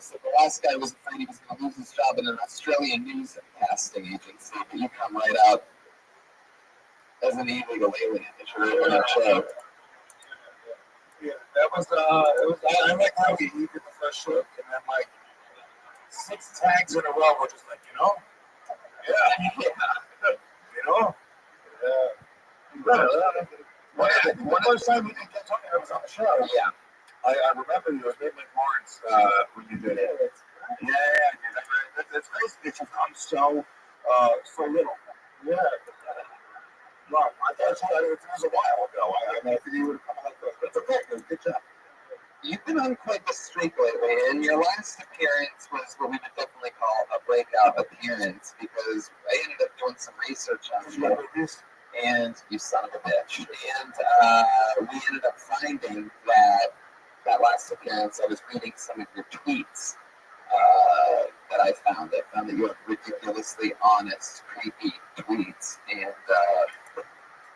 So the last guy was afraid he was going to lose his job in an Australian newscasting agency, but you come right out as an illegal alien that you're able to show. Yeah, that was, it was, I like how he did the first look, and then like 6 tags in a row were just like, One first time we did get talking, I was on the show. Yeah. I remember you was Midland Lawrence when you did it. It's crazy that you've come so little. Yeah. Well, I thought it was a while ago. I figured you would have come like this. But it's okay. Good job. You've been on quite the streak lately, and your last appearance was what we would definitely call a breakout appearance because I ended up doing some research on you, and you son of a bitch. And we ended up finding that last appearance, I was reading some of your tweets that I found. I found that you have ridiculously honest, creepy tweets, and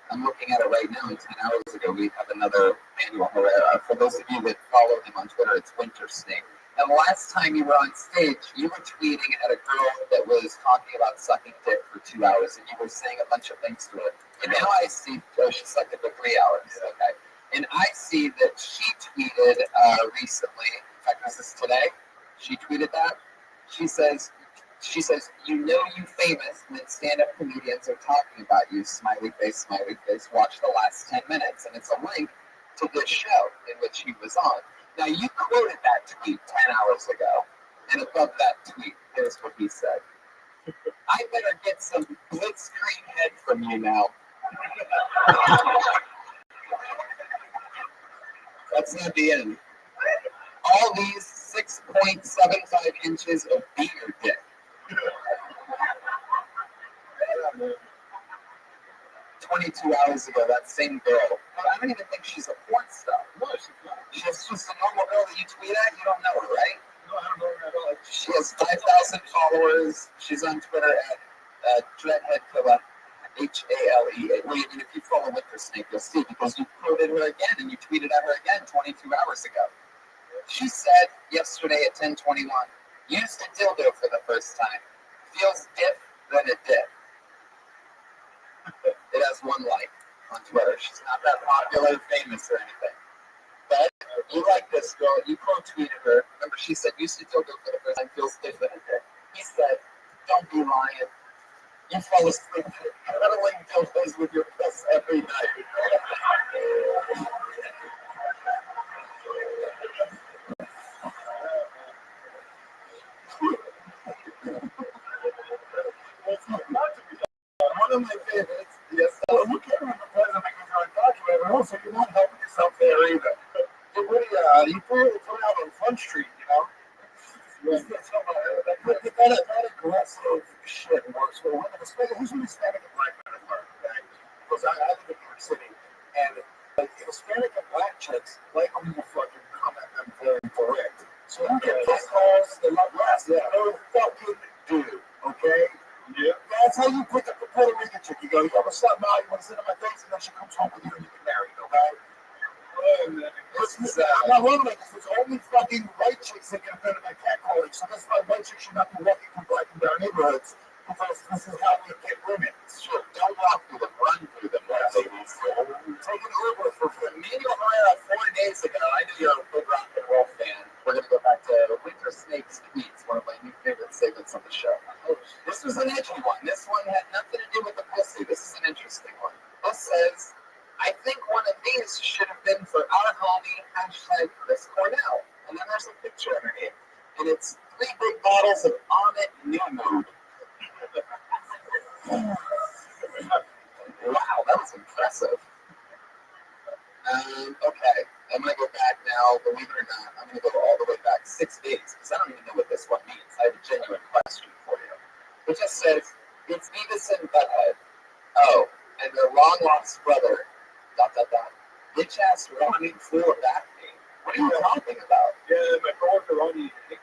I'm looking at it right now, and 10 hours ago, we have another Manuel Herrera. For those of you that follow him on Twitter, it's Winter Snake. And the last time you were on stage, you were tweeting at a girl that was talking about sucking dick for 2 hours, and you were saying a bunch of things to her. And now I see, she sucked it for 3 hours, okay? And I see that she tweeted recently, in fact, was this today? She tweeted that. She says, you famous when stand-up comedians are talking about you, smiley face, watch the last 10 minutes. And it's a link to this show in which he was on. Now, you quoted that tweet 10 hours ago. And above that tweet, here's what he said. I better get some blitzkrieg head from you now. That's not the end. All these 6.75 inches of beater dick. 22 hours ago, that same girl. I don't even think she's a porn star. No, she's not. She's just a normal girl that you tweet at. You don't know her, right? No, I don't know her at all. She has 5,000 followers. She's on Twitter at Dreadheadkilla, HALEA. Well, I mean, if you follow Winter Snake, you'll see because you quoted her again and you tweeted at her again 22 hours ago. She said yesterday at 10:21, used a dildo for the first time. Feels diff than a dick. It has 1 like on Twitter. She's not that popular, famous, or anything. But you like this girl. You quote tweeted her. Remember, she said, used to dildo for the first time. Feels diff than a dick. He said, don't be lying. You fall asleep cuddling dildos with your puss every night. One of my favorites. Yes, you can't remember president because you're undocumented, also you're not helping yourself there either. You really, you put it out on Front Street, That aggressive shit works for women, especially who's Hispanic and black men at work, okay? Because I live in New York City, and like Hispanic and black chicks like when you fucking come at them very direct. So you get kiss calls, they love less. Yeah, no fucking dude, okay? Yeah. That's how you pick up the Puerto Rican chick. You go, yo, what's up, Ma? You want to sit on my face? And then she comes home with you and you get married, okay? I'm not wrong like this. It's only fucking white chicks that get offended by catcalling. So that's why white chicks should not be walking from black and brown neighborhoods. Because this is how we get women. Sure, don't walk through them, run through them. Ladies. Take an Uber for Manuel Herrera 4 days ago. I knew you're a big rock and roll fan. We're going to go back to Winter Snake's tweets, one of my new favorite segments on the show. This was an edgy one. This one had nothing to do with the pussy. This is an interesting one. This says, I think one of these should have been for our homie, #Chris Cornell. And then there's a picture underneath. And it's 3 big bottles of Onnit New Mood. Wow, that was impressive. Okay, I'm going to go back now, believe it or not, I'm going to go all the way back 6 days, because I don't even know what this one means. I have a genuine question for you. It just says, it's Beavis and Butthead. Oh, and their long-lost brother, ... bitch ass Ronnie for back me. What are you talking about? Yeah, my coworker Ronnie, he's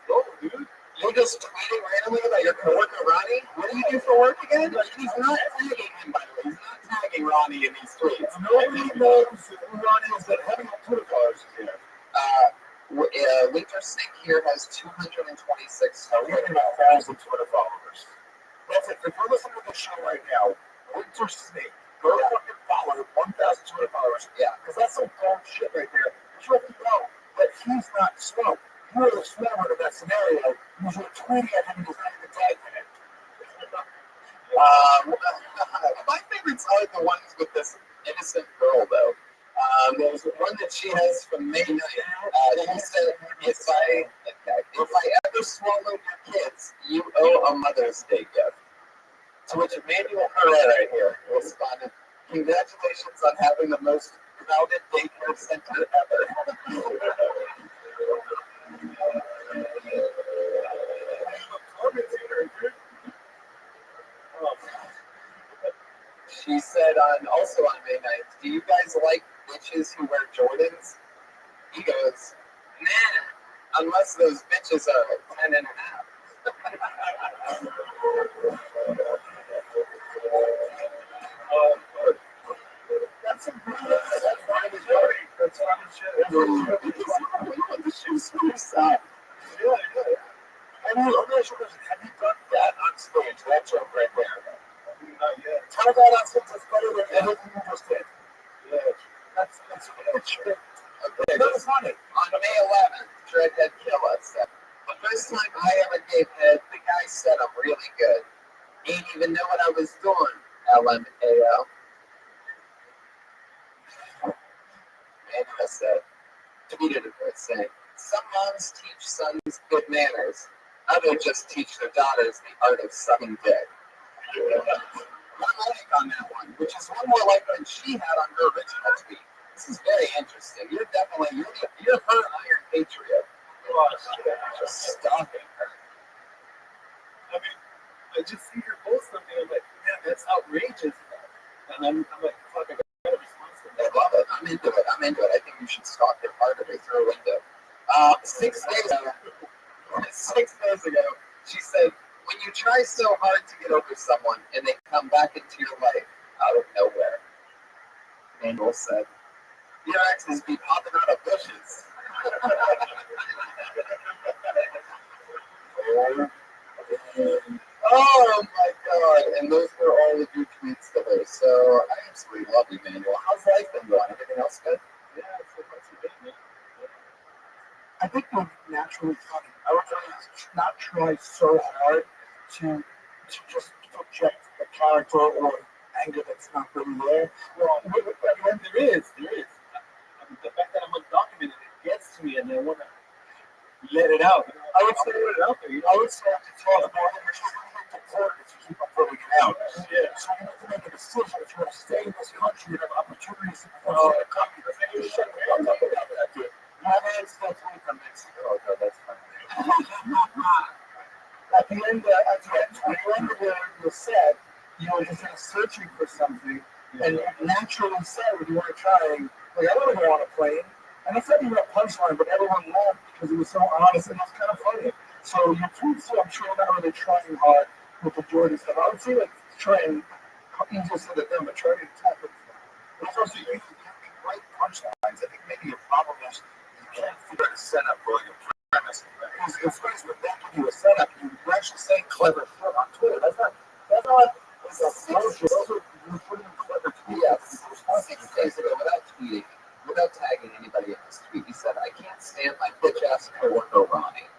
slow, dude. You just tweeting randomly about your coworker Ronnie? What do you do for work again? He's not tagging him, by the way. He's not tagging Ronnie in these tweets. Nobody knows who Ronnie is that having a Twitter followers here. Winter Snake here has 226. We're getting about 1,000 Twitter followers. That's it. If you're listening to the show right now, Winter Snake, go fucking follow 1,000 Twitter followers. Yeah. Because that's some dumb shit right there. You have to know that he's not slow. You're the slow one in that scenario. You're tweeting at him and he's not even tagging it. My favorites are the ones with this innocent girl, though. There's one that she has from May 9th. She said, if I ever swallow your kids, you owe a Mother's Day gift. To which Emmanuel Herrera here responded, congratulations on having the most crowded daycare center ever. She said also on May 9th, do you guys like bitches who wear Jordans? He goes, nah, unless those bitches are 10 and a half. That's some good. That's fine as well. That's fine as shit. The shoes for yourself. Yeah. And I'm not sure, have you done that on stage? That joke right there. Tell that on stage is better than anything you just did. Yeah. That's true. Okay, that was funny. On May 11th, Dreadhead Killer said, the first time I ever gave head, the guy said I'm really good. He didn't even know what I was doing. LMAO. And I said, tweeted it saying, some moms teach sons good manners. Others just teach their daughters the art of sucking dick. One like on that one, which is one more like than she had on her original tweet. This is very interesting. You're her Iron Patriot. Just stalking her. I mean, I just see her post something. I'm like, man, that's outrageous. And I'm like, fuck, I got a response to I that. love it. I'm into it. I think you should stalk her harder through a window. 6 days ago, she said, when you try so hard to get over someone and they come back into your life out of nowhere. Manuel said, your exes be popping out of bushes. Oh my God. And those were all of your tweets to her. So I absolutely love you, Manuel. How's life been going? Everything else good? Yeah, it's a big man. I think we're naturally funny. I would not try so hard to just project the character or anger that's not really there. Well, when there is. I mean, the fact that I'm undocumented, it gets to me, and I want to let it out. I would say put it out there. I would say after 12 about it, which is really important if you keep on putting it out. Yeah. So you need to make a decision if you want to stay in this country and have opportunities to perform the country. But then you shut me up about that, dude. My man's still from Mexico. Oh, God, that's fine. At the end of the set, you know, just searching for something, and you naturally said when you weren't trying, like, I want to go on a plane. And it's not even a punchline, but everyone laughed because it was so honest and it was kind of funny. So your tweets, I'm sure, not really trying hard with the Jordan stuff. I would say, like, trying, easier said than done, but trying to tap it. But it's also, you can write punchlines. I think maybe your problem is you can't figure out a setup or like a premise. It's funny, but then when you a setup, you actually say clever shit on Twitter. That's not it's a social. Those are, you're putting in clever tweets. Yes. 6 days ago, without tagging anybody in this tweet, he said, I can't stand my bitch-ass coworker Ronnie.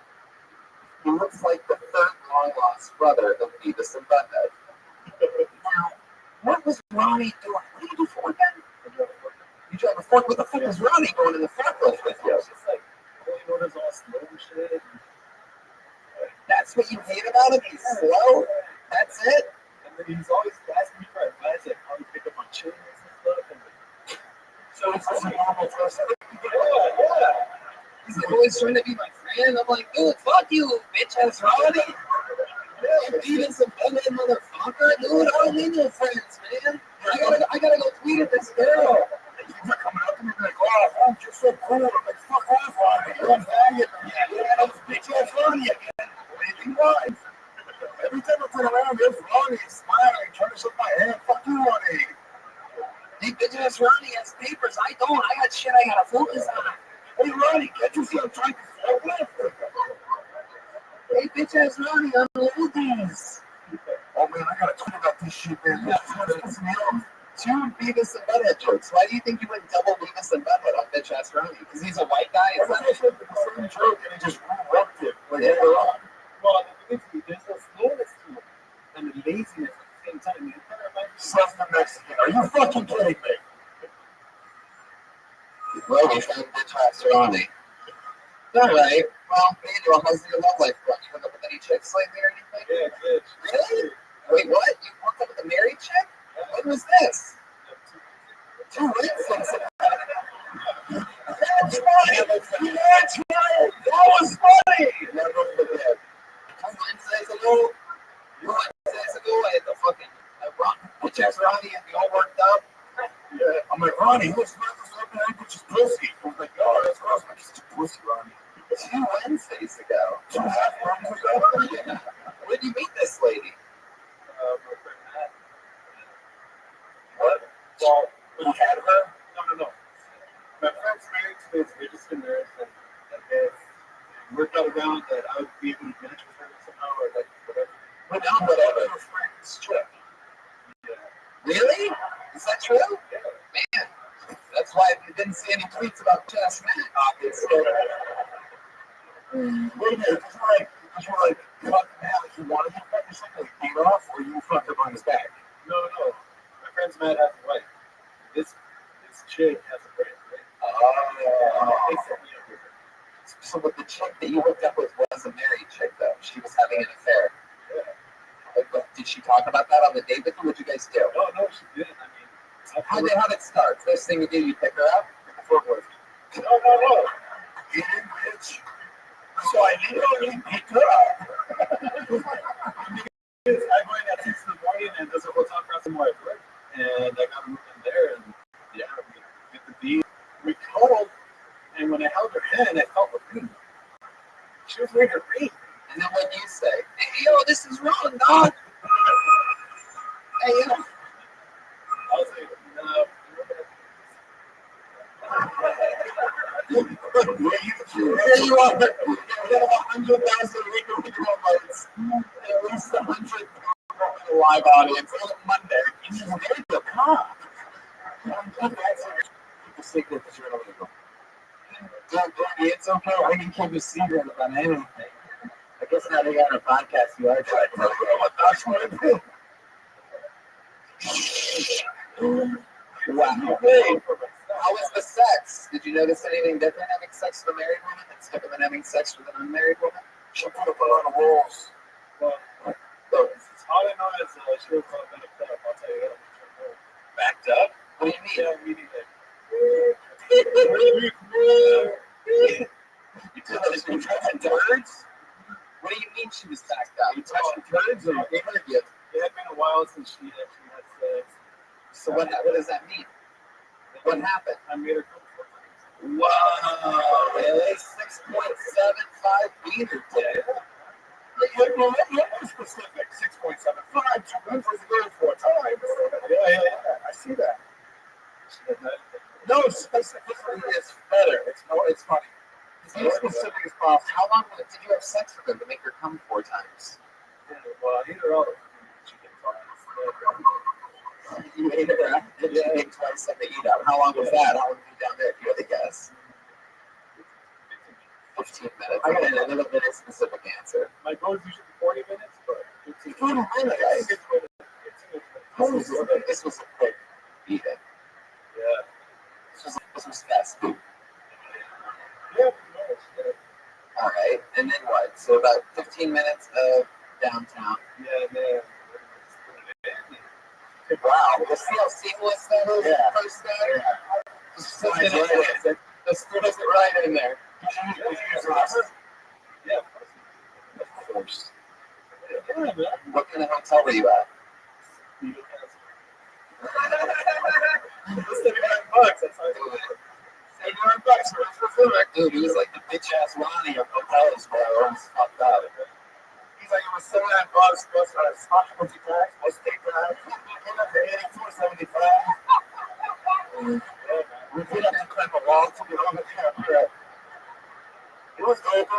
He looks like the third long-lost brother of Beavis and Butthead. Now, what was Ronnie doing? What did you do for again? You drive a fork? What the fuck was Ronnie going in the forklift with you? It's just like, pulling orders all slow and shit. That's what you hate about him? He's slow? That's it? And then he's always asking me for advice, like how to pick up on children and stuff. And So it's just a normal person. yeah. He's always trying to be my friend. I'm like, dude, fuck you, bitch-ass Ronnie. You Beavis and Butthead motherfucker. Dude, I don't need no friends, man. I gotta go tweet at this girl. You're coming up to me like, oh, I'm just so cool. I'm like, fuck off, Ronnie. You're a faggot. Yeah, I'm bitch-ass Ronnie again. Waving lines. Every time I turn around, there's Ronnie smiling, trying to shake my hand. Fuck you, Ronnie. Hey, bitch-ass Ronnie has papers. I don't. I got shit I gotta focus on. Hey, Ronnie, can't you see I'm trying to forklift? bitch ass Ronnie on the oldies. Oh man, I gotta tweet about this shit, man. Two Beavis and Butthead jokes. Why do you think you went double Beavis and Butthead on bitch ass Ronnie? Because he's a white guy? Is that the same joke and he just reworked it like later on. Well, there's no slowness to it and the laziness at the same time. Son of a Mexican. Are you fucking kidding me? Well, we found bitch ass Ronnie. Alright. Well, Daniel, how's your love life going? You hook up with any chicks lately or anything? Yeah, good. Really? Wait, what? You hooked up with a married chick? When was this? 2 weeks since. That's funny. That's right. That was funny. Never forget. 2 Wednesdays ago, I hit the fucking bitch ass Ronnie and we all worked up. Yeah. I'm like, Ronnie, what's up, man? Bitch is pussy. I was like, oh, that's gross. I'm just a pussy, Ronnie. 2 Wednesdays ago. 2.5 months ago? Yeah. Where did you meet this lady? My friend Matt. What? Well, You had her? no. My friend's married to this registered nurse, and it worked out around that I would be able to match with her somehow, or like whatever. But now, whatever. Your friend's chick. Yeah. Really? Is that true? Yeah. Man, that's why I didn't see any tweets about Jess Matt, obviously. Wait a minute, did you like cut him out like you wanted to cut yourself, like paid off, or you fucked up on his back? No. My friend's Matt has a wife. This chick has a friend, right? Oh. They set me up with her. So, but the chick that you hooked up with was a married chick, though. She was having an affair. Yeah. But did she talk about that on the date with you? What'd you guys do? No, she didn't. I mean, How'd it start? First thing you do, you pick her up? No. You didn't, bitch. So I literally picked her up. I go in at 6 in the morning and there's a hotel across from where I work. And I got moved in there and yeah, we did the deed. We cuddled and when I held her hand, I felt her ring. She was wearing her ring. And then what'd you say? Hey, yo, this is wrong, dog. Hey, yo. I was like, no. Here you are. You have 100,000 legal votes. At least 100 people in the live audience on Monday. You just made the cop. The secret that you're illegal. It's okay. I can keep a secret about anything. I guess now they got a podcast. You are trying to that's what I do. Wow. How was the sex? Did you notice anything different having sex with a married woman that's different than having sex with an unmarried woman? She put up a lot of walls. Well, all I know is she was backed up. I'll tell you that. Backed up? What do you mean? Yeah, meaning that. You touching turds? What do you mean she was backed up? You touching turds or they heard you? It had been a while since she actually had sex. So what does that mean? What happened? I made her come 4 times. Whoa, really? 6.75 meters. You're specific. 6.75. 2 Wednesdays ago, 4 times. Yeah. I see that. No, specificity is better. It's funny. Be as specific as possible. How long did you have sex with her to make her come 4 times? Yeah, well, either or. She can talk. You ate her out. Did you ate twice on the eat out? How long was that? How long were you down there? If you had to guess. 15 minutes. I got a little bit of specific answer. My goal is usually 40 minutes, but 15 40 minutes. This was a quick eat in. Yeah. This was fast food. Yeah. All right. And then what? So about 15 minutes of downtown. Yeah. Wow. You see how seamless that is? Yeah. First day? Yeah. Just throws it right in there. Did you use rubber? Yeah. Of course. Yeah, man. What kind of hotel were you at? It's $79. That's how I do it. $79 for it. Dude, he was like the bitch ass Ronnie of hotels, bro. It was fucked up. He's like, it was $79 plus occupancy tax, plus state tax. $84.75. We did have to climb a wall to get on the camera. It was dope.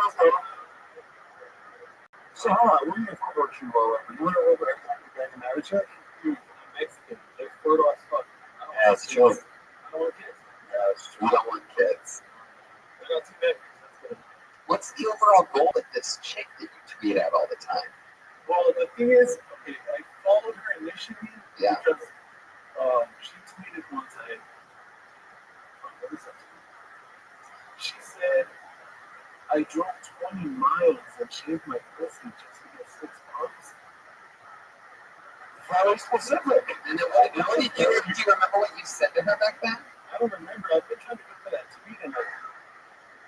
So, hold on, what do you think about you, you went over back in marriage check? Dude, I'm Mexican. They're fertile as fuck. Yeah, it's true. I don't want kids. Yeah, it's You don't want kids. I got two babies. That's good. What's the overall goal with this chick that you tweet at all the time? Well, the thing is, okay, I followed her initially Yeah. because she tweeted once. What is that? She said, I drove 20 miles and shaved my pussy just to get 6 months. very specific. And then what did you, do you remember what you said to her back then? I don't remember. I've been trying to get to that tweet and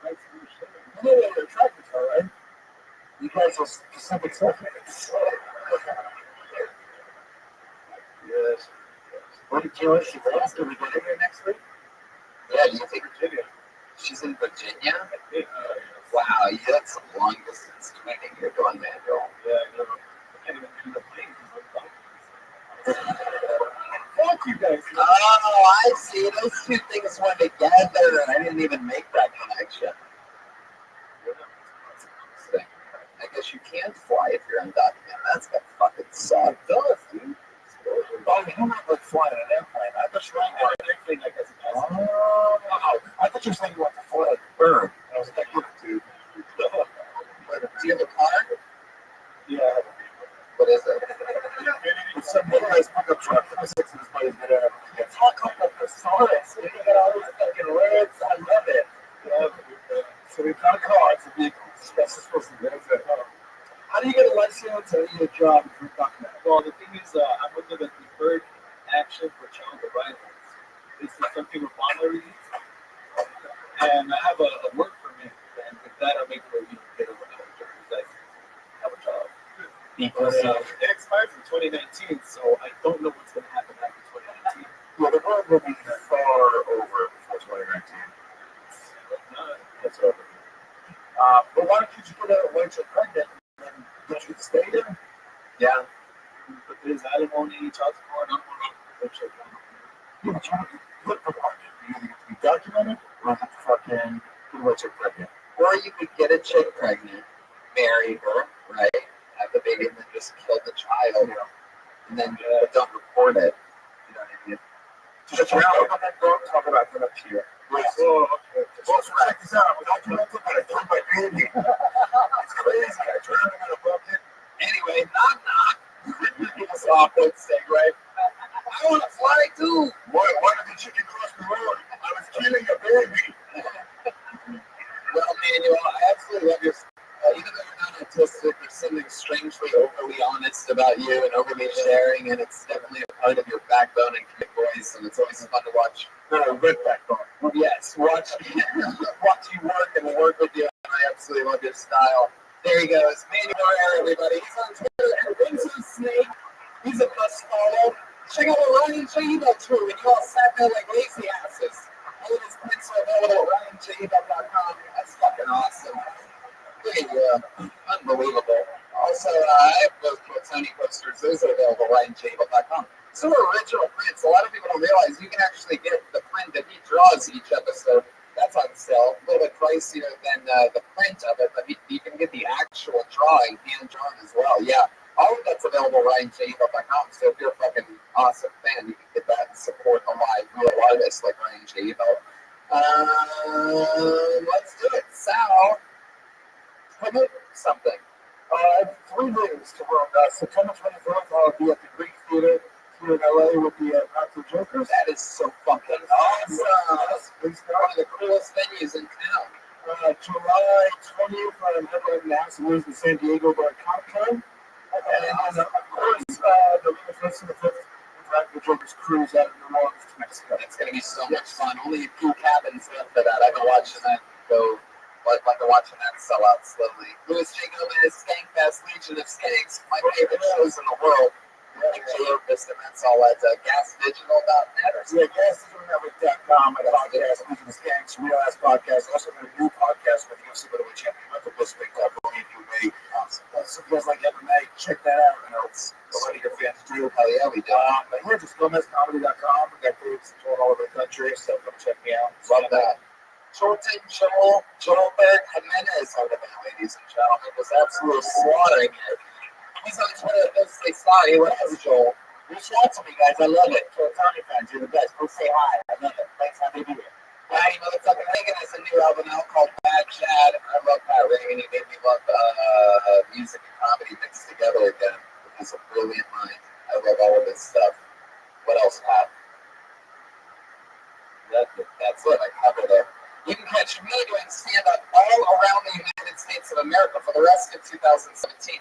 write some shit. You know what you're attracted to her, right? You guys are specific subjects. Yes. What did you wish you asked? Can we get in here next week? Yeah, do you think Virginia. she's in Virginia? Yeah, Wow, you had some long distance tweeting you're doing, man, Joel. yeah, I know. I can't even get in the plane because I'm talking. Fuck you guys. Oh, I see. Those two things went together, and I didn't even make that connection. I guess you can't fly if you're undocumented. That's gonna fucking suck. It does, dude. Oh, you might like flying an airplane. I thought you were An airplane, I guess. Oh, I thought you were saying you want to fly like a bird. I was like, dude. Do you have a car? Yeah. What is it? It's some motorized pickup truck. I'm six of his buddies get out. It's all called the thesaurus. You got all these fucking words. I love it. So we've got a car. It's a vehicle. That's supposed to be. How do you get a license? How do you get a job if you're documented? Well, the thing is, I'm under the deferred action for child survivors. This is something with bond release. And I have a work permit. And with that, I'm able to get a driver's license. Have a job. But it expires in 2019, so I don't know what's going to happen after 2019. Well, the world will be far over before 2019. That's over. But why don't you just get a white chick pregnant and then don't you stay there? Yeah. But there's alimony, child support, I'm on a chick. Yeah, but you look for one. You either get to be documented or get to fucking get a white chick pregnant. Or you could get a chick pregnant, marry her, right? Have the baby, and then just kill the child, and then don't report it. You know what I mean? Just now, that girl talk about that up here. Yes. Oh, okay. Well, so check this out. I was documented, but I killed my baby. It's crazy. I drowned him in a bucket. Anyway, knock knock. It's awkward thing, right? I want to fly too. Why did the chicken cross the road? I was killing a baby. Well, Manuel, I absolutely love your. Even though you're not autistic, there's something strangely overly honest about you and overly sharing, and it's definitely a part of your backbone and voice, and it's always fun to watch. Red backbone. Yes, watch you work and work with you. And I absolutely love your style. There he goes, Manuel Herrera, everybody. He's on Twitter at Vincent Snake. He's a must follow. Check out what Ryan J. Email too, and you all sat there like lazy asses. All of his prints are available at RyanJemail.com. That's fucking awesome. Unbelievable. Also, I have those Tony posters. Those are available at RyanJemail.com. So original prints. A lot of people don't realize you can actually get the print that he draws each episode. That's on sale. A little bit pricier than the print of it, but you can get the actual drawing, hand drawn as well. Yeah, all of that's available at RyanJemail.com. So if you're a fucking awesome fan, you can get that and support a live real artist like Ryan J. Let's do it. Sal, promote something. I have 3 days to run. September 24th, I'll be at the Greek Theater here in LA with the Practical Jokers. That is so fucking awesome. One of the coolest venues in town. July 20th, I'm headlining the House of Blues in San Diego by Comic-Con. And of course, November 1st and the 5th, the Practical Jokers cruise out of New Orleans to Mexico. It's going to be so much fun. Only a few cabins left for that. I've been watching that go. I've been watching that sell out slowly. Louis J. Gomez, Skankfest, Legion of Skanks, my favorite shows in the world. Like J.O.Pist, and that's all at gasdigital.net or something. Yeah, gasdigitalnetwork.com. I got podcast, Legion of Skanks, Real Ass Podcast. I also got a new podcast with the UFC Middleweight Champion Michael Bisping called Believe You May. So if you guys like MMA, check that out. I know it's a lot of your fans do. Hell yeah, we do. But yeah, just GomezComedy.com. We got gigs touring all over the country, so come check me out. Love that. Joelberg Jimenez on the man, ladies and gentlemen, was absolutely slaughtering it. He's on Twitter. They saw you. What up, Joel? Reach out to me, guys. I love it. Joel Tony fans, you're the best. Go say hi. I love it. Thanks for having me here. Patty motherfucking Reagan has a new album out called Bad Chad. I love Pat Reagan. He made me love music and comedy mixed together again. He's a brilliant mind. I love all of this stuff. What else, Pat? That's it. I covered it. You can catch me doing stand-up all around the United States of America for the rest of 2017.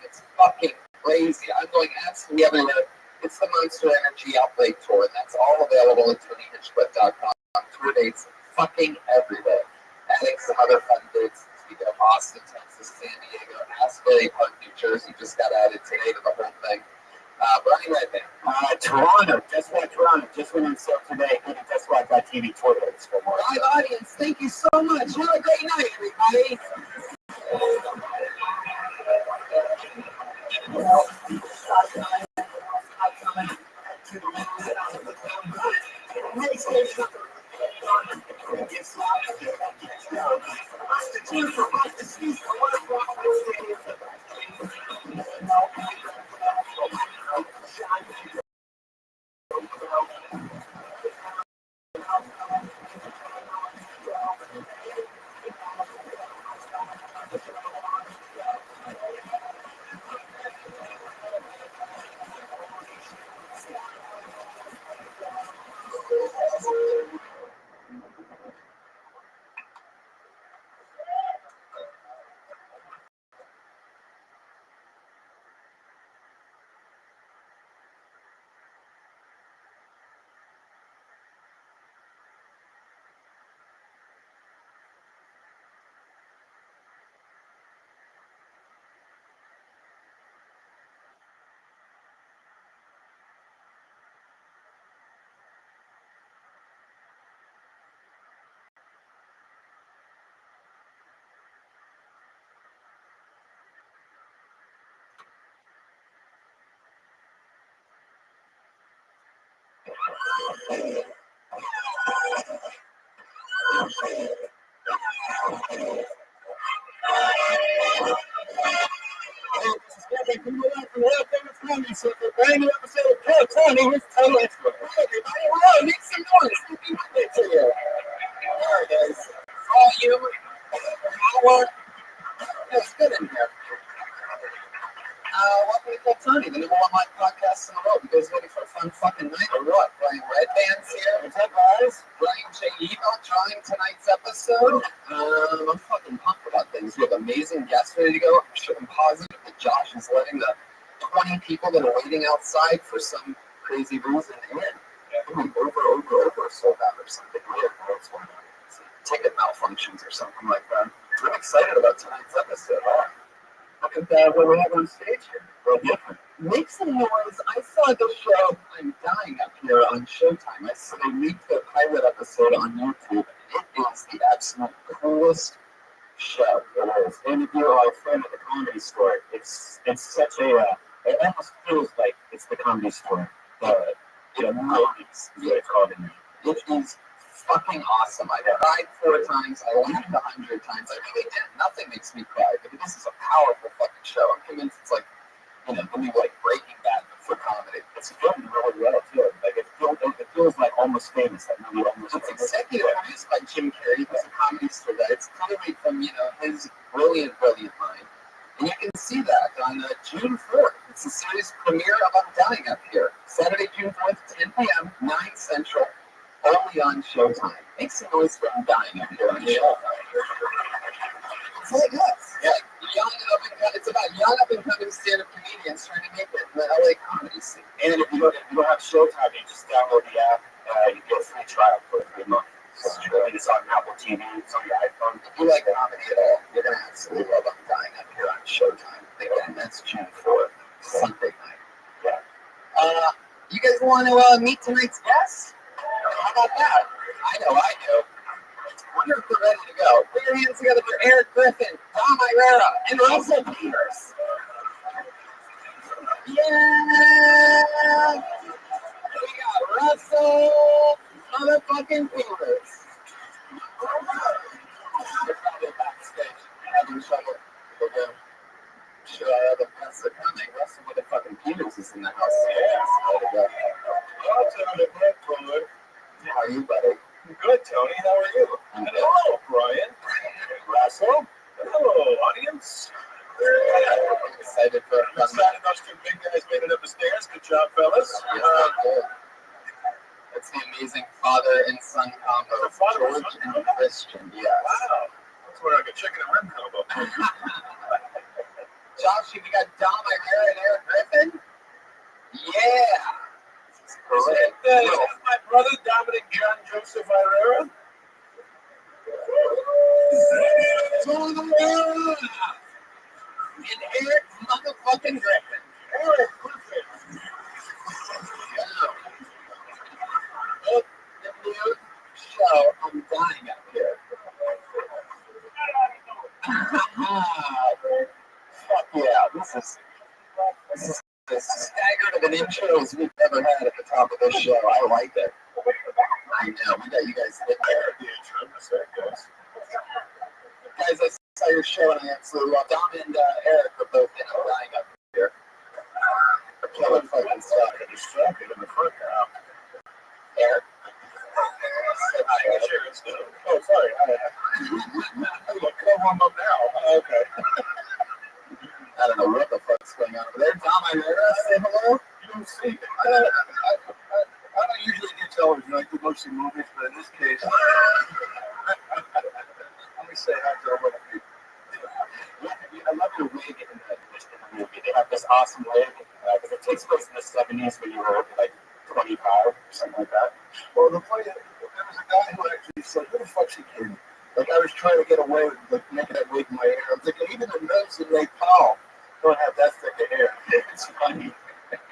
It's fucking crazy. I'm going absolutely everywhere. It's the Monster Energy Outbreak Tour, and that's all available at TonyHitchcliffe.com. Tour dates fucking everywhere. Adding some other fun dates. We go Austin, Texas, San Diego, Asbury Park, New Jersey. Just got added today to the whole thing. Bernie right there. Toronto. Guess what, Toronto? Just went on sale today. Go to JustWatch.tv tour dates for more. Live audience, thank you so much. Have a great night, everybody. So for brand new episode of Pro Tony, here's Tony Hitchcliffe. Hey everybody, hello, make some noise. Happy Monday to you. There it is. Volume, power. It's good in here. Welcome to Pro Tony, the number one live podcast in the world. You guys ready for a fun fucking night or what? Brian Redband's here. What's up, guys? Brian J. Evo joining tonight's episode. I'm fucking pumped about things. We have amazing guests ready to go. I'm positive that Josh is letting the 20 people that are waiting outside for some crazy reason in. Over sold out or something. What's going on? Ticket malfunctions or something like that. I'm excited about tonight's episode. Look at what we have on stage here. Real different. Make some noise. I saw the show I'm Dying Up Here on Showtime. I saw they leaked the pilot episode on YouTube. It is the absolute coolest show. It is. And if you're a fan of the Comedy Store, it's such a it almost feels like it's the Comedy Store. Movies is what it's called in there. It is fucking awesome. I cried 4 times. I laughed 100 times. I really did. Nothing makes me cry. But this is a powerful fucking show. I'm convinced it's like, the new like Breaking Bad for comedy. It's filmed really well too. Like it feels like Almost Famous. That movie Almost Famous. It's executive produced by Jim Carrey, who's a Comedy Store guy. It's coming from his brilliant mind. And you can see that on June 4th. It's the series premiere of I'm Dying Up Here. Saturday, June 4th, 10 p.m., 9 Central, only on Showtime. Make some noise for I'm Dying Up Here on Showtime. It's like us. Yeah. It's about young up-and-coming stand-up comedians trying to make it in the LA comedy scene. And if you don't have Showtime, you just download the app. You get a free trial for a month. It's on Apple TV, it's on your iPhone. If you like comedy at all, you're going to absolutely love I'm Dying Up Here on Showtime. Again, that's June 4th, Sunday night. Yeah. You guys want to meet tonight's guests? How about that? I know. I wonder if they're ready to go. Put your hands together for Eric Griffin, Tom Irera, and Russell Peters. Yeah! We got Russell motherfucking Peters. having trouble with them. Sure, the friends are coming. Russell with the fucking Peters is in the house. Yeah. Oh, Tony, good. How are you, buddy? Good, Tony. How are you? I'm good. Hello, Brian. Russell? Hello, audience. I'm excited for I'm excited those two big guys made it up the stairs. Good job, fellas. Yes, I did. It's the amazing father and son combo. The father George and son and Christian, yes. Wow. That's where I get chicken and rim combo. Josh, we got Dom Irera and Eric Griffin? Yeah. Is that my brother, Dominic John Joseph Herrera? Dom Irera! And Eric motherfucking Griffin. Eric Griffin. Look, the new show, I'm dying up here. Fuck yeah, this is as staggered of an intro as we've ever had at the top of this show. I like it. I know, we got you guys lit there. The intro, that's right, guys. Guys, I saw your show and I absolutely love Dom and Eric are both in a dying up here. They're killing fucking stuff. They're distracted in the front now. Eric? I can share it still. Oh, sorry. Look, come on up now. Okay. I don't know what the fuck's going on over there. Dom Irera, say hello. You don't see it. I don't usually do television. I do mostly movies, but in this case, let me say hi to all of you. I love your wig in the movie. They have this awesome wig because it takes place in the 70s when you were like 25 or something like that. Well, the funny, there was a guy who actually said, "Who the fuck's he kidding?" Like I was trying to get away with like making that wig in my hair. I'm thinking even the nuns in Nepal don't have that thick of hair. It's funny.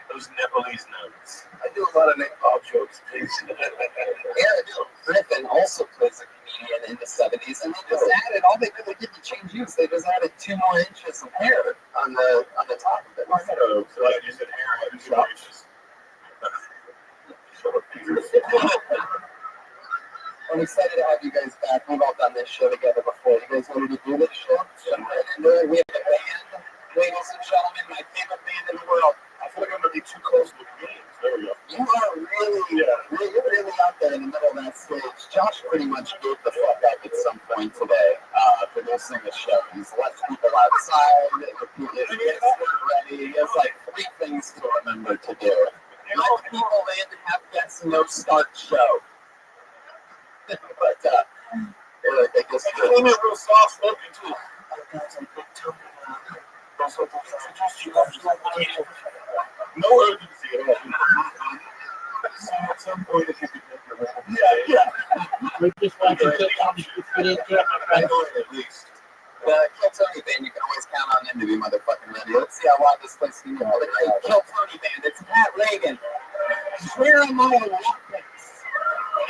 Those Nepalese nuns. I do a lot of Nepal jokes, please. Eric Griffin also plays a comedian in the 70s, and they just added, all they really did to change you is they just added 2 more inches of hair on the top of it. So I just said hair and 2 inches. I'm excited to have you guys back. We've all done this show together before. You guys ready to do this show? Jump right into it. We have a band, ladies and gentlemen, my favorite band in the world. I feel like I'm going to be too close to the comedians. There we go. You are you're really out there in the middle of that stage. Josh pretty much gave the fuck up at some point today, producing the show. He's left people outside, repeatedly ready. He has like 3 things to remember to do. Let people in, have guests, no start show. But they just And then they're real soft spoken too. No urgency at all. So at some point, if you could make your way. Yeah. We just want to fit into it. I know it at least. Kill Tony Band, you can always count on them to be motherfucking ready. Let's see how loud this place can get. The great Kill Tony Band, it's Pat Reagan, Jeremiah Watkins,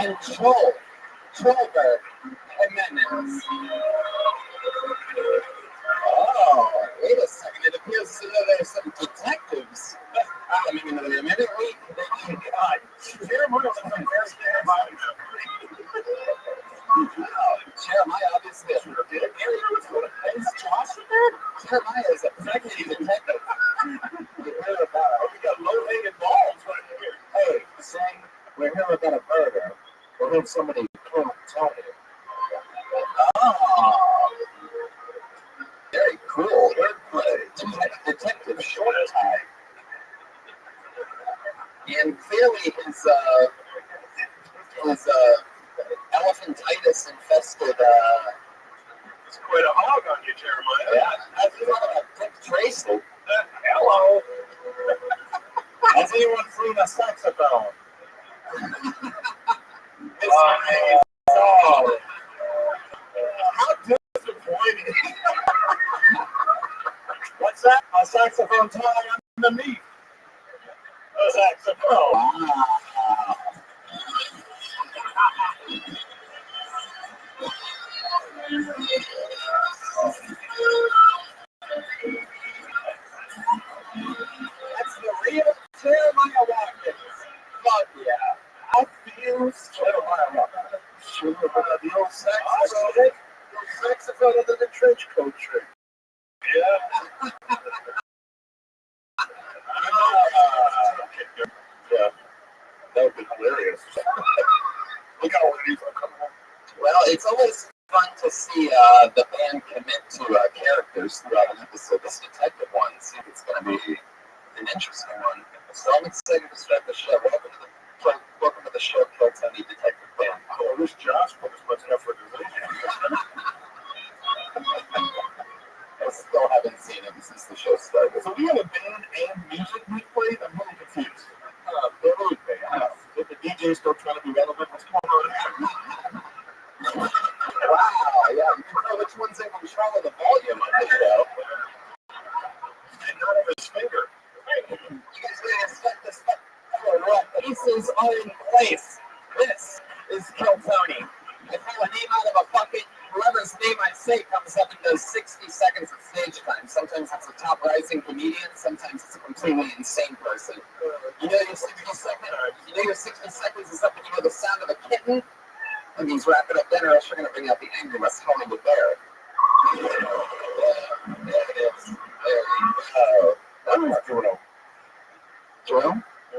and Joel Trollberg Jimenez. Oh, wait a second. It appears as though there's some detectives coming into the room. Every week, Jeremiah's a very Jeremiah. Jeremiah obviously is a detective. Is Josh in there? Jeremiah is a pregnant detective. You hear about it. We got low-hanging balls right here. Hey, saying we're here about a murder. We're here somebody killed Tony. Oh. Very cool. Detective Short Time. And clearly his elephantitis infested It's quite a hog on you, Jeremiah. yeah, that's Dick Tracy. Hello. Has anyone seen a saxophone? Oh. How disappointing. What's that? A saxophone tie underneath. A saxophone. Wow. That's the real Jeremiah Watkins. Fuck yeah. I feel Jeremiah Watkins. Sure, the old saxophone. saxophone under the trench coat trick. Yeah. Yeah. That would be hilarious. We got one of these. Come on. Well, it's always fun to see the band commit to characters throughout an episode. This detective one seems it's going to be an interesting one. So I'm excited to start the show. Welcome to the show, Kill Tony Detective Band. I wish Josh put as much effort as I I still haven't seen him since the show started. So we have a band and music we played? I'm really confused. Really big. If the DJ's still trying to be relevant, what's going on? Wow, yeah, you can tell which one's in control of the volume on the show. And not of his finger. You guys need to set this up. Pieces are in place. This is Kill Tony. I call a name out of a bucket. Whoever's name I say comes up in those 60 seconds of stage time. Sometimes it's a top rising comedian. Sometimes it's a completely insane person. You know your 60 seconds. You know your 60 seconds is up when you hear the sound of a kitten. That means wrap it up then, or else you're going to bring out the angry West Hollywood bear. Yeah, there it is. There we go. That was Jordo. Jerome? I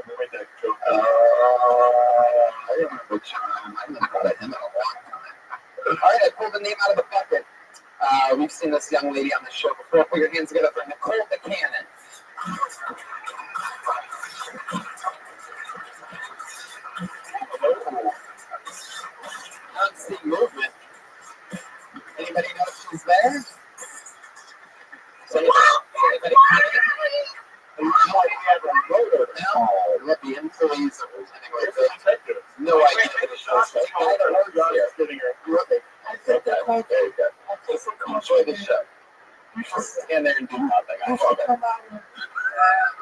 remember Jerome. I haven't thought of him in a long time. All right, I pulled the name out of the bucket. We've seen this young lady on the show before. Put your hands together for Nicole the Cannon. Constant movement. Anybody know she's there? So anybody no idea the motor now. Let the employees or anything like that. No idea what the show's called. There you go. Enjoy the show. You should stand there and do nothing. I love it.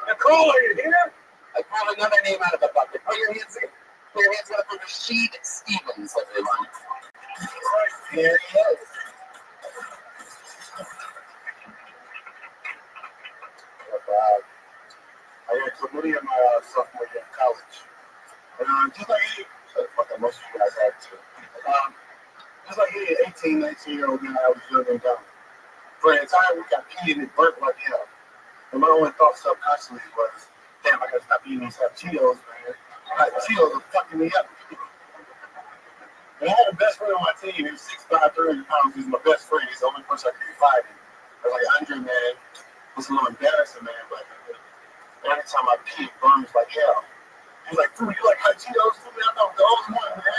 Nicole, are you here? I pulled another name out of the bucket. Put your hands up for Rashid Stevens, everyone. There he is. I got chlamydia in my sophomore year in college. Just like you, fucking most of you guys had to. Just like you, 18, 19-year-old guy, I was young and dumb. For an entire week, I peed and it burnt like hell. And my only thought subconsciously was, damn, I gotta stop eating these hot Cheetos, man. Hot Cheetos are fucking me up. And I had a best friend on my team. He was 6'5", 300 pounds. He was my best friend. He's the only person I could confide in. I was like, Andre, man, it's a little embarrassing, man, but every time I pee, it burns like hell. He's like, dude, you like hot Cheetos? Dude, I'm not the only one, man.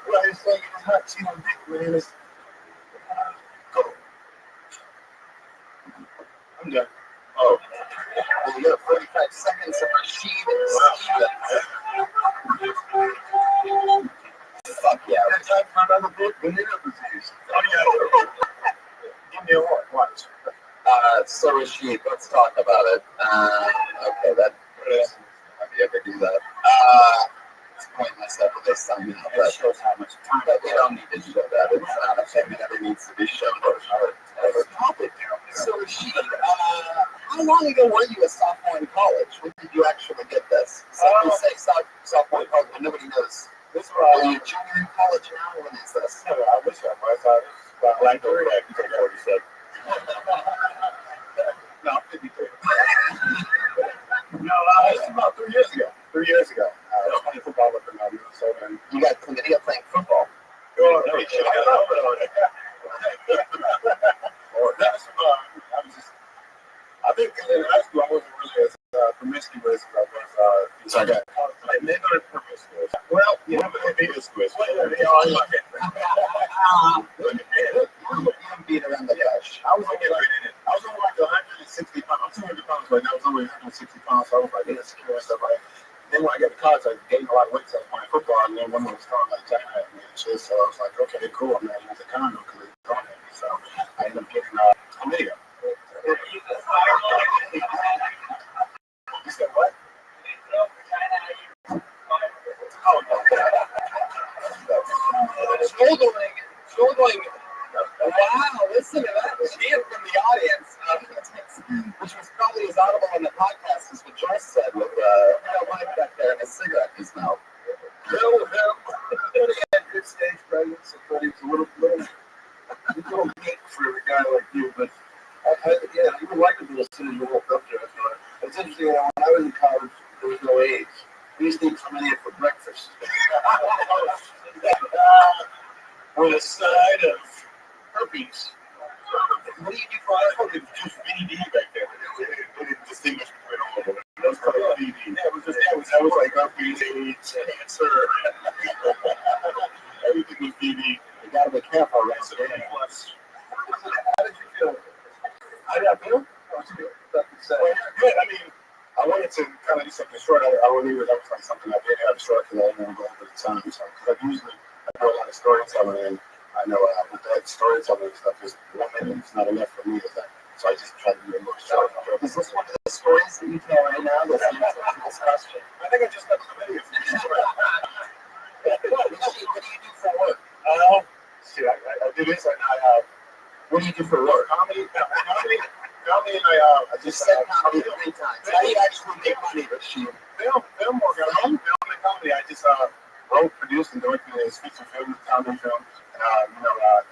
What I just saying, it's hot Cheeto dick, man. It's... Go. I'm done. Oh. Well, you have 45 seconds of Rashid Stevens. Fuck yeah. That's time for another book, Vanilla Disease. Oh, yeah. Give me a heart. Watch. So Rashid, let's talk about it. Okay, that is. Have you ever do that? It's pointless after they sign me up. That shows how much time. But we don't need to show that. It's not a thing that ever needs to be shown. Stop it down there. So Rashid, how long ago were you a sophomore in college? When did you actually get this? So we say sophomore in college, but nobody knows. This is Are you a junior in college now? When is this? I wish I was. I like the back. You take 47. No, I'm 53. No, it's about 3 years ago. 3 years ago. I was playing football with them out in Minnesota. You got chlamydia playing football. Oh, no, you should have got over it. I think in high school I wasn't really as promiscuous as I was. So I got like men are promiscuous. Well, you know, they promiscuous. They are like it. You beat around the bush. I was only like 160 pounds. I'm 200 pounds right now. I was only 160 pounds, so I was like insecure and stuff like that. Then when I got to college, I gained a lot of weight, so I was playing football, and then one of them was strong like China and shit, so I was like, okay, cool, I'm not going to use a condom because it's on me. So I ended up getting chlamydia. You said what? Oh, no. Struggling. Wow, listen to that chant from the audience, which was probably as audible on the podcast as what Joyce said with a wife back there and a cigarette in his mouth. He had good stage presence, but he was a little you walked up to us. It's interesting, when I was in college, there was no age. We used to eat tomato for breakfast. With a side of herpes. What do you do for I thought it was just VD back there. They didn't distinguish between all of them. That was called VD. Yeah, it was just that was like herpes, AIDS, cancer. Everything was VD. You gotta be careful around Today. there. How did you feel? How did I feel? Well, good. I mean, I wanted to kind of do something short. I want to leave it up like something I did have short because I didn't go over the time. So, because usually I do a lot of storytelling, and I know with that storytelling stuff, is 1 minute is not enough for me. So I just try to do it more short. Is this one of the stories that you tell right now that's in this question? I think I just got some videos. What do you do for work? See, I do this, and What do you do for work? comedy, and I You just said comedy 3 times. How do you actually make money, Rashid? film work. Film and comedy. I just wrote, produced, and directed a feature film, comedy film. And I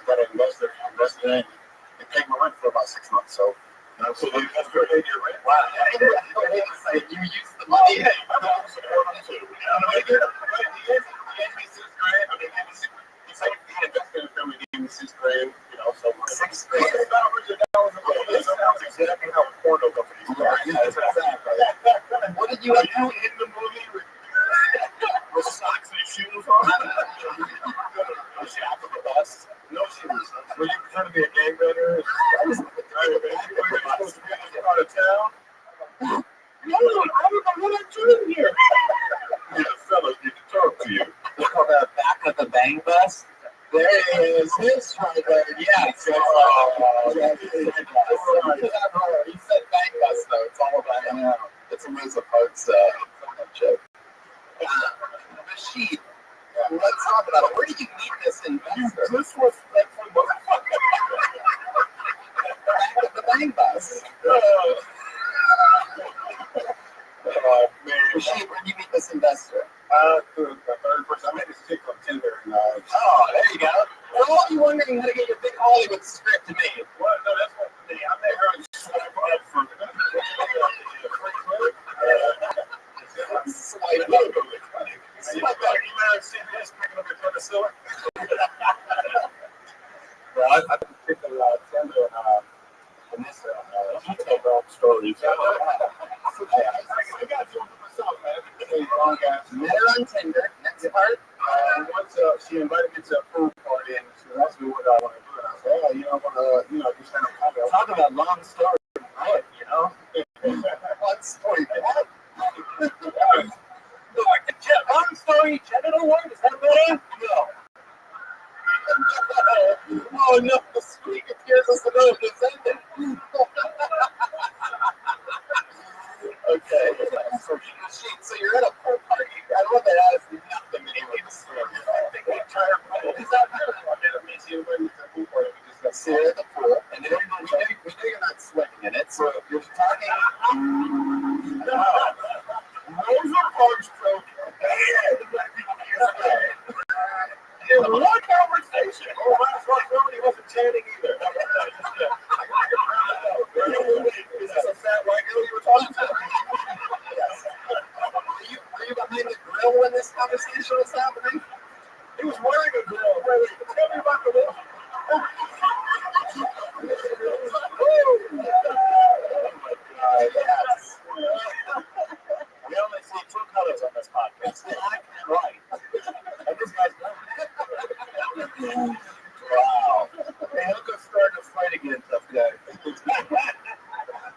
got an investor, invested in it. They paid my rent for about 6 months. So the investor paid your rent. Wow. You use the money. Yeah, I'm not supporting too. You know what I mean? He gave me $6,000. I mean, he said he invested in the film. He gave me $6,000. So $6 grand. $6,000 a month. That sounds exactly how a porno company starts. Yeah, exactly. What did you Are do? you in the movie with socks and shoes on? A shack of a bus? No shoes. Were you pretend to be a gangbanger? Were you supposed to be in this part of town? No, I don't know what I'm doing here. Yeah, fellas need to talk to you. They call that back of the bang bus. There it is. His right there. Yeah. So, he said bang bus though. It's all about it's a Rosa Parks joke. Rashid, let's talk about it. Where did you meet this investor? This was back Back of the bang bus. man. Rashid, where did you meet this investor? The third person. I made this chick on Tinder. And, Oh, there you go. For all you wondering how to get your big Hollywood script to me. well, no, that's not for me. I met her in Swipe Up for Swipe You up. might have seen this picking up a penicillin. Well, I picked up Tinder and this detailed stories. I got you for myself, man. Met her on Tinder. Next part. Once she invited me to a pool party, and she asked me what I want to do, and I said, "Oh, I want to, do stand-up comedy." Talk about long story. Right, Long story. Long story. Genital word. Is that better? No. Oh no! The squeak appears as the note is ended. Okay. So you're at a pool party. I know that has nothing to do with the story. Is that so you're at the pool, and then we know you're not swimming in it, so you're talking. Rosa Parks joke. In one conversation. Oh, last one, he wasn't chanting either. Is this a fat white girl you were talking to? Yes. Were you behind the grill when this conversation was happening? He was wearing a grill. Wait, tell me about the grill. Oh my God, yes. We only see 2 colors on this podcast. Black and white. And this guy's Wow. Hey, look who's starting to fight again, tough guy.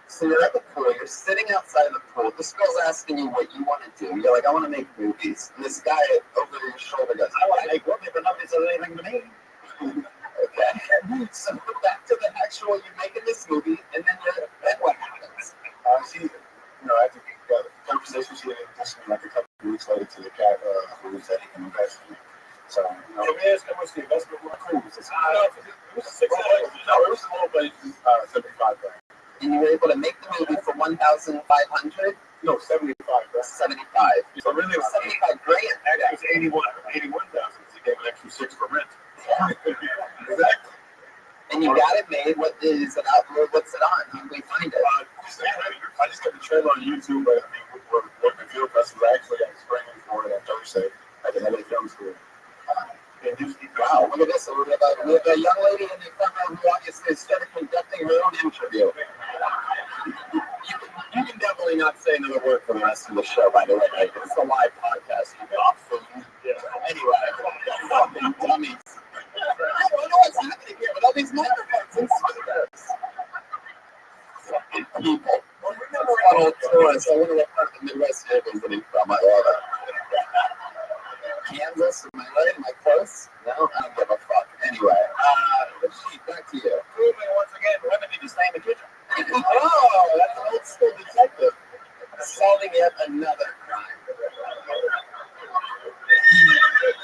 So you're at the pool, you're sitting outside the pool. This girl's asking you what you want to do. You're like, I want to make movies. And this guy over your shoulder goes, I want to make movies, but nobody says anything to me. Okay. So go back to the actual, you're making this movie, and then what happens? She, after we got a conversation, she introduced me like a couple of weeks later to the cat who said he can invest in me. So, Can we ask how much the investment was? Cruise. It was 6 hours. No, it was a little bit. 75 grand. And you were able to make the movie for 1,500? No, 75 grand. 75. So really, it was 75 grand. Actually, it was 81,000. He gave an extra 6 for rent. Exactly. And you got it made. What is it out? What's it on? How do we find it? channel on YouTube, but I mean, we're working film festivals. Actually, I'm screening for it on Thursday at the LA Film School. Wow, look at this. We have a young lady in the front row who obviously started conducting her own interview. You can definitely not say another word for the rest of the show, by the way. Like, it's a live podcast. You off. So anyway, fucking dummies. I don't know what's happening here with all these microphones and speakers. Fucking people. Well, remember all tourists. I wonder what part of the Midwest you're visiting from. I love it. Kansas, am I right? Am I close? No, I don't give a fuck. Anyway, back to you. Proving once again, women need to stay in the kitchen. Oh, that's an old school detective. Solving yet another crime.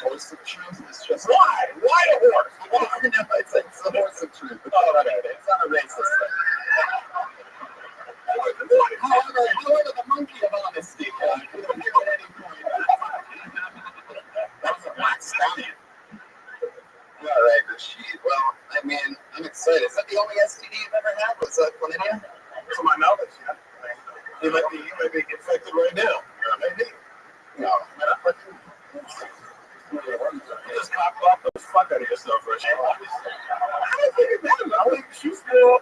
Horse of truth is just why? Why a horse? Well, no, it's a horse of truth. Oh, it's not a racist thing. However, the monkey of honesty could appear at any point. That was a black stallion. All right, Rashid. Well, I mean, I'm excited. Is that the only STD you've ever had? Was that chlamydia? To my knowledge, yeah. You might be infected right now. Maybe. No. You just cocked off the fuck out of yourself, Rashid. I don't think it matters. I think she's still,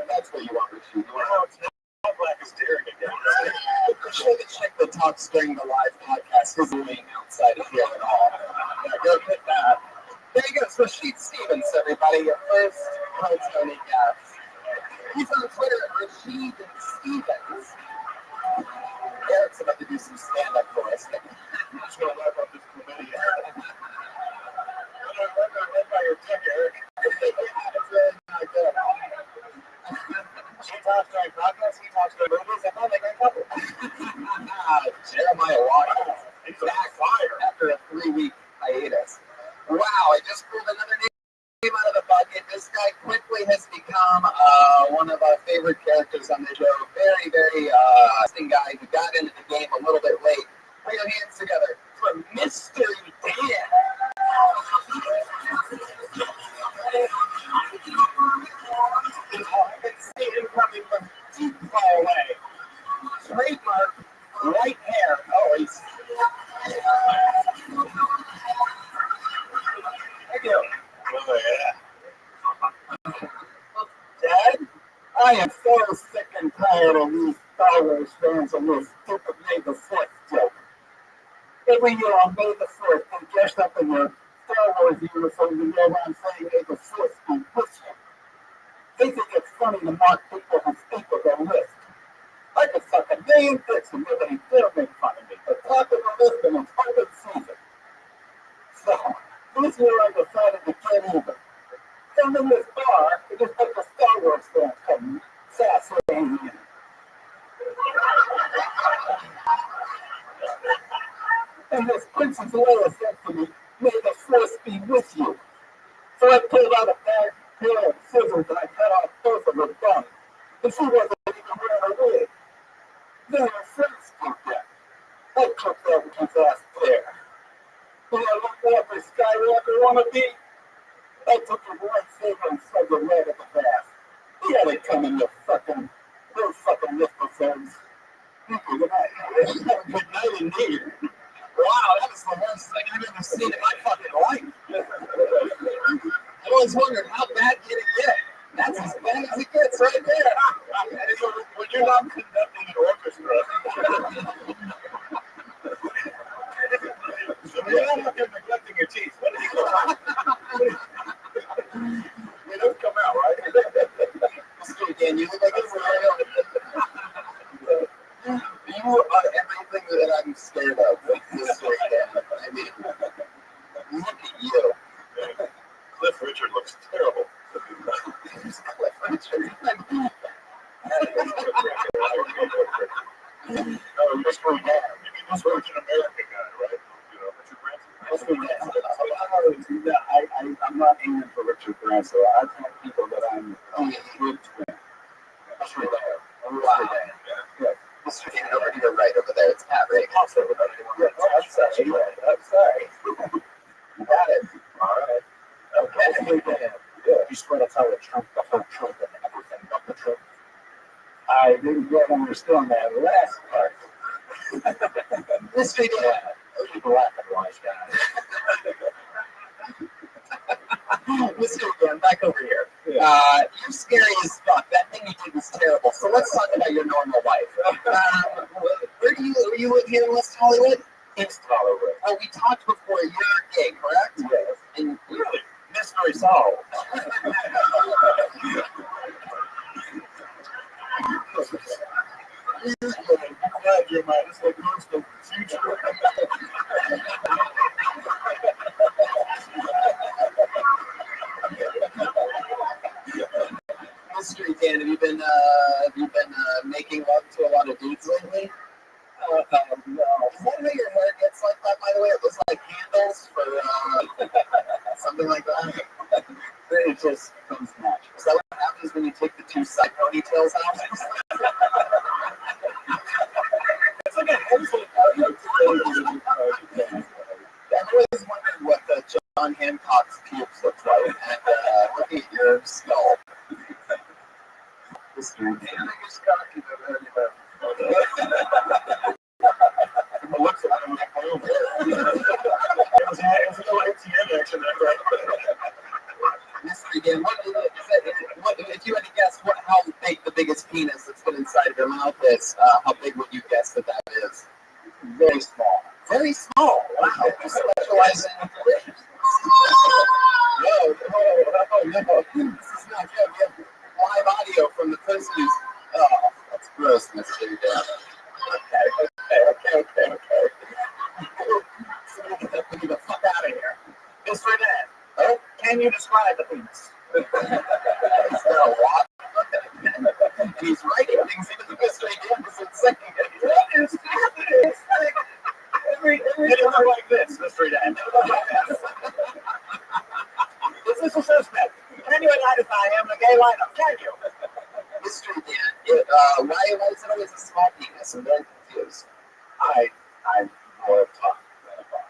That's what you want, Rashid. You want how black is daring again. to show the chick that talks during the live podcast is doing outside of here at all. Yeah, go get that. There you go. So Rashid Stevens, everybody, your first Tony guest. He's on Twitter at Rashid Stevens. Eric's about to do some stand-up for us. I'm just going to wrap up this committee. Run by your dick, Eric. That's really not good. She talks during podcasts, he talks during movies, and then they got a couple. Jeremiah Watkins. He's back fire. After a 3-week hiatus. Wow, I just pulled another name out of the bucket. This guy quickly has become one of our favorite characters on the show. Very, very interesting guy who got into the game a little bit late. Put your hands together for Mr. Dan. I can see him coming from deep far away. Trademark white hair. Oh, he's. Thank you. Oh, yeah. Dad, I am so sick and tired of these Star Wars fans and this stupid May the 4th joke. Every year on May the 4th, they dress up in their Star Wars uniform and go around saying May the 4th be with you. They think it's funny to mock people who speak with their list. I could suck a million dicks and nobody dare make fun of me, but talking to list and it's open season. So, this year I decided to get even. Come in this bar, and just let the Star Wars fans come sassing in. And this Princess Leia said to me, may the Force be with you. So I pulled out a bag pair of scissors and I cut off both of her thumbs. And she wasn't even wearing a wig. Then her friends spoke up. I took that with his ass there. When I looked up at Skywalker wannabe, I took his lightsaber and slugged him right at the back. He had it coming, those fucking mythophones. Good night indeed. Wow, that was the worst thing I've ever seen in my fucking life. I always wondered how bad can it get? That's as bad as it gets right there. When you're not conducting an orchestra, you're not neglecting your teeth. When did you go out? They don't come out, right? Again, you look like a real. You are everything that I'm scared of this weekend. I mean, look at you. Cliff Richard looks terrible. Cliff Richard. Oh, you're screwed down. You mean this Virgin American guy, right? You know, Richard Branson. I'm not aiming for Richard Branson. I tell people that I'm a good twin. Wow. Yeah. Mr. Dan, over to your right over there. It's Pat Ray. I'm sorry. You got it. All right. Okay. Yeah. You swear to tell the truth, the whole truth, and everything but the truth. I didn't quite understand that last part. Mystery Dan. People laughing wise guys. Mystery Dan, back over here. You're scary as fuck. That thing you did was terrible. So let's talk about your normal life. Where do you live here in West Hollywood? East Hollywood. Oh, we talked before. You're gay, correct? Yes. And Really? Mystery solved. I'm glad you're my constant future. Mystery Dan, have you been making love to a lot of dudes lately? No. Is that how your hair gets like that, by the way? It looks like handles for something like that. It just comes natural. Is that what happens when you take the two side ponytails out? It's like a handful I've always wondered what the John Hancock's pubes looks like, and look at your skull. Mystery Dan. Biggest cocky I've ever met. From the looks of it, I'm like, oh, it was a little ATM action there, right? Mystery Dan, if you had to guess how big the biggest penis that's been inside of your mouth is, how big would you guess that is? Very small. Very small. Wow. You specialize in delicious. No. This is not good. We have live audio from the person who's. Oh, that's gross, Mystery Dan. Okay. So get the fuck out of here. Mystery Dan. Oh, can you describe the penis? He's got a lot. And he's writing things even the Mystery Dan isn't saying it. What is happening? Every like this, Mystery Dan. Is this a suspect? Can you identify him in a gay lineup? Can you? Mystery Dan, why is it always a small penis? I'm very confused. I'm more tough than a fuck.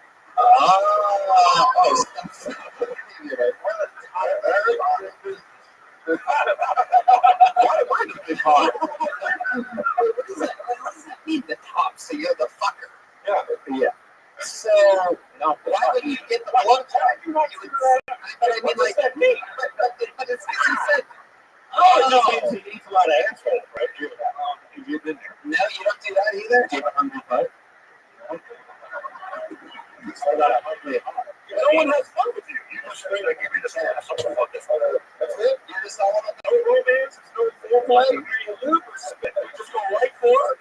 Why did you talk? What does that mean, the top? So you're the fucker. Yeah. So, why would you get the blood type? But I mean, like, but it's he said. Oh, no. He eats a lot of asshole, right? You've been there. No, you don't do that either? Do you have a hungry butt? So that a hungry heart. No one has fun with you. You just straight like give me this ass. What the fuck is that? That's it? You're just all about No romance, no foreplay, no loop or spit. You just go right for it.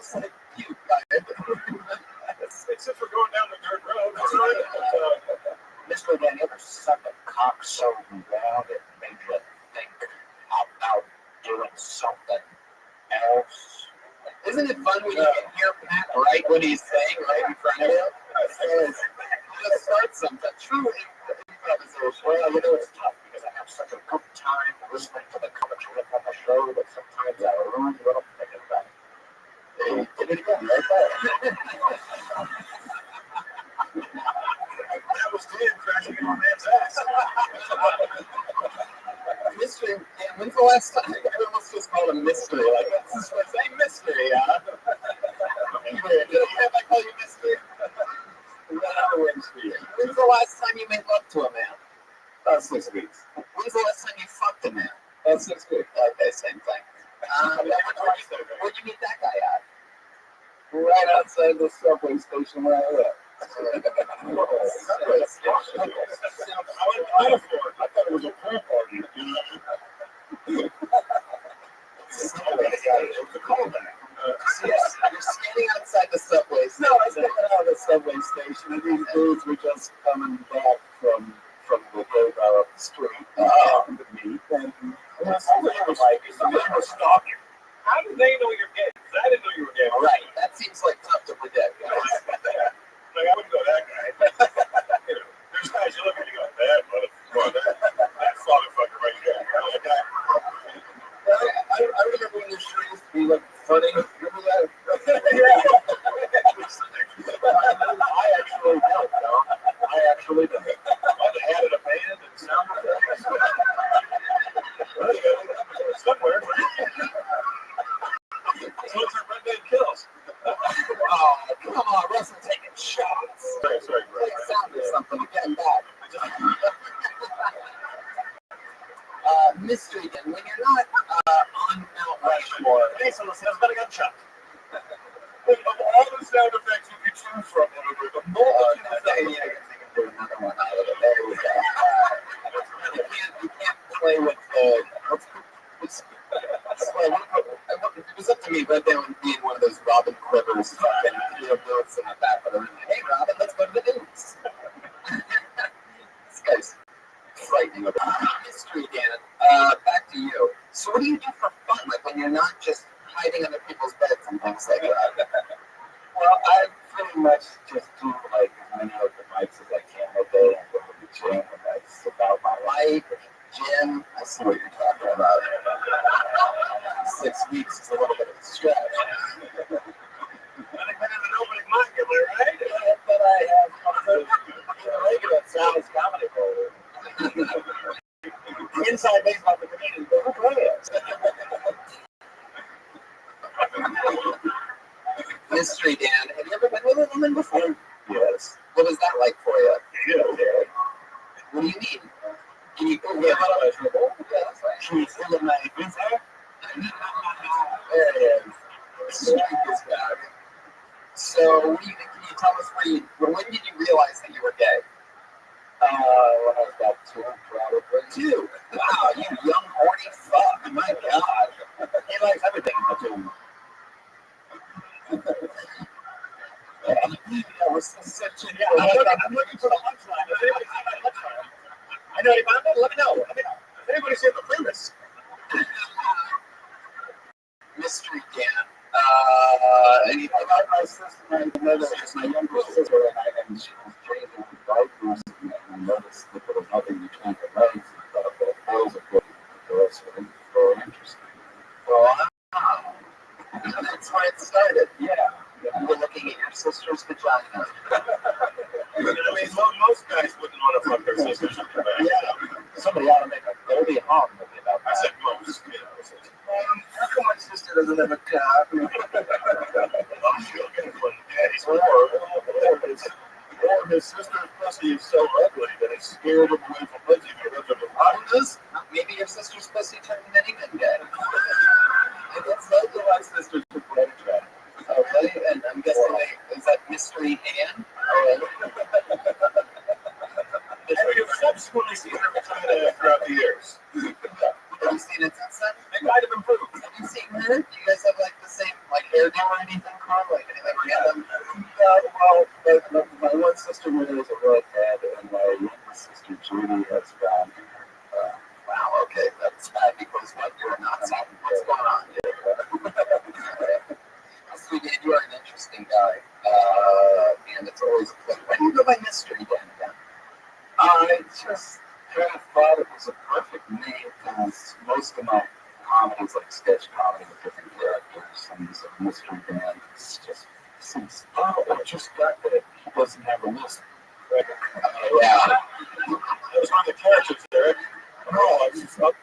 it's like you, guy. It's since we're going down the dirt road. That's right. Mystery Dan, you ever suck a cock so round it made you think about doing something else? Isn't it fun when you can hear Pat right what he's saying right in front of you? Just start something. True improvisation. Well, you know, it's tough because I have such a good time listening to the comic strip on the show that sometimes I ruin what I'm thinking about. Hey, did it again, right there. That was Dan crashing in on man's ass. Mystery. Yeah, when's the last time? I almost just called him Mystery. Like, this is what's a mystery, Did I call you Mystery? When's the last time you made love to a man? 6 weeks. When's the last time you fucked a man? 6 weeks. Okay, same thing. Where'd you meet that guy at? Right outside the subway station where I live. Subway station. I thought it was a prayer party. It was a callback. You're standing outside the subway station. No, I was stepping out of the subway station, and these dudes were just coming back from the gay bar up the street to meet. And somebody was stalking. How do they know you're gay? Because I didn't know you were gay. Right, that seems like tough to predict. Like, I wouldn't go that guy. There's guys you look at, you go, that motherfucker, that motherfucker right there. I remember when your shirt used to be like funny. Remember that? Yeah. I actually don't, though. I actually don't. I added a band and sound effects. Somewhere. you're not on Mount Rushmore. Hey, so listen, I was going to get shot. Of all the sound effects you could choose from, the multitude of sound effects. I can do another one out of it. There we go. You can't play with the. If it was up to me, right there would be in one of those Robin Quivers fucking boots in the back of the room. Hey, Robin, let's go to the news. This guy's frightening about history, Dan. Back to you. So, what do you do for fun? Like when you're not just hiding under people's beds and things like that? Well, I pretty much just do like as many open mics as I can a day and go to the gym and that's about my life. Gym, I see what you're talking about. 6 weeks is a little bit of a stretch. I think I have an opening mic, am I right? But I have regular Sal's comedy program. Inside baseball for comedians, but who cares? Mystery Dan, have you ever been with a woman before? Yes. What was that like for you? Yeah, okay. What do you mean? Can you go Yeah, Yeah, that's right. she's still in my business. There it is. Streak is back. So, can you tell us when did you realize that you were gay? When I was about 2, probably. 2. Wow, you young horny fuck. My God. He likes everything in the tune. Yeah, we're such a I'm looking for the lunchline. Does anybody see my lunchline? I know you found it. Let me know. Does anybody see the premise? Mystery Dan. Anything about my sister, my mother, my younger sister, and she was changing the diapers, and I noticed that there was nothing between her legs, and I thought that boys are good, girls are very interesting. Wow. And that's why it started. Yeah. You were looking at your sister's vagina. I mean, most guys wouldn't want to fuck their sisters. Yeah. Somebody ought to make a Goldie Hawn movie about I that. said most. How come my sister doesn't have a cock? I'm still getting one day. Or his sister's pussy is so ugly that it scared him away from pussy for the rest of his life. Maybe your sister's pussy turned any men gay. And that's both of my sisters who played track. Oh, really? And I'm guessing is that Mystery Ann? And we have subsequently seen her vagina throughout the years. Have you seen it since then? It might have improved. Have you seen her? Do you guys have like the same hairdo or anything, Carl? Like anything random? Well, my one sister Mary is a redhead, and my younger sister Judy has brown hair. Wow, okay, that's bad because what you're not seeing. What's going on? Sweetie, you are an interesting guy, and it's always a pleasure. Why do you go by Mystery Dan again? I just kind of thought it was a perfect name because most of my comedy is like sketch comedy with different characters, and this mystery band is just seems. Oh, I just got that he doesn't have a list. Yeah. That was one of the characters, Derek. No, I just thought.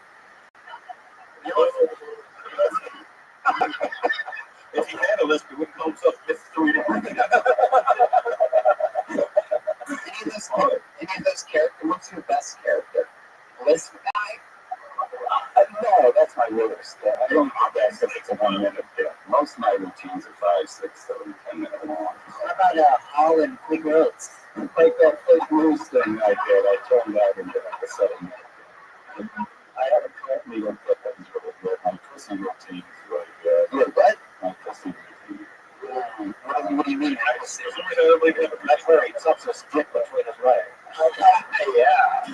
If he had a list, he wouldn't call himself Mystery Dan. Any of those characters? What's your best character? List guy? No, that's my worst. I don't do that because it's a 1 minute bit. Most of my routines are 5, 6, 7, 10 minutes long. How about Holland Quick Notes? Like that fake news thing I did, I turned that into like a 7 minute. I have a currently looked at things really good. My pussy routine is really good. Your what? My pussy routine. What do you mean? That's where he tucks his dick between his legs. Yeah.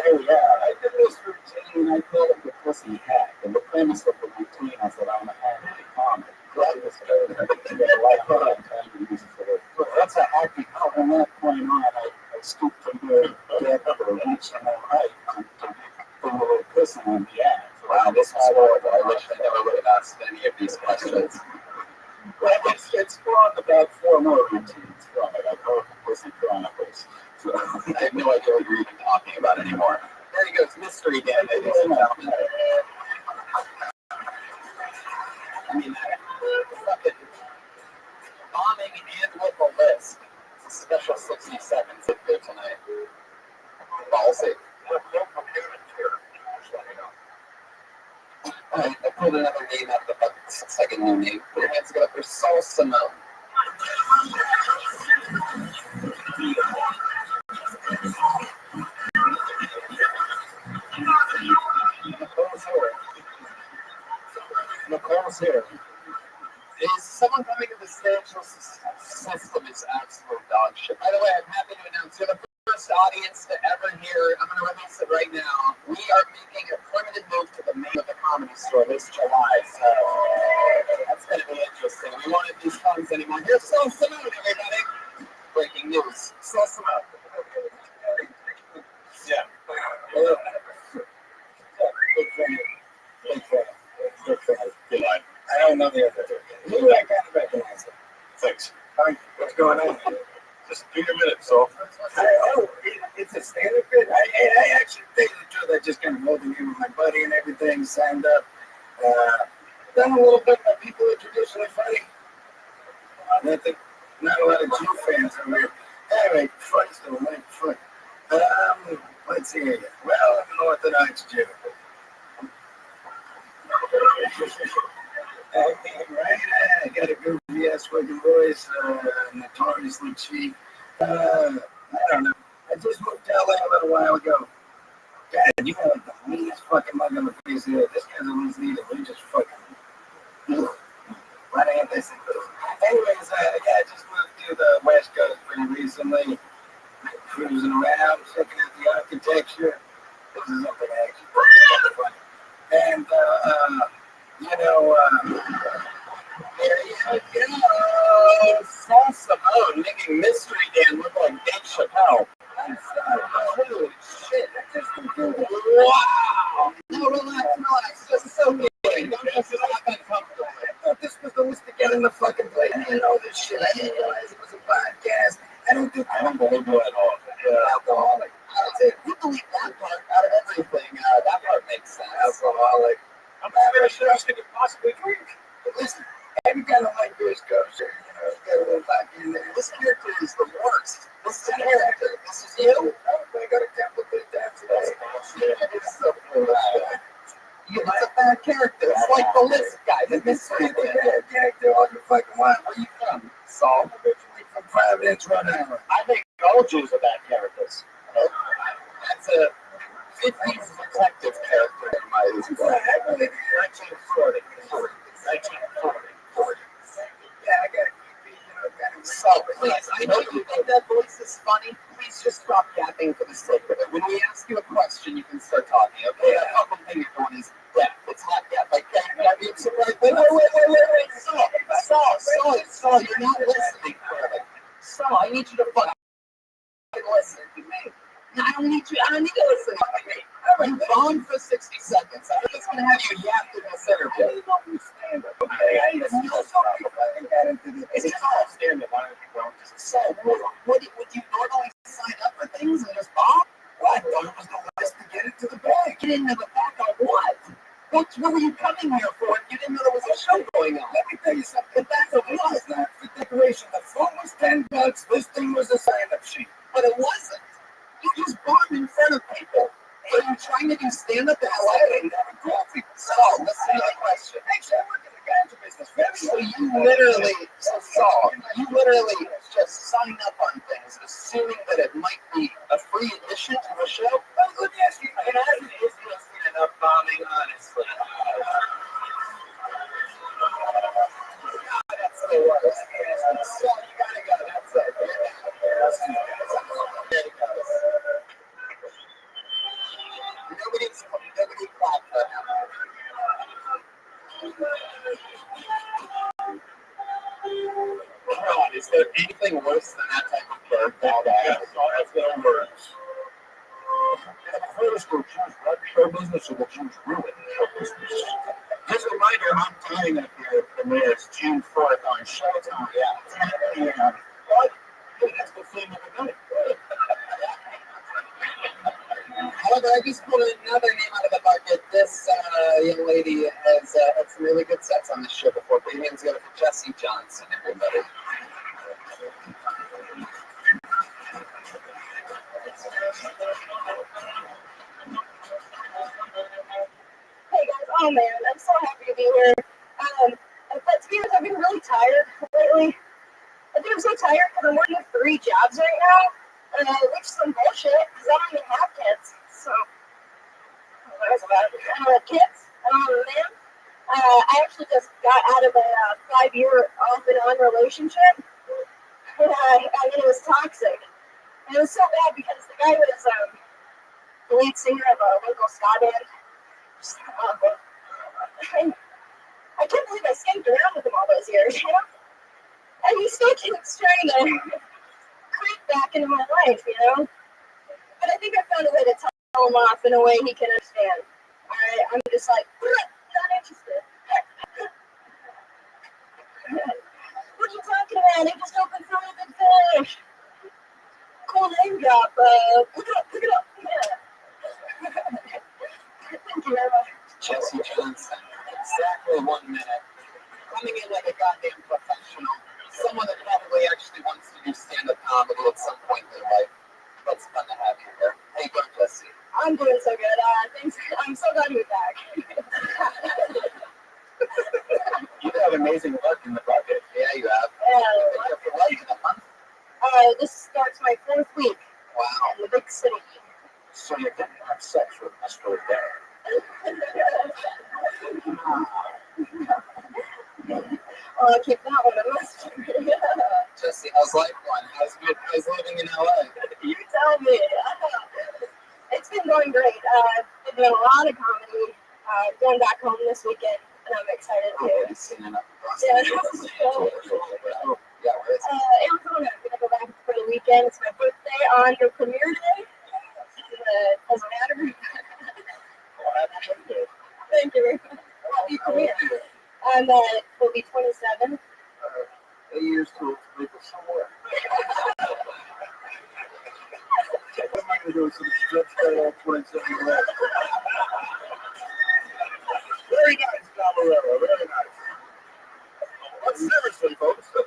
I did this routine, I called it the pussy hack. And the premise of the routine, I said, I'm going to have a comment. That's a hack because from that point on, I scooped from the deck for a reach and a height to put a little pussy on the ass. Wow, this is horrible. I wish I never would have asked any of these questions. Well, it's spawned about 4 more routines from it. I call it the Pussy Chronicles. So, I have no idea what you're even talking about anymore. There he goes, Mystery Dan, ladies and gentlemen. I mean, fucking bombing and with a list. It's a special 60 seconds up there tonight. Ballsy. Alright, I pulled another name out of the bucket. This looks like a new name. Put your hands together for Saul Simone. Nicole's here. Is someone coming to the stage? This system is absolute dog shit. By the way, I'm happy to announce you're the first audience to ever hear. I'm going to release it right now. We are making a permanent move to the main of the Comedy Store this July, so that's going to be interesting. We won't have these funds anymore. Here's Saul Simone, everybody. Breaking news. Saul Simone. Yeah. Good night. I don't know the other two. Who I kind of recognize it. Thanks. Hi, what's going on? Just do your minute, so. It's a stand-up bit. I actually think the truth. I just kind of moved in here with my buddy and everything, signed up. Done a little bit of people are traditionally funny. Not a lot of Jew fans over here. Anyway, funny still, like fun. Let's see here. Well, I'm an Orthodox Jew. Right? I got a goofy ass fucking voice, notoriously cheap. I don't know. I just moved to LA a little while ago. God, you got like the meanest fucking mug on the face here. This guy's a least needed. We just fucking. Why can't they see this? Anyways, I just moved to the West Coast pretty recently. Cruising around, checking out the architecture. This is something actually pretty funny. And, There you go. Saul Simone making Mystery Dan look like Dave Chappelle. Holy shit. Wow. No, relax. Just so good. Don't just laugh uncomfortably. I thought this was the list to get in the fucking plate. I didn't know this shit. I didn't realize it was a podcast. I don't believe you at all. Alcoholic. You believe that part out of everything. That part makes sense. Alcoholic. I'm not very sure I could possibly drink. But listen, every kind of like this goes, got a little vodka in there. This character is the worst. This is a character. This is you. I got a couple of times today. It's so cool. It's a bad character. It's like the list guy. The mystery Dan. Character all you fucking want. Where you from? Saul. Originally from Providence, Rhode Island. I think all Jews are bad characters. That's a 50s detective character in my Well, I really 1940. 1940. Yeah, I got kind of So, please, I know you think that voice is funny. Please just stop yapping for the sake of it. When we ask you a question, you can start talking, okay? A couple thing you're doing is yap. It's hot yap. Like, yap being surprised. Wait. Saul, you're not listening clearly. Saul, I need you to fucking listen to me. No, I don't need you to listen to me. You bombed for 60 seconds. I'm just going to have you yap through this interview. okay, I just know somebody fucking got into this. It's all stand-up. Why don't you go and just So, would you normally sign up for things and just bomb? Well, I thought it was the list to get into the bag. You didn't know the back on what? What were you coming here for? You didn't know there was a show going on. Let me tell you something. The back of what? It's not for decoration. The phone was $10. This thing was a sign-up sheet. But it wasn't. You just bombed in front of people. Are you trying to do stand-up in LA? So, listen to the question. Actually, I work in the ganja business. So you literally just signed up on things, assuming that it might be a free admission to the show? Well, let me ask you, It hasn't seen enough bombing, honestly. That's the worst. So you gotta go. That's it. There it goes. Nobody clapped for him. Come on, is there anything worse than that type of bird? That's their words. First, the Jews run show business, or the Jews ruin show business. Just a reminder, I'm tying up here at the mayor's June 4th on Showtime. Yeah, 10 p.m. What? Hey, that's the thing of the night. However, I just pulled another name out of the bucket. This young lady has had some really good sets on this show before. Big hands together for Jesse Johnson, everybody. Hey guys, Oh man, I'm so happy to be here. But to be honest, I've been really tired lately. I think I'm so tired because I'm working 3 jobs right now, which is some bullshit because I don't even have kids. So, that's about it. I don't have kids. I don't have a man. I actually just got out of a 5-year off and on relationship. And I mean, it was toxic. And it was so bad because the guy was the lead singer of a local ska band. Just awful. I can't believe I skated around with him all those years, you know? And he still keeps trying to creep back into my life, you know? But I think I found a way to tell him off in a way he can understand. I'm just like, not interested. What are you talking about? I just opened for a big fish. Cool name drop. Pick it up. Yeah. Thank you very much. Jesse Johnson, exactly 1 minute. Coming in like a goddamn professional. Someone that probably actually wants to do stand-up comedy at some point in their life. That's fun to have you here. Hey, go, Jesse. I'm doing so good. Thanks. I'm so glad to be back. You've had amazing luck in the bucket. Yeah, you have. For what, in a month? This starts my 4th week Wow. in the big city. So you're getting to have sex with Mr. Dad. I'll keep that one a mystery. Jesse, how's life going? How's living in LA? You tell me. It's been going great. I've been doing a lot of comedy. Going back home this weekend, and I'm excited Oh, to. he's seen enough across Yeah. Yeah, where is it? Arizona. I'm gonna go back for the weekend. It's my birthday on your premiere day. Doesn't matter. Thank you very much. Happy premiere. And will be 27. 8 years to make a somewhere. What am I going to do with some stretch that all 27 left? Very nice, Camarero. Very nice. But seriously, folks. What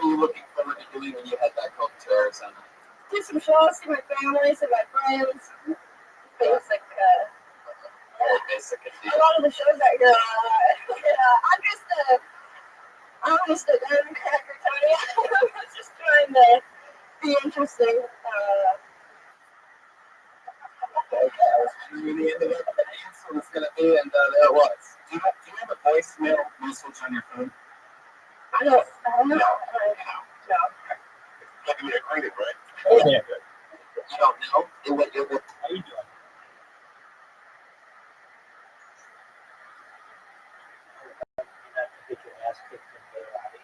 are you looking forward to doing when you head back home to Arizona? Do some shows, see my family, see my friends. Basic. Basic A lot of the shows that you're I'm just a dumb cracker, Tony. I'm just trying to be interesting. Okay, I was wondering the end of it. The answer was going to be, and there it was. Do you have a voicemail message on your phone? I don't know. No. That can be a credit, right? Yeah. You don't know? It would, How you doing? You're not gonna get your ass kicked in the lobby.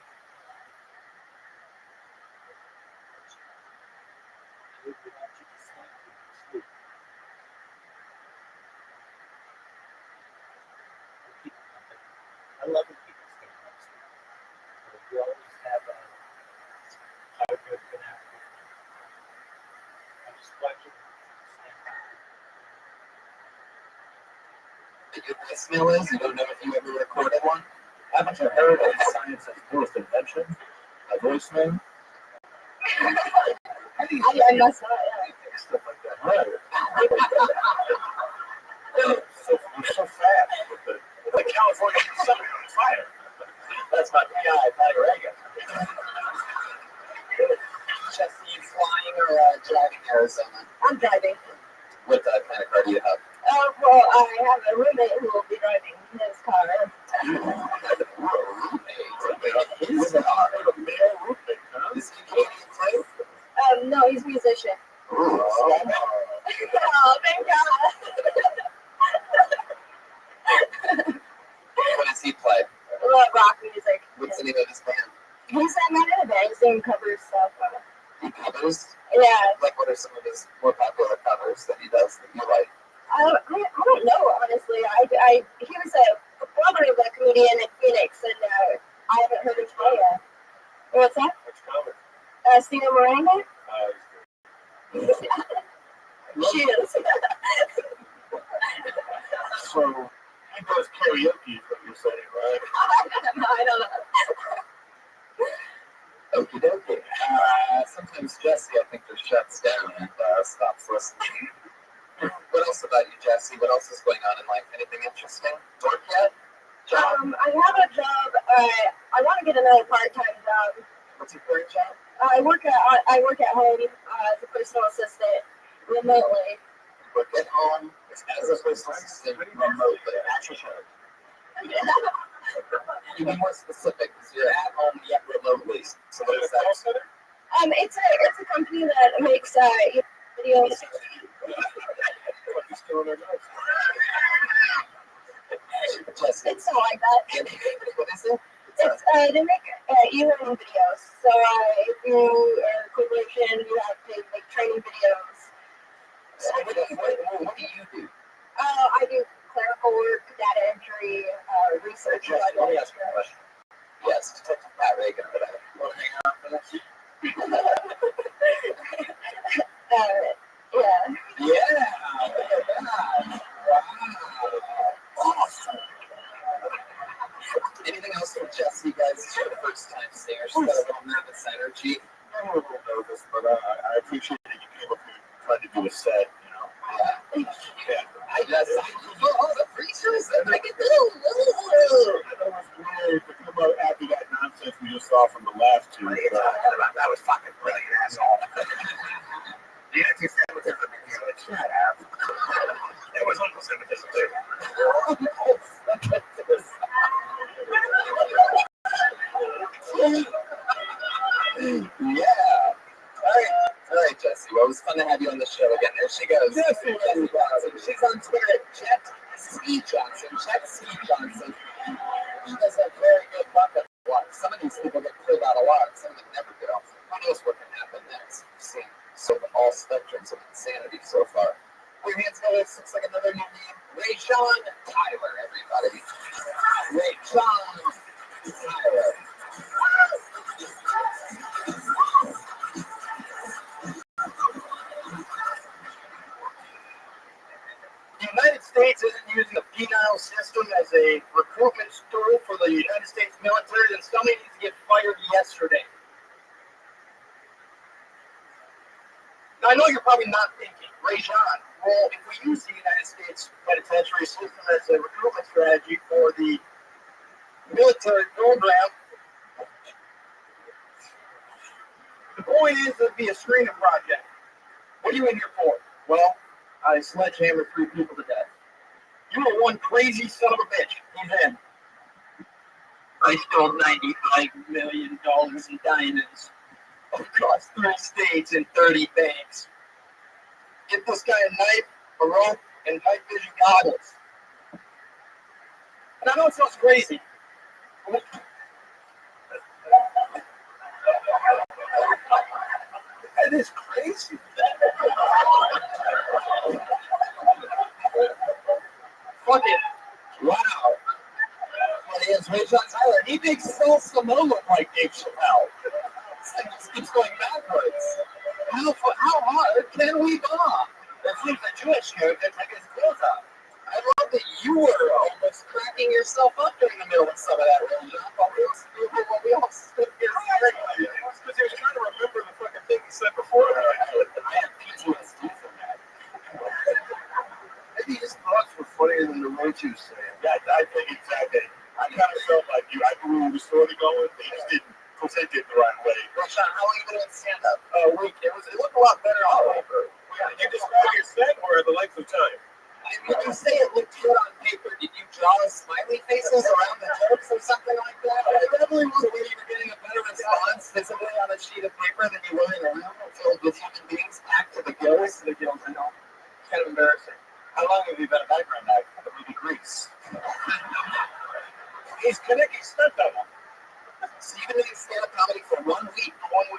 We want you to sleep in your sleep. We'll keep you company. I love when people stay in their sleep. So you always have a good connection. I just want you to stand by. your voicemail is? You don't know if you ever recorded one? Haven't you heard of science's newest invention? A voicemail? I must not. Stuff like that. Right. so fast with the California sun on fire. That's my guy, Tiger Reagan. Jesse, you flying or driving Arizona? I'm driving. What kind of car do you have? Well, I have a roommate who will be driving his car. His car. Is he Canadian too? No, he's a musician. Oh, thank God. What does he play? Rock music. What's the name of his band? He's not in a band. He's doing cover stuff. He covers? Yeah. Like, what are some of his more popular covers that he does that you like? I don't know, honestly. He was a brother of a comedian in Phoenix, and I haven't heard his play yet. What's that? Which cover? Stina Miranda? She is. So, he does karaoke, is what you're saying, right? I don't know. Okie dokie. Sometimes Jesse, I think, just shuts down and stops listening. But What else about you, Jesse? What else is going on in life? Anything interesting? Work yet? Job? I have a job. I want to get another part-time job. What's your current job? I work at home as a personal assistant remotely. Work at home as a personal assistant remotely. You be more specific because you're at home yet remotely. So what is that? It's a company that makes videos. It's something like that. What is it? They make e-learning videos. So if you are a corporation, you have to make training videos. So what do you do? I do clerical work, data entry, research. Let me ask you a question. Yes, Detective Pat Reagan, but I want to hang out for this. Yeah. Yeah. Wow. Awesome. Anything else from Jesse, guys? This is your first time seeing her. She's got a little nervous energy. I'm a little nervous, but I appreciate that you came up here and tried to do a set, you know. Yeah. I just, all the preachers that I can do. I know it's weird to come out after that nonsense we just saw from the last two. What are you talking about? That was fucking brilliant, asshole. The anti-Semitism in here, like, shut up. There was anti-Semitism too. Yeah. All right, Jesse. Well, it was fun to have you on the show again. There she goes. Jesse Johnson. She's on Twitter at Jet C. Johnson. Jet C. Johnson. She does a very good bucket walk. Some of these people get pulled out a lot. Some of them never do. Who knows what can happen next? We've seen all spectrums of insanity so far. Put your hands together. This looks like another new name. Ray-Sean Tyler, everybody. Ray-Sean Tyler. The United States isn't using the penile system as a recruitment tool for the United States military, then somebody needs to get fired yesterday. Now, I know you're probably not thinking, Ray-Sean, well, if we use the United States penitentiary system as a recruitment strategy for the military program, the point is it'd be a screening project. What are you in here for? Well, I sledgehammered 3 people to death. You were one crazy son of a bitch. He's in. I stole $95 million in diamonds across 3 states and 30 banks. Get this guy a knife, a rope, and night vision goggles. And I know it sounds crazy. That is crazy. Fuck it. Wow. Well, he is Ray-Sean Tyler. He makes Saul Simone look like Dave Chappelle. It's like this keeps going backwards. How hard can we bomb? That seems a Jewish character taking his clothes off. I love that you were almost cracking yourself up during the middle of some of that religion. While we all stood here staring at you. It's because he was trying to remember the fucking thing he said before. I have PTSD from that. Maybe his thoughts were funnier than the words you said. Yeah, I think exactly. I kind of felt like you. I knew where he was sort of going. They just didn't present it the right way. Ray-Sean, how long have you been doing stand-up? A week. It looked a lot better on paper. Did you describe your set or the length of time? When you say it looked good on paper, did you draw smiley faces around the jokes or something like that? I definitely was where you were getting a better response visibly on a sheet of paper than you were in a room filled with human beings packed to the gills. I know. It's kind of embarrassing. How long have you been a background actor? The movie Grease. He's connecting stunt double. So you've been doing stand-up comedy for 1 week. 1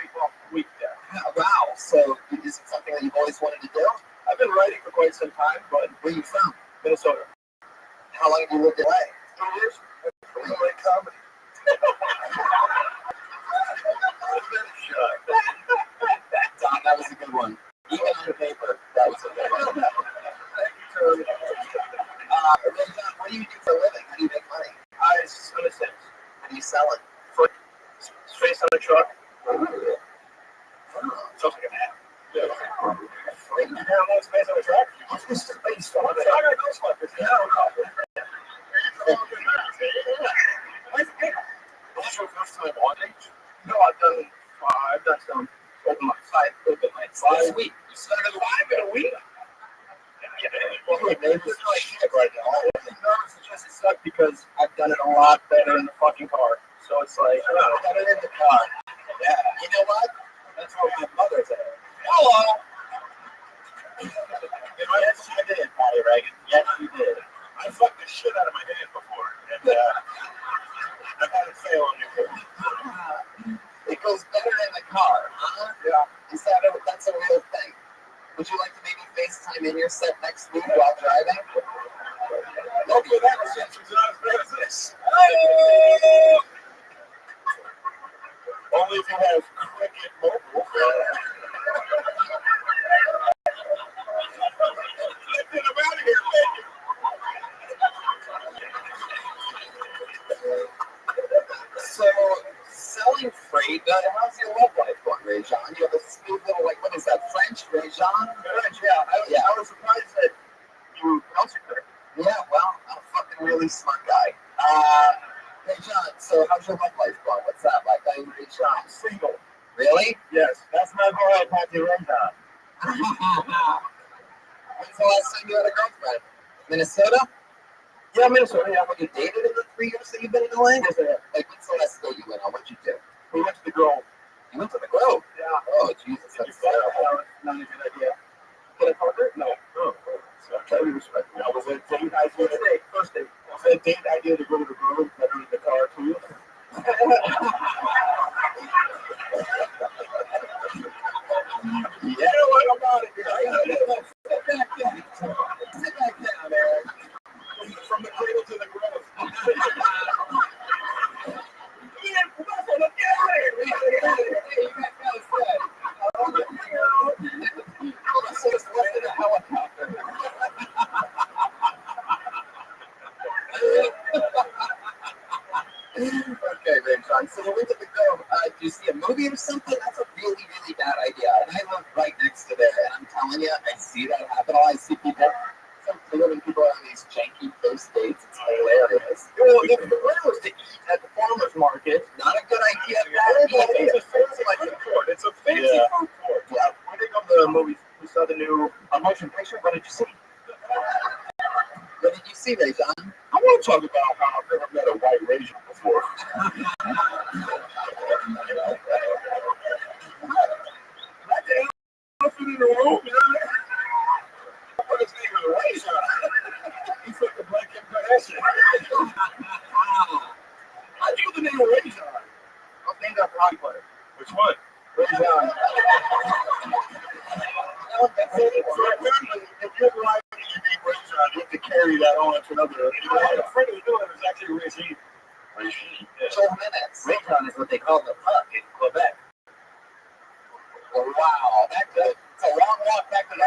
week, yeah. Wow. So is it something that you've always wanted to do? I've been writing for quite some time, but Where are you from? Minnesota. How long have you lived in LA? 2 years. I really like comedy. Don, that was a good one. Even on paper, that was a good one. Ray-Sean, what do you do for a living? How do you make money? I sell a sense. How do you sell it? Space on a truck. Oh. Sounds like an ad. Yeah. Yeah, more space on the track. What's this space on? It's not gonna go sweaters. No. What's your first time on age? No, I've done 5. Open my 5 open my 5 week. You started 5 in a week? Yeah, well, look, man, it's like shit right now. I'm nervous and just suck because I've done it a lot better in the fucking car. So it's like, I've done it in the car. Yeah. You know what? That's what my mother said. Hello. Yes, you did, Patty Reagan. Yes, you did. I fucked the shit out of my hand before. And I've had it fail on you. It goes better in the car, huh? Yeah. That's a real thing. Would you like to maybe FaceTime in your set next week while driving? Hopefully that reception's not as bad as this. Hello! Only if you have Cricket Mobile. Get him out of here, lady. So, selling freight, how's your love life going, Ray-John? You have a smooth little, like, what is that, French, Ray-John? French, yeah. I was surprised that you pronounced it correct. Yeah, well, I'm a fucking really smart guy. Ray-John, so how's your love life going? What's that like? I'm Ray-John. Single. Really? Yes, that's my boy, Patty Ray-John. When's the last time you had a girlfriend? Minnesota? Yeah, Minnesota. Yeah, when you dated in the 3 years that you've been in LA? Yes, I have. Like, when's the last day you went on? What'd you do? We went to the Grove. You went to the Grove? Yeah. Oh, Jesus, that's terrible. Not a good idea. Get a partner? No. Oh, so I totally respect me. I was at date idea. First date. I was at date idea to go to the Grove, better in the car, too. Yeah, what about it, girl? Sit back down. Sit back down, Eric. From the cradle to the grove. Okay, Ray-John. So we went to the Grove. Do you see a movie or something? That's a really, really bad idea. And I live right next to there. And I'm telling you, I see that happen. I see people. When people are on these janky first dates, it's hilarious. Well, if the plan was to eat at the farmer's market, not a good idea. It's a fancy food court. It's a fancy food court. Yeah. We didn't go to the movies. We saw the new motion picture. What did you see? What did you see, Ray-John? I want to talk about how I've never met a white Ray-John before. That the elephant in the room, you know? What his name is Ray-John. He's like the Black Kim Kardashian. I knew the name Ray-John. I was named after a hockey player. Which one? Ray-John. So apparently, if you're alive and you name Ray-John, you have to carry that on to another. I had a friend who was doing it. It was actually Regine. Regine. Yeah. 12 minutes. Ray-John is what they call the puck in Quebec. Oh, wow, that's good. It's a long walk back to that.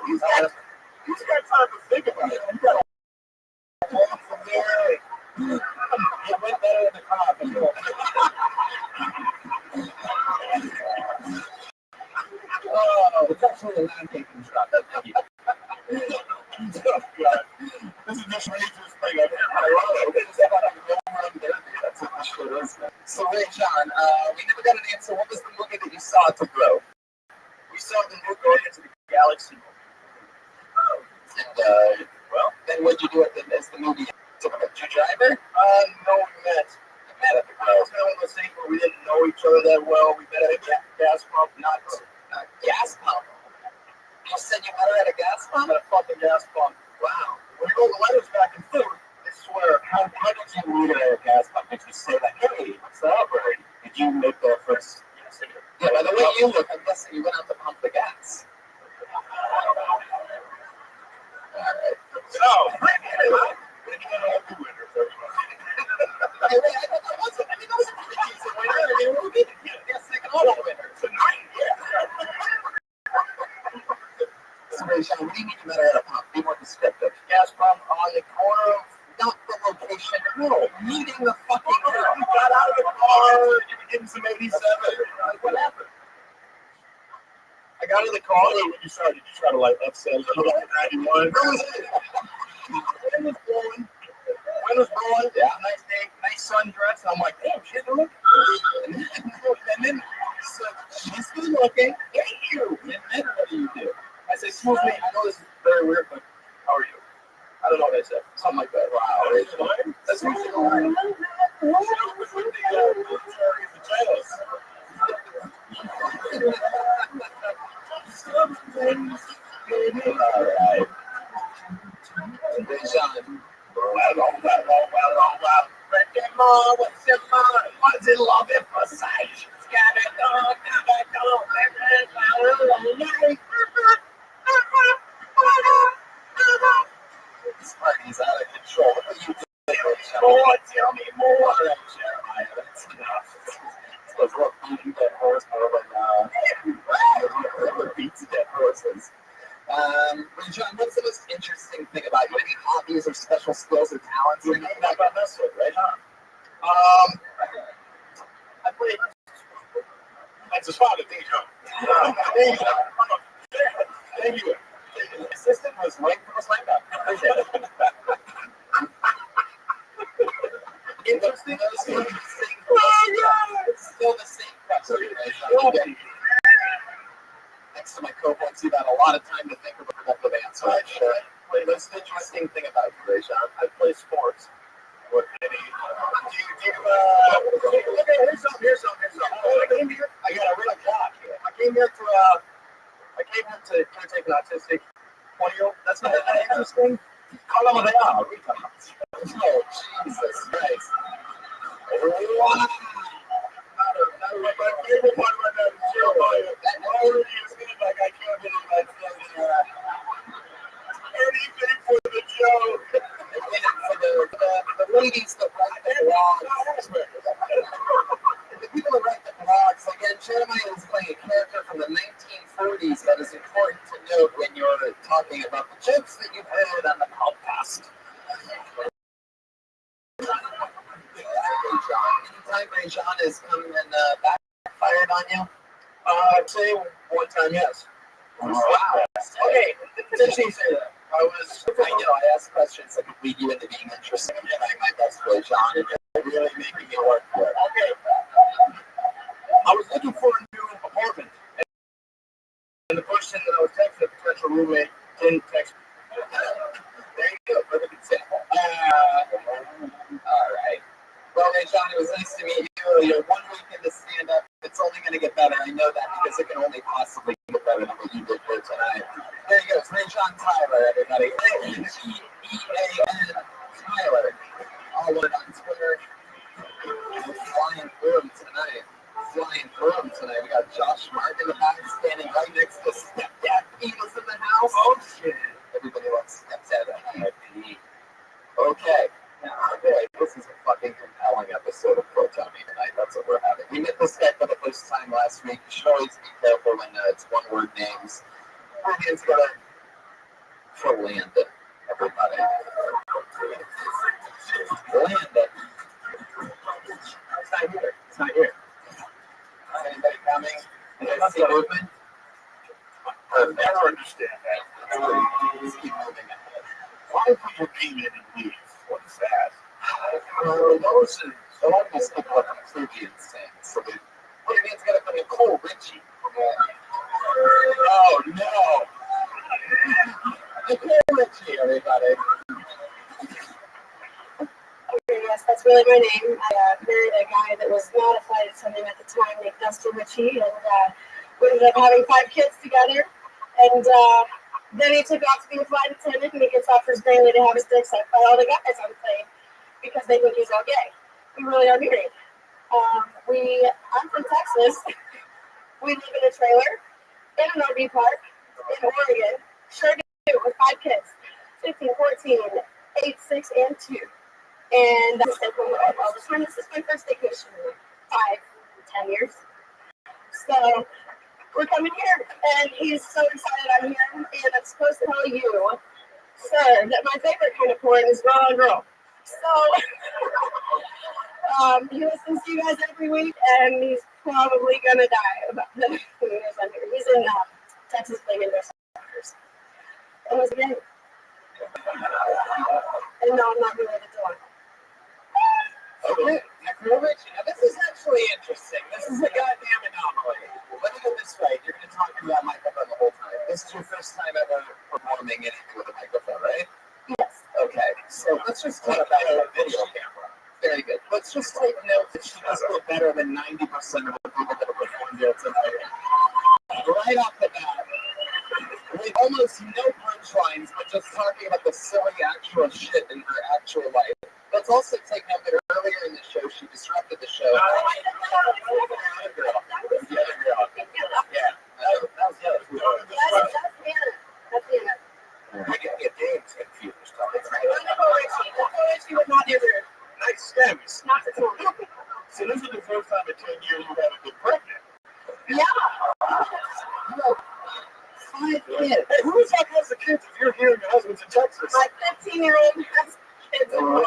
He's got time to think about it. You got to walk from there. It went better in the car. Oh, it's actually a land-taking shot. Thank you. Oh, God. This is the strangest thing I've ever heard. That's what this shit is. So, Ray-John, we never got an answer. What was the movie that you saw at the Grove? We saw the new Guardians of the Galaxy. Oh. And, well, then what'd you do at the movie? Did you drive her? No, we met. We met at the Grove. It was kind of one of those things where we didn't know each other that well. We met at a gas pump, not gas pump. You said you met her at a gas pump? At a fucking gas pump. Wow. When you roll the letters back and forth, I swear, how did you meet her at a gas pump? Did you say like, hey, what's up? Or did you make the first? Yes, I did. Yeah, by the way you look, I'm guessing you went out to pump the gas. All right. So, What do you mean you met her at a pump? Be more descriptive. Gas pump on the corner of, not the location, no, meeting the fucking girl. You got out of the car, you were getting some 87. what happened? I got in the car. When you started, did you try to like upset a little like 91? Wind was blowing. Yeah, nice day, nice sundress. I'm like, damn, she's looking. And then so she's still looking. Thank you. And then what do you do? I say, excuse me. I know this is very weird, but how are you? I don't know what I said. Something like that. Wow. That's usually the line. All right. Well. What's your mom? What's in love at first sight? She's gotta go. This party's out of control. What are you doing? More, tell me more. Jeremiah, that's enough. It's like beating dead horse more than beats dead horses. John, what's the most interesting thing about you? Any hobbies or special skills or talents? You're not about this one, right? I played. That's a spot at Deja. Thank you. The assistant was right for the slam dunk. Interesting. It's still the same question. Next to my co-host, you've had a lot of time to think of a productive answer. Wait, that's the interesting thing about you, Ray Sean. I play sports. What any? Here's something. I came here. I got a real job here. I came here to take an autistic 20-year-old. That's not that interesting. How long are they are? Oh, Jesus Christ. Wow. Not my favorite part about that show. That already is good. Like, I can't believe I said anything for the joke. The ladies that write the blogs. The people that write the blogs, again, Jeremiah is playing a character from the 1940s that is important to note when you're talking about the jokes that you've heard on the podcast. Anytime Ray John has come and backfired on you? I'd say one time, yes. Wow. Okay, since you say that, I asked questions that could lead you into being interested in trying my best Ray John and really making it work for it. Okay. I was looking for a new apartment, and the person that I was texting, a potential roommate, didn't text me. There you go, perfect example. All right. Well, Ray John, it was nice to meet you. You're 1 week into stand-up. It's only going to get better. I know that because it can only possibly get better than what you did here tonight. There you go. It's Ray John Tyler, everybody. T-E-A-N Tyler. All one on Twitter. We're flying through him tonight. We got Josh Mark in the back, standing right next to Stepdad Pete was in the house. Oh, shit. Everybody loves Stepdad Pete. Okay. This is a fucking compelling episode of Proton Me tonight. That's what we're having. We met this guy for the first time last week. You should always be careful when it's one-word names. We're getting together for Landon, everybody. Landon. It's not here. Is anybody coming? Anybody see movement? I'll never understand that. Just keep moving ahead. Why do people name it in these? What is that? Those are almost people are completely insane. So what do you mean it's got to be Nicole Richie? Oh no! Nicole Richie, everybody. Okay, yes, that's really my name. I married a guy that was not a flight attendant at the time, named Dustin Richie, and we ended up having 5 kids together. And then he took off to be a flight attendant, and he gets offers daily to have his dick sucked by all the guys on the plane because they think he's all gay. We really are married. I'm from Texas. We live in a trailer in an RV park in Oregon. Sure do, with 5 kids, 15, 14, 8, 6, and 2. And this is my first vacation in 5, 10 years. So we're coming here, and he's so excited I'm here, and I'm supposed to tell you, sir, that my favorite kind of porn is raw and roll. So he listens to you guys every week, and he's probably gonna die about the years under. He's in Texas playing their Sounders. And was again. And no, I'm not related to one. Okay, Rich, now this is actually interesting. This is a goddamn anomaly. Let me go this way. You're going to talk into that microphone the whole time. This is your first time ever performing anything with a microphone, right? Yes. Okay, so let's just talk about the video camera. Very good. Let's just take note that she does feel better than 90% of the people that have performed here tonight. Right off the bat, with almost no punchlines, but just talking about the silly actual shit in her actual life. Let's also take note that earlier in the show, she disrupted the show. The other girl. Yeah. That was the other girl. That's Hannah. That's Hannah. I get the names confused. She would not ever. Nice stems. Not to tell me. So this is the first time in 10 years you haven't been pregnant. Yeah. You have 5 kids. Hey, who the fuck has the kids if you're here and your husband's in Texas? My 15-year-old has kids. Wow.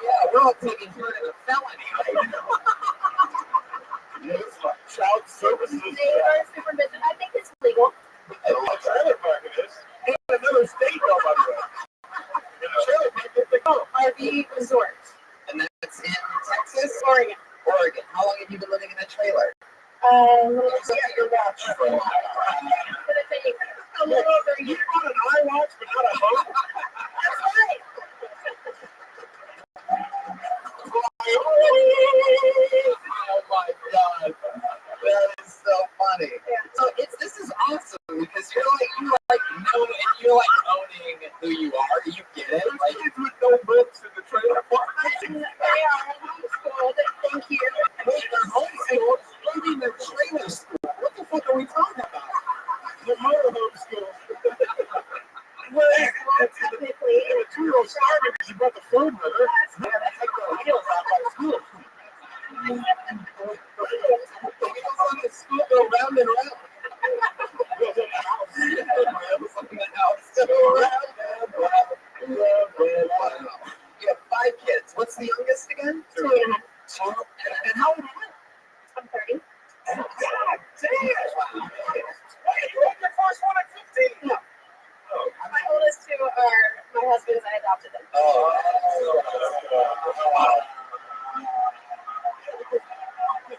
Yeah, we're all taking part in a felony right now. It's like child services. They are supervision. I think it's legal. Trailer park it is. In another state, though, by the way. Trailer park, if they go. RV resort. And that's in Texas? Oregon. Oregon. How long have you been living in a trailer? Let's Looks like your watch for a while. a little over a You year. bought an iWatch, but not a boat? That's right. Oh my god. That is so funny. So this is awesome because you're like owning who you are. You get it. Like Kids with no books in the trailer park. They are homeschooled. Thank you. wait, they're homeschooled. Maybe they're trailer school. What the fuck are we talking about? The motorhome school. Well, technically, And the 2-year-old starving because she brought the food with her. They had to take their wheels out by school. The wheels on the school go round and round. Goes in the house. Wheels on the house go round and round. Wow. You have 5 kids. What's the youngest again? 2 and a half. 2. And how old are you? I'm 30. God damn! Wait, you had your first one at 15? No. Oh, My oldest 2 are my husband's. I adopted them. Oh.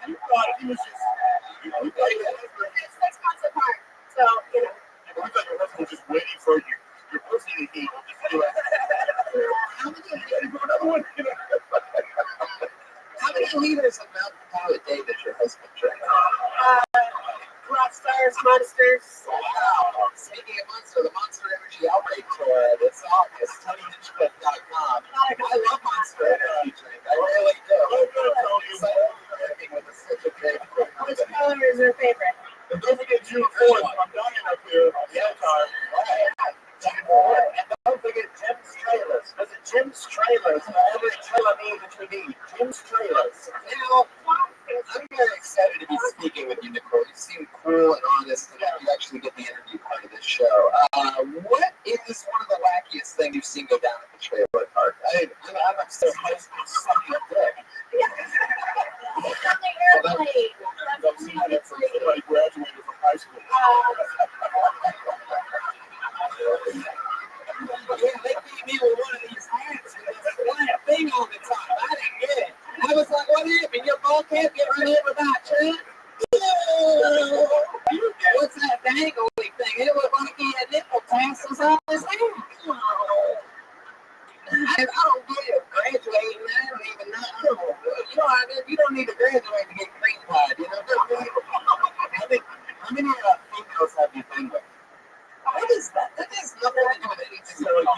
You thought he was just. You thought It's 6 months apart. So, you know. your husband was just waiting for you. Your pussy to heat. How many liters of Mountain Dew a day does your husband drink? Rock stars, monsters. Wow. Speaking of Monster, the Monster Energy Outbreak Tour this August, TonyHinchcliffe.com. I love Monster Energy drink. I really do. I'm excited to be working with such a great Which color is your favorite? And don't forget June 4th. I'm dying up here. Yeah, time. And don't forget Jim's Trailers. Visit Jim's Trailers for every trailer need that you need. Jim's Trailers. Now, I'm very excited to be speaking with you, Nicole. You seem cool and honest, and you actually get the interview part of this show. What is one of the wackiest things you've seen go down at the trailer park? I'm so sucking a dick. Definitely airplane. Somebody graduated from high school. Yeah, they beat me with one of these hats with this flat thing on the top. I didn't get it. I was like, what happened? Your ball can't get run over by a truck? What's that dangly thing? It was like he had nipple tassels on his head. I don't get it. Graduating, I don't even know. You don't need to graduate to get cream pie, you know? How many females have you been with? What is that? That has nothing to do with anything. So your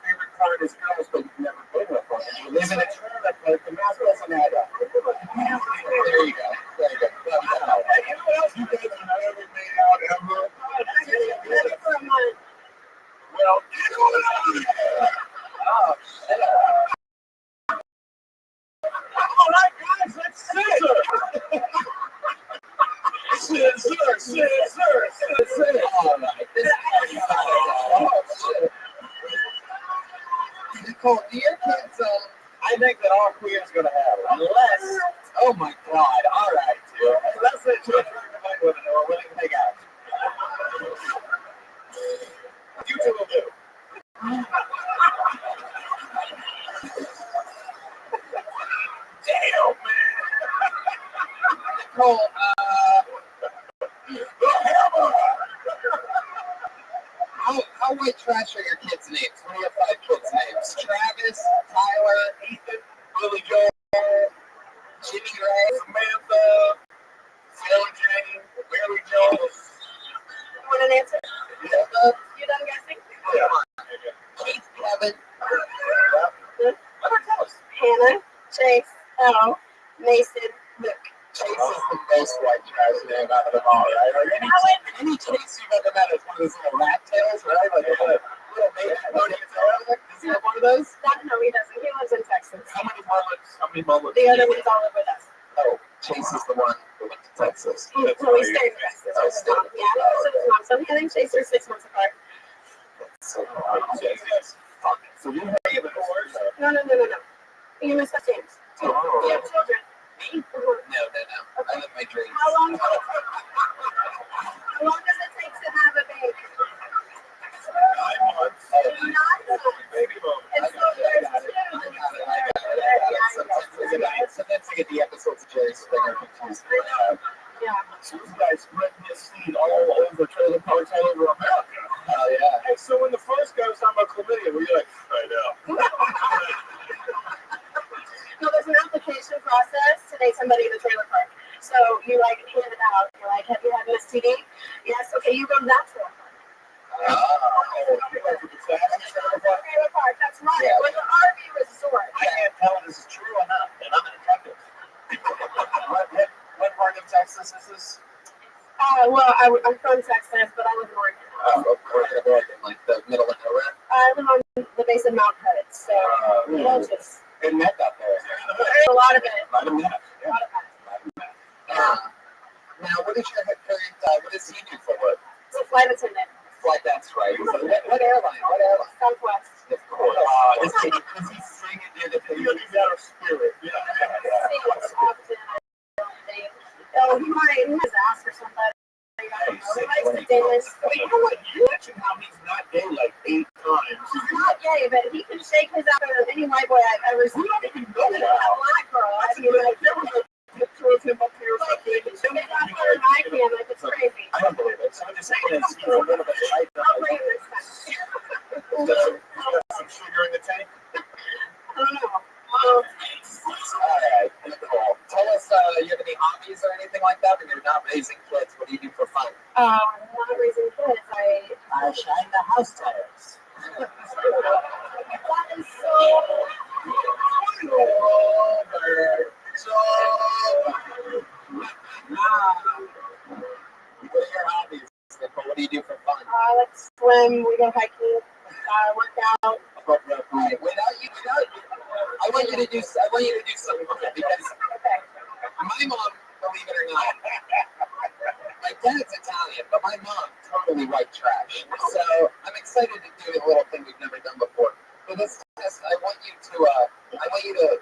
favorite part is girls, but you've never been with them. You live in a trailer park, the mask doesn't add up. There you go. There you go. Hey, you know what else you guys have never made out ever? For a month. Well, get on out of here. Oh, shit. All right, guys, let's scissor. Scissor. All right. This is oh, shit. Nicole, do your kids, I think that all queers are going to have it. unless, Oh my God! All right, dude. Let's say two attractive white women who are willing to make out. You two will do. Damn, man. Nicole, how white trash are your kids' names? What are your 5 kids' names? Travis, Tyler, Ethan, Billy Joel, Jimmy Ray, Samantha, Sarah Jane, Mary Jo. You want an answer? Hilda, You done guessing? Keith, Kevin. Hannah, Chase, Elle, Mason, Luke. Chase is the most white trash name out of them all, right? Like any Chase you've ever met is one of those little rat tails, right? Like a little baby ponytail. Does he have one of those? No, he doesn't. He lives in Texas. How many mullets? How many mullets? The other ones all live with us. Oh, Chase is the one who went to Texas. No, we stayed in Texas with his mom. Yeah, he lives with his mom. So he and Chase are 6 months apart. So, Fuck. So you have a divorce? No. You missed us, James. You have children. Me? no. I live my dreams. How long does it take to have a baby? 9 months. 9 months. Baby boom. And so there's two. Sometimes I get the episodes of Jerry Springer confused. Yeah. So this guy's spreading his seed all over trailer parks all over America. Oh, yeah. Hey, so when the first guy was talking about chlamydia, were you like, I know. No, there's an application process to date somebody in the trailer park. So you like hand it out. You're like, have you had an STD? Yes. Okay, you go to that trailer park. Trailer park. That's right. Yeah. With an RV resort. I can't tell if this is true or not, and I'm an detective. What part of Texas is this? Well, I'm from Texas, but I live in Oregon. Oh, Oregon, like the middle of nowhere. I live on the base of Mount Hood, so just Good meth out there. there's a lot of it. Light him up. A lot of it. Now, what is your current, what does he do for work? It's a flight attendant. Flight, that's right. So what airline? Southwest. Of course. Is he singing near the video? He's out of spirit. Yeah. Sings often. Oh, he might ask for somebody. I don't know. He likes to dance. You know what? You mentioned how he's not gay like 8 times. He's not gay, but he can shake his out of any white boy I've ever seen. We don't even know Even that. a black girl. I mean, like, There was a picture of him up here or something. it's not her and I can, like, it's crazy. I don't believe it. So I'm just saying he's a little bit light. I'll bring him next time. Some sugar in the tank. I don't know. All right, cool. Tell us, you have any hobbies or anything like that? When you're not raising kids, what do you do for fun? I'm not raising kids. I shine the house tires. That is so. What are your hobbies, Nicole? What do you do for fun? I like to swim. We go hiking. Work out. I want you to do something fun because Okay. my mom, believe it or not, my dad's Italian, but my mom totally white trash. So I'm excited to do a little thing we've never done before. For this test, I want you to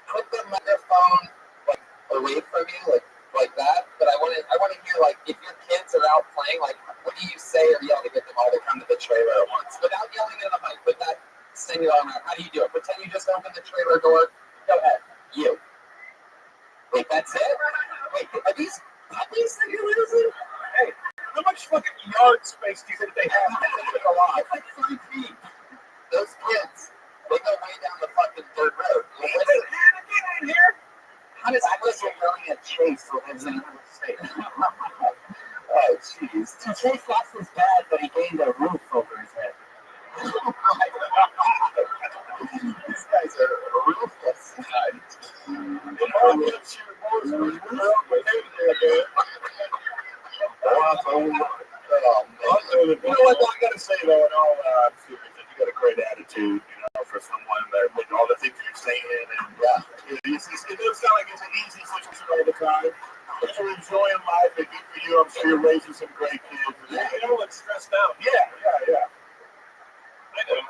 put the microphone like away from you, like that. But I want to hear like if your kids are out playing, like what do you say or yell to get them all to come to the trailer at once without yelling in the mic, with that singular arm out. How do you do it? Pretend you just opened the trailer door. Go ahead. You. Wait, that's it? Wait, are these puppies that you're losing? Hey, how much fucking yard space do you think they have? A lot. It's like 3 feet. Those kids, they go way down the fucking dirt road. In here? How does Chris yelling at Chase who lives in another state? Oh, jeez. Chase lost his bad, but he gained a roof over his head. These guys are ruthless. You know what I gotta say though, in all seriousness, you got a great attitude, for someone that with all the things you're saying, and it doesn't sound like it's an easy situation all the time. But you're enjoying life, and good for you. I'm sure you're raising some great kids. You don't look stressed out. Yeah. I know.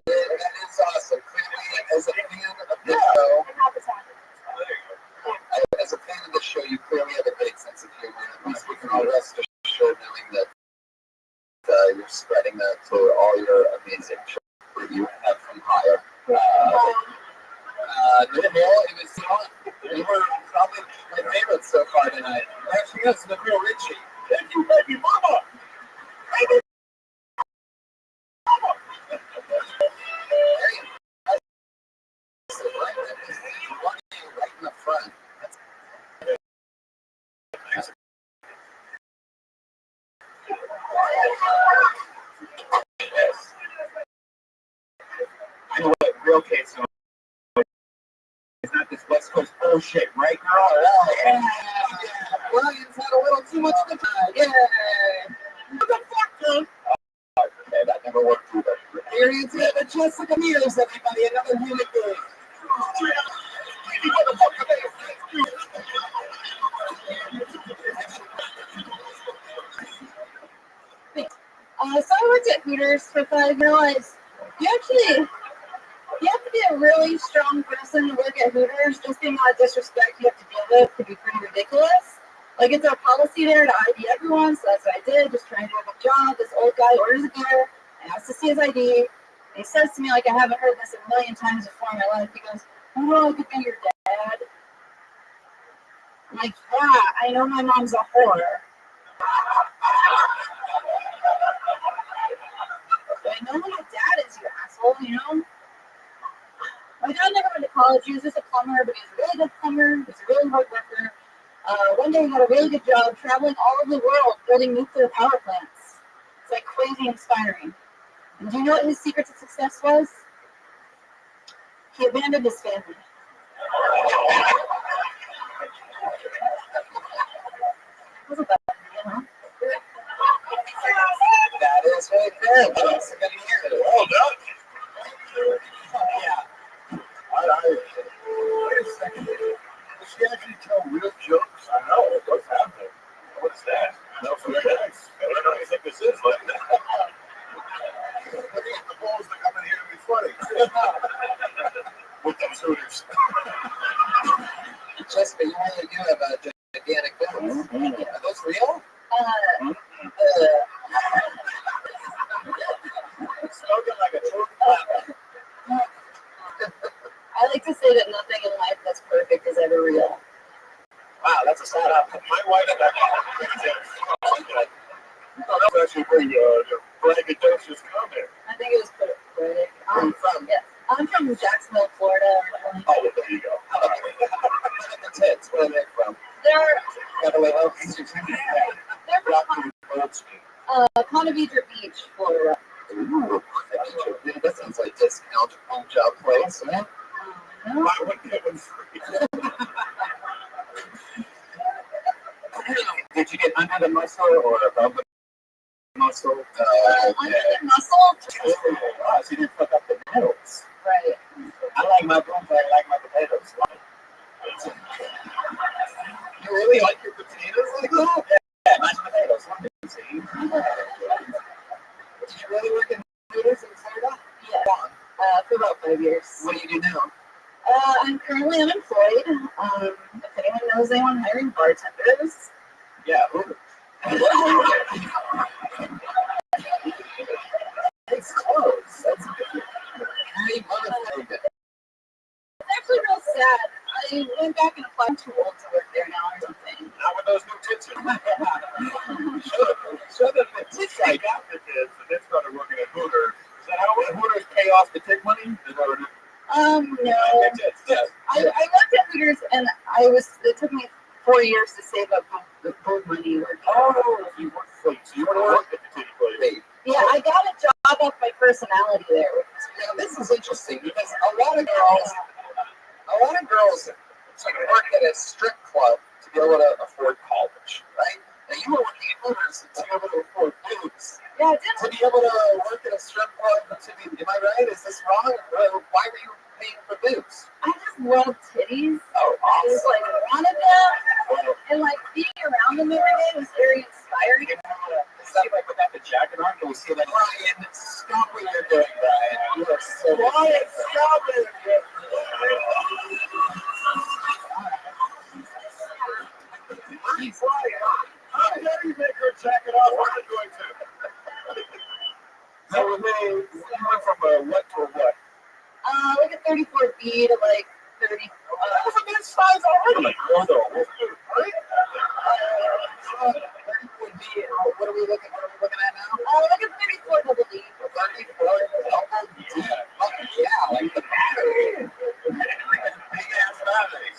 That is awesome. Clearly, as a fan of the show, And how this happened. There you go. you're spreading that to all your amazing children that you have from higher. No, it was fun. You were probably my favorite so far tonight. Actually, yes, the real Richie. Thank you, baby mama. Right in the front. I know what real case is. It's not this West Coast bullshit, right, girl? Yeah. Brian's had a little too much to try. Yeah. What the fuck, dude? Okay, that never worked either. Experience it with Jessica Mears, everybody, another human being. So I worked at Hooters for 5 years. You have to be a really strong person to work at Hooters. Just the amount of disrespect you have to deal with could be pretty ridiculous. Like, it's our policy there to ID everyone, so that's what I did, just trying to do a good job. This old guy orders a beer, and asks to see his ID, and he says to me, like, I haven't heard this a million times before in my life, he goes, "Oh, no, I could be your dad." I'm like, yeah, I know my mom's a whore. But I know who your dad is, you asshole, you know? My dad never went to college. He was just a plumber, but he was a really good plumber. He was a really hard worker. One day he got a really good job traveling all over the world building nuclear power plants. It's like crazy inspiring. And do you know what his secret to success was? He abandoned his family. Wasn't that you know? That is right there. Once again, here. Well done. Yeah. Wait a second. Does she actually tell real jokes? I know. What's happening? What's that? No, so nice. I don't know what you think this is, but looking at the balls that come in here to be funny. With those Hooters. Jessica, you really do have a gigantic boobs. Are those real? Smoking like a true I like to say that nothing in life that's perfect is ever real. Wow, that's a setup. My wife and I that was actually pretty braggadocious comment. I think it was poetic. Where are you from? Yeah, I'm from Jacksonville, Florida. Oh, well, there you go. The tits, where are they from? They're They're from Ponte Vedra Beach, Florida. Ooh, that sounds like discount home job place, man. No? Buy one, get one free. Did you get under the muscle or above the muscle? Under the muscle? Wow, so you didn't fuck up the potatoes. Right. I like my bones, I like my potatoes. You really like your potatoes like that? Yeah, mashed potatoes. See? Did you really work in Hooters in Florida? Yeah. For about 5 years. What do you do now? I'm currently unemployed. If anyone knows anyone hiring bartenders. Yeah, Hooters. It's close. That's good. Hey, motherfucker. It's actually real sad. I went back and applied too old to work there now or something. Not with those new tits. Show them the tits I like got the kids, and then started working at Hooters. Is that how Hooters pay off the tip money? Is that what it is? No. Yes. I worked at Hooters and it took me 4 years to save up the food money. Oh, you worked for you worked at the titty place. Yeah, I got a job off my personality there. Now, this is interesting because a lot of girls work at a strip club to be able to afford college, right? Now, you were working at Hooters to be able to afford boobs. Yeah, To be able to work at a strip club, am I right? Is this wrong? Why were you paying for boobs? I just love titties. Oh, I just awesome. wanted them, and being around them every day was very inspiring. See if I put that the jacket on. Can we see that? Brian, stop what you're doing, Brian. You are so Brian, stop it! How dare you make her jacket off? I'm going to. So you went from a what to a what? Like a 34B to like 30. That was a good size already. Oh, no. Right? 34B, what are we looking at now? Like a 34 double D. 34 double D. Fuck yeah, like the battery. Big ass battery.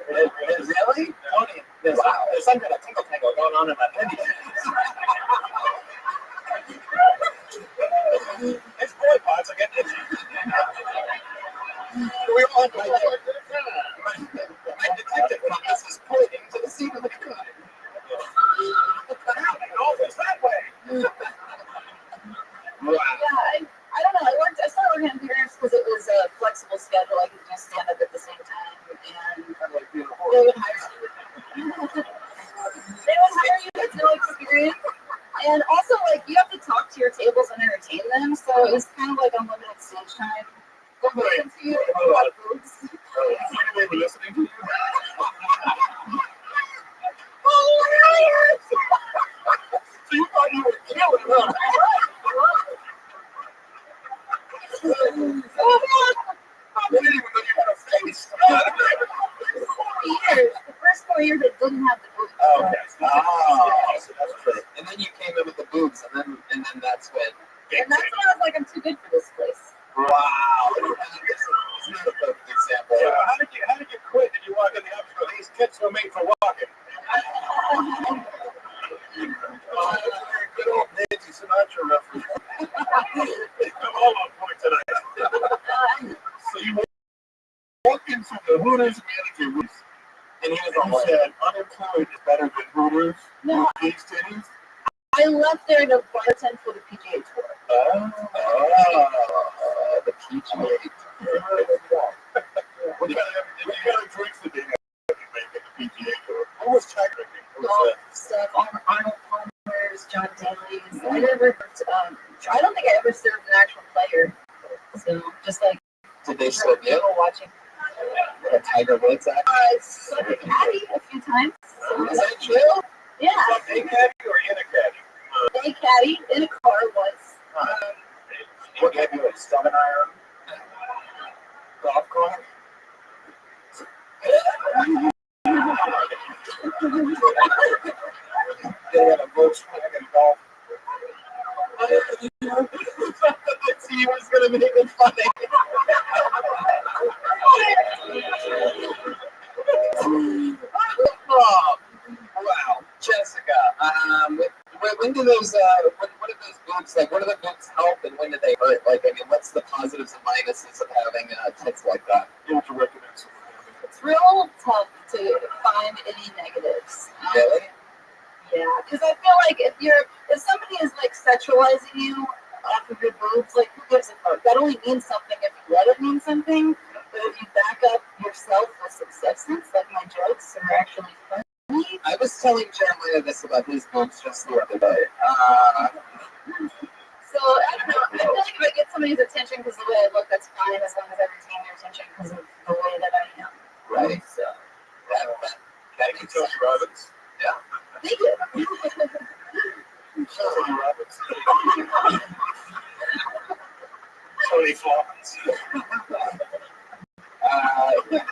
Really? Tony, there's some kind of tingle going on in my head. It's boy parts again. We all have my detective compass is pointing to the scene of the crime. No, it's that way. Wow. Yeah, I don't know. I started working in appearance because it was a flexible schedule. I could just stand up at the same time, and they would hire you. They would hire you with no experience, and also like you have to talk to your tables and entertain them. So it was kind of like unlimited stage time. Don't listen to you. A lot of boobs. They were listening to you. Hilarious! So you thought you were killing, huh? They didn't even know you had a face. 4 years. The first 4 years, I didn't have the boobs. Okay. So that's true. And then you came in with the boobs, and then that's when. And that's when I was like, I'm too good for this place. Wow. It's not a perfect example. Yeah, how did you quit? Did you walk in the office with these kids were made for walking? Good old Nancy Sinatra reference. I'm all on point tonight. So you walked into the Hooters manager room, And he was and all you said unemployed is better than Hooters. No, These titties. I left there to bartend for the PGA Tour. The PGA. What kind of drinks did they have you make at the PGA Tour? What was China drinking? All stuff, Arnold Palmer's, John Daly's. I never, I don't think I ever served an actual player. So just like Did they serve you? people watching. A Tiger Woods act? So the caddy a few times. Is that true? Yeah, A caddy or in a caddy? a caddy in a car once. What gave you a 7-iron? Golf cart? They had a Volkswagen Golf. He was going to make it funny. Oh, wow. Jessica, when do those, what are those boots, like, what do the boots help and when do they hurt? Like, I mean, what's the positives and minuses of having tits like that? You have to recommend It's real tough to find any negatives. Really? Yeah, because I feel like if somebody is like sexualizing you off of your boobs, like who gives a fuck? That only means something if you let it mean something. But if you back up yourself with some substance, like my jokes are actually funny. I was telling Jeremiah this about his boots just the other day. So I don't know. I feel like if I get somebody's attention because the way I look, that's fine as long as I retain their attention because of the way that I am. Right. So Thank you, Tony Robbins. thank you. Tony Robbins. Tony Floppins.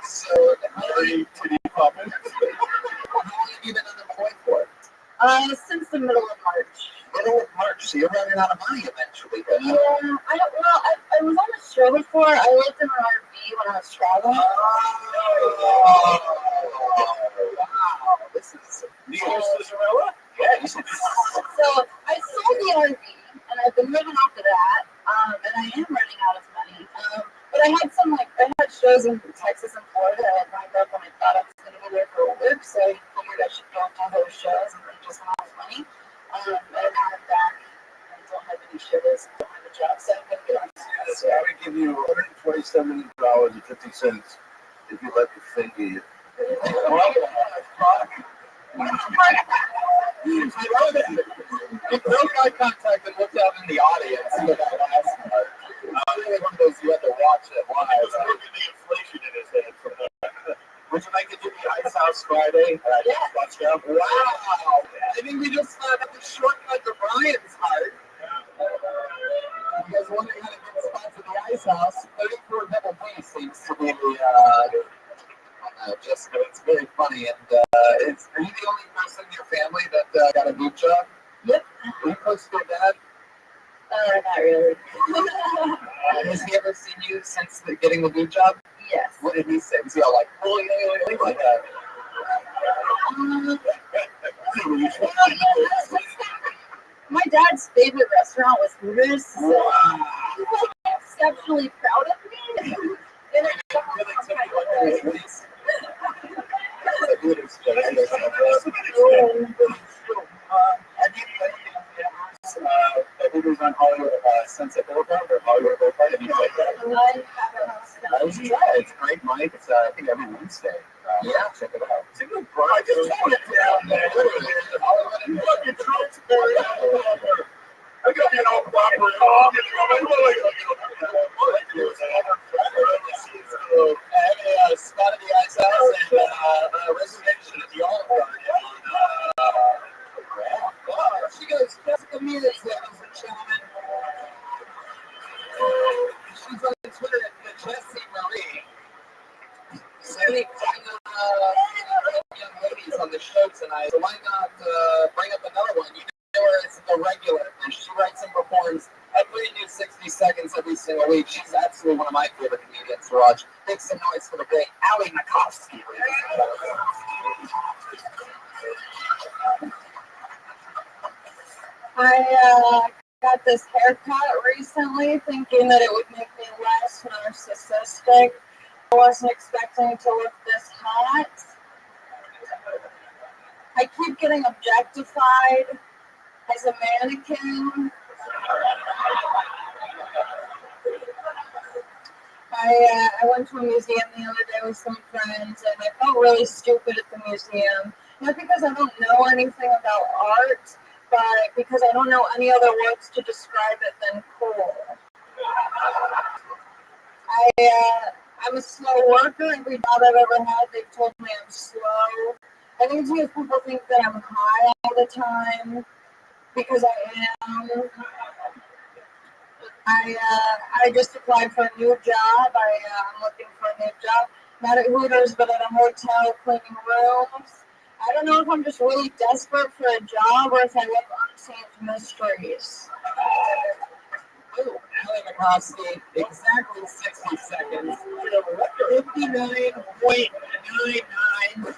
So, Tony Titty Poppins. how long have you been unemployed for? Since the middle of March. Middle of March, so you're running out of money eventually. But Yeah, I was on the show before. I lived in an RV when I was traveling. wow. This is The Cinderella? yeah, you should So I sold the RV, and I've been living off of that. And I am running out of money. But I had shows in Texas and Florida that I lined up when I thought I was going to be there for work. So I figured I should go do those shows and then just run out of money. And now I'm back. I don't have any shows. I don't have a job, so I'm going to get on that. So I would give you $127.50 if you let me figure it. You broke eye contact and looked out in the audience for that last part. Really one of those you had to watch it He was live. working the inflation in his head from that. Would you like to do the Ice House Friday? Yeah. Touchdown? Wow! I think we just found out the shortcut to Brian's heart. his house. 34 double D seems to be the, just, it's very funny. And are you the only person in your family that got a boob job? Yep. Are you close to your dad? Not really. Has he ever seen you since getting the boob job? Yes. What did he say? Was he all like, oh, yeah, like that? My dad's favorite restaurant was Hooters, so he's like exceptionally proud of me. And I Really took you under his wings. The Hooters joke. Have you the Hooters on Hollywood, Sunset Boulevard or Hollywood Boulevard? Have you tried that? I was trying. It's great, Mike. It's I think every Wednesday. Yeah, check it out. It's a good price. I just want it down there. Hollywood and fucking Transparent. I got it all proper. I have a spot of the ice house and a reservation at the Olive Garden. She goes, Jessica Mears, ladies and gentlemen. She's on Twitter at Jessie Marie. Sending young ladies on the show tonight. So why not bring up another one? You know her as the regular. And she writes and performs at 3 New 60 Seconds every single week. She's absolutely one of my favorite comedians to watch. Make some noise for the great Ali Makovsky. I got this haircut recently thinking that it would make me less narcissistic. I wasn't expecting to look this hot. I keep getting objectified as a mannequin. I went to a museum the other day with some friends and I felt really stupid at the museum. Not because I don't know anything about art, but because I don't know any other words to describe it than cool. I'm a slow worker. Every job I've ever had, they've told me I'm slow. I think it's because people think that I'm high all the time, because I am. I just applied for a new job. I'm looking for a new job, not at Hooters, but at a hotel cleaning rooms. I don't know if I'm just really desperate for a job or if I love unsolved mysteries. Oh, Ali Makovsky, exactly 60 seconds. 59.99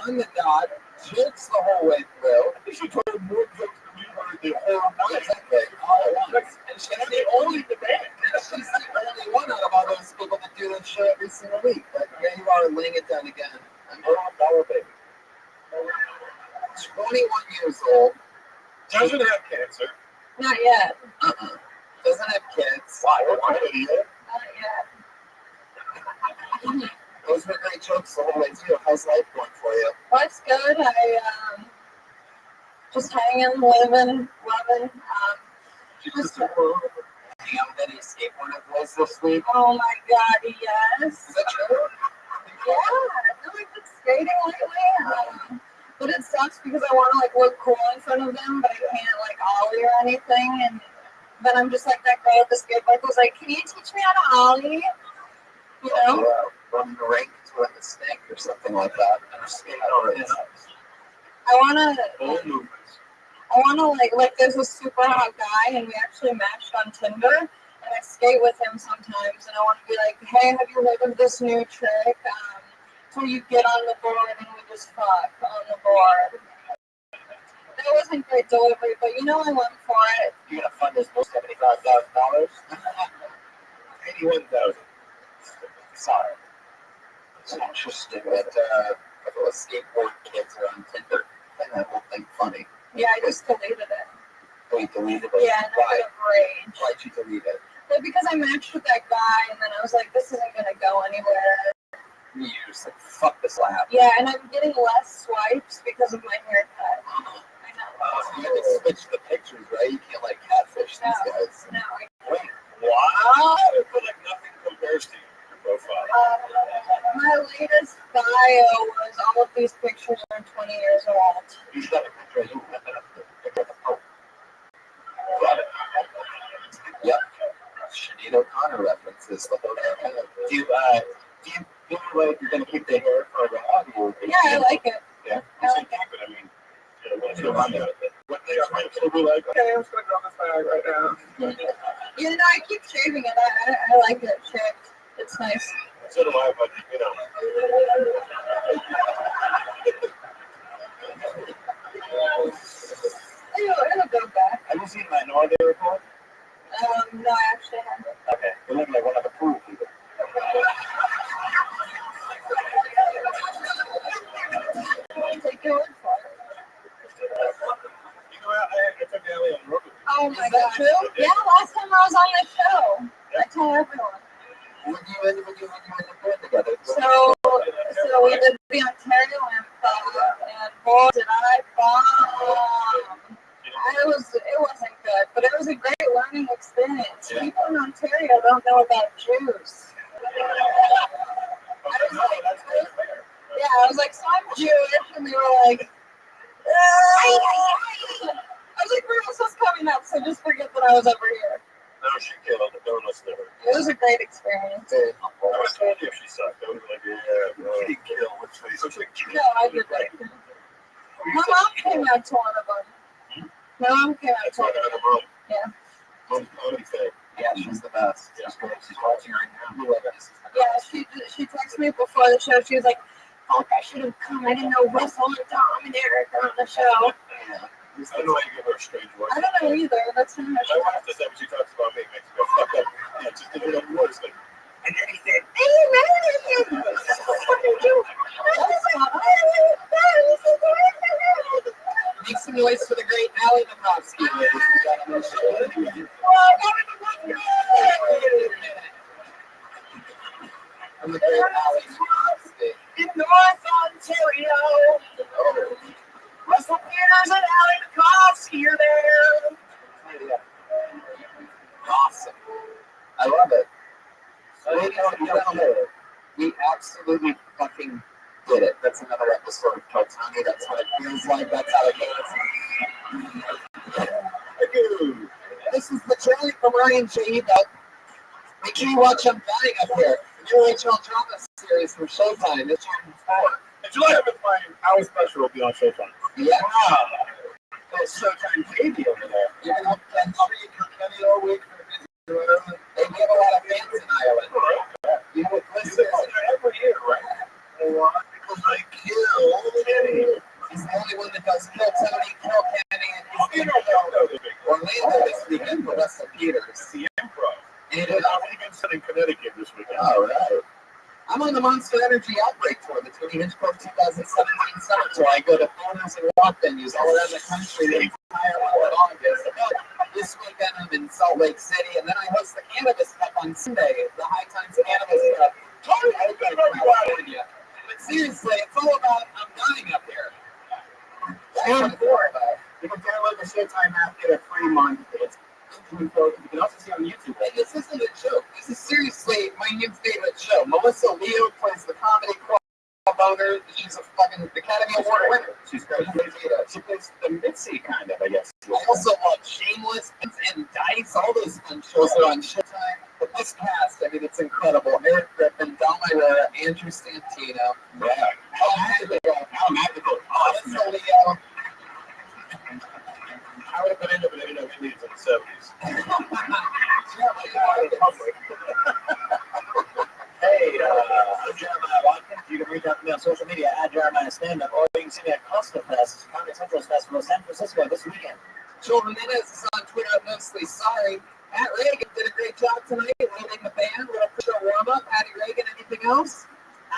on the dot. Jokes the whole way through. I think she told more jokes than you heard the whole night. Exactly. All at once. And she's And the only one out of all those people that do this show every single week. But here you are laying it down again. I'm $1 baby. 21 years old. Doesn't have cancer. Not yet. Doesn't have kids. Why? What an idiot. Not yet. Those were great jokes the whole way too. How's life going for you? Life's good. Just hanging, living, loving. Just how many skateboarding was this week? Oh my God, yes. Is that true? Yeah, I've really been skating lately. But it sucks because I want to like look cool in front of them, but I can't like ollie or anything. And then I'm just like that girl with the skateboard who's like, "Can you teach me how to ollie?" You know? From the rink to a mistake or something like that. I wanna All movements. like there's a super hot guy and we actually matched on Tinder and I skate with him sometimes and I want to be like, "Hey, have you heard of this new trick? So you get on the board and we just fuck on the board." That wasn't great delivery, but you know I went for it. You're gonna fund this for $75,000? 81,000. Sorry. It's interesting that if it was skateboard kids are on Tinder, then that whole thing funny. Yeah, I just deleted it. Oh, you deleted it? Yeah, and I Why? got rage. Why'd you delete it? Well, because I matched with that guy and then I was like, this isn't gonna go anywhere. You just like, fuck this lab. Yeah, and I'm getting less swipes because of my haircut. I know. So you have to switch the pictures, right? You can't like catfish these guys. No, Wait, wow! I feel like nothing compares to your profile. my latest bio was all of these pictures are 20 years old. He's got a picture of you. Oh. Got it. Yep. Sinead O'Connor references. this the whole time. Do you feel like you're gonna keep the hair for a while? Yeah, I like it. Yeah. I like it. I mean, what's your mind about it? What they are going to be like, okay, I'm just going to go on this bag right now. You know, I keep shaving it. I like it shaved. It's nice. So do I, but, It'll go back. Have you seen Minority Report? No, I actually haven't. Okay. You look like one of the cool people. Take your word for it. I took Ellie on the road with me. Oh my god. True? Yeah, last time I was on the show. I told everyone. When you and the band together. So we did the Ontario and boy did I bomb. It wasn't good, but it was a great learning experience. Yeah. People in Ontario don't know about Jews. I was like, so I'm Jewish, and they were like, I was like, where else was coming up? So just forget that I was over here. No, she killed it. Don't listen to her. It was a great experience. I would have told you if she sucked. I would have been like, yeah, she didn't kill. Let's face it. No, I did that. My mom came out to one of them. My mom came out That's to why one I of got them. a mom. Yeah. Mom's comedy thing. Yeah, she's the best. Yeah. She's watching right now. Who is? Yeah, she texted me before the show. She was like, fuck, I should have come. I didn't know Russell and Tom and Eric are on the show. Yeah. I don't know why you give her a strange voice. I don't know either. That's not how My she wife does that when she talks about me. Makes me go fucked up. Yeah, just to hear that voice. Like, and then he said, Make some noise for the great Allie Nakovsky, ladies and gentlemen. I'm the great Allie Nakovsky. in North Ontario. Oh, Russell Peters and Allie Nakovsky are there. awesome. I love it. Ladies and gentlemen, we absolutely fucking did it. That's another episode of Totani. That's what it feels like. That's how it goes. thank you. This is the journey from Ryan J. Make sure you watch I'm Dying Up Here, the new original drama series from Showtime. It's June 4. In July, I've been playing Our Special will be on Showtime. Yeah. Wow. There's Showtime baby over there. You're going to have Kenny all week for the music. They have a lot of fans in Ireland. You have listeners Every year, right? Because I kill Kenny. He's the only one that does Kill Tony, Kill Kenny, and he's in Orlando this weekend for Russell Peters. The Improv. And I've only been in Connecticut this weekend. all right. I'm on the Monster Energy Outbreak Tour, the 20 Inchcourt 2017 Summer Tour. I go to theaters and rock venues all around the country the entire month of August. This weekend I'm in Salt Lake City, and then I host the Cannabis Cup on Sunday, the High Times Cannabis Cup. California. But seriously, it's all about I'm dying up here. That's what it's all about. You can download the Showtime app, get a free month. It's you can also see it on YouTube. And this isn't a joke. This is seriously my new favorite show. Melissa Leo plays the comedy club owner. She's a fucking Academy Award winner. She's great. She plays the Mitzi kind of, I guess. I also love Shameless and Dice. All those fun shows are on Showtime. But this cast, I mean, it's incredible. Eric Griffin, Dom Irera, Andrew Santino. Yeah. How magical. Melissa Leo. I would have been into it, Indians in the 70s. Hey, I'm Jeremiah Watkins. You can reach out to me on social media at Jeremiah Stand-Up, or you can see me at Costa Fest, Comedy Central's Festival, San Francisco this weekend. Children Menace is on Twitter. I'm mostly sorry. Pat Reagan did a great job tonight leading the band. Little show warm-up. Patty Reagan, anything else?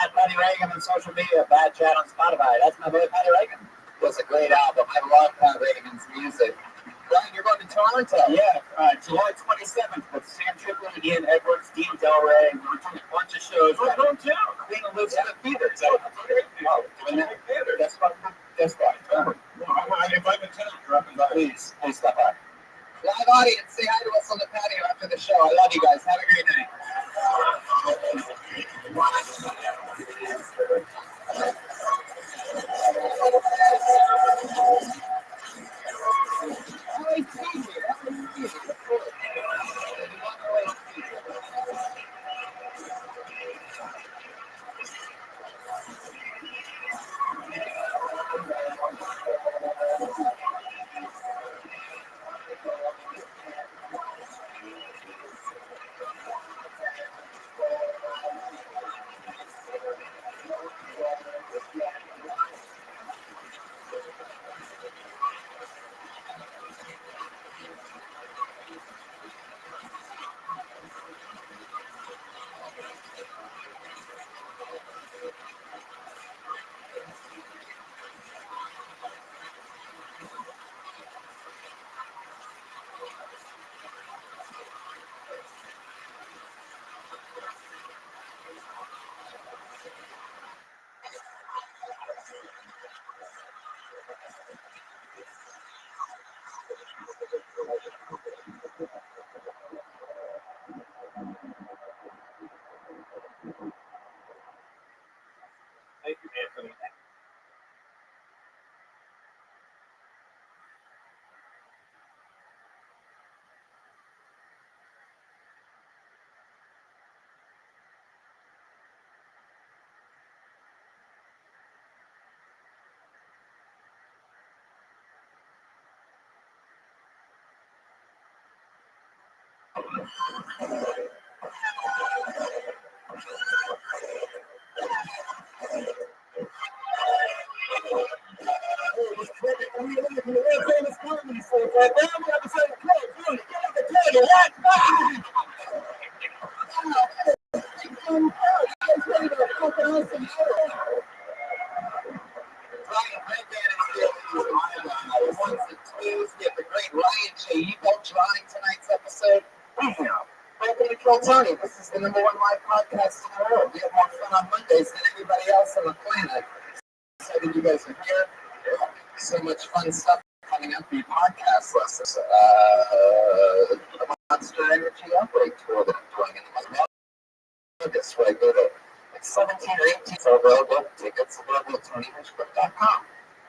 At Patty Reagan on social media, Bad Chat on Spotify. That's my boy, Patty Reagan. It was a great album. I love Pat Reagan's music. Brian, you're going to Toronto. Yeah, July 27th with Sam Tripoli, Ian Edwards, Dean Delray. We're doing a bunch of shows. We're going to Queen Elizabeth Theater. So, doing that theater. That's fine. That's fine. If I'm in town, dropping by. Please stop by. Live audience, say hi to us on the patio after the show. I love you guys. Have a great night. Tonight's episode. Welcome to Kill Tony. This is the #1 live podcast in the world. We have more fun on Mondays than anybody else on the planet. Excited you guys are here. So much fun stuff coming up for your podcast lessons. The Monster Energy Outbreak Tour that I'm doing in the month of August, where I go to like 17 or 18 so available tickets available at TonyHinchcliffe.com.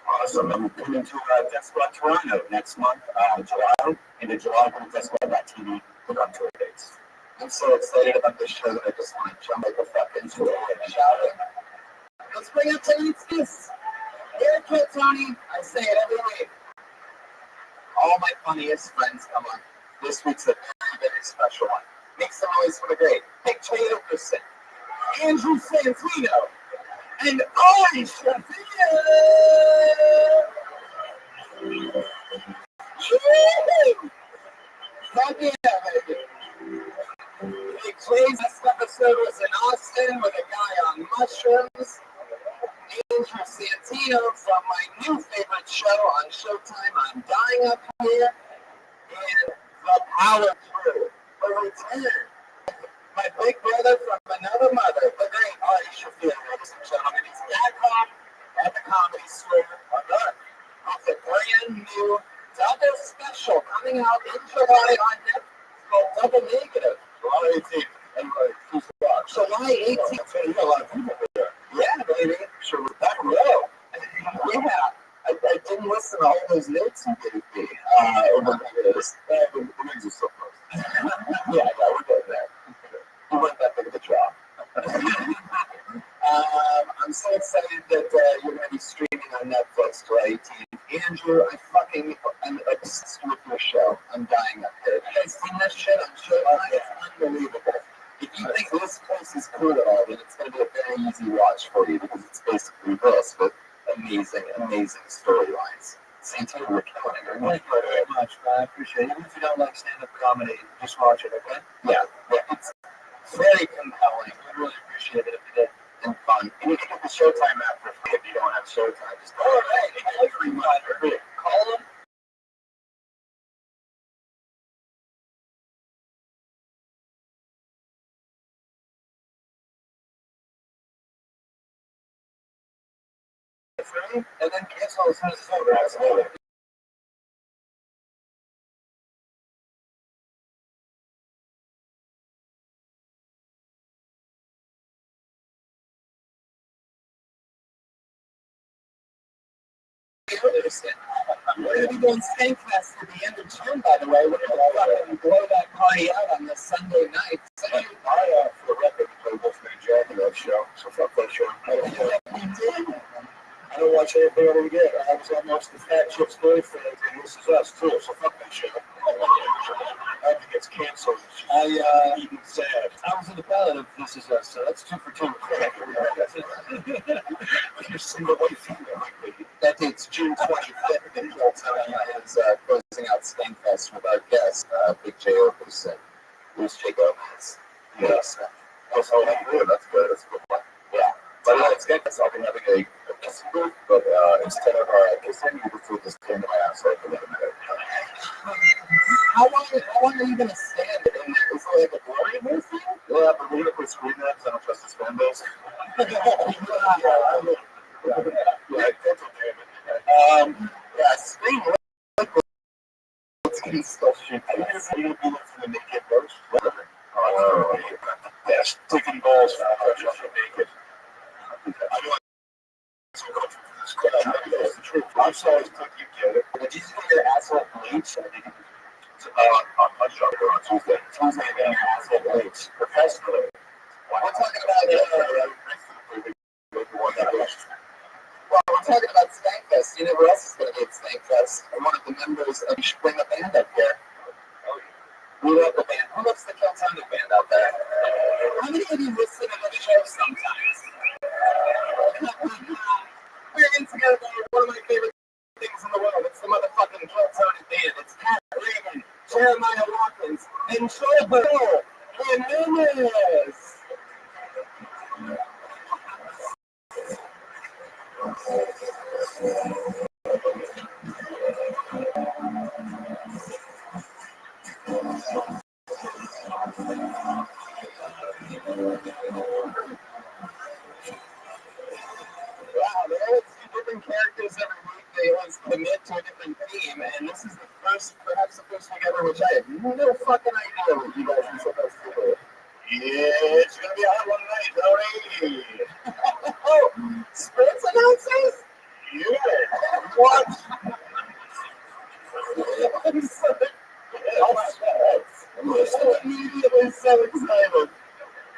Awesome. I'm coming to Death Squad Toronto next month, July. Into July, I'm DeathSquad.tv. Put on tour dates. I'm so excited about this show that I just want to jump like a fucking tour and shout it. Let's bring up tonight's guest. Here at Kill Tony, I say it every week. All my funniest friends come on. This week's a very, very special one. Make some noise for the great Big J. Okerson, Andrew Santino, and Ari Shafir. Fuck yeah, baby. Big J's this episode was in Austin with a guy on mushrooms. Andrew Santino from my new favorite show on Showtime, I'm Dying Up Here, and The Power Crew, the return. My big brother from another mother, the great Ari Shafir, ladies and gentlemen. He's back home at the Comedy Store with a brand new double special coming out in July on Netflix called Double Negative. July 18th. Everybody, please watch. July 18th. So you got a lot of people there. Yeah, baby. Sure, we're back. Yeah. I didn't listen to all those notes you gave me over the years. The wings are so close. Yeah, we're good there. You went that big of a job. I'm so excited that you're going to be streaming on Netflix July 18th. Andrew, I'm obsessed with your show. I'm dying up here. Have you guys seen this shit? I'm sure it's unbelievable. If you think this place is cool at all, then it's going to be a very easy watch for you because it's basically this, but amazing, amazing storylines. Santino, we're killing it. Thank you very much, man. I appreciate it. Even if you don't like stand-up comedy, just watch it, okay? Yeah, it's very compelling. I really appreciate it if you did. And fun. And you can get the Showtime app for free if you don't have Showtime. Just go every month. Call them. And then cancel as soon as it's over. Absolutely. We're going to be doing Skankfest at the end of June, by the way. We're going to fucking blow that party out on this Sunday night. For the record, I Wolfman Jack in that show, so fuck that show. I don't watch anything over again. I was almost the fat chick's boyfriend, and This Is Us, too, so fuck that show. I think it's canceled. Eating sad. I was in the pilot of This Is Us, so that's 2 for 2. You're single white female, like me. That date's June 25th, and Kill Tony is closing out Skankfest with our guest, Big J. Okerson. Who's Jake Gomez? Yes. That's all I'm doing. That's good. That's a good one. Yeah. By the way, it's Skankfest. I'll be having a kissing booth, but instead of kissing, you just this came to my asshole for a minute. How long are you going to stand in there? Is it like a glory hole thing? Yeah, but we're going to put screen there because I don't trust the fan base. That's okay. Screen Let's still shoot. Are you going to be looking for the naked roast? Oh, yeah, sticking balls for the naked. I know it's the truth. I'm sorry, you get it. Did you get your asshole bleached? On my show on Tuesday. Tuesday, your asshole bleached. Professionally. We're talking about well, we're talking about Skankfest. You know who else is going to be at Skankfest? One of the members of, you should bring the band up here. We love the band Who looks the Keltonic band out there? How many of you listen to the show sometimes? We're in together, one of my favorite things in the world. It's the motherfucking Keltonic band. It's Pat Reagan, Jeremiah Watkins, and Troy Burrell, and Nunes. Wow, they always do different characters every week. They always commit to a different theme, and this is perhaps the first week ever, which I have no fucking idea what you guys are supposed to do. Yeah, it's gonna be a hot one tonight, Tony. Oh, sports announcers? Yeah. What? I'm so immediately so excited.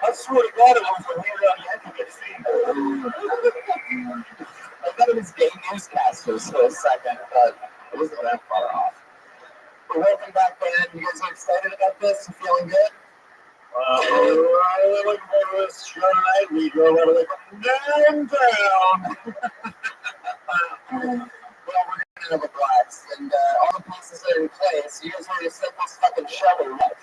I swear to God, it was a weird on Yankee scene. I thought it was gay newscasters for a second, but it wasn't that far off. But welcome back, man. You guys are excited about this? You feeling good? Really looking forward to this show tonight. We drove everything from downtown. Well, we're gonna have a blast, and all the pieces are in place. You guys ready to set this fucking show or what?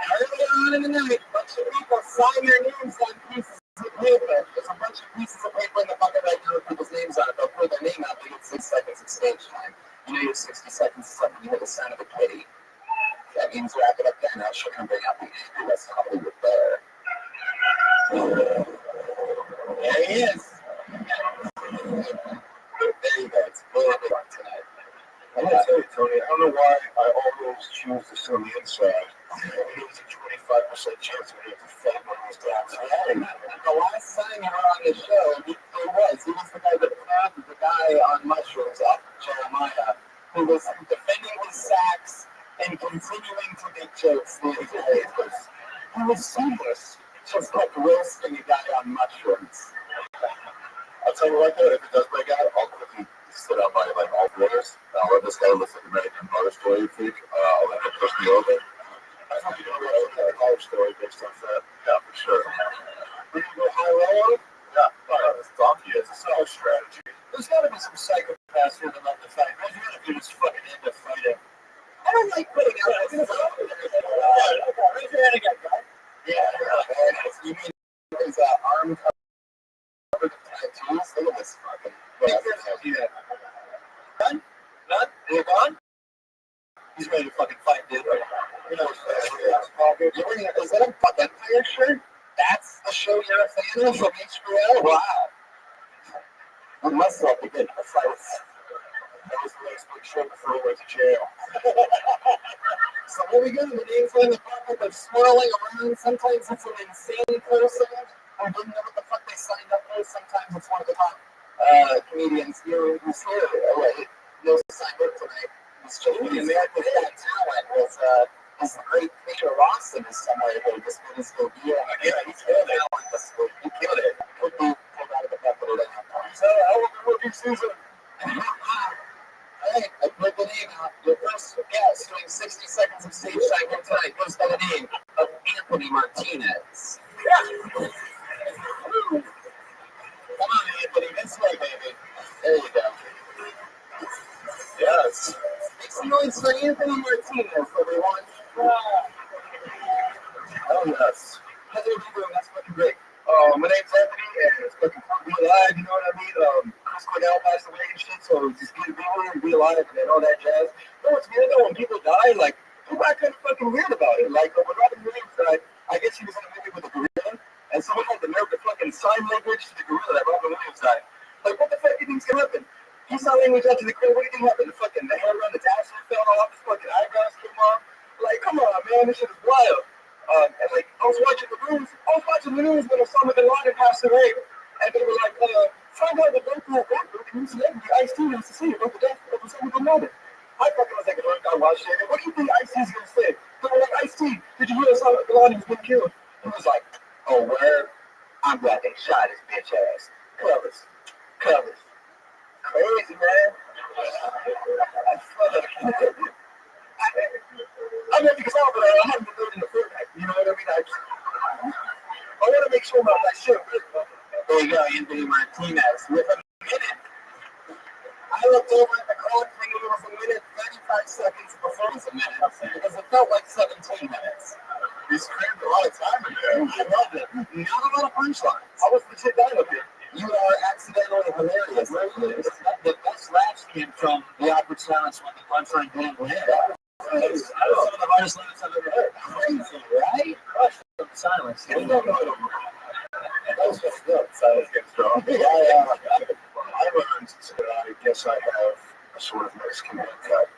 Early on in the night, a bunch of people sign their names on pieces of paper. There's a bunch of pieces of paper in the bucket right now with people's names on it. They'll put their name out. They get 6 seconds of stage time. You know your 60 seconds is up when you hear the sound of a kitty. That means wrap it up there. Now she'll come bring out the West Hollywood Bear. There he is. There you go. It's really big on tonight. I'm gonna tell you, Tony, I don't know why I always choose to sit on the inside. There's a 25% chance I'm going to fight one of those guys. The last time you were on the show, he was the guy that grabbed the guy on mushrooms up, Jeremiah, who was defending his sacks and continuing to make jokes the entire time. He was seamless, just like roasting a guy on mushrooms. I'll tell you what, though, if it does break out, I'll quickly sit out by like all quarters. I'll let this guy listen to American Horror Story freak. I'll let him push me over. I think you know what a horror story based on that. Yeah, for sure. We're gonna go high roll. Yeah, this donkey is a solid strategy. There's got to be some psychopaths here that love to fight. Imagine if you're just fucking into fighting. I don't like putting out Raise your hand again, guy. Yeah, you mean his arm covered with tattoos? Look at this fucking. Yeah. Done? None? You're gone? He's ready to fucking fight, dude. You know, Is that a Buck Empire shirt? That's the show you're a fan of from HBO? Wow. We must have to get the fights. That was the last big show before he went to jail. So what we got? The names are in the pocket. They're swirling around. Sometimes it's an insane person who didn't know what the fuck they signed up for. Sometimes it's one of the top comedians here who's here. Oh, wait. No signed up tonight. He's just America's Got Talent with his great Peter Lawson is somewhere here. This one is going to be yeah, he's good talent this week. He killed it. Could be pulled out of the bucket at any point. So, how was the rookie season? Hey, I put the name out. Your first guest doing 60 seconds of stage time here tonight goes by the name of Anthony Martinez. Come on, Anthony. This way, baby. There you go. Yes. Make some noise for Anthony Martinez, everyone. Oh, yes. How's everybody doing? That's fucking great. My name's Anthony, and it's fucking fun to be alive, you know what I mean? Chris Cornell passed away and shit, so just get to be here and be alive and all that jazz. You know what's weird though? When people die, like, people are kind of fucking weird about it. Like, when Robin Williams died, I guess he was in a movie with a gorilla, and someone had the nerve to fucking sign language to the gorilla that Robin Williams died. Like, what the fuck do you think's gonna happen? He signed language out to the gorilla, what do you think happened? The hair around the tassel fell off, his fucking eyebrows came off. Like, come on, man, this shit is wild. And like, I was watching the news when Osama bin Laden passed away, and they were like, find out the local rapper and celebrity Ice-T wants to see about the death of Osama bin Laden. I fucking was like, I watched it, and what do you think Ice-T's gonna say? They were like, Ice-T, did you hear Osama bin Laden was being killed? He was like, oh, where? I'm glad they shot his bitch ass. Covers. Crazy, man. I mean, because I haven't been living in the There you go, Anthony Martinez with a minute. I looked over at the clock thinking it was a minute, 35 seconds before it was a minute, because it felt like 17 minutes. You screamed a lot of time in there. I loved it. Not a lot of punchlines. I was legit dying up here. You are accidentally hilarious. The best laughs came from the awkward silence when the punchline didn't land. That was some of the hardest laughs I've ever heard. Crazy, right? Gosh, silence. That was just good. Silence gets strong. I learned that I guess I have a sort of Mexican haircut.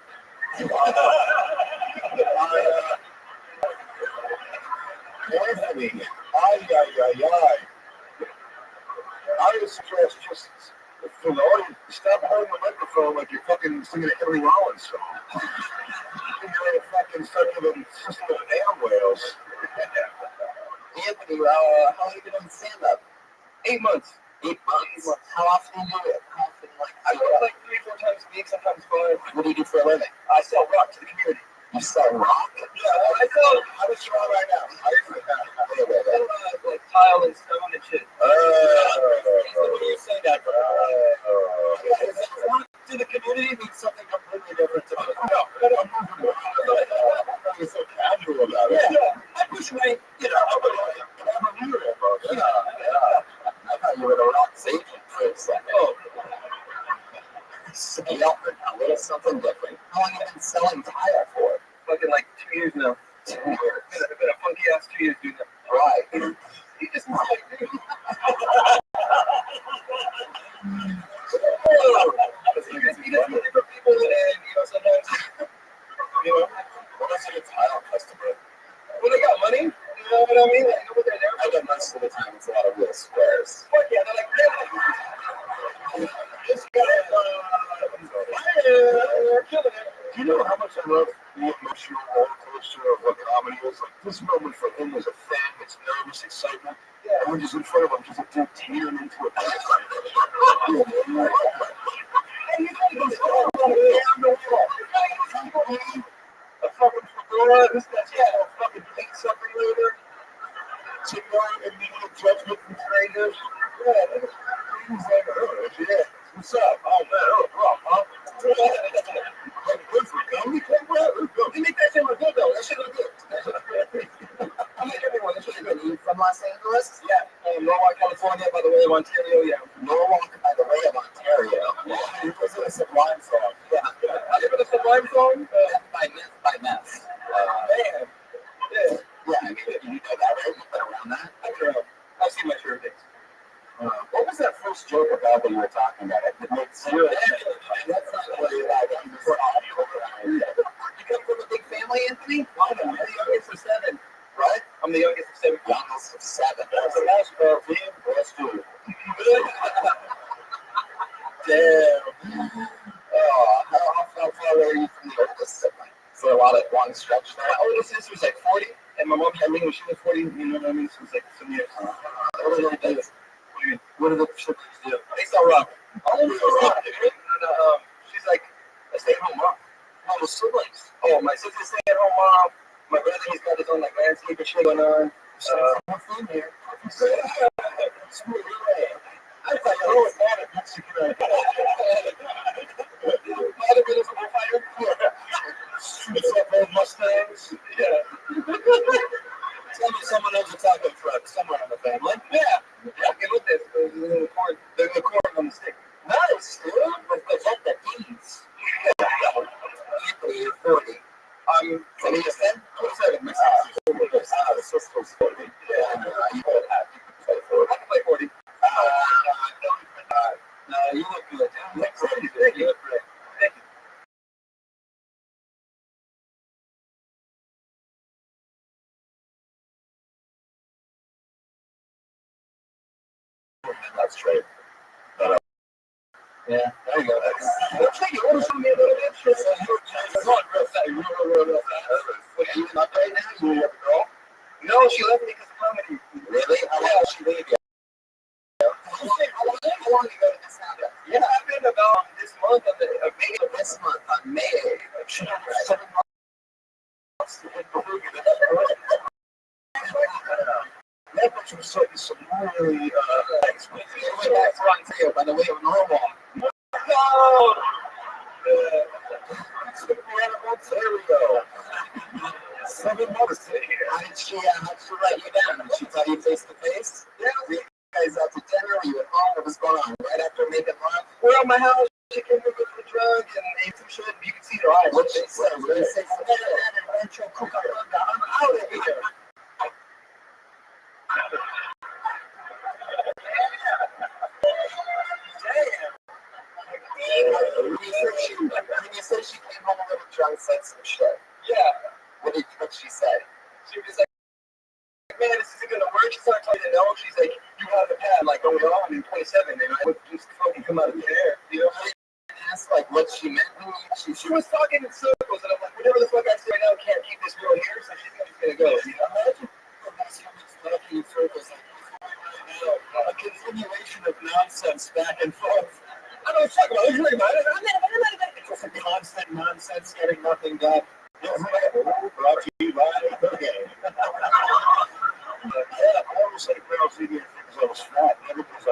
Anthony, I would suggest just for the audience, stop holding the microphone like you're fucking singing a Henry Rollins song. You're fucking stuck with a system of damn whales. Anthony, how long have you been doing stand-up? 8 months. 8 months. How often do you do it? How often, I do it like 3-4 times a week, sometimes 5. What do you do for a living? I sell rock to the community. You sell rock? Yeah, I sell How much you want right now? like tile and stone and shit. What do you say that for? Rock to the community means something completely different to me. No. You're so casual about it. Yeah, I push my, I thought you were the rock agent for a second. Oh, So you offered a little something different. How long have you been selling tile for? fucking like 2 years now. 2 years. It's been a funky ass 2 years doing that. Right. You just like, dude. You just looking for people and, sometimes, What is a tile customer? when they got money, you know what I mean? Like, what they're there I for. get most of the time it's a lot of real squares. Fuck yeah, they're like, really? This guy, killing it. Do you know how much I love the emotional roller coaster of what comedy is? Like, this moment for him was a thing. It's nervous excitement. Yeah. And we're just in front of him, just a dude tearing into a place. Hey, you gotta go slow. Down the wall. A fucking fedora. This guy's got a fucking pink something later. Ignoring immediate judgment from strangers. Yeah. He's like, oh, shit. What's up? Oh, man. Oh, bro, huh? Like, good for comedy club, bro? Let's go. You make that shit look good, though. That shit look good. I like everyone. That shit look good. You from Los Angeles? Yeah. Norwalk, California, by the way of Ontario, yeah. Norwalk by the way of Ontario. He was in a Sublime song. Yeah. I live in a Sublime song. By mess. Man. Yeah. Yeah, I mean, you know that, right? You've been around that. I don't know. I've seen my share of things. What was that first joke about that you were talking about? It made zero sense. That's not what you like. You come from a big family, Anthony? I'm the youngest of 7. Right? I'm the youngest of 7. Youngest of 7. That's a basketball team. Let's do it. Damn. Oh, how far away are you from the oldest sibling? For a lot of long stretch there? My oldest sister's like 40, and my mom had me when she was 40, you know what I mean? So it's like some years. What do they do? What do the siblings do? They sell rock. Oh, they sell rock, dude. And, she's like a stay-at-home mom. All the siblings. Oh, my sister's stay-at-home mom. My brother, he's got his own like landscape and shit going on. What's in here? I thought you were mad at Mexican. Might have been a football fighter. What's up, old Mustangs? Yeah. Tell me someone owns a taco truck somewhere in the family. Yeah. Okay, look at this. There's the corn on the stick. Nice, dude. Is that the D's? Anthony, you're 40. What do you say? 27. My sister's 40. Yeah, you would have. I can play 40. No, you look good. You look great. You look great. Thank you. That's straight. Yeah, there you go. Let's take it. Order from me a little bit. Sure. Come on, real fast. Real fast. What, you up right now? You have a girl? No, she left me because of comedy. Really? How long did she leave you? How long ago did this happen? Yeah, I've been about this month of May. This month, on May 7 months. That bitch was setting some really expensive. It went back to Ontario by the way of normal. No! It's the man of Ontario. 7 months here. How did she let you down? Did she tell you face to face? Yeah. Were you guys out to dinner? Were you at home? What was going on? Right after making love? We're at my house. She came over with the drug and ate some shit. You can see her eyes. What she said? What did you say? I'm out of here. When you said she came home a little drunk, said some shit. Yeah. What she say? She was like, man, this isn't gonna work. She started telling me no. She's like, you have a pad like going on in 27, and I would just fucking come out of the air. You know, I didn't ask like what she meant. she was talking in circles, and I'm like, whatever the fuck I say right now, can't keep this girl here, so she's gonna go. You know, imagine these humans talking in circles like a continuation of nonsense back and forth. I don't know what you're talking about. What are you talking about? It's just a constant nonsense getting nothing done. Brought to you by okay. Yeah, I was like, when I was eating things, I was fat, never because I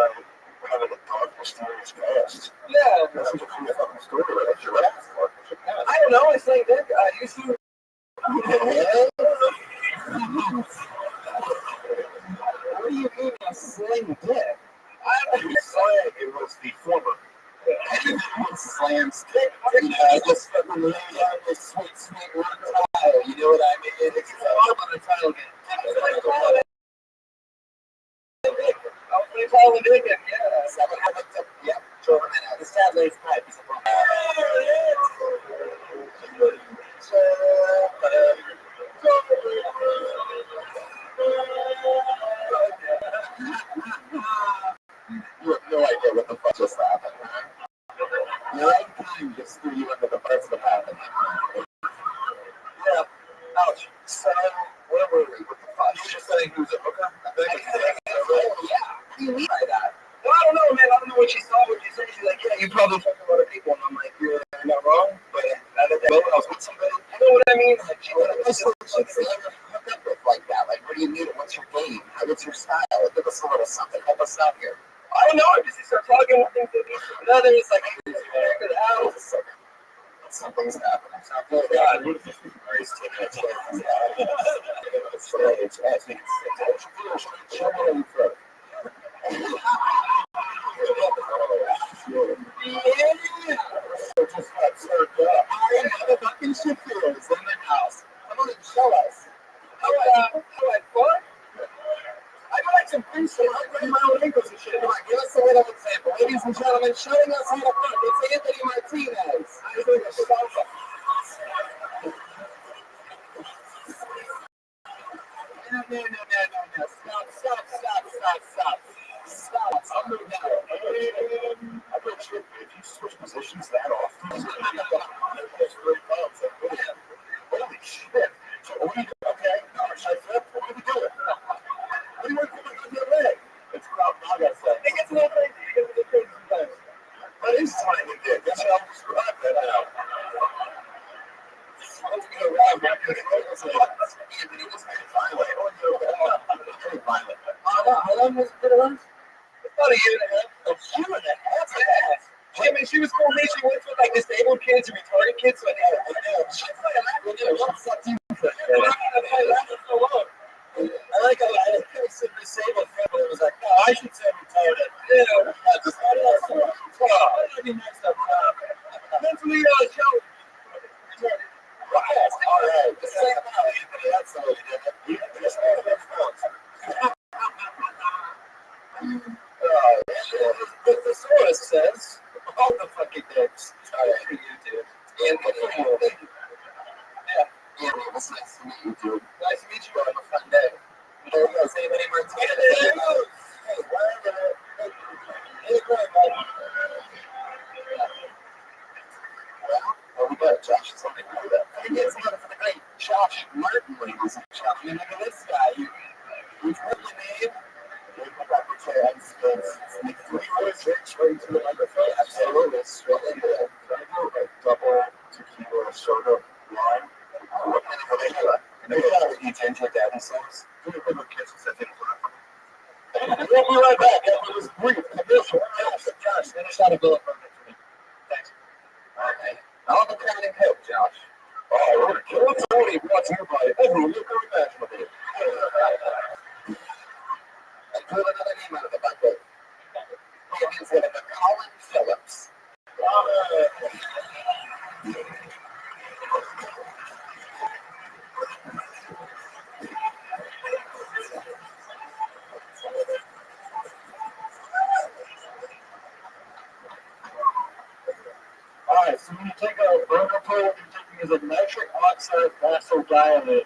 having a dark, mysterious past. Yeah, that's such a cool fucking story. What's your past? I don't know. I say that I used to. What do you mean a sling dick? I don't know. Slang. It was the former. Slam stick. You know, I just fucking lay down this sweet rock tile. You know what I mean? It's all about the tile again. I was playing tile and dick, yeah. Is that what happened to? Yeah. Sure. The Satellite's pipe is a problem. You have no idea what the fuck just happened. Your own time just threw you into the best of happening. Yeah. Ouch. So, where were we? What the fuck? You were just saying who's a hooker? Yeah. What do you mean by that? Well, I don't know, man. I don't know what she saw. What she said. She's like, yeah, you probably fucked a lot of people. And I'm like, you're not wrong. But I did that. I was with somebody. You know what I mean? Like, she was Never hook up with like that. Like, what do you need? What's your game? What's your style? Give us a little something. Help us out here. I don't know. I just start talking with things that another. It's like, figure it out. Something's happening. Oh, God. What is this? He's taking a chance. The fucking shit is in the house. Come on and show us. How I fought? I got like some things to break my own ankles and shit. Come on, give us a little example. Ladies and gentlemen, showing us how to fuck. It's Anthony Martinez. I was like a salsa. No. Stop. I'm moving out. I bet you if you switch positions that often, it's really fun. Holy shit. So what do you do? Okay, I said, what do we do? What do you want to do with your leg? It's crowd Naga stuff. It gets a little crazy. Sometimes. That is trying to get. That's how I describe that now. How long was it last? About a year and a half. A year and a half? Yeah. I mean, she was cool. She went with like disabled kids and retarded kids. So I like how I said disabled family. It was like, no, I should say retarded. Yeah. Just that'd be messed up. Mentally challenged. Retarded. All right. Just say it now, Anthony. That's all you did. You can just go to their phones. The thesaurus says, all the fucking dicks. Sorry for you, dude. Anthony, it was nice to meet you, dude. Nice to meet you. Have a fun day. There you go. Anthony Martinez. Hey, wherever. Hey, Well, we got Josh is something to do that. He gets one for the great Josh Martin, ladies and gentlemen. Look at this guy. You've heard the name. Straight to the microphone. Absolutely. Straight into it. double tequila soda lime. What kind of tequila? They got each inch like that in sauce. Little kisses, I think. We'll be right back after this brief commercial. Josh, finish out a bullet for me. Thanks. Okay. I'll be crowning Coke, Josh. Oh, we're going to kill it. Tony brought to you by every liquor imaginable. I pulled another name out of the bucket. He's one of the Colin Phillips. Alright, so when you take a burger pill, what you're taking is a nitric oxide vasodilator.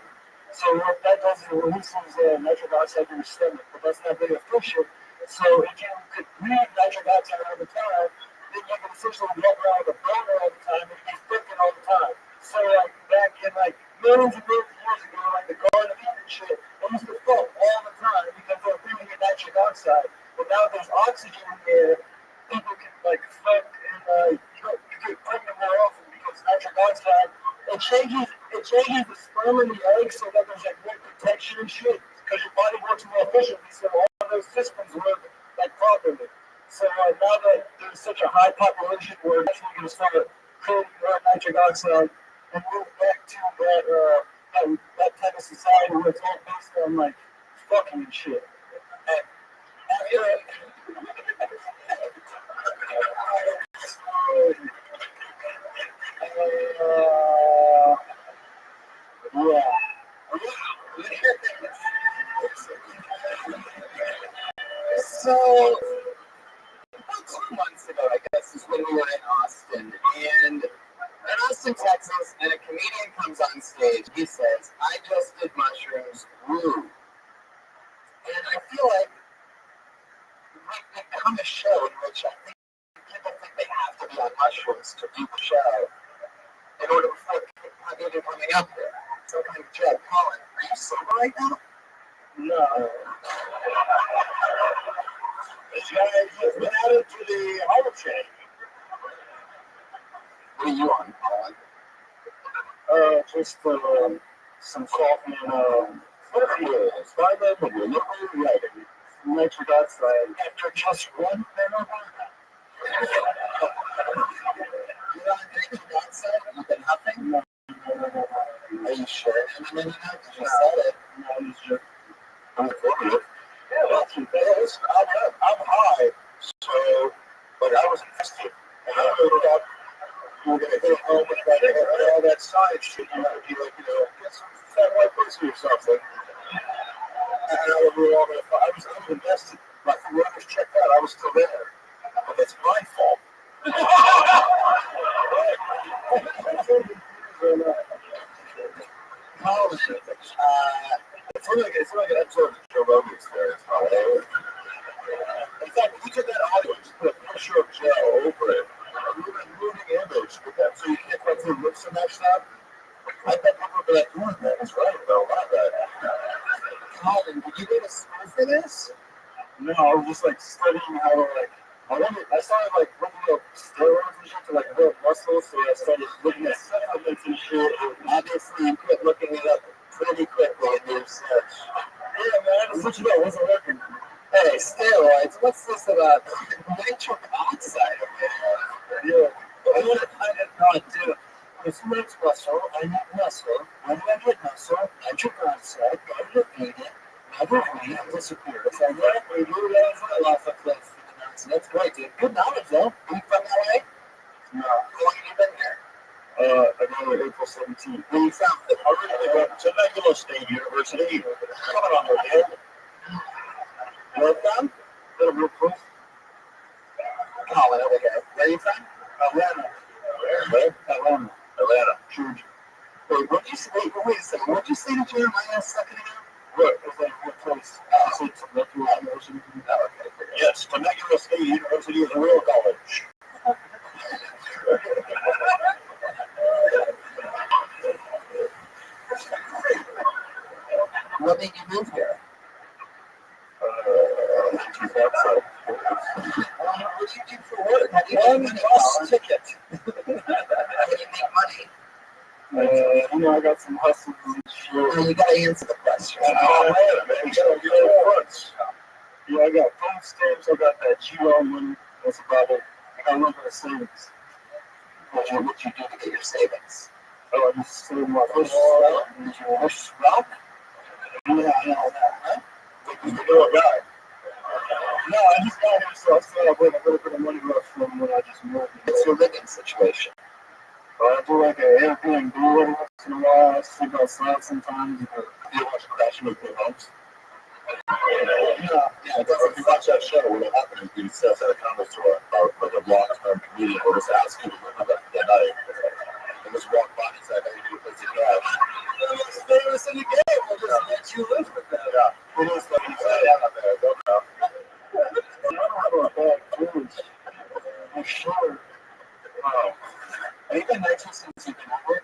So what that does is it releases nitric oxide in your stomach, but that's not very efficient. So if you could breathe nitric oxide all the time, then you can essentially walk around with a burner all the time and be thinking all the time. So like back in like millions and millions of years ago, like the Garden of Eden shit, they used to fuck all the time because they were breathing in nitric oxide. But now there's oxygen in there, people can like fuck and you get pregnant more often because nitric oxide it changes the sperm and the egg so that there's like more protection and shit because your body works more efficiently, so all of those systems work like properly. So now that there's such a high population, we're actually going to start creating more nitric oxide and move back to that type of society where it's all based on like fucking and shit. Yeah. So, about 2 months ago, I guess, is when we were in Austin. And in Austin, Texas, and a comedian comes on stage. He says, I just did mushrooms. Woo. And I feel like we've become a show in which I think people think they have to be on mushrooms to do the show in order before people even coming up there. So kind of Jed, Colin, are you sober right now? No. This guy just been added to the Hall of Shame. What are you on, Colin? Just some coffee and oils. Buy them with your local writing. Nitric oxide. After just one minute. You're on nitric oxide? You've been huffing? No. Are you sure? I mean, because you said it. No, he's just. I'm informative. Yeah, that's what that is. I'm high, so, but I was invested. And I really thought we were going to hit home with like, all that science shit. You got to be like, get some fat white pussy or something. And we were all going to, I was invested. My runners checked out. I was still there. But that's my fault. Colin, It's like an episode of the Joe Rogan Experience. In fact, we took that audio and just put a picture of Joe over it. We were a moving image with that, so you can't quite see lips and that stuff. I bet people would be like, that was right, though. My bad. Colin, did you go to school for this? No, I was just like studying how to like. I started like looking up steroids and shit to like build muscles, so I started looking at supplements and shit. Obviously, you quit looking it up pretty quickly in your search. Yeah, man, it's what you know, it wasn't working. Hey, steroids, what's this about nitric oxide over here? Yeah. I did not do it. If you make muscle, I need muscle. When do I get muscle? Nitric oxide, gotta repeat it. Never read it, disappears. I let we do that as well off a cliff. So that's great, dude. Good knowledge, though. Are you from LA? No. How long have you been here? I know April 17th. Where you from? Originally from Temecula State University. Coming on with you. Where from? Little real close. Colin, over here. Where are you from? Atlanta. Where? Atlanta. Atlanta. Georgia. Wait a second. What'd you say to Jeremiah a second ago? What? It was like a real place. I said Temecula University. Oh, okay. Yes, Temecula State University is a real college. What made you move here? What What do you do for work? How do you One make money, bus Colin? ticket. How do you make money? I got some hustles and shit. Well, you gotta answer the question. Atlanta, man. You gotta get over fronts. Yeah, I got food stamps. I got that GR money. That's about it. I got a little bit of savings. What you do to get your savings? Oh, I just saved my first rock. Yeah, huh? You know a guy. No, I just got here, so I still have a little bit of money left from when I just moved. What's your living situation? I do like an Airbnb every once in a while. I sleep outside sometimes. You watch Crashing with Good Homes? Yeah, If you watch that show, what'll happen is you sit at a condo store about like a long-term comedian will just ask you to live with that night. And just walk by and say, "Hey, you need a place to crash." the most famous in the game will just let you live with that. Yeah. It is like you say, yeah, I'm there. Don't know. I don't have a bad food. For sure. Have you been nitrous since you've been over?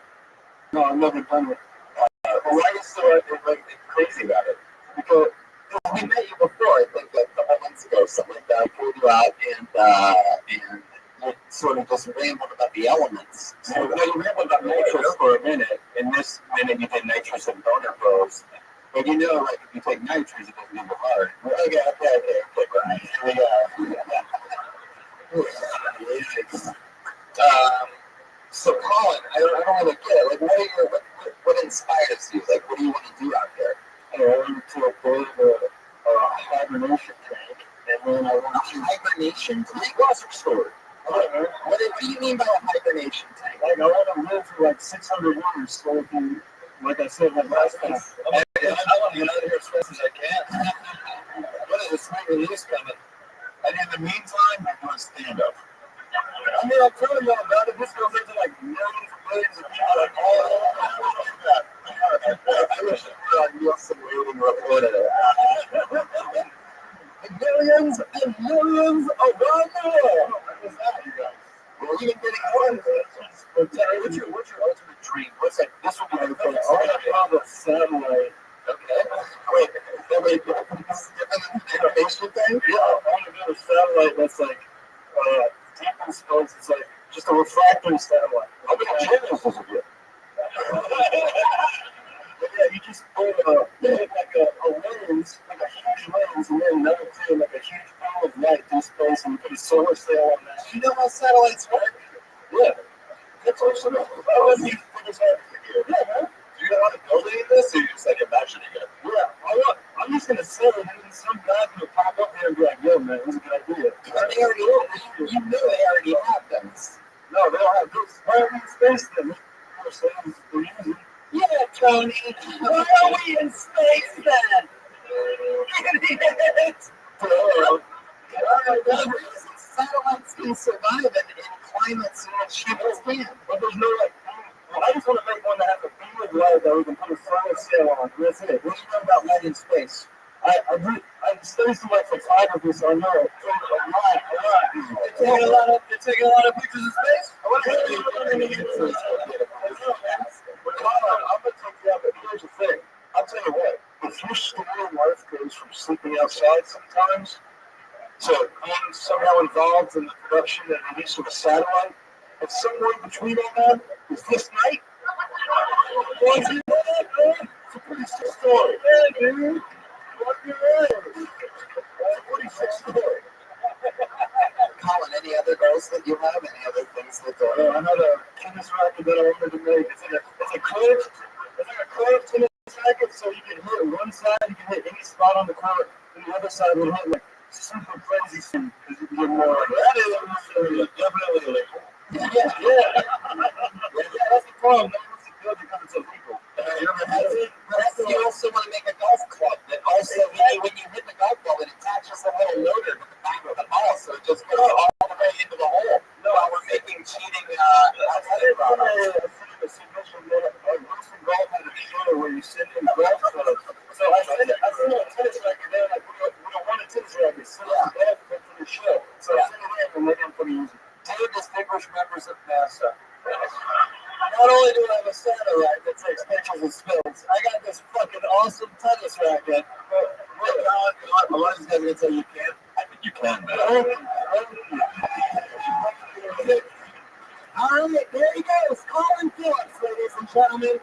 No, I've never done it. Why are you so like crazy about it? Because we met you before, I think like a couple months ago, something like that. I pulled you out and you sort of just rambled about the elements. So you rambled about nitrous for a minute, and this minute you did nitrous and boner pose. But you know, like if you take nitrous, it doesn't go hard. Okay, right. Here we go. So Colin, I don't really get it. Like, what inspires you? Like, what do you want to do out there? I went to build a hibernation tank, and then I went to Hibernation tank? Grocery store. What do you mean by a hibernation tank? like I want to live for like 600 years, so I can, like I said, like last time. I want to get out of here as fast as I can. What is this new release coming? And in the meantime, I'm doing stand-up. I mean, I'm telling you about it. This goes into like millions and millions of people. Like all over that. I wish I were on Nielsen waiting reporter. Millions and millions around the world. Well, you can get it one. But Terry, what's your ultimate dream? What's like? This would be the thing. I want to have a satellite. Okay. Wait. Innovation thing? Yeah, I want to build a satellite that's like deep in space. It's like just a refractory satellite. How many channels does it get? Yeah, you just put like a lens, like a huge lens, and then another thing, like a huge ball of light through space, and you put a solar sail on that. Do you know how satellites work? Yeah. That's also not. Oh, that's yeah, man. Do you know how to build any of this, or you just like imagining it? Yeah, I'm just gonna sell it, and then some guy's gonna pop up here and be like, "Yo, man, this is a good idea." They already, you know they already have them. No, they don't have this. Why are we in space then? We're saying we're using. Yeah, Tony. Why are we in space then? Idiot. Satellites can survive in climates in which humans can't. But there's no like. I just want to make one that has a beam of light that we can put a solar sail on. That's it. What do you know about light in space? I studied some like photography, so I know a lot. You're taking a lot of pictures of space? But Colin, I'm gonna take you out, but here's the thing. I'll tell you what. If your story in life goes from sleeping outside sometimes to being somehow involved in the production and release of a satellite, and somewhere between all that is this night. Once you know that, man, it's a pretty sick story. Yeah, dude. What you ready? Pretty sick story. Colin, any other goals that you have? Any other things that Another tennis racket that I wanted to make. It's a curved. It's like a curved tennis racket, so you can hit one side, you can hit any spot on the court, and the other side will hit like super crazy soon because you can get more. That is definitely illegal. Yeah. That's the problem. That makes it good because it's illegal. You also want to make a golf club that also, when you hit the golf ball, it attaches a little loader to the back of the ball, so it just goes all the way into the hole. No, we're making cheating a submission that Wilson Golf had a show where you send in golf clubs. So I sent a tennis racket there, like we don't want a tennis racket, so golf club for the show. So I sent it in and let them put it easy. Dear distinguished members of NASA, Not only do I have a satellite that takes pictures of spills, I got this fucking awesome tennis racket. a lot of these guys are going to tell you can't. I think you can, man. All right, there he goes, Colin Phillips, ladies and gentlemen.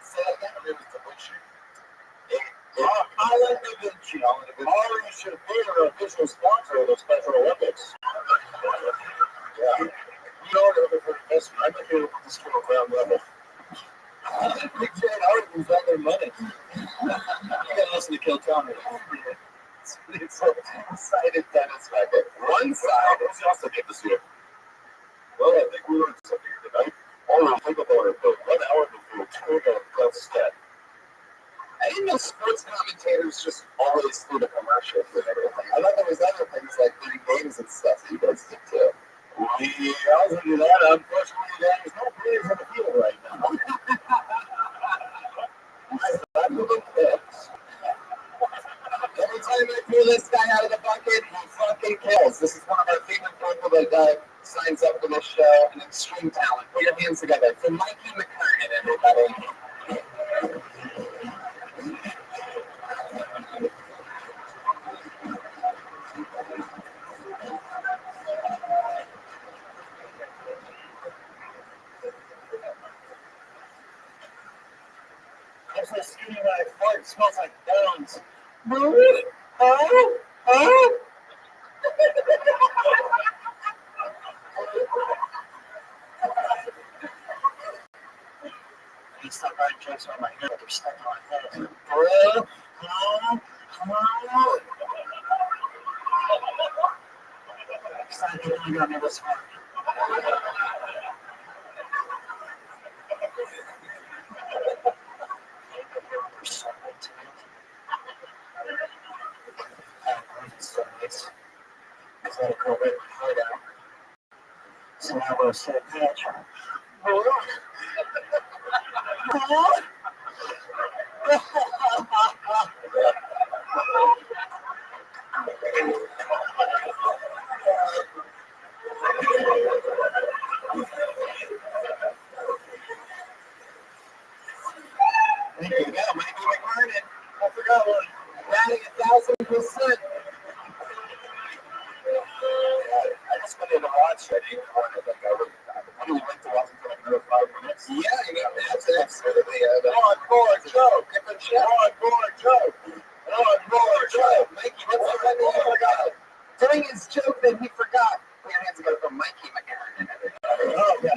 Say Highland Da Vinci. Mari should be our official sponsor of the Special Olympics. Yeah. We are looking for investment. I'm not here to put this to a ground level. Big Jan Arden's on their money. You gotta listen to Kill Tommy. It's a two-sided tennis racket. One side. What's the also get this year? Well, I think we learned something here tonight. Always think about it, but 1 hour before total club stat. I didn't know sports commentators just always do the commercials and everything. I thought there was other things like doing games and stuff that you guys did too. Yeah, I'll do that. Unfortunately, there's no players on the field right now. I'm moving picks. Every time I throw this guy out of the bucket, he fucking kills. This is one of our favorite people that signs up for this show, an extreme talent. Put your hands together for Mikey McKernan, everybody. I'm so skinny when I fart, it smells like bones. You stop writing jokes on my head, they're stuck on my head. Excited that you got me this far. Because I had to go rip my heart out. So now we're set Patrick. There you go, Mikey McKernan. I forgot one. Batting 1,000%. I just went into Rothschild. I only went to Washington for like another 5 minutes. Yeah, you know, that's absolutely On board, Joe. different show. On board, Joe. On board, Joe. Mikey, what's the one that you forgot? During his joke that he forgot. Put your hands together for Mikey McKernan. Oh, yeah.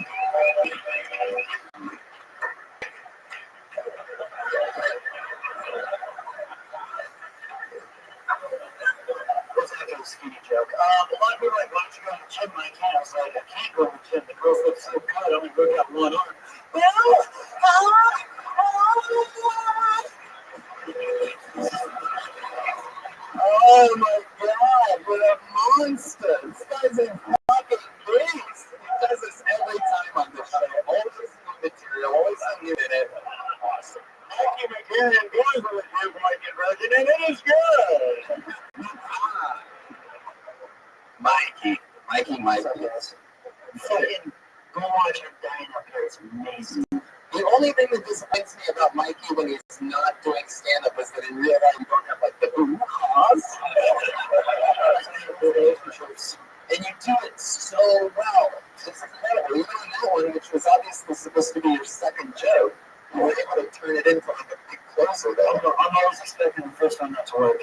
What's after the skinny joke? A lot of people are like, why don't you go to the gym? I can't. I was like, I can't go to the gym. The girls look so good. I only work out one arm. Oh my god, what a monster! This guy's a fucking beast! He does this every time on the show. Always new material, always unlimited. Awesome. Mikey McKernan goes with the group Mikey Virgin, and it is good. Mikey. Fucking go watch him dying up here. It's amazing. The only thing that disappoints me about Mikey when he's not doing stand-up is that in real life you don't have like the ooh-ahs. And you do it so well. It's incredible. Even in that one, which was obviously supposed to be your second joke, you were able to turn it into like a big closer though. I'm always expecting the first one not to work.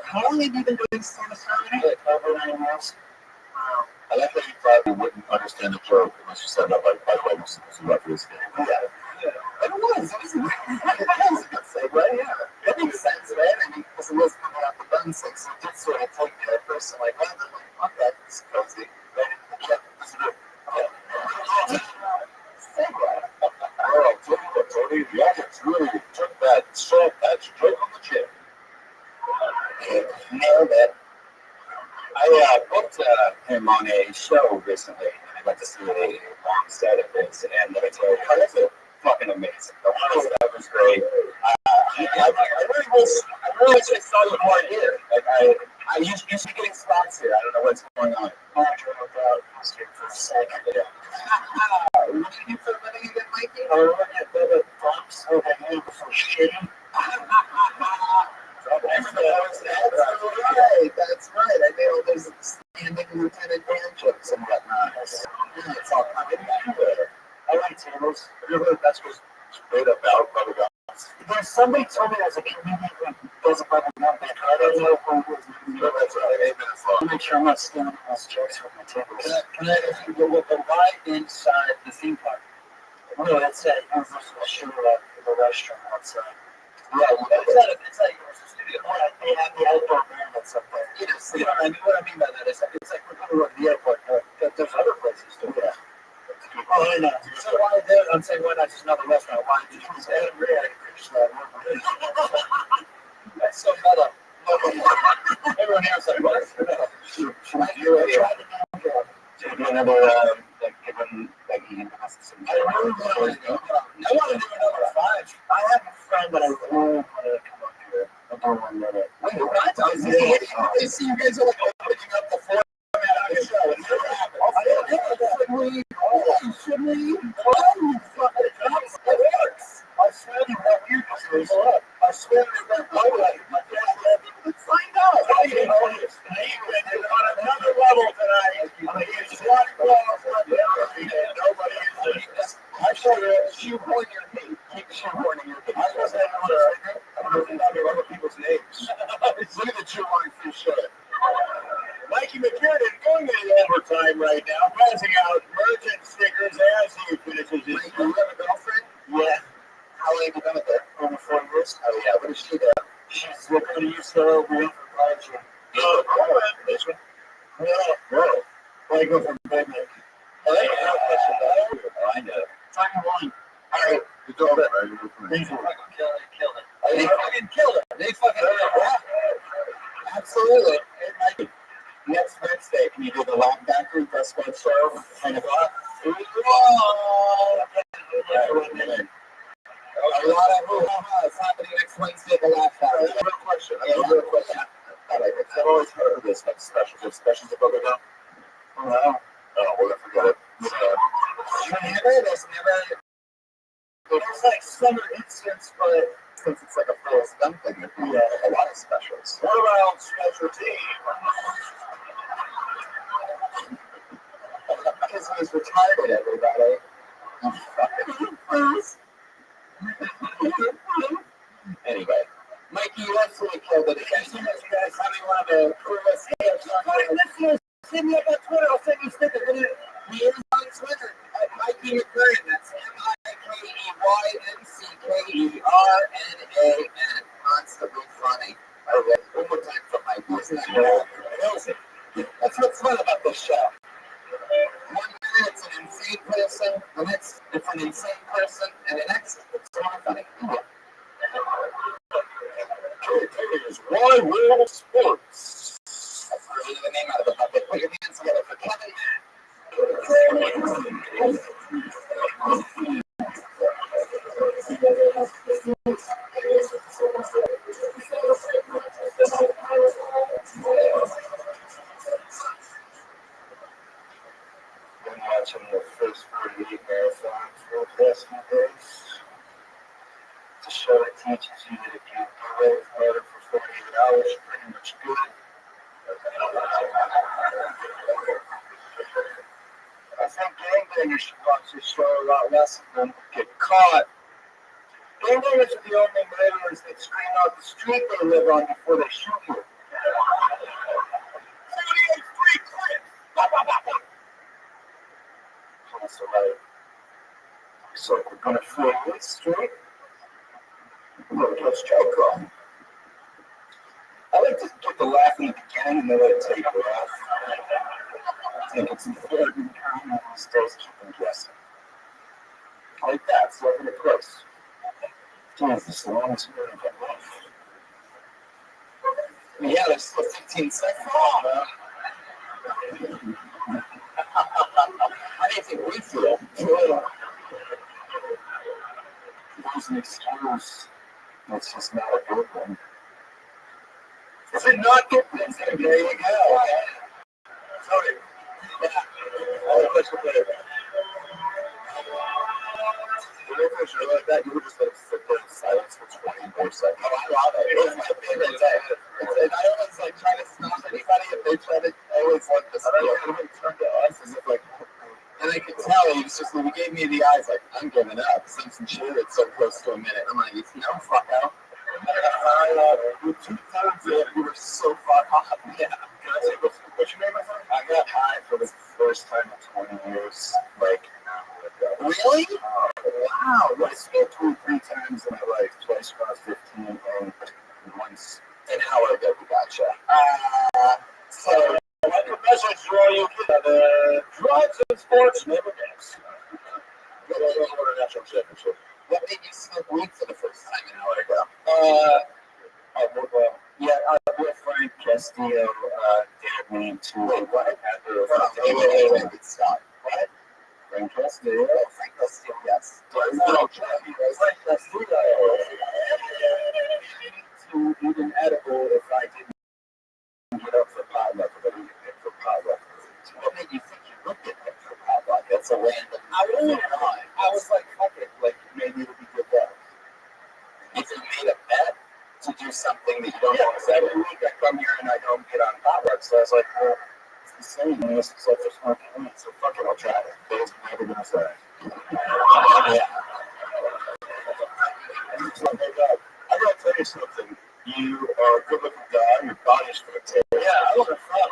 How long have you been doing stand-up comedy? Like over 9 months. I like how you probably wouldn't understand the joke unless you said that, like, by the way, this is about this game. Yeah. But it was a good segue, yeah. That makes sense, right? I mean, because it was coming out the bun six, so it did sort of take me at first, I'm like, well, then, like, okay, it's cozy. Right? Yeah, this is it. Segue. Oh, Tony, the audience really took that joke on the chin. Nailed it. I booked him on a show recently, and I got to see a long set of his, and let me tell you, it's fucking amazing. The one stuff was great. I really wish I saw you more here. Like, I used to be getting spots here. I don't know what's going on. I drove out. I was here for a second. Yeah. What did you do for a living again, Mikey? I was looking at the bumps over here before shitting. That's right. I made all those standing Lieutenant Dan jokes and whatnot. Yeah, it's all coming together. I like tables. Have you heard that's what's straight up out, brother? There's somebody told me there's a comedian who does a fucking one band. I don't know who it was. That's right. 8 minutes long. Make sure I'm not stealing those jokes from my table. Can I ask you what the why inside the theme park? No, that's at Universal Studios in the restaurant outside. Yeah, it's at Universal Studios. Yeah, they have the outdoor band that's up there. Yes, yeah. I mean, what I mean by that is it's like we're going to the airport. There's other places too. Yeah. Oh, I know. So why there? I'm saying why not just another restaurant? Why did you say that? That's so meta. Everyone else like, what? Should I do it? Do another, like, given, like, eating some. I really want to go. I want to do another 5. I have a friend that I really want to come up here. I don't want to know that. Wait, what? I see you guys are like opening up the floor. Should we? I swear to God, you I swear to God, let's find out. On another level tonight, it's one nobody is. I saw you shoehorn your feet. Keep shoehorning your feet. I wasn't other people's names. Look at the shoehorning feet shirt. Mikey McKiernan going into overtime right now, passing out merchant stickers as he finishes his. You have a girlfriend? Yeah. How long have you been with her? Over 4 years. Oh yeah. What does she do? She's looking to use her real for college. Oh, this one. No. I go from Batman. Oh, I know. Time one. All right. It's all that, right? They fucking killed it. They fucking killed it. They fucking killed it. Absolutely. Hey, Mikey. Next day, can you do the Laugh Factory press squad show? 10 o'clock? Whoa! A lot of hoo-ha-ha is happening next Wednesday at the Laugh Factory. Real question. I got a real question. I've always heard of this like specials above it now. No. Oh, we're gonna forget it. There's like summer instance, but since it's like a Forrest Gump thing, there'd be a lot of specials. What about specialty? Because he's retarded, everybody. Anyway, Mikey, you absolutely killed it. Thank you so much, guys. Having one of the coolest hits. Listeners, send me up on Twitter. I'll send you a sticker. He is on Twitter at Mikey McKiernan. That's MikeymcKernan. Constantly funny. All right, one more time for Mikey. Isn't that amazing? That's what's fun about this show. 1 minute it's an insane person, the next it's an insane person, and the next it's so funny. Is Why World Sports. That's really the name out of the bucket. Put your hands together for Kevin. Been watching the first 48 marathons for the past few days. It's a show that teaches you that if you go away with for 48 hours, you're pretty much good. I think gangbangers should watch this show a lot less than get caught. Gangbangers are the only murderers that scream out the street they live on before they shoot you. 78th Street, Cliff! That's right. So we're going to 48th Street. We're going to catch Joe. I like to get the laugh in the beginning and then let it take off. I think it's important how these days keep them guessing. Like that, so I'm going to close. Jesus, the longest minute of my life. Yeah, there's still 15 seconds. How do you think we feel? There's an excuse. That's just not a good one. Is it not good? There you go. Sorry. Yeah. I'll push it later. I like that. You would just let it sit there in silence for 20 more seconds. Oh, I love it. It's my favorite day. And I always like try to stop anybody if they try to. I always want this. I don't know if it turned to us as if like. And I could tell he was just, he gave me the eyes like, I'm giving up. Since you cheated so close to a minute, I'm like, no, fuck out. With 2 times You were so far off. Yeah. can I say what's your name, my friend? I got high for the first time in 20 years, like an hour ago. Really? Wow. I smoked weed 3 times in my life, twice when I was 15 and once An hour ago, we gotcha. So, my message to all you kids, drugs and sports never mix. Go to the national championship. What made you smoke weed for the first time an hour ago? With Frank Castillo, dared me to. Wait, what? Wait, stop. What? Frank Castillo. Oh, Frank Rothschild, yes. No, Frank Castillo. To eat an edible if I didn't get up for potluck, but I didn't get for potluck. What made you think you would get picked for potluck? That's a random. I really not. I was like, fuck it, like maybe it'll be good luck. If you made a bet to do something that you don't Yeah, want because every week I come here and I don't get on potluck, so I was like, well, it's the same unless it's like just smoking weed, so fuck it, I'll try it. But it's never gonna say. Yeah. I gotta tell you something. You are a good looking guy, your body's fantastic. Yeah, I wanna fuck.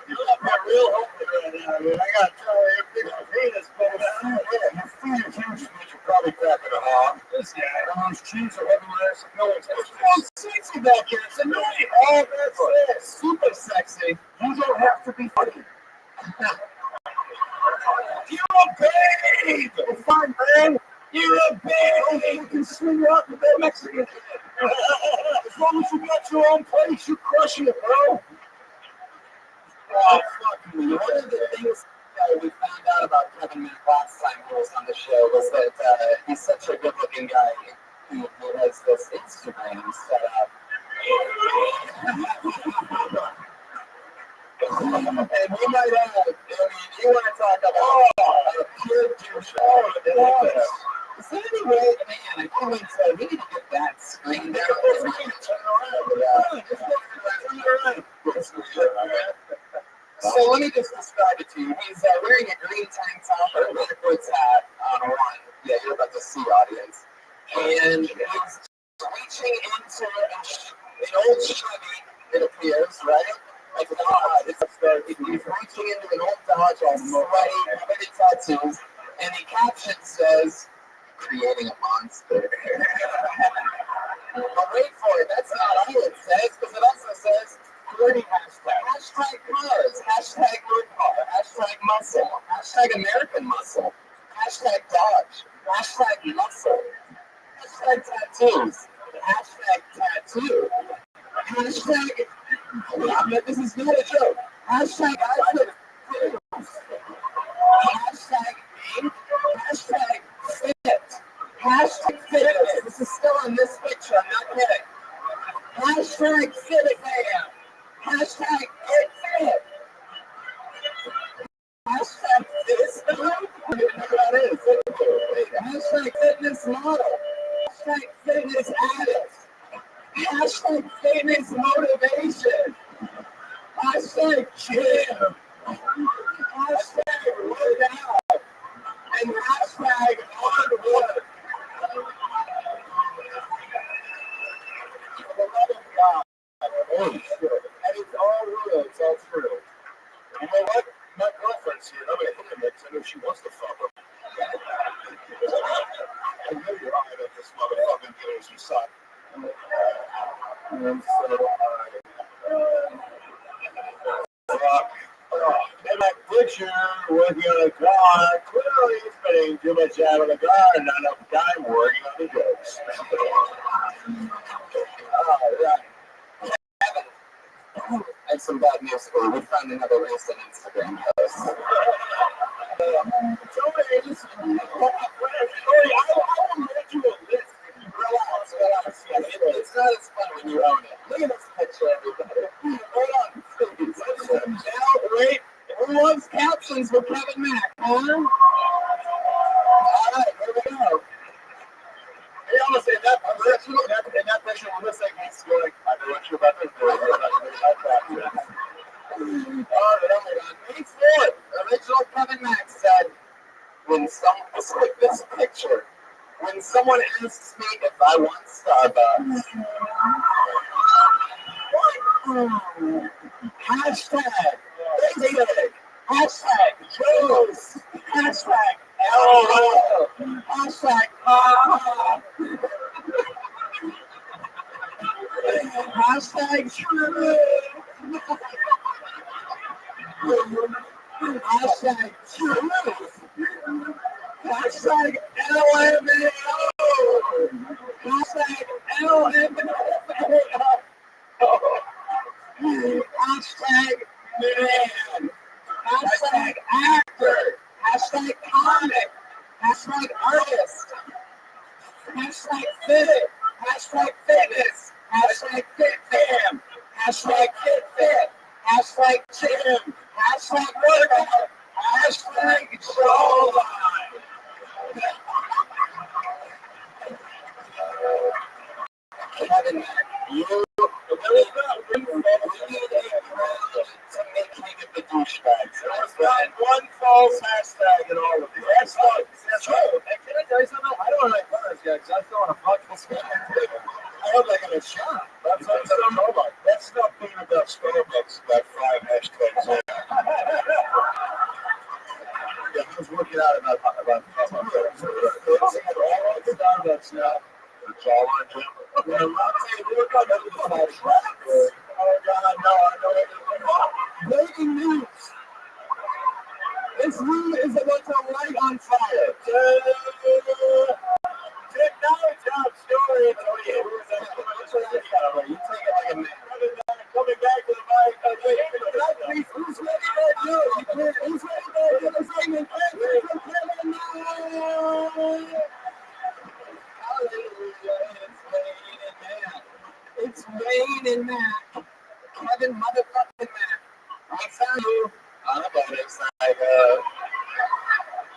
You're not my real homie right now. I mean, I gotta tell you, you're big on penis, but your feet are huge, but you're probably cracking a hog. This guy, those cheeks are everywhere, so no one's supposed to. It's so sexy back here, it's annoying. Oh, that's it. Super sexy. You don't have to be funny. You're a babe! It's fine, man. You're a babe! You can swing out with that Mexican kid. As long as you got your own place, you're crushing it, bro. Oh, fuck me. One of the things we found out about Kevin Mack last time he was on the show was that he's such a good-looking guy. He has this Instagram set up. And we might have, I mean, you want to talk about a pure douche. Is there any way, man, I can't wait to, we need to get that screen down. So let me just describe it to you. He's wearing a green tank top and a backwards hat on one. Yeah, you're about to see, audience. And he's reaching into an old Chevy, it appears, right? Like an odd. He's reaching into an old Dodge, all sweaty, covered in tattoos, and the caption says, "Creating a monster." But wait for it. That's not all it says, because it also says 30 hashtags. Hashtag cars, hashtag road car, hashtag muscle, hashtag American muscle, hashtag Dodge, hashtag muscle, hashtag tattoos, hashtag tattoo, hashtag, this is not a joke, hashtag hashtag ink, hashtag fit, hashtag fitness. This is still on this picture, I'm not kidding. Hashtag FitFam. Hashtag GetFit. Hashtag this. I don't know what that is. Hashtag fitness model. Hashtag fitness addict. Hashtag fitness motivation. Hashtag gym. Hashtag work out. And hashtag hard work. For the love of God. Holy shit. And it's all real. It's all true. You know what? My girlfriend's here. I'm going to hit him because I know she wants to fuck him. I know you're eyeing up this motherfucking girl as you suck. And so, fuck. In that picture, working on a car, clearly spending too much out of the car and not enough time working on the jokes. Right. I have some bad news for you. We found another recent Instagram post. It's not as fun when you own it. Look at this picture, everybody. Hold on, please. Now, wait. Who loves captions with Kevin Mack, huh? All right, here we go. Hey, I'm gonna say that. In that picture, we're listening. He's going, I know what you're about to do. All right, May 4th, original Kevin Mack said, "When it's like this picture. When someone asks me if I want Starbucks, hashtag basic, hashtag juice, hashtag LOL, hashtag hashtag true, hashtag truth, hashtag LMAO, hashtag LMAO, hashtag man, hashtag actor, hashtag comic, hashtag artist, hashtag fit, hashtag fitness, hashtag fit fam, hashtag fit fit, hashtag gym, hashtag workout, hashtag jawline. Kevin, you really need a crowd to make me get the douchebags. There's not one false hashtag in all of these. That's true. And can I tell you something? I don't like cars yet because I still want to fuck this guy. I hope I get a shot. That's what I'm talking about. Let's not beat about Starbucks about 5 hashtags in. Yeah, I was working out about Starbucks now. The jawline gym. Yeah, Rothschild, we're going to do the flash. Oh, God, I know everything. Breaking news. This room is about to light on fire. Technology top story. Oh, yeah. You take it like a man. Coming back to the mic. Who's ready to do it? Who's ready to do the segment? It's Wayne and Matt. Kevin motherfucking Matt. I tell you, I'm about it. It's like,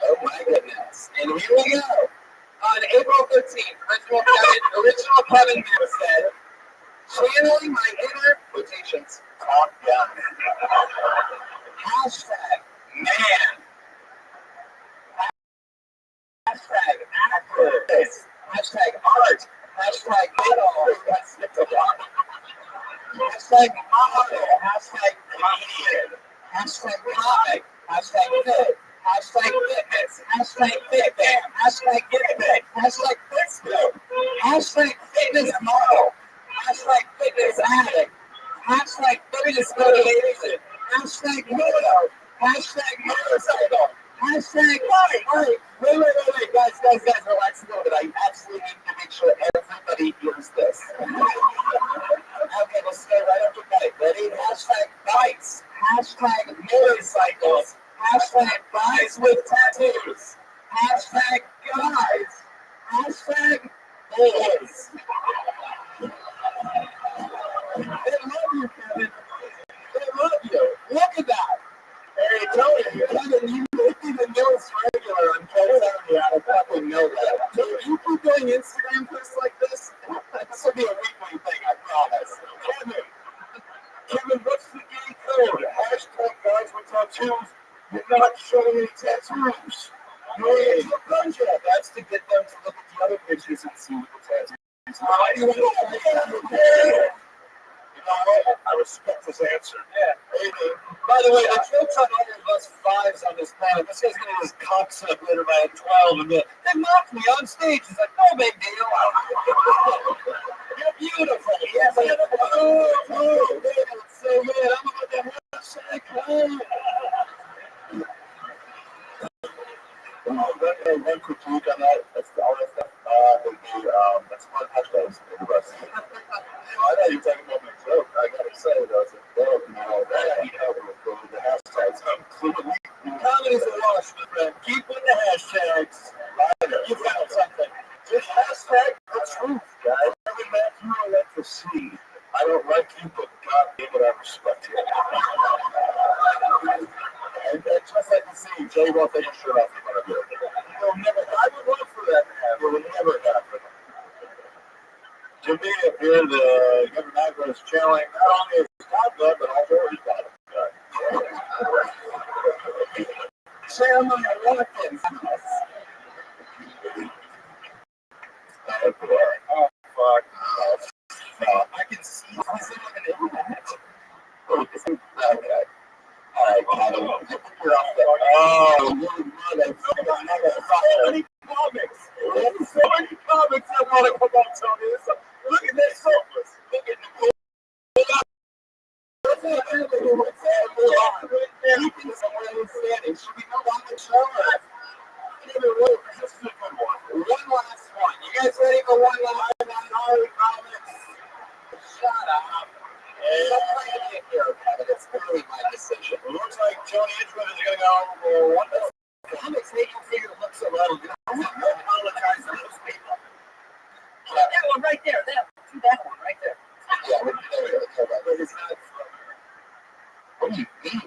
oh my goodness. And here we go. On April 13th, original Kevin Matt said, channeling my inner quotations, Top Gun. Hashtag man. Hashtag actors. Hashtag art. Hashtag metal. Hashtag model. Hashtag comedian. Hashtag comic. Hashtag fit. Hashtag fitness. Hashtag fit fam. Hashtag get fit. Hashtag fit scoop. Hashtag fitness model. Hashtag fitness addict. Hashtag fitness motivation. Hashtag moto. Hashtag motorcycle. Hashtag wait, guys, relax a little bit. I absolutely need to make sure everybody hears this. Okay, let's stay right up to bike. Ready? Hashtag bikes. Hashtag motorcycles. Hashtag guys with tattoos. Hashtag guys. Hashtag boys. They love you, Kevin. They love you. Look at that. Hey, Tony, Kevin, you even know it's regular on Kevin. I fucking know that. So if you keep doing Instagram posts like this will be a weekly thing, I promise. Kevin, what's the gay code? Hashtag guys with tattoos. You're not showing any tattoos. That's to get them to look at the other pictures and see what the tattoos are. I respect his answer. Yeah. By the way, the jokes on all of us fives on this planet. This guy's gonna get his cock sucked later by a 12 and they mocked me on stage. He's like, no big deal. You're beautiful. Yes, I know. Oh, it's so good. I'm about to hashtag one quick tweak on that. That's all that stuff. That's one hashtag. I thought you were talking about my joke. I got excited. I was like, oh, that I need help with the hashtags. Comedy's a wash, my friend. Keep with the hashtags. You found something. Just hashtag the truth, guys. Every man you don't like to see. I don't like you, but God damn it, I respect you. And just like the scene, Jay won't take his shirt off in front of you. I would love for that to happen. It would never happen. To me, if you're the Kevin Magro is channeling not only his conduct, but also his conduct. Share my Watkins. Oh, fuck. I can see he's in like an internet. Okay. All right, Kevin. You're off the. Oh, So many comics. So many comics that want to come out, Tony. Look at their sofas. Look at the should we go on the show? This is a good one. One last one. You guys ready for one last one? Comics. Shut up. It's clearly my decision. It looks like Tony Edgewood is going to go for one. Comics make you figure it looks a little good. I apologize to those people. That one right there. That one right there. Yeah, but it's not. What do you mean?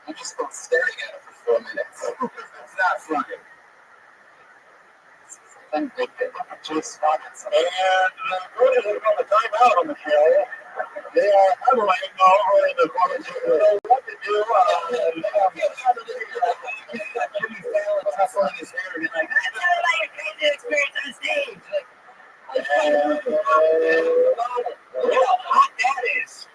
You just been staring at it for 4 minutes. It's not funny. And they just wanted some. And the British are going to time out on the show. They are huddling over in the corner. They don't know what to do. Jimmy Fallon tussling his hair and like, that's not like a crazy experience on stage. Look how hot that is.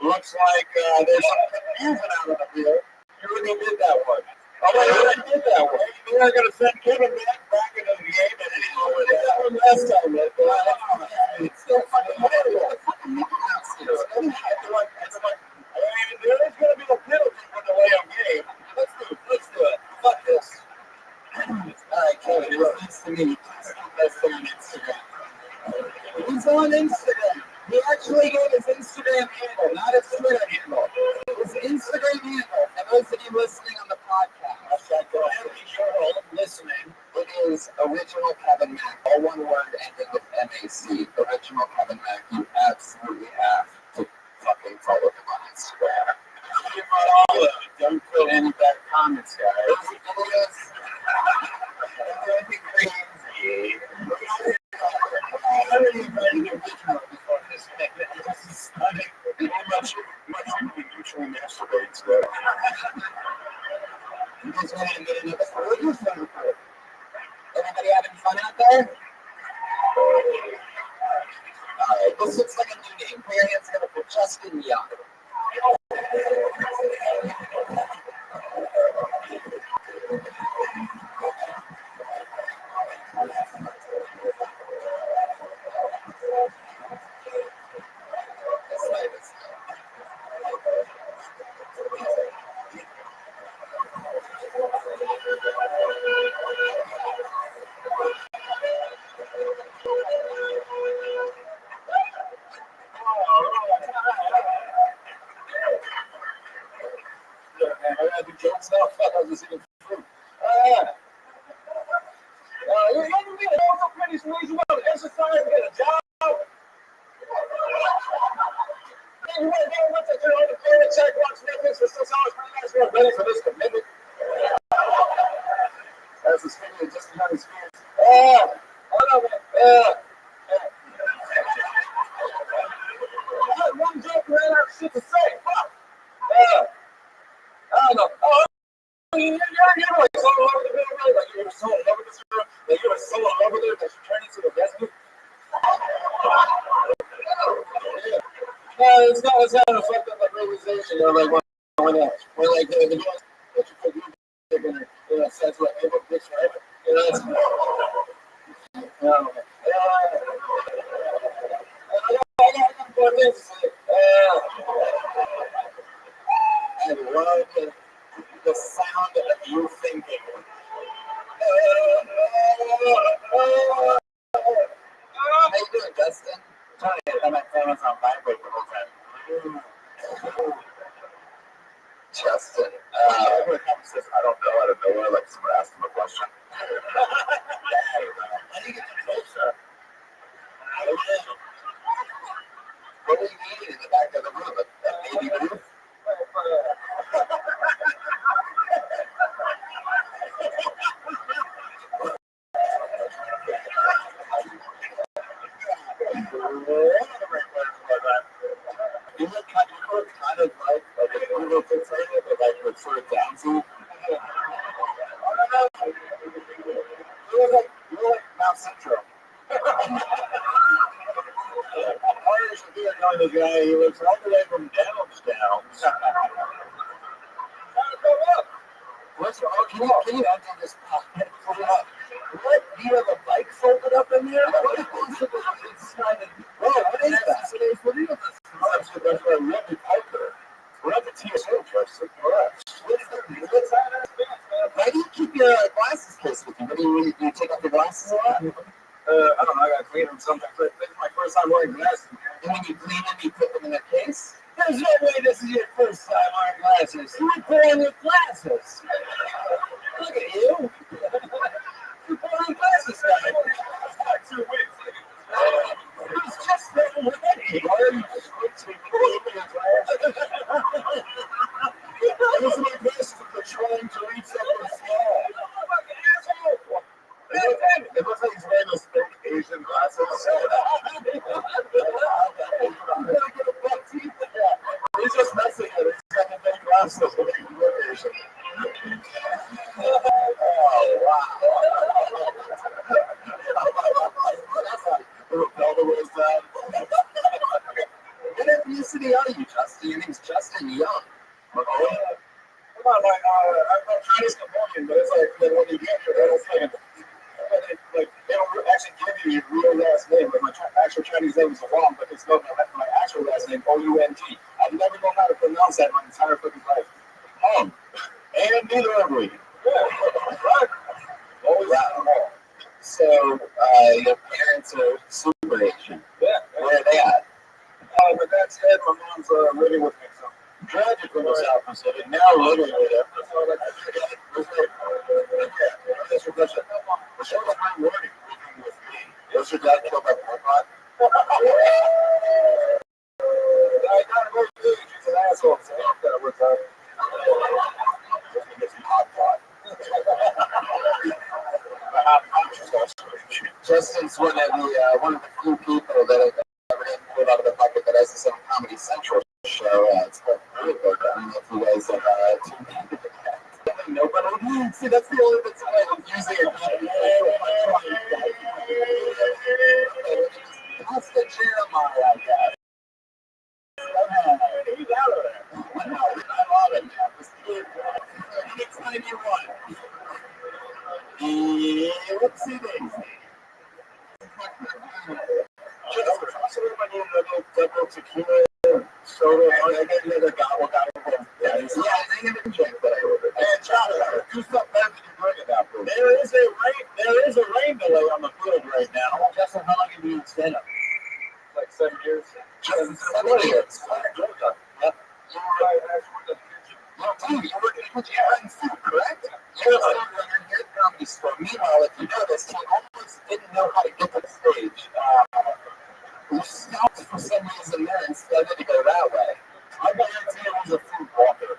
Looks like there's some confusion out of the field. You really did that one. Oh, wait, you really did that one. You are going to send Kevin back into the game, and he did that one last time. It's still fucking horrible. There is going to be a penalty for the way of game. Let's do it. Fuck this. All right, Kevin, it was nice to meet you. Please keep us on Instagram. He's on Instagram. He actually gave his Instagram handle, not his Twitter handle. His Instagram handle, for those of you listening on the podcast, listening, it is Original Kevin Mack, all one word ending with MAC. Original Kevin Mack, you absolutely have to fucking follow him on Instagram. Don't put any bad comments, guys. Crazy. I don't even know the original before this thing. This is stunning. Much mutually masturbates there. You guys want to get another photo? Anybody having fun out there? Alright, this looks like a new name. Put your hands together for Justin Young. I do jokes now. Fuck, I was just eating fruit. You ever been home so pretty sweet? You want to exercise, get a job? You want to go with the credit check, watch Netflix for 6 hours, $20 ready for this commitment. That's the spirit, just another experience. Hold on, man. I had one joke and ran out of shit to say. Fuck. I don't know. You're like so in love with the girl, right? Like you were so in love with this girl, that you were so in love with her that you turned into the best girl. No, it's not a fucked up like realization. You know, like when like the girls that you put your dick in her, you know, says like they look bitch forever. You know, it's I got more things to say. I love the sound of you thinking. How you doing, Justin? Tony, I had my phone on vibrate the whole time. Justin. Everyone comes and says, I don't know, like someone asked him a question. Down syndrome. I used to be knowing the guy. He lives all the way from Downstown. Can you empty this pocket? What? Do you have a bike folded up in there? What is that? That's Rabbi Piper. We're at the TSO, Justin. Why do you keep your glasses case with you? What do you take off your glasses a lot? I don't know. I gotta clean them sometimes. This is my first time wearing glasses. And when you clean them, you put them in a case? There's no way this is your first time wearing glasses. You put on your glasses. Look at you. You're wearing glasses, guy. It's not 2 weeks. It's just that ready. Why are you switching? Those are my glasses if they're trying to read something small. It looks like he's wearing those fake Asian glasses. He's just messing with it. He's got the fake glasses when he look Asian. Oh, wow. What ethnicity are you, Justin? Your name's Justin Young. Come on, like, I'm Chinese Cambodian, but it's like when you get here, it's like they don't actually give you your real last name. Like my actual Chinese name is Wong, but it's spelled my actual last name O-U-N-G. I've never known how to pronounce that my entire fucking life. And neither have we. Right. Always wow. So your parents are super Asian. Yeah. Where are they at? My dad's dead. My mom's living with me. So tragically was out Pacific. Now living with him. So like that's your question. The show that I'm working with me. Was your dad killed by Pol-Pot? I got a very big. He's an asshole. So that works out. Just get some hot pot. Justin's one of the few people that I've ever pulled out of the bucket that has his own Comedy Central show. It's called Rabbi. I don't know if you guys have tuned into that. Nobody. See, that's the only bit I'm using it. That's the Jeremiah, I guess. He's out of there. I love it, man. This kid, it's 91. Let's see this. Just my name, a little double tequila soda. I get another gobble. Yeah, I never drink that I ordered. And John, do something better than you bring it out. There is a rain delay on the field right now. Justin, how long have you been stand up? Like 7 years. Justin, 7 years. Yep. You work in a kitchen and food, correct? You're a comedy store. Meanwhile, if you know this, he almost didn't know how to get to the stage. We stopped for some reason there and decided to go that way. I guarantee it was a food walker.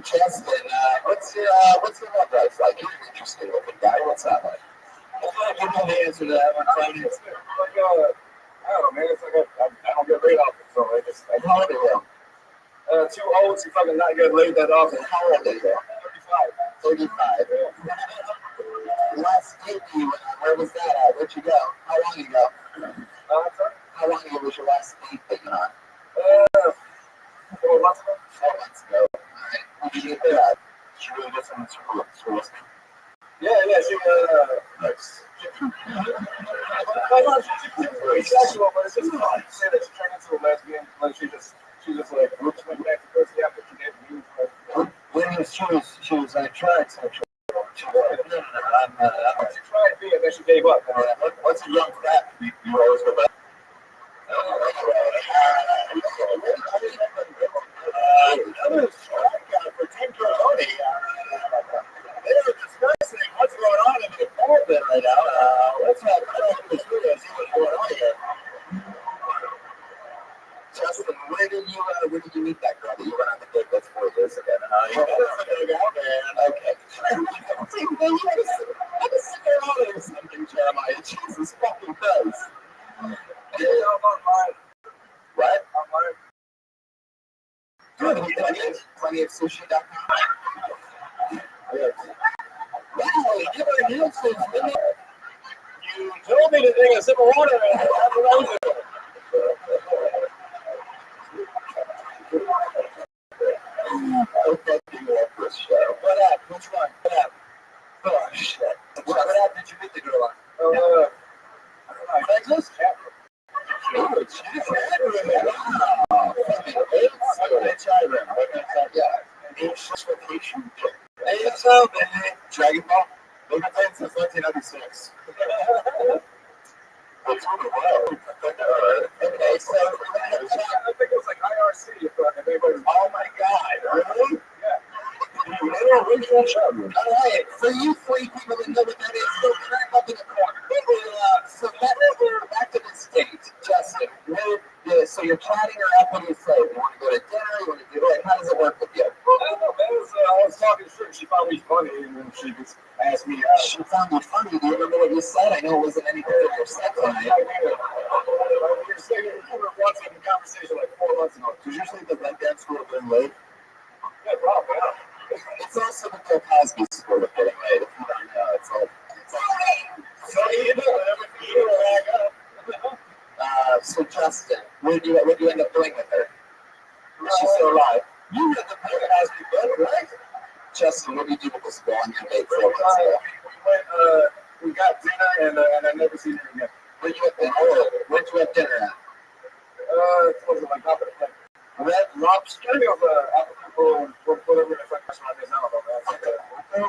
Justin, what's your love life like? You're an interesting looking guy. What's that like? I feel like you know the answer to that one. I don't know, man. It's like I don't get laid off, so how old are you? Too old to fucking not get laid that often. How old are you? 35. Last date you went on, where was that at? Where'd you go? How long ago? How long ago was your last date that you went on? 4 months ago. 4 months ago. Alright. Who did you get there at? Did you really get someone super listening? Yeah, she nice. She's very sexual, but it's just fun. She said that she turned into a lesbian. Like she just like looks like back to pussy after she gave me. She was transsexual. She tried me and then she gave up. What's a young crap? You always go back. Another strikeout for Tim Caroni. They were discussing what's going on in the pulpit right now. Let's have this video and see what's going on here. Justin, where did you meet that girl that you went on the date with 4 years ago? You got okay. I just sit there on or something, Jeremiah. Jesus fucking Christ. Yeah, I'm online. What? Online. Plenty of sushi.com. You told me to take a sip of water, and that's what I was doing. Okay, you love this show. What happened? Which one? What happened? Oh, shit. What happened? Did you meet the girl on? Craigslist? Oh, wow. Yeah. Vacation? Hey, so, man. Dragon Ball? They've been playing since 1996. That's on the road. Okay, so I think it was like IRC. oh my god, really? Yeah. Original champion. All right, for you three people that know what that is, go crack up in the corner. So back to this date, Justin. So you're chatting her up. What do you say? You want to go to dinner? You want to do it? How does it work with you? I don't know, man. I was talking to her. She found me funny, and then she just asked me out. She found you funny. Do you remember what you said? I know it wasn't any particular sex tonight. We were watching the conversation like 4 months ago. Did you think the red dance would have been late? Yeah, probably. It's also the Bill Cosby sport of getting late. If you don't know, it's all. So you know, everything you know, So Justin, what did you end up doing with her? Is she still alive? you read the Bill Cosby book, right? Justin, what did you do with this girl on your date? We got dinner, and I never seen her again. Where'd you have dinner at? It was like up at like Red Lobster. I think it was whatever the fuck restaurant is now. You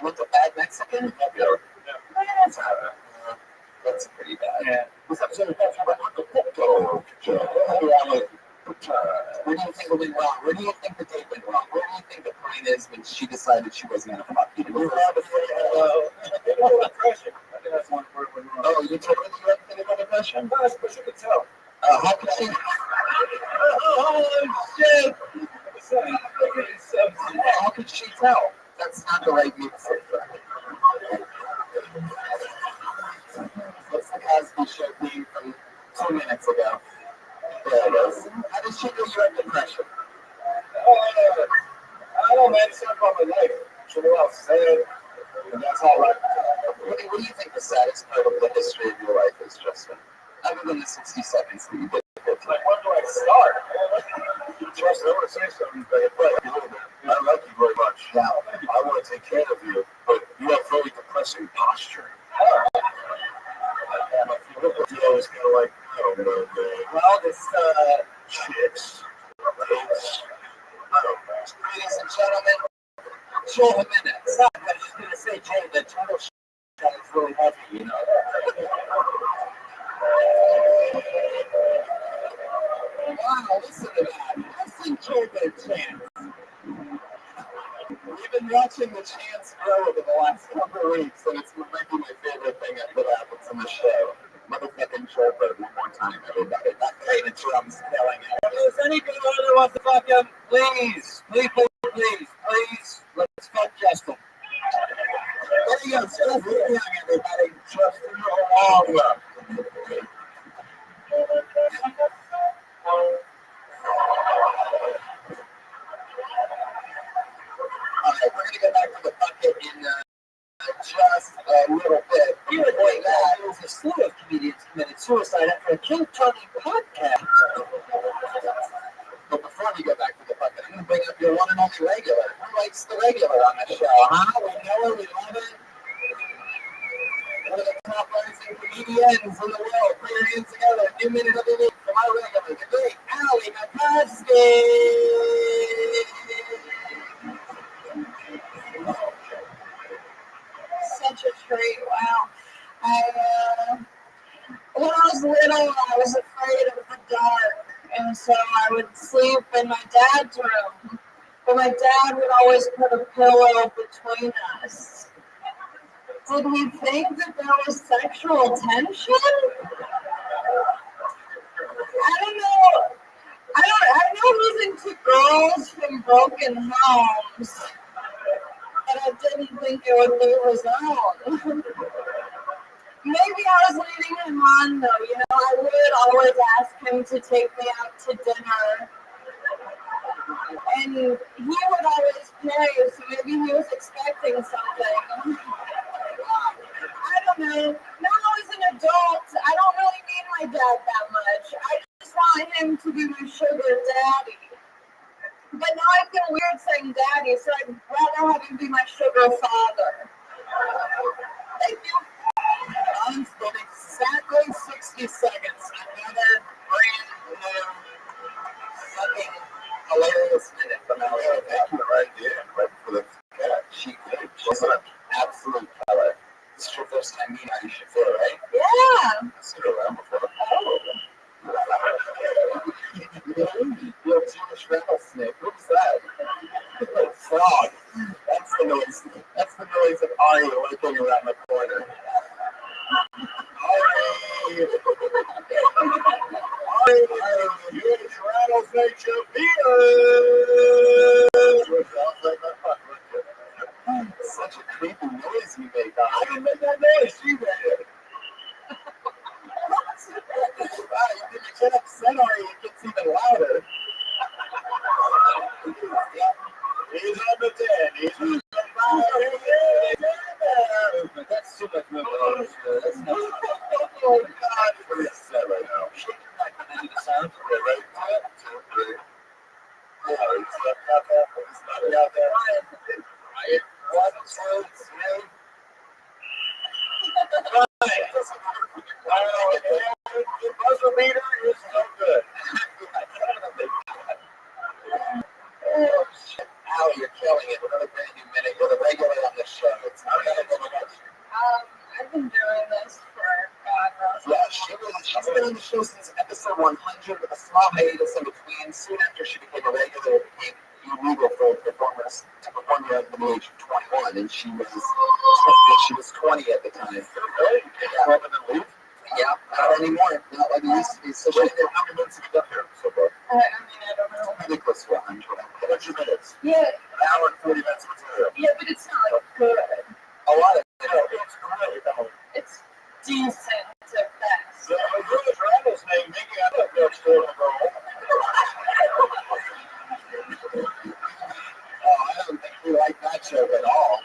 went to Bad Mexican? That's pretty bad. Yeah. What do you think went wrong? Where do you think the date went wrong? Where do you think the point is when she decided she wasn't going to fuck you? Depression. I think that's one word went wrong. Oh, you told her you had anything about depression? But you could tell. How could she? Oh, shit! How could she tell? That's not the right move for her. What's the Cosby Show theme from 2 minutes ago? There it is. How did she know you had depression? I don't know, man. It's not about my life. She knew I was sad, and that's all right. What do you think the saddest part of the history of your life is, Justin? Other than the 60 seconds that you did. Like, when do I start? Justin, I want to say something, but I like you very much. Yeah. I want to take care of you, but you have very depressing posture. You always kind of like, oh, no, man. Well, this, Chicks. Kids. I don't know. ladies and gentlemen, Joe Jimenez. I was just going to say, Jay, the title shot is really heavy, you know. Wow, listen to that. Listen to the chance. We've been watching the chance grow over the last couple of weeks, and it's might be my favorite thing that happens in the show. Motherfucking Shepherd, one more time, everybody. Not playing the drums, killing it. If there's anybody that wants to fuck him, please, let's fuck Justin. There you go, Justin Young, everybody. Justin Young. Alright, we're gonna go back to the bucket in just a little bit. You would think that there was a slew of comedians committed suicide after a King Tony podcast. But before we go back to the bucket, I'm gonna bring up your one and only regular. Who likes the regular on the show, huh? We know her, we love it. One of the top rising comedians in the world. Put your hands together. New minute of the week for my regular, the great Allie McCoskey. Such a treat. Wow. When I was little, I was afraid of the dark, and so I would sleep in my dad's room. But my dad would always put a pillow between us. Did we think that there was sexual tension? I don't know. I know he's into girls from broken homes, but I didn't think it would be his own. Maybe I was leading him on, though. You know, I would always ask him to take me out to dinner. And he would always Nice. Maybe he was expecting something. I don't know. Now as an adult, I don't really need my dad that much. I just want him to be my sugar daddy. But now I feel weird saying daddy, so I'd rather have him be my sugar father. Thank you. It's been exactly 60 seconds. Another brand new fucking hilarious minute from our Thank you, right? Yeah, right for the cat. She's an absolute color. This is your first time meeting her, you should feel, right? Yeah. I've seen her around before. Oh. You have Jewish rattlesnake. What's that? Frog. That's the noise. That's the noise of Ari lurking around the corner. Ari! Huge rattlesnake Shapiro! Such a creepy noise you make, Ari. I didn't make that noise, she made it. Wow, you get upset, Ari, it gets even louder. He's on the 10. He's on the 5. That's too much movement. That's not. Oh, God. He's really upset right now. Shake your neck and then do the sound. Okay, ready? 1, 2, 3. Yeah, he's not out there. He's not out there. Right? 1, 2, 3. The buzzer meter is no good. Oh, shit. Al, you're killing it. Another brand new minute. You're the regular on the show. It's not gonna go much. I've been doing this for God knows. Yeah, she's been on the show since episode 100 with a small hiatus in between. Soon after she became a regular, it became illegal for performers to perform here at the age of 21, and she was 20 at the time. Yeah. Yeah, not anymore. Not like it used to be. So she did How many minutes have you got there so far? I don't know. pretty close to 100. 100 minutes. Yeah, An hour and 40 minutes material. yeah, but it's not like good. A lot of it. It's great. It's decent at best. So, you're the rattlesnake making out of that story, bro. Oh, I don't think we like that joke at all.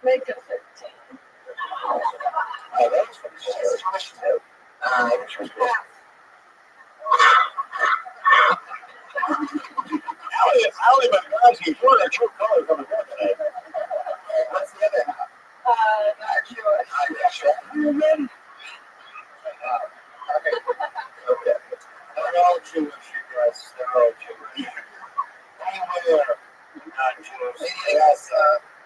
Make it 15. Allie McCarthy, what a true color from the book today. What's the other half? Not Jewish. Okay. Okay. They're all Jewish, you guys. They're all Jewish. Anywhere, not Jewish.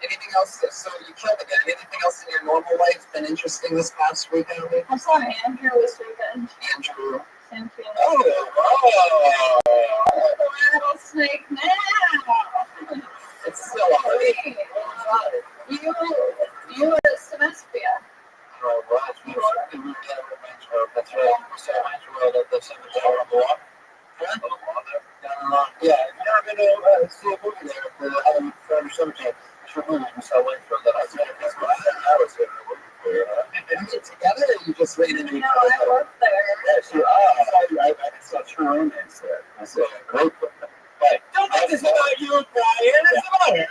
Anything else? So you killed again. Anything else in your normal life been interesting this past week, Allie? I saw Andrew this weekend. Andrew. Same feeling. Oh, wow. The rattlesnake now. It's still already. You were at Semespia. Oh, wow. That's right. We saw Andrew at the cemetery on the walk. Yeah, if you've never been to see a movie there at the Forever Cemetery, sure movie, we saw Langford. That was it. I was there. Did you get together or you just ran into each No, I other? worked there. I saw true romance there. I saw a great book. Hey, don't make this about you, Brian. It's about her.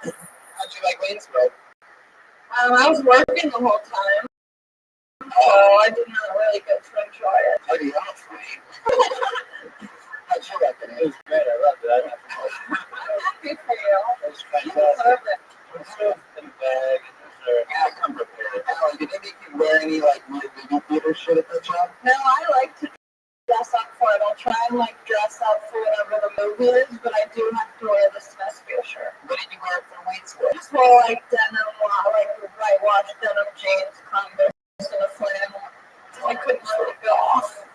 How'd you like Lanesville? I was working the whole time, so I did not really get to enjoy it. Pretty awesome. How'd you like it? It was great. I loved it. I'm happy for you. It was You fantastic. deserve it. It was so in the bag. Yeah, come prepared. Allie, did they make you wear any like weird movie theater shit at that job? No, I like to dress up for it. I'll try and dress up for whatever the movie is, but I do have to wear the Semespia shirt. What did you wear for Lanesville? Just wear denim, whitewashed denim jeans, Converse I couldn't really go off.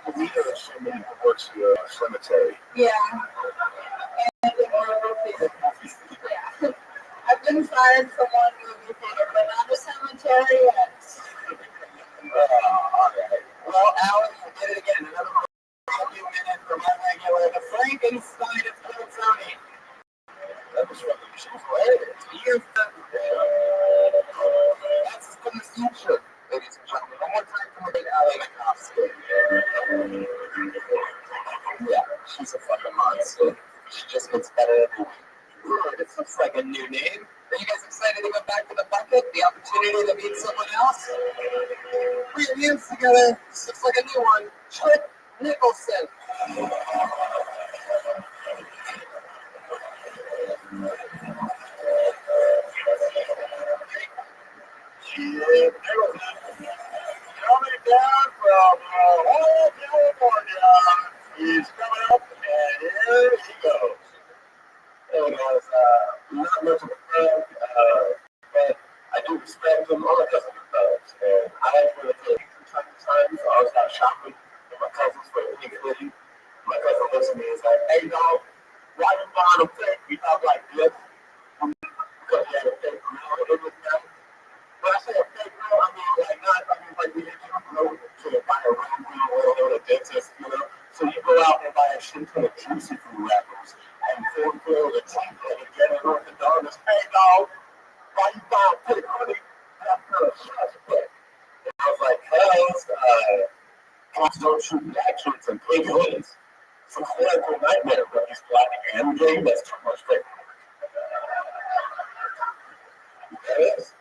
The leader of somebody who works at a cemetery. Yeah. And yeah. I've been fired from one movie theater, but not a cemetery yet. All right. Well, Alan, you did it again. Another few minutes from my regular, the Frankenstein of Tony. That was from the show's hilarious. That's from the future, ladies and gentlemen. One more time from the Alan Makovsky. Yeah, she's a fucking monster. She just gets better every week. This looks like a new name. Are you guys excited to go back to the bucket? The opportunity to meet someone else? Put your hands together. This looks like a new one. Trick Nicholson. Yeah, coming down from California. He's coming up, and here he goes. And not much of a fan, but I do respect him all because of the thugs. And I actually take sometimes I was out shopping with my cousins for a big hoodie. My cousin looks at me and is like, hey, dog, why you buying a fake? We talk like this because he had a fake grill in his mouth. When I say a fake grill, I mean like we didn't go to buy a real grill or a dentist, you know? So you go out and buy a shit ton of juicy food wrappers and full grill the teeth and get it on the dog and say, hey, dog, why you buy a fake hoodie? That's kind of suspect. And I was like, hey, cops don't shoot black kids and pig hoodies. It's a political nightmare, but he's black and gay. That's too much fake. That is.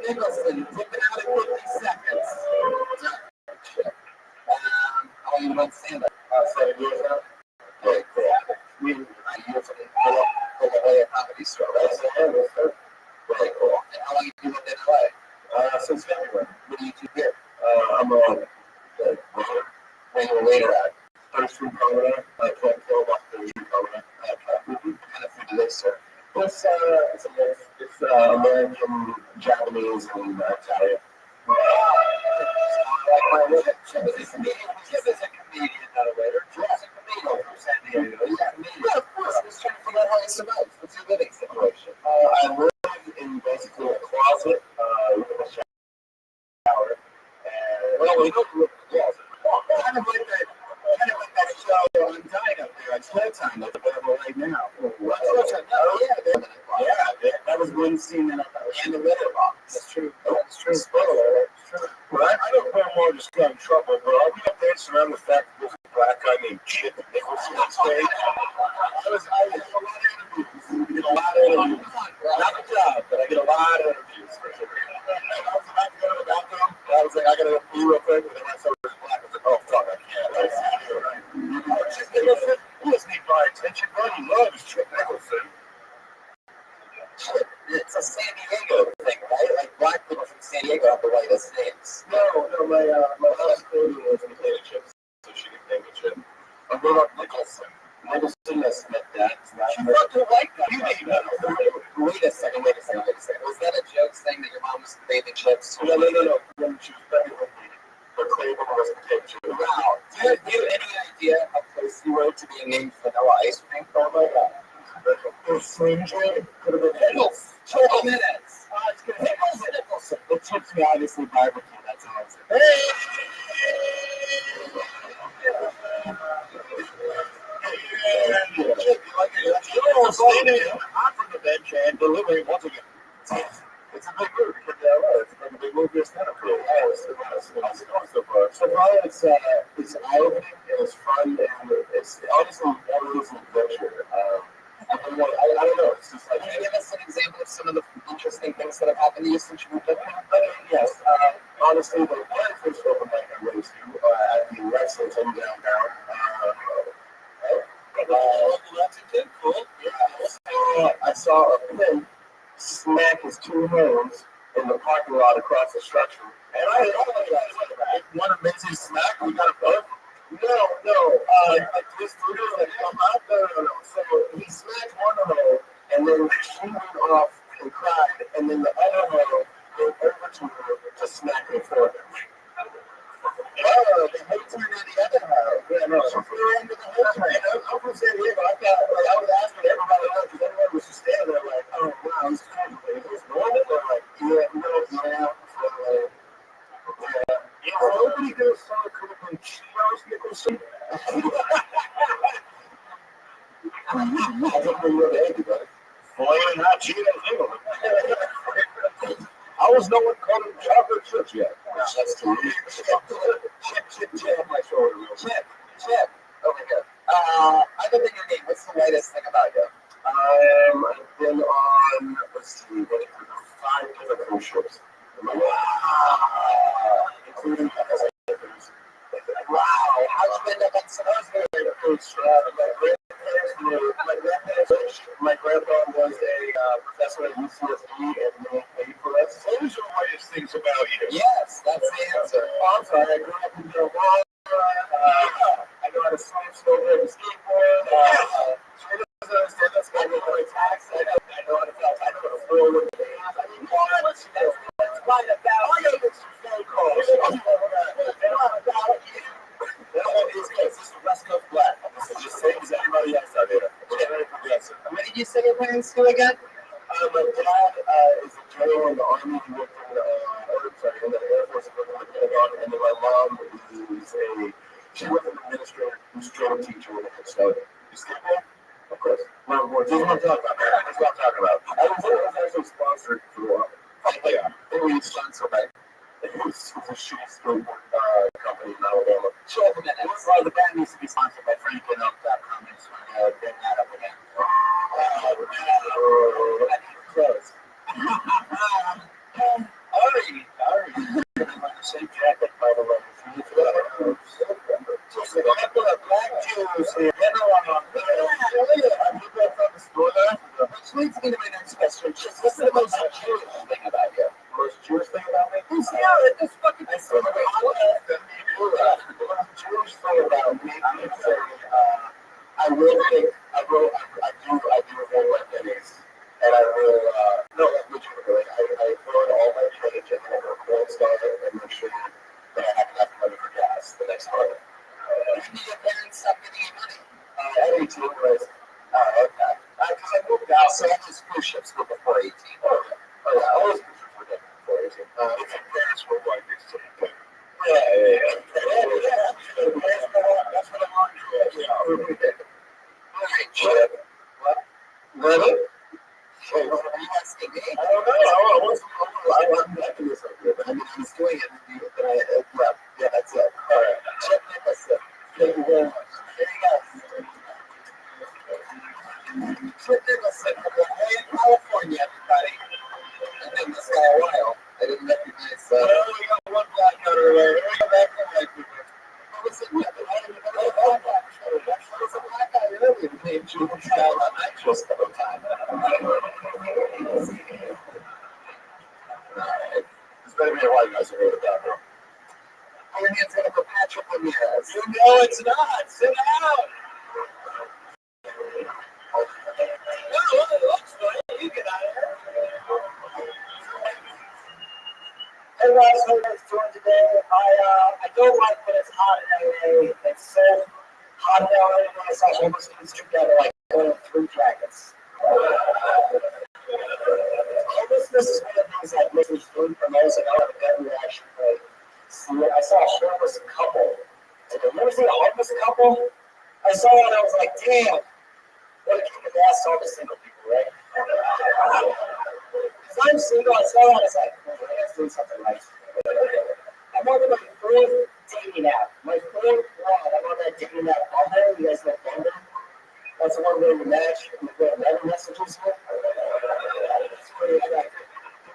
Nicholson, take it out in 50 seconds. How long you been stand up? 7 years now. Very cool. I used to pull up for the LA Comedy Store. That's very cool. And how long have you lived in LA? Since February. What do you do here? I'm a waiter. When you were waiter at? First food program. I can't kill about the food program. What kind of food do they serve? It's a mix. It's American, Japanese, and Italian. Chip is a comedian, not a waiter. Chip's a comedian from San Diego. Yeah, of course. I was trying to figure out how he survives. What's your living situation? I live in basically a closet with a shower. And, well, we don't live in a closet. Kind of like that show on Dying Up there on Showtime that's available right now. That was one scene in the litter box. That's true. That's true. Spoiler. It's true. Well, I don't know more just got in trouble, but I'll be up there around the fact that there's a black guy named Chip Nicholson on stage. I get a lot of interviews. Not a job, but I get a lot of interviews. I was about to go to the bathroom. I was like, I gotta go pee real quick, but then I saw it was black. I was like, oh fuck, I can't. I see you, right? Chip Nicholson, who doesn't need my attention? What he loves Chip Nicholson. It's a San Diego thing, right? Like black people from San Diego have the whitest names. No, my last lady was in potato chips, so she could name a chip. I brought up Nicholson. Nicholson has met that. She fucking like that. You didn't know. Wait a second. Was that a joke saying that your mom was bathing chips? No. When she was pregnant with me, her claim was potato chips. Wow. Do you have any idea how close you were to being named vanilla ice cream? Oh my god. Or fringe could have been Nichols. 20 minutes. It's good. Nicholson. The chips were obviously barbecue. That's all I'm saying. I'm from the bench and delivering once again. It's a big move to get to LA. It's like a big move to stand up for. So far, it's eye-opening and it's fun and it's honestly always an adventure. I don't know. It's just like, can you give us an example of some of the interesting things that have happened to you since you moved up here? Yes. Honestly, the very first open mic I went to at the Lexington downtown. Lexington, cool. Yeah. I saw a pimp smack his two hands in the parking lot across the structure. And I had one amazing smack. We got a boat. No. Like this dude like come out. No. So he smacked one of them, and then she went off and cried, and then the other hoe went over to her to smack her forehead. Oh, the hoe turned into the other hoe. Yeah, no, she flew into the hoe train. I'm from San Diego. I was asking everybody else because everyone was just standing there like, oh, wow, this is this normal? They're like, yeah, no, yeah. So, yeah, nobody goes so quickly. Cheetos get this shit. I don't know what to do, buddy. Flaming hot Cheetos. I was no one called them chocolate chips yet. That's true. Chip on my shoulder. Chip. Over here. I've been in your name. What's the latest thing about you? I've been on, let's see, 5 different cruise ships. Wow. Including wow. How'd you end up on some of those? My grandpa was a professor at UCSD and they paid for us. Those are the latest things about you. Yes, that's the answer. Oh, I'm sorry. I grew up in Carolina. I know how to swim, snowboard, and skateboard. I know how to tax. I know how to felt. I know how to throw with the hands. I mean, that's right about. I know there's some phone calls. That one is good. This is the West Coast Black. This is just same as everybody else out there. Very progressive. What did you say your parents do again? My dad is a general in the Army. He worked in the Air Force, in the Pentagon, and then my mom she was an administrator who's a drum teacher in the head start. You skateboard? Of course. Well, this is what I'm talking about. That's what I'm talking about. I was actually sponsored for yeah. They were sponsored by it was a shitty skateboard company in Alabama. Sure, a minute. Well, the band needs to be sponsored by FranklinUp.com. I just want to bring that up again. I need to close. Ari. Same jacket, by the way. Just a couple of black Jews here. I'm from the store there. Which leads me to my next question. What's the most Jewish thing about you? The most Jewish thing about me? This fucking I saw the most Jewish thing about me. I will think, I do avoid my pennies. And I will, no, legitimately, I burn all my change and I will cold start it and make sure that I have enough money for gas the next month. When did your parents stop giving you money? At 18 was, okay. Because I moved out, so all those cruise ships were before 18. Oh, yeah, all those cruise ships were before 18. If your parents were white, they still did. Yeah. That's what I'm on. Yeah. All right, Chip. What? Really? Are you asking me? I don't know. I wasn't making this up here, but I mean, I was doing it. Yeah, that's it. All right. Chip Nicholson. Thank you very much. There you go. Chip Nicholson from LA, California, everybody. I've known this guy a while. I didn't recognize we got one black guy over there. We got back from white people. What was it? I didn't even know that black guy. There was a black guy earlier named Jules Scott. I just the time. This better be a white guy who wrote it down, bro. Your hand's gonna go Patrick Ramirez. You know it's not. Sit down. No, it looks good. You get out of here. Hey guys, how you guys doing today? I don't like when it's hot in LA. It's so hot in LA when I saw homeless kids together like going through jackets. Homelessness is one of the things that makes me food for most, and I have a gut reaction. Like, I saw a homeless couple. Did you ever see a homeless couple? I saw it and I was like, damn, what a kick in the ass to all the single people, right? Because I'm single, I saw that, I was like, oh, let's do something nice. I'm on my fourth dating app. My fourth one, I'm on that dating app, Bumble. You guys know Bumble? That's the one where you match and you get another messages with. That's pretty attractive.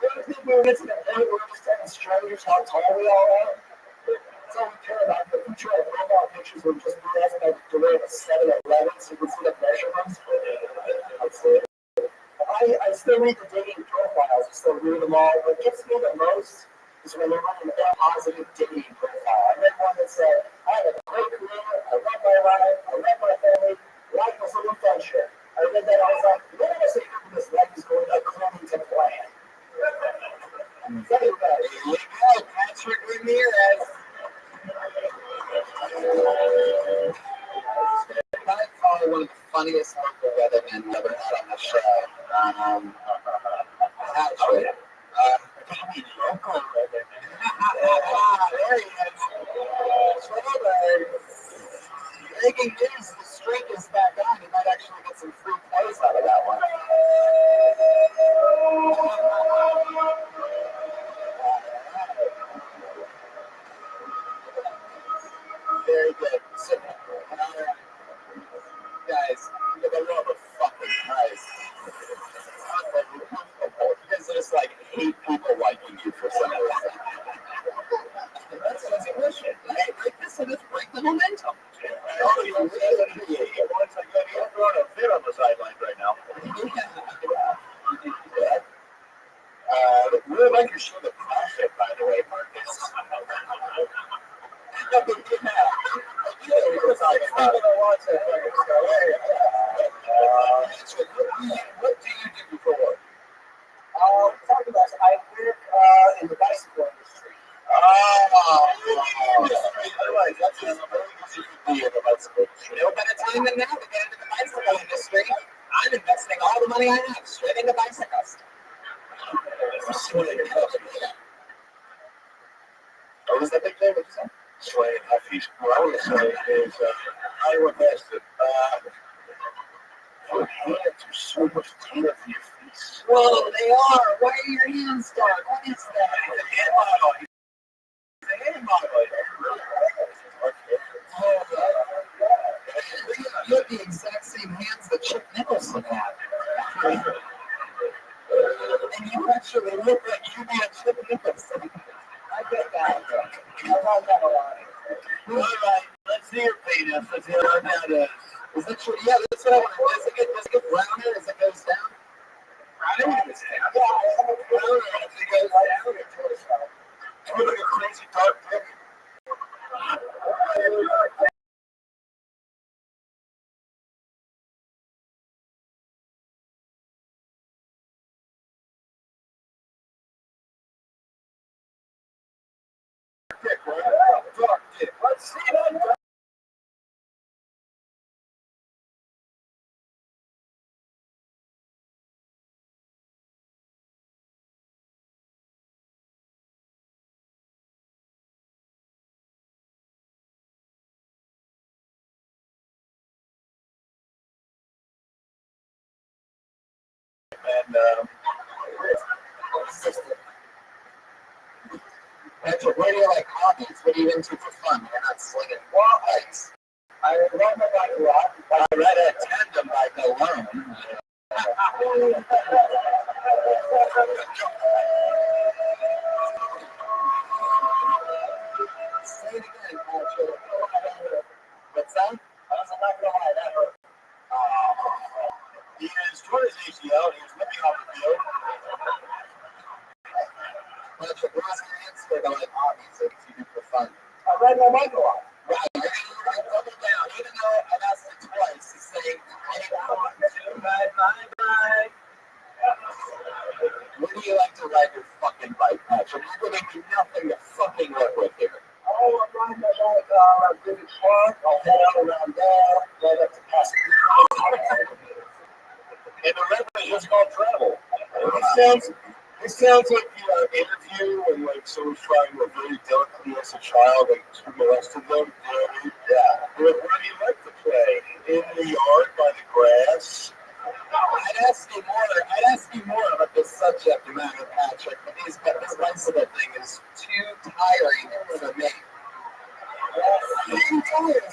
Do you think we're getting to the point where we're just telling strangers how tall we all are? That's all we care about. The future of profile pictures would just be asking like to wear a 7-Eleven so you can see the measurements. I still read the dating profiles. I still read them all. What gets me the most is when they're running a positive dating profile. I read one that said, I have a great career, I love my life, I love my family, life was a little friendship. I read that, I was like, what was it this life is going according to plan? you go, Patrick Ramirez. Probably one of the funniest local weathermen we ever had on the show. Patrick. Local weatherman. There he is. Trailer. Breaking news, the streak is back on. You might actually get some free plays out of that one. Very good. So, guys, for the love of fucking Christ. Because there's like 8 people liking you for some reason. That's what's bullshit. Like this, so just break the momentum. Oh, you once again, you're throwing a fit on the sidelines right now. Really like your show, The Profit, by the way, Marcus. What do you do for work? Talking about, I work in the bicycle industry. No better time than now to get into the bicycle industry. I'm investing all the money I have straight into bicycles. What was that big thing? What you said? Sway, he's growing, so is I invested. Your hands are so much taller than your face. Whoa, they are. Why are your hands dark? What is that? It's a hand model. It's a hand model. You have the exact same hands that Chip Nicholson had. And you actually look like you had Chip Nicholson. I get that. I love that a lot. All right, let's see your penis. Let's see how that is. Is that true? Yeah, that's what I want. Does it get browner as it goes down? Browner? Yeah, I have a Browner as it goes down? Do you look like a crazy dark dick? Let's see that. And Patrick, what do you like hobbies? What are you into for fun? You're not slinging bikes. I ride my bike a lot. I read a tandem bike alone. Say it again, Patrick. What's that? I'm not gonna lie, that hurt. he is toward his ACL. He was living off the field. Patrick, what was your answer to like hobbies that you do for fun? I ride my bike a lot. Right, you're gonna double down. Even though I've asked it twice, to say, I want to ride my bike. Where do you like to ride your fucking bike, Patrick? You're giving me nothing to fucking work with here. Oh, I'm riding my bike around Village Park. I'll head out around there, right up to Pasadena. And the revenue is called travel. It sounds like the interview when like someone's trying to very delicately as a child and molested them. You know what I mean? Yeah. Where do you like to play? In the yard by the grass? I'd ask you more about this subject matter, Patrick, but this bicycle thing is too tiring for me. Too tiring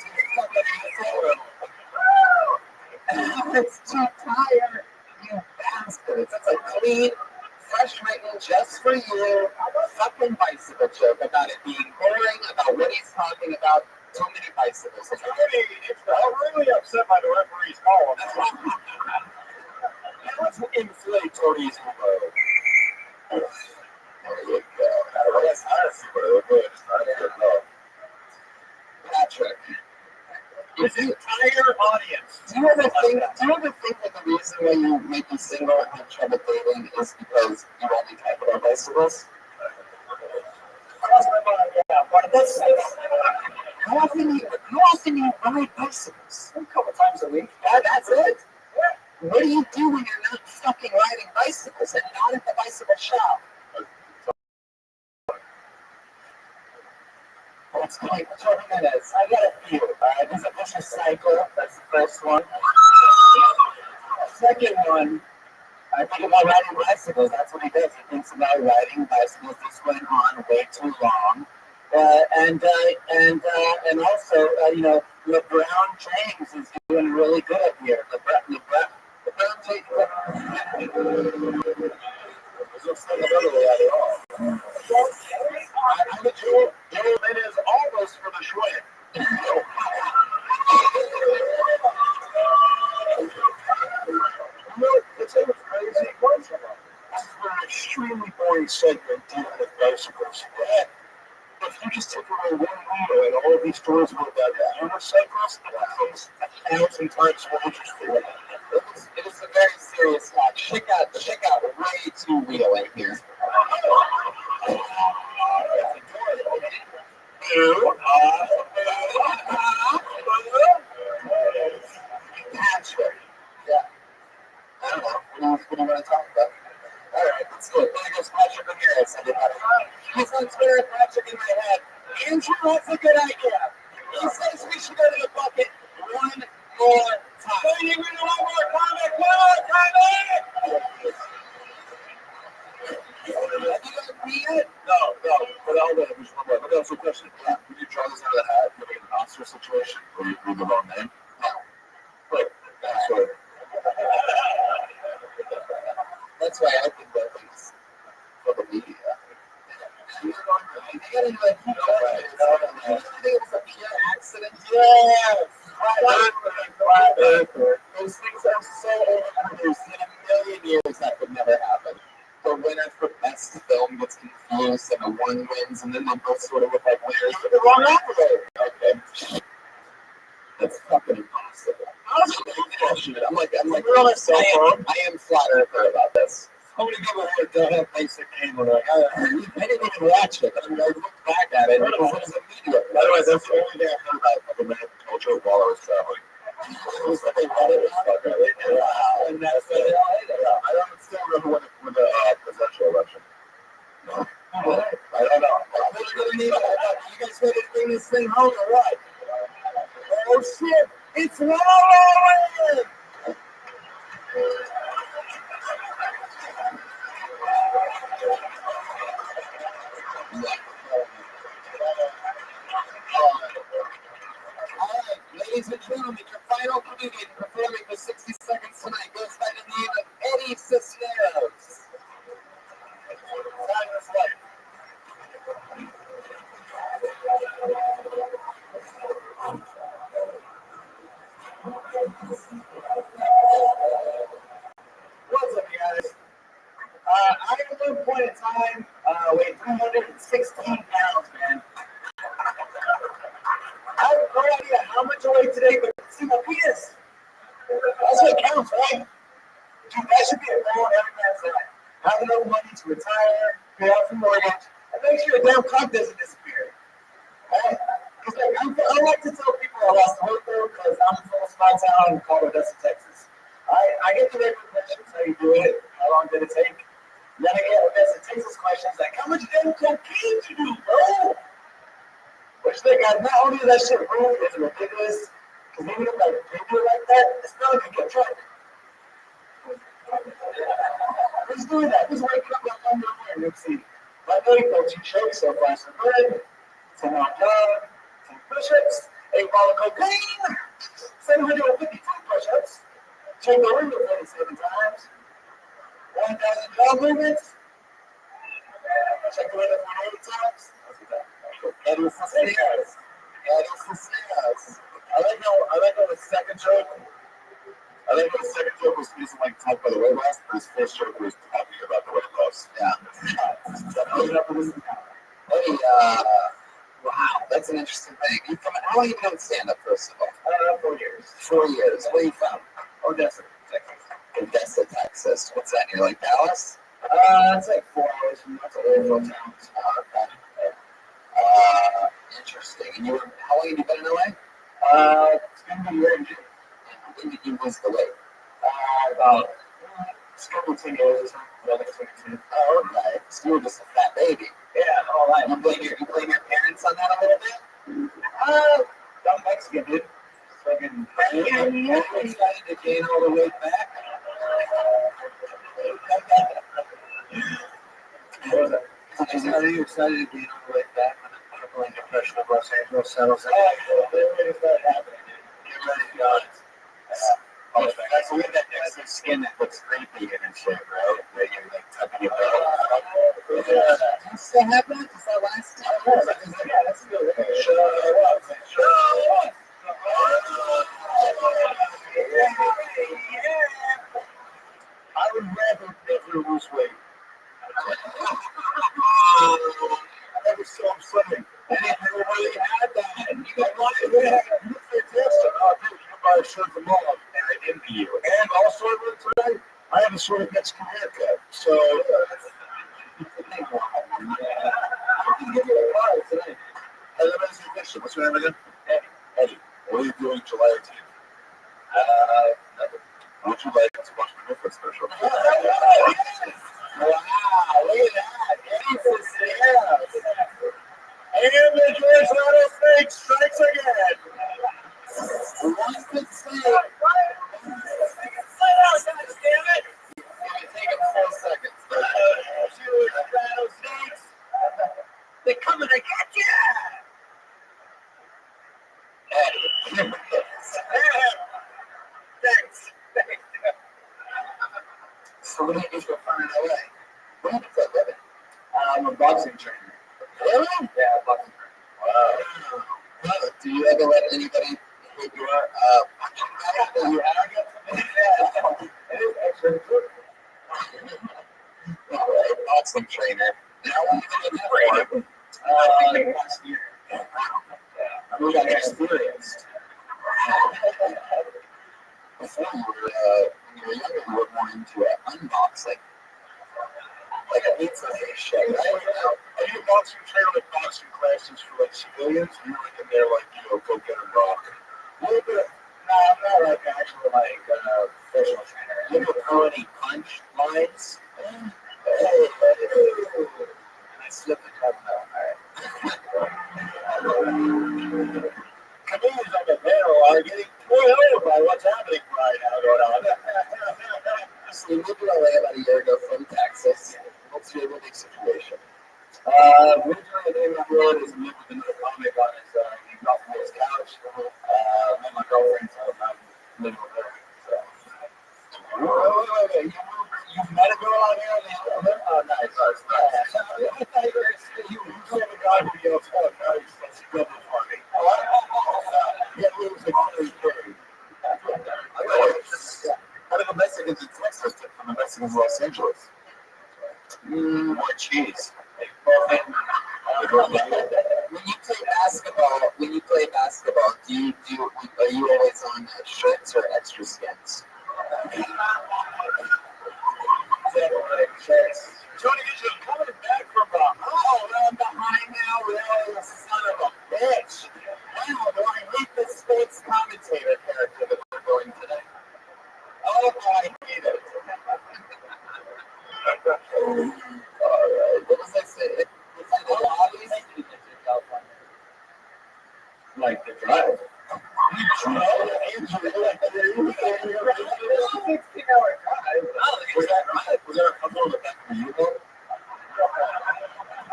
It's too tired, you bastards. It's a clean, fresh written just for you, fucking bicycle joke about it being boring, about what he's talking about. Too many bicycles. I'm really upset by the referee's call on that. Let's inflate Tony's ego. There you go. That's good. Patrick. This entire audience. Do you ever think that the reason why you might be single and have trouble dating is because you only type about bicycles? but how often do you ride bicycles? A couple times a week. That's it. What do you do when you're not fucking riding bicycles and not at the bicycle shop? It's like 20 minutes. I got a few. There's a vicious cycle. That's the first one. Second one, I think about riding bicycles. That's what he does. He thinks about riding bicycles. This went on way too long. And also, the Brown James is doing really good here. The Brown James doesn't say another way at all. I'm a Joe. It is almost for the shred. It's a crazy bunch of them. This is an extremely boring segment dealing with bicycles. If you just take away one wheel and all of these stories about that unicycles, it becomes 1,000 times more interesting. It is a very serious watch. Check out way too wheeling here. Patrick. Yeah. I don't know. What do you want to talk about? All right, let's do it. There goes Patrick Ramirez. He's on Twitter, Patrick in my head. Andrew, that's a good idea. He says we should go to the bucket one more time. Waiting for one more comic. Have you guys beat it? No. But I'll let him one more. But that's a question. Yeah. Would you draw this out of the hat? You have an imposter situation where you read the wrong name? No. Wait. Sorry. That's why I think that things for the media. You gotta know that you think it was a pure accident? Yes! Those things are so overproduced. In a million years, that could never happen. The winner for best film gets confused, and the one wins, and then they both sort of look like winners with the wrong actor. Okay. That's fucking impossible. I'm like, we're on a cell phone. I am flat earther about this. How many people don't have basic game? Like, I didn't even watch it. I looked back at it. It was immediate. By the way, that's the only thing I heard about American culture while I was traveling. It was like they wanted to fuck it. And that's it. I don't still remember when the presidential election. No. I don't know. You guys ready to bring this thing home or what? Oh shit! It's rolling! Alright, ladies and gentlemen, your final comedian performing for 60 seconds tonight goes by the name of Eddie Cisneros. What's up, guys? I at one point in time weighed 316 pounds, man. I have no idea how much I weigh today, but see my penis. That's what counts, right? Dude, that should be a goal in every man's life. Have enough money to retire, pay off your mortgage, and make sure your damn cock doesn't disappear. Right? Because I like to tell people I lost weight though, because I'm from a small town called Odessa, Texas. I get the regular questions, how you do it, how long did it take? Then I get Odessa, Texas questions like, how much damn cocaine did you do, bro? Which they got not only that shit rude, it's ridiculous. Because even if I do it like that, it's not gonna get drunk. Who's doing that? Who's waking up like underwear? Let's see. My buddy coach, he shakes so far so good. 10 on jog, 10 push-ups, 8 ball of cocaine, 752 push-ups, check the window 47 times, 1,000 jog movements, check the window 48 times. Eddie Cisneros. I like how the second joke. I think the second joke was facing like talk by the weight loss, but his first joke was talking about the weight loss. Yeah. Hey, wow, that's an interesting thing. How long have you been doing stand-up, first of all? 4 years. 4 years. Where are you from? Odessa, Texas. Odessa, Texas. What's that near, like Dallas? It's like 4 hours from that's a little town. Okay. Interesting. And how long have you been in LA? It's going to be a year in June. And when did you lose the weight? About it's couple 10 years. Another 22. Oh, okay. So you were just a fat baby. Yeah, all right. You blame your parents on that a little bit? I'm Mexican, dude. Fucking. Are you excited to gain all the weight back? Are you excited to gain all the weight back when the crippling depression of Los Angeles settles in? It's not happening, dude. Get ready to be honest. That's with that extra skin that looks creepy and shit, right? Where you're like tucking your belly. Yeah. Do you still have that? Does that last? Yeah, that's still there. Sure. I would rather never lose weight. I never saw him swimming. I didn't know where you had that. You got one You look fantastic. Oh, dude, you buy a shirt from mom, and I envy you. And also, I went today, I have a sort of Mexican haircut. So, I can give you a card today. hey, let me ask you a question. What's your name again? Eddie. What are you doing July 18th? Nothing. Would you like to watch my Netflix special? Wow, look at that. Jesus, yes. And the George Rattlesnake strikes again. One could say, take him 4 seconds. Rattlesnakes. They're coming to get you. Eddie. Thanks. So what do you do for fun in LA? What do you do for a living? I'm a boxing trainer. Really? Yeah, boxing trainer. Wow. Do you ever let anybody hit your You have it is actually good. boxing trainer? How long have you been there for? Last year. I'm got experienced. Before you were, when you were younger, you were more into unboxing. Like a pizza shit, right? I do boxing trainer like boxing classes for like civilians. You're like in there like, go get a rock. A little bit. No, I'm not like actual like professional trainer. You ever throw any punch lines? And I slipped the cup out. Comedians on the panel are getting pulled over by what's happening right now going on. So we moved to LA about a year ago from Texas. What's your living situation? Originally, the name of the world is live with another comic on his couch. Met my girlfriend, so I'm living with her. So. Wait. You met a girl out here? Oh, nice. You saw the guy who yelled, "Oh, no, he's double funny." Yeah, it was like very good. How do the Mexicans in Texas differ from the Mexicans in Los Angeles? More cheese. When you play basketball, are you always on shirts or extra skins? Tony, you're coming back from I'm behind now, really, son of a bitch. Wow, do I hate the sports commentator character that we're going today? Oh, I hate it. Alright, what was I saying? like the drive. You drove? You 16-hour drive. Was that a couple of the back of the U-boat?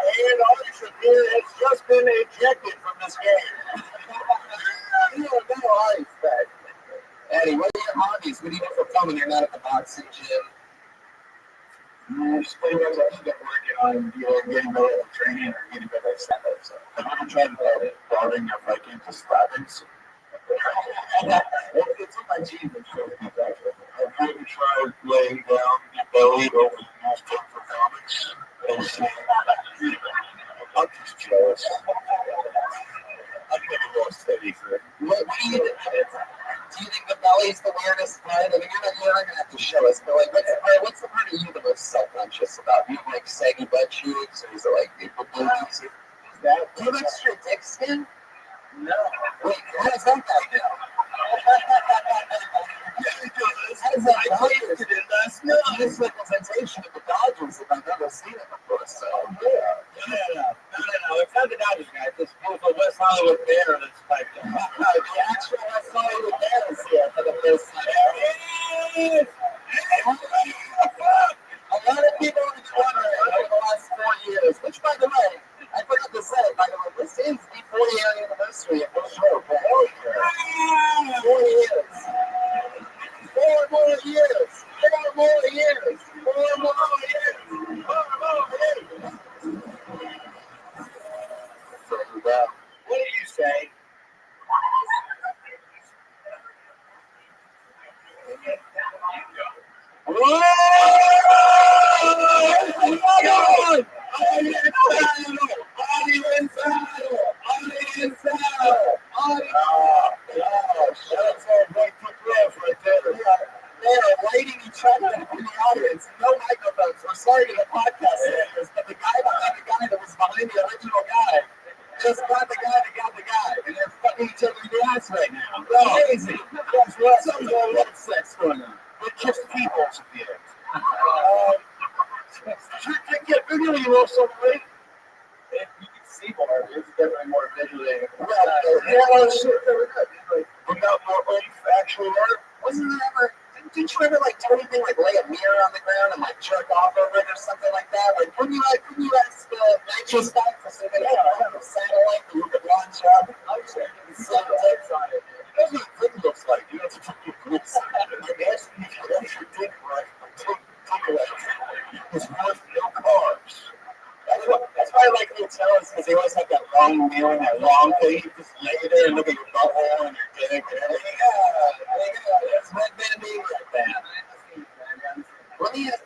And Arthur Shapiro has just been ejected from this game. No, I expect. Eddie, what are your hobbies? What do you do for fun when you're not at the boxing gym? Just pretty much I think I'm working on getting better at training or getting better at stand-up. So I've never tried starting a Viking to stabbings. It's in my genes. I've never tried laying down your belly over the newspaper for comics. And saying, I'm just jealous. I'm never more steady for it. What do you think? Do you think the belly's the weirdest part? I mean, you're not gonna have to show us, but like, what's the part of you the most self-conscious about? Do you have like saggy butt cheeks, or is it like the boobies? That Do you have extra dick skin? no. Wait, how does that guy know? How does that guy tasted it last night. This representation of the Dodgers if I've ever seen it before, so yeah. No. It's not the Dodgers guy. It's this beautiful West Hollywood bear that's piped up. The actual West Hollywood Bear is here for the first time. A lot of people have been wondering over the last 4 years, which, by the way, I forgot to say, by the way, this is the 40th anniversary of the show. 4 years. 4 more years. 4 more years. 4 more years. 4 more years. So, What did you say? Whoa! They are lighting each other in the audience. No microphones. We're sorry to the podcast listeners, but the guy behind the guy that was behind the original guy just got the guy that got the guy, and they're fucking each other in the ass right now. Amazing. That's what some love sex going on. They're just people at the end. Get video, you know, somebody. If you can see more, it's definitely more visually. We got more factual art. Wasn't there ever? Didn't you ever like do anything like lay a mirror on the ground and like jerk off over it or something like that? Like couldn't you ask the nitrous guy for something like a satellite that you could launch up? I'm sure you can see the text on it. That's what it looks like. You have to take your grips. That's your dick right. It's worth no carbs. That's why I like hotels because they always have that long meal and that long thing. You just lay there and look at your butthole and your dick and everything. Yeah, it's red banding like that. Let me ask,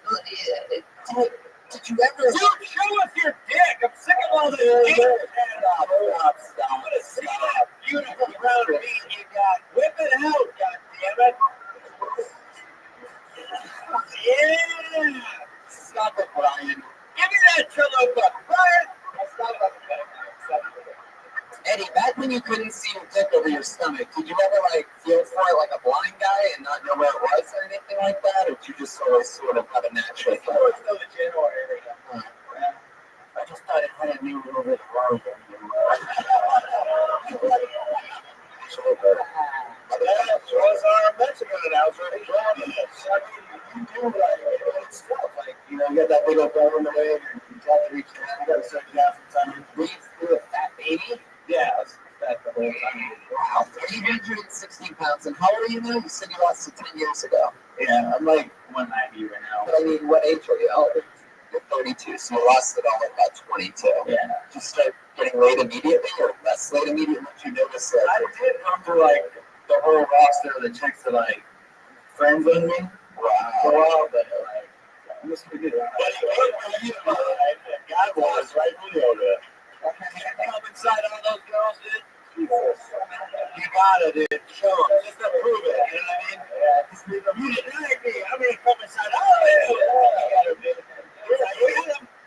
did you ever? Dude, show us your dick. I'm sick of all this dick. Stop. Want to see that beautiful round meat you got? Whip it out, goddammit. Yeah. Stop it, Brian. Give me that chalupa. Brian. Eddie, back when you couldn't see your dick over your stomach, did you ever like feel for it like a blind guy and not know where it was or anything like that? Or did you just always sort of have a natural It's always still the general area. I just thought it had a new little bit of wrong. That was our Mexican announcer. He's on this. You do like stuff. Like, you know, you got that big old bone in the way and you got to reach down, you got to set it down from time. Breathe through a fat baby? Yeah, that's the whole time. Wow, 316 pounds. And how old are you now? You said you lost it 10 years ago. Yeah, I'm like 190 right now. But I mean, what age are you? Oh, you're 32, so you lost it all at about 22. Yeah. Just start getting laid immediately or less laid immediately? Did you notice that? I did come to like the whole roster of the chicks that like friends with me for a while, but like I'm just gonna get it. God was right video to come inside all those girls, dude. You gotta, dude. Show them. Just to prove it. You know what I mean? Yeah. Just leave them. You didn't like me. I'm gonna come inside. Oh, yeah.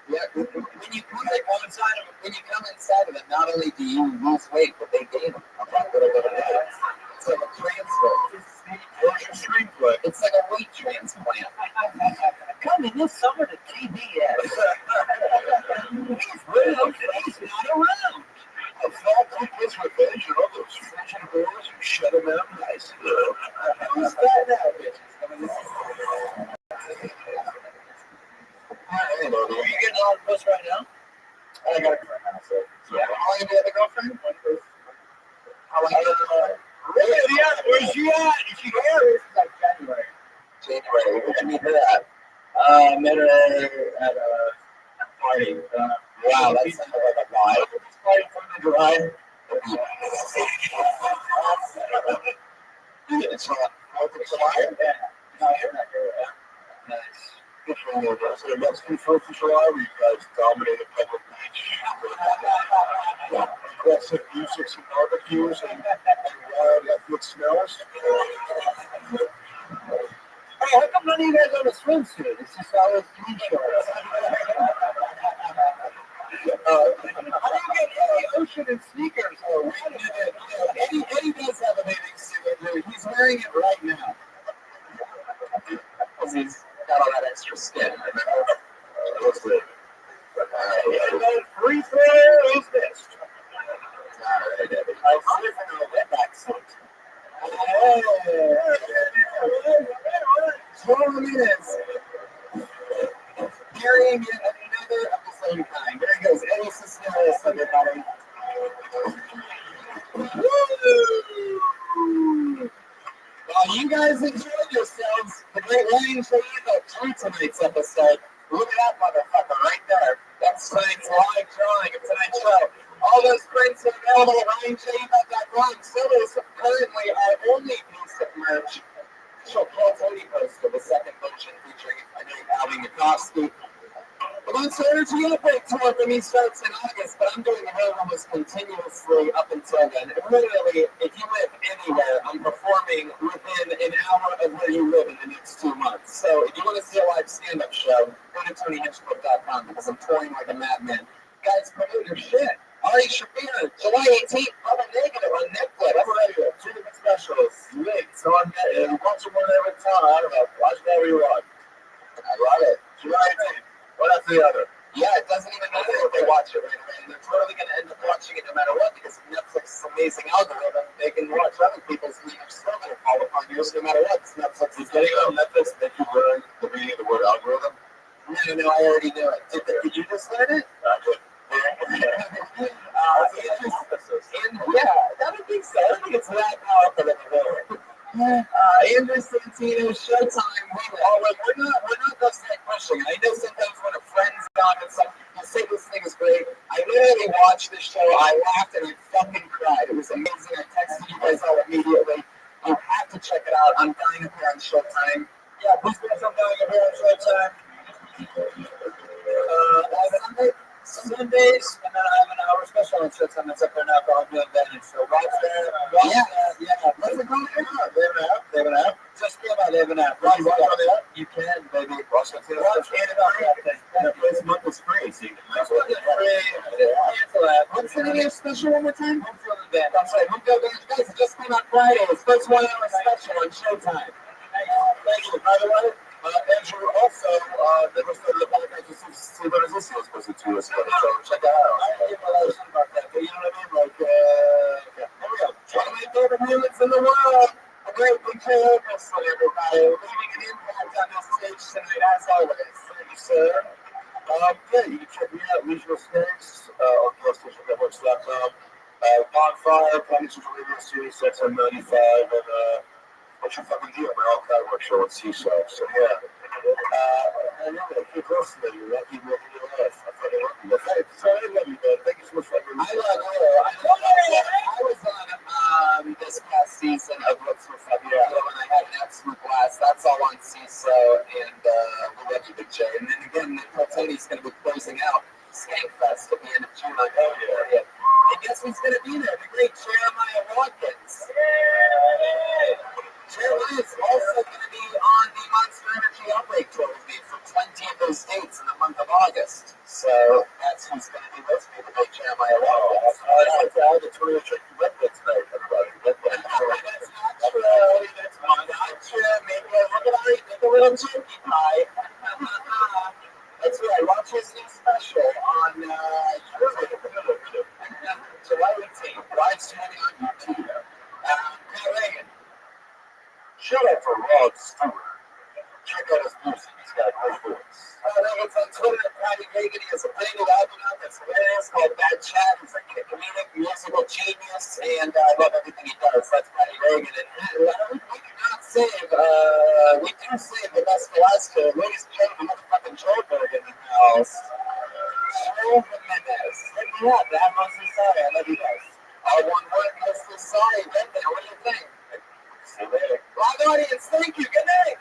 Yeah, when you come inside of it, not only do you lose weight, but they gain them. It's like a transfer. Where's your screenplay? It's like a weight transplant. Coming this summer to TBS. He's real. He's not around. It's not like his revenge and all those French girls who shut him out nice. Who's that now, bitches? Are you getting on the bus right now? I got a girlfriend now, so. Yeah. How long have you had a girlfriend? How long have you had a girlfriend? Really? Yeah. Where's she at? Is she here? It's like January. January. Where'd you meet her at? Met her at a party. Wow, that sounds like a lie. Party from the drive. It's not. 4th of July? Yeah. No, you're not here. Nice. Good for you. So the Mexican 4th of July, where you guys dominated public beach. Aggressive music, some barbecues, and wild Netflix smells. Hey, how come none of you guys on a swimsuit? It's just always green shorts. How do you get carrying yet another of the same kind. There he goes, Ellis Cisneros, everybody. Woo! Well, you guys enjoyed yourselves. The great Lion Show through tonight's episode. Look at that motherfucker right there. That's tonight's live drawing of tonight's show. All those prints are available at RyanShayUp.com. So is currently our only piece of merch. Official Paul Tony poster, the second version featuring Alvin Makovsky. The Monster Energy Outbreak Tour for me starts in August, but I'm doing the road almost continuously up until then. And literally, if you live anywhere, I'm performing within an hour of where you live in the next 2 months. So if you want to see a live stand-up show, go to TonyHinchcliffe.com because I'm touring like a madman. Guys, promote your shit. Ari Shafir, July 18th, Double Negative on Netflix. I'm ready to 2 different specials. Links on Netflix. Watch them one every time. I don't know. Watch whatever you want. I love it. July 18th. What else the other? Yeah, it doesn't even matter if they watch it right away. And they're totally going to end up watching it no matter what because of Netflix's amazing algorithm. They can watch other people's and you're still going to fall upon yours no matter what. Netflix is getting on Netflix that you learn the meaning of the word algorithm. No, I already knew it. Did you just learn it? I did. That would be so. I think it's that powerful in the world. Andrew Santino, Showtime. We're not just like pushing. I know sometimes when a friend's on and something, you say this thing is great. I literally watched the show. I laughed and I fucking cried. It was amazing. I texted you guys all immediately. You have to check it out. I'm dying up here on Showtime. Yeah, please put some dying up here on Showtime. Sundays, and then I have an hour special on Showtime that's up there now called New Advantage. So watch that. What's it called? They have an app. Just feel about they have an app. Watch on the app. You can, baby. Watch it. This month is free, so you can cancel it. What's the name of your special one more time? Home Field Advantage. I'm sorry, Home Field Advantage. Guys, it just came out Friday. It's first 1 hour special on Showtime. Thank you. By the way, Andrew, also, there was the podcast to see what is this was supposed to do, so check it out. I didn't even know about that, but you know what I mean? Like, here we go. One of my favorite humans in the world, a great big focus on everybody, leaving an impact on this stage tonight, as always. Thank you, sir. You can check me out, Regional Snacks, on PlayStationNetworks.com. Bonfire, Planet Central Radio Series, XM 95, and, what's your fucking deal? My all-time work show on Seaside. So, yeah. And keep listening. You're lucky to make your life. I fucking love you. So, I love you, man. Thank you so much for having me. I love you. I was on this past season of What's With Fucking Deal, and I had an absolute blast. That's all on CISO, and we love you, Big J. And then again, Nick Tony's going to be closing out Skankfest at the end of June on Friday. And guess who's going to be there? The great Jeremiah Watkins. Jeremiah is also going to be on the Monster Energy Outbreak Tour with me for 20 of those dates in the month of August. So that's who's going to be with me, the great Jeremiah Watkins. It's all the tour of Tricky Redwood tonight, everybody. That's not true. That's not true. Maybe a little turkey pie. That's right. Watch his new special on YouTube. July 18th. Live streaming on YouTube. Pat Reagan. Shout out for Rod Stewart. Check out his music. He's got a great voice. It's on Twitter at Patty Reagan. He has a brand new album out that's hilarious called Bad Chat. He's like a comedic musical genius, and I love everything he does. That's Patty Reagan. And we do not save, we do save the best for last year. Ladies and gentlemen, motherfucking Joe Berg in the house. Joe Jimenez. Hit me up. I'm mostly sorry. I love you guys. All one word, mostly sorry. Been there. What do you think? See you later. Live audience, thank you. Good night.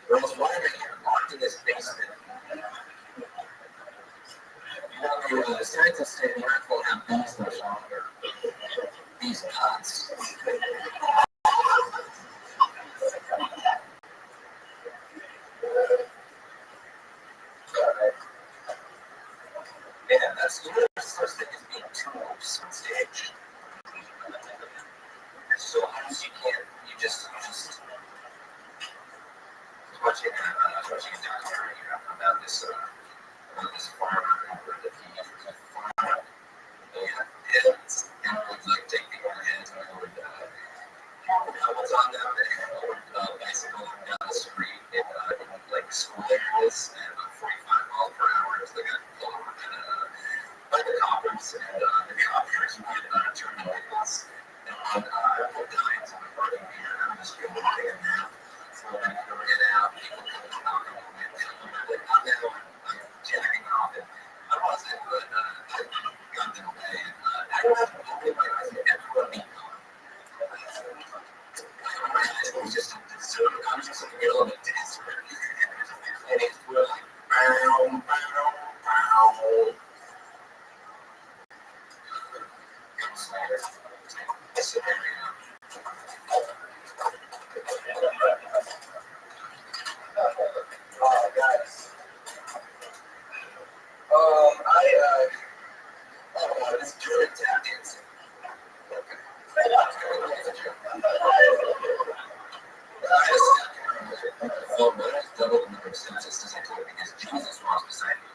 Girls, why are you locked in this basement? Scientists say the earth will have bees much longer. These nuts. Yeah, that's the first thing is being too loose on stage. So long as you can, you just watching a documentary about this farmer who that he farmed and would like take people on hands and would was on them and would bicycle them down the street in like school areas and 45 miles per hour as they got pulled over by the coppers and the coppers would turn the lights and would die to the burning beer and just go walking in there. So when I get out, people come out and I'm like, I'm jacking off and I wasn't, but I got them away and I was hoping everyone be gone. It was just I was just in the middle of a desert. And it's like, bow, bow, bow. Guys. This German tap dancing. Oh, but I doubled the number of sentences as I told because Jesus walks beside me.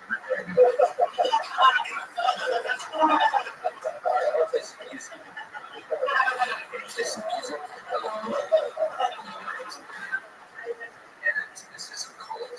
Play some music. Play some music. And this is a cult.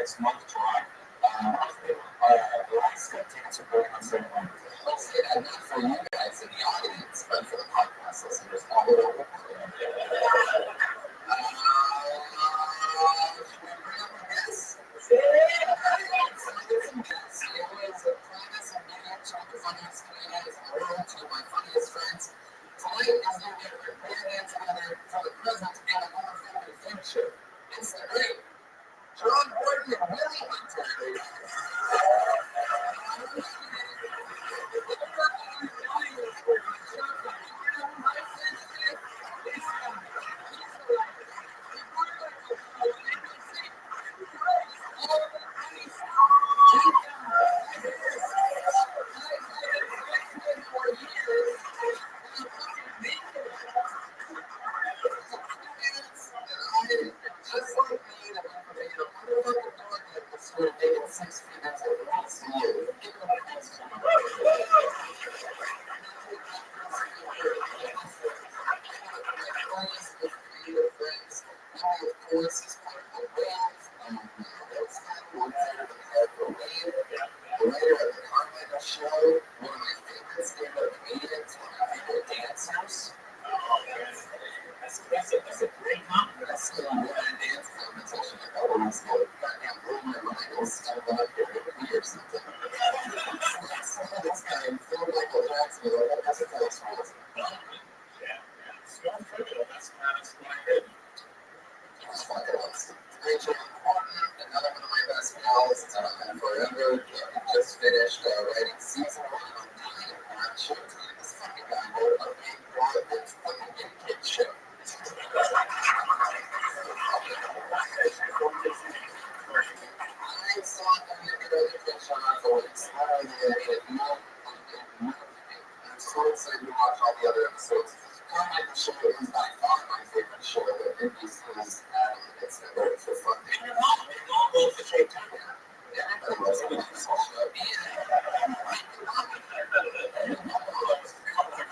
Next month, July. The last tickets are going on sale on This time, Phil Michael Jackson, like, that's a close one. Yeah. Stone Trivial, that's kind of splendid. It's fucking awesome. Rachel Horton, another one of my best pals, forever. Just finished writing season 1 on 9 on Showtime. This fucking guy wrote a big Broadway's fucking big kid show. I saw them in the other kid show on the weeks. I made it more. I'm so excited to watch all the other episodes. Currently, the show is by far my favorite show that NBC has had. It's for fun. Everybody loves it. It's all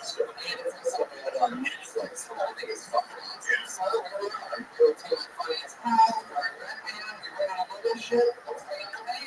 show. And it's also good on Netflix, which I think is fucking awesome. So, I'm going to funny as hell. We're in Red Man. We're ready to do this shit. Let's bring it to man.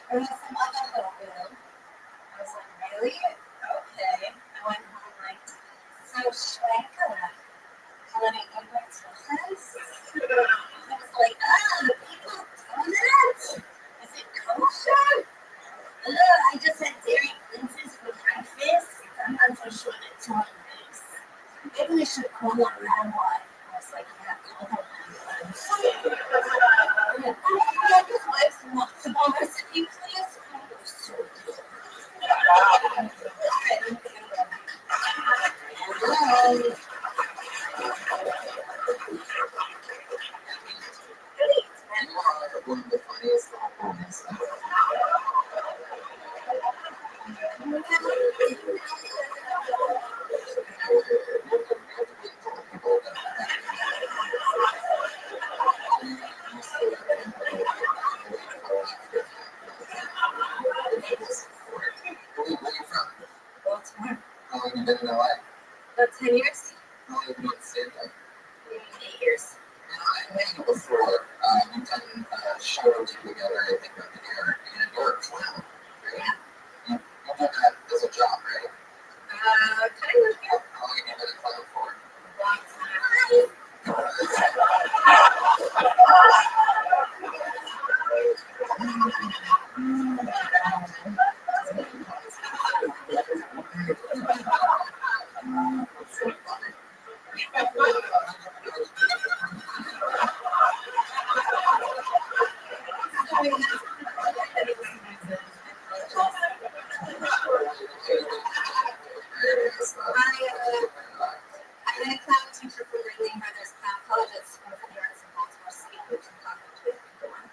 There was some other little girl. I was like, really? Okay. I went home like, so schmecker. Can I eat my toast? I was like, people do that? Is it kosher? I just had dairy cleanses for breakfast. I'm not so sure that it's on this. Maybe we should call her Rabbi. I was like, yeah, call her Rabbi. Yeah, his wife's multiple recipe, please. I was so good. One of the funniest moments. Where are you from? Baltimore. How long have you been in LA? About 10 years? How long have you been in Stanford? 8 years. I met you before. We've done a show or two together, I think, up here, and you're a clown. Yeah. You do that as a job, right? Kind of, yeah. How long have you been a clown for? Long time. I had a clown teacher from Berlin Brothers Clown College at School for the Arts in Baltimore City, which I'm talking to everyone.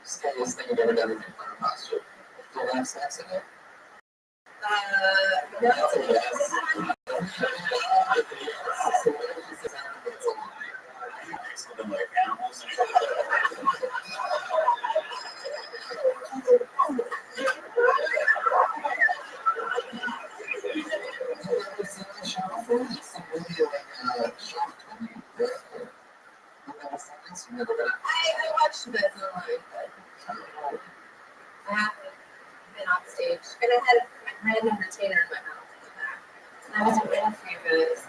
Scariest thing you've ever done in your clown costume. Do you have sex in it? No. I watched you guys online, but I haven't been on stage. And I had a random retainer in my mouth in the back. And I wasn't ready for you guys.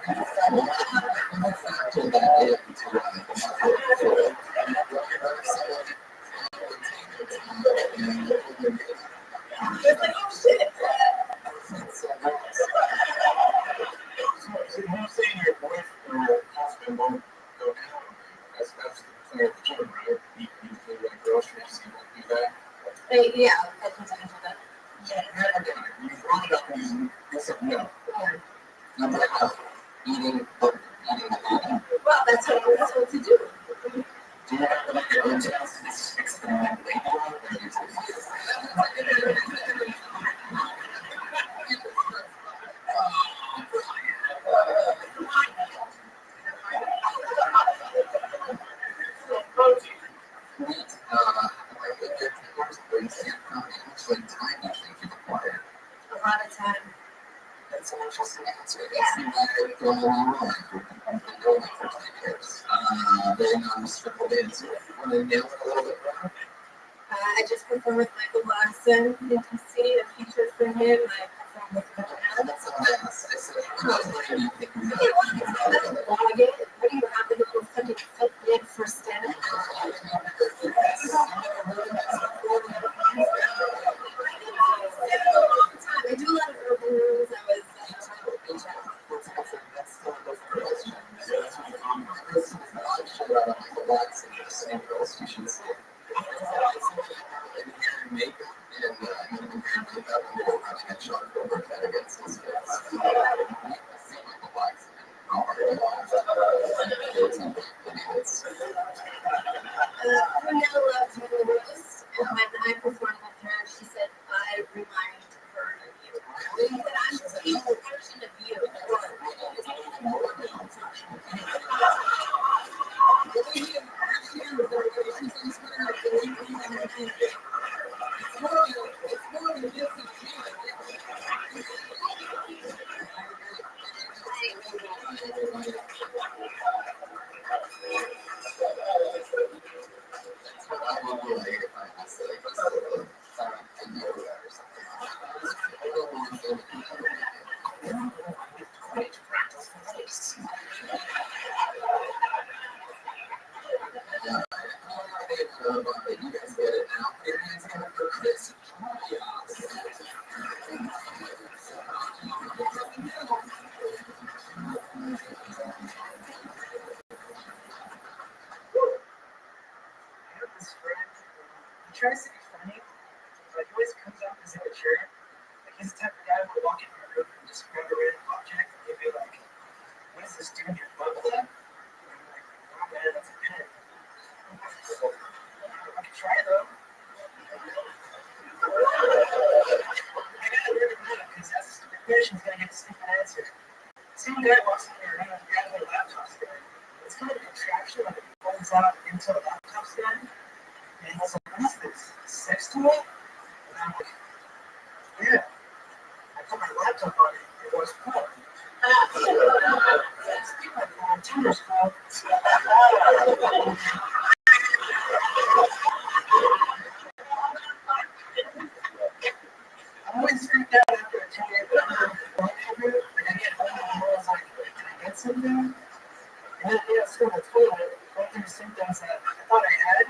It's like, oh shit. So you're saying your wife or husband won't go down? That's the clear of the gym, right? You do like groceries, you won't do that. Yeah, that comes into that. Never done it. You brought it up and you said no. Number one, eating. Well, that's what to do. Do you have to make your own test? It's experiment label or you interesting answer. That's the way I go along with it. I've been doing it for 10 years. Very non-restricted answer. Want to nail it a little bit more? I just performed with Michael Blackson in DC, a feature for him. I performed with him. That's a mess. I said, what do you think you Hey, what do you have the little fucking foot bid for stand-up? I do a lot of urban rooms. I was That's still a different question. This is not sure about Michael Blackson, the same girls you should see. And makeup and Michael running a shot over that against his face. Michael Blackson and how hard it was. Renelle loved me the most, and when I performed with her, she said, I remind her of you. And I'm just being a version of you. He tries to be funny, but he always comes off as immature. Like he's the type of guy who would walk into a room and just grab a random object and he'd be like, "What is this doing your butt with that?" And I'm like, "Oh man, that's a pen." I can try though. I gotta learn to know because that's a stupid question. He's gonna get a stupid answer. Same guy walks in there and grabs a laptop stand. It's kind of a contraption, like it folds out into a laptop stand. And he's like, "What is this? Sex toy?" And I'm like, "Yeah." I put my laptop on it. It was porn. That's my porn. Tinder's cool. I'm always freaked out after a 2-day porn interview. Like I get home and I was like, "Can I get something?" And then I was going to the toilet, going through symptoms that I thought I had.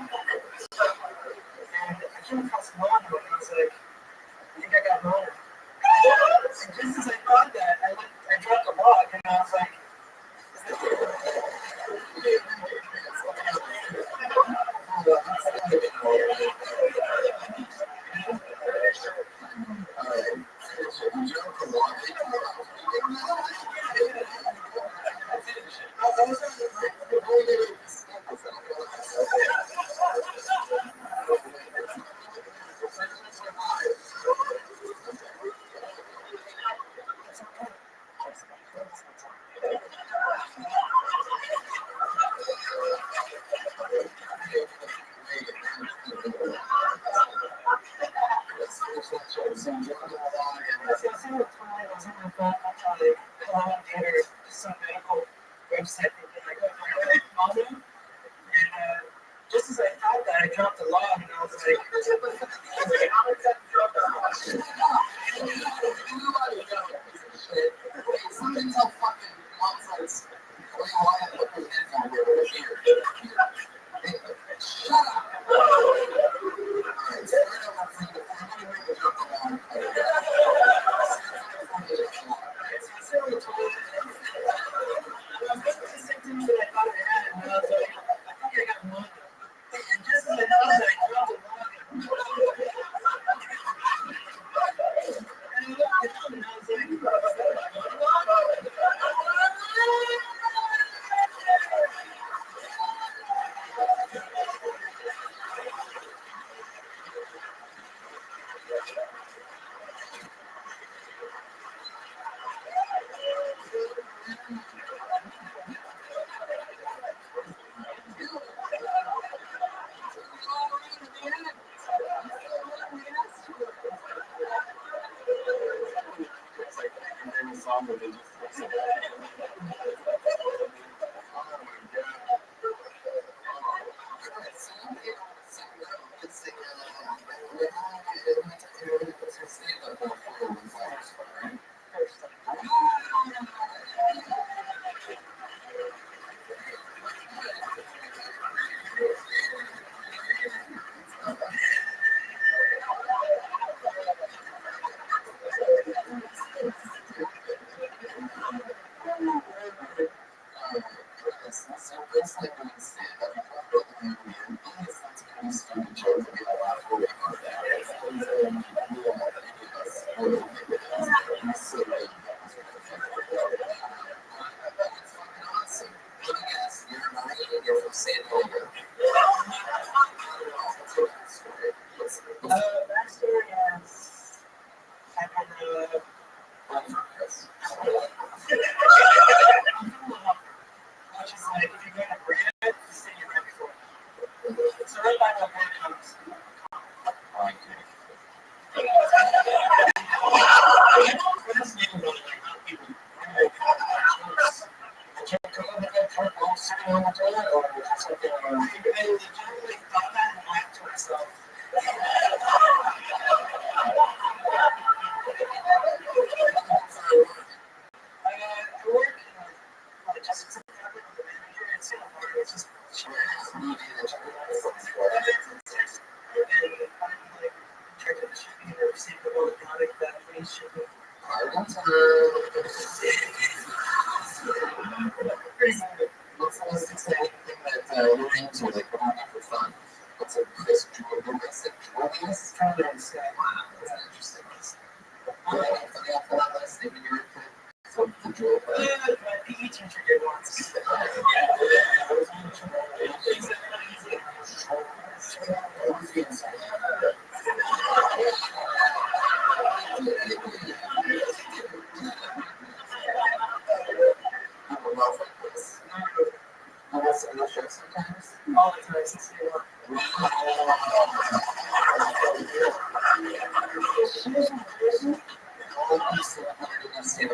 And I came across mono and I was like, "I think I got mono." And just as I thought that, I dropped a log and I was like, some medical website thinking like, "Oh, my mono." And just as I thought that, I dropped a log and I was like, Something so fucking nonsense. What do you want to put your hands on here? Shut up! Alright, so right now I'm going to make a joke along. symptoms that I thought I had, and I was like, "I think I got mono." And just as I thought that, I dropped a log and I looked at him and I was like, Backstory is I'm which is like if you go to Brand, you stay right before. So right by the Brand house. What's the most exciting thing that you're into, like what do you do for fun? What's a Chris Julius? Julius? Trying to understand. Wow, that's an interesting list. Funny off that list, maybe you're a kid. So the Jewel. My PE teacher did once. Sometimes. All the time since they were.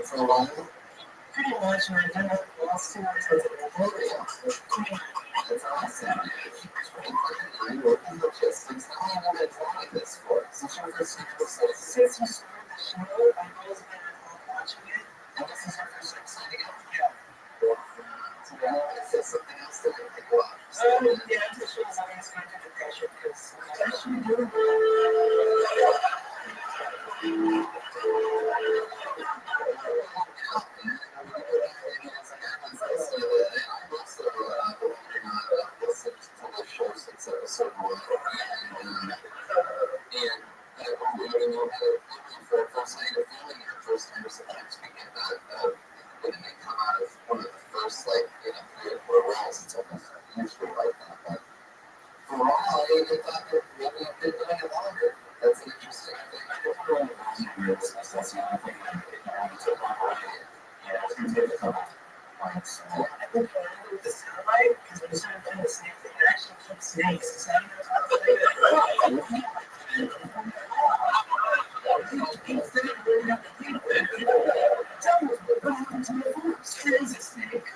For a while. Pretty much, and I've done it the last 2 months as a That's awesome. It's pretty fucking good. Working logistics. How long have you been doing this for? Since your first time since you started the show, I've always been watching it. and this is your first time signing up? Yeah. So now is this something else that you think about? Yeah, I'm just sure I'm always going to the pressure because That's an interesting thing. That's the only thing I think with the satellite, because when you start doing the snake thing, it actually keeps snakes. So I don't know how to tell me what happened to my force. There is a snake.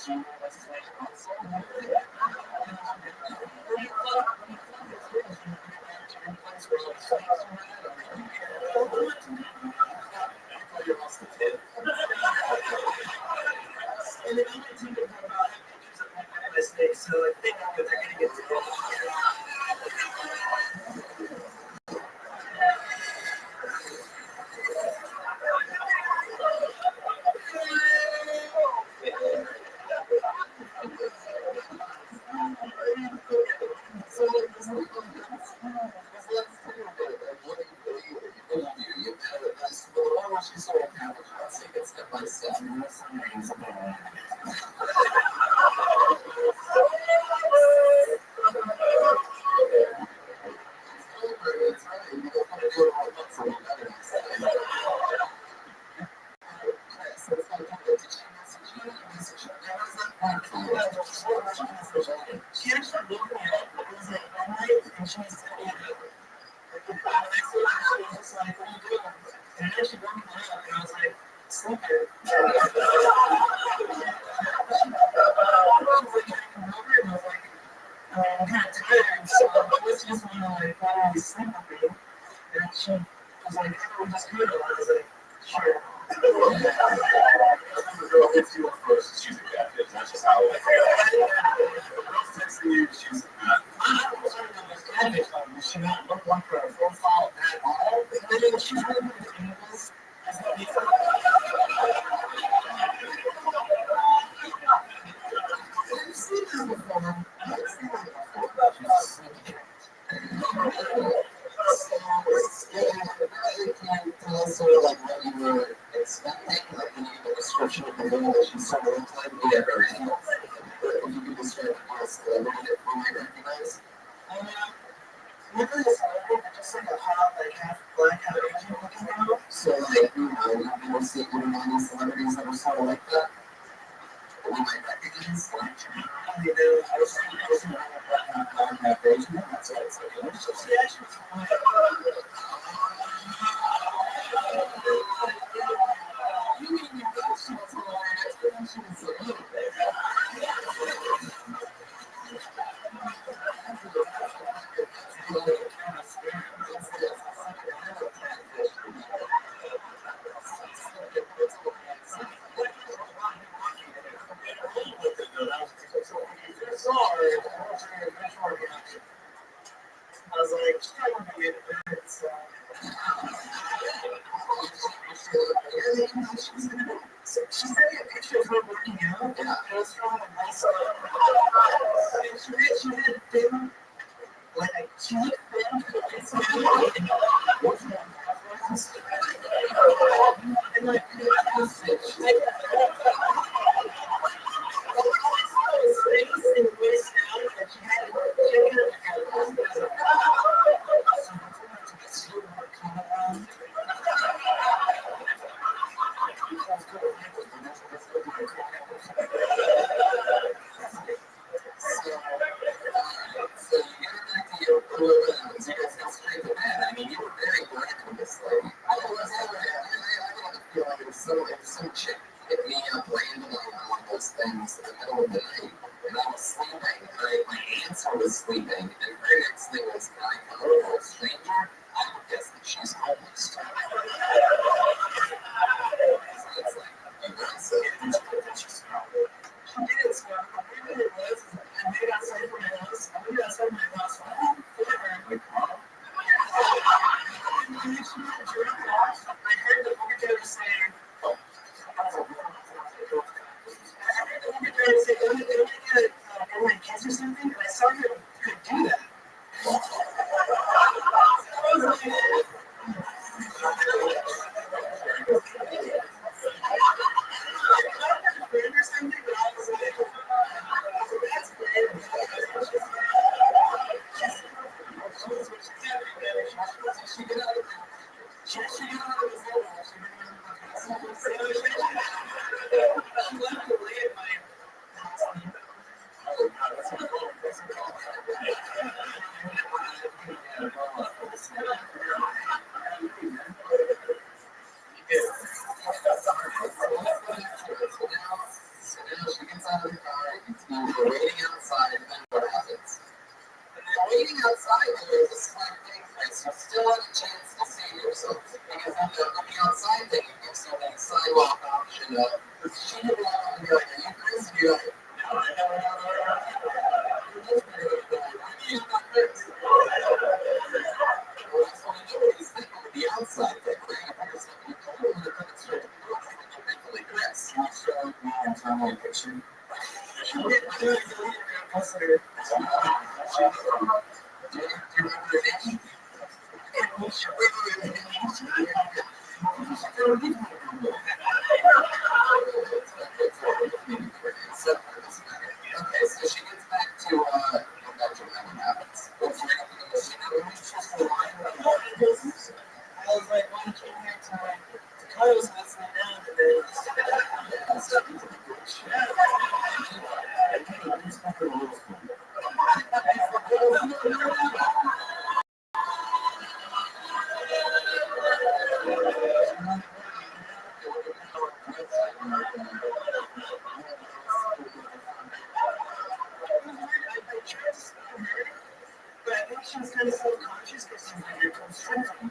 So I think that they're going to get to step by step. She actually looked me up. It was like one night, and she was like, what are you doing? And then she woke me up, and I was like, sleeping. I'm kind of tired, so I was just want to like fall asleep with me. And she was like, oh, we just good. I was like, sure. The girl hits you up first, she's a catfish. That's just how it is. Girls texting you, she's not. I don't know catfish. Does she not look like her profile at all? And then she's really famous. I've seen her before. Sort of like what you were expecting, like when you get the description of the movie that she sort of looked like me at her age. But if you could describe the cast a little bit, we might recognize. Really is just like a hot, like half black, half Asian looking girl. So like, you know, see any celebrities that are sort of like that. We might recognize. You know, I was thinking black, half Asian. That's what it's like. So she actually was I was like, she's not going to get it. So. She sent me a picture of her working out. Yeah. It was from the muscle. She had thin, like, she looked thin. And like, face and waist down, and she had some chick hit me up randomly on one of those things in the middle of the night, and I was sleeping. My answer was sleeping, and her next thing was, can I come over a stranger? I would guess that she's homeless. So it's like, you guys she did smell. I knew it was. I made outside for my house. I moved outside my house. I didn't feel her. And then she had drunk off. I heard the bartender saying, my kids or something, and I saw her could do that. I was like, friend or something, but I was like, that's weird. She got out of the she left away at my house. then they're waiting outside, and then what happens? When you're waiting outside, there's a slight increase. You still have a chance to save yourself. Because then the outside thing gives you that sidewalk option of shoot it out and be like, are you Chris? And you're like, no, I never know. You're not Chris. Well, that's what I do is thinking with the outside thing. Where you're going to put yourself in the corner and you're going to start to do it. You're mentally Chris. You want to show me and tell me a picture? Okay, so she gets back to what happens. What's right up in the machine? I was like, why don't you hear time? I was listening down to this. But I think she was kind of self-conscious because she's like, you're constricting.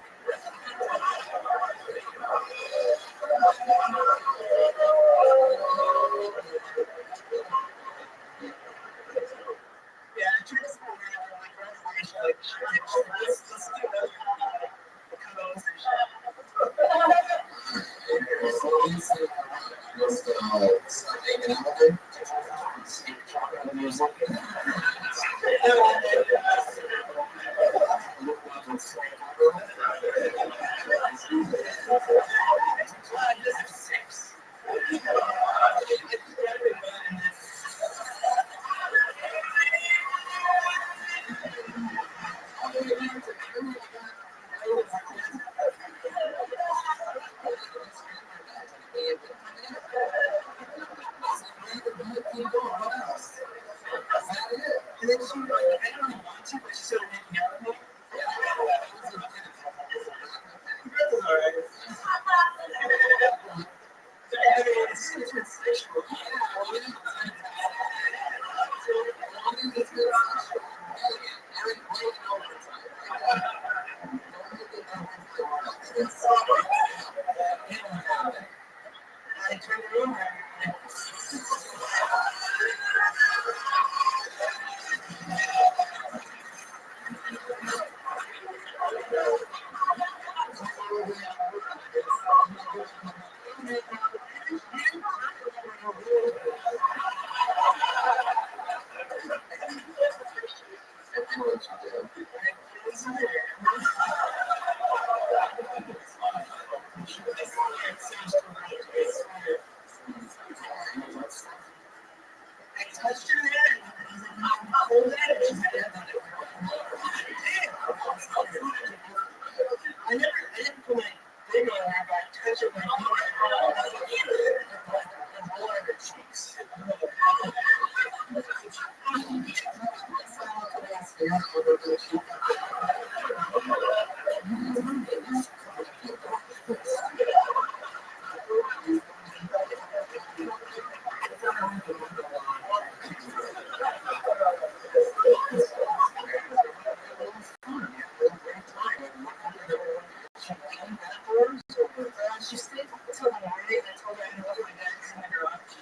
Yeah, I tried to school her, like, right away. She's like, let's do another conversation. Start hanging out with and then she was like, I don't really want to, but she started making out with me. That was alright. I mean, it's super sexual. I turned it over. I touched her head. Hold that. I didn't put my finger on her, but I touched her with my and blow on her cheeks. She stayed until the morning and I told her I left my bags in the garage.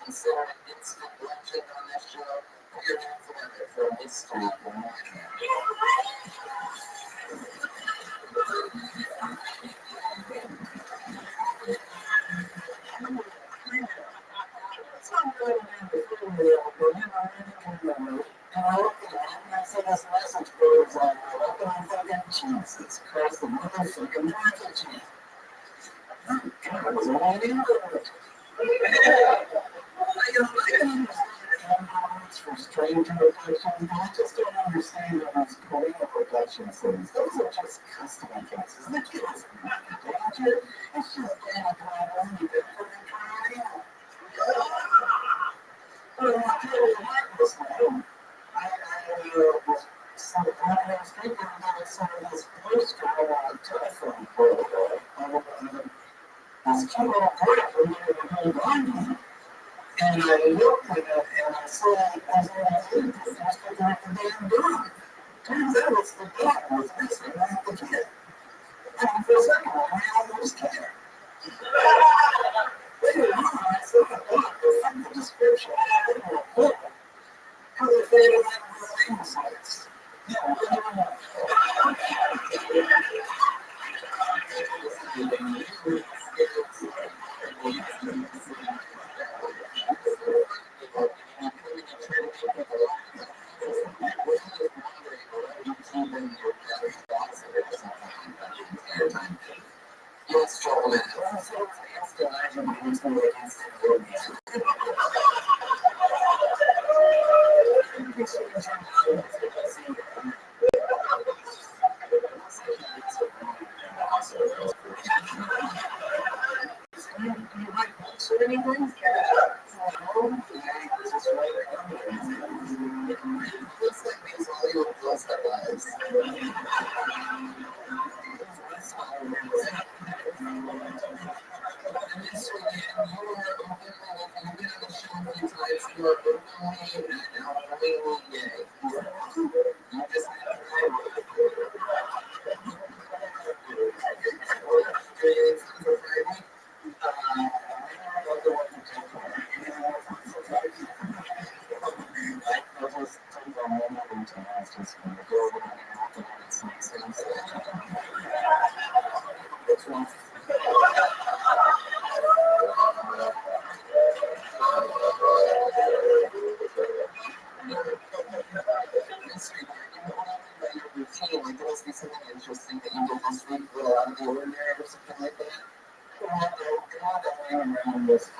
Considered instant legend on this show. Put your hands together for Mr. Jesus Christ, the motherfucking message. For stranger productions, I just don't understand what these Korean production scenes. Those are just custom cases. The kids are not in danger. It's just a problem you've been putting trying. But I'm not telling you what this now. I was some of street and saw this poster on a telephone pole of this cute little girl who was blind. And I looked at it and I saw it as I was faster than the damn dog. Turns out it's the dog was missing, not the kid. And for a second, I almost cared. Later on, I saw the dog with the description of the report. Because it faded like the insights. Yes, gentlemen. Interesting that you did this week with a lot of the ordinary or something like that. Around this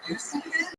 You see it?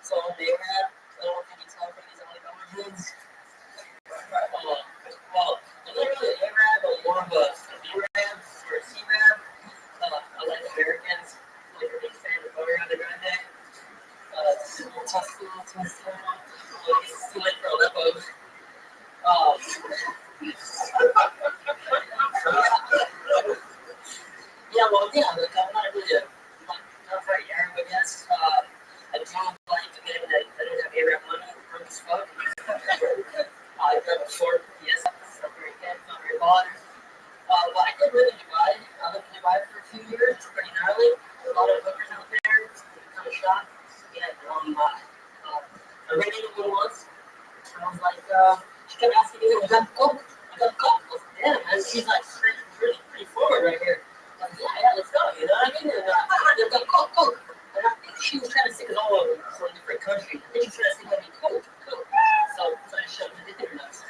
So they have, I don't know if you can tell from these other origins. Well, I'm not really an A-Rab, but more of a B-Rab or a C-Rab. I like Americans. I'm like a big fan of Ariana Grande. Tuscany, too late for Aleppo. Yeah, well, yeah, like, I'm not really not very Arab, I guess. I do like to get that I don't have Arab money, broke as fuck. I drove a short PS, so very good, not very bothered. But I did live in Dubai. I lived in Dubai for a few years. It's pretty gnarly. There's a lot of hookers out there. Kind of shocked. Yeah, I ran into one once. I was like, she kept asking me, "You got coke? You got coke?" I was like, "Yeah, man." She's like, pretty forward right here. I was like, yeah, let's go. You know what I mean? And they've got coke. And I think she was trying to stick us all over from a different country. I think she was trying to stick me coke. So I shoved it in her nuts.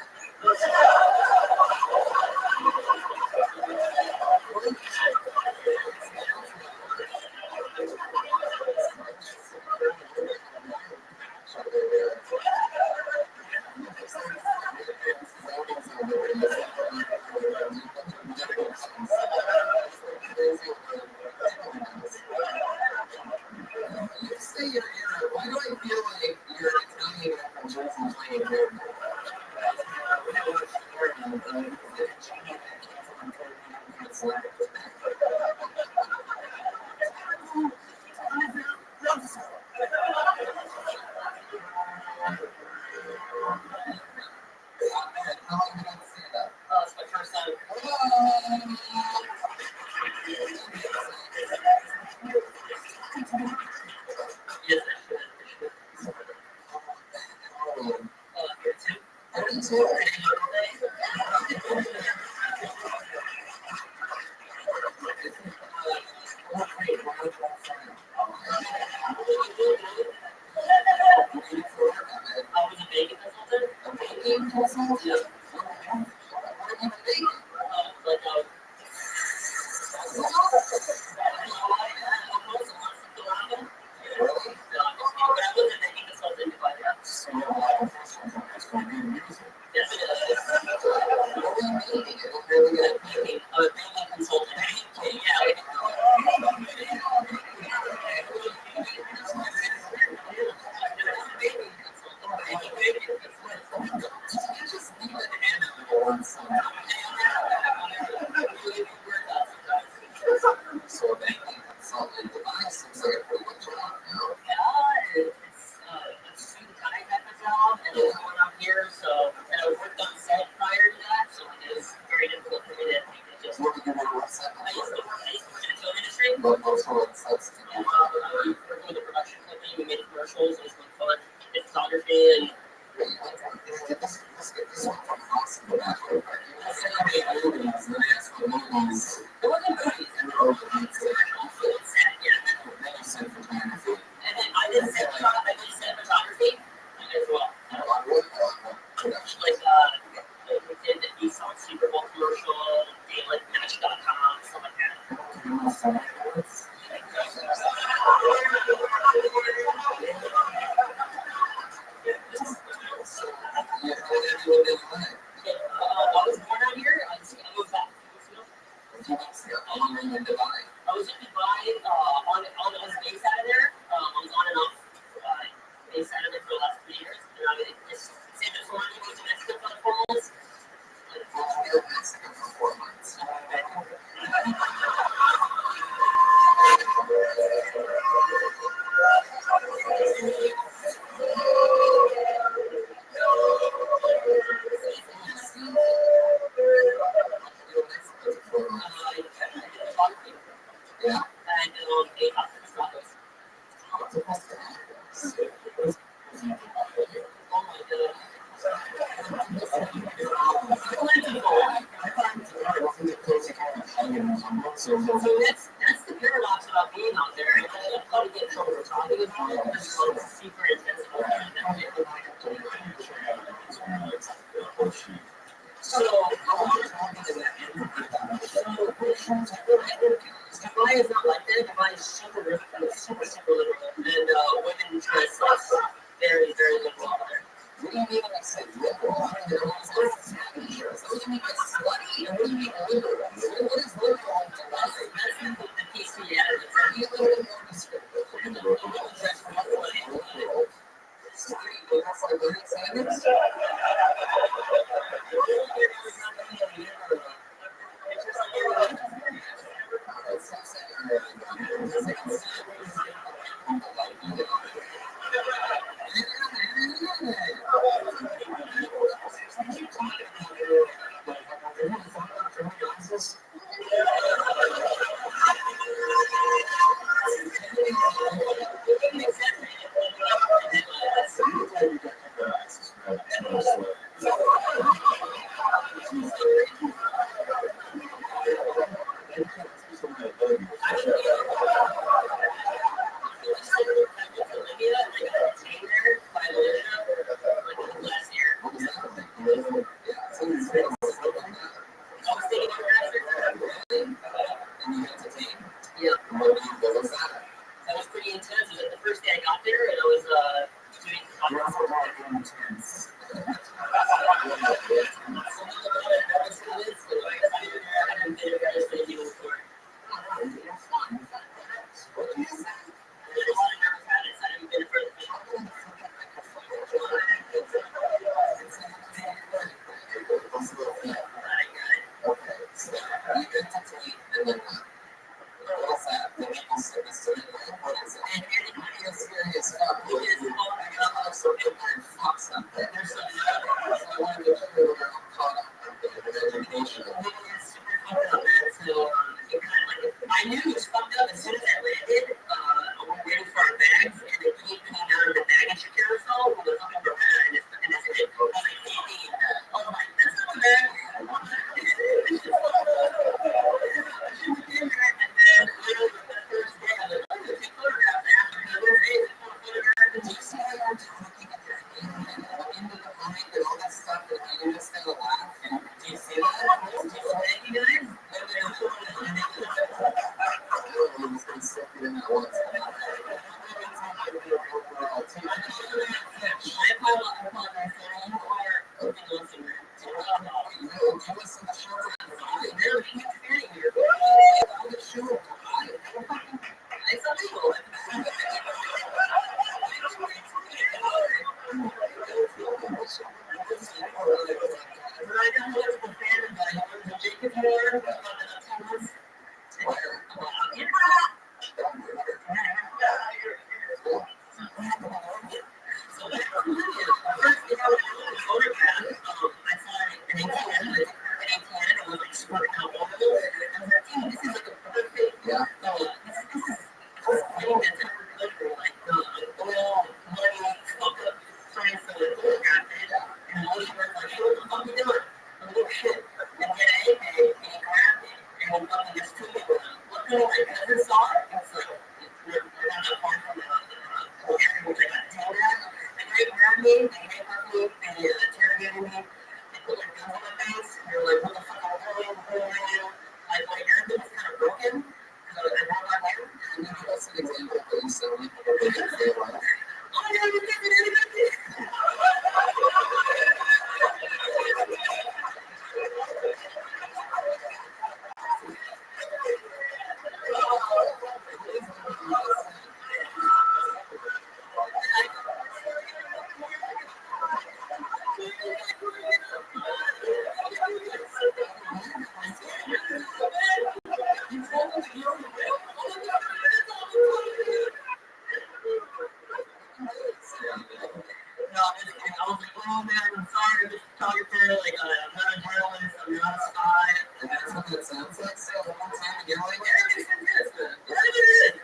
Why do I feel like you're Italian? So banking consultant device seems like a pretty good job now. What did you want to work set? What also websites did you this one from Rothschild back over. I said I made movies and I asked for movies. Oh, then you said photography. Production. We did the Nissan Super Bowl commercial, Daily Match.com, stuff like that. I was born out here. I moved back 2 weeks ago. I was in Dubai. I was based out of there. I was on and off based out of there for the last 3 years. And I was just San Antonio, moved to Mexico for like 4 months. Yeah. And they have to stop us. Oh my god. So that's the paradox about being out there. I thought to get in trouble for talking about it. It's so super intense. Dubai is not like that. Dubai is super liberal. And women dress very, very liberal out there. What do you mean when I say liberal? I don't know what do you mean by slutty? And what do you mean liberal? What is liberal in Dubai? That's the piece we added. Be a little bit more descriptive. Slutty, that's like Bernie Sanders? That was pretty intense. It was like the first day I got there, and I was doing I knew it was fucked up as soon as I landed. We were waiting for our bags, and they came coming out of the baggage carousel with a fucking banana in his head. I was like, oh my, that's not a bag. And then literally the first day, I was like, oh, take photographs. After the little face, Did you see how you're talking at your into the mic and all that stuff that you're just gonna laugh? Do you see that? Thank you guys. my cousin saw it. It was like, we're not that far from the area which I got detained at. And they grabbed me, they handcuffed me, they interrogated me. They put their guns on my face. They were like, what the fuck are you doing? Like, my Arabic was kind of broken. Because I brought my hair. Can you give us an example of what you said when people were making say what? Oh my God, you're taking anything. No, I'm just kidding. I was like, oh man, I'm sorry, Mr. Photographer. Like, I'm not a journalist. I'm not a spy. And that's what that sounds like. So the whole time and you're like, Everything's good. Everything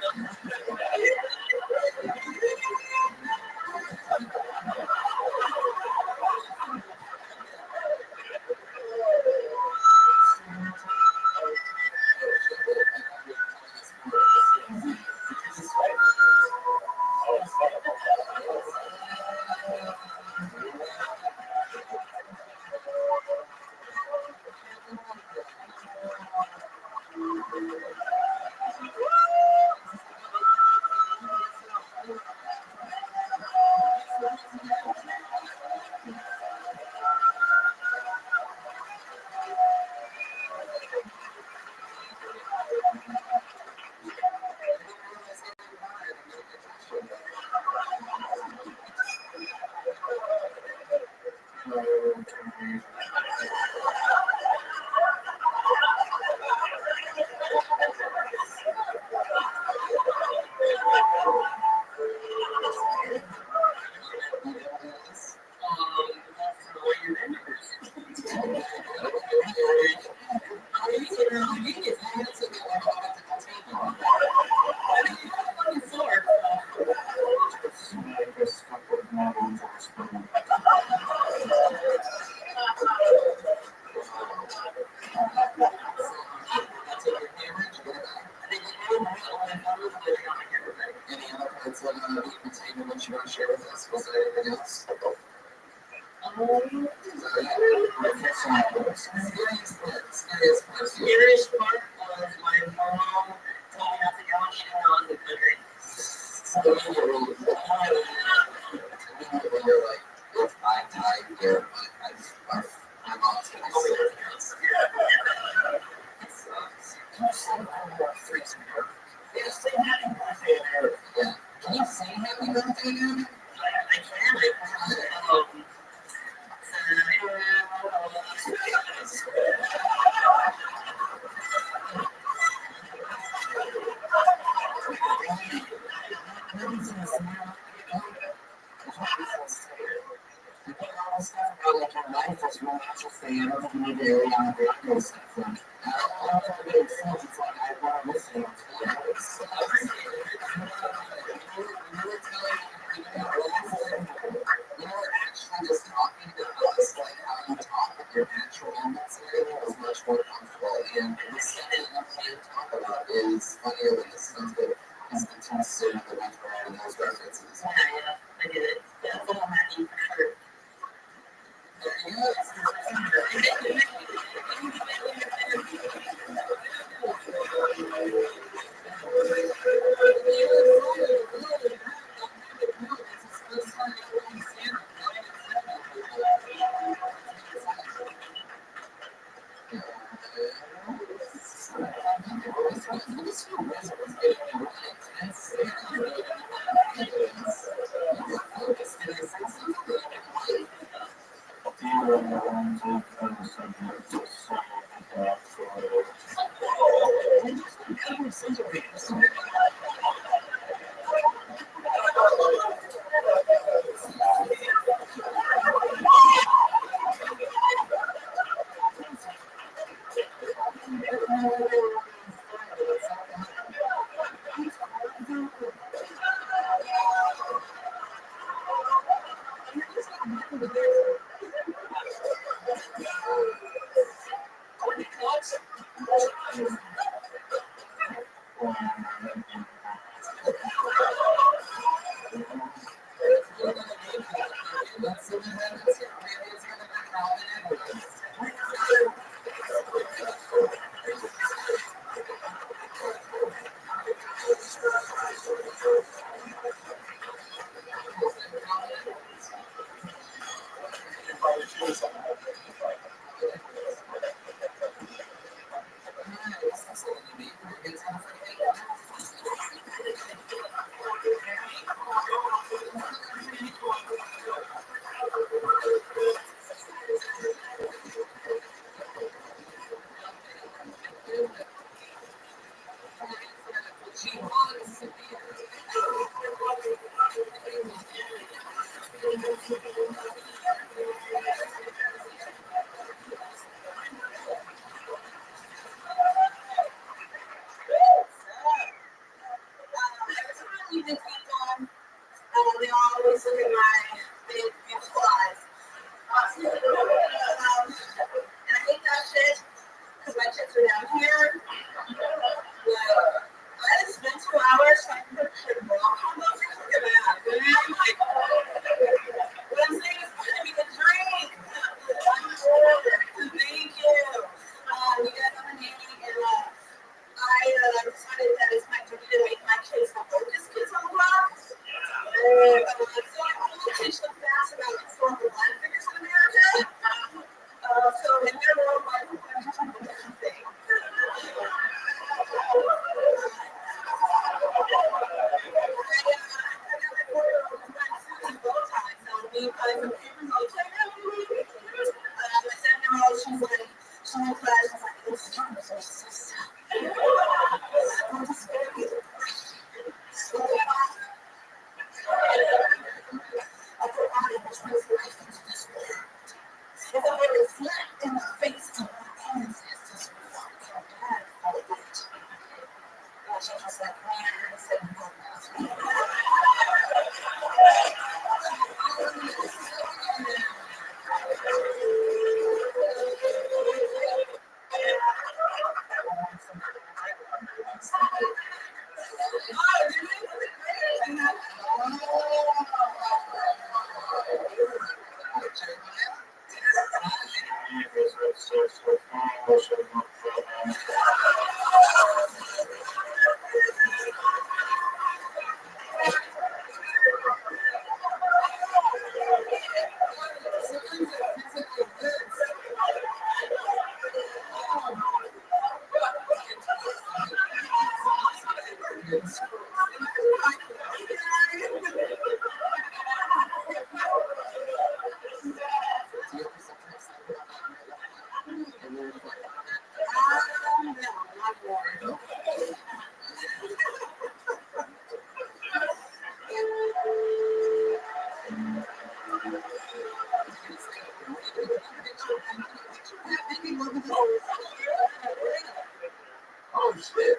any other parts of the entertainment that you want to share with us? Was there anything else? Scariest part was my mom told me not to go and she went on the country. When you're like, if I die here, my mom's gonna say yeah. Can you say happy birthday now? I can. Like your life is really interesting. I don't think you need to Ariana Grande stuff. Like, I don't know if it makes sense. It's like, I want to listen to it. Actually just talking to us, like how you talk with your natural movements and everything is much more comfortable. And the second you can't talk about is funnier than this sounds good. Is the tensor and the winter and those references. Yeah, I get it. That's what I'm happy for sure. They always look at my big, beautiful eyes. And I hate that shit because my tits are down here. I had to spend 2 hours trying to put shit wrong on those things. Look at that. And I'm like, what I'm saying is, give me the drink. I'm bored. Thank you. You guys have a name, and I decided that it's my duty to make my kids the focus kids on the block. So I will teach them fast about historical black figures in America. So in their world, my I'm just like a different thing. Oh shit.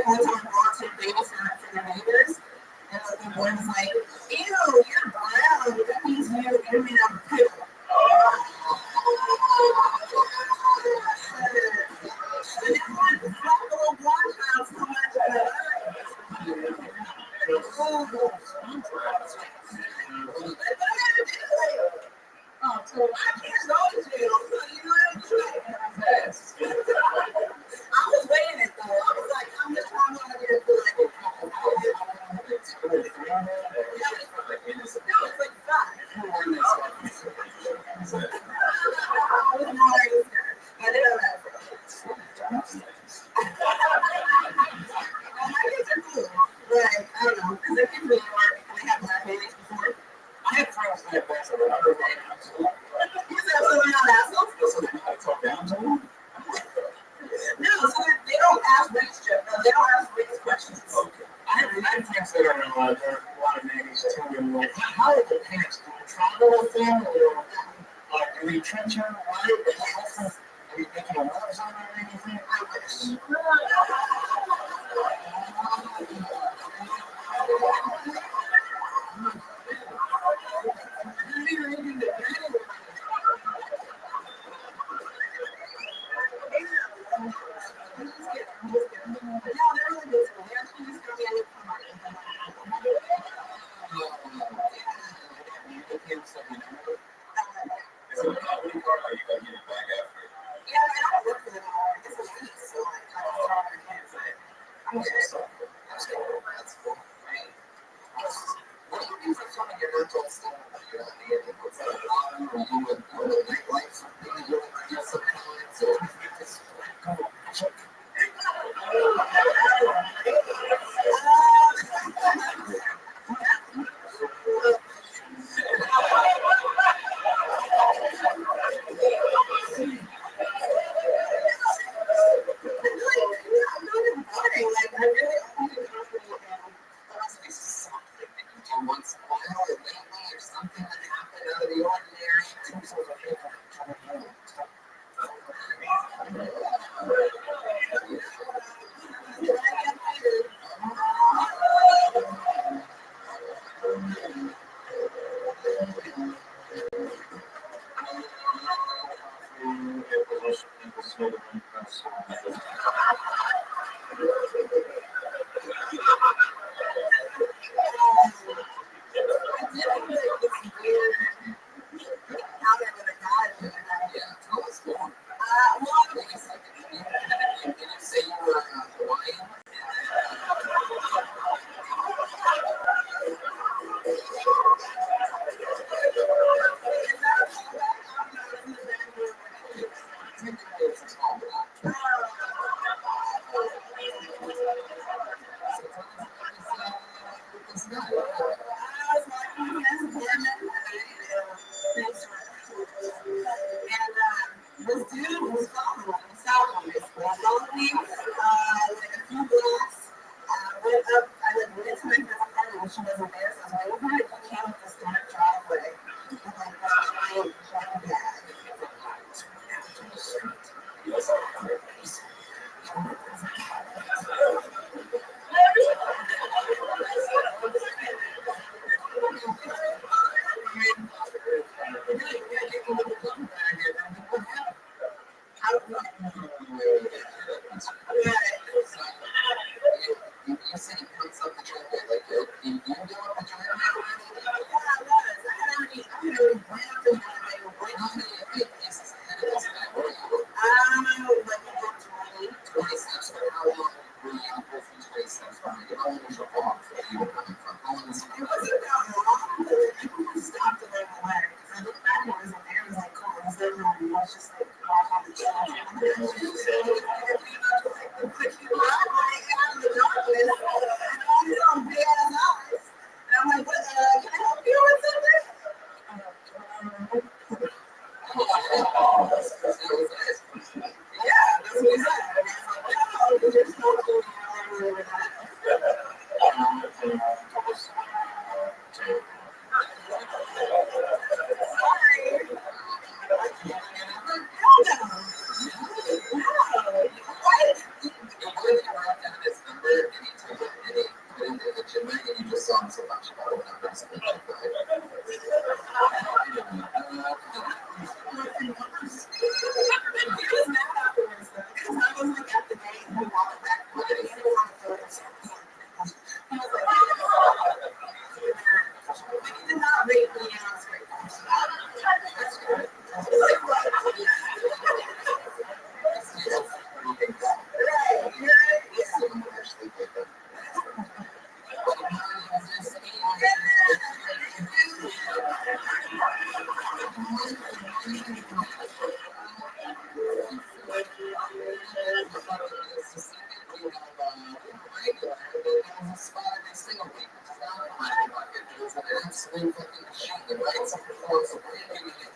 one time brought some bagels for the neighbors. And the boy was like, ew, you're brown. That means you're made out of poop. And this one, this little blonde child so much. Oh, so I can't go to jail, so you know what I'm saying? I was waiting it though. I was like, I'm just trying to get it for like, no, it's like five. I didn't know that. I guess they're cool. Like, I don't know, because they're people in New York and they have black babies before. I have friends that have friends that are under assholes. You said so they're not assholes? So they know how to talk down to them? No, so they don't ask race they don't ask race questions. Okay. I have friends that are a lot of niggas too, and like, how are the parents? Do they travel with them, or do they trench on the life? Are you making a love zone or anything? I wish. songs a bunch of other numbers in the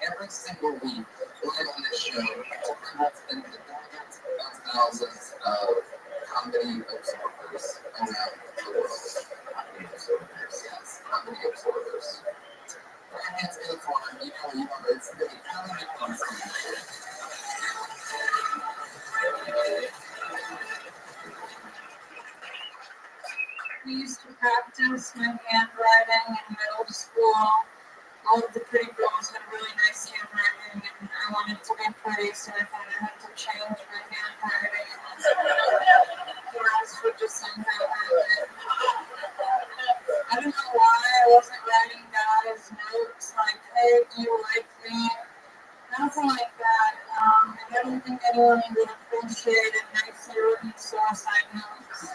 every single week, live on this show, that's been thousands of comedy observers around the world. Comedy observers, yes, comedy observers. And it's been fun, it's been really fun. We used to practice my handwriting in middle school. All of the pretty girls had really nice handwriting, and I wanted to be pretty, so I thought I had to change my handwriting. The rest would just somehow happen. I don't know why I wasn't writing guys notes like, hey, do you like me? Nothing like that. I don't think anyone would appreciate a nicely written suicide notes.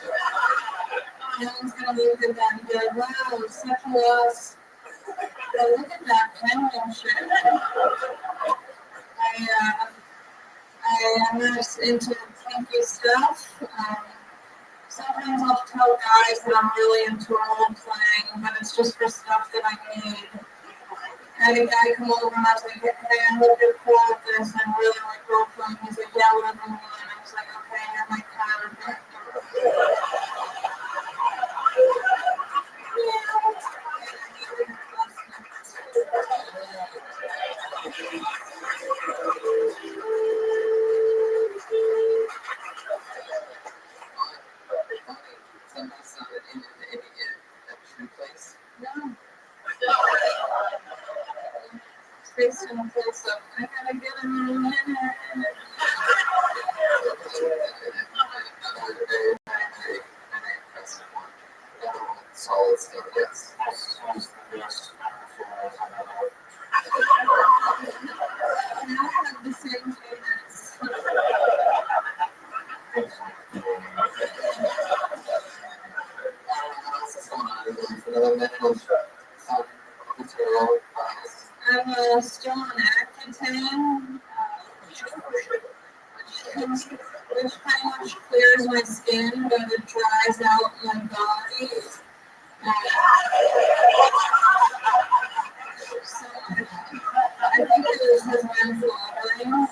No one's gonna look at that and be like, wow, such a loss. But look at that penmanship. I am not into kinky stuff. Sometimes I'll tell guys that I'm really into role playing, but it's just for stuff that I need. I had a guy come over and I was like, hey, I'm really good cool with this. I'm really like role playing. He's like, yeah, whatever you want. I was like, okay, you're my character. No. Space in a place of, I gotta get a minute. Solid stuff, yes. And I have the same cadence. I'm still on Accutane, which pretty much clears my skin, but it dries out my body. So, I think it is because I'm flowering.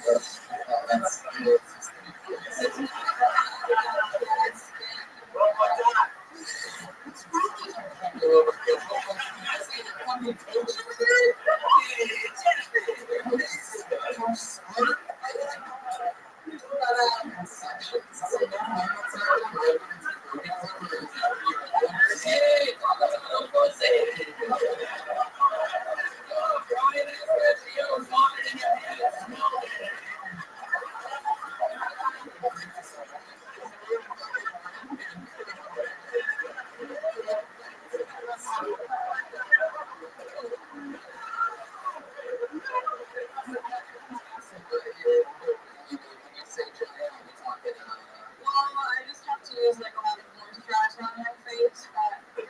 Well, I just have to use like a lot of moisturizer on my face, but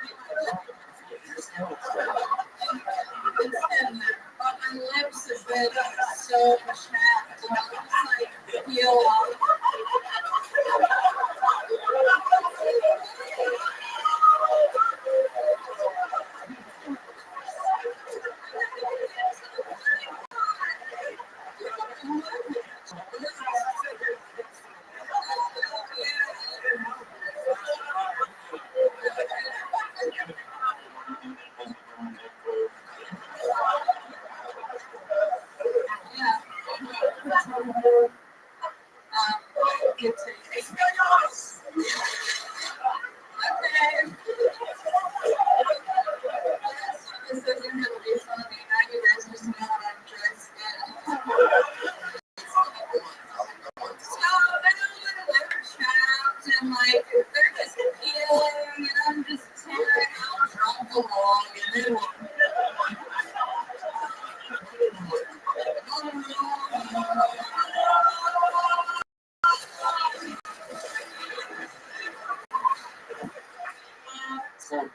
Well,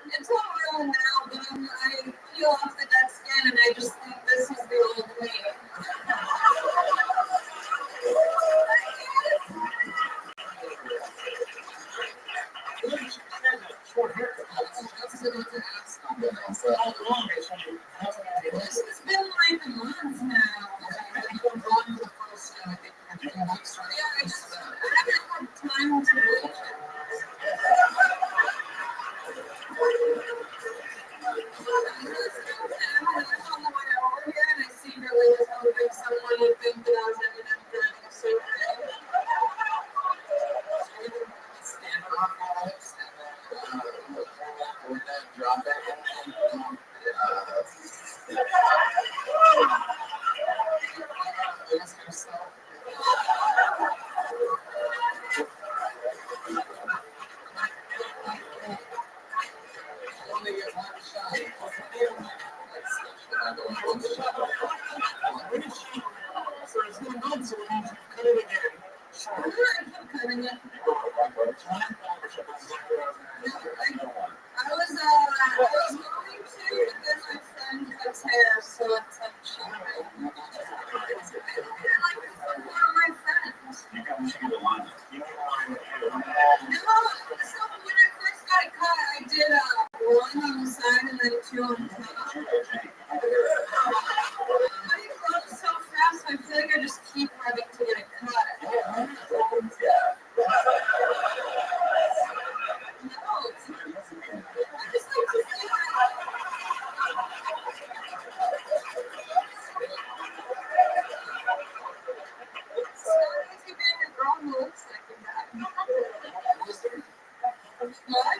it's all real now, but I peel off the dead skin and I just think this is the old me. It's been like a month now. Yeah, I haven't had time to wait. I was going to, but then my friend cuts hair, so it's like cheating. I like one of my friends. You got to get a line. No, so when I first got cut, I did one on the side and then two on the top. But it grows so fast, I feel like I just keep having to get it cut. No, I just like to feel it's not easy being a girl who looks like that. What?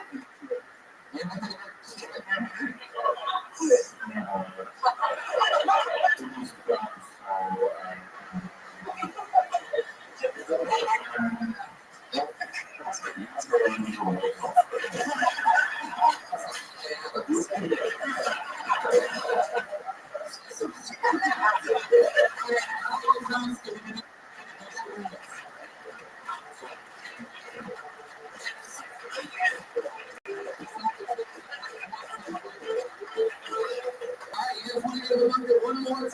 One more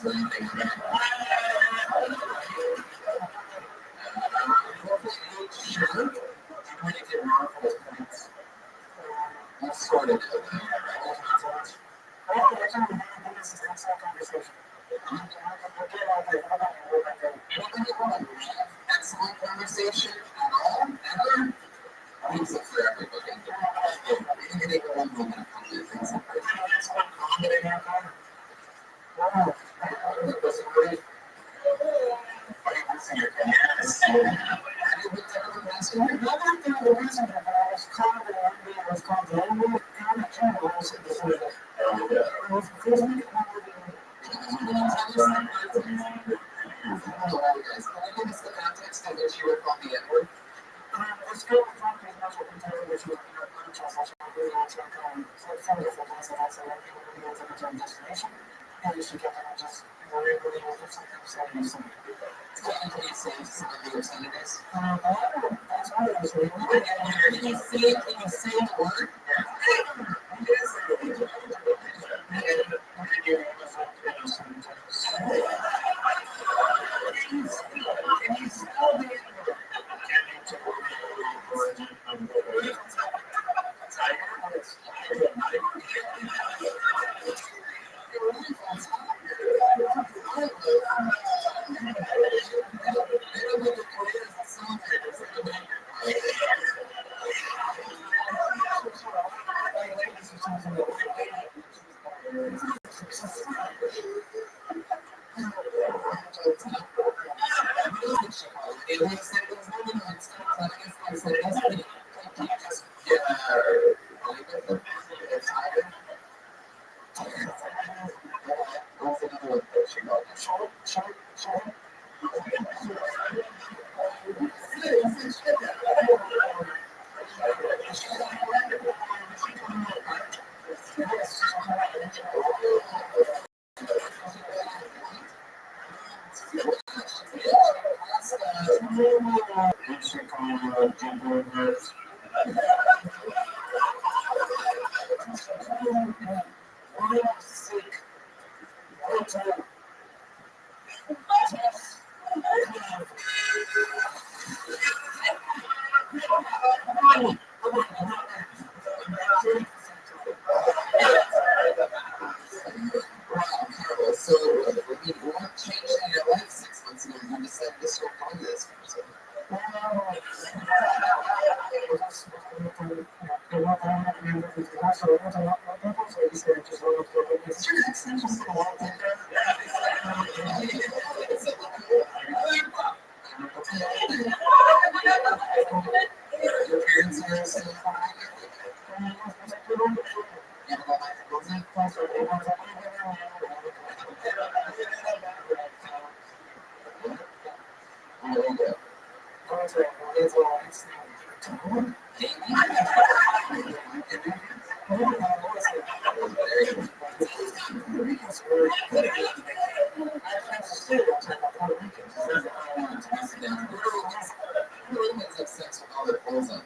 or anything on that. Sure. I'm going to get Marvel's points. You sort of know that. Excellent conversation at all, ever. Things are for everybody. You can take one moment of things are for everybody.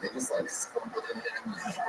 They just like stumbled in it.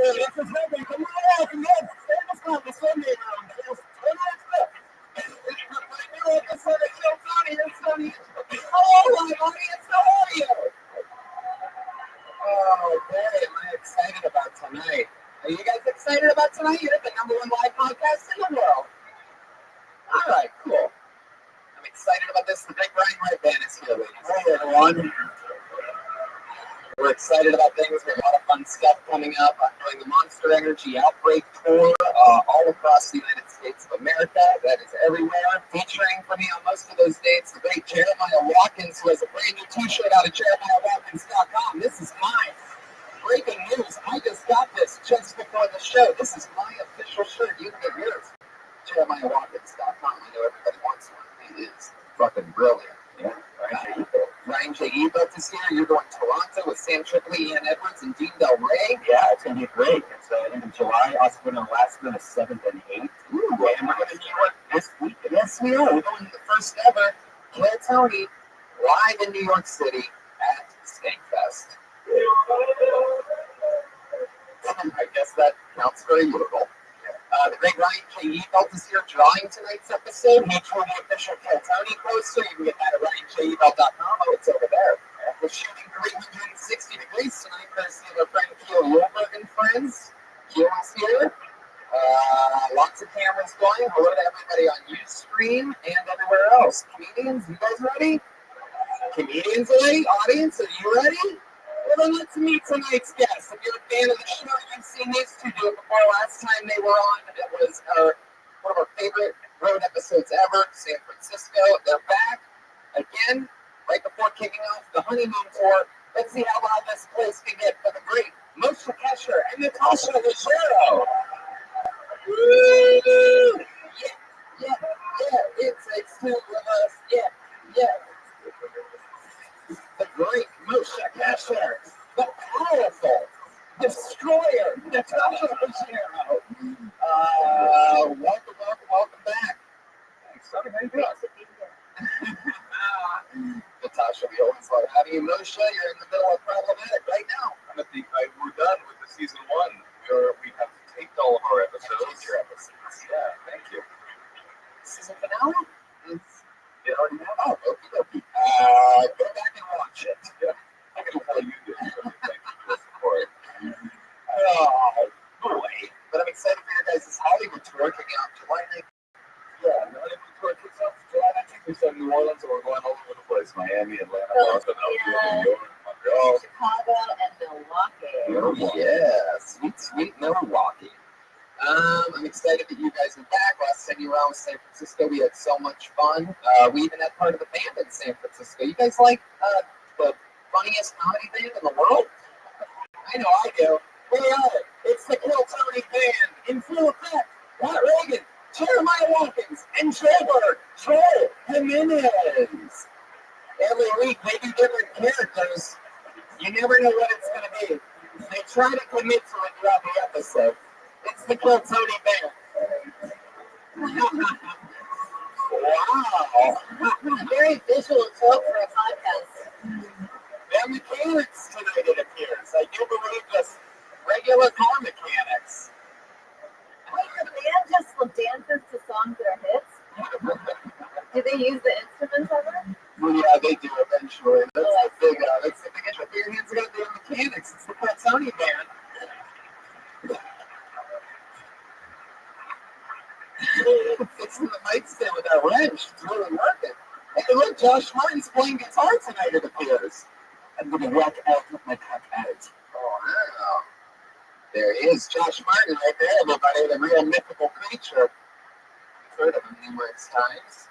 This is Rabbi. Come on out and get famous on the Sunday room. Just 10 minutes left. You're at the Sunday show, Tony. It's Tony. Hello, my audience. How are you? Oh, boy, am I excited about tonight. Are you guys excited about tonight? You're the #1 live podcast in the world. All right, cool. I'm excited about this. The big Ryan Band is here, ladies. Hey, everyone. We're excited about things. We have a lot of fun stuff coming up. I'm doing the Monster Energy Outbreak Tour all across the United States of America. That is everywhere. Featuring for me on most of those dates, the great Jeremiah Watkins, who has a brand new t-shirt out at JeremiahWatkins.com. This is mine. Breaking news. I just got this just before the show. This is my official shirt. You can get yours. JeremiahWatkins.com. I know everybody wants one. He is fucking brilliant. Yeah, Ryan J. Ebert is here. You're going to Toronto with Sam Tripoli, Ian Edwards, and Dean Del Rey. Yeah, it's going to be great. It's the end of July. Also going to Alaska the 7th and 8th. Ooh, And we're going to New York this week. yes, we are. We're going to the first ever Claire Tony live in New York City at Skankfest. I guess that counts for a little. The great Ryan J. Ebelt is here drawing tonight's episode. Each one the official Claire Tony poster. You can get that at RyanJEbelt.com. Oh, it's over there. We're shooting 360 degrees tonight, courtesy of our friend Keel Wilberg and friends. Keel is here. Lots of cameras going. Hello to everybody on Ustream and everywhere else. Comedians, you guys ready? Comedians ready? Audience, are you ready? Well, then let's meet tonight's guests. If you're a fan of the show, you've seen these two do it before. Last time they were on, it was one of our favorite road episodes ever, San Francisco. They're back again, right before kicking off the honeymoon tour. Let's see how loud this place can get for the great Moshe Kasher and Natasha Leggero. Woo! Yeah, it's two of us. Yeah. The great Moshe Kasher, the powerful destroyer, Natasha Leggero. Welcome back. Thanks. How you doing? Natasha, we always love having you. Moshe, you're in the middle of problematic right now. I'm at we're done with the season 1. We have taped all of our episodes. Your episodes. Yeah, thank you. Season finale? It already happened. Oh, okie dokie. Go back and watch it. Yeah. I can tell you did. So thank you for the support. Boy. But I'm excited for your guys' Hollywood tour kicking out July 9th. Yeah, the honeymoon tour kicks off July 19th. We said New Orleans, and we're going all over the place. Miami, Atlanta, Boston, New York, Montreal. Chicago and Milwaukee. Oh, yeah. Sweet, sweet Milwaukee. I'm excited that you guys are back. Last time you were out in San Francisco, we had so much fun. We even had part of the band in San Francisco. You guys like the funniest comedy band in the world? I know I do. We are. It's the Kill Tony Band in full effect. Pat Reagan, Jeremiah Watkins, and Joel Jimenez. Every week they do different characters. You never know what it's going to be. They try to commit to it throughout the episode. It's the Kill Tony Band. Wow. Very visual joke for a podcast. They're mechanics tonight, it appears. I do believe just regular car mechanics. Wait, the band just dances to songs that are hits? Do they use the instruments ever? Well, yeah, they do eventually. That's the big issue. Your hands got the mechanics. It's the Kill Tony Band. Fixing the mic stand with that wrench. It's really working. Hey, look, Josh Martin's playing guitar tonight, it appears. I'm going to walk out with my cock out. Oh, wow. There he is, Josh Martin right there, everybody, the real mythical creature. I've heard of him numerous times.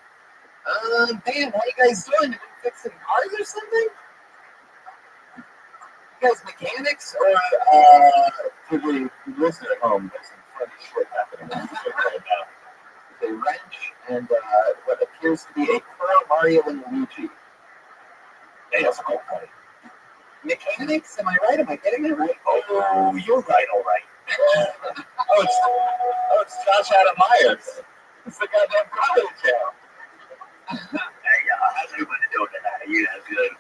Dan, how you guys doing? You been fixing cars or something? You guys mechanics? Or, To the listener at home, there's some funny shit happening right now. a wrench and what appears to be a Pearl Mario and Luigi. Hey, that's cool. Mechanics? Am I right? Am I getting it right? Oh, you're right, all right. it's Josh Adam Myers. It's the goddamn comedy channel. Hey, how's everybody doing tonight? You guys good?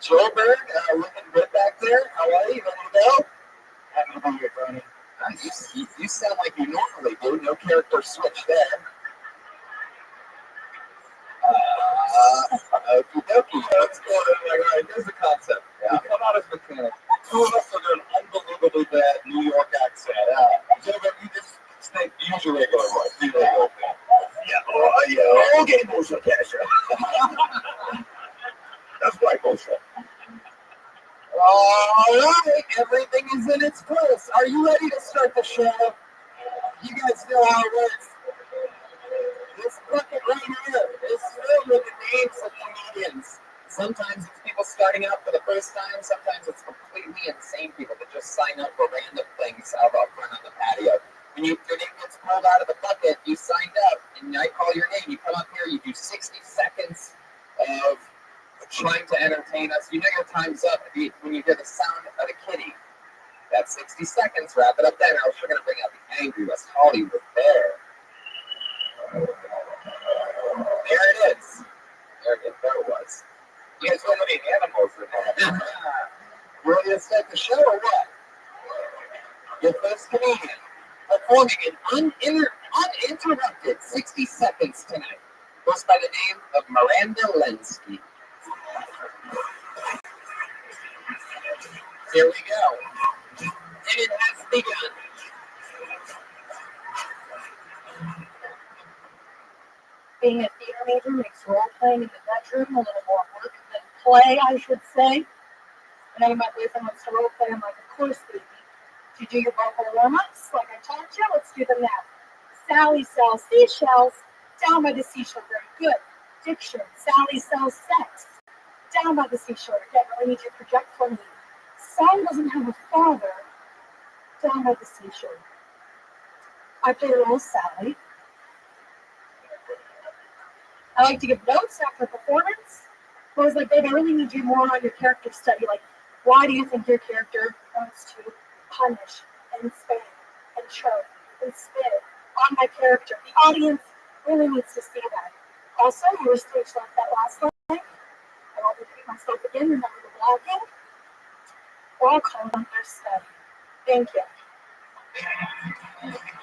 Joel Berg, looking good back there. How are you? Ready to go? Happy to be here, Tony. You sound like you normally do. No character switch there. Okie dokie. Let's go. All right, here's the concept. Yeah. We come out as mechanics. Two of us are doing an unbelievably bad New York accent. So that you just stay, use your regular voice. Do your regular thing. Yeah. Okay, bullshit, cash. That's right, bullshit. All right, everything is in its place. Are you ready to start the show? You guys know how it works. This bucket right here is filled with the names of comedians. Sometimes it's people starting out for the first time. Sometimes it's completely insane people that just sign up for random things out front on the patio. When your name gets pulled out of the bucket, you signed up, and I call your name. You come up here, you do 60 seconds of trying to entertain us. You know your time's up when you hear the sound of a kitty. That's 60 seconds. Wrap it up then. Else we're going to bring out the angry West Hollywood Bear. There it is. There it was. You have so many animals in there. We're going to start the show or what? Your first comedian performing an uninterrupted 60 seconds tonight goes by the name of Miranda Lenski. Here we go. And it has begun. Being a theater major makes role playing in the bedroom a little more work than play, I should say. Whenever my boyfriend wants to role play, I'm like, of course, baby. Did you do your vocal warm-ups like I taught you? Let's do them now. Sally sells seashells down by the seashore. Very good. Diction. Sally sells sex down by the seashore. Again, really need you to project for me. Sally doesn't have a father down by the seashore. I play the role of Sally. I like to give notes after performance. I was like, babe, I really need you more on your character study. Like, why do you think your character wants to punish and span and choke and spit on my character? The audience really needs to see that. Also, you were stage left that last line. I won't repeat myself again. Remember the talking, all calls understood. Thank you.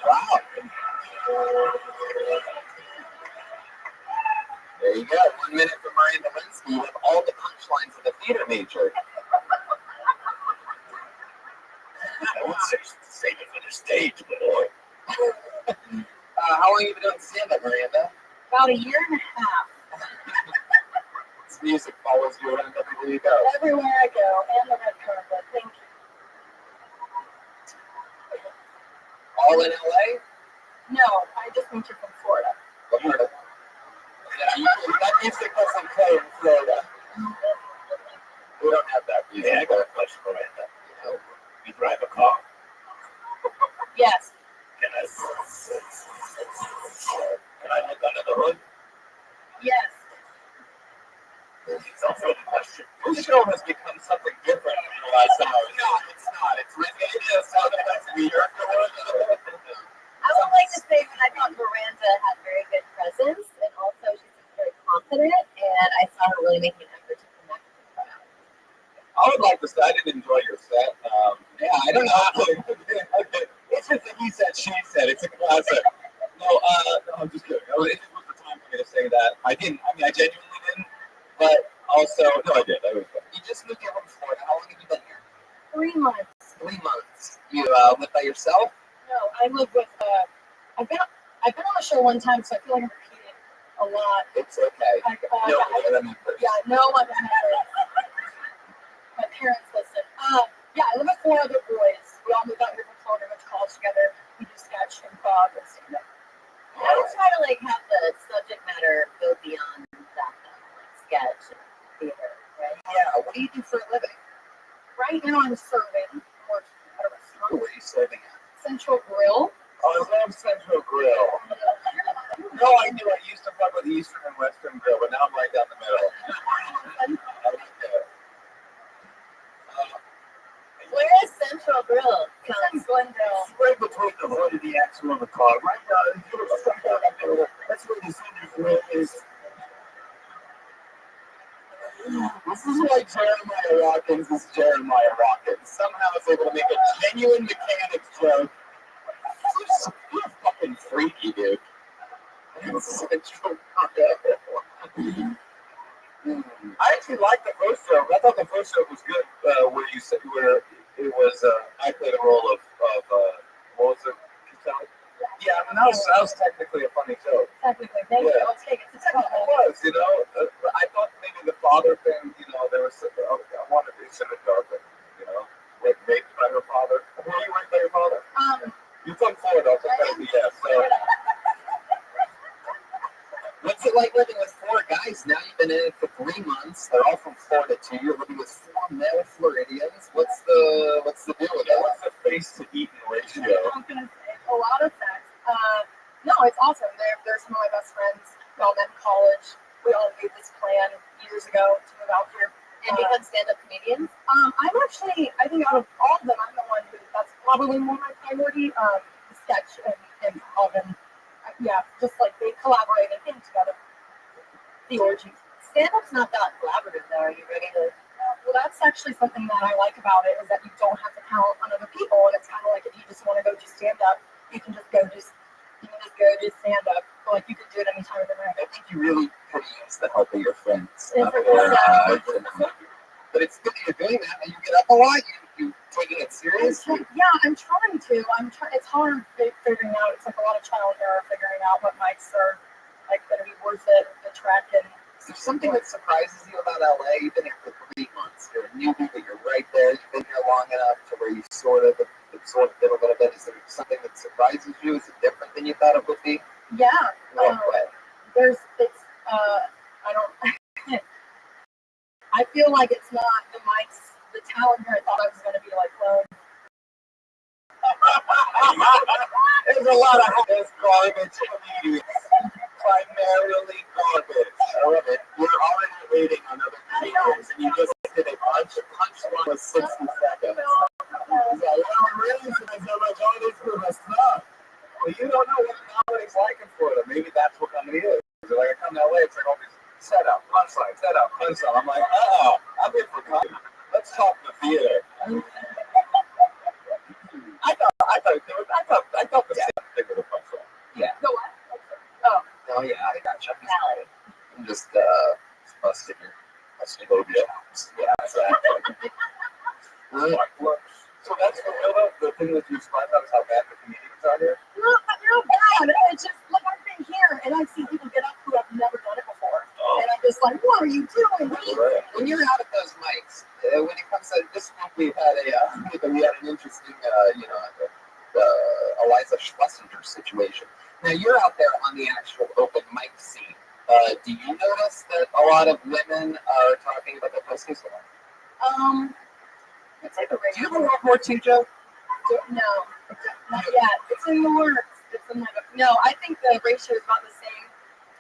Wow. There you go. 1 minute for Miranda Linsky. You have all the punchlines of the theater major. I would say save it for the stage, boy. How long have you been doing stand-up, Miranda? About a year and a half. This music follows you around everywhere you go. Everywhere I go, and the red carpet. Thank you. All in LA? No, I just moved here from Florida. Florida. Yeah, that music doesn't play in Florida. We don't have that music. Hey, I got a question, Miranda. You drive a car? Yes. Can I look under the hood? Yes. It's no further question. This show has become something different in the last hour. No, it's not. It's ridiculous how that's weird. I would like to say that I thought Miranda had very good presence, and also she seems very confident, and I saw her really making an effort to connect with the crowd. I would like to say I did enjoy your set. Yeah, I don't know. It's just a he said, she said. It's a classic. No, I'm just kidding. It was the time for me to say that. I genuinely didn't. But also, no, I did. You just moved here from Florida. How long have you been here? 3 months. 3 months. You live by yourself? No, I live with. I've been on the show one time, so I feel like I'm repeating a lot. It's okay. No other members. Yeah, no other members. My parents listen. Yeah, I live with 4 other boys. We all moved out here from Florida, went to college together. We do sketch, improv, and stand-up. I would try to have the subject matter go beyond that though, sketch and theater, right? Yeah, what do you do for a living? Right now, I'm serving. Working at a restaurant. Where are you serving at? Central Grill. Oh, I love Central Grill. No, I knew. I used to fuck with Eastern and Western Grill, but now I'm right down the middle. I like that. Where is Central Grill? It's in Glendale. It's right between the hood and the axle of the car. Right down, that's where the Central Grill is. This is why Jeremiah Watkins is Jeremiah Watkins. Somehow is able to make a genuine mechanics joke. You're fucking freaky, dude. Central Grill. I actually liked the first joke. I thought the first joke was good. Where you said where it was, I played a role of what was it? Yeah, I mean that was technically a funny joke. Technically, thank you. I'll take it. It's a It technical. was, I thought maybe the father thing, there was. I wanted to should have done it, like raped by her father. Were you raped by your father? You from Florida? I'll take that as a yes. So. What's it like living with 4 guys? Now you've been in it for 3 months. They're all from Florida too. You're living with 4 male Floridians. What's the deal with that? What's the face to eating ratio? I'm gonna say a lot of sex. No, it's awesome. They're some of my best friends. We all met in college. We all made this plan years ago to move out here And become stand-up comedians? I'm actually, I think out of all of them, I'm the one who that's probably more my priority. The sketch and improv and yeah, just like they collaborate and think together. The orgies. Stand-up's not that collaborative though. Are you ready to? Well, that's actually something that I like about it is that you don't have to count on other people, and it's kind of like if you just want to go do stand-up, you can just go do stand-up. But like you can do it anytime of the night. I think you really could use the help of your friends. It's But it's good that you're doing that, and you get up a lot. You taking it seriously. Yeah, I'm trying to. It's hard figuring out. It's like a lot of trial and error figuring out what mics are like going to be worth it, the track and. Is there something that surprises you about LA? You've been here for 3 months. You're a newbie, but you're right there. You've been here long enough to where you sort of absorbed it a little bit. Is there something that surprises you? Is it different than you thought it would be? Yeah. What way? I don't. I feel like it's not the mics, the talent here. I thought I was going to be like, well. There's a lot of this garbage comedians. Primarily garbage. I love it. You're already waiting on other comedians, and you just did a punchline was 60 seconds. So, really, there's so much on this group of stuff. But you don't know what comedy's like in Florida. Maybe that's what comedy is. Like I come to LA, it's like all these setup, punchline. I'm like, I'm here for comedy. That's the real though. The thing that you explained about is how bad the comedians are here. Not bad. It's just like I've been here and I've seen people get up who have never done it before. And I'm just like, what are you doing? When you're out at those mics, when it comes to this week, we had an interesting, Eliza Schlesinger situation. Now you're out there on the actual open mic scene. Do you notice that a lot of women are talking about their pussies? It's like a Do you have a World War II joke? No, not yet. It's in the works. No, I think the ratio is about the same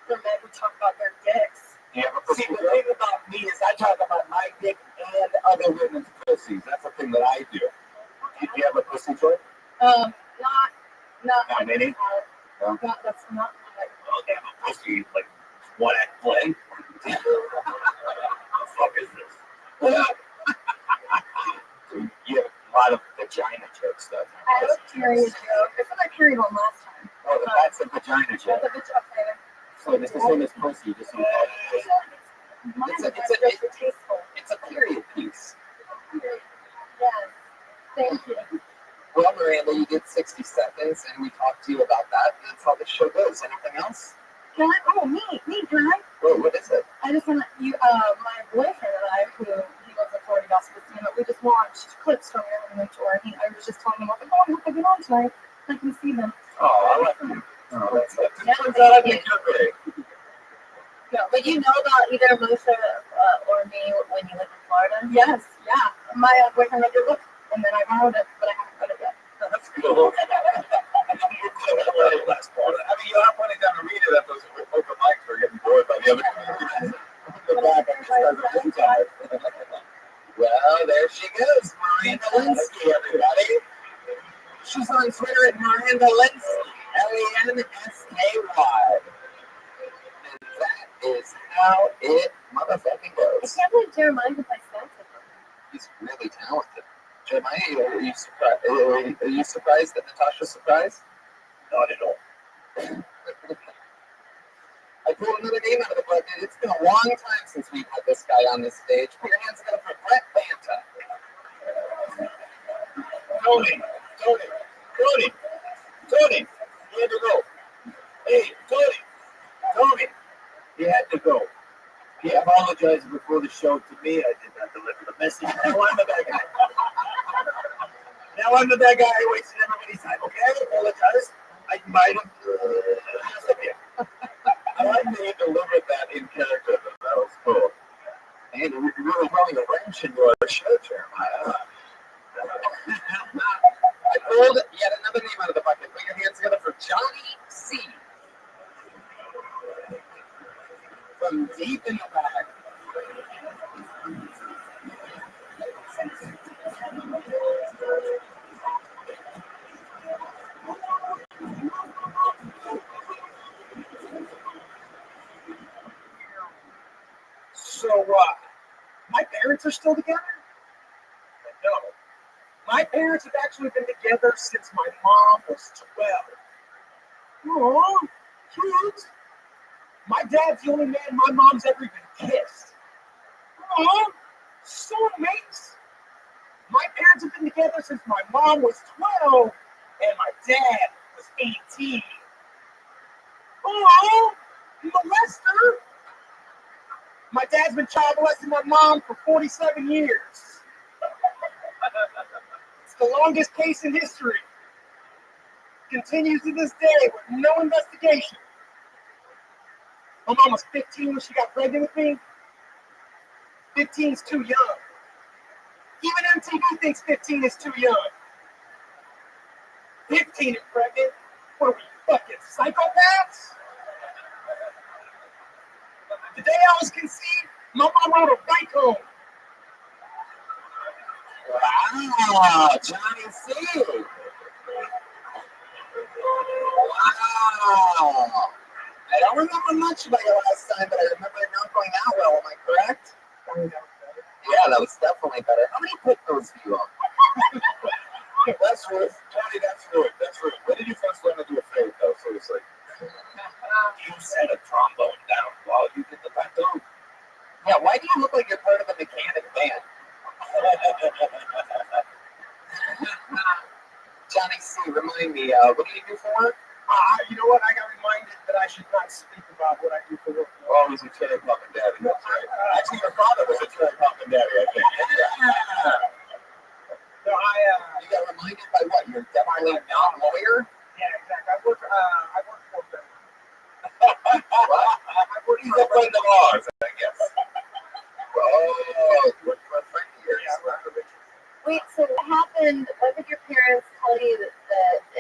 for men who talk about their dicks. See, the thing about me is I talk about my dick and other women's pussies. That's the thing that I do. Do you have a pussy joke? Not many? No, that's not my. Oh, they have a pussy, like, one act play. What the fuck is this? You have a lot of vagina jokes, though. I have a period joke. I said I carried one last time. Oh, that's a vagina joke. That's a bitch. Okay. So it's the same as pussy, just so you know. Mine It's is just tasteful. It's a period piece. Yes. Thank you. Well, Miranda, you did 60 seconds, and we talked to you about that, and that's how the show goes. Anything else? Can I? Oh, me, can I? Whoa, what is it? I just want you, my boyfriend and I, who he was a Florida gospel singer, we just watched clips from your Illinois tour, and I was just telling him, like, oh, I hope I get on tonight. I can see them. Oh, I like you. Oh, that's it. Yeah, Turns out I think you're great. No, but you know about either Melissa or me when you lived in Florida? Yes, yeah. My boyfriend read your book, and then I borrowed it, but I haven't read it yet. That's cool. Last part. I mean, you're not putting down to read it at those open mics or getting bored by the other comedians. The back, I just started to time. Well, there she goes, Miranda Linsky, everybody. She's on Twitter at Miranda Linsky, Lensky. And that is how it motherfucking I goes. can't believe Jeremiah can play stats with him. He's really talented. Jeremiah, are you surprised that Natasha's surprised? Not at all. I pulled another name out of the book. It's been a long time since we've had this guy on this stage. Put your hands together for Brett Banta. Tony, he had to go. Hey, Tony, he had to go. He apologized before the show to me. I did not deliver the message. Now I'm the bad guy. I wasted everybody's time. Okay, I apologize. I might have. I like that he delivered that in character. That was cool. And you're really throwing a wrench into our show, Jeremiah. I pulled yet another name out of the bucket. Put your hands together for Johnny C. From deep in the back. So, my parents are still together? No. My parents have actually been together since my mom was 12. Aw, cute. My dad's the only man my mom's ever even kissed. Aw, soulmates. My parents have been together since my mom was 12 and my dad was 18. Aw, molester. My dad's been child molesting my mom for 47 years. It's the longest case in history. Continues to this day with no investigation. My mom was 15 when she got pregnant with me. 15's too young. Even MTV thinks 15 is too young. 15 and pregnant? What are we, fucking psychopaths? The day I was conceived, my mom rode a bike home. Wow, Johnny C. Wow. I don't remember much about your last time, but I remember it not going out well. Am I correct? Yeah, that was definitely better. How many pictures do you own? That's rude. Tony, that's rude. That's rude. When did you first learn to do a fade, though, seriously? You set a trombone down while you did the tattoo. Yeah, why do you look like you're part of a mechanic band? Johnny C, remind me, what do you do for work? You know what? I got reminded that I should not speak about what I do for work. Oh, he's a cherry pop and daddy. That's right. Actually, your father was a cherry pop and daddy, I think. No, You got reminded by what? You're definitely not a lawyer? yeah, exactly. I work for them. What? He's a friend of ours, I guess. Oh, you work for a friend of yours. Yeah, Wait, so what happened? When did your parents tell you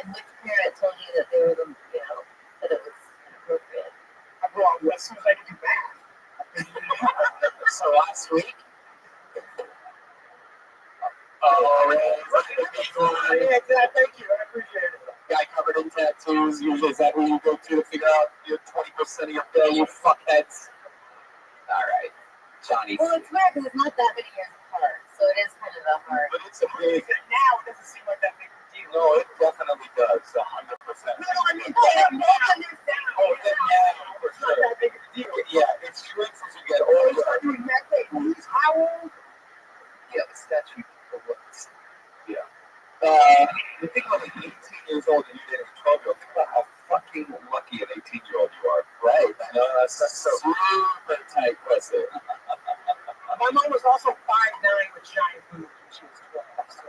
and which parent told you that they were that it was inappropriate? well, as soon as I can do math. So last week? Oh, Yeah, exactly. Thank you. I appreciate it. guy covered in tattoos. Usually, is that who you go to figure out your 20% of your bill, you fuckheads? All right, Johnny. Well, it's weird because it's not that many years apart, so it is kind of a hard. But it's a big. Now it doesn't seem like that big of a deal. No, it definitely does. 100%. No, I mean, both understand. Oh, then yeah, for It's not sure. that big of a deal. Yeah, it shrinks as you get When you older. start doing math, who's how old? Yeah, the statute of limits. Yeah. You think about like 18 years old and you're dating a 12-year-old. Think about how fucking lucky an 18-year-old you are. Right. I know that's so super tight pussy. My mom was also 5'9" with giant boobs when she was 12. So.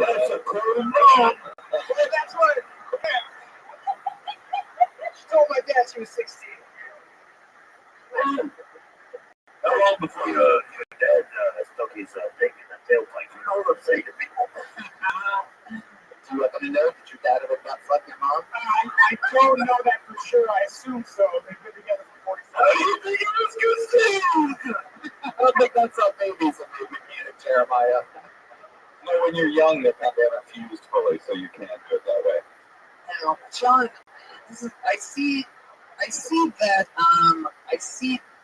That's a cool mom. Well, that's what. Yeah. She told my dad she was 16. How long before your dad stuck his dick in the tailpipe? You know what I'm saying to people? Do you happen to know that your dad ever got fucked your mom? I don't know that for sure. I assume so. They've been together for 45 years. I don't think that's how babies are maybe needed, Jeremiah. No, when you're young, they probably haven't fused fully, so you can't do it that way. Now, John, I see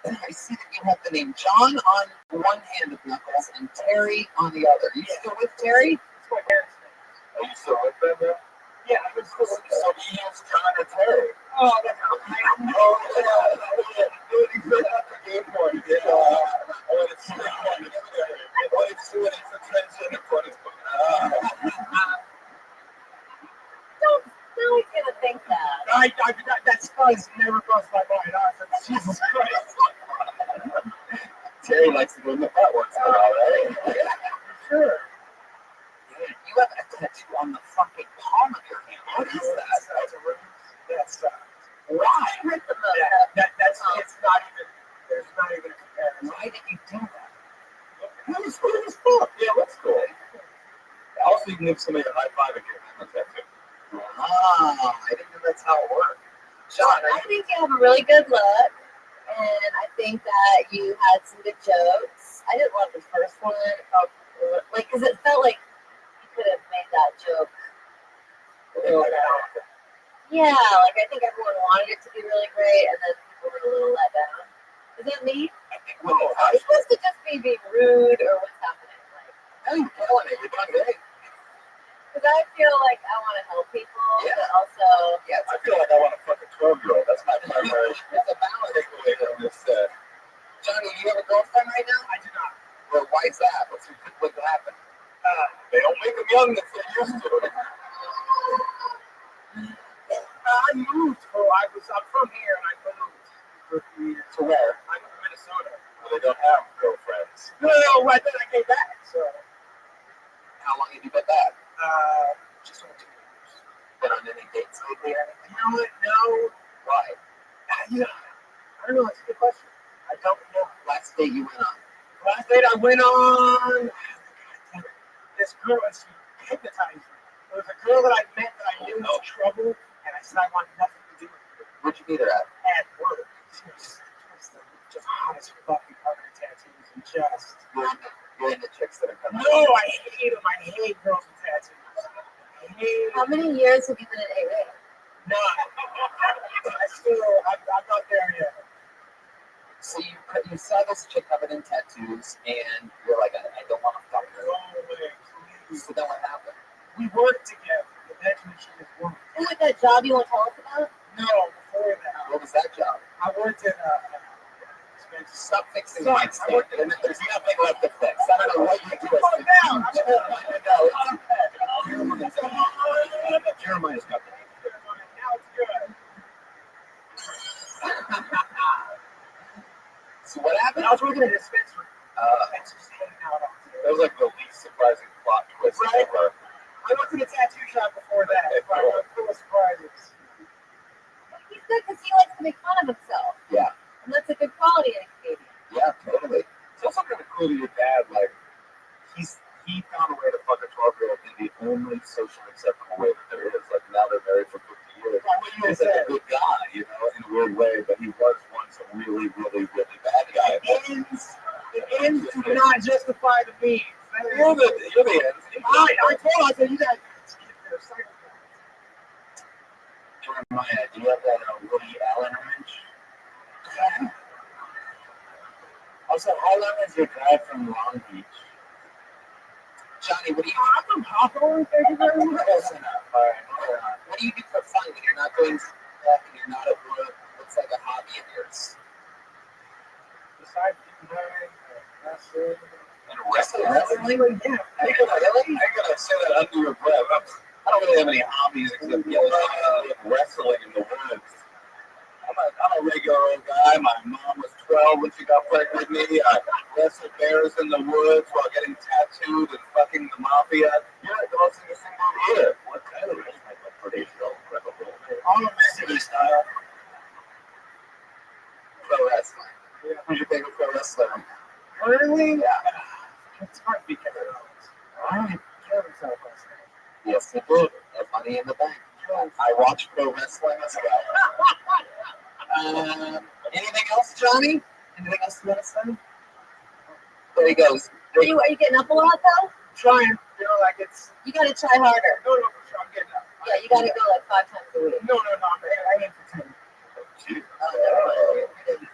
that you have the name John on one hand of Knuckles and Terry on the other. You still with Terry? That's my parents' name. Are you still with them? Yeah. Yeah, I was still with them. So he is John or Terry? Oh, that's Game board. Yeah. I want to see it. I want to see what it's attention in front of Don't always gonna think that. that buzz never crossed my mind. I said, Jesus Christ. Terry likes to go in the butt once in a while, right? Sure. You have a tattoo on the fucking palm of your hand. What is that? That's Why? Hurt the that's it's not even. There's not even a comparison. Why did you do that? That was cool as fuck. Yeah, that's cool. Also, you can give somebody a high five and give them a tattoo. Ah, I didn't know that's how it worked. John, I think you have a really good look, and I think that you had some good jokes. I didn't love the first one, because it felt like you could have made that joke a little better. Yeah, like I think everyone wanted it to be really great, and then people were a little let down. Is that me? Are you supposed to just be being rude, or what's happening? how you killing it? You're doing great. Because I feel like I want to help people, Yeah. but also, Yeah, I feel like I want to fuck a 12-year-old. That's my primary. It's a balance takeaway from this. Johnny, do you have a girlfriend right now? I do not. Well, why is that? What happened? They don't make them young as they used to. I moved. I'm from here, and I moved for 3 years. To where? I'm from Minnesota. Well, they don't have girlfriends. No, right then I came back. So, How long have you been back? just over 2 years. Been on any dates lately or anything? You know what? No. Why? I don't know. That's a good question. I don't know. Last date you went on? Last date I went on. This girl, and she hypnotized me. It was a girl that I met that I knew was trouble, and I said I want nothing to do with her. Where'd you meet her at? At work. She was just hot as fucking covered in tattoos and just. You're in the chicks that are coming. No, I hate them. I hate girls with tattoos. I hate how many years have you been in AA? none. I'm not there yet. So you saw this chick covered in tattoos, and you're like, I don't want to fuck her. No way, please. So then what happened? We worked together. Eventually, she was woman. And with that job you want to tell us about? No, before that, What was that job? I worked at Stop fixing my stuff. And there's nothing left to fix. I don't know what you do. Calm down. No, it's okay. Jeremiah's got the now it's good. So what happened? I was working at a dispensary. It's just hanging out on today. That was like the least surprising plot twist Right. ever. I went to the tattoo shop before that. So I was full of surprises. He's good because he likes to make fun of himself. Yeah. And that's a good quality in a comedian. Yeah, totally. It's also kind of cool that your dad, like, he found a way to fuck a 12-year-old in the only socially acceptable way that there is. Like, now they're married for 50 years. He's like a good guy, you know, in a weird way, but he was once a really, really, really bad guy. The ends do not justify the means. You're the ends. I told I said, you guys. Jeremiah, do you have that Woody Allen wrench? Also, how long is your drive from Long Beach? Johnny, what do you I'm from Hawthorne, thank you very much. Close enough. All right. what do you do for fun when you're not doing stuff and you're not at work? What's like a hobby of yours? Besides getting married, wrestling. And wrestling? Wrestling, yeah. I gotta say that under your breath. I don't really have any hobbies except wrestling in the woods. I'm a regular old guy. My mom was 12 when she got pregnant with me. I wrestled bears in the woods while getting tattooed and fucking the mafia. You're the most interesting dude here. What kind of wrestling? Like pretty incredible. All of city style. Pro wrestling. Yeah. Who's your favorite pro wrestler? Really? Yeah. It's hard to be Kevin Owens. Alright. Kevin himself last night. Yes, it did. Have money in the bank. I watch pro wrestling as well. Anything else, Johnny? Anything else you want to say? There he goes. Are you getting up a lot though? Trying, like it's. You gotta try harder. No, for sure, I'm getting up. Yeah, you gotta go like 5 times a week. No, I aim for 10. Gee. Oh, never mind.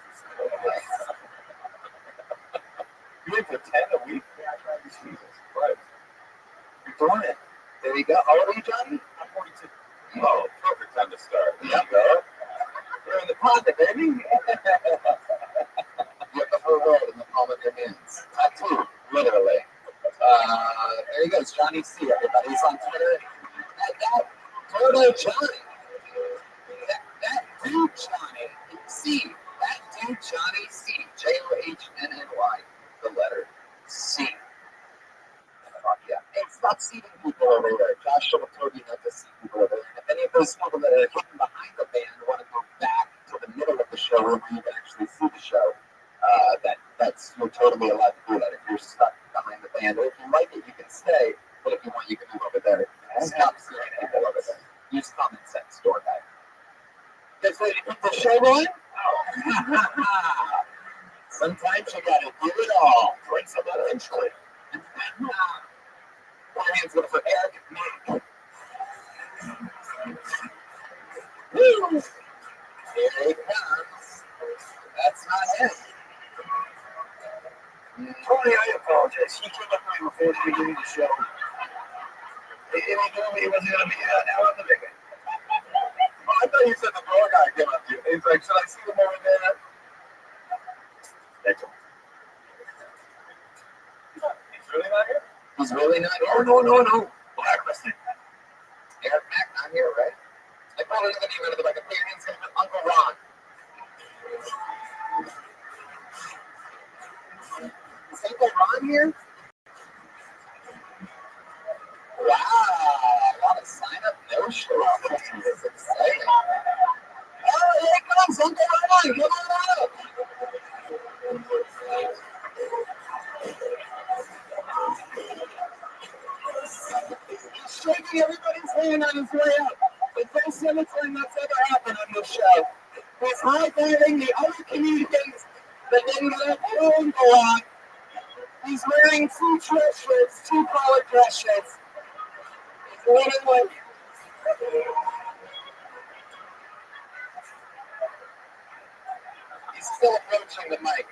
You went for 10 a week? Yeah, I tried this Jesus. Right. You're doing it. There you go. How old are you, Johnny? I'm 42. Oh, perfect time to start. There you go. You're in the pocket, baby. You have the whole world in the palm of your hands. Tattoo, literally. There he goes, Johnny C. Everybody, he's on Twitter. That Turbo Johnny. That dude Johnny C. That dude Johnny C. Johnny. The letter C. Fuck yeah. Hey, stop seating people over there. Josh should have told you not to seat people over there. And if any of those people that are hidden behind the band want to go back to the middle of the show where you can actually see the show, that's you're totally allowed to do that. If you're stuck behind the band, or if you like it, you can stay. But if you want, you can move over there. Stop seating people over there. Use common sense, door guy. Guys ready to keep the show going? Sometimes you gotta do it all. Bring some eventually. My hands go for Eric and Mike. Woo! Here he comes. That's not him. Tony, I apologize. He came up to me before the beginning of the show. And he told me he wasn't going to be now on the big one. Oh, I thought you said the door guy came up to you. He's like, should I see him over there? That's all. He's really not here? He's really not here. No. Blacklisted. Eric Mack not here, right? I probably know the name of the like a parent's name, Uncle Ron. Is Uncle Ron here? Wow, a lot of sign up no shows. This is exciting. Oh, here comes Uncle Ron. Come on up. He's shaking everybody's hand on his way up. The best thing that's ever happened on this show. He's high-fiving the other comedians that didn't let him go on. He's wearing 2 dress shirts, 2 collared dress shirts. He's literally... He's still approaching the mic.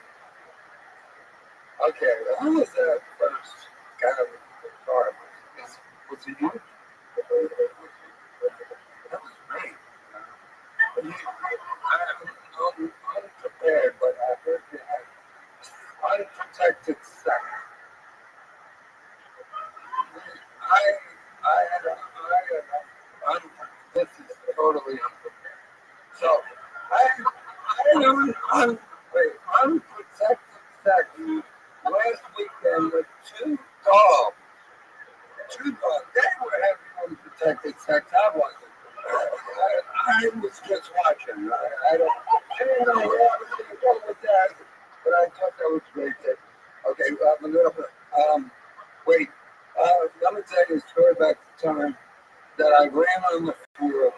Okay, well, who was that first kind of car? Was it you? That was great. I'm unprepared, but I heard you had unprotected sex. I had unprotected unprotected sex last weekend with two dogs. Two dogs. They were having unprotected sex. I wasn't. I was just watching. I didn't know where I was going to go with that, but I thought that was great. Okay, I'm a little bit. Wait. Let me tell you a story about the time that I ran on the field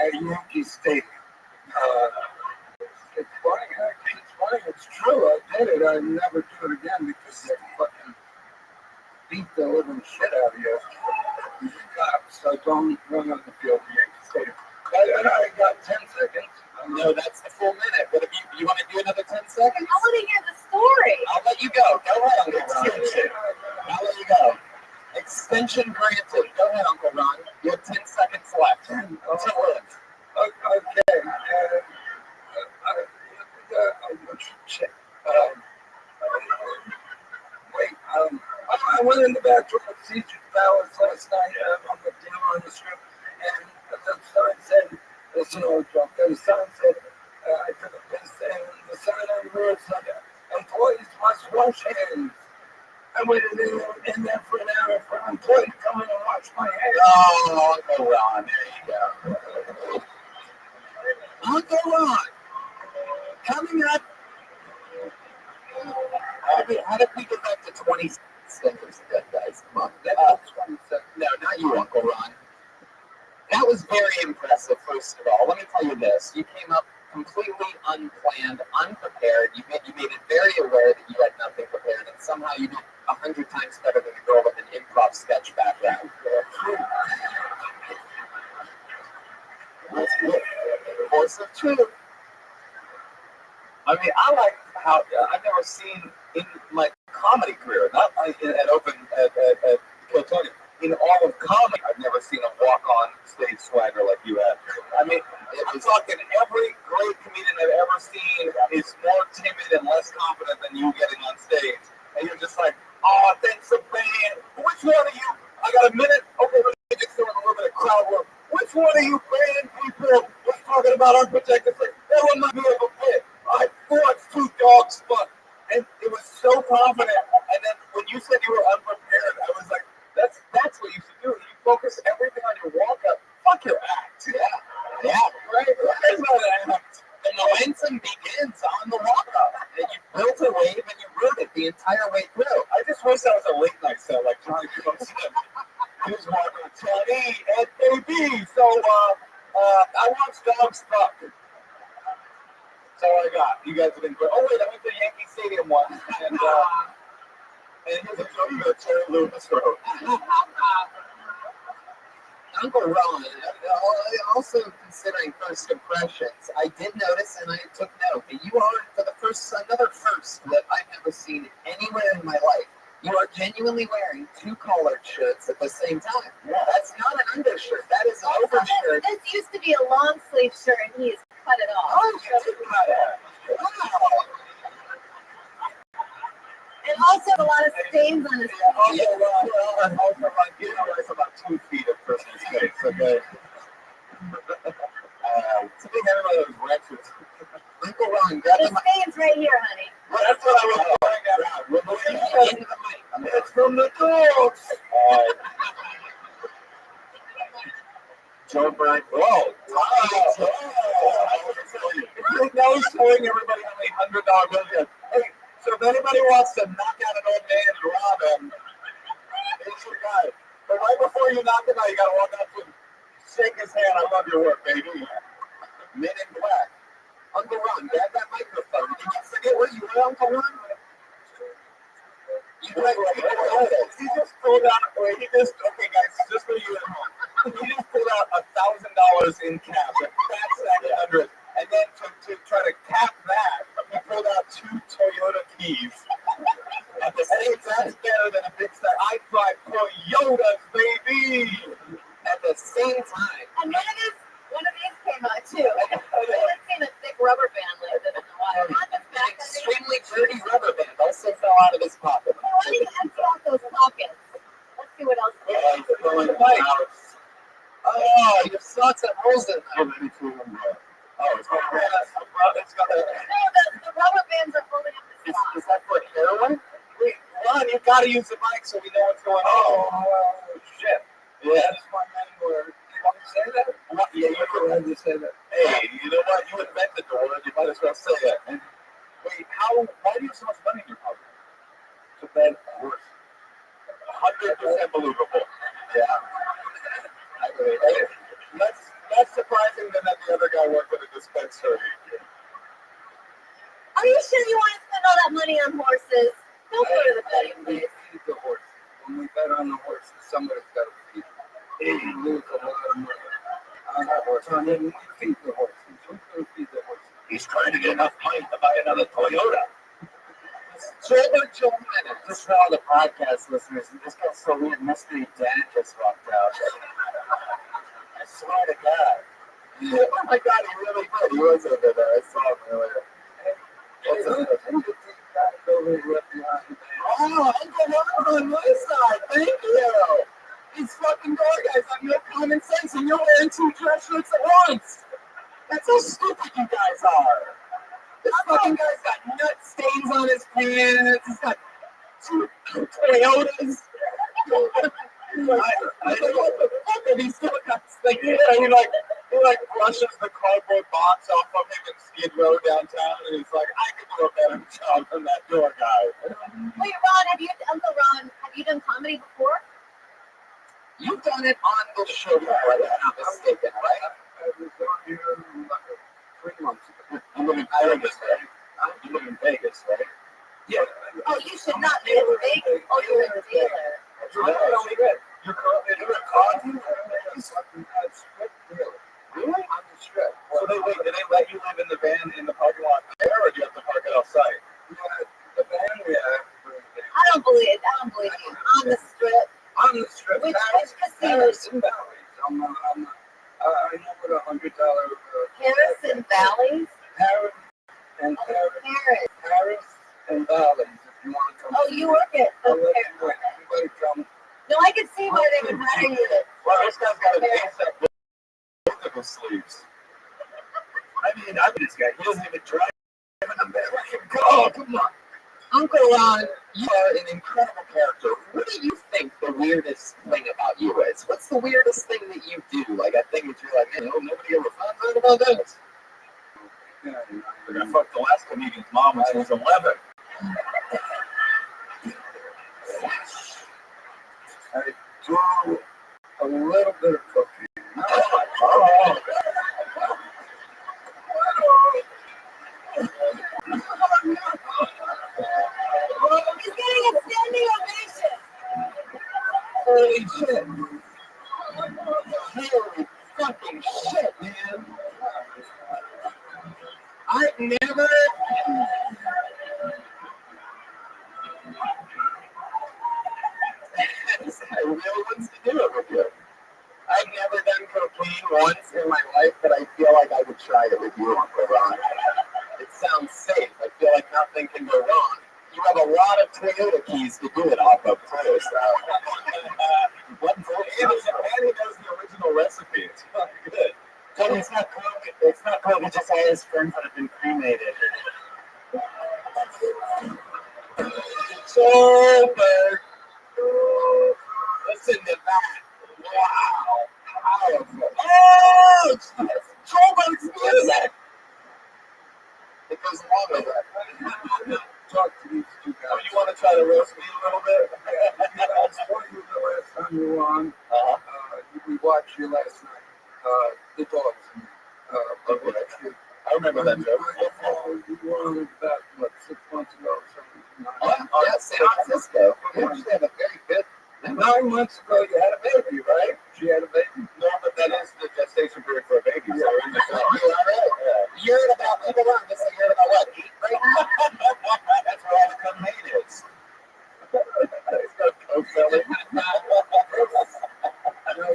at Yankee Stadium. It's funny, actually. It's funny. It's true. I did it. I'd never do it again because they fucking beat the living shit out of you. So don't run on the field at Yankee Stadium. I got 10 seconds. No, that's the full minute. But if you want to do another 10 seconds? I want to hear the story. I'll let you go. Go ahead, Uncle Ron. I'll let you go. Extension granted. Go ahead, Uncle Ron. You have 10 seconds left. 10. Okay. I went in the bathroom with Caesar Palace last night. I'm with dinner on the strip, and the sign said, "It's an old joke." The sign said, "I took a piss," and the sign on the mirror said, "Employees must wash hands." I waited in there for an hour for an employee to come in and wash my hands. Oh, Uncle Ron, there you go. Uncle Ron, coming up. How did we get back to 20 seconds ago, guys? Come on. That's 20 seconds. No, not you, Uncle Ron. That was very impressive, first of all. Let me tell you this. You came up completely unplanned, unprepared. You made it very aware that you had nothing prepared, and somehow you did 100 times better than a girl with an improv sketch background. That's good. Force of truth. I mean, I like how I've never seen in my comedy career, not at Kiltony, in all of comedy, I've never seen a walk-on stage swagger like you had. I mean, I'm talking every great comedian I've ever seen is more timid and less confident than you getting on stage. And you're just like, oh, thanks a million. Which one of you? I got a minute. Okay, let me just do a little bit of crowd work. Which one of you band people was talking about unprotected sex? That was not me of a bit. I fought two dogs, fuck. And it was so confident. And then when you said you were unprepared, I was like, that's what you should do. You focus everything on your walk-up. Fuck your act. Yeah, right. There's no act. The momentum begins on the walk-up. And you built a wave and you rode it the entire way through. I just wish that was a late night set, like Johnny Cook's. He was walking with Johnny and baby. So I watched dogs fuck. That's all I got. You guys have been great. Oh wait, I went to Yankee Stadium once, and here's a joke that Terry Lewis wrote. Uncle Ron, also considering first impressions, I did notice and I took note that you are, for the another first that I've never seen anywhere in my life, you are genuinely wearing two collared shirts at the same time. Yeah. That's not an undershirt, that is an overshirt. This used to be a long sleeve shirt and he's cut it off. Oh, you did cut it. Wow. And also a lot of stains on his Also, you know, it's about 2 feet of person's face, okay? To me, everybody was wretched. Uncle Ron, grab The the mic. stains right here, honey. That's what I was pointing that out. Into the mic. It's from the dogs. Joe Bryant. Whoa. Now he's showing everybody how many $100 bills he has. Hey, so if anybody wants to knock out an old man and rob him, here's your guy. But right before you knock him out, you gotta walk up to him, shake his hand. I love your work, baby. Men in Black. Uncle Ron, grab that microphone. Did you forget where you were, Uncle Ron? You He just pulled out. Okay, guys, just for you at home. He just pulled out $1,000 in cash, a fat stack of 100, and then to try to cap that, he pulled out 2 Toyota keys. At the same time, that's better than a big stack. I drive Toyotas, baby. at the same time. And one of these came out too. I haven't seen a thick rubber band like this in a while. Not just An back extremely dirty rubber band also fell out of his pocket. Why don't you empty out those pockets? Let's see what else. Oh, your socks have holes in them. Oh, it's got it's got a. The rubber bands are holding up the sock. Is that for heroin? Wait, Ron, you gotta use the mic so we know what's going on. Oh, shit. Yeah. That's my word. You want me to say that? Yeah, you go ahead and say that. Hey, you know what? You invented the word. You might as well say it. And wait, why do you have so much money in your pocket? To bet horse. 100% believable. Yeah. I believe it. Less surprising than that the other guy worked at a dispensary. Are you sure you want to spend all that money on horses? Don't go to the betting place. Feed the horse. When we bet on the horse, somebody's got to feed him. Hey, lose a lot of money. On that horse. And then we feed the horse. Who's going to feed the horse? He's trying to get enough money to buy another Toyota. Children, just for all the podcast listeners, this guy's so weird. Mystery Dad just walked out. I swear to God. Oh my God, he really did. He was over there. I saw him earlier. Oh, Uncle Ron's on my side. Thank you. These fucking door guys have no common sense, and you're wearing 2 dress shirts at once. That's how stupid you guys are. This fucking guy's got nut stains on his pants. He's got 2 Toyotas. I think, what the fuck are these two guys thinking? Yeah, he like brushes the cardboard box off of him in Skid Row downtown, and he's like, I could do a better job than that door guy. Wait, Ron, Uncle Ron, have you done comedy before? You've done it on the show before, if I'm not mistaken, right? I was on here like 3 months ago. You live in Vegas, right? You live in Vegas, right? Yeah. Oh, you should not be in Vegas. Oh, you're a dealer. You're currently doing a con? Really? On the strip. So did they let you live in the van in the parking lot there, or do you have to park it outside? Yeah, the van, yeah. I don't believe you. On the strip. On the strip. Which casinos? Harrison Valleys. I know what $100. Harrison Valleys? Harris and Valleys. If you want to come. Oh, you work at I'll the let you know. Everybody come. No, I can see why they would hire you. Well, this guy's got a face that both of his sleeves. I mean, this guy. He doesn't even drive. Let him go. Come on. Uncle Ron, you are an incredible character. What do you think the weirdest thing about you is? What's the weirdest thing that you do? Like a thing that you're like, man, nobody ever found out about this. I fucked the last comedian's mom when she was 11. I do a little bit of cooking. Oh. He's getting a standing ovation. Holy shit. Holy fucking shit, man. I've never... I really wants to do it with you. I've never done cocaine once in my life, but I feel like I would try it with you, Uncle Ron. It sounds safe. I feel like nothing can go wrong. You have a lot of Toyota keys to do it off of, too. And he knows the original recipe. It's fucking good. So it's not coke. It's not coke. It's just all his friends that have been cremated. Super. Listen to that. Wow. Powerful. Oh, Joburg's music. It goes along with it. Talk to these 2 guys. Oh, you want to try to roast me a little bit? I told you the last time you were on. We watched you last night. The dogs. Okay. I remember that joke. You were on about, 6 months ago or something. Yeah, San Francisco. You actually have a very good... 9 months ago, you had a baby, right? She had a baby? No, but that is the gestation period for a baby. So we're in the You are right. You're at about, people around this, you're at about what, 8 right now? That's where all the cocaine is. He's got a coke belly. No,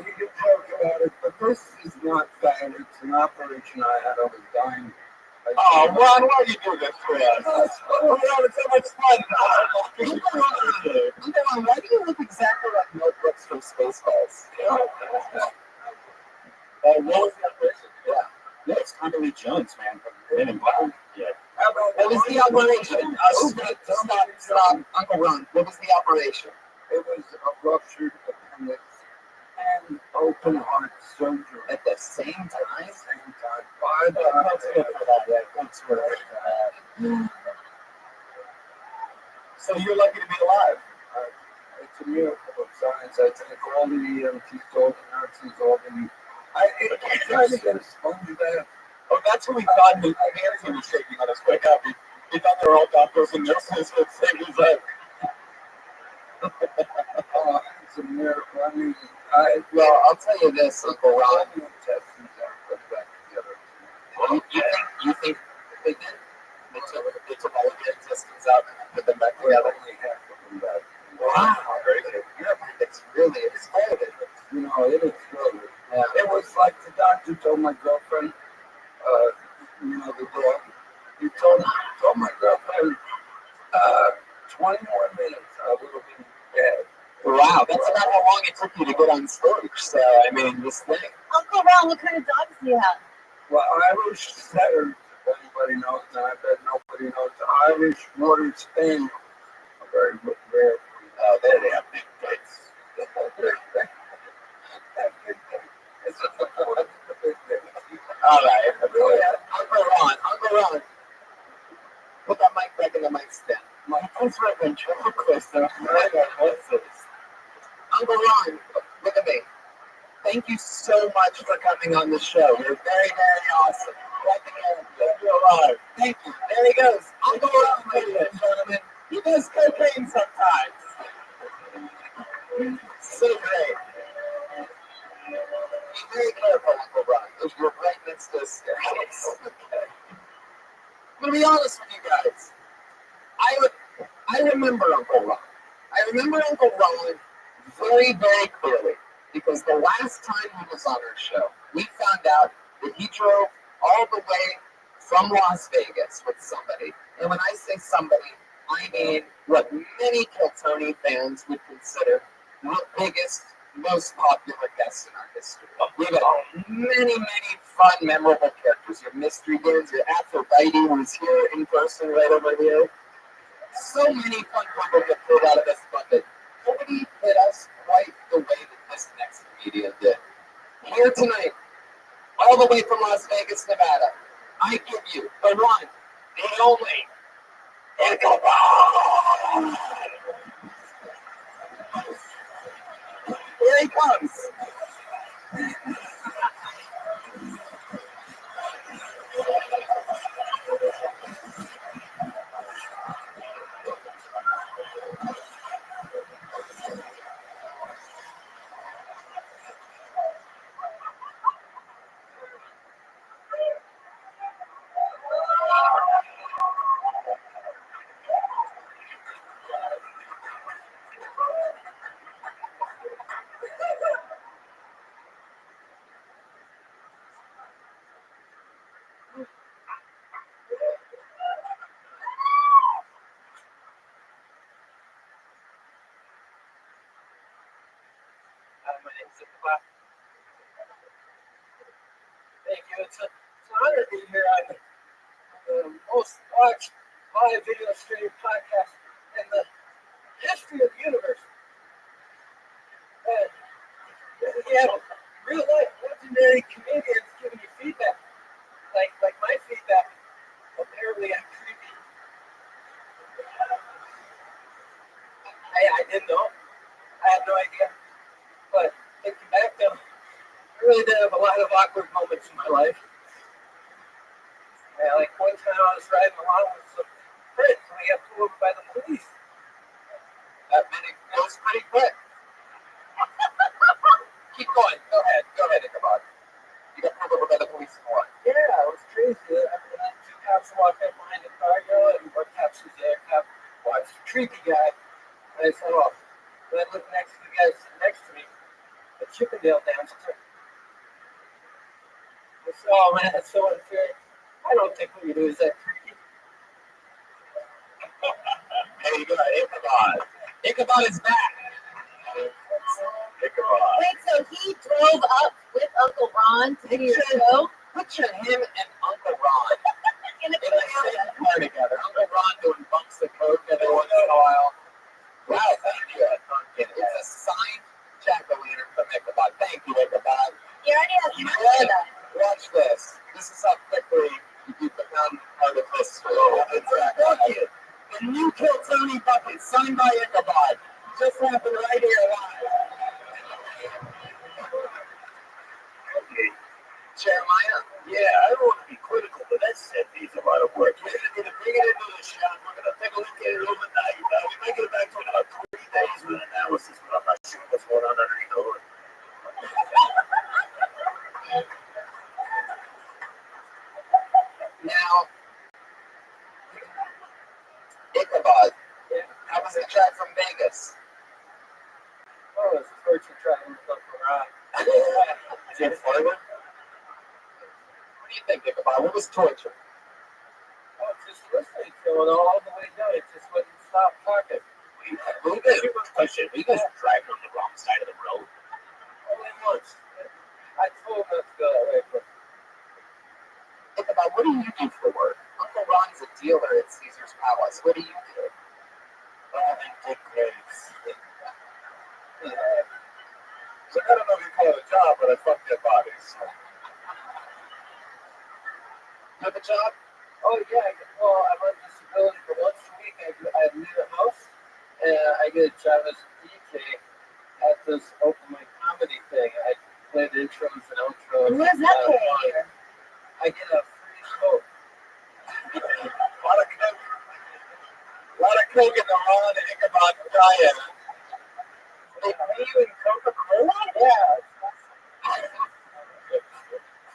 you can joke about it, but this is not bad. It's an operation I had. I was dying. Oh, Ron, why do you do this to us? We're having so much fun. Why do you look exactly like notebooks from Spaceballs? What was the operation? Yeah. Next Tommy Lee Jones, man, from Men in Black. Yeah. How about What was the operation? Stop. Uncle Ron, what was the operation? It was a ruptured appendix and open heart surgery At the same time? same time. 5 That's good for that. Yeah, thanks for that. So you're lucky to be alive. It's a miracle of science. I thank all the EMTs, all the nurses, all the. I'm trying to get a sponge bath. Oh, that's what we thought the hands he was shaking on us way up. We thought they were all doctors and nurses would save his life. Oh, it's a miracle. I mean, Well, I'll tell you this, Uncle Ron. all the intestines are put back together. You think they did? They took all of the intestines out and put them back Well, together? only half of them back. Wow, very good. Your appendix really exploded. You know, it exploded. Yeah. It was like the doctor told my girlfriend, you know, the dog, he told my girlfriend, 20 more minutes, I would have been dead. Wow, that's about how long it took you to get on stage. So, I mean, this thing. Uncle Ron, what kind of dogs do you have? Well, Irish setter, if anybody knows, and I bet nobody knows, the Irish Water Spaniel, a very good rare. They have big tits. All right. Uncle Ron. Put that mic back in the mic stand. My friend's right ventriloquist. What's this? Uncle Ron, look at me. Thank you so much for coming on the show. You're very, very awesome. Thank you alive. Thank you. There he goes. Uncle Ron, ladies and gentlemen. He does cocaine sometimes. So great. Be very careful, Uncle Ron. You're right next to a staircase. Okay. I'm gonna be honest with you guys. I remember Uncle Ron. I remember Uncle Ron very, very clearly because the last time he was on our show, we found out that he drove all the way from Las Vegas with somebody. And when I say somebody, I mean what many Kiltony fans would consider the biggest, most popular guests in our history. We've had many, many fun, memorable characters. Your Mystery Guns, your Aphrodite was here in person right over here. So many fun people get pulled out of this bucket. Nobody hit us quite the way that this next comedian did. Here tonight, all the way from Las Vegas, Nevada, I give you the one, the only, Ichabod! Here he comes. My name's Ichabod. Thank you. It's an honor to be here on the most watched live video stream podcast in the history of the universe. And you have real life legendary comedians giving you feedback. Like my feedback. Apparently I'm creepy. I didn't know. I had no idea. But thinking back though, I really did have a lot of awkward moments in my life. Yeah, like one time I was riding along with some friends and we got pulled over by the police. That was pretty quick. Keep going. Go ahead, Ichabod. You got pulled over by the police for what? Yeah, it was crazy. And then two cops walked up behind the car, and one cop was there. Cop watched a creepy guy. And I said, "Oh." And I looked next to the guy sitting next to me, the Chippendale dancer. I said, "Oh man, that's so unfair. I don't think what you do is that creepy." There you go, Ichabod. Ichabod is back. Ichabod. Wait, so he drove up with Uncle Ron to do your show? Picture him and Uncle Ron. In a In the same car together. Uncle Ron doing bumps of coke every once in a while. Wow, thank you. It's a signed jack-o'-lantern from Ichabod. Thank you, Ichabod. He already has You know money for what? that. Watch this. This is how quickly you become part of history. Bucket. The new Kill Tony Bucket, signed by Ichabod. Just happened right here live. Okay. Jeremiah. Yeah, I don't want to be critical, but that set needs a lot of work. We're going to need to bring it into the shop. We're going to take a look at it overnight. We may get it back to in about 3 days with analysis, but I'm not sure what's going on underneath the hood. Now, Ichabod. How was the track from Vegas? Oh, it's a torture track with Uncle Ron. Is it Florida? What do you think, Ichabod? What was torture? Oh, just listening to it all the way down. It just wouldn't stop talking. Question. You guys were driving on the wrong side of the road. Only once. I told him not to go that way, but Ichabod, what do you do for work? Uncle Ron's a dealer at Caesar's Palace. What do you do? I take grades. So I don't know if you call it a job, but I fuck their bodies. You have a job? oh yeah, well, I'm on disability, but once a week I leave the house and I get a job as a DJ at this open mic comedy thing. I play the intros and outros. What does that pay a year? I get a free smoke. A lot of coke in the Ron and Ichabod diet. They pay you in Coca-Cola? Yeah.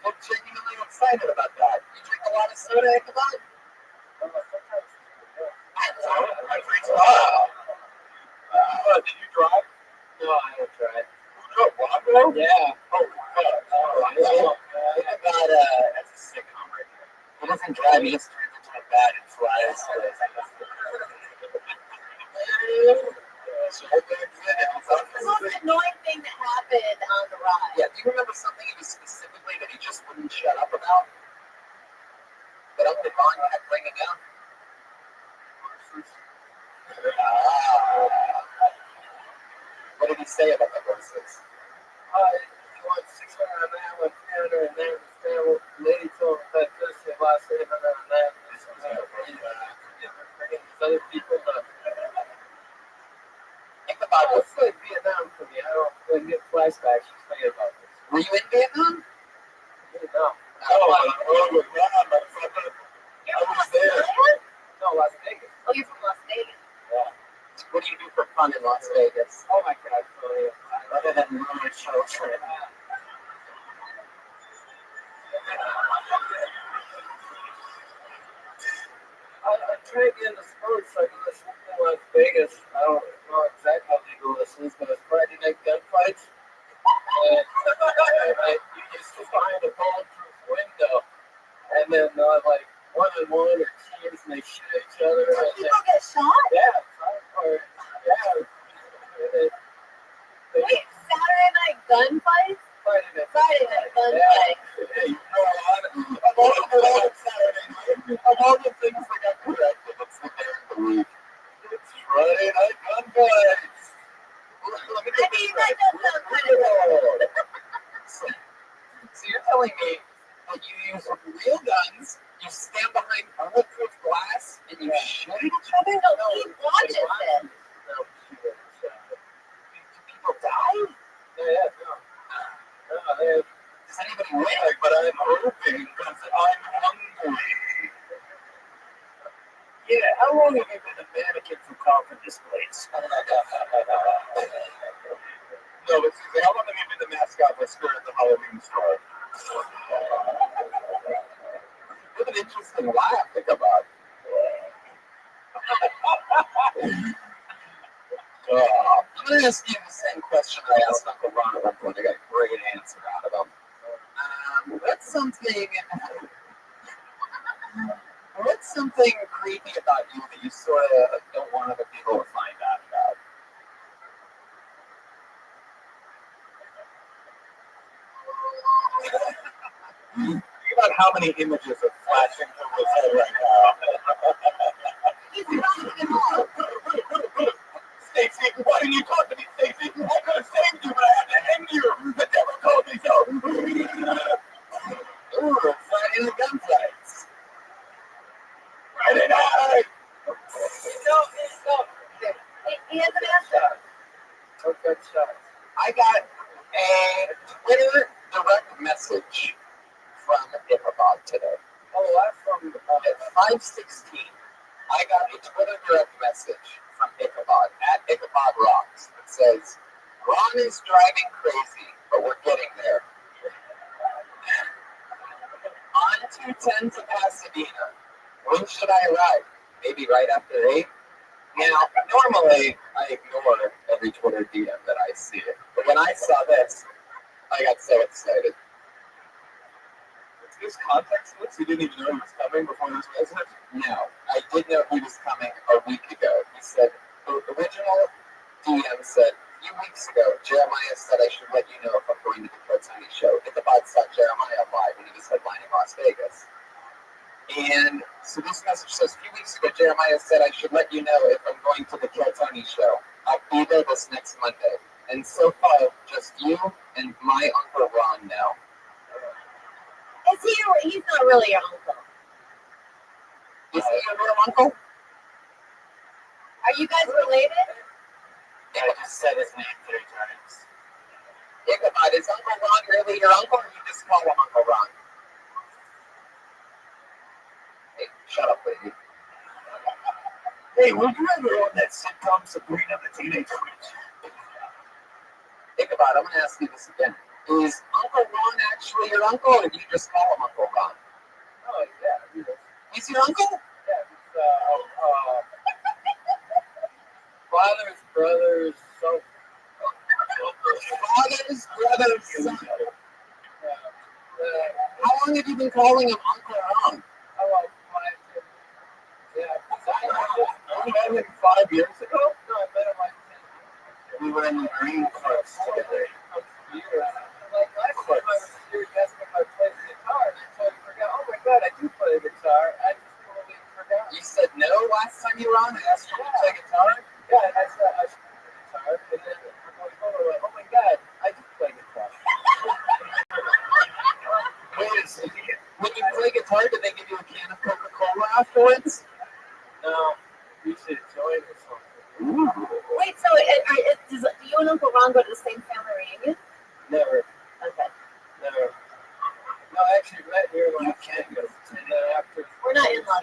I'm genuinely excited about that. You drink a lot of soda, Ichabod? Wow. Did you drive? No, I don't try. Who drove? Rob? Yeah. Ichabod, that's a sitcom right there. He doesn't drive, he just turns into a bat and flies. What's the most annoying thing that happened on the ride? Yeah, do you remember something he was specifically that he just wouldn't shut up about? That Uncle Ron kept bringing up? What did he say about the horses? You want 600 on that one, 300 on that one. Lady told him that this, they lost 800 on that. This was other people. Ichabod, It's like Vietnam for me. I don't get flashbacks just thinking about this. were you in Vietnam? Vietnam. You're from Australia? No, Las Vegas. Oh, you're from Las Vegas. What do you do for fun in Las Vegas? Oh my God, Philly. Other than ruin children. I'm trying to get into sports. I go to school in Las Vegas. I don't know exactly how legal this is, but it's Friday night gunfights. And you used to find a bulletproof window, and then like 1-on-1 or teams, and they shoot each other. Did And people get shot? Wait, Saturday night gunfights? Friday night gunfights. Hey, you know what? Of all the things that got corrected, it's the day of the week. It's Friday night gunfights. Let me I mean, that does sound kind of cool. So you're telling me that you use real guns, you stand behind bulletproof glass, and you shoot each other? No, he watches it. People die? Does anybody win? But I'm hoping because I'm hungry. Yeah, how long have you been a mannequin for coffin displays? No, but seriously, how long have you been the mascot for Spirit the Halloween Store? You have an interesting laugh, Ichabod. I'm going to ask you the same question I asked Uncle Ron at one point. I got a great answer out of him. What's something creepy about you that you sort of don't want other people to find out about? You about how many images are flashing through his head right now. He's running them all. Stacy, why didn't you talk to me, Stacy? I could have saved you, but I had to end you. The devil called me so. Ooh, Friday the gunfights. Friday night. He has an ass shot. Oh, good shot. I got a Twitter direct message from Ichabod today. Oh, that's from At 5:16, I got a Twitter direct message from Ichabod at Ichabod Rocks that says, Ron is driving crazy, but we're getting there. On 210 to Pasadena. When should I arrive? Maybe right after 8? Now, normally I ignore every Twitter DM that I see. But when I saw this, I got so excited. Is context this? You didn't even know he was coming before this message? No, I did know he was coming a week ago. He said, the original DM said, a few weeks ago, Jeremiah said I should let you know if I'm going to the Tony show. Ichabod saw Jeremiah live when he was headlining Las Vegas. And so this message says, a few weeks ago, Jeremiah said I should let you know if I'm going to the Tony show. I'll be there this next Monday. And so far, just you and my Uncle Ron know. Is he? He's not really your uncle. Is he your real uncle? Are you guys related? I just said his name 3 times. Ichabod, is Uncle Ron really your uncle, or you just call him Uncle Ron? Hey, shut up, lady. Hey, were you ever on that sitcom Sabrina the Teenage Witch? Ichabod, I'm going to ask you this again. Is Uncle Ron actually your uncle, or do you just call him Uncle Ron? Oh, yeah. He's your uncle? Yeah, father's brother's son. Father's brother's son. How long have you been calling him Uncle Ron? You met him 5 years ago? No, I met him like 10 years ago. We were in the Green Forest together. Like last time I was here, you asked me if I played the guitar, and I totally forgot. Oh my god, I do play the guitar. I just totally forgot. You said no last time you were on? I asked you to play guitar? Yeah, and I said I should play the guitar, and then I'm like, oh my god, I do play guitar. Wait a second. When you play guitar, did they give you a can of Coca-Cola afterwards? No, you should join or something. Wait, so do you and Uncle Ron go to the same family reunion? Never, Okay. never. No, I actually met here when I can't go. And then after We're not in love.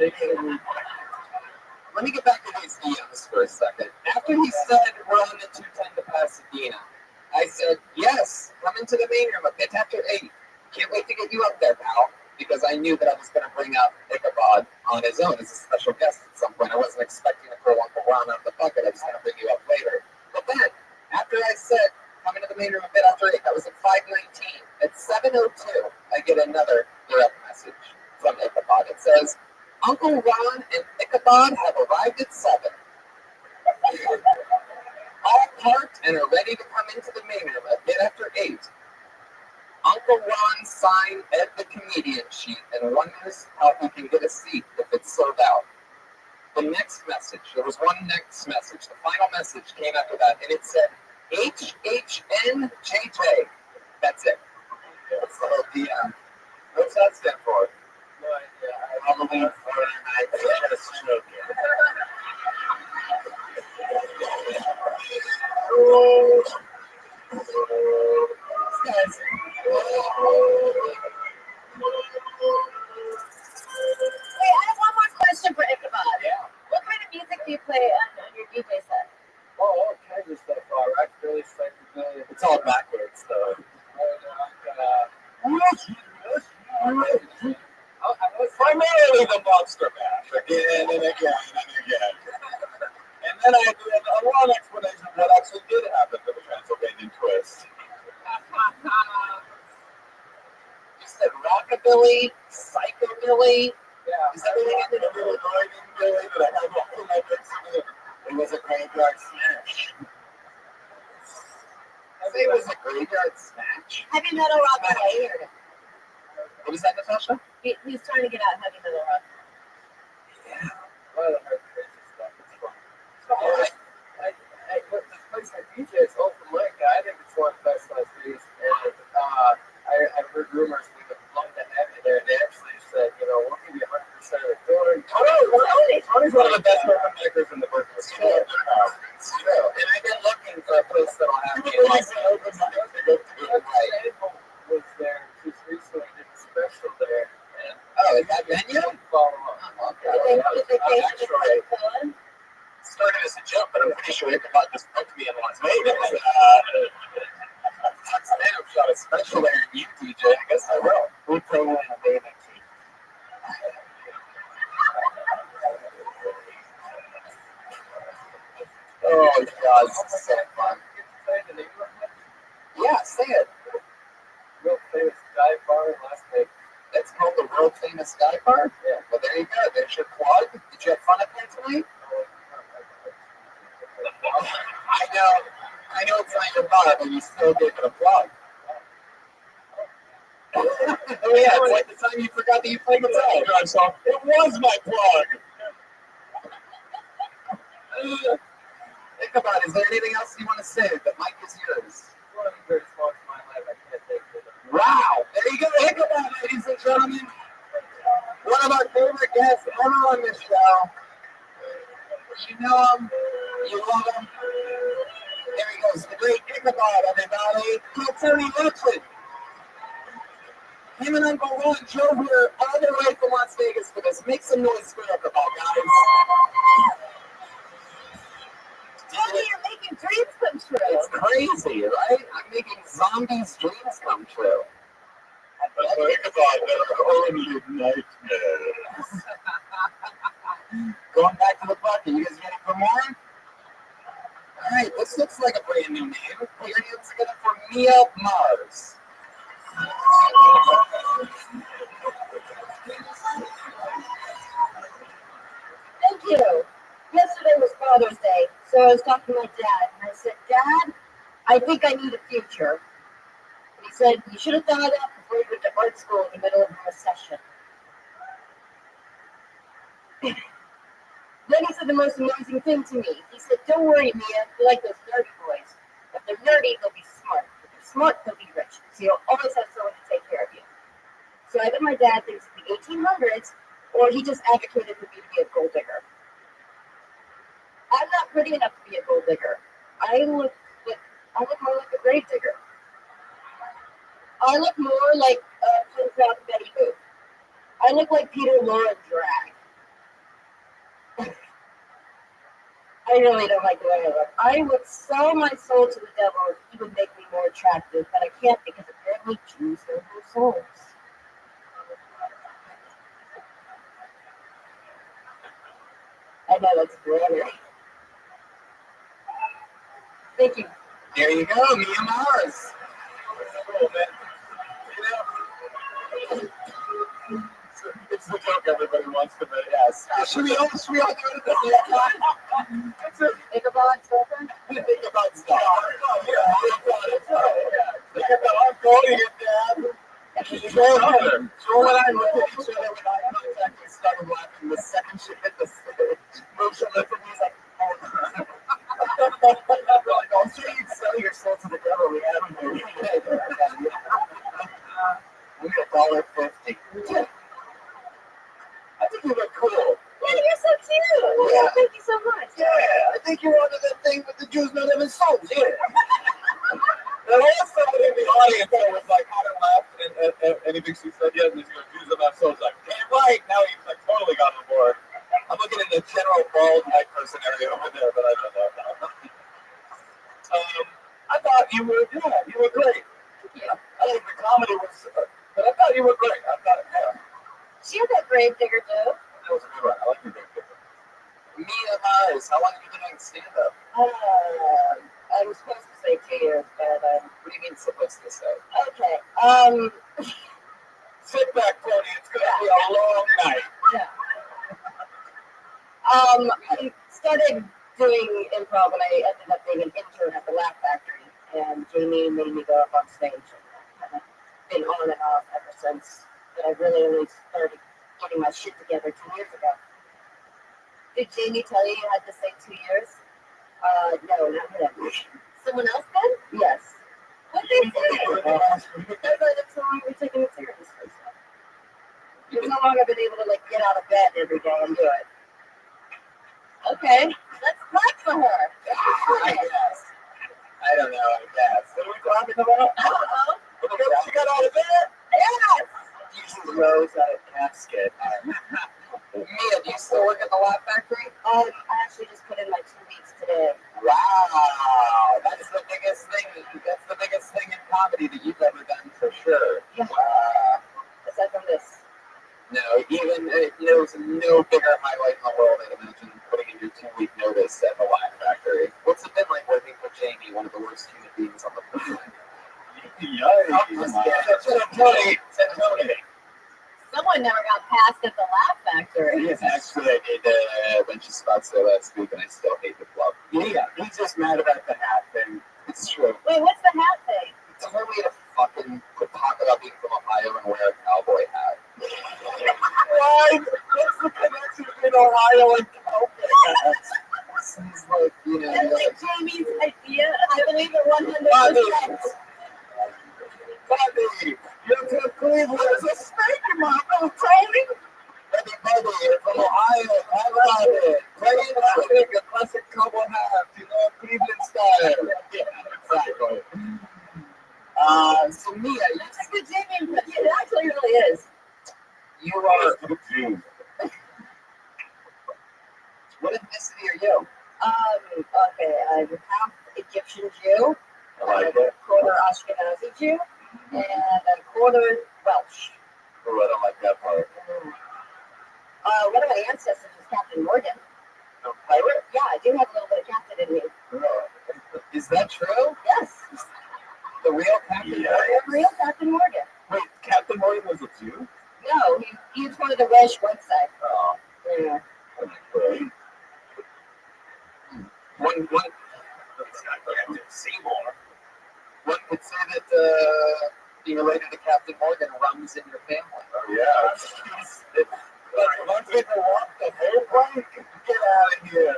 Let me get back to these DMs for a second. After he said we're on the 210 to Pasadena, I said, yes, come into the main room a bit after 8. Can't wait to get you up there, pal. Because I knew that I was going to bring out Ichabod on his own as a special guest at some point. I wasn't expecting to throw Uncle Ron out of the bucket. I was going to bring you up later. But then, after I said, come into the main room a bit after 8, that was at 5:19. At 7:02, I get another direct message from Ichabod. It says, Uncle Ron and Ichabod have arrived at 7. All parked and are ready to come into the main room a bit after 8. Uncle Ron signed Ed the Comedian sheet and wonders how he can get a seat if it's sold out. The next message, there was one next message, the final message came after that, and it said, HHNJJ. That's it. That's the whole DM. What's that stand for? no idea. Halloween Horror Night. Just joking. Guys. Wait, I have one more question for Ichabod. Yeah. What kind of music do you play on your DJ set? Oh, all kinds of stuff. Rock, really psychedelic. It's all backwards, though. Primarily the Monster Mash, again and again and again. And then I do a long explanation of what actually did happen to the Transylvanian twist. You said rockabilly, psychobilly. Yeah, Is everything in a little annoying Billy that I had all my bits in it. It was a graveyard smash. It was a graveyard snatch. Heavy metal rock play or What was that, Natasha? He's trying to get out heavy metal rock. Yeah. Well, I heard crazy stuff. It's fun. So I put this place I DJ, it's open mic. I think it's one of the best last days. And I heard rumors we would love to have you there. They actually said, we'll give you 100% of the door. Tony's one of the best open micers in the business. It's true. It's true. And I've been looking for a place that'll have me in my Open mic. Right. Was there just recently, did a special there. And Oh, is that venue? follow up. Oh, okay. Did they pay for the Actually, fun? started as a joke, but I'm pretty sure Ichabod just booked me in Las Vegas. I've shot a special there in you, DJ. I guess I will. We play in a bathing suit. Oh, God, this is so fun. Yeah, say it. Real famous dive bar in Las Vegas. It's called the world famous dive bar? Yeah. Well, there you go. There's your plug. Did you have fun up there tonight? I know it's not your bar, but you still gave it a plug. Oh yeah, it's like the time you forgot that you played guitar. It was my plug. Think about it. Is there anything else you want to say? The mic is yours. One of the greatest moments of my life. I can't take it. Wow. There you go. Ichabod, ladies and gentlemen. One of our favorite guests ever on this show. You know him. You love him. There he goes. The great Ichabod, everybody. Tony Rothschild. Him and Uncle Ron drove here all the way from Las Vegas for this. Make some noise for Ichabod, guys. Tony, you're making dreams come true. It's crazy, right? I'm making zombies' dreams come true. Ichabod, they're only nightmares. Going back to the bucket. You guys ready for more? All right, this looks like a brand new name. Put your hands together for Mia Mars. Thank you. Yesterday was Father's Day, so I was talking to my dad, and I said, Dad, I think I need a future. And he said, you should have thought of that before you went to art school in the middle of a recession. Then he said the most amazing thing to me. He said, don't worry, Mia, you're like those nerdy boys. If they're nerdy, they'll be smart. If they're smart, they'll be rich. So you'll always have someone to take care of you. So I bet my dad thinks it's the 1800s, or he just advocated for me to be a gold digger. I'm not pretty enough to be a gold digger. I look more like a grave digger. I look more like punk rock Betty Boop. I look like Peter Lorre drag. I really don't like the way I look. I would sell my soul to the devil if he would make me more attractive, but I can't because apparently Jews don't have souls. I know that's grammar. Thank you. There you go, Mia Mars. It's the joke everybody wants to make. Yes. Should we all do it at the same time? Ichabod's girlfriend? Ichabod stuff. I'm quoting it, Dad. Joel and I looked at each other with eye contact and started laughing the second she hit the stage. Motion looked at me, he's like, oh. We're like, I'm sure you'd sell your soul to the devil. We have him here. We got $1.50. I think you look cool. Yeah, you're so cute. Yeah. Thank you so much. Yeah, I think you're onto that thing with the Jews not having souls. Yeah. And also in the audience, I was like, I don't laugh at anything she said yet, and he's going to Jews not have souls. Like, damn right. Now he's like totally got on board. I'm looking at the general bald white person area over there, but I don't know. I thought you were great. Yeah. I think the comedy was, but I thought you were great. I thought, yeah. She had that grave digger too. That was a good one. I like your big picture. Mia Mars, how long have you been doing stand-up? I was supposed to say 2 years, but What do you mean supposed to say? okay. Sit back, Tony. It's going to be a long night. Yeah. I started doing improv and I ended up being an intern at the Laugh Factory, and Jamie made me go up on stage. And I've been on and off ever since. but I really only started getting my shit together 2 years ago. Did Jamie tell you you had to stay 2 years? No, not him. Someone else did? Yes. What they say? Because it's no longer taking it seriously. It's no longer been able to like get out of bed every day and do it. Okay, let's clap for her. I guess. I don't know. I guess. What are we clapping about? I don't know. Because she got out of bed. Yes. Jesus rose out of casket. Mia, do you still work at the Laugh Factory? I actually just put in my 2 weeks today. Wow, that's the biggest thing. That's the biggest thing in comedy that you've ever done for sure. Yeah. Wow. Aside from this. No, even there's no bigger highlight in the world, I'd imagine, putting in your 2-week notice at the Laugh Factory. What's it been like working for Jamie, one of the worst human beings on the planet? Tony. Someone never got passed at the Laugh Factory. Yes, actually, I did a bunch of spots there last week, and I still hate the club. Yeah, he's just mad about the hat thing. It's true. Wait, what's the hat thing? It's a hard way to fucking talk about being from Ohio and wear a cowboy hat. Why? What's the connection between Ohio and cowboy hats? Seems like, That's like Jamie's idea. I believe it 100%. Buddy, you're from Cleveland. There's a snake in my mouth, Tony. Everybody, you're from Ohio. How about it? Play it like a classic cowboy hat, Cleveland style. Yeah, exactly. So Mia, That's a good Jamie impression. It actually really is. you are. Jew. What ethnicity are you? Okay, I'm half Egyptian Jew, I like it. quarter Ashkenazi Jew, and a quarter Welsh. Oh, I don't like that part. One of my ancestors was Captain Morgan. A pirate? Yeah, I do have a little bit of captain in me. Is that true? Yes, The real Captain Yeah. Morgan? real Captain Morgan. Wait, Captain Morgan was a Jew? No, he's one of the Welsh website. Oh, Yeah. okay. One Captain Seymour. one could say that being related to Captain Morgan runs in your family. Oh, yeah. Once people walk the whole plane, get out of here.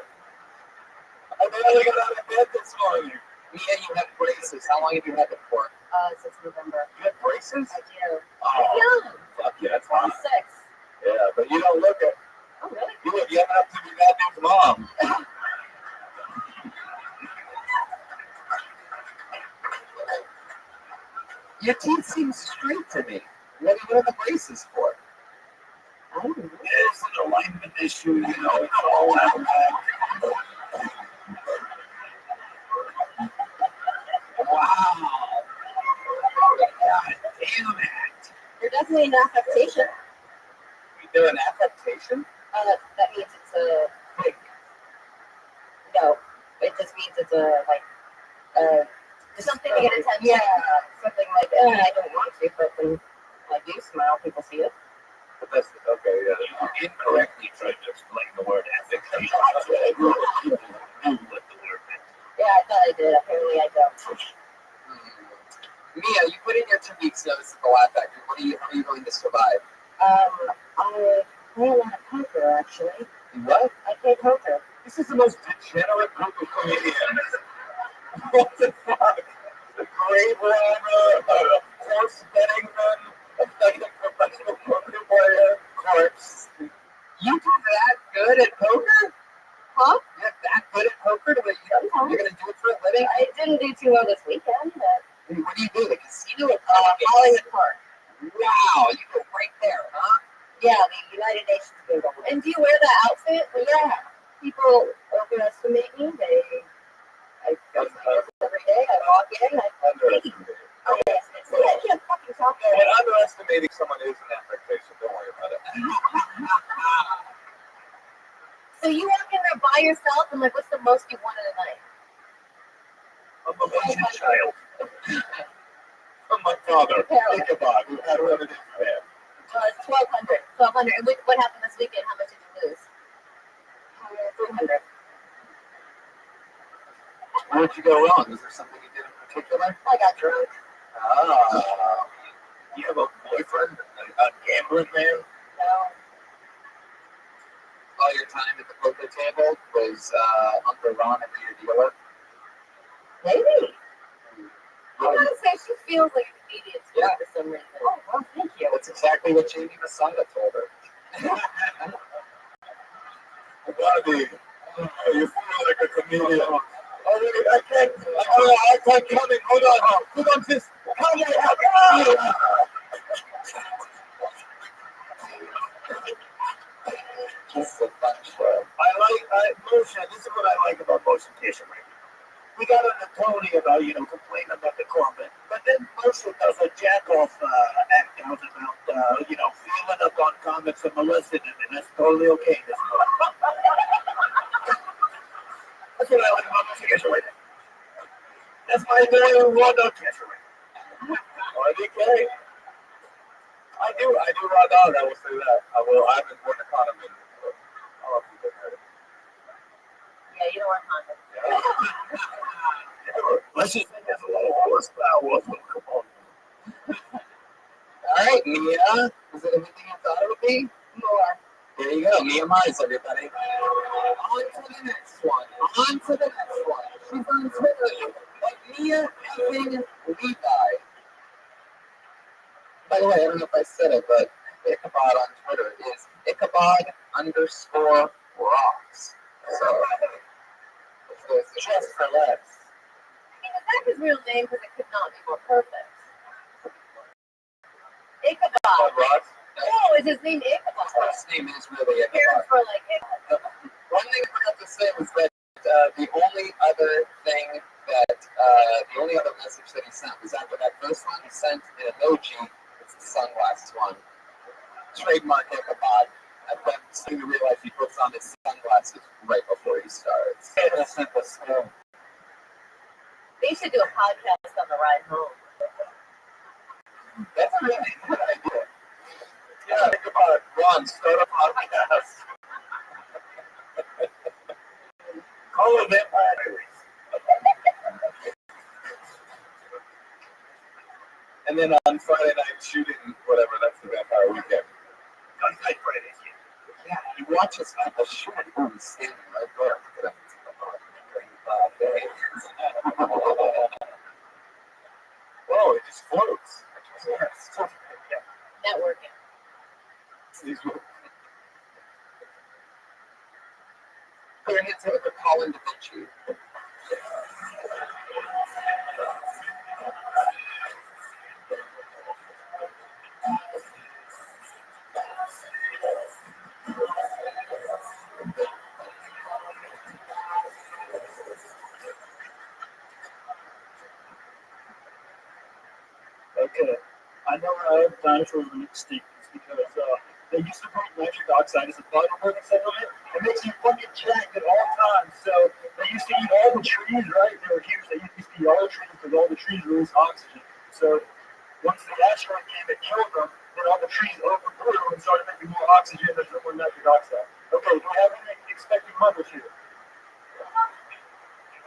I barely got out of bed this morning. Mia, you have braces. How long have you had them for? Since November. You have braces? I do. Oh, Young. fuck yeah, that's fine. 26. Yeah, but you don't look it. Oh, really? You look young enough to be that dude's mom. Your teeth seem straight to me. What are the braces for? I don't know. There's an alignment issue, you know. It's all out of whack. Wow. God damn it. There's definitely an affectation. You do an affectation? That means it's a Fake. no. It just means it's a something to get attention. Yeah, something like I don't want to, but when I do smile, people see it. But that's okay, yeah. You incorrectly tried to explain the word affectation. You knew what the word meant. Yeah, I thought I did. Apparently, I don't. Mia, you put in your 2 weeks notice at the Laugh Factory. How are you going to survive? I play a lot of poker actually. What? I play poker. This is the most degenerate group of comedians. What the fuck? The grave robber, horse betting man, a fucking professional poker player, corpse. You do that good at poker? Huh? You're that good at poker to where you're going to do it for a living? I didn't do too well this weekend, but What do you do? The casino at Hollywood Park. Wow, you go right there, huh? Yeah, the United Nations Bingo. And do you wear that outfit? But yeah, people overestimate me. I go to my desk every day. I walk in. Underestimated. Oh yes, I can't fucking talk Well, about it. underestimating someone is an affectation. Don't worry about it. So you walk in there by yourself and like, what's the most you want in a night? I'm a Asian child. From my father, Ichabod, who had one of his men. It's 1,200. 1,200. And what happened this weekend? How much did you lose? 300. Where'd you go wrong? Was there something you did in particular? I got drunk. Oh. You have a boyfriend? gambling man? No. All your time at the poker table was Uncle Ron and your dealer. Maybe. I gotta say, she feels like a comedian to me Yeah. for some reason. Oh, well, thank you. That's exactly what Jamie Masada told her. Bobby, you feel like a comedian. Oh, wait, I can't come in. Hold on, sis. Come here. Just a fun show. Motion. This is what I like about motion kitchen right now. We got on the Tony about, complaining about the corporate. But then Motion does a jack-off act out about, feeling up on comments and molesting them, and that's totally okay. That's what I like about motion kitchen right now. That's my very raw-dog kitchen right now. RDK. I do raw dog, I will say that. I haven't worn a condom in how often have you had it? Yeah, you don't want condoms. Let's just say there's a lot of horsepower. Come on. All right, Mia. Is it everything you thought it would be? More. There you go. Mia Mars, everybody. On to the next one. She's on Twitter. Mia effing Levi. By the way, I don't know if I said it, but Ichabod on Twitter is Ichabod_rocks. So, it's just for less. I mean, is that his real name? Because it could not be more perfect. Ichabod. Rocks? Oh, is his name Ichabod? His name is really Ichabod. Parents were like, Ichabod. One thing I forgot to say was that the only other message that he sent was after that first one, he sent an emoji. It's the sunglasses one. Trademark Ichabod. And then so you realize he puts on his sunglasses right before he starts. That's simple skill. They should do a podcast on the ride home. That's a really good idea. Yeah, think about it. Ron, start a podcast. Call it Vampire Diaries. And then on Friday night shooting, whatever, that's the Vampire Weekend. On Night Fridays. Yeah, he watches people shoot. Oh, he's standing right there. Look at him. Whoa, it just floats. Networking. Put your hands up for Colin Da Vinci. Okay. I know I have dinosaurs in extinct because they used to breathe nitric oxide as a bioburning supplement. It makes you fucking jacked at all times. So they used to eat all the trees, right? They were huge. They used to eat all the trees because all the trees release oxygen. So once the asteroid came and killed them, then all the trees overgrew and started making more oxygen. There's no more nitric oxide. Okay, do we have any expecting mothers here?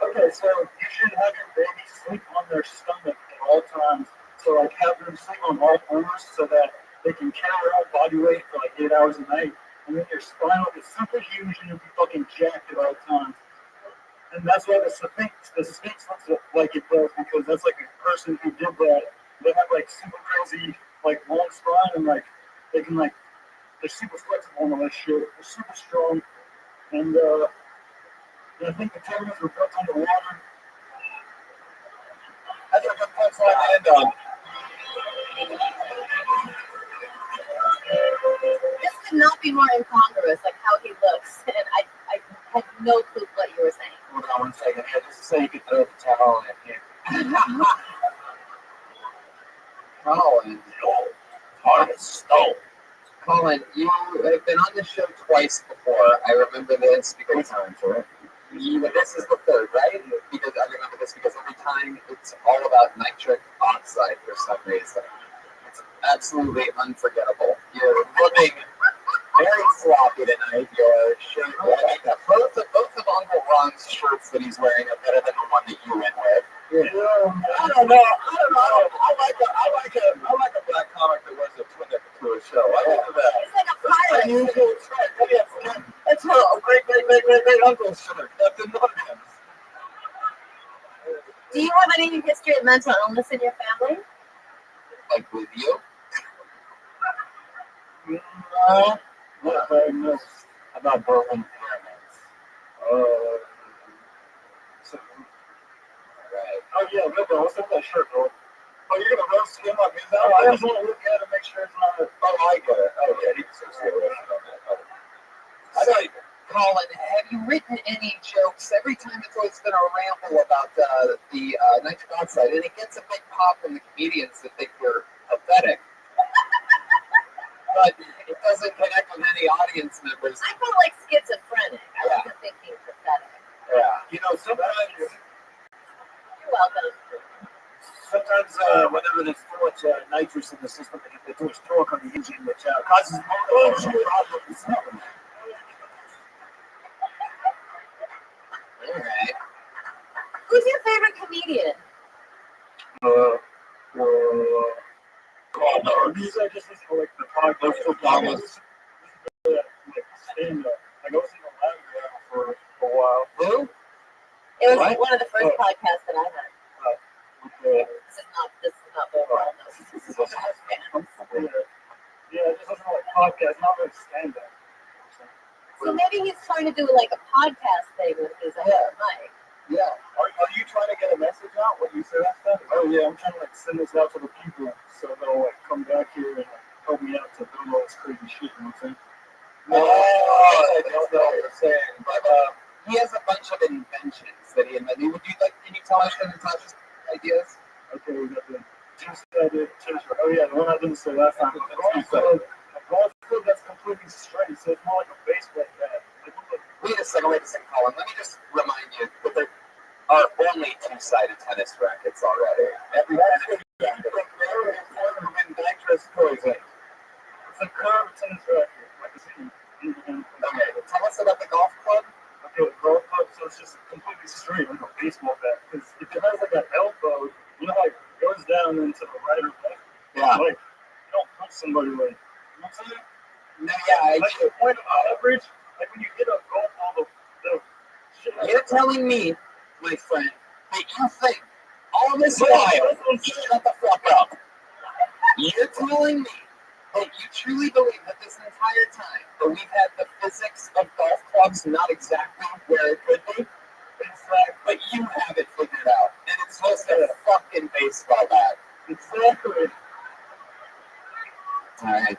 Okay, so you should have your baby sleep on their stomach at all times. So like have them sleep on all fours so that they can carry out body weight for like 8 hours a night. And then your spinal is super huge and you'll be fucking jacked at all times. And that's why the Sphinx looks like it does, because that's like a person who did that. They have like super crazy, like long spine, and like they can like they're super flexible and all that shit. They're super strong. And I think the pyramids were built underwater. That's a good punchline to end on. This could not be more incongruous, like how he looks. And I had no clue what you were saying. Hold on 1 second here, just so you can throw the towel in here. Colin. Hard as stone. Colin, you have been on the show twice before. I remember this because this is the third, right? Because I remember this because every time it's all about nitric oxide for some reason. It's absolutely unforgettable. You're looking very sloppy tonight. Your shirt, both of Uncle Ron's shirts that he's wearing are better than the one that you went with. I don't know. I like a black comic that wears a twin neck to his show. I love that. It's like a pirate. Unusual trick. Oh, yeah. That's a great uncle's trick. That's another one. Do you have any history of mental illness in your family? Like with you? No. Not diagnosed. I'm not broken pyramids. Right. Oh, yeah, Rabbi, what's up with that shirt, bro? Oh, you're gonna roast him on his out? I just want to look at it and make sure it's not. Oh, I get it. Oh, yeah, he deserves to get roasted on that. I thought, Colin, have you written any jokes? Every time it's always been a ramble about the nitric oxide, and it gets a big pop from the comedians that think we're pathetic. But it doesn't connect with any audience members. I feel like schizophrenic. I wasn't thinking pathetic. Yeah. You know, sometimes. You're welcome. Sometimes, whenever there's too much nitrous in the system, they get too much torque on the engine, which causes more problems. All right. Who's your favorite comedian? These are just like the podcast for problems. Like stand up. Like I was in the lab for a while. Who? It was What? one of the first podcasts that I had. Yeah, This is not very well. it just doesn't like podcast, not like stand up. So maybe he's trying to do like a podcast thing with his mic. Yeah. Are you trying to get a message out when you say that stuff? Oh yeah, I'm trying to like send this out to the people so they'll like come back here and help me out to do all this crazy shit. You know what I'm saying? I don't know what you're saying, but he has a bunch of inventions that he invented. Would you like? Can you tell us any Natasha's ideas? Okay, we got the two-sided t-shirt. Oh yeah, the one I didn't say last time. A golf club that's completely straight, so it's more like a baseball bat. Wait a second, Colin. Let me just remind you that there are only two-sided tennis rackets already. Every nitrous poison. It's a curved tennis racket, like a scene. Okay, tell us about the golf club. Okay, the golf club, so it's just completely straight, like a baseball bat. Because if it has like an elbow, you know how it goes down into the right or left? Yeah. Like, you don't punch somebody like, you know what I'm saying? No, yeah, Like the point of leverage, like when you hit a golf ball, the shit. you're telling me, my friend, that you think all this while, shut the fuck up. You're telling me that you truly believe that this entire time that we've had the physics of golf clubs not exactly where it could be, but you have it figured out, and it's just a fucking baseball bat. Exactly. Alright.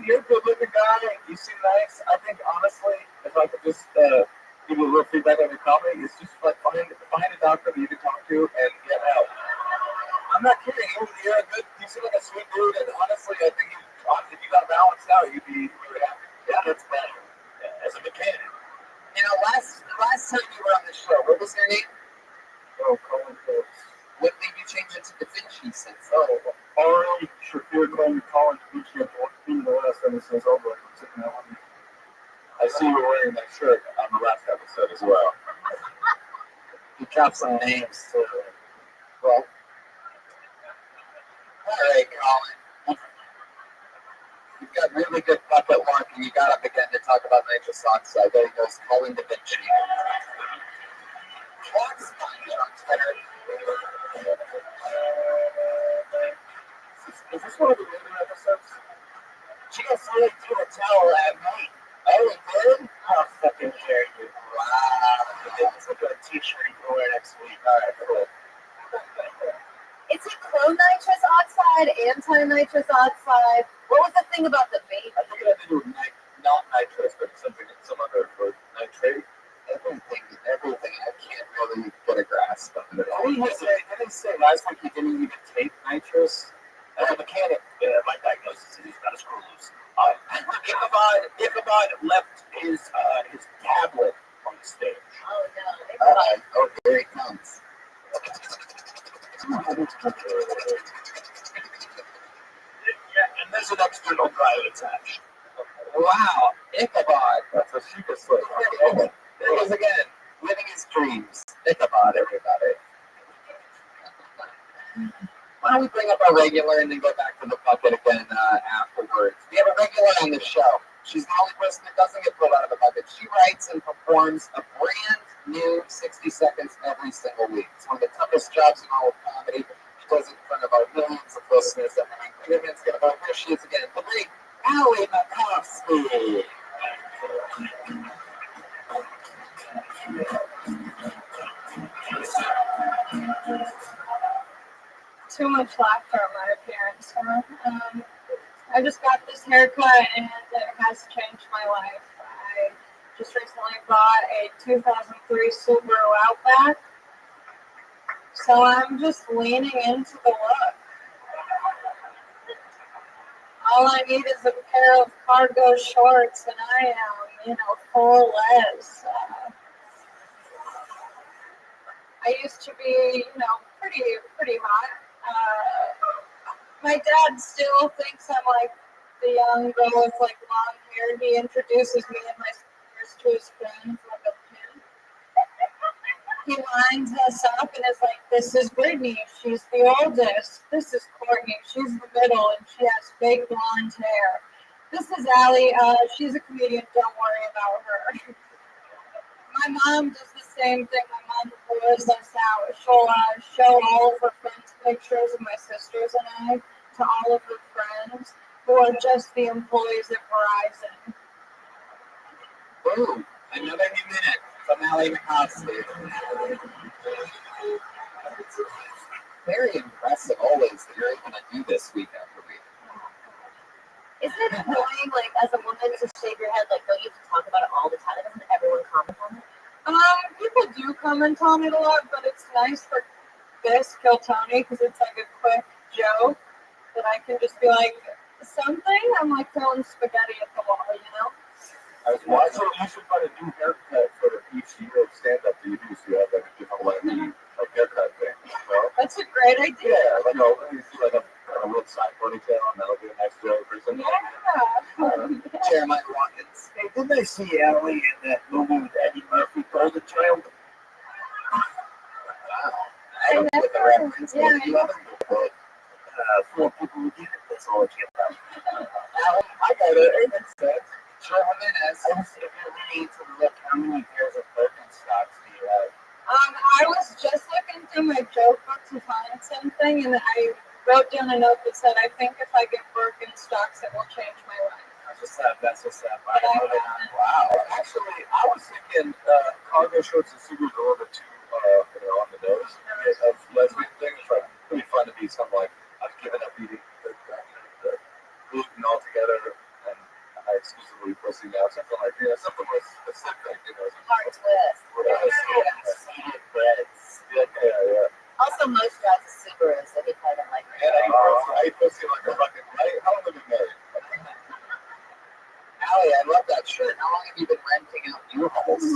You're a good-looking guy. You seem nice. I think, honestly, if I could just give you a little feedback on your comedy, it's just like find a doctor that you can talk to and get help. I'm not kidding. You're a good. You seem like a sweet dude, and honestly, I think if you got balanced out, you'd be really happy. Yeah, that's better. Yeah, as a mechanic. You know, last time you were on the show, what was your name? Oh, Colin Phillips. What made you change it to Da Vinci since? Oh, already Shakir called me Colin Phillips in the last episode over. I see you were wearing that shirt on the last episode as well. You dropped some names too. Well, all right, Colin. You've got really good bucket luck, and you got up again to talk about nitrous oxide. There he goes, Colin Da Vinci. Fox Bunch on Twitter. Is this one of the later episodes? She just really threw a towel at me. Oh, it did? How fucking dare you? Wow. It's like a t-shirt you can wear next week. All right, cool. Is it pro-nitrous oxide, anti-nitrous oxide? What was the thing about the vape? I think it had to do with not nitrous, but some other word, nitrate. Everything. I can't really get a grasp of it. Didn't he say last week he didn't even take nitrous? As a mechanic, my diagnosis is he's got a screw loose. Ichabod left his tablet on the stage. Oh no. Oh, here he comes. Yeah, and there's an external drive attached. Wow, Ichabod. That's a super slip. There he goes again, living his dreams. Ichabod, everybody. Why don't we bring up our regular and then go back to the bucket again afterwards? a regular on the show. She's the only person that doesn't get pulled out of the bucket. She writes and performs a brand new 60 seconds every single week. It's one of the toughest jobs in all of comedy. She does it in front of our millions of listeners. And everyone's going to go, here she is again. The great Allie McCoskey. Too much laughter at my appearance, huh? I just got this haircut and it has changed my life. I just recently bought a 2003 Subaru Outback, so I'm just leaning into the look. All I need is a pair of cargo shorts and I am, full les. I used to be, pretty hot. My dad still thinks I'm like the young girl with like long hair. He introduces me and my sisters to his friends like a pin. He lines us up and is like, this is Brittany, she's the oldest. This is Courtney, she's the middle and she has fake blonde hair. This is Allie, she's a comedian, don't worry about her. My mom does the same thing. My mom lures us out. She'll show all of her friends pictures of my sisters and I to all of her friends who are just the employees at Verizon. Boom. Another new minute from Allie McCoskey. Very impressive always that you're able to do this week after week. Isn't it annoying, like, as a woman, to shave your head? Like, don't you have to talk about it all the time? Doesn't everyone comment on it? People do comment on it a lot, but it's nice for this Kill Tony because it's like a quick joke that I can just be like, something? I'm like throwing spaghetti at the wall, I was watching. You should find a new haircut for each year of stand-up that you do, so you have like a different like haircut thing. That's a great idea. Yeah, like you see like a real side ponytail, and that'll be a nice joke or something. Yeah. Jeremiah Watkins. Hey, didn't I see Allie in that movie with Eddie Murphy, Golden Child? Wow. I don't get the reference. Yeah, Maybe you have it. 4 people who get it, that's all I care about. I got it. It makes sense. Sure, Jimenez. I was if you really need to look how many pairs of Birkenstocks do you have? I was just looking through my joke book to find something, and I wrote down a note that said, I think if I get Birkenstocks, it will change my life. That's what's up. I love it. Wow. Actually, I was thinking cargo shorts and Subaru are a little bit too, on the nose of lesbian thing. It's like pretty fun to be something like I've given up eating the gluten altogether and I exclusively pussy now. Something like something more specific. Hard twist. Seeded breads. Yeah. Also, most drives a Subaru, so he probably don't like it. Yeah, I eat pussy like a fucking. How long have you been married? Allie, I love that shirt. How long have you been renting out U-Hauls?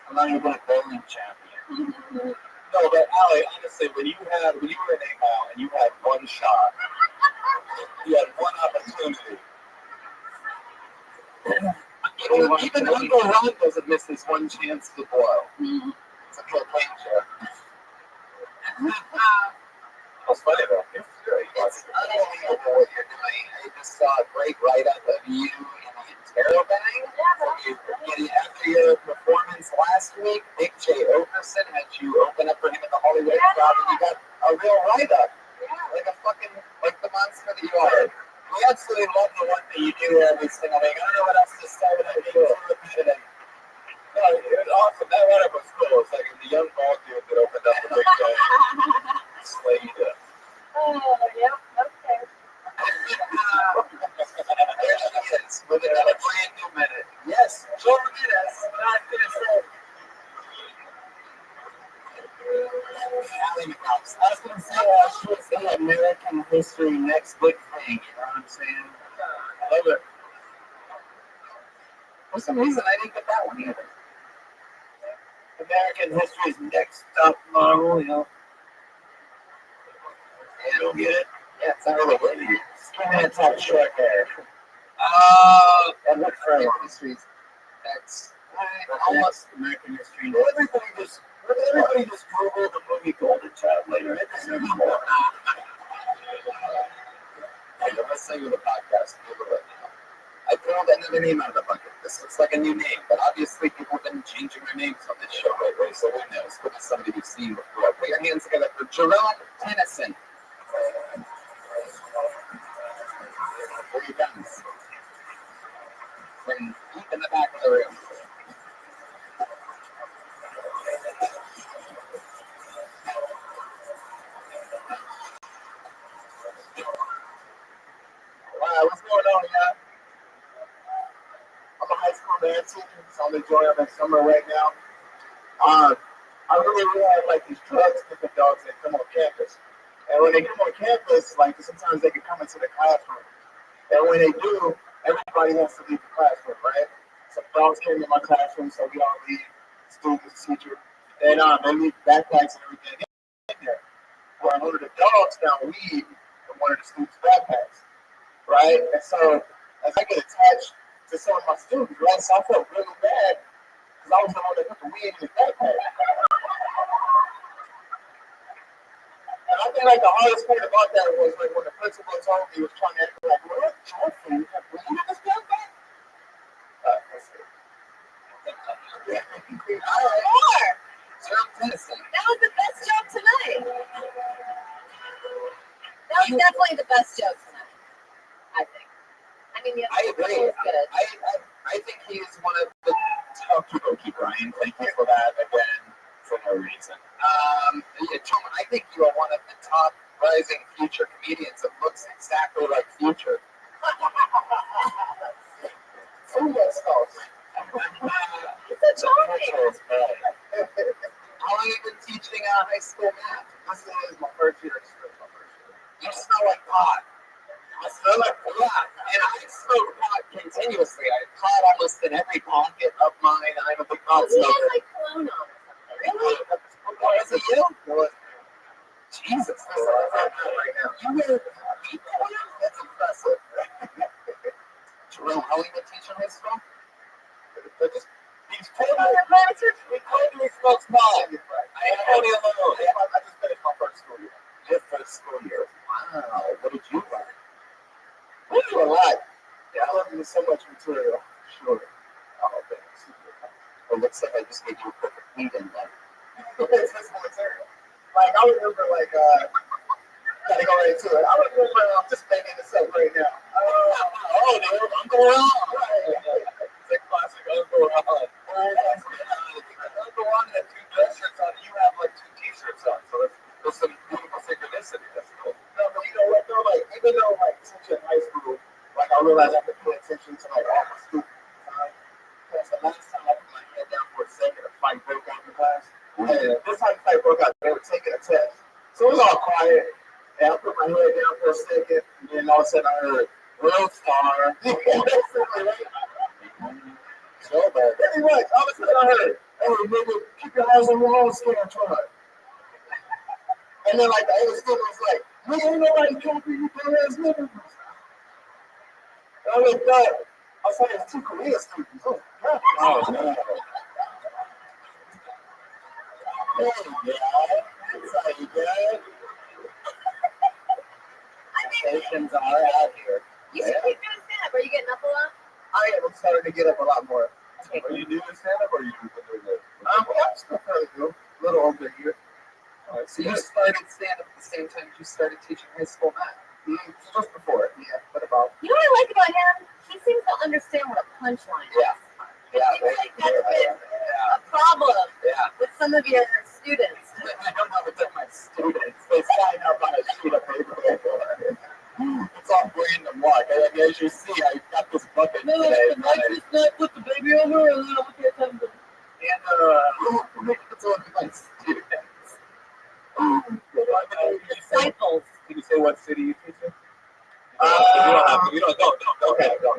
How long have you been a bowling champion? No, but Allie, honestly, when you were in 8 Mile and you had one shot, you had one opportunity. Even Uncle Ron doesn't miss this one chance to blow. It's a cocaine joke. That's funny though. It's unbelievable what you're doing. I just saw a great write-up of you in the interrobang. After your performance last week, Big J. Okerson had you open up for him at the Hollywood Improv, and you got a real write-up. Like the monster that you are. We absolutely love the work that you do every single week. I don't know what else to say without being too repetitive. No, it was awesome. That write-up was cool. It's like the young bald dude that opened up the Big J. Slayed it. Oh, yep, okay. There she is, with another brand new minute. Yes, Joe Ramirez. What I was going to say. Allie McCoskey. I was going to say, she was the American history next big thing, you know what I'm saying? I love it. For some reason, I didn't get that one either. American history's next up model, you know? You don't get it? Yeah, it's not really worthy. Skinheads have short hair. And look for American history. That's Almost American history. Everybody just Google the movie Golden Child later. It doesn't anymore. send you the podcast. Google it now. I pulled another name out of the bucket. This looks like a new name, but obviously people have been changing their names on this show lately, so who knows? Could be somebody you've seen before. Put your hands together for Jerome Tennyson. Where are you guns? From deep in the back of the room. What's going on, y'all? I'm a high school dance teacher, so I'm enjoying my summer right now. I really have like these drugs, different dogs that come on campus. And when they come on campus, like sometimes they can come into the classroom. And when they do, everybody has to leave the classroom, right? Some dogs came in my classroom, so we all leave, students, teacher. And they leave backpacks and everything in there. Well, one of the dogs found weed in one of the students' backpacks, right? And so as I get attached to some of my students, right? So I felt really bad because I was the one that put the weed in his backpack. And I think like the hardest part about that was like when the principal told me he was trying to act like, what? Johnson, you have weed in this backpack? That's it. Oh, more. Jerome Tennyson. That was the best joke tonight. That was definitely the best joke tonight, I think. I mean, yeah, I agree. it was good. I think he is one of the top people. Brian, thank you for that again for no reason. Yeah, Tom, I think you are one of the top rising future comedians that looks exactly like Future. Who was those? It's a charming. How long have you been teaching high school math? This is my first year. You smell like pot. I smell like pot. And I smoke pot continuously. I have pot almost in every pocket of mine. I'm a big pot He has smoker. like cologne on or something. Really? Oh, is it you? Jesus. Right now. You wear meat oil? That's impressive. Jerome, how long have you been teaching high school? He's totally smokes pot. I ain't totally alone. I just finished my first school year. Your first school year. Wow. What did you learn? We do a lot. Yeah, I learned so much material. Sure. Oh, thanks. It looks like I just gave you a perfect lead in there. It's just material. Like, I remember, like, gotta go right to it. I remember, I'm just making this up right now. Dude, Uncle Ron. It's a classic Uncle Ron. Uncle Ron had two dress shirts on, you have like two t-shirts on, so there's some beautiful synchronicity. That's cool. No, but you know what, though, like, even though, like, teaching high school, like, I realized I have to pay attention to, like, all my students. Because the last time I put my head down for a second, a fight broke out in class. And this time the fight broke out, they were taking a test. So it was all quiet. And I put my head down for a second, and then all of a sudden I heard, Rothschild. So bad. Pretty much. All of a sudden I heard, hey, nigga, keep your eyes on the wall, stand try. And then, like, the other student was like, nigga, ain't nobody copy you, dumbass nigga. And I looked up. I saw there's two Korean students. Oh, God. Oh, no. Hey, God. That's how you good. Stations are out here. You should keep doing stand-up. Are you getting up a lot? I am starting to get up a lot more. Are you doing stand-up or are you doing it? I'm still fairly new. A little over a year. So you started stand-up at the same time you started teaching high school math? Just before, yeah. What about? You know what I like about him? He seems to understand what a punchline is. Yeah. It seems like that's been a problem with some of your students. I don't know what's my students. They sign up on a sheet of paper. It's all random luck. And as you see, I got this bucket today. Just put the baby over and then I'll get them. And it's all my students. Disciples. Can you say what city you teach in? You don't go. Okay, go.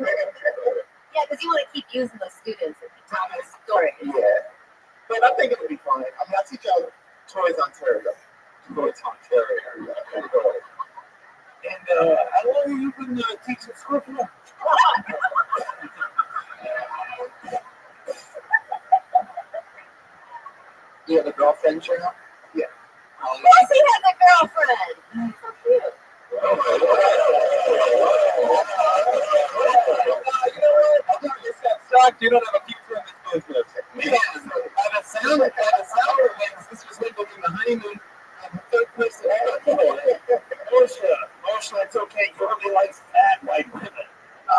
Yeah, because you want to keep using those students and keep telling those stories. Yeah. But I think it would be fun. I mean, I teach out Toys Ontario. Toys Ontario. And how long have you been teaching school for? You have a girlfriend, Cheryl? Yeah. Of course he has a girlfriend. So cute. You don't have a future in this business. Man, by the sound of things, this was like looking the honeymoon of the third place in Moshe, it's okay. He only likes fat white women. Oh,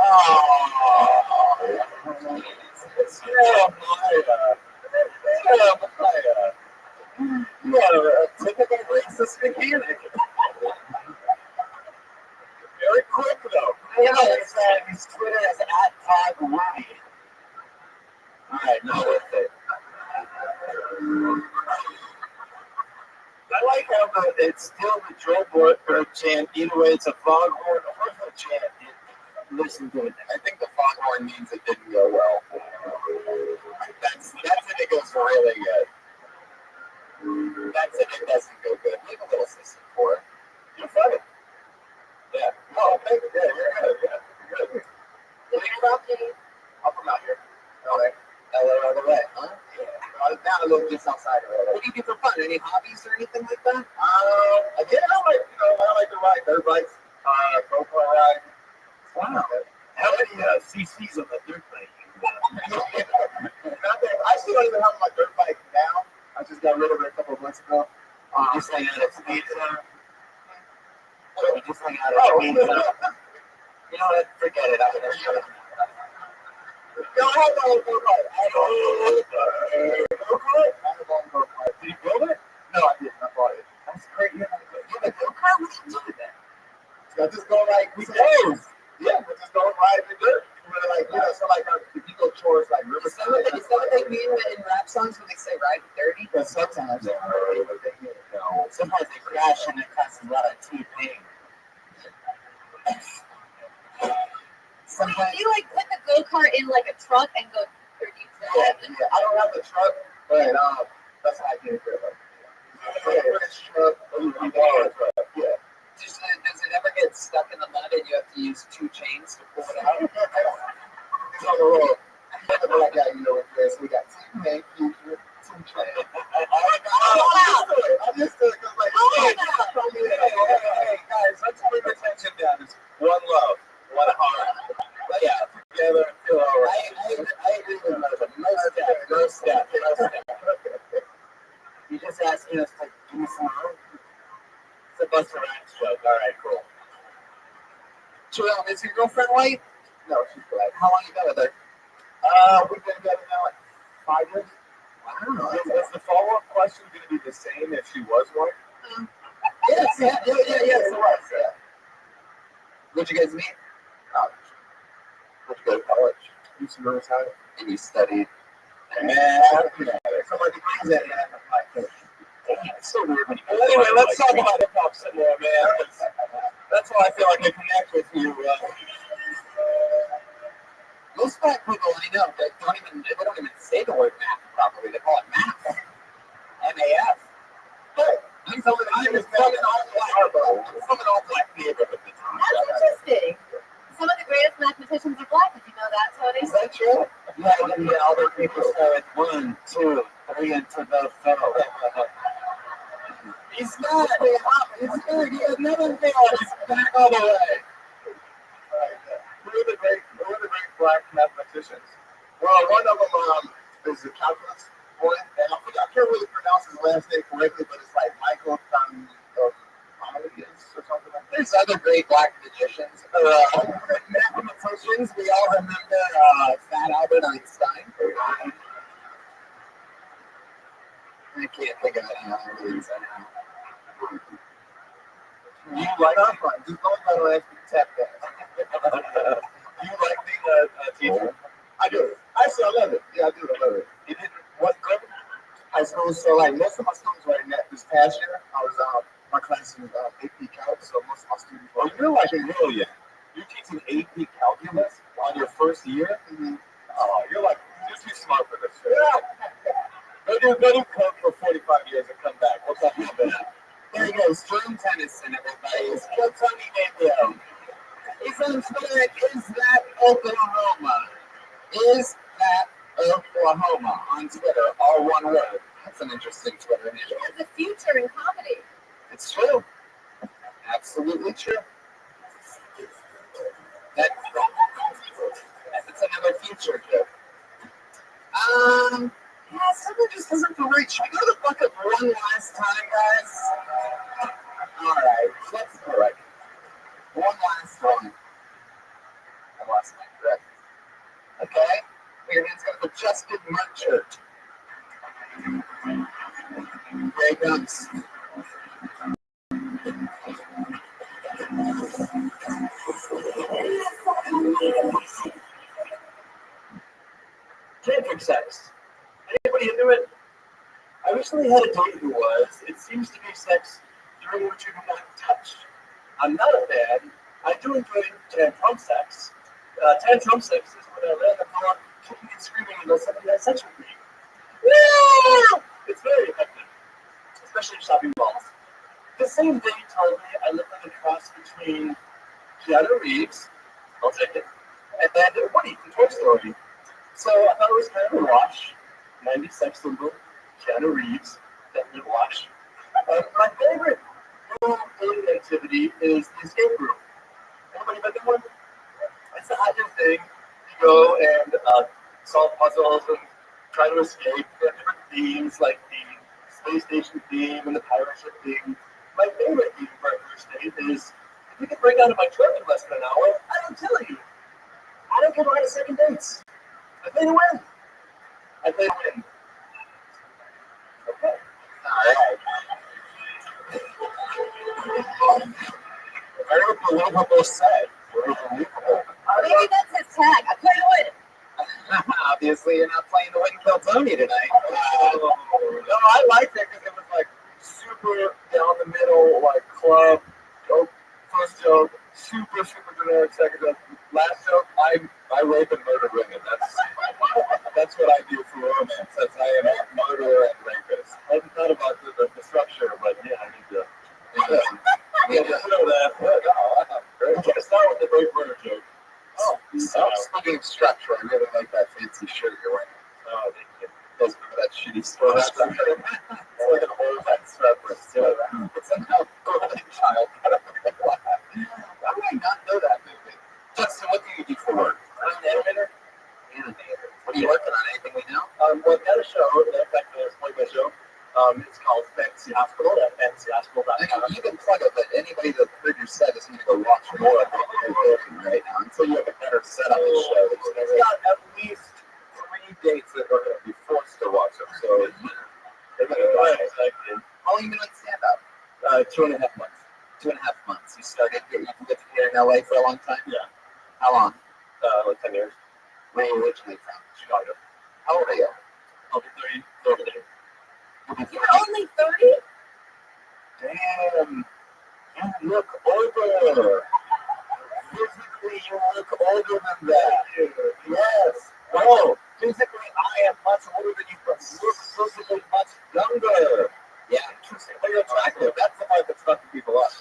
you are a typical racist mechanic. Very quick though. You know, his Twitter is @TagRuby. All right, now worth it. I like how it's still the Joe Borg chant. Either way, it's a foghorn or a chant. Listen to it. I think the foghorn means it didn't go well. That's if it goes really good. That's if it doesn't go good. Leave a little system for it. You're funny. Yeah. Oh, thank you. Yeah, you're good. Yeah, you're good. Where you from, Kenny? I'm from out here. LA. LA all the way, huh? Yeah. Down a little just outside of LA. What do you do for fun? Any hobbies or anything like that? Again, I like to ride dirt bikes. Go for a ride. Wow. How many CCs on the dirt bike? I still don't even have my dirt bike now. I just got rid of it a couple of months ago. Just hang out at speed center. You just hang out Oh, at speed center. You know what? Forget it. I'm gonna shut up. No, I have my own go kart. I have a go kart. I have my own go kart. Did you build it? No, I didn't. I bought it. That's great. You have a go kart? What do you do with that? So I just go like we goes. Yeah, we just go ride in the dirt. We're like, so like if you go towards like Is that what they mean in rap songs when they say ride dirty? but sometimes No. Sometimes they crash and it causes a lot of T-pain. Sometimes You like put the go-kart in like a truck and go 30 yeah, I don't have the truck, but that's how I get it. Yeah. does it ever get stuck in the mud and you have to use 2 chains to pull it out? It's on the road. Like that, we got 2 main future, 2 chains. I'm used to it because like, Hey, guys, let's bring the tension down. It's one love, one heart. Let's get together and feel all right. I agree with Mother. No step. You just asking us to give me some room? It's a Busta Rhymes joke. All right, cool. Joel, is your girlfriend white? No, she's black. How long you been with her? We've been together now like 5 years. Wow. Is the follow-up question going to be the same if she was white? Yes, yes, it was. Yeah. Where'd you guys meet? Where'd you go to college? UC Riverside. And you studied. Yeah. So my degree's at It's so weird when you Well, anyway, let's talk about hip hop some more, man. That's why I feel like I connect with you. Most black people I know that don't even say the word math properly. They call it math. M-A-F. I'm from an all-black neighborhood. That's interesting. Some of the greatest mathematicians are black. Did you know that, Tony? Is that true? Yeah, all the people start with 1, 2, 3 into the foe. He's not. He's good. He has another thing. He's back all the way. Who are the great black mathematicians? Well, one of them is the calculus boy, and I can't really pronounce his last name correctly, but it's like Michael Conolius or something like that. There's other great black magicians. Mathematicians. We all remember Fat Albert Einstein. I can't think of any other ones. You like fun. Just don't go to ask me to tap that. You like being a teacher? I do. Actually, I love it. Yeah, I do. I love it. You did what grade? High school. So like most of my students right now this past year, I was my class was AP Calc, so most of my students. Well, you're like a brilliant. You're teaching AP calculus on your first year. Mm-hmm. Oh, you're too smart for this. Go do coke for 45 years and come back. What's up with that? There you go. Stream Tennyson, everybody. It's Kill Tony Gabriel. He's on Twitter. Is that Oklahoma? Is that Oklahoma on Twitter? All one word. That's an interesting Twitter handle. There's a future in comedy. It's true. Absolutely true. That's another future joke. Yeah, something just doesn't feel right. Should we go to the bucket one last time, guys? All right, let's do it. One last one. I lost my grip. Okay? Put your hands up for Justin Merchant. Here he comes. Tantric sex. Anybody into it? I recently had a date who was. It seems to be sex during which you do not touch. I'm not a fan. I do enjoy tantrum sex. Tantrum sex is when I lay on the floor, kicking and screaming until somebody has sex with me. Woo! It's very effective, especially in shopping malls. The same date told me I look like a cross between Keanu Reeves, I'll take it, and Woody from Toy Story. So I thought it was kind of a wash. 90s sex symbol, Keanu Reeves, definite wash. My favorite dating activity is the escape room. Anybody been to one? It's a hot new thing. You go and solve puzzles and try to escape. There are different themes, like the space station theme and the pirate ship theme. My favorite theme for our first date is if you can break out of my truck in less than an hour, I don't tell you. I don't get a lot of second dates. I play to win. I play to win. Okay. All right. Very believable set. Very believable. Maybe that's his tag. I play to win. Obviously, you're not playing the win kill Tony tonight. No, I liked it because it was like super down the middle, like club joke. First joke, super generic. Second joke, last joke, I rape and murder women. That's what I do for romance. That's I am a murderer and rapist. I hadn't thought about the structure, but yeah, I need to. Yeah, know that. Great. I'm gonna start with the rape murder joke. Speaking of structure, I really like that fancy shirt you're wearing. Oh, thank you. Those remember that shitty store. It's like an old man's reference to it. It's somehow golden child. Why do I not know that movie? Justin, what do you do for work? I'm an animator. What are you working on? Anything we know? Well, I've got a show. In fact, it's my show. It's called Fantasy Hospital at fantasyhospital.com. You can plug it, but anybody that heard your set is going to go watch more of what you're doing right now until you have a better setup of the show. It's got at least 3 dates that are going to be forced to watch them. So they're going to buy it. How long have you been on stand-up? 2.5 months. 2.5 months. You started, you lived here in LA for a long time? Yeah. How long? Like 10 years. Where are you originally from? Chicago. How old are you? I'll be 30 days. You're only 30? Damn. You look older. Physically, you look older than that. Yes. No. Physically, I am much older than you, but you look physically much younger. Yeah. Interesting. But you're attractive. That's the part that's fucking people up.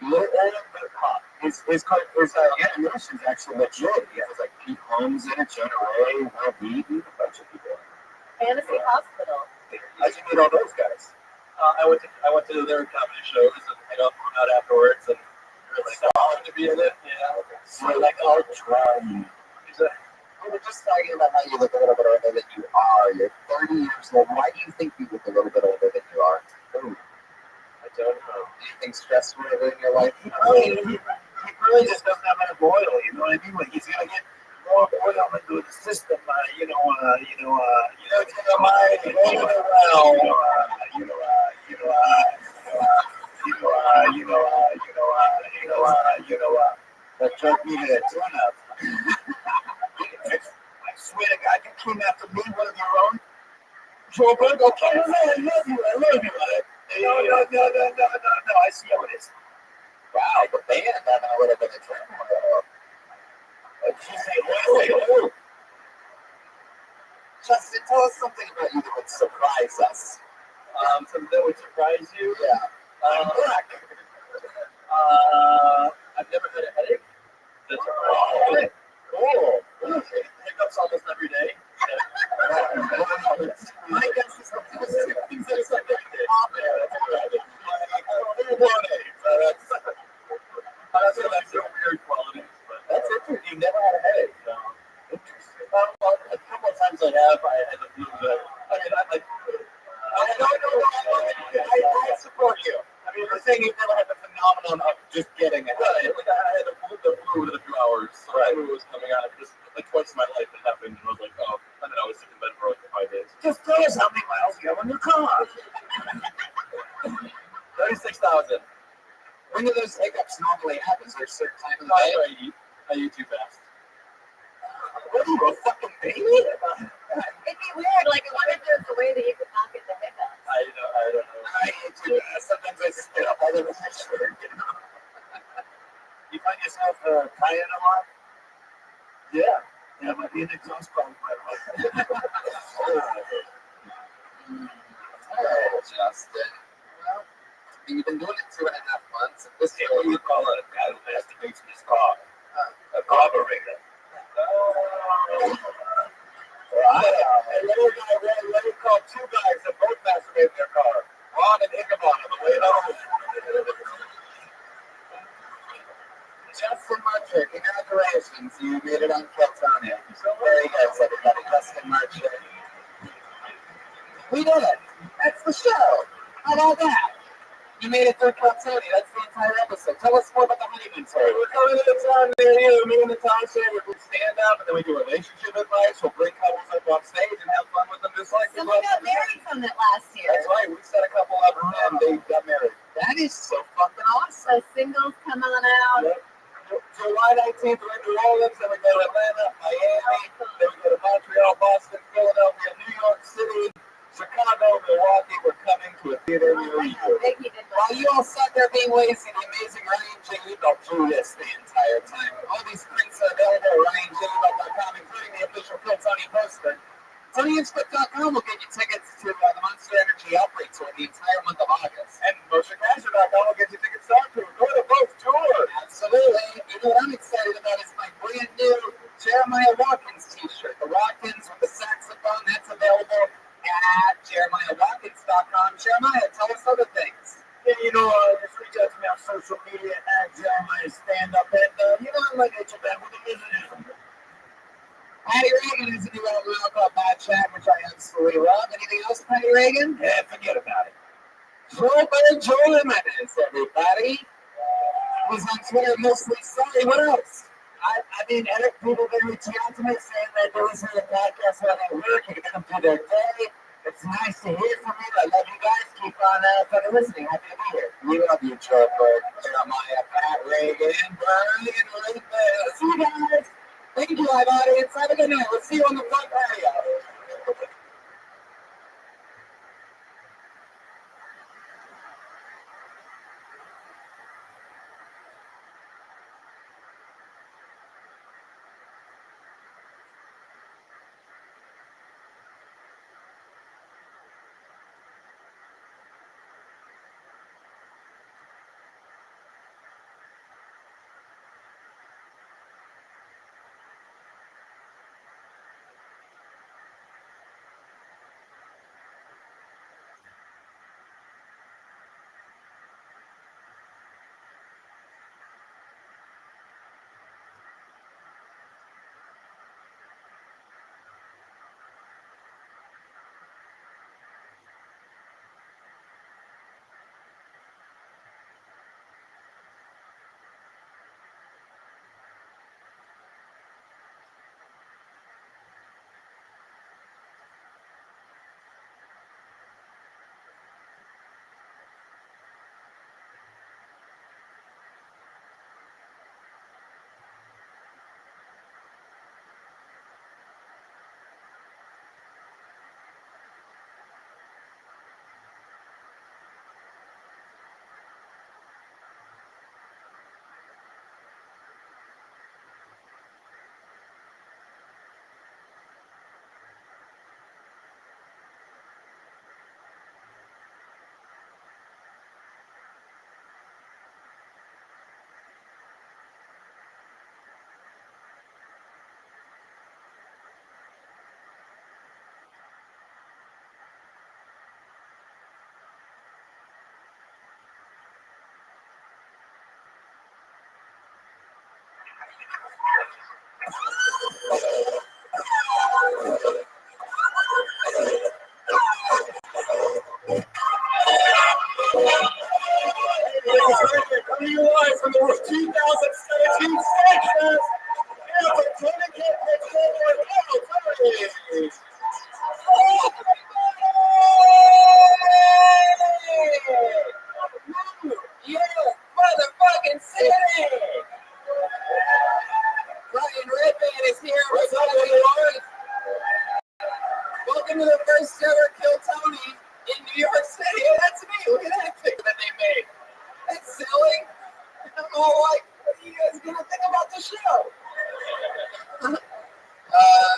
You're older but hot. His animation is actually legit. He has like Pete Holmes in it, Jonah Ray, Will Wheaton, a bunch of people. Fantasy Hospital. How'd you meet all those guys? I went to their comedy shows and hung out afterwards and really honored to be in it. Yeah. So like, I'll try. We were just talking about how you look a little bit older than you are. You're 30 years old. Why do you think you look a little bit older than you are? Ooh, I don't know. Anything stressful in your life? He really just doesn't have enough oil. You know what I mean? Like he's gonna get more oil into the system. That jerk needed a tune-up. I swear to God, you came after me, one of your own. Joe Berg, okay, I love you. No, I see how it is. Wow, the band having a little bit of turmoil. She said, wait. Justin, tell us something about you that would surprise us. Something that would surprise you? Yeah. I'm black. I've never had a headache. That's Okay. Cool. hiccups almost every day. My guess is the positive things that are That's a weird quality. That's interesting. You never had a headache. No. Interesting. Well, a couple of times I have. I had I'm just getting it. Right. Like I had to put the flu within a few hours, so I knew it was coming out. Just like twice in my life it happened, and I was like, oh, and then I was sick in bed for like 5 days. Just tell us how many miles you have on your car. 36,000. When do those hiccups normally happen? Is there a certain time of the day? I eat too fast. What are you, a fucking baby? It'd be weird. Like, I wonder if there's a way that you could not get the hiccups. I don't know. I eat too fast. Sometimes I spit up all over my shirt. You find yourself tired a lot? Yeah. That might be an exhaust problem. Oh, Justin. Well, you've been doing it 2.5 months. At this Hey, what do you call a guy who masturbates in his car? A carburetor. And let me call 2 guys that both masturbate in their car. Ron and Ichabod on the way home. Justin Marcher, congratulations. You made it on Keltonia. So very good, everybody. Justin Marcher. We did it. That's the show. How about that? You made it through Keltonia. That's the entire episode. Tell us more about the honeymoon story. We're coming to the town near you. Me and the town say we stand up and then we do relationship advice. We'll bring couples up on stage and have fun with them just like So we got married from it last year. That's right. We set a couple up and they got married. That is so fucking So awesome. singles come on out. Yep. July 19th, we're in New Orleans, then we go to Atlanta, Miami, then we go to Montreal, Boston, Philadelphia, New York City, Chicago, Milwaukee. We're coming to a theater near you. While you all sat there being lazy, the amazing Ryan J. Ebel drew this the entire time. All these prints are available at RyanJebel.com, including the official Keltonia poster. TonyInspect.com will get you tickets to the Monster Energy Outbreak Tour the entire month of August. And MotionCaster.com will get you tickets to our tour. Go to both tours. Absolutely. You know what I'm excited about is my brand new Jeremiah Watkins t-shirt. The Watkins with the saxophone, that's available at JeremiahWatkins.com. Jeremiah, tell us other things. Yeah, just reach out to me on social media at Jeremiah Stand Up. And, I'm like at your back with the business. Patty Reagan is a new album called Bad Chat, which I absolutely love. Anything else, Patty Reagan? Yeah, forget about it. Joel Jimenez, everybody. He's on Twitter mostly. Sorry, what else? Eric, people have been reaching out to me saying that they listen to the podcast while they work and get them through their day. It's nice to hear from you. I love you guys. Keep on fucking listening. Happy to be here. We love you, Joe Berg, Jeremiah, Pat Reagan, and Brian right there. See you guys. Thank you, live audience. Have a good night. We'll see you on the front patio. to you live from the 2017 State Fest. Here for Tony Kent, let's go for it. New York motherfucking city! Brian Redman is here. What's up, everyone? Welcome to the first ever Kill Tony in New York City. That's me. Look at that thing that they made. That's silly. I'm all like, what are you guys gonna think about the show?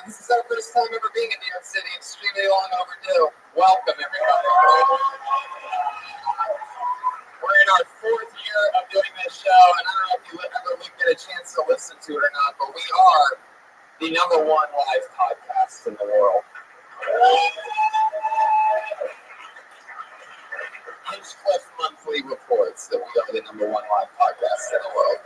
This is our first time ever being in New York City. Extremely long overdue. Welcome, everybody. We're in our 4th year of doing this show, and I don't know if you ever get a chance to listen to it or not, but we are the #1 live podcast in the world. Hinchcliffe Monthly reports that we are the #1 live podcast in the world.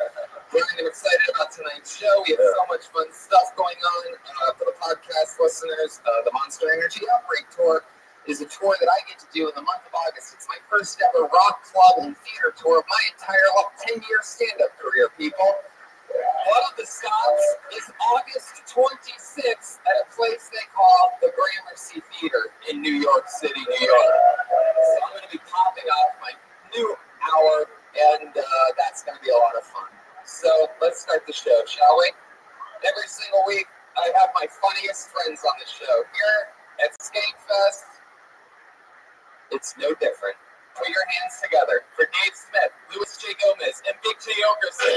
I'm excited about tonight's show. We have so much fun stuff going on for the podcast listeners. The Monster Energy Outbreak Tour is a tour that I get to do in the month of August. It's my first ever rock club and theater tour of my entire 10-year stand-up career, people. One of the stops is August 26th at a place they call the Gramercy Theater in New York City, New York. So I'm going to be popping off my new hour, and that's going to be a lot of fun. So let's start the show, shall we? Every single week, I have my funniest friends on the show. Here at Skate Fest, it's no different. Put your hands together for Dave Smith, Louis J. Gomez, and Big J. Okerson.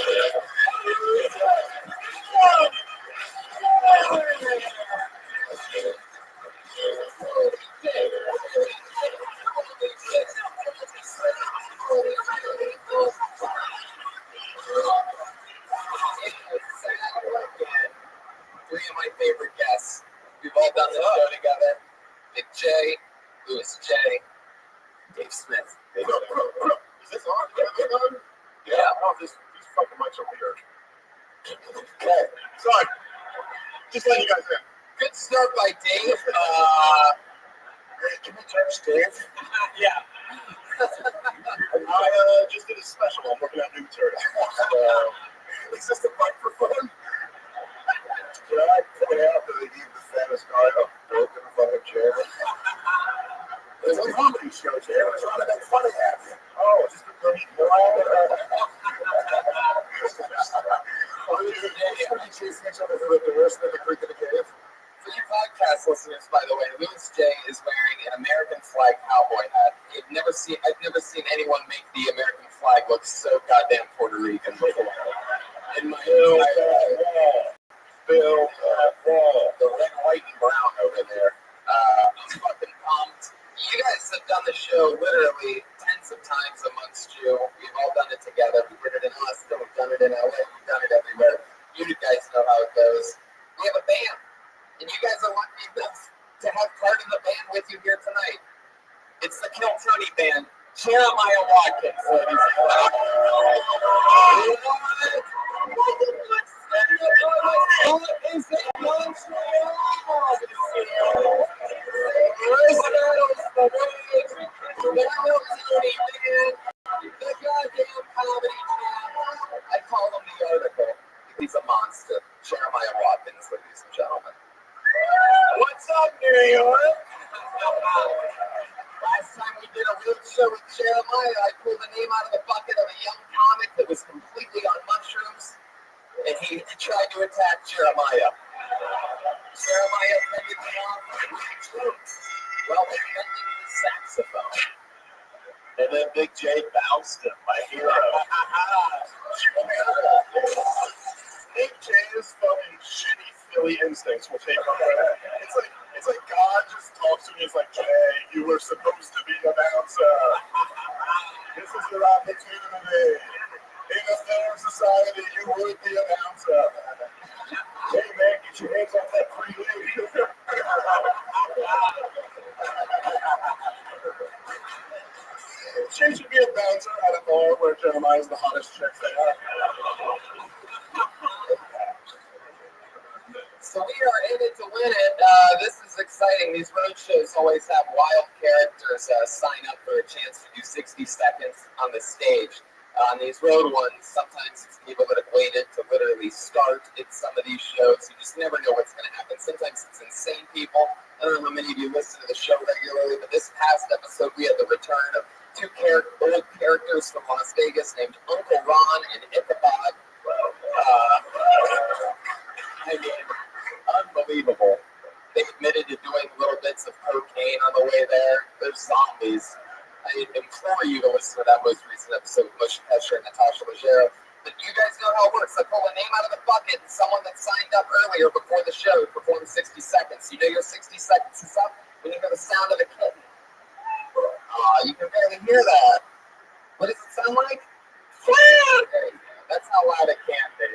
Three of my favorite guests. We've all done this show together. Big J, Louis J, Dave Smith. Is this on? Yeah. Oh, these fucking mics are weird. Okay. Sorry. Just letting you guys in. Good start by Dave. Can we touch Dave? Yeah. I just did a special. I'm looking at new turds. Is this the microphone? Should I point out that they need the fattest guy a broken fucking chair? There's a comedy show here. We're trying to make fun of that. Oh, it's just a great chasing each other through the worst than the creek of the cave. For you podcast listeners, by the way, Louis J is wearing an American flag cowboy hat. I've never seen anyone make the American flag look so goddamn Puerto Rican before. In my Bill, the red, white, and brown over there. I'm fucking pumped. You guys have done the show literally tens of times amongst you. We've all done it together. We did it in Austin. We've done it in LA. We've done it everywhere. You guys know how it goes. We have a band, and you guys are lucky enough to have part of the band with you here tonight. It's the Kill Tony Band. Jeremiah Watkins, ladies and I call him the article. He's a monster. Jeremiah Watkins, ladies and gentlemen. what's up, New York? Last time we did a real show with Jeremiah, I pulled a name out of the bucket of a young comic that was completely on mushrooms, and he tried to attack Jeremiah. Jeremiah fended me off while defending the saxophone. And then Big J bounced him, my hero. Big J's fucking shitty Philly instincts will take over. It's like God just talks to me. It's like, Jay, you were supposed to be a bouncer. This is your opportunity. In a fair society, you would be a bouncer. Hey man, get your hands off that pretty lady. She should be a bouncer at a bar where Jeremiah's the hottest chick there. So we are in it to win it. This is exciting. These road shows always have wild characters sign up for a chance to do 60 seconds on the stage. On these road ones, sometimes it's people that have waited to literally start in some of these shows. You just never know what's going to happen. Sometimes it's insane people. I don't know how many of you listen to the show regularly, but this past episode we had the return of two old characters from Las Vegas named Uncle Ron and Ichabod. I mean, unbelievable. They admitted to doing little bits of cocaine on the way there. They're zombies. I implore you to listen to that most recent episode with Moshe Kasher and Natasha Leggero. But you guys know how it works. I pull a name out of the bucket and someone that signed up earlier before the show performed 60 seconds. You know your 60 seconds is up when you hear the sound of the kitten. You can barely hear that. What does it sound like? There you go. That's how loud it can be.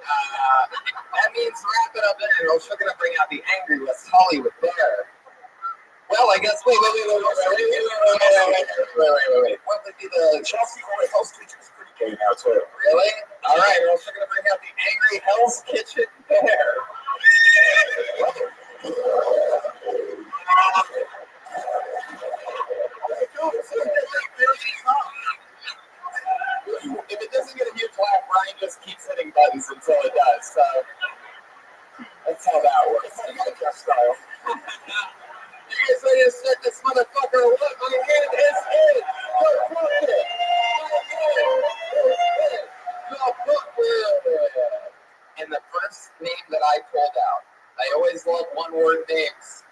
That means wrap it up there. We're going to bring out the angry West Hollywood Bear. Well, I guess, wait. What would be the Chelsea Boy Hell's Kitchen is pretty gay now, too. really? All right, we're also going to bring out the angry Hell's Kitchen Bear. If it doesn't get a huge laugh, Ryan just keeps hitting buttons until it does. So that's how that works. You got a guest style. You guys ready to start this motherfucker? What? My hand is in the bucket. And the first name that I pulled out, I always love one-word names.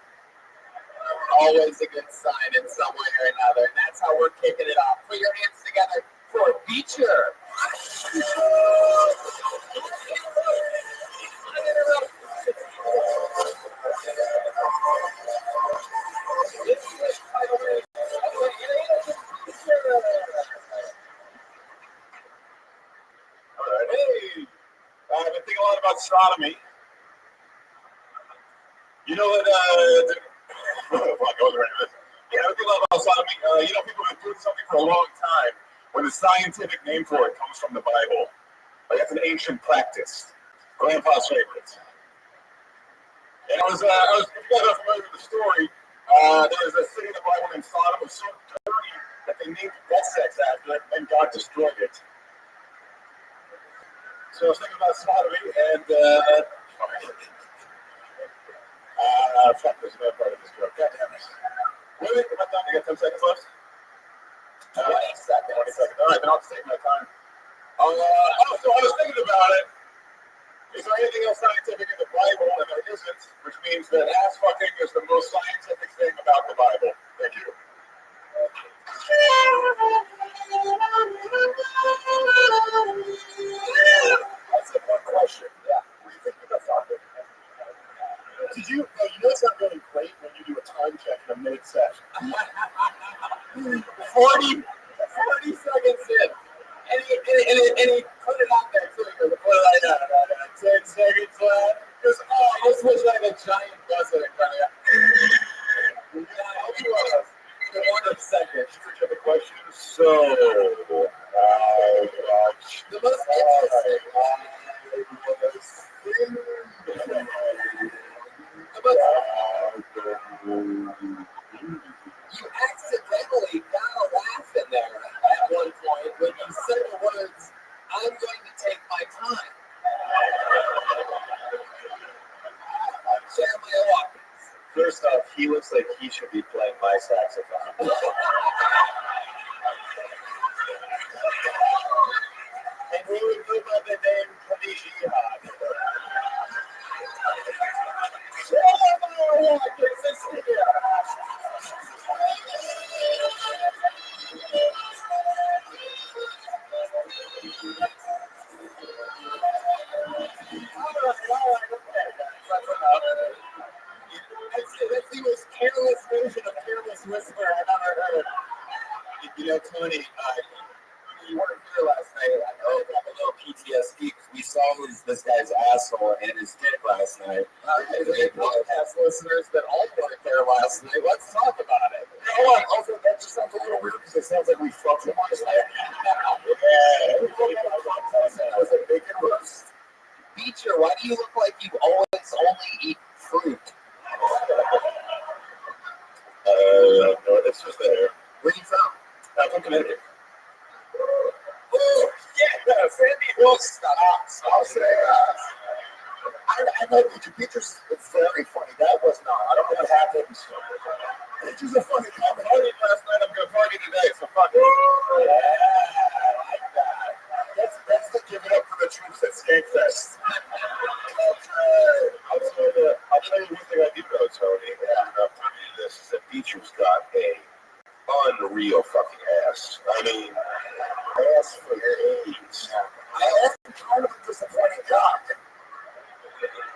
Always a good sign in some way or another. And that's how we're kicking it off. Put your hands together for Beecher. Hey, I've been thinking a lot about sodomy. You know that, I've been thinking a lot about sodomy. People have been doing something for a long time when the scientific name for it comes from the Bible. Like, that's an ancient practice. Grandpa's favorite. And if you guys are familiar with the story, there was a city in the Bible named Sodom. It was so dirty that they named wet sex after it, and God destroyed it. So I was thinking about sodomy, and fuck, there's another part of this joke. God damn it. Really? Am I done? You got 10 seconds left? 20 seconds. 20 seconds. All right, then I'll just take my time. So I was thinking about it. Is there anything else scientific in the Bible? And there isn't, which means that ass fucking is the most scientific thing about the Bible. Thank you. That's a fun question. Yeah. What do you think about that? You know it's not really great when you do a time check in a minute session. 40 seconds in. And he put it out there too. He put it like that. 10 seconds left. Just, I just wish I had a giant buzzer in front of you. In 1 second. Answer the question. So, The most interesting. You accidentally got a laugh in there at one point when you said the words, I'm going to take my time. Jeremiah Watkins. First off, he looks like he should be playing my saxophone. And we would go by the name Khadija Jihad. Jeremiah Watkins is here. That's the most careless version of Careless Whisper I've ever heard. You know, Tony, you weren't here last night. I know I got a little PTSD because we saw this guy's asshole and his dick last night. Hey, podcast listeners that all weren't there last night, let's talk about it. Hold on. Also, that just sounds a little weird because it sounds like we fucked him last night. That was a bacon roast. Beecher, why do you look like you always only eat fruit? No, it's just there. Where are you from? I'm from Connecticut. I'll say I know Peaches is very funny. That was not. I don't know what happened. Peaches is funny. I partied last night. I'm gonna party today. So fuck it. Yeah, I like that. That's the give it up for the troops at Skate Fest. I'll tell you one thing I do know, Tony. And I'm telling you this: is that Beecher's got a unreal fucking ass. I mean, ass for your age. I am kind of a disappointing cock.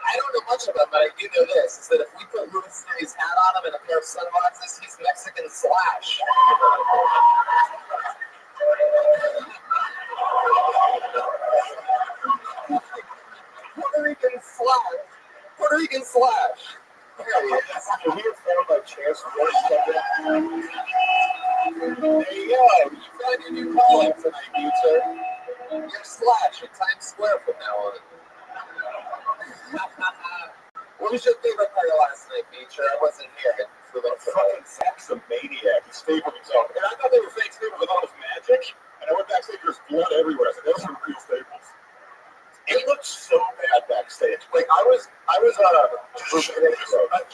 I don't know much about him, but I do know this: is that if we put Louis Theory's hat on him and a pair of sunglasses, he's Mexican Slash. Puerto Rican Slash. Puerto Rican Slash. There he is. Can we have found by chance what subject? There you go. You found your new calling tonight, Beecher. You're Slash in Times Square from now on. What was your favorite part of last night, Beecher? I wasn't here. Fucking Zach's a maniac. He stapled himself. And I thought they were fake staples. I thought it was magic. And I went backstage, there's blood everywhere. I said, those are real staples. It looked so bad backstage. Like, I was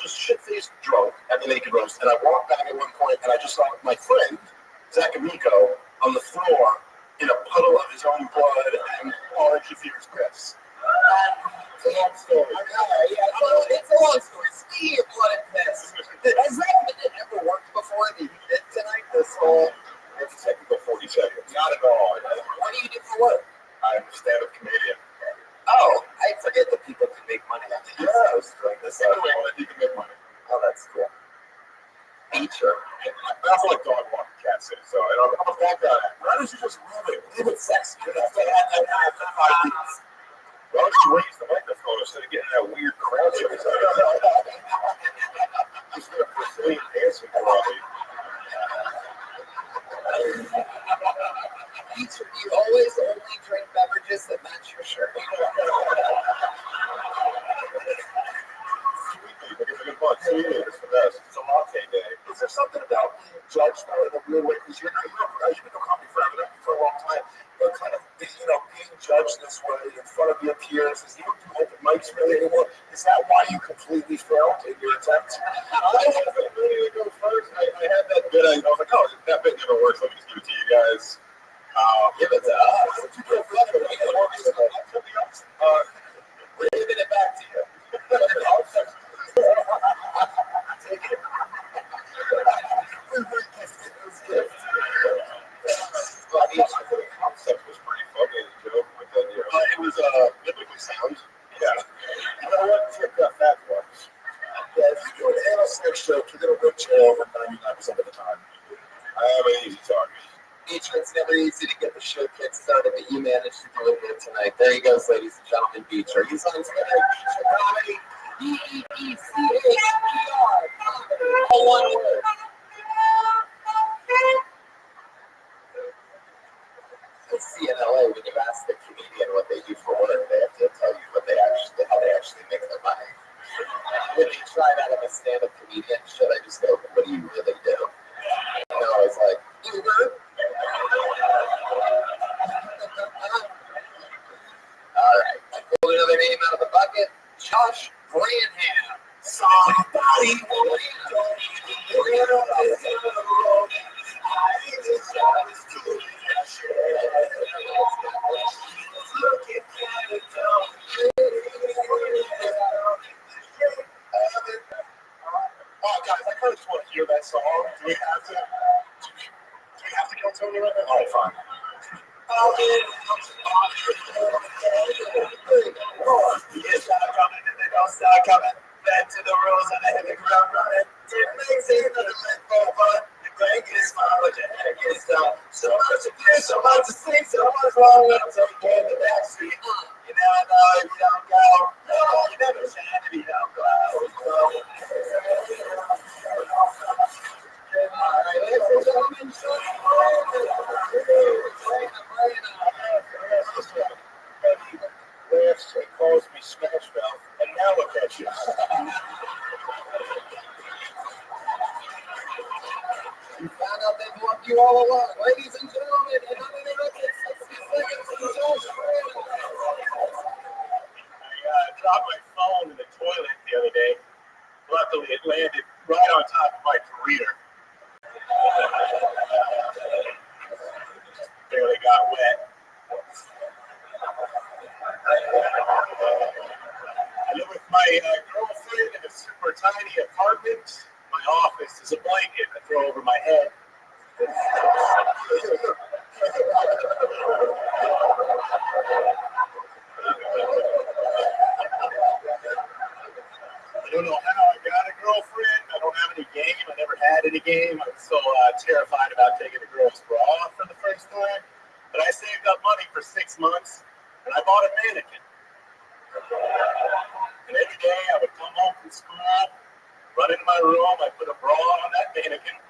just shit-faced drunk at the Naked Roast. And I walked back at one point, and I just saw my friend, Zach Amico, on the floor in a puddle of his own blood and orange infused piss. It's a long story. It's a long story. Speaking of blood and piss, has that ever worked before that you did tonight? This whole It's technical 40 seconds. Not at all. what do you do for work? I'm a stand-up comedian. Oh, I forget that people can make money on the East Coast doing this. You can make money. Oh, that's cool. Beecher. I also like dog walking, cat sitting, so I'm a bad guy. Why don't you just leave it sex? You have to have 5 minutes. Why don't you raise the microphone instead of getting that weird crouch every time? Just gonna Brazilian dancing probably. Beecher, do you always only drink beverages that match your shirt? It's the best. It's a latte day. Is there something about being judged in a weird way? Because you've been doing comedy for a long time, but kind of being judged this way in front of your peers, as you don't do open mics really anymore. Is that why you completely failed in your attempt? I wasn't ready to go first. I had that bit. I was like, oh, that bit never works. Let me just give it to you guys. Give it to us. We're giving it back to you. Take it. The concept was pretty funny, the joke, but then, it was biblically sound. Yeah. You know what? Check that fact once. Yeah, if you do an anal-sex joke, you're going to win jail 99% of the time. I am an easy target. Beecher, it's never easy to get the show kick started, but you managed to do it here tonight. There he goes, ladies and gentlemen, Beecher. He's on tonight, Beecher Comedy. BEECHER Comedy. All one word. You'll see in LA when you ask the comedian what they do for work, they have to tell you how they actually make their money. When they try that on a stand-up comedian, should I just go, what do you really do? And I was like, Uber. All right, I pulled another name out of the bucket. Josh Branham. Somebody Oh, guys, I kind of just want to hear that song. Do we have to kill Tony right now? All right, fine. Yes, I'm coming and they don't stop coming. Back to the rules and I hit the ground running. It makes it another leg for fun. The crank is fine, but your head gets down. So much to do, so much to see, so much wrong when I'm taking in the backstreet. You never know if you don't go. No, you never shine if you don't go. All right, ladies and gentlemen, Last calls me Smash Mouth, and now look at you. you found out they've loved you all along. Ladies and gentlemen, and I'm going to 60 seconds to Josh Branham. dropped my phone in the toilet the other day. Luckily, it landed right on top of my career. Barely got wet. I live with my girlfriend in a super tiny apartment. My office is a blanket I throw over my head. I don't know how I got a girlfriend. I don't have any game. I never had any game. I'm so terrified about taking a girl's bra off for the first time. But I saved up money for 6 months, and I bought a mannequin. And every day I would come home from school, run into my room, I'd put a bra on that mannequin,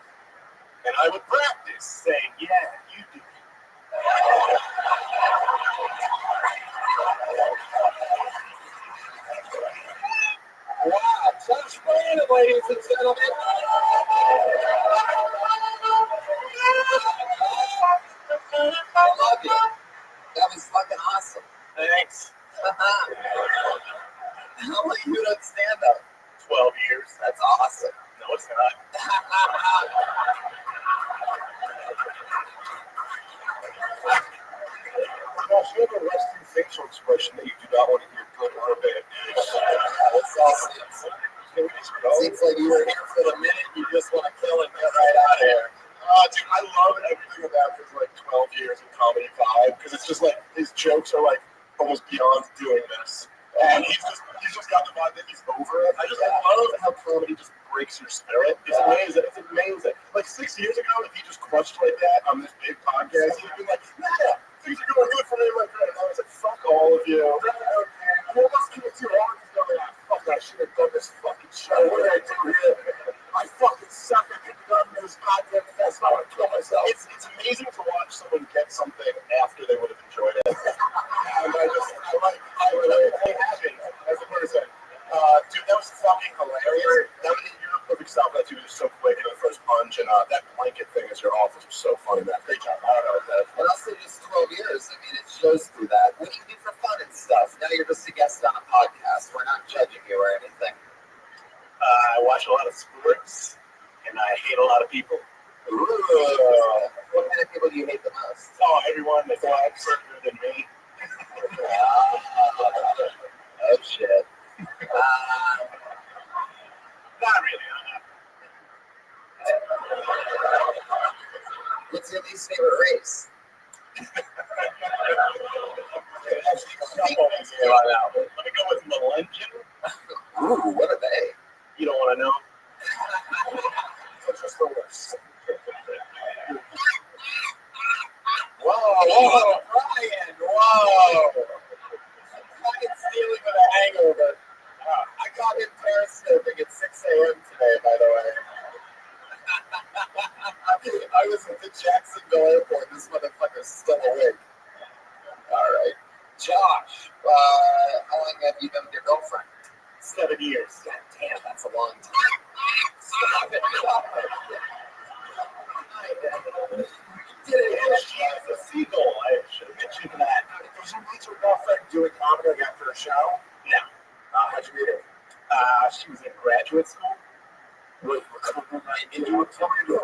and I would practice saying, yeah, you do. Wow, Josh Brandon, ladies and gentlemen. I love you. That was fucking awesome. Thanks. How long have you been on stand-up? 12 years. That's awesome. No, it's not. Josh, you have a resting facial expression that you do not want to hear good or bad news. That's awesome. Can we just go? Seems like you were here for the minute. You just want to kill and get right out of here. Dude, I love everything about his like 12 years of comedy vibe because it's just like his jokes are like almost beyond doing this, and he's just got the vibe that he's over it. I love how comedy just breaks your spirit. It's amazing. It's amazing. Like 6 years ago, if he just crushed like that on this big podcast, he'd be like, yeah, things are going good for me, my friend. And I was like, fuck all of you. I almost give it too hard. He's going like, fuck, I should have done this fucking show. What did I do here? I fucking suck at this goddamn fest. I want to kill myself. It's amazing to watch someone get something after they would have enjoyed it. And I really happy as a person. Dude, that was fucking hilarious. That was your perfect style. That dude was so quick in the first punch, and that blanket thing as your office was so funny. Man, great job. I don't know what that. But also just 12 years. I mean, it shows through that. What do you do for fun and stuff? Now you're just a guest on a podcast. We're not judging you or anything. I watch a lot of sports, and I hate a lot of people. Ooh. What kind of people do you hate the most? Oh, everyone that's further than me. Oh, shit. Not really. What's your least favorite race? Let me go with Millennium. Ooh, what are they? You don't want to know. It's just the worst. Whoa, Brian, whoa. Fucking stealing with a hangover. I got him periscoping at 6 a.m. today, by the way. I was at the Jacksonville airport. This motherfucker's still awake. All right. Josh, how long have you been with your girlfriend? 7 years. God damn, that's a long time. Stop it. She's a seagull. I should mention that. Did you meet your girlfriend doing comedy like after a show? No. How'd you meet her? She was in graduate school. Wait, and you were coming to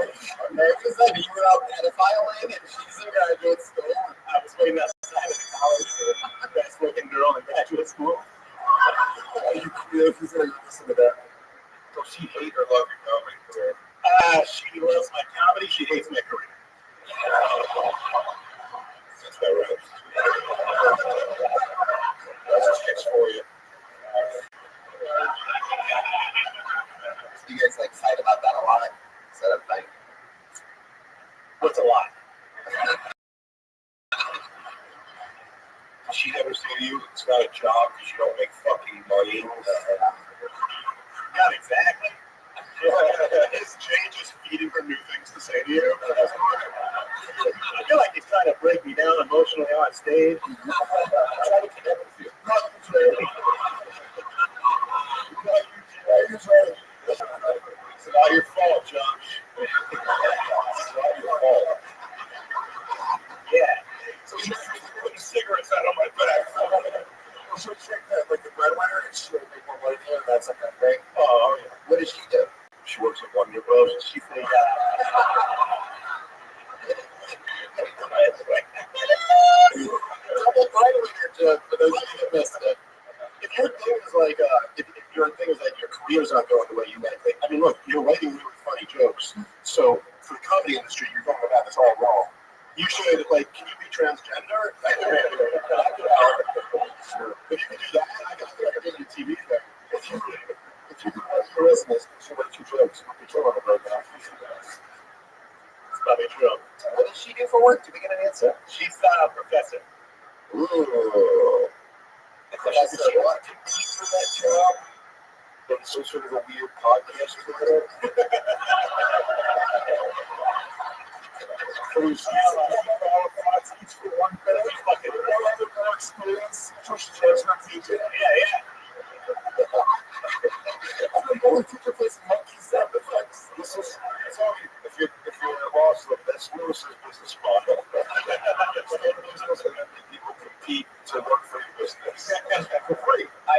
America's like you were out pedophiling and she's in graduate school. I was waiting outside of the college for the best looking girl in graduate school. Are you curious to listen to that? So she hate or love your comedy career? She loves my comedy. She hates my career. That's that right. That's chicks for you. You guys like fight about that a lot? Is that a thing? What's a lot? She never say to you, it's not a job because you don't make fucking money. Not exactly. Is Jay just feeding her new things to say to you? I feel like he's trying to break me down emotionally on stage. I'm trying to connect with you. It's not your fault, Josh. It's not your fault. Yeah. So he's putting cigarettes out on my back. she'll check that, like the breadwinner, and she'll make more money there, and that's like that thing. Oh, yeah. What does she do? She works at Wonder Bros. She thinks, Double breadwinner joke for those of you that missed it. if your thing is like, if your thing is like your career's not going the way you meant it. I mean, look, you're writing really funny jokes. So for the comedy industry, you're going about this all wrong. You should, like, can you be transgender? Sure. If you can do that, I got the idea TV thing. If you can write your business, you should write 2 jokes. You're killing it right now. It's probably true. What does she do for work? Do we get an answer? She's a professor. Ooh. Professor, what to be for that job? But it's some sort of a weird podcast career. Each for one thing, fucking all other more experience. Just not teaching. Yeah. I'm going to place monkey sound effects. This is if you're lost, look, that's Lewis's business model. People compete to work for your business for free. I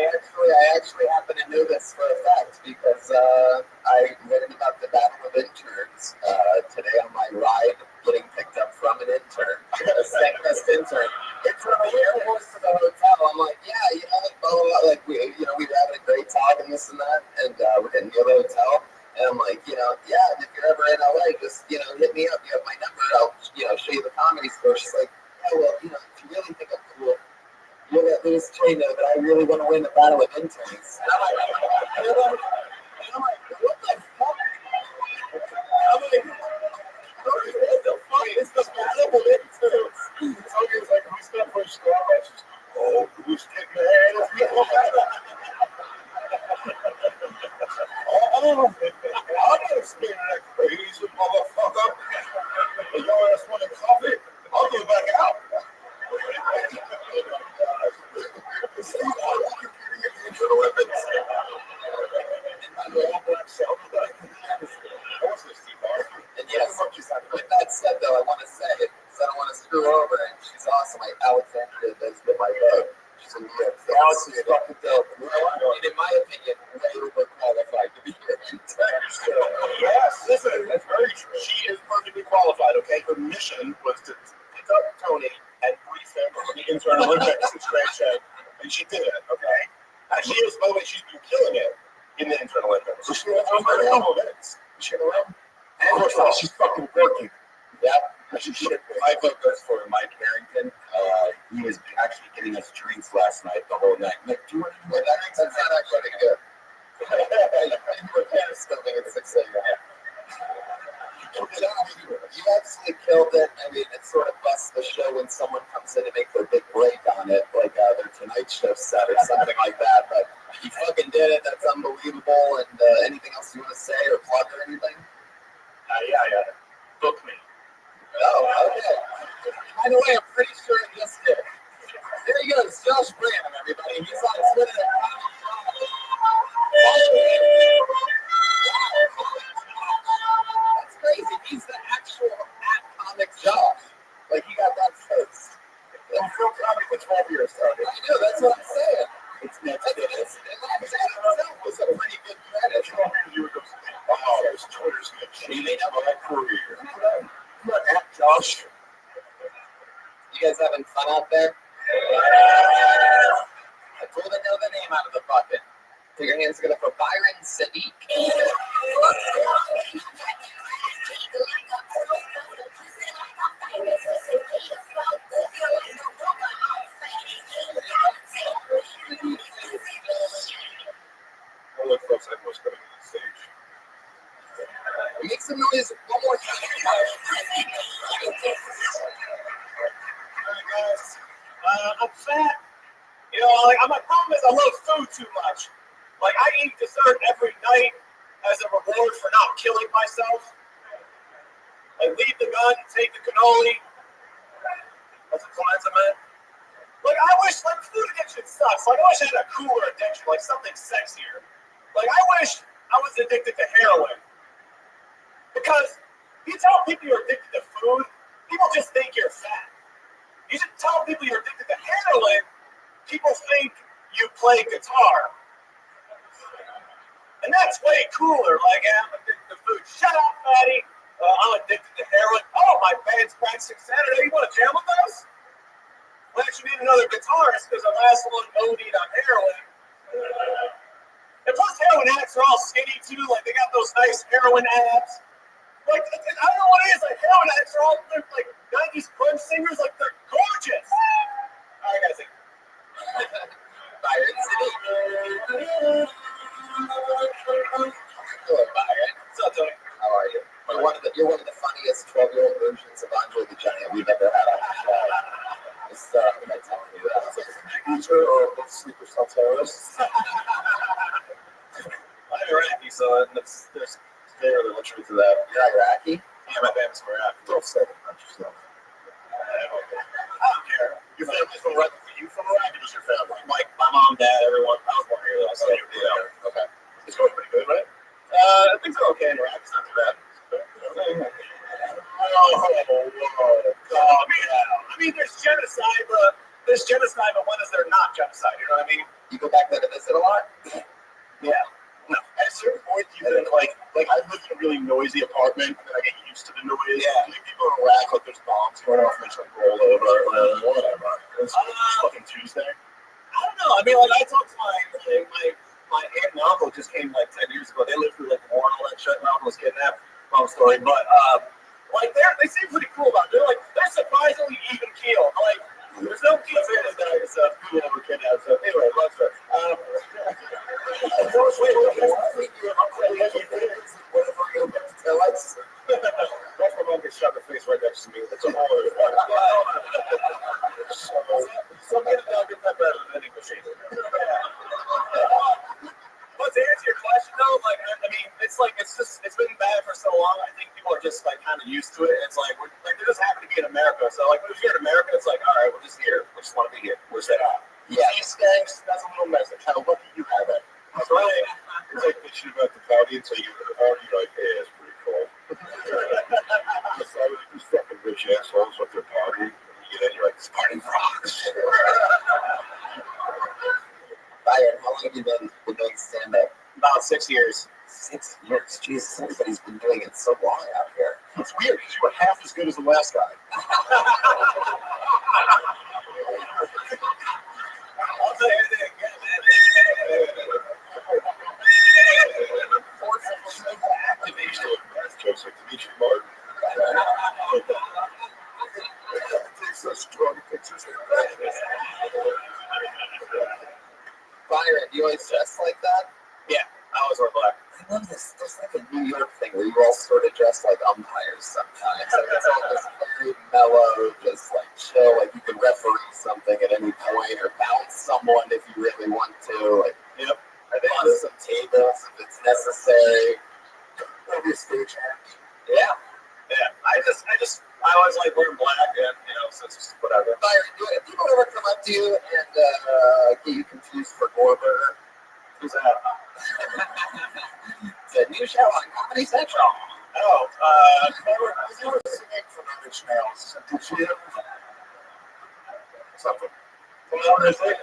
actually happen to know this for a fact because I read about the battle of interns today on my ride getting picked up from an intern, a second best intern. It's from the airport to the hotel. I'm like, yeah, like, blah, blah, blah. Like we were having a great talk and this and that, and we're getting near the hotel. And I'm like, yeah, if you're ever in LA, just, hit me up. You have my number. I'll, show you the comedy store. She's like, yeah, well, if you really think I'm cool, you'll let Louis J know that I really want to win the battle of interns. And I'm like, what the fuck? I'm like, what the fuck is the battle of interns? It's like, who's that for Starbucks? Oh, who's kicking the ass? I'm not scared of that crazy motherfucker. If your ass want a coffee, I'll go back out. And yes, with that said, though, I want to say, because I don't want to screw over, and she's awesome. Like Alexandria does with my vote. She's a real Alex is fucking dope. And in my opinion, way overqualified to be here. Yes, listen, that's very true. She is perfectly qualified, okay? Her mission was to pick up Tony and brief him on the Internal Olympics in straight shape, and she did it, okay? And she is, by the way, she's been killing it in the Internal Olympics. So she went over the elements. She around. And of course, now she's fucking working. Yeah. My vote goes for Mike Harrington. He was actually getting us drinks last night, the whole night. Like, do you want to do that? That's not actually good. We're kind of stomach at 6 a.m. You absolutely killed it. I mean, it sort of busts the show when someone comes in and makes their big break on it, like their Tonight Show set or something like that. But you fucking did it. That's unbelievable. And anything else you want to say or plug or anything? Yeah. Book me. Oh, okay. By the way, I'm pretty sure it just did. There he goes, Josh Branham, everybody. He's on Twitter at That's crazy. He's the actual @comic Josh. Like, he got that first. I'm film comedy for 12 years, Tony. I know, that's what I'm saying. It's next. That itself was a pretty good credit. Oh, this Twitter's going to change my career. Come on, Josh. You guys having fun out there? I told her know the name out of the bucket. Put your hands together for Byron Sadiq. Oh, look, folks, I was coming to the stage. Make some noise one more time. Guys, I'm fat. My problem is I love food too much. Like, I eat dessert every night as a reward for not killing myself. I leave the gun, take the cannoli. That's a compliment. Like, I wish, food addiction sucks. Like, I wish I had a cooler addiction, like something sexier. Like, I wish I was addicted to heroin. Because you tell people you're addicted to food, people just think you're fat. You just tell people you're addicted to heroin, people think you play guitar. And that's way cooler. Like, I'm addicted to food. Shut up, fatty. I'm addicted to heroin. Oh, my band's practicing Saturday. You want to jam with us? We actually need another guitarist because the last one OD'd on heroin. And plus, heroin addicts are all skinny too. Like, they got those nice heroin abs. Like, I don't know what it is. Like, heroin addicts are all like 90s grunge singers. Like, they're gorgeous. All right, guys. Byron City. Hello, Byron. What's up, Tony? How are you? You're one of the funniest 12-year-old versions of Andre the Giant we've ever had on the show. Just am I telling you that? Teacher or a sleeper cell terrorist. I'm Iraqi, so there's very little truth to that. You're Iraqi? Yeah, my family's from Iraq. Don't say that about yourself. I don't care. Your family's from Iraq. Were you from Iraq or just your family? Like my mom, dad, everyone. I was born here though, so Yeah. Okay. It's going pretty good, right? things are okay in Iraq. It's not too bad. I mean, there's genocide, but when is there not genocide? You know what I mean? You go back there to visit a lot? Yeah. No. At a certain point, you think like I live in a really noisy apartment, and I get used to the noise. Yeah. Like, people in Iraq, like there's bombs going off, and they just like roll over, whatever. It's fucking Tuesday. I don't know. I mean, like I talked to my aunt and uncle just came like 10 years ago. They lived through like the war and all that shit. My uncle was kidnapped. Long story, but like they seem pretty cool about it. They're surprisingly even keel. Like there's no kids in this guy, so people were kidnapped. So anyway, long story. That's my mom gets shot in the face right next to me. It's a whole other so get it down, get that better than any machine. But to answer your question though, like I mean, it's been bad for so long. I think people are just like kind of used to it. It's like they just happen to be in America. So like when you're in America, it's like all right, we're just here. We just want to be here. We're set up. Yeah. These gangs, that's a little message. How lucky you have it. That's right. It's like they should have at the party until you get to the party. You're like, hey, it's pretty cool. It's like these fucking rich assholes with their party. And you get in, you're like, this party rocks. Byron, how long have you been doing stand-up? About 6 years. 6 years. Jesus, everybody's been doing it so long out here. It's weird because you were half as good as the last guy. I'll tell you anything again, man. Activation. That's just like Dimitri Martin. Takes such strong pictures. Byron, do you always dress like that? Yeah, I always wear black. I love this. There's like a New York thing where you all sort of dress like umpires sometimes. Like it's all this very mellow, just like chill. Like you can referee something at any point or bounce someone if you really want to. Like, Yep. I think on some tables if it's necessary. Maybe a stage hand. Yeah. Yeah. I always like wearing black and since whatever. Byron, do people ever come up to you and get you confused for Gorber? Who's that? It's a new show on Comedy Central. Oh, You were singing for Nine Inch Nails. Did you? Something. honestly,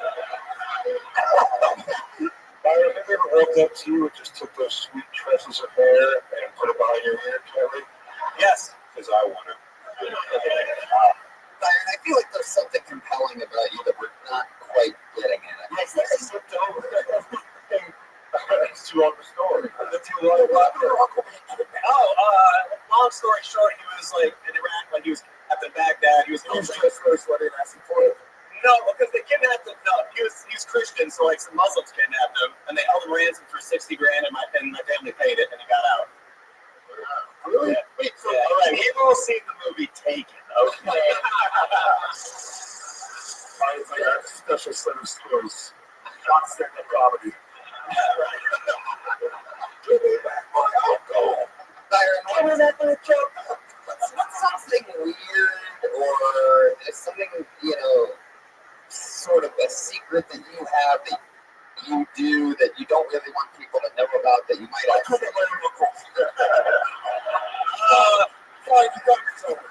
Byron, have you ever walked up to you and just took those sweet tresses of hair and put it behind your ear, Kelly? yes. Because I want to. Byron, I feel like there's something compelling about you that we're not quite getting at. I slipped over. It's too long a story. Long story short, he was like in Iraq, like he was at the Baghdad. He was First, what did I ask for it? no, because they kidnapped him. No, he was Christian, so like some Muslims kidnapped him, and they held him ransom for $60,000, and my family paid it, and he got out. Really? Yeah. Wait, so, Yeah. all right. We've all seen the movie Taken. Okay. I got special set of skills. Not stand-up comedy. Give me back my alcohol. Byron, what was that little joke? What's something weird or is something, sort of a secret that you have that you do that you don't really want people to know about that you might I actually couldn't let him look off. Fine, you got me something.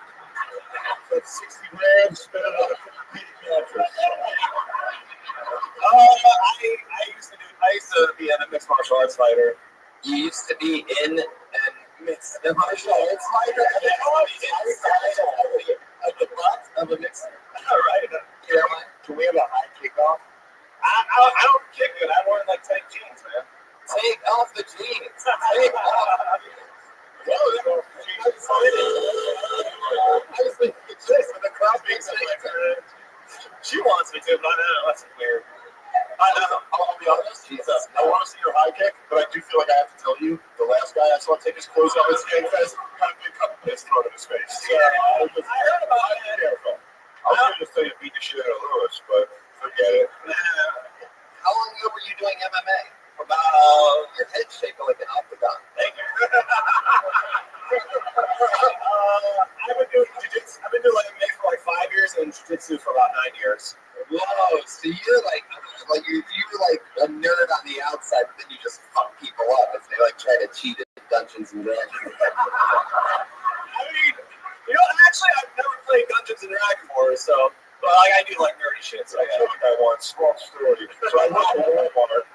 That's $60,000, spend it on a comedic mattress. I used to be a mixed martial arts fighter. You used to be in and mixed martial arts fighter. At the butt of a mixed. All right. Yeah. Can we have a high kickoff? I don't kick it. I wear like tight jeans, man. Take off the jeans. Take off. I was thinking it's this, but the crowd being so like, She wants me to, but I know that's weird. I'll be honest, Jesus, I want to see your high kick, but I do feel like I have to tell you, the last guy I saw take his clothes off his skin fest had a big cup of piss thrown in his face. Yeah, I heard about that. Careful. I was going to just tell you to beat the shit out of Lewis, but forget it. How long ago were you doing MMA? About your head shaped like an octagon. Thank you. I've been doing jiu-jitsu. I've been doing MMA for like 5 years and jiu-jitsu for about 9 years. Whoa, so you're like you're like a nerd on the outside, but then you just fuck people up as they like try to cheat at Dungeons and Dragons. I mean, actually, I've never played Dungeons and Dragons before, so but like I do like nerdy shit. So I killed a guy once, small story. So I know a Walmart.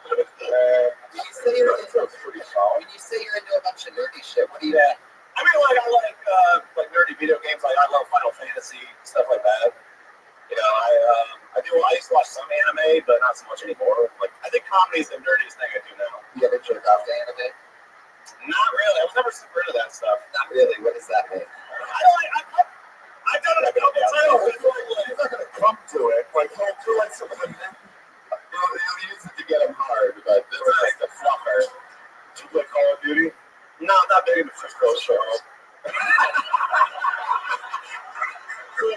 When you say you're into a bunch of nerdy shit, what do you mean? I mean, like I like nerdy video games. Like I love Final Fantasy stuff like that. You know, I used to watch some anime, but not so much anymore. Like I think comedy is the nerdiest thing I do now. You ever jerk off to anime? Not really. I was never super into that stuff. Not really. What does that mean? I've done it a couple times. You're not going to come to it. Like, don't do it. Some of them You use it to get them hard, but this is just a fluffer. do you play Call of Duty. No, not big into first girl show.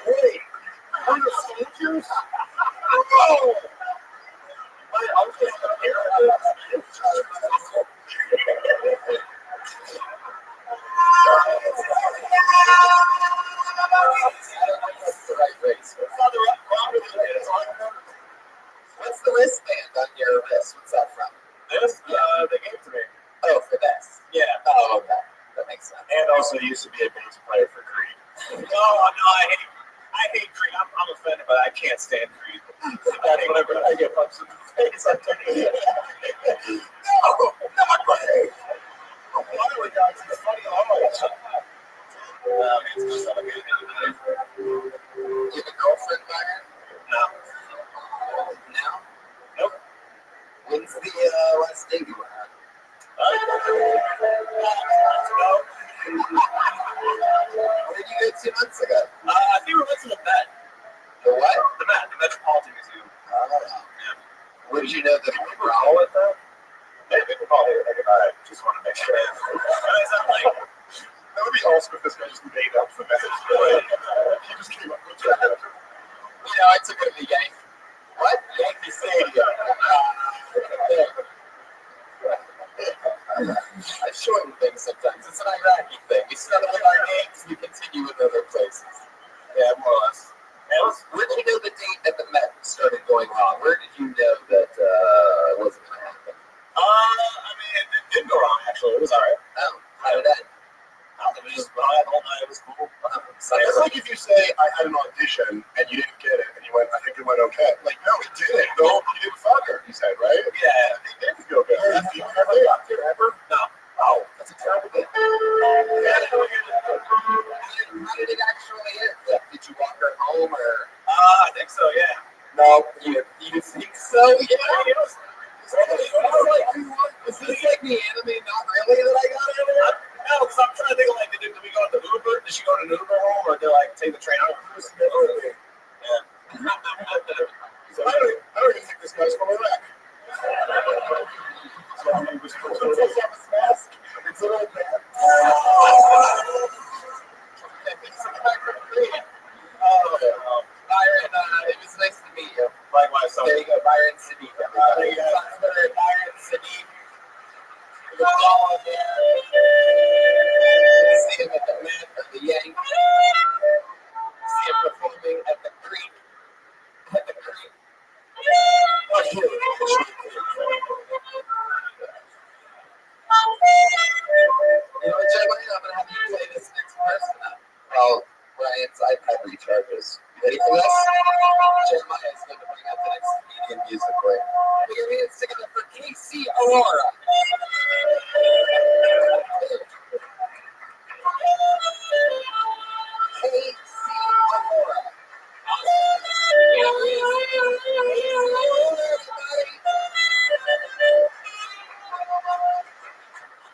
Wait, are you soldiers? Oh! My uncle here. That's the right race. What's the wristband on your wrist? What's that from? This, they gave it to me. Oh, for this. Yeah. Oh, okay. That makes sense. And also used to be a bass player for Creed. No, I hate Creed. I'm offended, but I can't stand Creed. Whenever I get punched in the face, I'm turning it. No, not Creed. Finally, guys, it's funny. You have a girlfriend, Byron? No. No? Nope. When's the last date you were on? Where did you go 2 months ago? I think we went to the Met. The what? The Metropolitan Museum. Where did you know that People call it that? Yeah, people call it like I just want to make sure. It's not like That would be awesome if this guy just made up the message. He just came up with it. you know, I took it to the Yankee. What? Yankee Stadium. I shorten things sometimes. It's an Iraqi thing. We start with our names, we continue with other places. yeah, more or less. Where did you know the date at the Met started going wrong? Where did you know that it wasn't going to happen? I mean, it didn't go wrong actually. It was alright. Oh, how did that? I was just the whole night. It was cool. It's like if you say, I had an audition and you didn't get it, and you went, I think it went okay. Like, no, it didn't. No, you didn't fuck her, you said, right? Yeah. It didn't go good. Have you ever fucked her ever? No. Oh, That's a terrible thing. Yeah. How did it actually end? Like, did you walk her home or? I think so. Yeah. No, you think so? Yeah. Is this like the anime Not Really that I got earlier? No, because I'm trying to think like, did we go with the Uber? Did she go to an Uber home, or did like take the train out? Yeah. So I don't even think this guy's from Iraq. So he was supposed to take off his mask. It's an old man. Byron, it was nice to meet you. Likewise, so. There you go, Byron Sadiq. Byron Sadiq. See him at the Met or the Yank. See him performing at the Creek. At the Creek. You know what, Jeremiah? I'm going to have you play this next person up. Well, Ryan's iPad recharges. You ready for this? Jeremiah is going to bring up the next comedian. Put your hands together for Casey Aurora. Casey Aurora.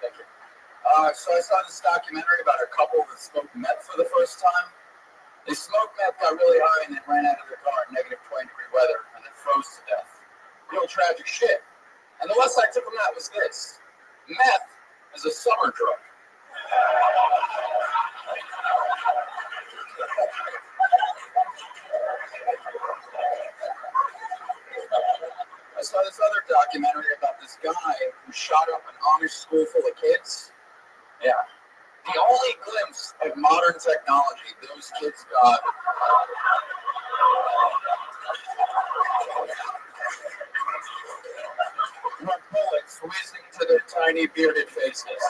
Thank you. So I saw this documentary about a couple that smoked meth for the first time. They smoked meth, got really high, and then ran out of their car in negative 20-degree weather, and then froze to death. Real tragic shit. And the lesson I took from that was this: meth is a summer drug. I saw this other documentary about this guy who shot up an Amish school full of kids. Yeah. The only glimpse of modern technology those kids got were bullets whizzing to their tiny bearded faces.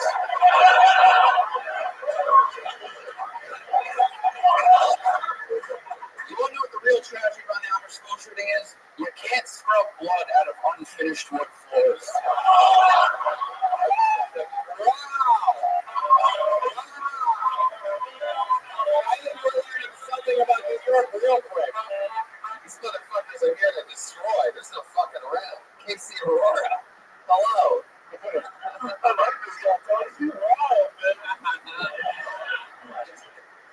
You want to know what the real tragedy about the Amish school shooting is? You can't scrub blood out of unfinished wood floors. Wow! I think we're learning something about New York real quick. These motherfuckers are here to destroy. There's no fucking around. Casey Aurora. Hello.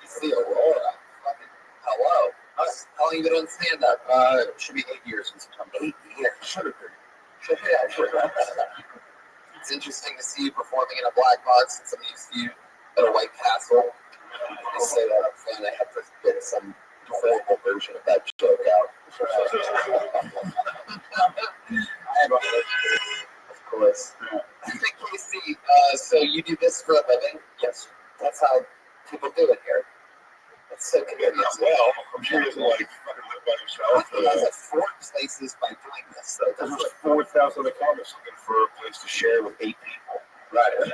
Casey Aurora. Fucking hello. How long you been on stand up? Should be 8 years in September. 8 years. Should have been. It's interesting to see you performing in a black box since I'm used to you at a White Castle. I say that up front. I have to get some horrible version of that joke out. I have a of course. I think Casey, so you do this for a living? Yes. That's how people do it here. That's so convenient. Well, I'm sure he doesn't like fucking live by himself. He has afford places by doing this. So There's like 4,000 other comics looking for a place to share with 8 people. right. Yeah.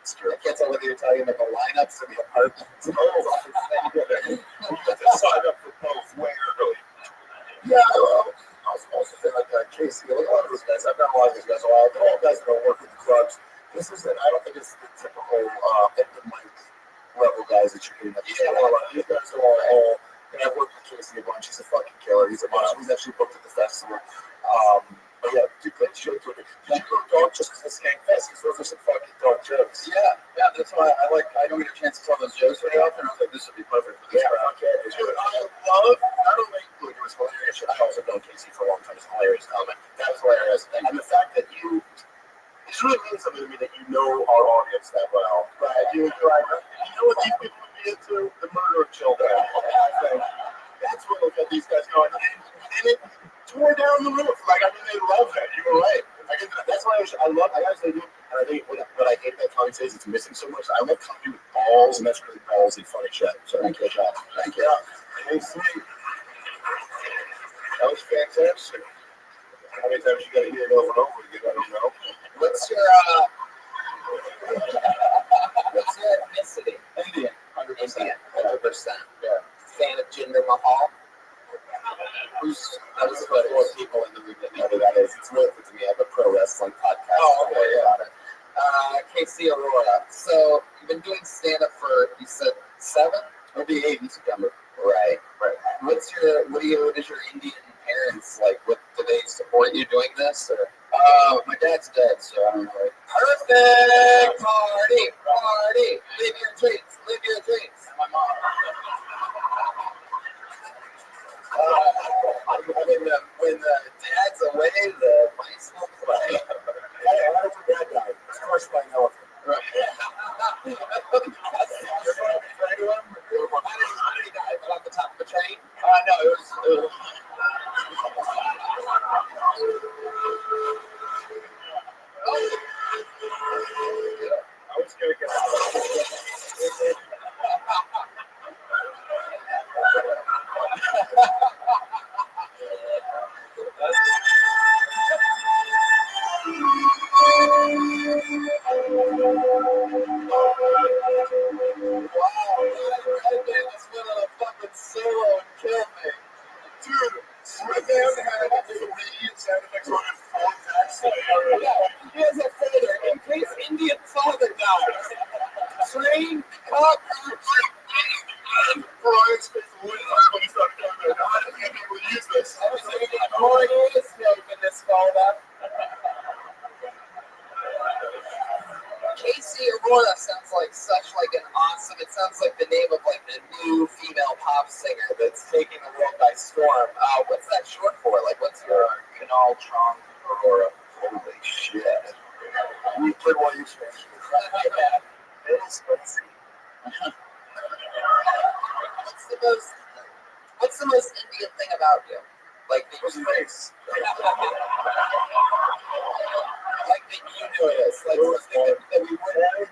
It's true. I can't tell whether you're talking about the lineups or the apartments. You have to sign up for both way early. Yeah, well, I was supposed to say like Casey, like a lot of those guys, I've done a lot of these guys a while. They're all guys that don't work with the clubs. This isn't, I don't think it's the typical open mic level guys that you're getting. These guys are all, and I've worked with Casey a bunch. He's a fucking killer. He's actually booked at the festival. But yeah, do great shows with it. Did you go dark just because it's Skank Fest? Those are some fucking dark jokes. Yeah, that's why I don't get a chance to tell those jokes very often. I was like, this would be perfect for this crowd. Dude, I love, not only, it was hilarious, I also known Casey for a long time. It's hilarious comment. That was hilarious. And the fact that it really means something to me that you know our audience that well. Right. You know what these people would be into? The murder of children. That's what look at these guys going. And it tore down the roof. Like, I mean, they love that. You were right. That's why I actually do. And I think what I hate that comedy says it's missing so much. I love comedy with balls, and that's really ballsy, funny shit. So thank you. Thank you. Hey, sweet. That was fantastic. How many times you got to hear it over and over again? I don't know. What's your ethnicity? Indian. 100%. Yeah. Fan of Jinder Mahal? That was about 4 people in the room that know who that is. It's worth it to me. I have a pro wrestling podcast. Oh, okay, about it. Casey Aurora. So you've been doing stand up for, you said 7? It'll be 8 in September. Right. What is your Indian parents like? What do they support you doing this? Or my dad's dead, so I don't know. Perfect party. Live your dreams. My mom. When the dad's away, the mice will play. How does your dad die? It's crushed by an elephant. Right. How did he die? Off the top of a train? No, it was I was going to get more news smoke in this folder. Casey Aurora sounds like such like an awesome. It sounds like the name of like the new female pop singer that's taking the world by storm. What's that short for? Like, what's your Canal Tron Aurora? Holy shit! You kid while you swim. Yeah, it is crazy. What's the most Indian thing about you? Like that you face. Like that you notice. Like something that we wouldn't.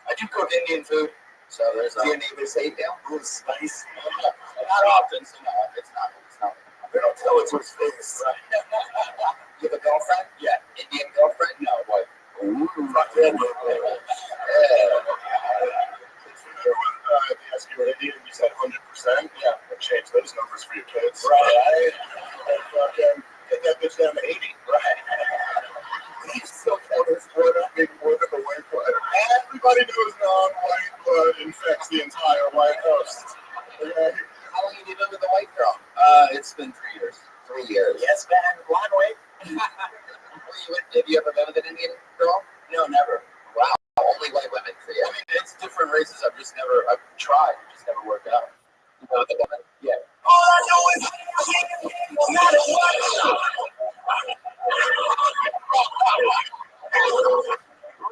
I do cook Indian food, so there's your neighbors hate you. It's spicy. Not often, so no, it's not. They don't tell it to his face. You have a girlfriend? Yeah. Indian girlfriend? No, what? Ooh. Fuck yeah. They asked you what Indian, you said 100%. Yeah. And change those numbers for your kids. Right. And fucking get that bitch down to 80. Right. He's still counting We're not making more than the white blood. Everybody knows non-white blood infects the entire white host. Okay? How long have you been with the white girl? It's been 3 years. 3 years. Yes, man. One way. Have you ever been with an Indian girl? No, never. Wow. Only white women for you. I mean, it's different races. I've tried. It just never worked out. You know the woman? Yeah. All I know is no matter what.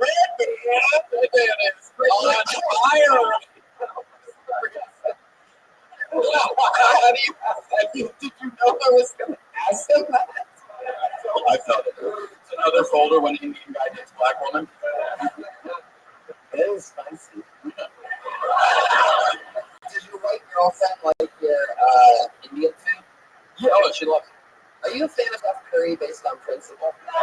Red man is on fire. Did you know I was going to ask him that? I felt it. It's another folder when Indian guy dates black woman. It is spicy. Did your white girlfriend like your Indian food? Yeah, oh, she loves it. Are you a fan of Steph Curry based on principle? I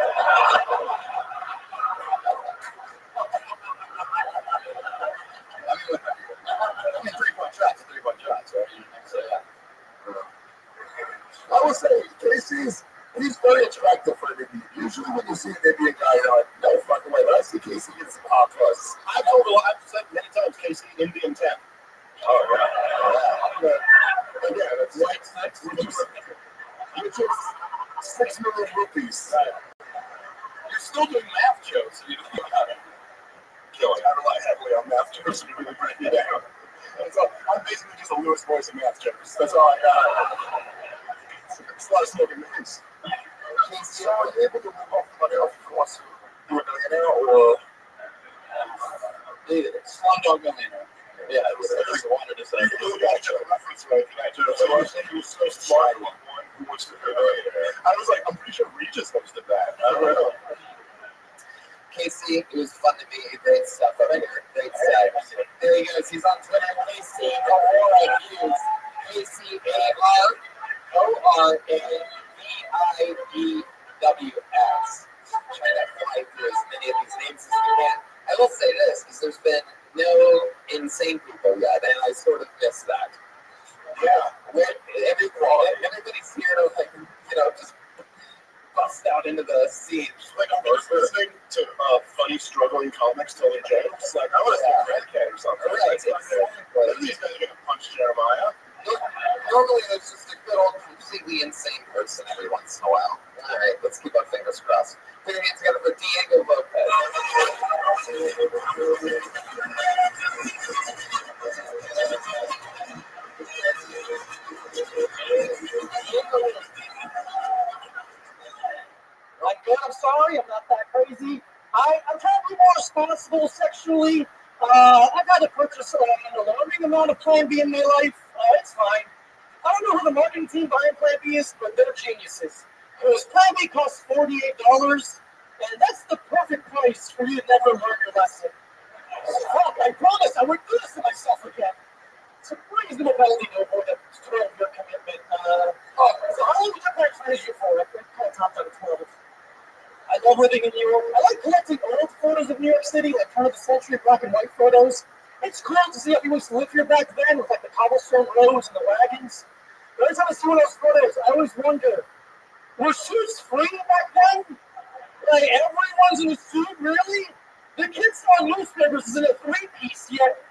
mean, 3-point shots, 3-point shots, right? So, yeah. I will say, Casey's, he's very attractive for an Indian. Usually when you see an Indian guy, you're like, no fucking way. But I see Casey getting some hot plus. I've said many times, Casey, Indian 10. Oh, yeah. Yeah, that's like sex. Which is 6 million rupees. Right. You're still doing math jokes. So you don't know how to kill it. I rely heavily on math jokes to really break it down. So I'm basically just a Lewis voice of math jokes. That's all I got. It's a lot of smoking names. So are you able to move off the money off your course? You a millionaire or? Slumdog Millionaire. Yeah, it was I wanted to say. You got your reference right. So I was thinking he was so smart. Who wants to be a millionaire? I was like, I'm pretty sure Regis hosted that. I don't know. Casey, it was fun to meet you. Great stuff over here. Great stuff. There he goes. He's on Twitter. Casey Aurora Hughes. Casey ARORAVIEWS. Trying to fly through as many of these names as we can. I will say this, because there's been no insane people yet, and I sort of miss that. Yeah. Everybody's here to, like, just bust out into the scene. Like I'm listening to funny struggling comics telling jokes. Like I want to see Red Cat or something. Right, Like, these guys are gonna punch Jeremiah. Normally, there's just a good old completely insane person every once in a while. All right, let's keep our fingers crossed. Put your hands together for Diego Lopez. I'm good. I'm sorry. I'm not that crazy. I'm trying to be more responsible sexually. I've had to purchase an alarming amount of Plan B in my life. It's fine. I don't know who the marketing team behind Plan B is, but they're geniuses. Because Plan B costs $48, and that's the perfect price for you to never learn your lesson. Fuck, I promise I wouldn't do this to myself again. It's a reasonable penalty to avoid a 12-year commitment. So how long did your parents raise you for? I can't top that at 12. I love living in New York. I like collecting old photos of New York City, like turn of the century black and white photos. It's cool to see how people used to live here back then with like the cobblestone roads and the wagons. But every time I see one of those photos, I always wonder, were suits free back then? Like everyone's in a suit, really? The kids on newspapers is in a 3-piece, yet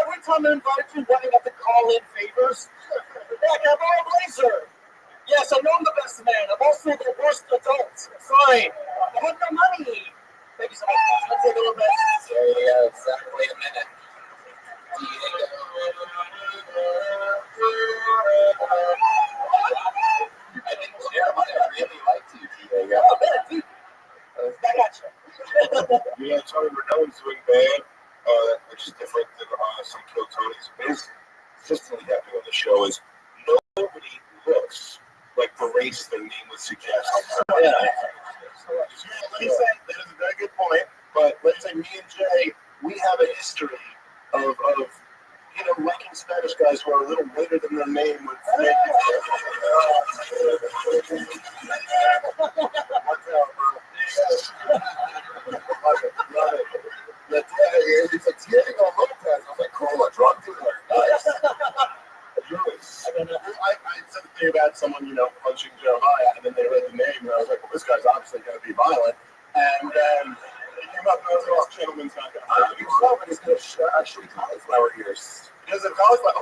every time they're invited to a wedding, have to call in favors. Like, I bought a blazer. Yes, I know I'm the best man. I'm also the worst adult. Fine. I have no money. Thank you so much. Let's take a little bit. There you go. Exactly a minute. I think Jeremiah really liked you, Diego. Oh, man, dude. I got you. Yeah, Tony Ronelli's doing bad, which is different than some Kill Tonys. But his consistently happening on the show is nobody looks like the race their name would suggest. Yeah. Let me say, that is a very good point, but let's say me and Jay, we have a history of liking Spanish guys who are a little whiter than their name would say. Watch out, bro. Love it. It's like Diego Lopez. I was like, cool, a drug dealer. Nice. I said the thing about someone, punching Jeremiah, and then they read the name, and I was like, well, this guy's obviously going to be violent. And then he came up and I was like, this gentleman's not going to hurt you. But he's going to actually cauliflower ears. He doesn't cauliflower.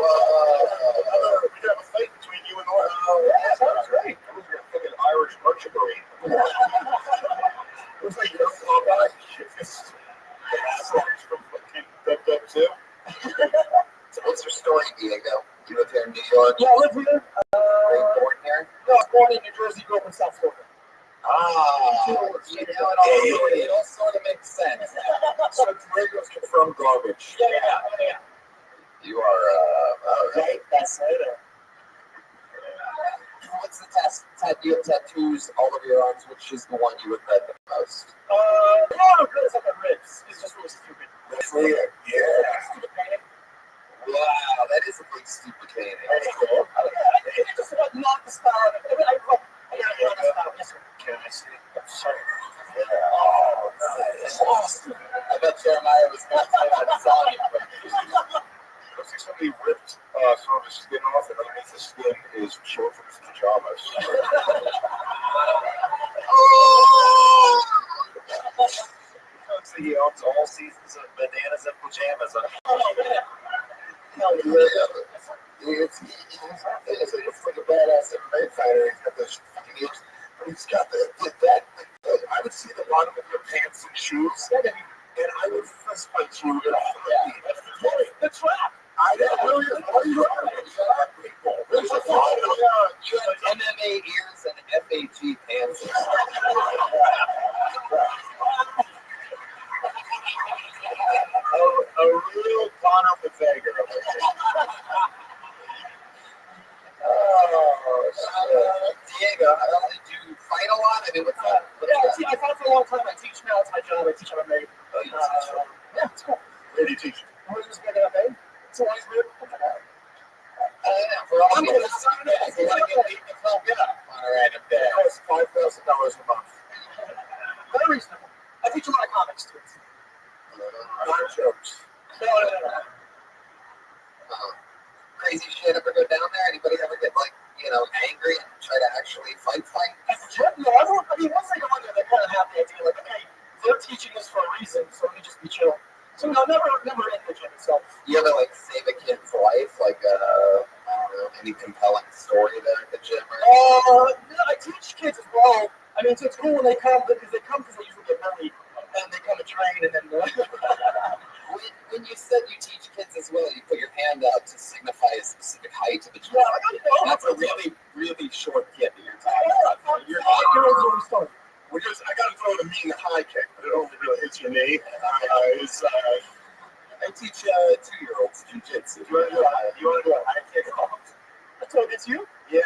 We could have a fight between you and Laura. Yeah, sounds great. I was going to fucking Irish archery. It was like, you're a small guy. Just the assholes from fucking Dub 2. So what's your story, Diego? You live here in New York? Yeah, I live here. Were you born here? No, I was born in New Jersey, grew up in South Florida. It all sort of makes sense. So Diego's from garbage. Yeah. You are, Right, that's it. what's the test? You have tattoos all over your arms. Which is the one you regret the most? The one good is like my ribs. It's just really stupid. That's weird. Yeah. Stupid painting. Wow, that is a big stupid painting. That's cool. It just about knocked the star out of it. I gotta knock the star out. Yes, sir. Can I see it? Sorry. Yeah. Oh, nice. I bet Jeremiah was going to say that song. I see somebody ripped some of his skin off, and underneath the skin is short from his pajamas. Folks, he owns all seasons of bananas and pajamas. Hell yeah. It's like a badass MMA fighter. He's got those fucking ears, but he's got that. I would see the bottom of your pants and shoes, and I would fist fight you in a heartbeat. That's the point. The trap. I don't know. What are you doing? People. There's a lot of You have MMA ears and FAG pants. a real Conor McGregor. Diego, do you fight a lot? I mean, what's that? Yeah, I fought for a long time. I teach now. It's my job. I teach MMA. Yeah, it's cool. Where do you teach? We're just making MMA. It's always weird. I'm going to Sunday. You want to get beat the fuck up on a random day. It costs $5,000 a month. Very reasonable. I teach a lot of comics too. Not jokes. No. Crazy shit ever go down there? Anybody ever get angry and try to actually fight? No, everyone, once they go in there, they kind of have the idea, like, okay, they're teaching us for a reason, so let me just be chill. So, never in the gym itself. You ever save a kid's life? I don't know, any compelling story there at the gym? I teach kids as well. So it's cool when they come because they usually get married, and they come and train, and then. When you said you teach kids as well, you put your hand out to signify a specific height to the gym. Yeah, That's a really, really short kid that you're talking about. You're 5 years old when we start. I got to throw the mean high kick, but it only really hits your knee. I teach 2-year-olds jiu-jitsu. You want to do a high kick? That's what it's you? Yeah.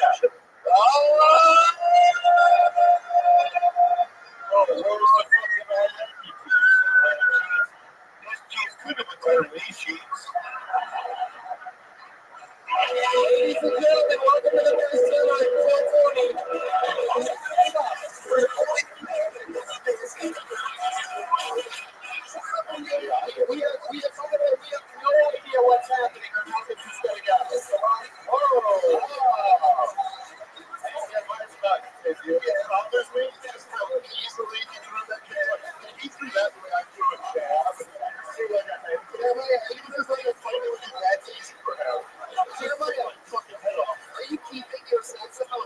These could have been better than these sheets. Ladies and gentlemen, welcome to the first We have no idea what's happening or how this is going to go. He threw that the way I threw a jab. Jeremiah, are you keeping your sense of how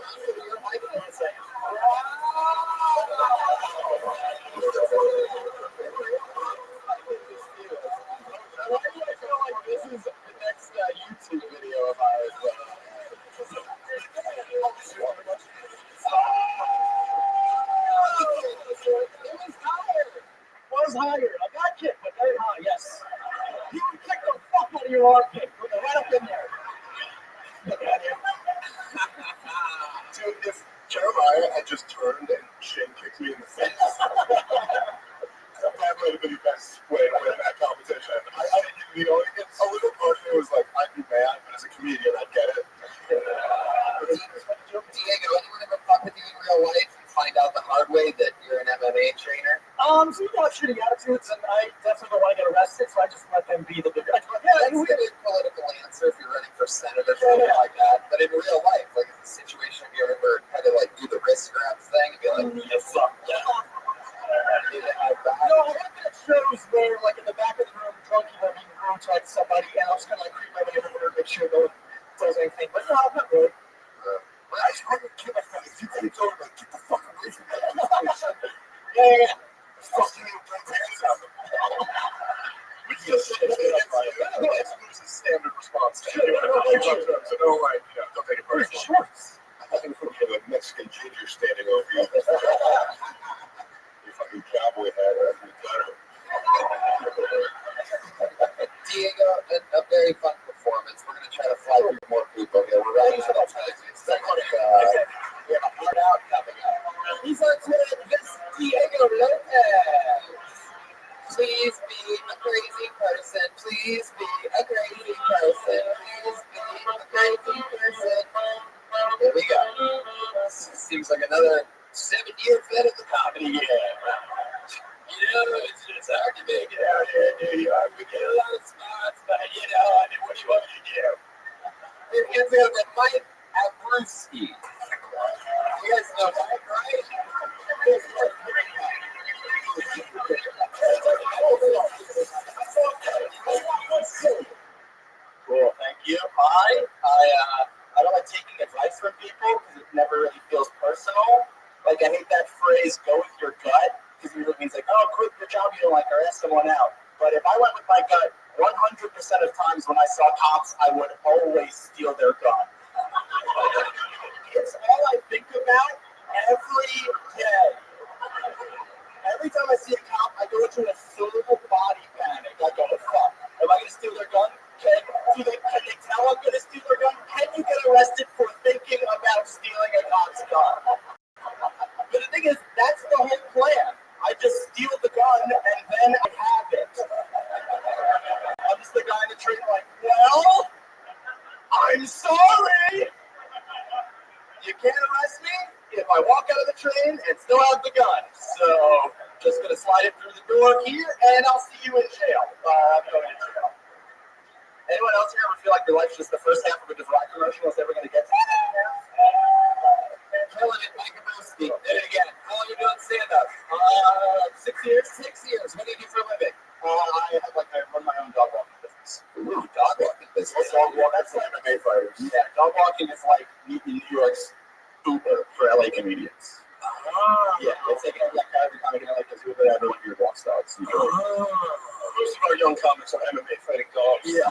was hired. I got kicked, but very high, yes. You would kick the fuck out of your armpit. Put it right up in there. Look at him. Dude, if Jeremiah had just turned and shin kicked me in the face, that would have been the best way to win that competition. The only a little part of me was like, I'd be mad, but as a comedian, I'd get it. Diego, anyone ever fuck with you in real life and find out the hard way that you're an MMA trainer? So you have shitty attitudes, and I definitely don't want to get arrested, so I just let them be the bigger. That's a good political answer if you're running for senator or something like that. But in real life, like in a situation, have you ever had to like do the wrist grabs thing and be like, you fuck yeah. No, I have been at shows where, like, in the back of the room, drunk people being rude to like somebody, and I was kind of like creep my way over and make sure no one does anything. But no, not really. I just want to kill my friend. If you think it's over, like, get the fuck away from that. Yeah. Fuck you, bring your hands up. We just say that's a standard response. So no, like, you know, don't take it personally. I think we're going to have a Mexican ginger standing over you. Your fucking cowboy hat or your gunner. Diego, a very fun performance. We're going to try to fly through more people here. We're running out of time. We have a hard out coming up. He's on Twitter. This Diego Lopez. Please be a crazy person. Please be a crazy person. Please be a crazy person. Here we go. Seems like another 7-year vet of the comedy game. You know, it's hard to make it out here in New York. We get a lot of spots, but you know, I mean, what do you want me to do? We're going to have Mike Abrewski. You guys know Mike, right? Cool, thank you. I don't like taking advice from people because it never really feels personal. Like, I hate that phrase, go with your gut, because it usually means like, oh, quit your job you don't like, or ask someone out. But if I went with my gut, 100% of times when I saw cops, I would always steal their gun. It's all I think about every day. Every time I see a cop, I go into a full body panic. I go, fuck, am I going to steal their gun? Can they tell I'm going to steal their gun? Can you get arrested for thinking about stealing a cop's gun? But the thing is, that's the whole plan. I just steal the gun and then I have it. I'm just the guy in the train like, well, I'm sorry. You can't arrest me if I walk out of the train and still have the gun. So, just going to slide it through the door here and I'll see you in jail. I'm going to jail. Anyone else here ever feel like your life's just the first half of a DeVry commercial is ever going to get to Killing it, Mike Abrewski. Did it again. How long are you doing stand-up? 6 years. 6 years. What do you do for a living? I run my own dog walking business. Ooh, dog walking business. That's like MMA fighters. Yeah, dog walking is like New York's Uber for LA comedians. Yeah, it's like every time I get like this Uber, everyone here walks dogs. Most of our young comics are MMA fighting dogs. Yeah.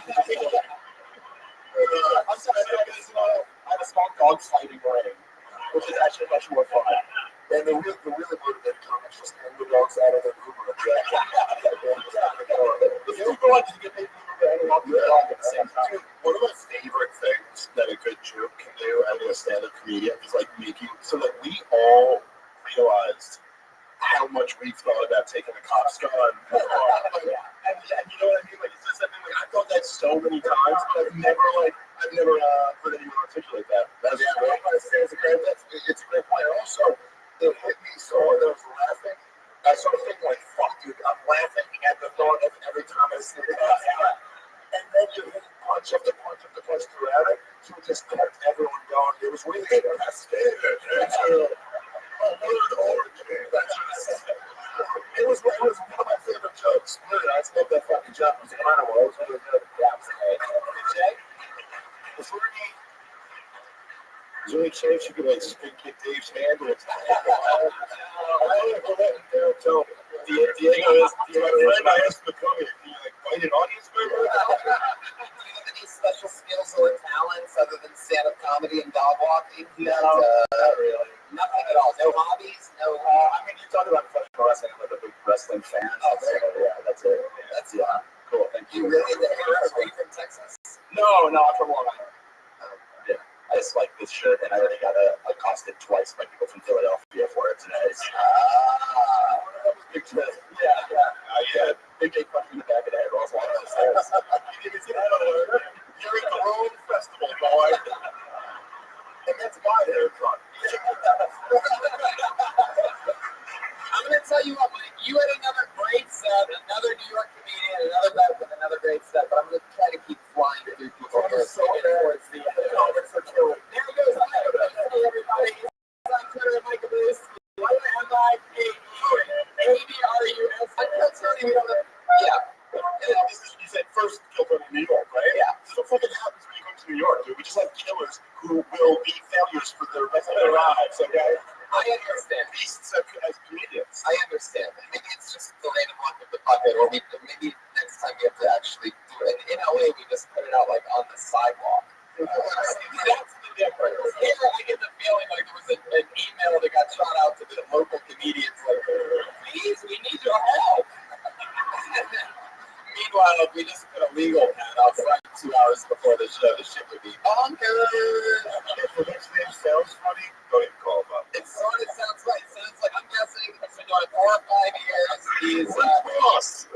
I'm sorry, I have a small dog fighting ring, which is actually much more fun. And the really motivated comics just hang the dogs out of their Uber. The Uber one is to get paid and walk the dog at the same time. Dude, one of my favorite things that a good joke can do as a stand-up comedian is like making so that we all realized how much we've thought about taking a cop's gun. And you know what I mean? Like it's just something like I've thought that so many times, but I've never heard anyone articulate that. That's great. It's a great point. Also, it hit me so hard that I was laughing. I started thinking like, fuck, dude, I'm laughing at the thought of every time I see it. And then you hit punch after punch after punch throughout it, so it just kept everyone going. It was really interesting. It was one of my favorite jokes. I just love that fucking joke. It was incredible. It was really good. Yeah, Jay, is there any chance you could like spin kick Dave's hand or it's Diego is I asked him to come here. Can you like fight an audience member? Do you have any special skills or talents other than stand-up comedy and dog walking? No, not really. Nothing at all. No hobbies? No. I mean, you talk about professional wrestling. I'm like a big wrestling wrestling fan. Oh, very cool. Yeah, that's it. That's Cool. Thank you you. really the Arabs way from Texas. No, I'm from Long Island. Yeah, I just like this shirt, and I already got accosted twice by people from Philadelphia for it today. Big tip. Yeah. Big punch in the back of the head while I was walking up the stairs. You didn't see that alert? You're at the wrong festival, boy. And that's why they're drunk. I'm going to tell you what, Mike. You had another great set, another New York comedian, another bet with another great set, but I'm going to try to keep flying through people here. So towards the comments are killing. There he goes. Hi, everybody. He's on Twitter at Mike Abuse. M-I-K-E-A-B-R-U-S. I'm not telling you, yeah. You said first killed in New York, right? Yeah. This is what fucking happens when you come to New York, dude. We just have killers who will be failures for the rest of their lives, okay? I understand. Beasts as comedians. I understand. Maybe it's just the random luck of the pocket, or maybe next time we have to actually do it. In LA, we just put it out like on the sidewalk. That's the difference. Here, I get the feeling like there was an email that got shot out to the local comedians, like, please, we need your help. Meanwhile, if we just put a legal pad outside 2 hours before the show, the shit would be bonkers. If the next name sounds funny, go ahead and call him up. It sort of sounds right. It sounds like, I'm guessing, he's been doing it 4 or 5 years. He's, Boss.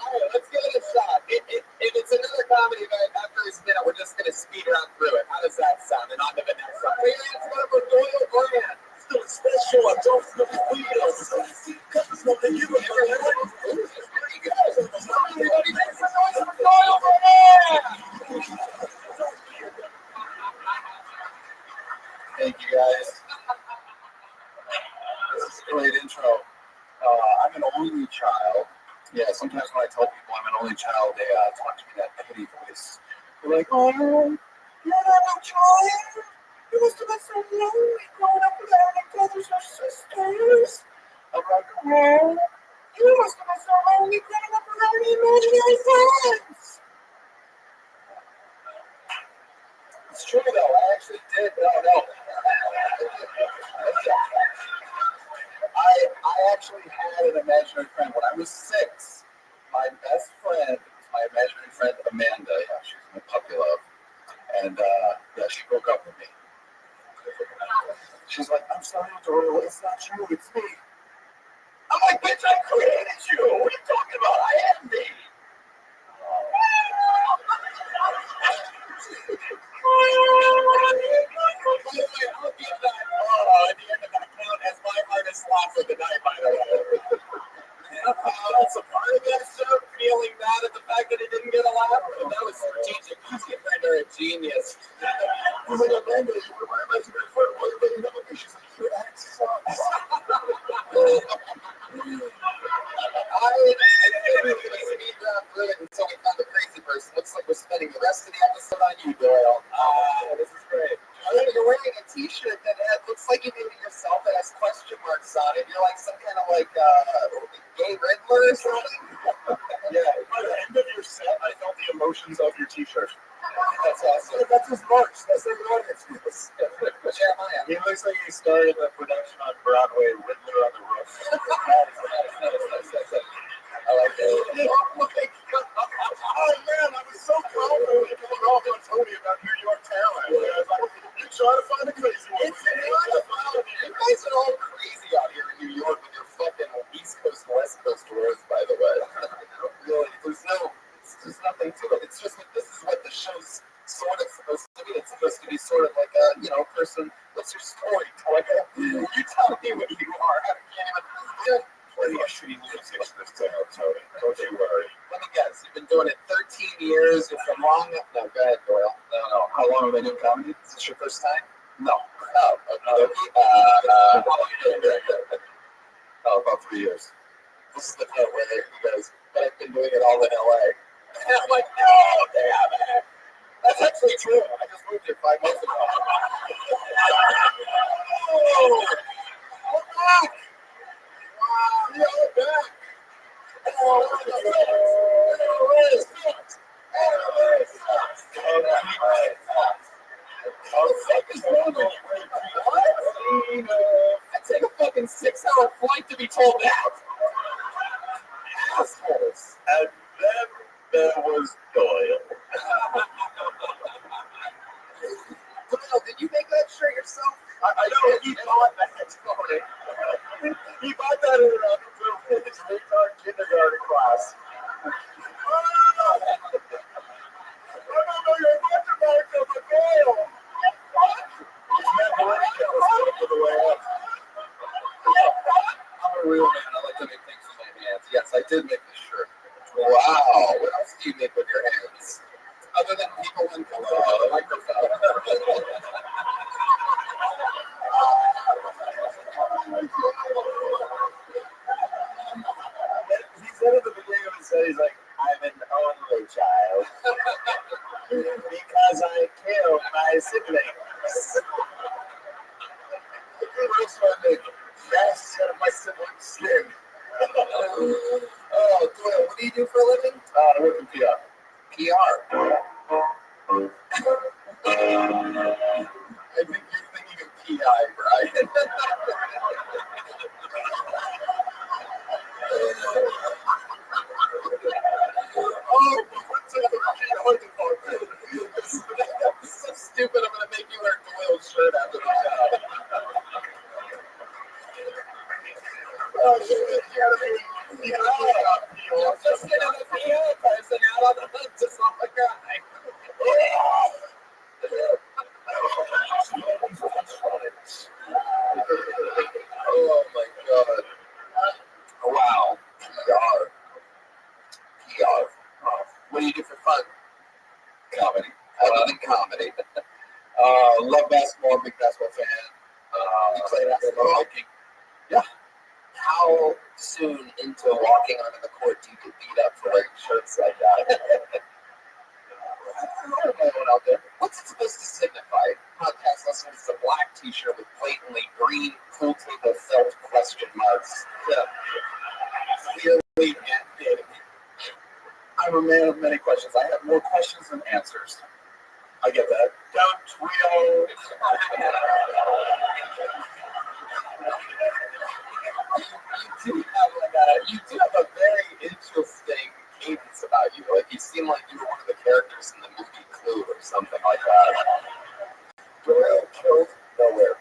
Alright, let's give it a shot. If it's another comedy night after his minute, we're just going to speed run through it. How does that sound? And on to the next one. Hey, it's one of our Doyle brand. Still special. I don't know the wheels. That's what they give us. This is pretty good. Everybody make some noise for Doyle brand! Thank you, guys. This is a great intro. I'm an only child. Yeah, sometimes when I tell people I'm an only child, they talk to me in that petty voice. They're like, oh, you're not a child? You must have been so lonely growing up without any brothers or sisters. I'm like, oh, you must have been so lonely growing up without any imaginary friends. It's true, though. I actually did. No. I actually had an imaginary friend when I was 6. My best friend was my imaginary friend Amanda. Yeah, she was my puppy love, and yeah, she broke up with me. She's like, "I'm sorry, Doyle. It's not you. It's me." I'm like, "Bitch, I created you. What are you talking about? I am me." I'll give that at the end of that count as my hardest slot for the night, by the way. That's a part of that show, feeling bad at the fact that he didn't get a laugh. That was strategic. He's getting under a genius. He's like, Amanda, you were my imaginary friend. Why are you making up with me? She's like, your ex sucks. I didn't speed run through it until we found the crazy person. Looks like we're spending the rest of the episode on you, Doyle. This is great. You're wearing a t-shirt that looks like you made it yourself that has question marks on it. You're like some kind of like gay Riddler or something. Yeah, by the end of your set, I felt the emotions of your t-shirt. That's awesome. That's his marks. That's their audience. Jeremiah. He looks like he started the production on Broadway, Riddler on the Roof. I like that. Oh man, I was so confident going off on Tony about New York talent. I was like, you try to find a crazy one. You guys are all crazy out here in New York with your fucking East Coast, West Coast tours, by the way. Really, there's nothing to it. It's just that this is what the show's sort of supposed to be. It's supposed to be sort of like a, person. What's your story? Like, you tell me what you are. I can't even. Plenty of shitty music in this town, Tony. Don't you worry. Let me guess. You've been doing it 13 years. You're from long. No, go ahead, Doyle. No. How long have I been doing comedy? Is this your first time? No. Oh, okay. How long have you been doing it? Oh, about 3 years. This is the note where you guys, but I've been doing it all in LA. And I'm like, no, damn it. That's actually true. I just moved here 5 months ago. Oh, we're back. Wow, you're back. for a flight to be told that. Assholes. And then there was Doyle. Doyle, did you make that shirt yourself? I know he bought that. He bought that in his retard kindergarten class. Remember your watermark of a Doyle. I'm a real man. I like to make things with my hands. Yes, I did make this shirt. Wow. What else do you make with your hands? Other than people and the microphone. He said at the beginning of his set, he's like, I'm an only child. Because I killed my siblings. That's my best set of my siblings skin. Oh, Doyle, what do you do for a living? I work in PR. PR. I think you're thinking of PI, Brian. Oh, what's in the PR department? This is so stupid. I'm going to make you wear Doyle's shirt after the show. Oh, shit. You're just getting a PI person out on the hood to solve a guy. Oh my god. Wow. PR. PR. What do you do for fun? Comedy. Other than comedy. Love basketball, big basketball fan. You play basketball? Hiking. Yeah. How soon into walking onto the court do you get beat up for wearing shirts like that? Anyone out there? What's it supposed to signify? Podcast listeners, it's a black t-shirt with blatantly green pool table felt question marks. Clearly ended. I'm a man of many questions. I have more questions than answers. I get that. Don't we all? You do have a very interesting cadence about you. Like you seem like you were one of the characters in the movie Clue or something like that. Doyle killed nowhere.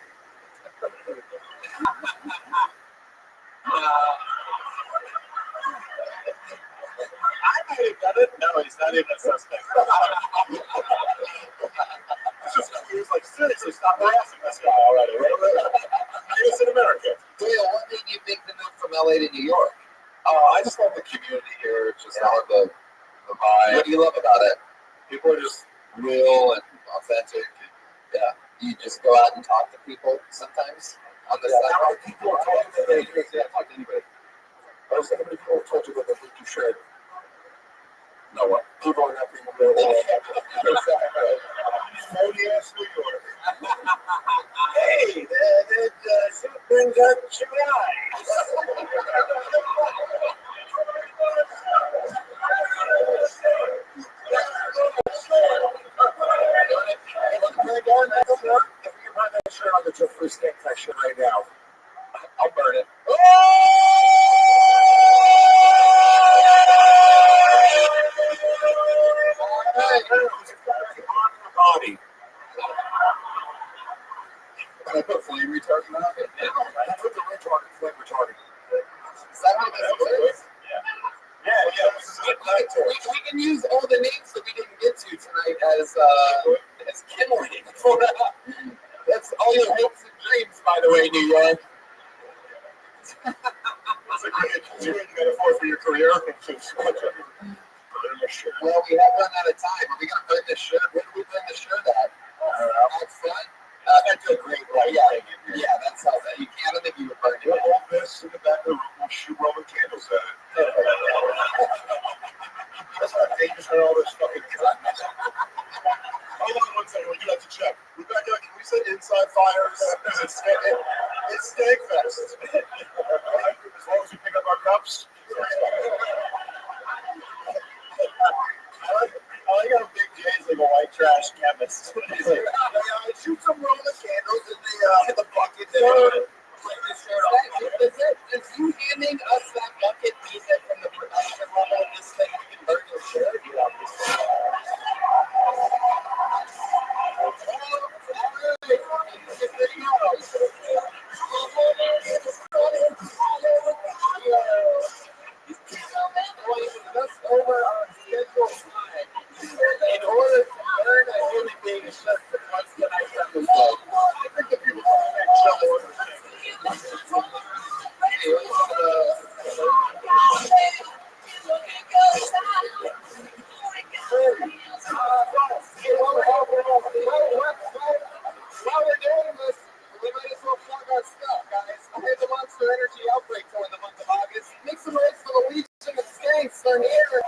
I might have done it. No, he's not even a suspect. It's just he was like, seriously, stop harassing this guy already. He was in America. Doyle, what made you make the move from LA to New York? I just love the community here. Just love the vibe. What do you love about it? People are just Real and authentic. Yeah. You just go out and talk to people sometimes on the how sidewalk. many people are talking to me? Yeah, talk to anybody. I was thinking, how many people have told you that they think you should? No one. People are not being real. Phony ass New York. Hey, that suit brings out two eyes. If we can find that shirt, I'll get you a free steak that shit right now. I'll burn it. Body. Can I put flame retardant on it? I put the flame retardant. Is that how this works? Yeah, this is good. We can use all the names that we didn't get to tonight as kindling. That's all your hopes and dreams, by the way, New York. That's a great metaphor for your career. Well, we have run out of time. Are we going to burn this shirt? When do we burn the shirt at? Next front? That's a great way. Yeah, that sounds like you can't. I think you would burn it. We'll hold this in the back of the room. We'll shoot Roman candles at it. That's how dangerous all this fucking cut. Hold on one second. We do have to check. Rebecca, can we set inside fires? It's Steak Fest. As long as we pick up our cups. I got a big J's like a white trash chemist. Shoot some Roman candles in the bucket there. Is you handing us that bucket mean that from the production level of this thing we can burn your shirt? Over our scheduled time in order to burn a human being shirt for once tonight episode. I think the people while we're doing this, we might as well plug our stuff, guys. I had the Monster Energy Outbreak Tour in the month of August. Make some noise for the Legion of Skanks. They're here.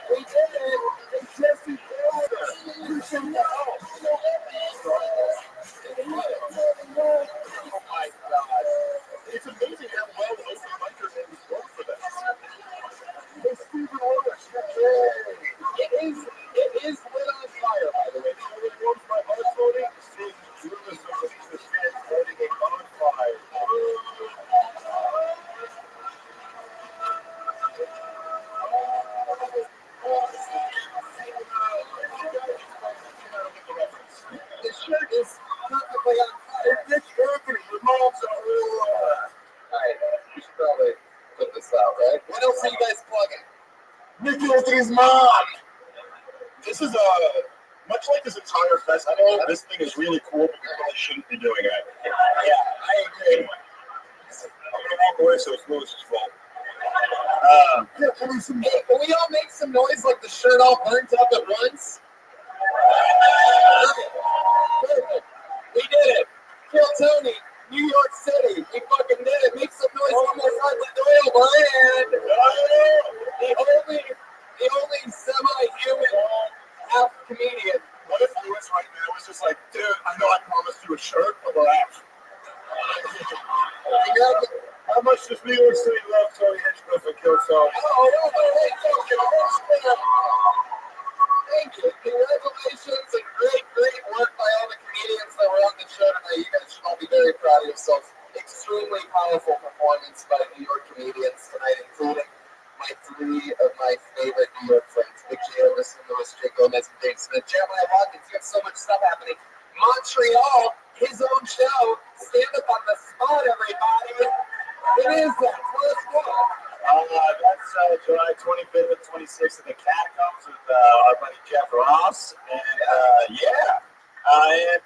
We did it in Jesse, Florida. You should know. Oh my God. It's amazing how well the open micers work for them. Hey, Stephen Orlish. It is lit on fire, by the way. The only ones by our voting is seeing Judas of the Legion of Skanks voting it on fire. The shirt is perfectly on fire. This Anthony, your mom's a whore. Alright, we should probably put this out, right? What else are you guys plugging? Nick Anthony's mom! This is much like this entire festival, this thing is really cool, but we really shouldn't be doing it. Yeah, I agree. I'm gonna walk away so it's Lewis's fault. Hey, can we all make some noise like the shirt all burns up at once? Perfect. We did it. Kill Tony, New York City. We fucking did it. Make some noise one more time with Doyle Brand. The only semi-human half comedian. What if Lewis right now was just like, dude, I know I promised you a shirt, but we're out. How much does New York City love Tony Hinchcliffe and Kill Tony? Thank you. Congratulations and great work by all the comedians that were on the show tonight. You guys should all be very proud of yourselves. Extremely powerful performance by New York comedians tonight, including three of my favorite New York friends, Big J. Ogerson, Louis J. Gomez, and Dave Smith. Jeremiah Watkins, you have so much stuff happening. Montreal, his own show. Stand up on the spot, everybody. It is that. First one. That's July 25th and 26th in the Catacombs with our buddy Jeff Ross. And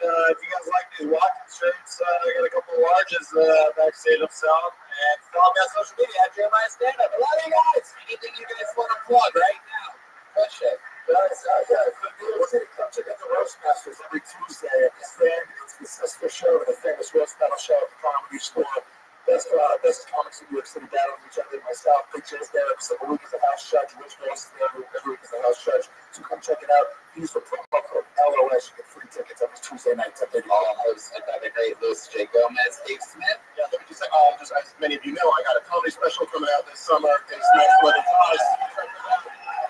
if you guys like these walking shirts, I got a couple of larges backstage I'm selling. And follow me on social media at Jeremiah Stand Up. I love you guys. Anything you guys want to plug right now? Push it. We're going to come check out the Roast Masters every Tuesday at the Stand. It's the sister show of the famous Roast Battle Show at the Comedy Store. Best comics in New York City battling each other. Myself, Big J's there every single week as a house judge. Rich Ross is there every week as a house judge. So come check it out. Use the promo code LOS. You get free tickets every Tuesday night. Great Louis J. Gomez, Dave Smith. Yeah, let me just say, as many of you know, I got a comedy special coming out this summer. Dave Smith, Let It Toss.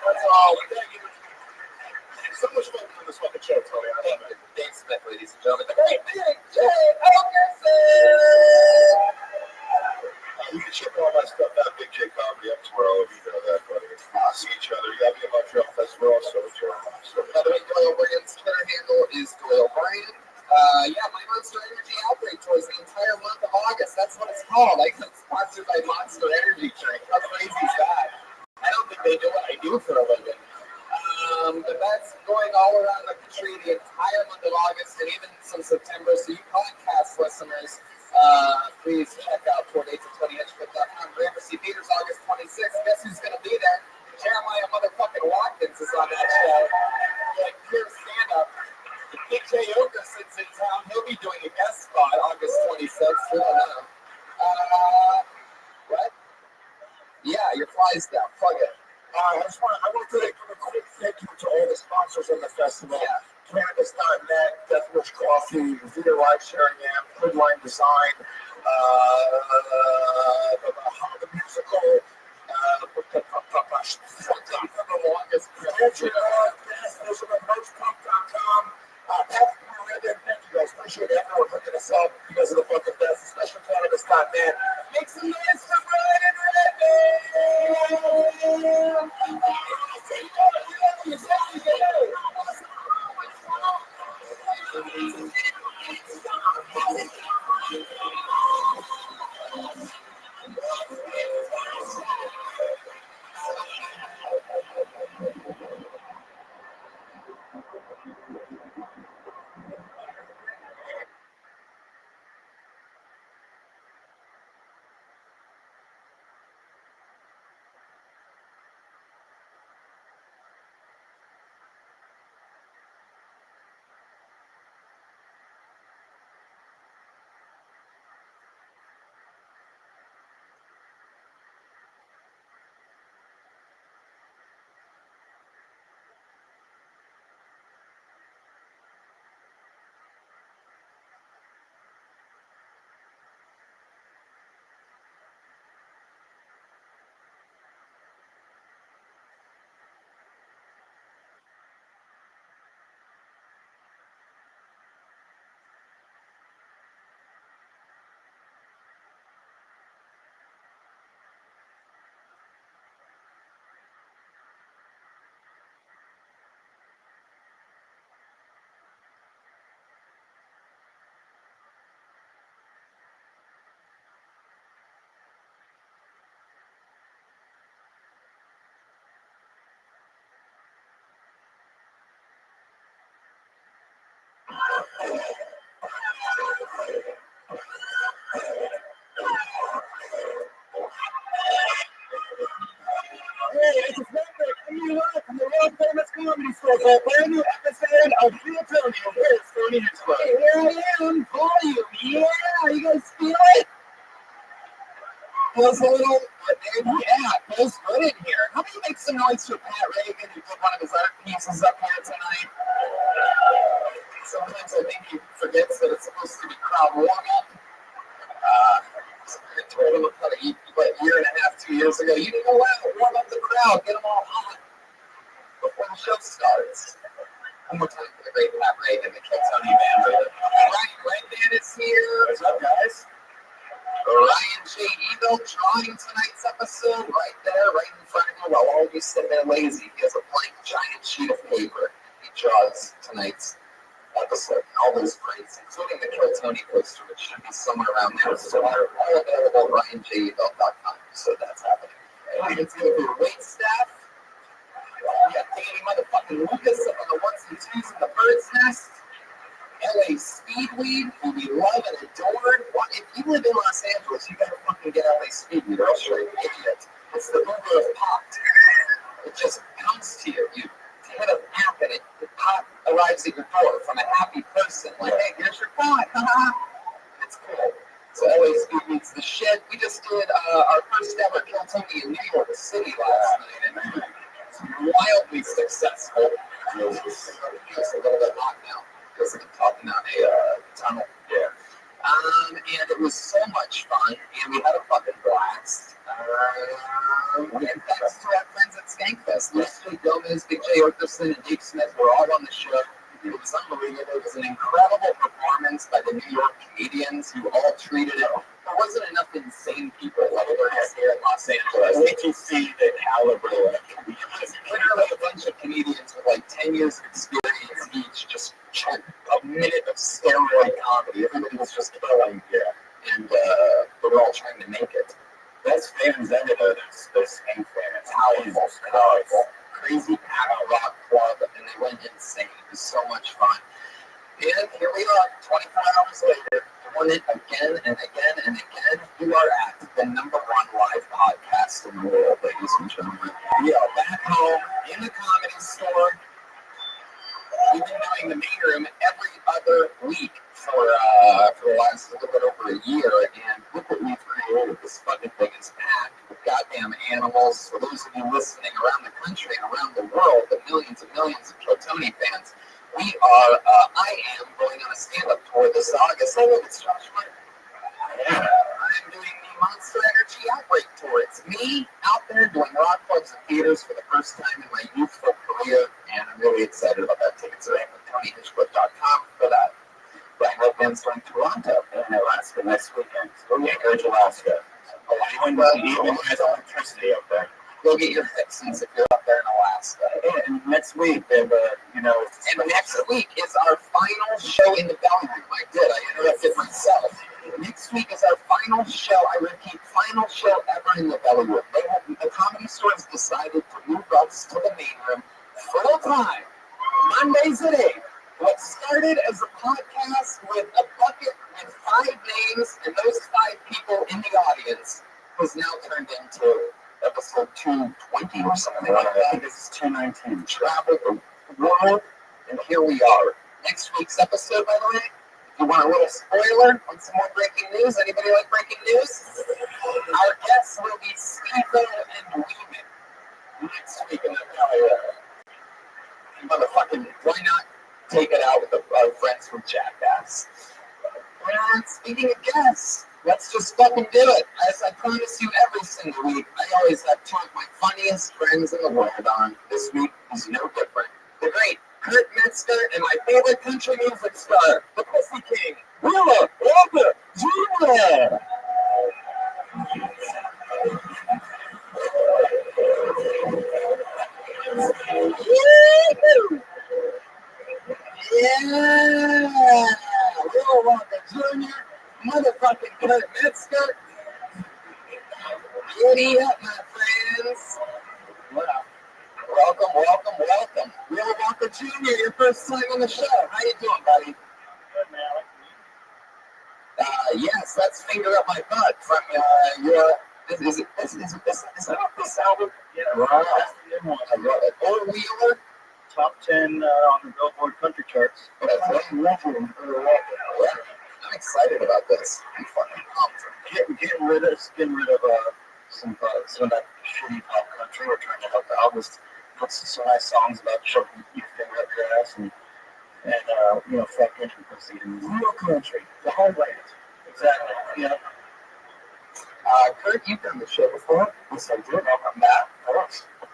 That's all. Thank you. So much fun doing this fucking show, Tony. I love it. Dave Smith, ladies and gentlemen. The great Big J. Ogerson. You can check all my stuff out, Big J Comedy. I'm twirling, you know that, buddy. I'll see each other. You got me in Montreal Festival also. By the way, Doyle Brand's Twitter handle is Doyle Brand. My Monster Energy Outbreak Tour is the entire month of August. That's what it's called. I got sponsored by Monster Energy Drink. How crazy is that? I don't think they do what I do for a living. But that's going all around the country the entire month of August and even some September. So you podcast listeners, please check out 4days at 20hinchcliffe.com. Gramercy Theaters, August 26th. Guess who's going to be there? Jeremiah motherfucking Watkins is on that show. Like pure stand-up. Big J. Ogerson's in town. He'll be doing a guest spot August 26th. We don't know. What? Yeah, your fly's down. Plug it. I want to give a quick thank you to all the sponsors of the festival. Yeah. Cannabis.net, Death Wish Coffee, Vita Ride Sharing Amp, Hoodline Design, the musical, merchpump.com. Thank you guys. Appreciate everyone hooking us up. You guys are the fucking best. It's a favorite coming live from the world famous comedy store for a brand new episode of Feel Tony. Here's Tony Expo. Hey, here I am, volume. Yeah, you guys feel it? Feels a little, yeah, feels good in here. How about you make some noise for Pat Reagan, who did one of his art pieces up here tonight? Sometimes I think he forgets that it's supposed to be crowd warm-up. I told him about a year and a half, 2 years ago, you need to go out, warm up the crowd, get them all hot before the show starts. One more time for the great Pat Reagan, the Tony Band. Ryan Band is here. What's up, guys? Ryan J. Eagle drawing tonight's episode right there, right in front of you, while all of you sit there lazy. He has a blank giant sheet of paper. He draws tonight's episode and all those prints, including the Kill Tony poster, which should be somewhere around there. So they're all available at RyanJEagle.com. So that's happening. And you can see the wait staff. We got Danny motherfucking Lucas up on the ones and twos in the bird's nest. LA Speedweed, who we love and adore. Well, if you live in Los Angeles, you gotta fucking get LA Speedweed, or else you're an idiot. It's the Uber of pot. It just comes to you. You hit an app and the pot arrives at your door from a happy person. Like, hey, here's your pot. It's cool. So LA Speedweed's the shit. We just did our first ever Kill Tony in New York City last night, and it's wildly successful. It feels a little bit hot now because I'm talking on a tunnel. Yeah. And it was so much fun, and we had a fucking blast. And thanks to our friends at Skankfest, Leslie Gomez, Big J. Orkerson, and Dave Smith were all on the show. It was unbelievable. It was an incredible performance by the New York comedians who all treated it. There wasn't enough insane people like there is here in Los Angeles. Wait till you see the caliber of comedians. Literally a bunch of comedians with like 10 years of experience each, just a minute of steroid comedy. Everybody was just killing here. And they were all trying to make it. Best fans ever, those Skank fans. Powerful. Crazy packed rock club, and they went insane. It was so much fun. And here we are, 24 hours later, doing it again and again and again. You are at the #1 live podcast in the world, ladies and gentlemen. We are back home in the Comedy Store. We've been doing the main room every other week for the last little bit over a year, and look what we've created. This fucking thing is packed with goddamn animals. For those of you listening around the country and around the world, the millions and millions of Kill Tony fans, I am going on a stand-up tour this August. Hey, look, it's Joshua. Yeah, I'm doing the Monster Energy Outbreak Tour. It's me out there doing rock clubs and theaters for the first time in my youthful career, and I'm really excited about that. Tickets are at TonyHitchcliffe.com for that. Brian Redman's going to Toronto in Alaska next weekend. Go get Anchorage, Alaska. Anyone has electricity up there. Go get your fixings if you're up there in Alaska. And next week, and next week is our final show in the belly room. I interrupted myself. Next week is our final show. I repeat, final show ever in the belly room. The Comedy Store has decided to move us to the main room full time, Mondays at 8. What started as a podcast with a bucket with 5 names and those 5 people in the audience has now turned into episode 220 or something like that. This is 219. Travel the world, and here we are. Next week's episode, by the way, if you want a little spoiler on some more breaking news, anybody like breaking news? Our guests will be Steve and Lehman next week in the motherfucking, why not take it out with our friends from Jackass? And speaking of guests, let's just fucking do it. As I promise you every single week, I always have 2 of my funniest friends in the world on. This week is no different. The great Kurt Metzger and my favorite country music star, the Pussy King, Willa Walker Jr. Yeah! Willa Walker Jr., motherfucking Kurt Metzger. Giddy up, my friends. Wow. Welcome. Willa Walker Jr., your first time on the show. How you doing, buddy? Good, man. Yes, that's Finger Up My Butt from your... Is that off this album? Yeah, Right. that's the one. I love it. Or Wheeler. Top 10 on the Billboard country charts. That's legend. I'm excited about this. I'm fucking pumped. Getting rid of some of that shitty pop country. We're trying to help out with put some nice songs about shoving your finger up your ass and fucking and pussy and real country, the homeland. Exactly. Yeah. Kurt, you've done the show before. Yes, I did. Welcome back.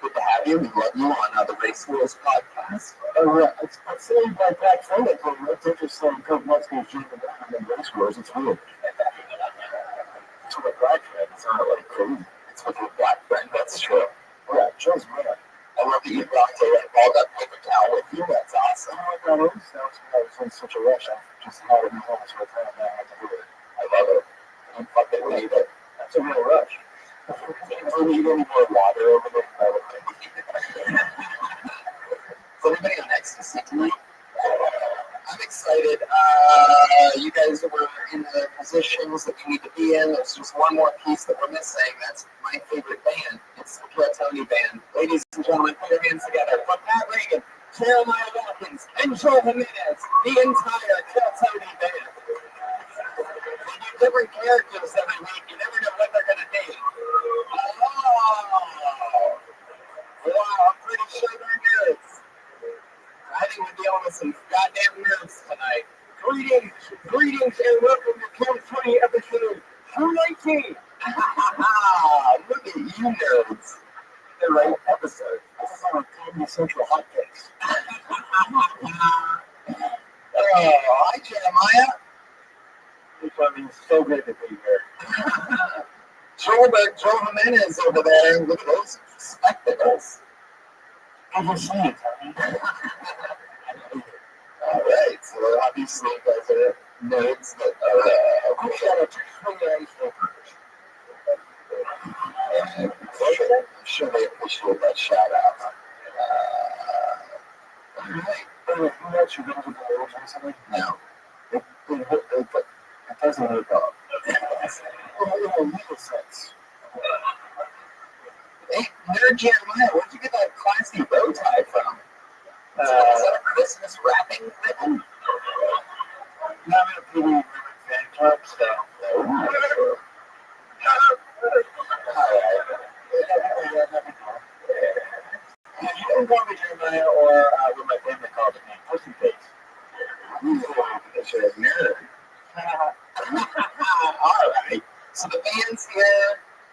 Good to have you. We love you on the Race Wars podcast. It's saying by Black Friday, it's interesting. Kurt Metzger's jumping around in Race Wars. It's weird. It's with Black friends, aren't like crazy. It's with your Black friend. That's true. Yeah, Joe's man. I love that you brought all that paper towel with you. That's awesome. I was in such a rush. I just had it in home for a time. I had to do it. I love it. I fucking need it. That's a real rush. Do we need any more water over there? Is anybody on ecstasy tonight? I'm excited. You guys were in the positions that you need to be in. There's just one more piece that we're missing. That's my favorite band. It's the Kill Tony Band. Ladies and gentlemen, put your hands together for Pat Reagan, Jeremiah Watkins, and Joe Jimenez, the entire Kill Tony Band. They do different characters every week. You never know what they're going to be. Oh! Wow, I'm pretty sure they're nerds. I think we're dealing with some goddamn nerds tonight. Greetings, and welcome to Kill Tony episode 219. Look at you nerds. The right episode. This is on Comedy Central hotcakes. Hi, Jeremiah. It's so great to be here. Joe Jimenez over there. Look at those spectacles. Good to see you, Tony. All right, so obviously you guys are nerds that are I'm sure they appreciate that shout out. All right. Who else you guys are going to recently? Now, It doesn't hook up. In a legal sense. hey, nerd Jeremiah, where'd you get that classy bow tie from? Is that a Christmas wrapping ribbon? Now I'm in a pretty fan club, so. You can call me Jeremiah or what my family calls me, Pussy Face. Because you're a nerd. All right. So the band's here.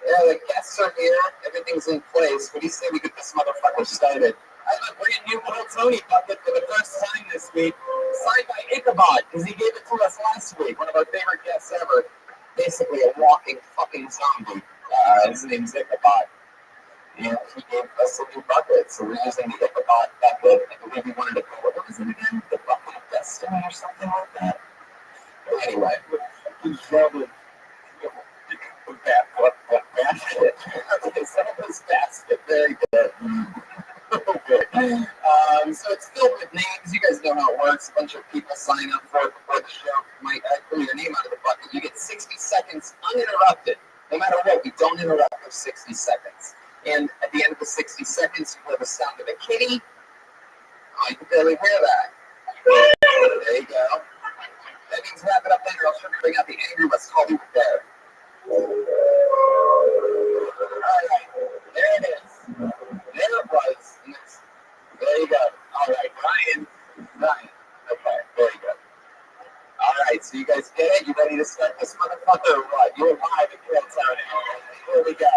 Yeah, the guests are here. Everything's in place. What do you say we get this motherfucker started? I have a brand new Kill Tony bucket for the first time this week, signed by Ichabod, because he gave it to us last week. One of our favorite guests ever. Basically a walking fucking zombie. His name's Ichabod. And he gave us a new bucket, so we're using the Ichabod bucket. I believe we wanted to call it, what was it again? The Bucket of Destiny or something like that. But anyway, He's probably basket. Okay, Seneca's basket. Very good. Okay. So it's filled with names. You guys know how it works. A bunch of people sign up for it before the show. You might pull your name out of the bucket. You get 60 seconds uninterrupted. No matter what, we don't interrupt for 60 seconds. And at the end of the 60 seconds, you hear the sound of a kitty. Oh, you can barely hear that. There you go. That means wrap it up later. I'll try to bring out the angry West Hollywood bear. All right, there it is. There it was. There you go. All right, Ryan. Okay, very good. All right, so you guys get it? You ready to start this motherfucker or what? You're live at Kill Town. Here we go.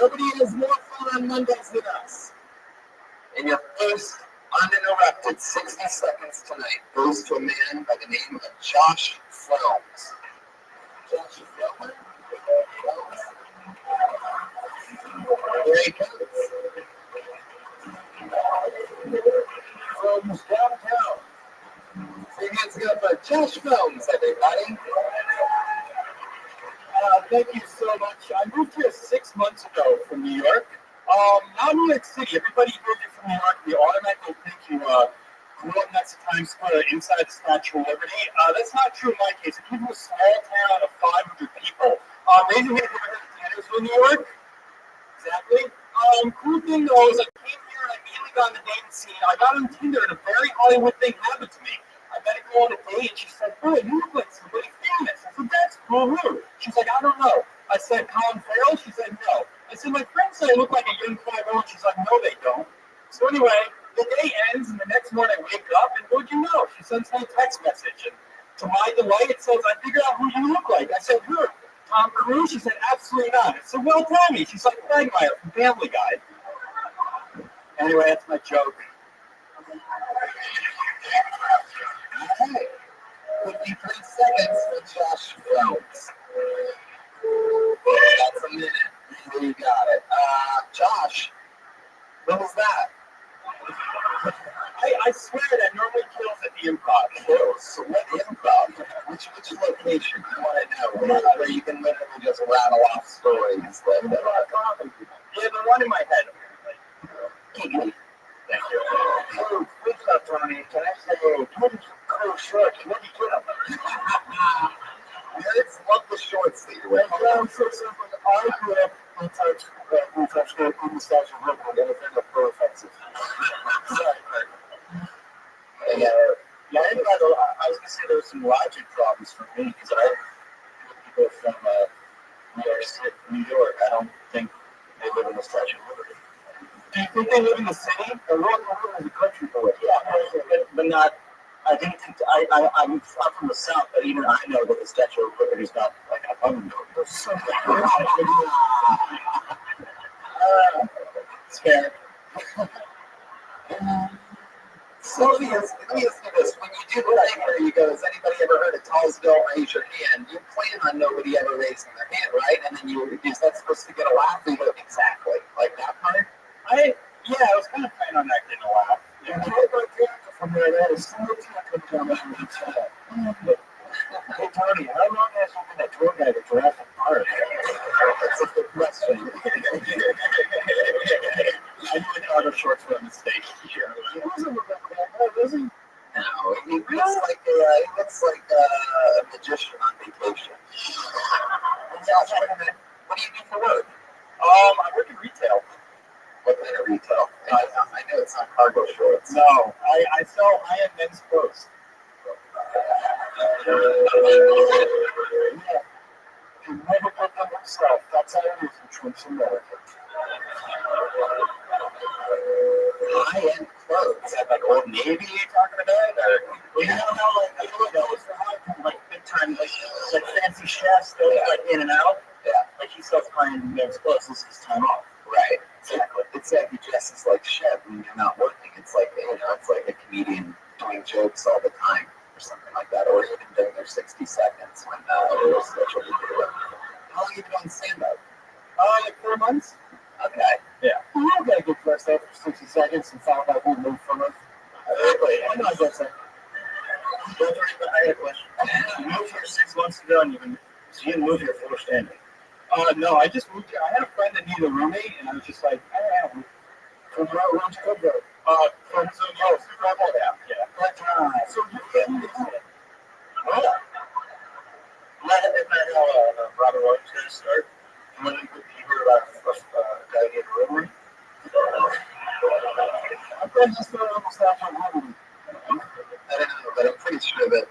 Nobody has more fun on Mondays than us. And your first uninterrupted 60 seconds tonight goes to a man by the name of Josh Frelms. Josh Frelms? There he goes. From downtown. Say hands up for Josh Frelms, everybody. Thank you so much. I moved here 6 months ago from New York. Not New York City. Everybody here from New York, they automatically think you grew up next to Times Square inside the Statue of Liberty. That's not true in my case. I came from a small town of 500 people. Raise your hand if you've ever heard of Tannersville, New York. Exactly. Cool thing though is I came here and I immediately got on the dating scene. I got on Tinder and a very Hollywood thing happened to me. I met a girl on a date and she said, "Boy, you look like somebody famous." I said, "That's cool, who?" She's like, "I don't know." I said, "Colin Farrell?" She said, "No." I said, "My friends say I look like a young Clive Owen." She's like, "No, they don't." So anyway, the day ends and the next morning I wake up and what'd you know? She sends me a text message and to my delight it says, "I figured out who you look like." I said, "Who? Tom Cruise?" She said, "Absolutely not." I said, "Well, tell me." She's like, "Quagmire from Family Guy." Anyway, that's my joke. All right. 53 seconds for Josh Frelms. That's a minute. You got it. Josh, what was that? I swear that normally kills at the Improv. Kills? What Improv? Which location? I want to know. Where you can literally just rattle off stories. Yeah, the one in my head, apparently. Thank you. Oh, what's up, Tony? Can I say, what is cool shorts? What do you get them? I love the shorts that you're wearing. I'm so simple. I grew up in Times Square in the Statue of Liberty. Never been to pro offensive. Sorry, Kurt. Yeah, I was going to say there were some logic problems for me because I people from New York. I don't think they live in the Statue of Liberty. Do you think they live in the city? Or live in the country boy? Yeah, but not. I didn't think I'm from the South, but even I know that the Statue of Liberty is not like a bungalow. It's fair. So let me ask you this: when you do the thing where you go, "Has anybody ever heard of Tallsville? Raise your hand." You plan on nobody ever raising their hand, right? And then is that supposed to get a laugh? You go, exactly like that part. I was kind of planning on that getting a laugh. Yeah, from where that is so down Hey Tony, how long has you been a tour guide at Jurassic Park? That's a good question. I knew an auto shorts were a mistake here. He wasn't looking cool, was he? No, he looks like a magician on vacation. Josh, wait a minute. What do you do for work? I work in retail. What kind of retail? I know it's not cargo shorts. No, I sell high-end men's clothes. Yeah. You never put them yourself. That's how it is in Trump's America. High-end clothes. That like Old Navy you're talking about? Or, you know how it's like big time, like fancy chefs, they're like in and out? Yeah. Like he sells high-end men's clothes. This is his time off. Right. Exactly. It's like he dresses like chef when you're not working. It's like, it's like a comedian doing jokes all the time or something like that. Or even doing their 60 seconds when they're special to do it. How long have you been doing stand-up? Like 4 months. Okay. Yeah. You got to get dressed up for 60 seconds and find out who moved from us. Wait, I'm not going to say. I had a question. You moved here 6 months ago, and so you didn't move here full standing. No, I just moved here. I had a friend that needed a roommate, and I was just like, From where you come from? from some house, yeah. So you can't do it. Oh, yeah. If I know Robert Rothschild start, when you heard about a guy getting a roommate. I'm going to start almost after Liberty. I don't know, but I'm pretty sure that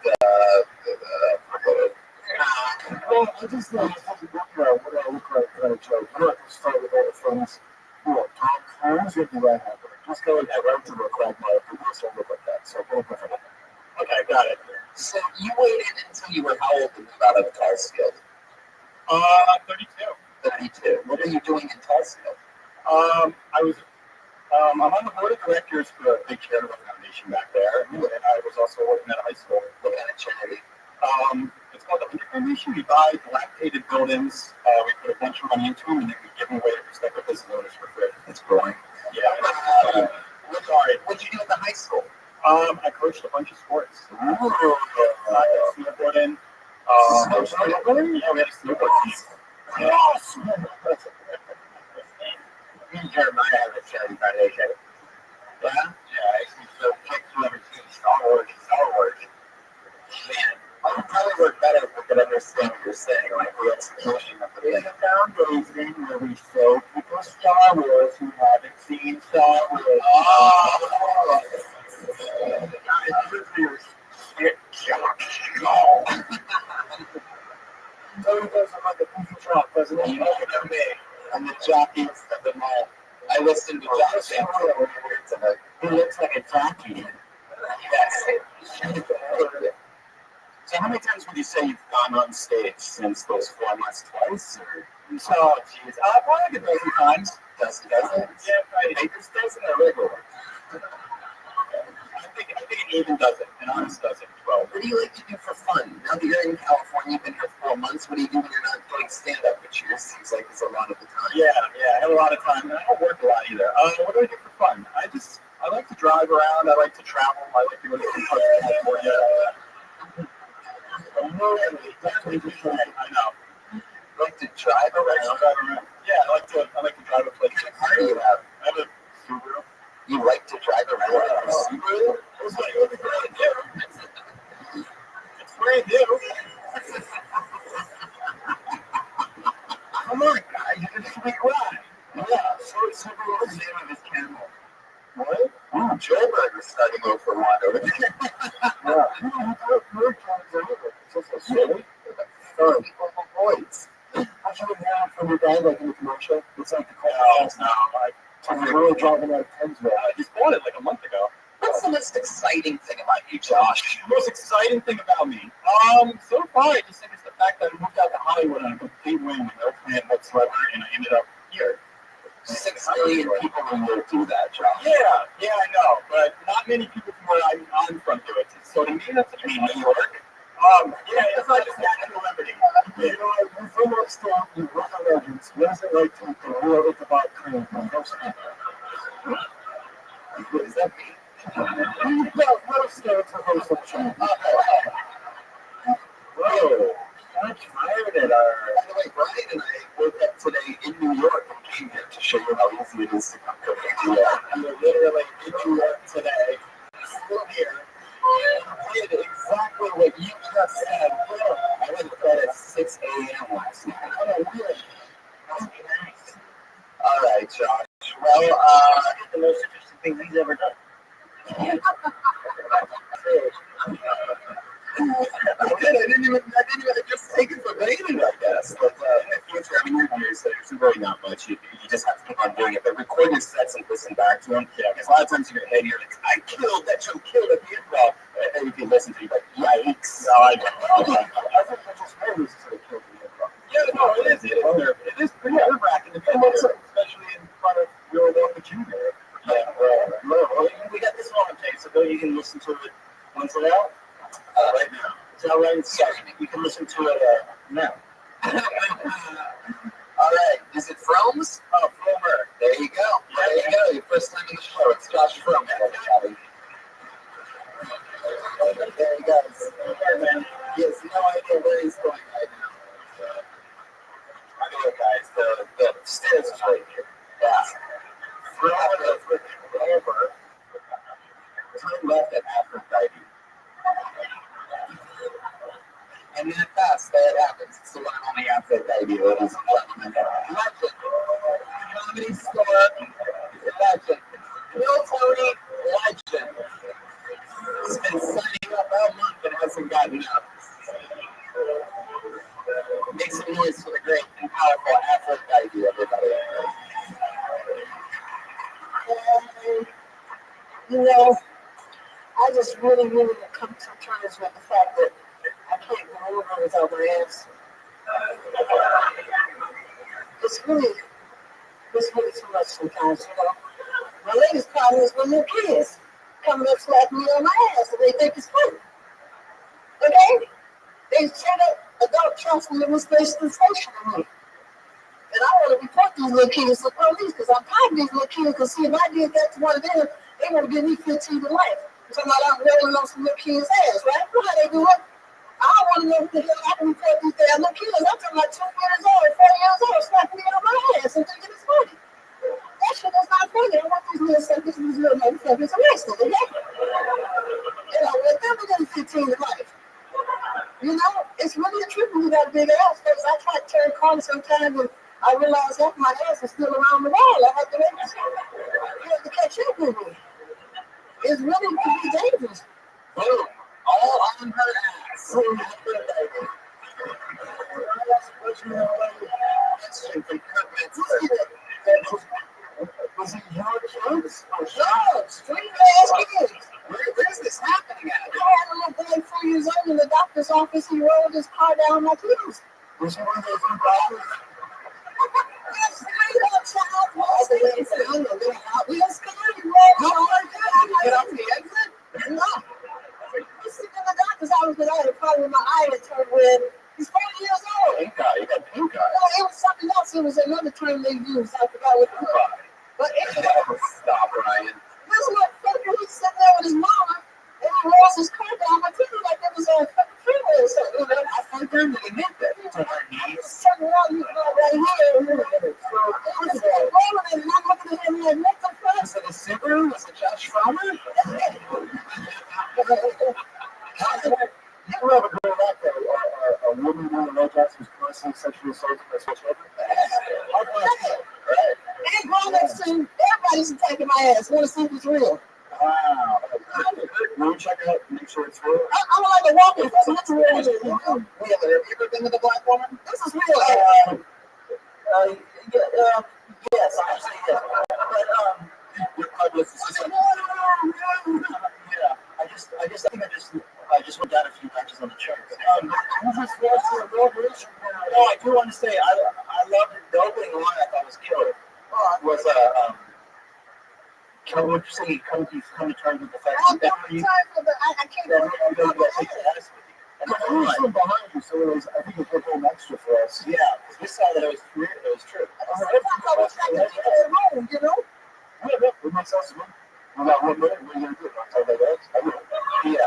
Well, I just thought it was a book about what I look like kind of joke. I'm not going to start with all the friends. Look, Tom Cruise would be right happen. Just go like that right to the quagmire. People don't look like that. So go for that. Okay, got it. so you waited until you were how old to move out of Tulsa? 32. 32. What were you doing in Tulsa? I'm on the board of directors for a big charitable foundation back there, and I was also working at a high school. What kind of charity? It's called the Hunter Foundation. We buy dilapidated buildings, we put a bunch of money into them, and then we give them away to prospective business owners for free. It's growing. Yeah. Sorry. What did you do at the high school? I coached a bunch of sports. Snowboarding. Snowboarding? Yeah, we had a snowboard team. Yes! Me and Jeremiah have a charity foundation. Yeah? Yeah, I used to take whoever team Star Wars. Man, I would probably work better if we could understand what you're saying, like the execution of the It's a foundation where we show people Star Wars who haven't seen Star Wars. Oh! So he does it like a goofy truck, doesn't he? And the jockeys of the mall. I listened to Josh tonight. He looks like a jockey. Yes. So how many times would you say you've gone on stage since those 4 months? Twice? Or? Oh, jeez. Probably like a dozen times. Doesn't. Yeah, right. Maybe this doesn't a regular. I think an even dozen, an honest dozen, 12. What do you like to do for fun? Now that you're in California, you've been here 4 months, what do you do when you're not doing stand-up, which yours seems like it's a lot of the time? Yeah, I have a lot of time, and I don't work a lot either. What do I do for fun? I like to drive around, I like to travel, I like to go to different parts of California. I know. You like to drive around? Yeah, I like to drive a place. What car do you have? I have a Subaru. You like to drive around in a Subaru? It's like, what brand new? It's brand new. Come on, guys, it's a sweet ride. Yeah, so it's Subaru is the name of his camel. What? Ooh, Joburg is starting over for one over there. Yeah. It's also Points. I should have heard from your dad like in the commercial. It's like the car. No, I'm really driving out of Thamesville. I just bought it like a month ago. What's the most exciting thing about you, Josh? The most exciting thing about me, so far, I just think it's the fact that I moved out to Hollywood on a complete whim with no plan whatsoever, and I ended up here. 6 million people will do that, Josh. Yeah, I know, but not many people from where I'm from do it. So to me, that's a In New York? yeah, it's like just natural liberty. You know, you're from upstate, you run the legends. What is it like to eat the real Ichabod cream from Rothschild? What does that mean? You've got Rothschild to Rothschild. Whoa. I'm tired at By the way, Brian and I woke up today in New York and came here to show you how easy it is to come to New York. We were literally in New York today, still here. Did exactly what you just said. I went to bed at 6 a.m. last night. Oh, really? That's nice. All right, Josh. Well, The most interesting thing he's ever done. I didn't even just take it for granted, I guess. But in the future, I mean, there's really not much. You just have to keep on doing it. But record your sets and listen back to them. Yeah, because a lot of times in your head, you're like, I killed that show, killed at the improv. And if you listen to it, you're like, yikes. No, I don't. I think I just heard this is a kill the improv. Yeah, no, it is. It is pretty nerve-wracking to be there, especially in front of your local junior. Yeah, well, we got this one on tape, so go you can listen to it once it's out. Right now. It's out right inside. You can listen to it now. All right. Is it Froms? Oh, Fromer. There you go. There you go. Your first time in the show. It's Josh Fromer, everybody. There he goes. He has no idea where he's going right now. Anyway, guys, the stairs is right here. Yeah. Over. Turn left at Aphrodite. And then fast, that happens. It's the one and only Aphrodite, ladies and gentlemen. Legend. Comedy store. Legend. Real Tony. Legend. He's been signing up all month and hasn't gotten up. Make some noise for the great and powerful Aphrodite, everybody. You know, I just really come to terms with the fact that I can't go over without my ass. It's really too much sometimes, you know. My latest problem is with little kids coming up slapping me on my ass and they think it's funny. Okay? They straight up adult trust me in this station on me. And I want to report these little kids to the police because I'm tired of these little kids because see if I did that to one of them, they want to give me 15 to life. So I'm rolling on some little kids' ass, right? You know how they do it? I don't want to know what the hell I can report these damn little kids. I'm talking about 2 years old, 4 years old, slapping me on my ass and thinking it's funny. That shit is not funny. I want these little suckers, these little motherfuckers arrested, okay? And I want them to get 15 to life. You know, it's really a trip when you got a big ass because I try to turn corners sometimes and I realize half my ass is still around the wall. I have to make this. You have to catch up with me. It's really can be dangerous. Boom. All on her ass. Question from Kurt Metzler. Was it your kids? No, street ass kids. Where's this happening at? I had a little boy 4 years old in the doctor's office. He rolled his car down my kids. Was he one of those new doctors? Yes, child was the way it's done. We are scared. Get off the exit? No. He's sitting in the doctor's office because I had a problem with my eye that turned red. He's 4 years old. Pink eye. You got pink eye. No, it was something else. It was another term they used. I forgot what it was. But anyway, Stop, Ryan. this motherfucker, he's sitting there with his mama, and he rolls his car down my TV like it was a fucking freeway or something. You know? I think they're going to get that. To her knees. Turn around, you know, right here. So, I was like, wait a minute, and I'm looking at him like, what the fuck? Was it a Subaru? Was it Josh Fromer? You ever have a girl like that, a woman who knows us who's constantly sexually assaulted by such children? Right. And grown-ups too, everybody's attacking my ass. Want to see if it's real. Wow. Will you check it out and make sure it's real? I'm like a walking person. That's real. Have you ever been with a black woman? This is real. Yes, actually, yes. But, Your publicist is Yeah, I just went down a few notches on the charts. No, I do want to say I loved it. The opening line I thought was killer. Was come to terms with the fact I that can't that go everybody will take the ass with you. And the crew was from behind you, so it was, I think it was a little extra for us. Yeah, because we saw that it was true. It was true. you know? Yeah, it makes sense to me. We're not 1 minute. What are you gonna do? Not tell that else? I will. Yeah.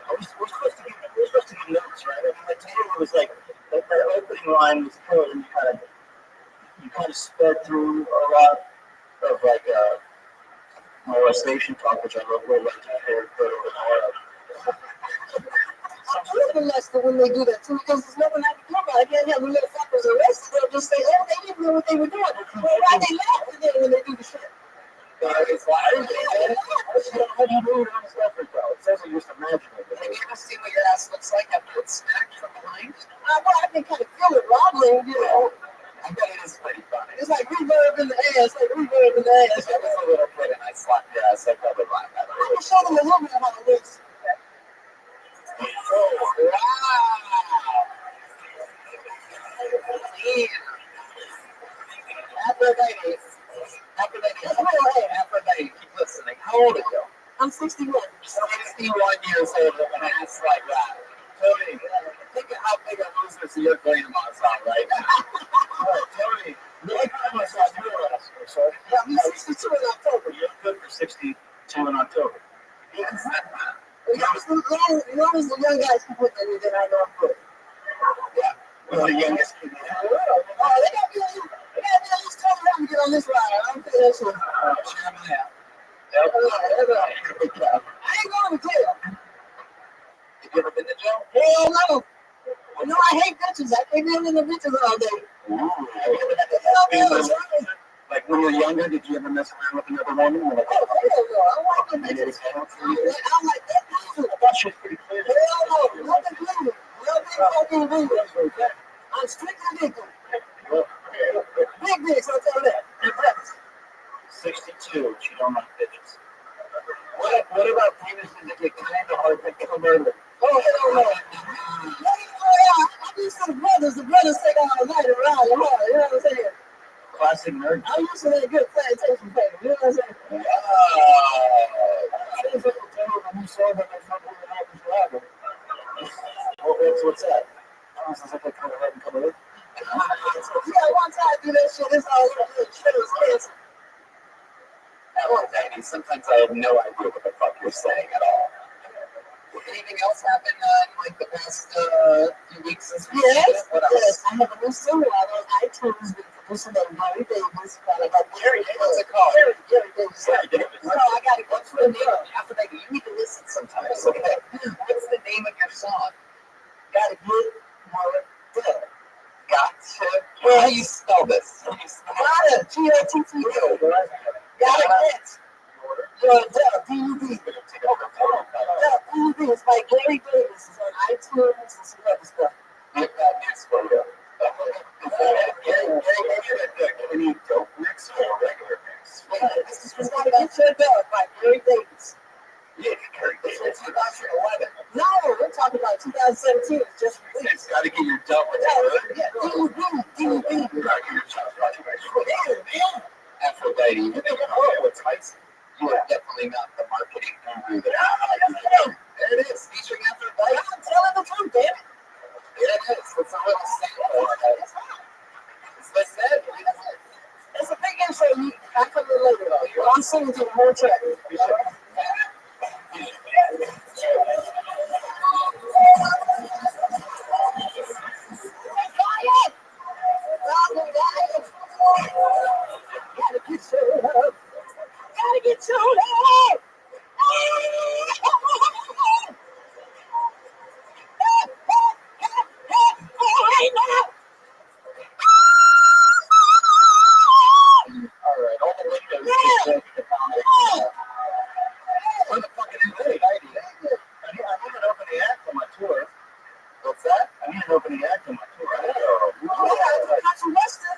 We're supposed to give notes, right? I mean, like Taylor was like that opening line was killer, and you kind of sped through a lot of like molestation talk, which I would like to hear a little bit more of. I'm even less than when they do that too, because there's nothing I can do about it. I can't have the little fuckers arrested. They'll just say, oh, they didn't know what they were doing. Well, why they laughing then when they do the shit? It's like, How do you do it on this effort, though? It says you just imagine it. have you ever seen what your ass looks like after it's smacked from behind? Well, I can kind of feel it wobbling, you know. I bet it is pretty funny. It's like reverb in the ass, like reverb in the ass. If I was a little kid and I slapped your ass, I'd probably laugh at I can show them a little bit of how it looks. Oh, wow. Yeah. Aphrodite. Aphrodite, keep listening. How old are you? I'm 61. 61 years old with an ass like that. Tony, think of how big a loser your grandma's are right now. Oh, Tony, Yeah, I'm 62 in October. You're good for 62 in October. Yes. As long as the young guys can put that in, then I know I'm good. Yeah. Well, the youngest kid. Oh, they got to be at least 21 to get on this ride. I don't think that's what. Jeremiah. I ain't going to jail. Have you ever been to jail? Hell no. You know, I hate bitches. I can't be in the bitches all day. Hell no. Like when you were younger, did you ever mess around with another woman? Like, Oh, hell no. I want them bitches. I'm like that dude. that shit's pretty clear. Hell no. Nothing legal. Nothing fucking legal. I'm strictly legal. Big dicks, I'll tell you that. 62, she don't like bitches. What about penises that get kind of hard to come early? Oh, hell no. I'm used to the brothers. The brothers take all night around. You know what I'm saying? Classic nerd. I'm used to that good plantation paper. You know what I'm saying? Seems like a terrible when you saw that there's something that happens forever. What's that? Oh, sounds like I kind of had to come in. Yeah, one time I do that shit. It's all over the shit. It's cancer. Sometimes I have no idea what the fuck you're saying at all. Anything else happen in like the past few weeks since we Yes, what else? yes. I have a new single out on iTunes with producer named Gary Davis. What's it called? Gary Davis. No, I gotta go through the name. After that, you need to listen sometimes, okay? What's the name of your song? Gotta get more done. Gotcha. How do you spell this? Gotta, G-O-T-T-O. Gotta get your done, D-U-D. D-U-D. It's by Gary Davis. It's on iTunes and some other stuff. Get that next photo. Any dope mix or regular mix? This is Gotta Get Your Done by Gary Davis. Yeah, this was 2011. No, we're talking about 2017. It's just released. It's got to get your dumb with Yeah, D-U-D. D-U-D. You got to get your child Aphrodite. You think, oh, it's Tyson. You are definitely not the marketing guru that there it is, featuring Aphrodite. I'm telling the truth, damn it. There it is. It's a little sample. It's like that. It's a big intro. I'll come in later, though. I'm singing to the whole track. Gotta get your love. Gotta get your love. All right, all the windows. Where the fuck is it? I need an opening act on my tour. What's that? I need an opening act on my tour.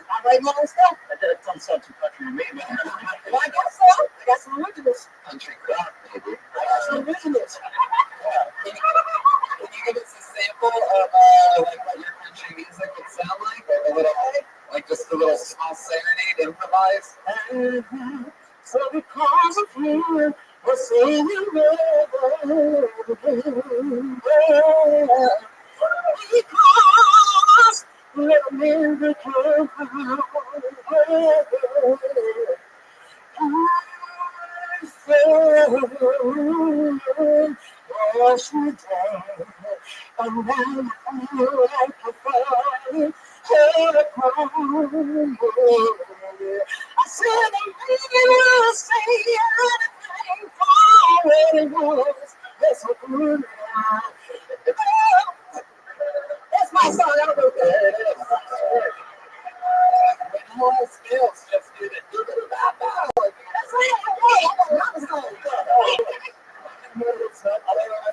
I write my own stuff. I did a some stuff to country to me, man. Well, I got some. I got some originals. Country crap, baby. I got some originals. Can you give us a sample of like what your country music would sound like? Like a little, like just a little small serenade improvised? So because of you, we're singing because we're miracle. Wash me down, and then I feel like a fire. I said I'm ready to say anything for anyone. That's what good. That's my song. I wrote that. When more skills, just do the do-do-da-da. That's right. I got another song. I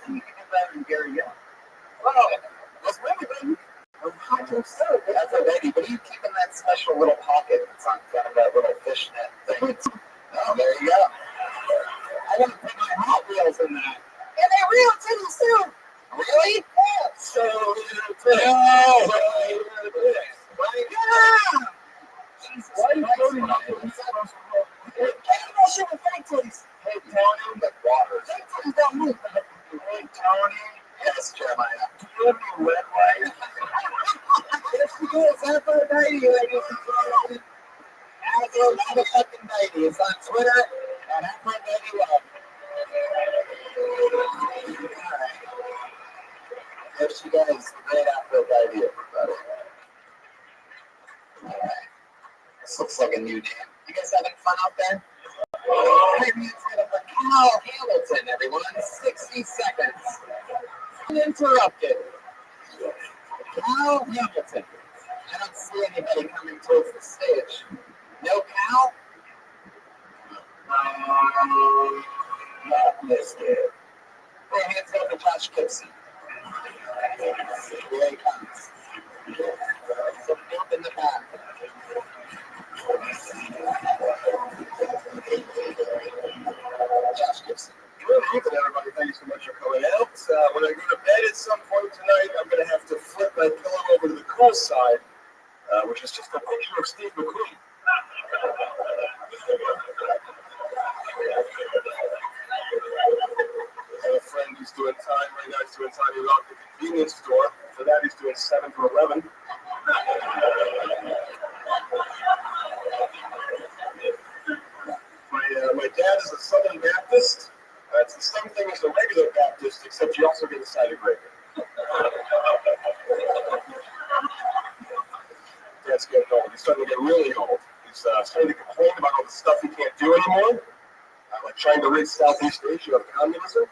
think you can get better than Gary Young. Well, that's really baby. That's a baby, but you keep in that special little pocket that's on kind of that little fishnet thing. Oh, there you go. I want to put my Hot Wheels in that. And they real titties too. Really? Yeah. So little Yeah. Jesus Why are you Christ, floating man. up with these special Hey, that shit with fake titties. Hey, Tony, the water. Fake titties don't move. Hey, Tony. Yes, Jeremiah. Do you have any wet wipes? Yes, you do. It's Aphrodite, ladies and gentlemen. Aphrodite. He's on Twitter and Afro91. Alright. There she goes, the great Afro-Baby, everybody. Alright. This looks like a new name. You guys having fun out there? Maybe it's gonna be Cal Hamilton, everyone. 60 seconds. Uninterrupted. Cal Hamilton. I don't see anybody coming towards the stage. No Cal? Not listed. Their hands go for Josh Gibson. Here he comes. Some help in the back. Josh Gibson. Good evening, everybody. Thank you so much for coming out. When I go to bed at some point tonight, I'm going to have to flip my pillow over to the cool side, which is just a picture of Steve McQueen. I have a friend who's doing time right now. He's doing time around the convenience store. For that, he's doing 7 to 11. My dad is a Southern Baptist. It's the same thing as a regular Baptist, except you also get a side of gravy. Dad's getting old. He's starting to get really old. He's starting to complain about all the stuff he can't do anymore, like trying to rid Southeast Asia of communism.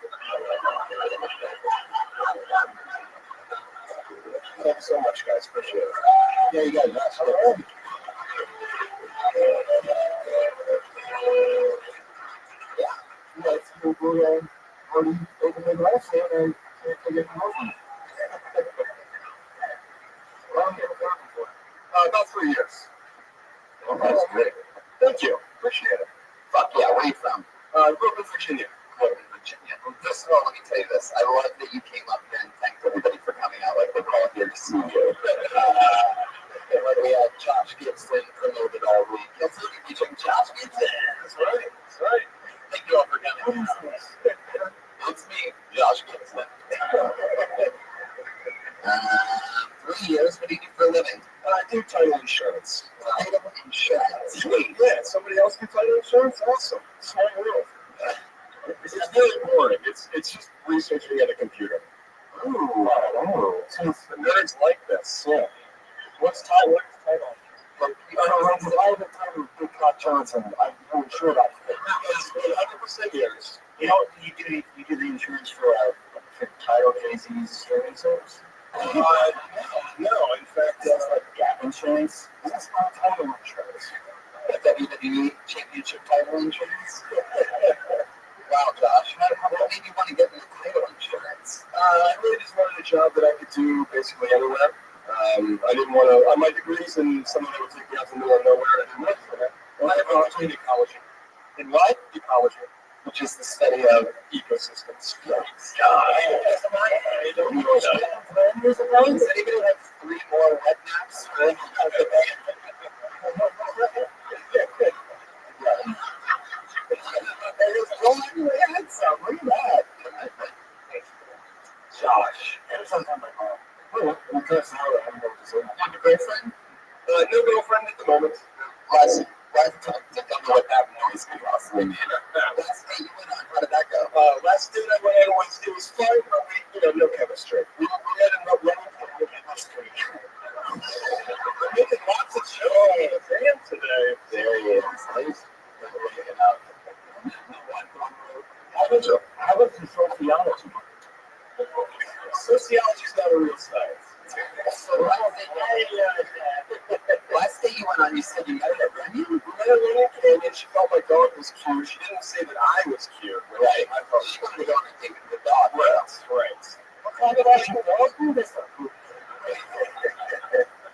Thank you so much, guys. Appreciate it. Yeah, you guys. Yeah, we're already open the glass here and can't get the movie. About 3 years. Oh, that's great. Thank you. Appreciate it. Fuck yeah, where are you from? Grew up in Virginia. Virginia. Well, first of all, let me tell you this. I love that you came up here and thanked everybody for coming out. Like, we're all here to see you. And like we had Josh Gibson promoted all week. You'll see me featuring Josh Gibson. That's right. That's right. Thank you all for coming. It's me, Josh Gibson. 3 years. What do you do for a living? I do title insurance. Title insurance. Sweet. Yeah, somebody else do title insurance? Awesome. Small world. It's really boring. It's just researching at a computer. Ooh. So the nerds like this. Yeah. What's title? Like, I have a title with Big Cock Johnson. I'm sure about it. It's 100% yours. You know, you do the insurance for title cases, insurance service. No, in fact, That's like gap insurance. That's not title insurance. WWE Championship title insurance. Wow, Josh, what made you want to get into title insurance? I really just wanted a job that I could do basically anywhere. I didn't want to. My degrees in something that would take me out to the middle of nowhere, and I didn't want to do that. I have an opportunity in ecology. In what? Ecology, Which is the study of ecosystems. Does anybody have 3 more web maps for the Look at that. Josh. You have a girlfriend? No girlfriend at the moment. Last time, I don't know what that noise could possibly mean. Last date you went on, how did that go? Last date I went on it was fine, but no chemistry. We had a running chemistry. We're making lots of shows on the fan today. There he is. Nice. How about the sociology? Sociology's not a real science. Last day you went on, you said you met her, right? We met a little kid, and she felt my dog was cute. She didn't say that I was cute. Right. I felt She wanted to go on a date with the dog. right. What kind of action does do this?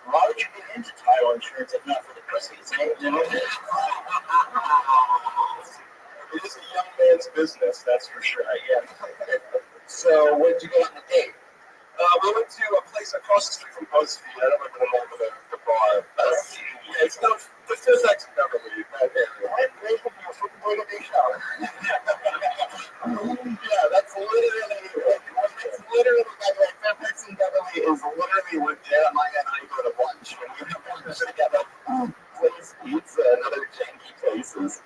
Why would you get into title insurance if not for the pussies? It is a young man's business, that's for sure. Yeah. So, where did you go on the date? We went to a place across the street from BuzzFeed. I don't remember the name of the bar. Yeah, it's not. This is actually Beverly. Yeah, that's literally, by the way, Fairfax and Beverly is literally what Jeremiah and I go to lunch when we have lunch together. Place Pizza and other janky places.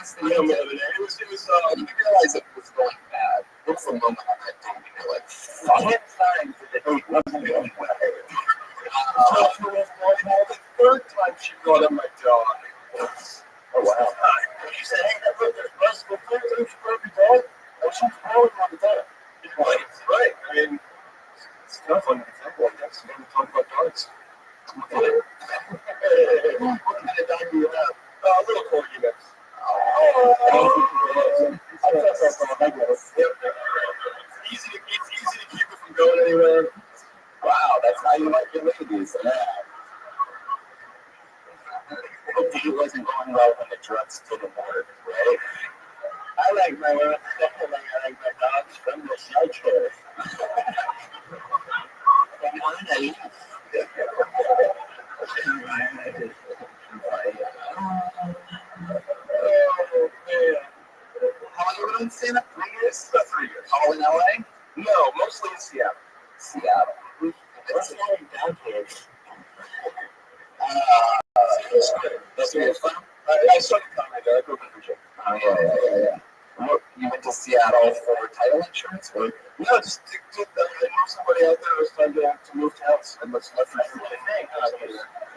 best thing Yeah, you more did? than that. It was, When you realize it was going bad, what's the moment on that day when you're like, fuck 10 it? times that the date wasn't going well. Uh, The third time she brought up my dog. oh, wow. She said, hey, look, there's possible things that you brought your dog. And she's growing on the dog. Right, right. I mean, it's tough on an example like that. So when we talk about dogs. What kind of dog do you have? A little corgi mix. It's easy to keep it from going anywhere. Wow, that's how you like your ladies. Yeah. Hopefully it wasn't going well when the drugs didn't work, right? I like my dogs from the shelter. How long have you been in stand-up? 3 years? About 3 years. All in LA? No, mostly in Seattle. Seattle. What's going down here? That's where you're from? I started comedy there. I grew up in Virginia. Oh, yeah. You went to Seattle for title insurance? Or? No, just I knew somebody out there was trying to move to house. And let's let me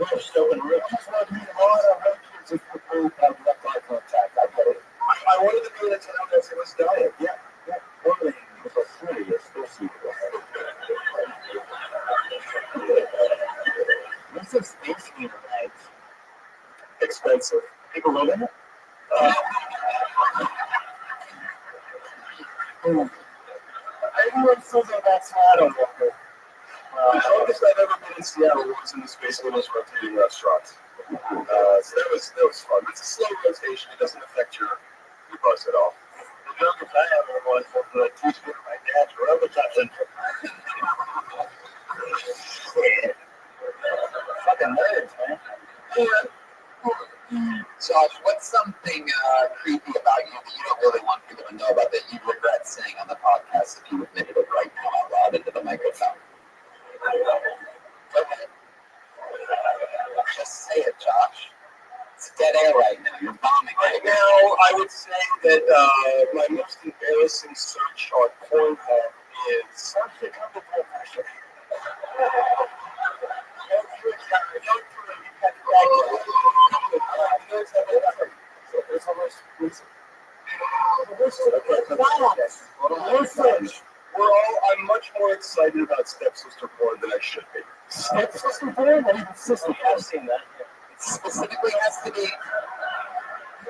we're still in real. I just wanted to meet a lot of other kids who have direct eye contact. I get it. I wanted to be in a town that was dying. Yeah. One of the was a serious issue. What's the space heater like? Expensive. People live in it? Everyone says that that's Seattle. The longest I've ever been in Seattle was in the Space Needles rotating restaurants. So that was fun. It's a slow rotation. It doesn't affect your bus at all. The youngest I ever was the teacher of my dad's rubber touching. Fucking nerds, man. Josh, what's something creepy about you that you don't really want people to know about that you regret saying on the podcast if you admitted it right now out loud into the microphone? Okay. Just say it, Josh. It's dead air right now. You're bombing Right now, I would say that my most embarrassing search on Pornhub is search the company pressure. I'm much more excited about stepsister porn than I should be. Stepsister porn? Sister, I've seen that. It specifically has to be.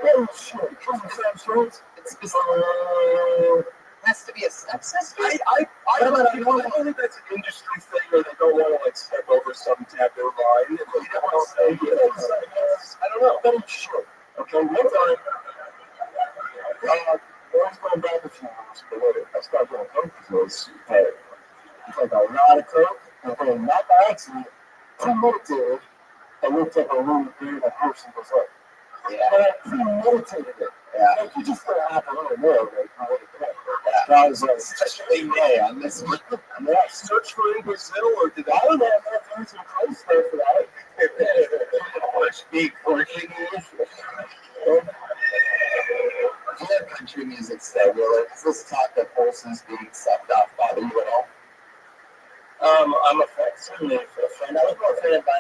Oh, sure. It specifically has to be a stepsister? I don't think that's an industry thing where they don't want to like step over some taboo line. They don't want to say, I don't know. But I'm sure. Okay, one time, I was going back a few years, I started doing coke because it's like a lot of coke, and then not by accident, premeditated, I looked up a room there and a person was like, Yeah. but I premeditated it. Yeah. Like, you just gotta have a little more, right? Yeah. I was like, Especially May on this one. yeah, search for in Brazil, or did I don't know if there's some close there for that. Speak Portuguese. What country music say, Will? Is this talk of horses being sucked off bother you at all? I'm a fan, certainly a fan. I was more offended by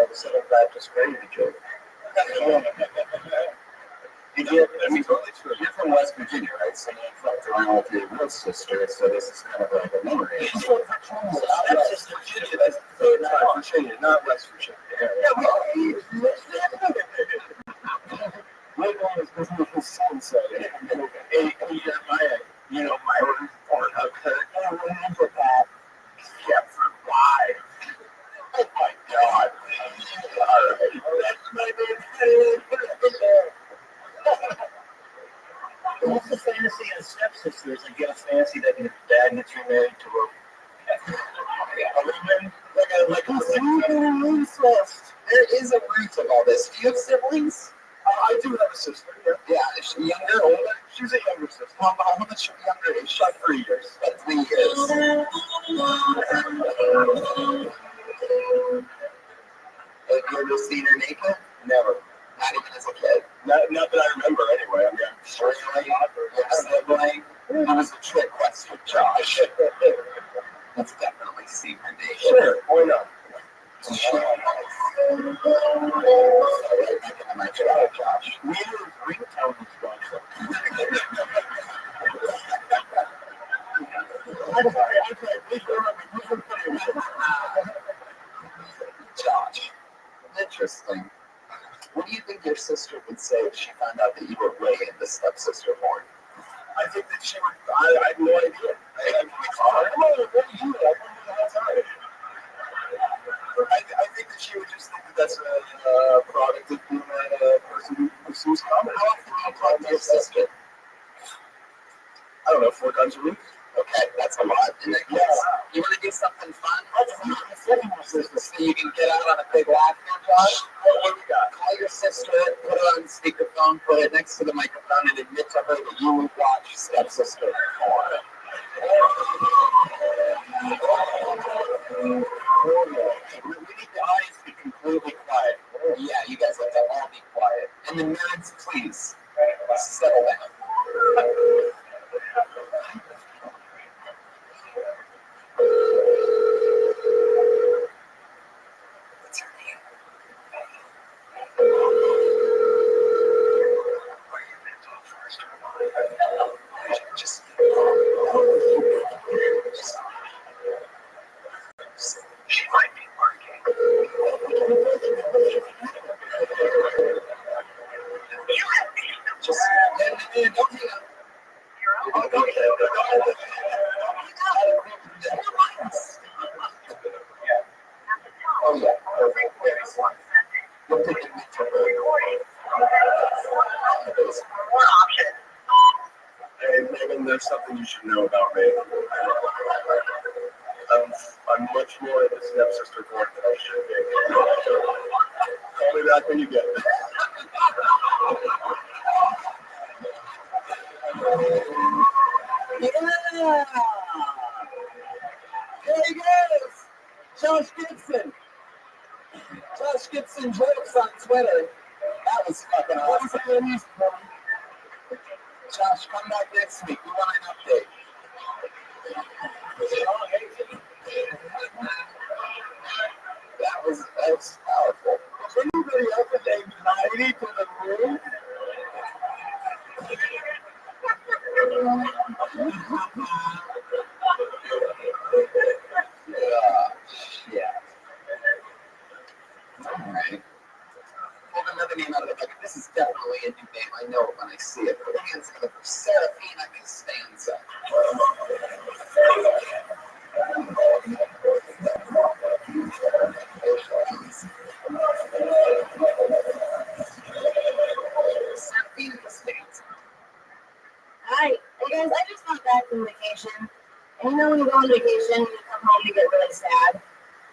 the Southern Baptist gravy joke. Totally true. You're from West Virginia, right? So you fucked around with your real sister, so this is kind of like a memory. That's just Virginia. That's not Virginia, not West Virginia. My mom is business with son, so hey, my own Pornhub for that. Yeah, for why? Oh my God. That's my name. What's the fantasy of stepsisters? Like, get a fantasy that your dad gets remarried to a woman? Like a incest. There is a root of all this. Do you have siblings? I do have a sister. Yeah. Yeah. Is she younger, older? She's a younger sister. How much younger is she? About 3 years. About 3 years. Have you ever seen her naked? Never. Not even as a kid. Not that I remember, anyway. I was a trick question, Josh. Let's definitely see her name. Sure, why not? Sure. My Josh. Weird ringtone is going Josh. Interesting. What do you think your sister would say if she found out that you were way into stepsister porn? I think that she would. I have no idea. I think that she would just think that that's a product of being a person who pursues comedy. How often do you talk to your sister? I don't know, 4 times a week. Okay, that's a lot in that case. You want to do something fun? So you can get out on a big laugh here, Josh? What do we got? Call your sister, put her on speakerphone, put it next to the microphone, and admit to her that you would watch stepsister porn. We need the audience to be completely quiet. Yeah, you guys have to all be quiet. And the nerds, please, settle down. What's her name? Just she might be working. Just don't hang up. Oh yeah. We'll take it to Hey, Megan, there's something you should know about me. I'm much more into stepsister porn than I should be. Call me back when you get it. Yeah! There he goes! Josh Gibson. Josh Gibson jokes on Twitter. That was fucking awesome. Josh, come back next week. We want an update. That was powerful. Anybody else with anxiety to the room? Yeah. Alright. Pulled another name out of the bucket. This is definitely a new name. I know it when I see it. Put hands together for Serafina Costanza. Serafina Costanza. Hi. Hey guys, I just got back from vacation. And you know when you go on vacation, you come home, you get really sad.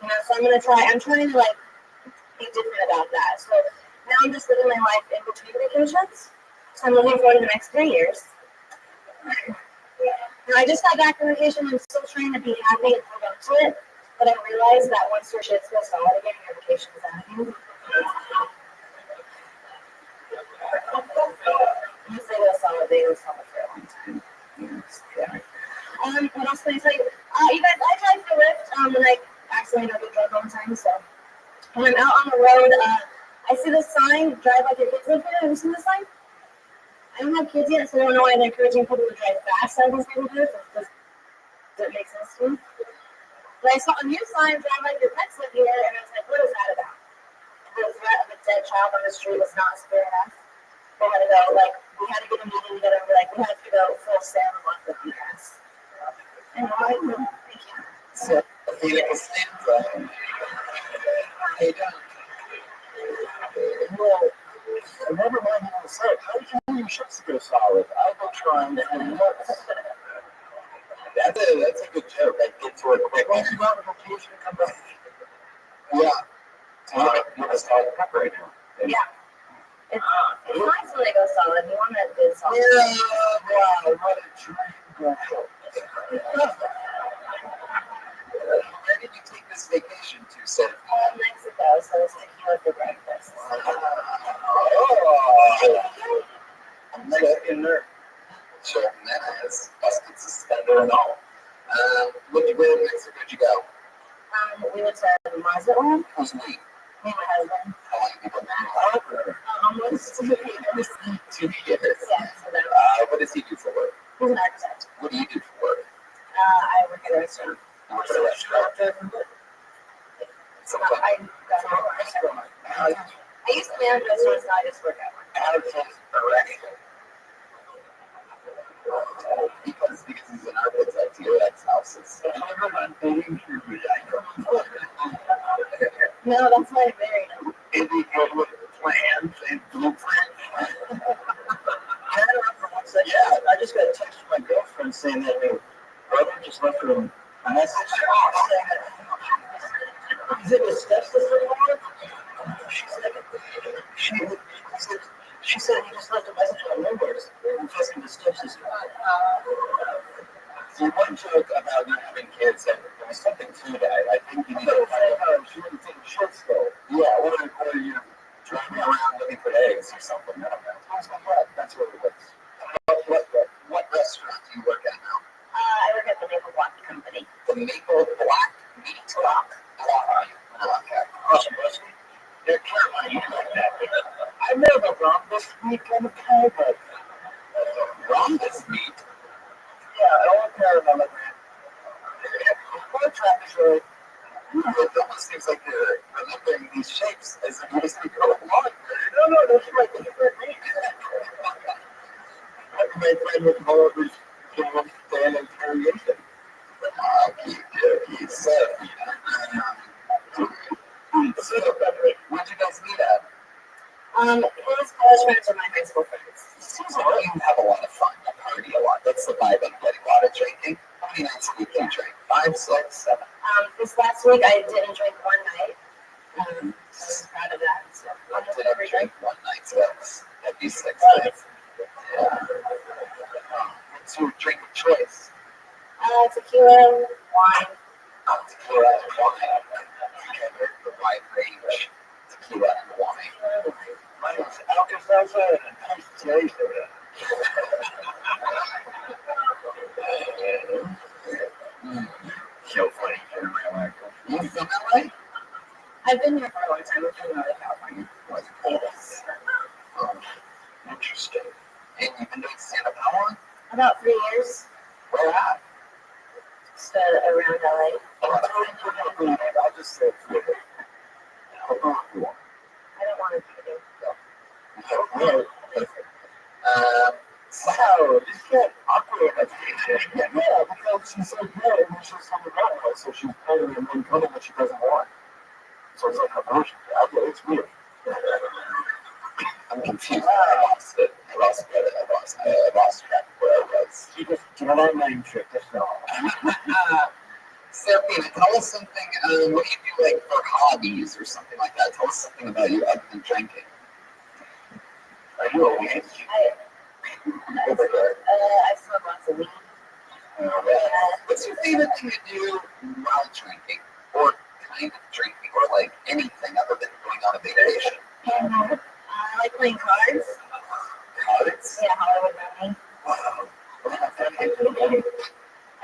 You know, so I'm trying to like be different about that. So now I'm just living my life in between vacations. So I'm looking forward to the next 3 years. Now, I just got back from vacation. I'm still trying to be happy and hold up to it. But I realized that once your shit's goes solid again, your vacation is out of hand. Once they go solid, they go solid for a long time. Yeah. What else can I tell you? You guys, I drive for Lyft when I accidentally don't get drunk all the time. So when I'm out on the road, I see this sign, drive like your kids live here. Have you seen this sign? I don't have kids yet, so I don't know why they're encouraging people to drive fast out of these neighborhoods. Does it make sense to me? But I saw a new sign, drive like your pets live here, and I was like, what is that about? The threat of a dead child on the street was not severe enough. We had to go, like, we had to get a meeting together, and be like, we have to go full Sam and lock the BS. And I'm like, thank you. Serafina Costanza. How you doing? Well, never mind what I said. How did you know your shit's to go solid? I've been trying for months. That's a good joke. I get to it quick. Why don't you go on vacation and come back? Yeah. You're just talking crap right now. Yeah. It's nice when they go solid. You want that good solid. Yeah, wow, what a dream girl. Where did you take this vacation to, Sam? Mexico, so it's tequila for breakfast. Oh, I'm in there. Sure, menace, busted suspender and all. Where in Mexico did you go? We went to Mazatlan. Who's me? Me and my husband. How long have you been married? Almost 2 years. 2 years. Yeah, so that What does he do for work? he's an architect. What do you do for work? I work at a restaurant. You work at a restaurant. So I used to manage restaurants, now I just work at one. How does his direction? Because he's an architect, your ex-house is. No, that's why I married him. Is he good with plans and blueprints? Yeah, I just got a text from my girlfriend saying that her brother just left her a message. Is it a stepsister anymore? She said he just left a message on numbers confessing to stepsister. So one joke about not having kids, and there was something to that. I think you need to She wouldn't take shit still. yeah, or you're driving around looking for eggs or something. I don't know. That's what it was. What restaurant do you work at now? I work at the Maple Block Company. The Maple Black Meat Block. Okay. Awesome, Rusty. They're Carolina, you like that. I know the rhombus meat kind of guy, but Rhombus meat. yeah, I don't want Carolina, man. My track is right. It almost seems like you're remembering these shapes as if you just be colorblind. No, that's right. That's right. My friend with Muller's Dan interrogation. So, where'd you guys meet at? His college friends are my high school friends. Seems like you have a lot of fun. You party a lot. That's the vibe I'm getting. A lot of drinking. How many nights a week do you drink? 5, 6, 7. This last week I didn't drink one night. So I was proud of that. So I didn't drink one night, so that'd be 6 nights. Yeah. What's your drink of choice? Tequila, wine. Tequila and wine. Okay, the wide range. Tequila and wine. Mine is Alka-Seltzer and a nice taste of it. So funny. You from LA? I've been here for a long time. I'm from Northern California. Yes. Interesting. And you've been doing stand-up how long? About 3 years. Where at? Just around LA. I'll just say it for you. I don't want to be Wow, this got awkward at the yeah, because she's so good and she's so good, so she's better than one color that she doesn't want. So it's like a version. Yeah, it's weird. I'm confused. I lost it. I lost track of where I was. She just did a name trick, that's all. Serafina, tell us something. What do you do like for hobbies or something like that? Tell us something about you other than drinking. Are you a witch? I smoke lots of weed. What's your favorite thing to do while drinking, or kind of drinking, or like anything other than going on a vacation? I like playing cards. Cards? Yeah, Hollywood Money. Wow.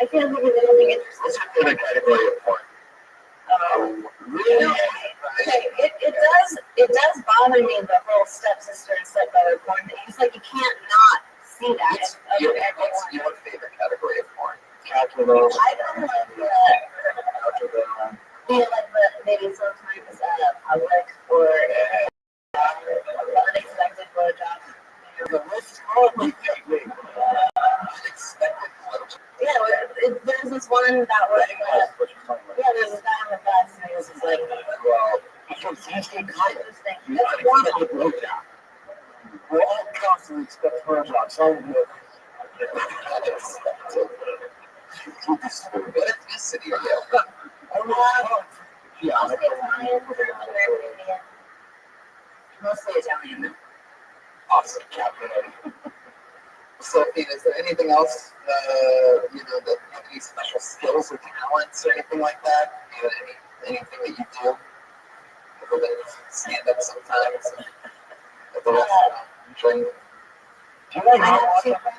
I can't think of anything interesting. What's your favorite category of porn? You know, okay, it does bother me the whole stepsister and stepbrother porn thing. It's like you can't not see that. What's your favorite category of porn? Calculus. I don't like maybe sometimes public or unexpected blowjobs. The list is horribly big. Unexpected blowjob. Yeah, there's this one that was there's this guy on the bus and he was just like, Well, because he's getting higher. interesting. You don't want a blowjob. We're all constantly expect blowjobs. So What ethnicity are you? yeah, Mostly Italian, American Indian. Mostly Italian. Awesome. So, is there anything else, that you have any special skills or talents or anything like that? Anything that you do? Other than stand up sometimes at the restaurant and drink? Do you I know have how two much cats.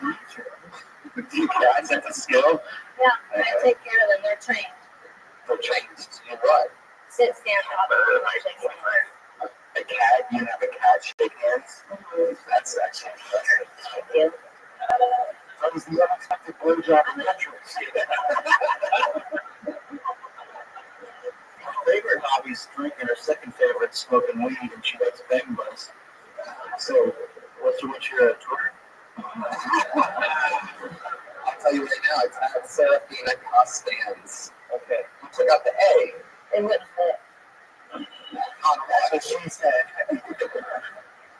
do you cats at the skill? Yeah, I take care of them. They're trained. They're trained to do what? Sit, stand, hop, and watch like somewhere. A cat? You have a cat shake hands? That's actually Thank you. that was the unexpected blowjob in entrance. Her favorite hobby is drinking. Her second favorite is smoking weed, and she likes bang bus. So, what's your Twitter? I'll tell you right now, it's at Serafina Costanz. Okay. We took out the A. And what's that? That's what she said.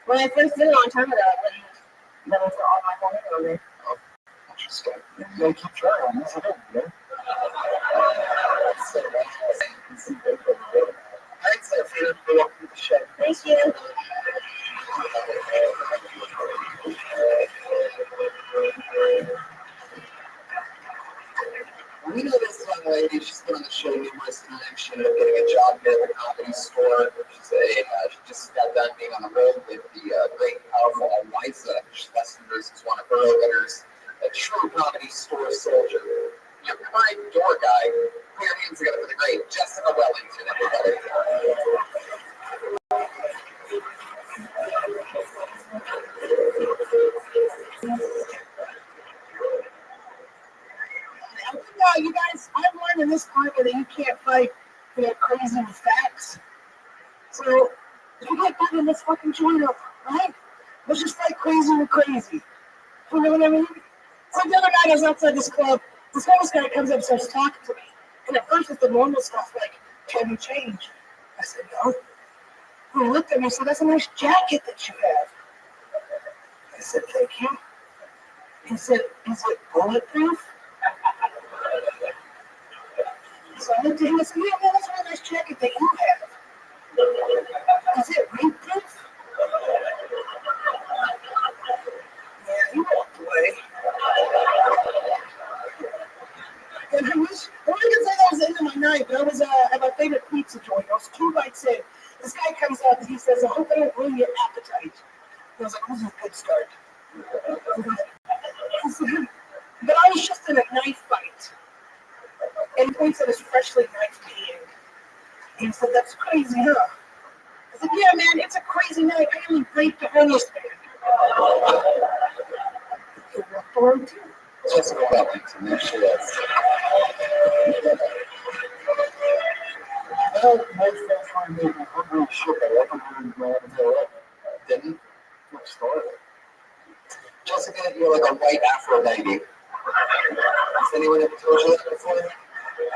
When I first did it a long time ago, that was all my phone number. Interesting. You gotta keep trying. That's it, you know? Thanks, Serafina, for welcome to the show. Thank you. We know this young lady. She's been on the show numerous times. She ended up getting a job here at the Comedy Store. She just got done being on the road with the great, powerful Eliza. She's Westerners is one of her openers. A true Comedy Store soldier. Your kind door guy. Put your hands together for the great Jessica Wellington, everybody. You guys, I've learned in this climate that you can't fight crazy with facts. So if you get back in this fucking joint up, right? Let's just fight crazy with crazy. You know what I mean? So the other night I was outside this club. This homeless guy comes up and starts talking to me. And at first it's the normal stuff like, can you change? I said, no. And he looked at me and said, that's a nice jacket that you have. I said, thank you. He said, is it bulletproof? So I looked at him and said, yeah, man, that's a really nice jacket that you have. Is it rainproof? Yeah, he walked away. And I wish say that was the end of my night, but I was at my favorite pizza joint. I was 2 bites in. This guy comes up and he says, I hope I don't ruin your appetite. And I was like, this is a good start. But I was just in a knife fight. And he points at his freshly knifed hand. And he said, that's crazy, huh? I said, yeah, man, it's a crazy night. I only raped a homeless man. He walked away too. Jessica Wellington, there she is. Well, most folks find me hungry as shit. I want them to grab and go up. Didn't? Let's start. Jessica, you're like a white Afro baby. Has anyone ever told you that before?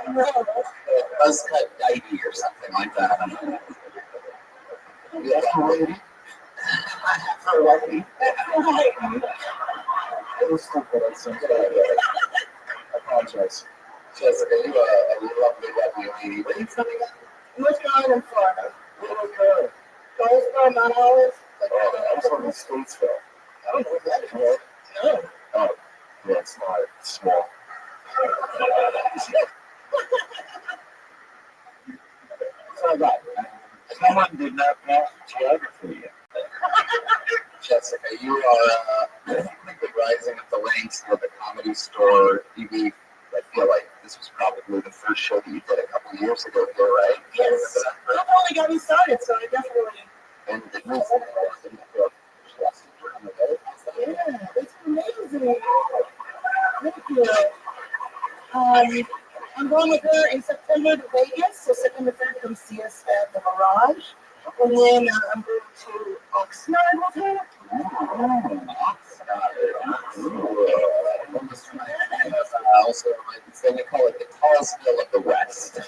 No. Buzzcut Diety or something like that. Yeah, lady. Afro lady. It was stupid. I said, I apologize. Jessica, you are a lovely, lovely lady. Where are you from again? North Carolina, Florida. Okay. Goldsboro, Mount Olive. I'm from Statesville. I don't know what that is. No. Oh, yeah, it's not small. So I got someone did not pass geography yet. Jessica, you are quickly rising up the ranks of the Comedy Store TV. I feel like this was probably the first show that you did a couple of years ago here, right? Yes. That only got me started, so I definitely. And it was Yeah, it's amazing. Thank you. I'm going with her in September to Vegas, so September 3rd, come see us at the Mirage. And then I'm going to Oxnard with her. Also, they call it the Tallsville of the West.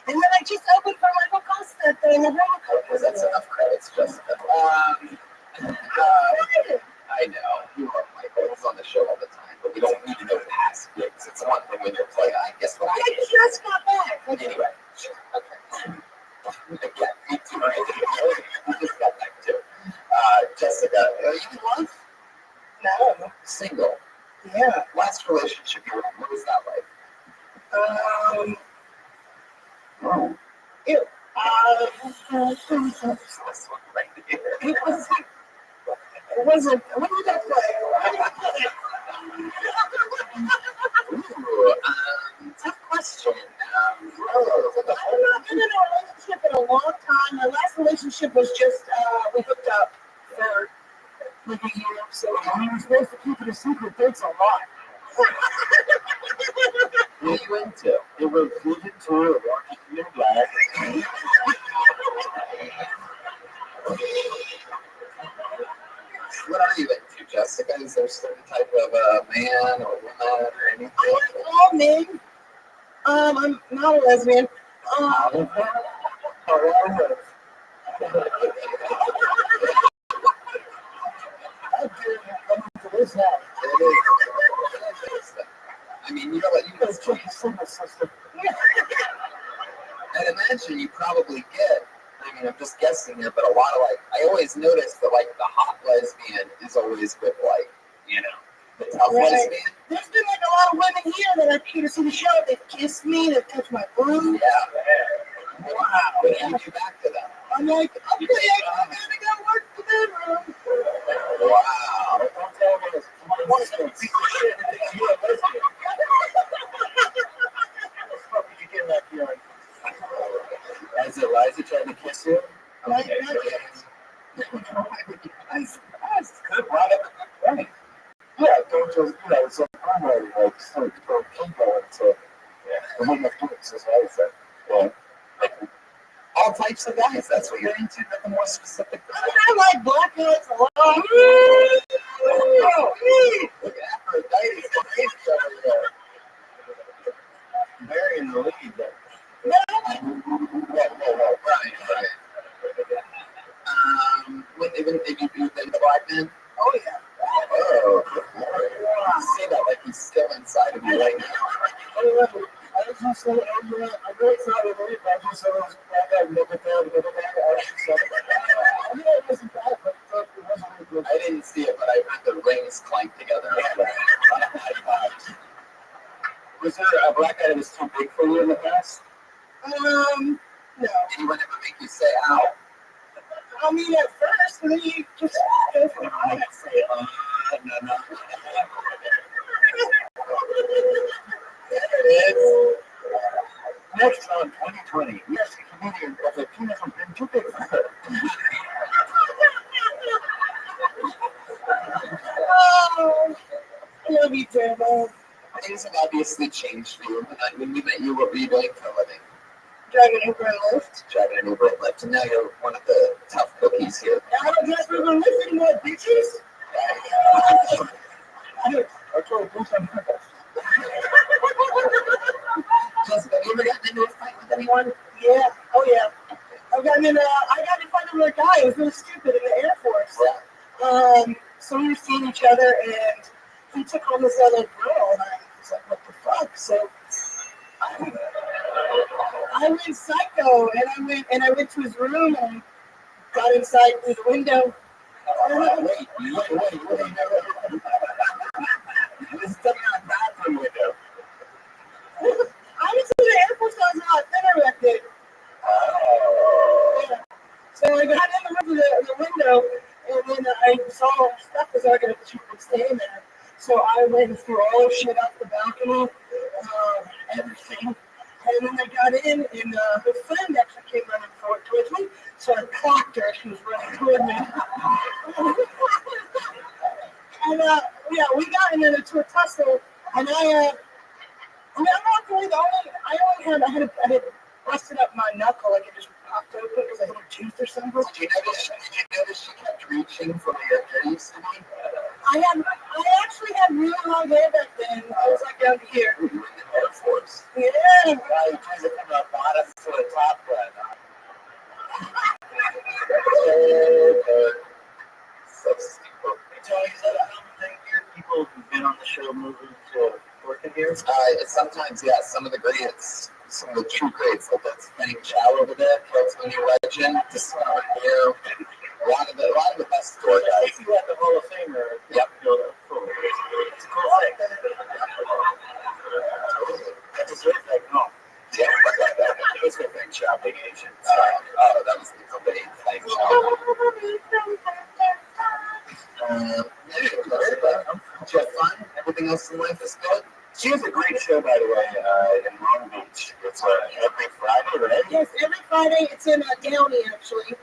And then I just opened for Michael Costa thing. That's enough credits, Jessica. I know. You love Michael. He's on the show all the time, but we don't need to know past gigs. It's one thing when you're playing. I guess what I just got back. Anyway, okay. Again, me too. You just got back too. Jessica, are you in love? No. Single. Yeah. Last relationship you were in, what was that like? Ew. This one right here. It was It wasn't. What did that play? Ooh, tough question. I'm not been in a relationship in a long time. My last relationship was just we hooked up for like a year. So we were supposed to keep it a secret. Thanks a lot. What are you into? It was season 2 of Orange is the New Black. What are you into, Jessica? Is there a certain type of man or woman or anything? All men. I'm not a lesbian. This now. I mean, you know what? I'd imagine you probably get. I mean, I'm just guessing here, but a lot of I always notice that the hot lesbian is always with the tough lesbian. There's been a lot of women here that I came to see the show. They've kissed me. They've touched my boobs. Yeah. Wow. What do you do back to them? I'm like, okay, I gotta go work the bedroom. Wow. Don't tell me this. What's the piece of shit that thinks you're a lesbian? How the fuck did you get that feeling? As Eliza tried to kiss you? Like, Good, brought up a good point. Yeah, don't just, it's like primary, so people into the woman of doings, as I said. Yeah. All types of guys. That's what you're into. Nothing more specific. I like black guys a lot. Look at Aphrodite's crazy over there. Burying the lead there. Whoa. Right. If you've been the black man? Oh, yeah. Oh, you see that like he's still inside of you right now. I was just saying, I'm really excited about it. I just said it was bad. I mean, it wasn't bad, but it wasn't really good. I didn't see it, but I heard the rings clank together. Was there a black guy that was too big for you in the past? No. Anyone ever make you say ow? I mean, at first, and then you just go for it. I say, no. There it is. Next on 2020, we asked a comedian if a penis has been too big for her. Oh, I love you, Turbo. Things have obviously changed for you. When we met you, what were you doing for a living? Driving Uber and Lyft. Driving an Uber and Lyft. And now you're one of the tough cookies here. I don't drive Uber and Lyft anymore, bitches. I told you something. Jessica, have you ever gotten into a fight with anyone? Yeah. Oh, yeah. I got in a fight with a guy. It was really stupid in the Air Force. Yeah. So we were seeing each other, and he took home this other girl, and I was like, what the fuck? So I went psycho, and I went to his room and got inside through the window. Wait. This is coming on bathroom window. I went to the Air Force. I was a lot thinner back then. Yeah. So I got in the room of the window, and then I saw stuff was already going to stay in there. So I went and threw all the shit off the balcony, everything. And then I got in, and her friend actually came running towards me. So I clocked her. She was running toward me. And we got into a tussle, and I'm not really I had busted up my knuckle, like it just popped open because I hit a tooth or something. Did you notice she kept reaching for your hair used to be? I actually had really long hair back then. I was like down to here. You were in the Air Force. Yeah. Now you're trying to from the bottom to the top one. So stupid. Tony, is that how many people who've been on the show moving to working here? Sometimes, yeah, some of the greats, some of the true greats, like that's Benny Chow over there, Tony Legend, just here. A lot of the best tour guys. You at the Hall of Fame or Yep. Cool. It's a cool thing. That's a great thing. No. Yeah. It was a big job, big Asian. That was the company thing. everything else in life is good? She has a great show, by the way, in Long Beach. It's every Friday, right? Yes, every Friday. It's in Downey, actually.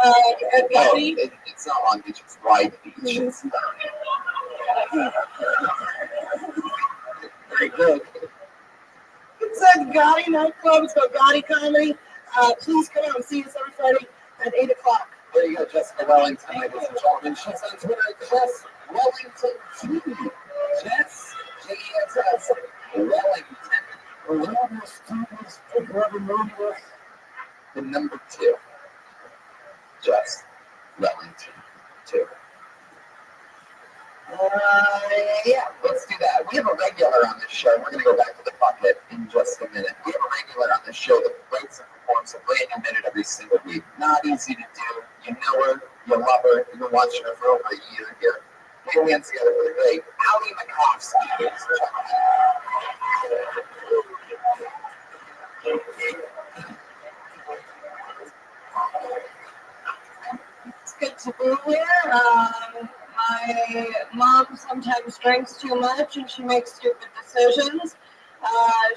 At Oh, Beachy. it's not Long Beach, it's Wide Beach. It's very good. It's a Gotti nightclub. It's called Gotti Comedy. Please come out and see us every Friday at 8 o'clock. There you go, Jessica Wellington, ladies and gentlemen. She's on Twitter, Jess Wellington G. Jess, J-E-S-S, Wellington. The number 2. Jess Wellington 2. Yeah, let's do that. We have a regular on this show. We're going to go back to the bucket in just a minute. We have a regular on this show that writes and performs a brand new minute every single week. Not easy to do. You know her, you love her, you've been watching her for over a year here. Put your hands together for the great Ali Makovsky. It's good to be here. My mom sometimes drinks too much and she makes stupid decisions.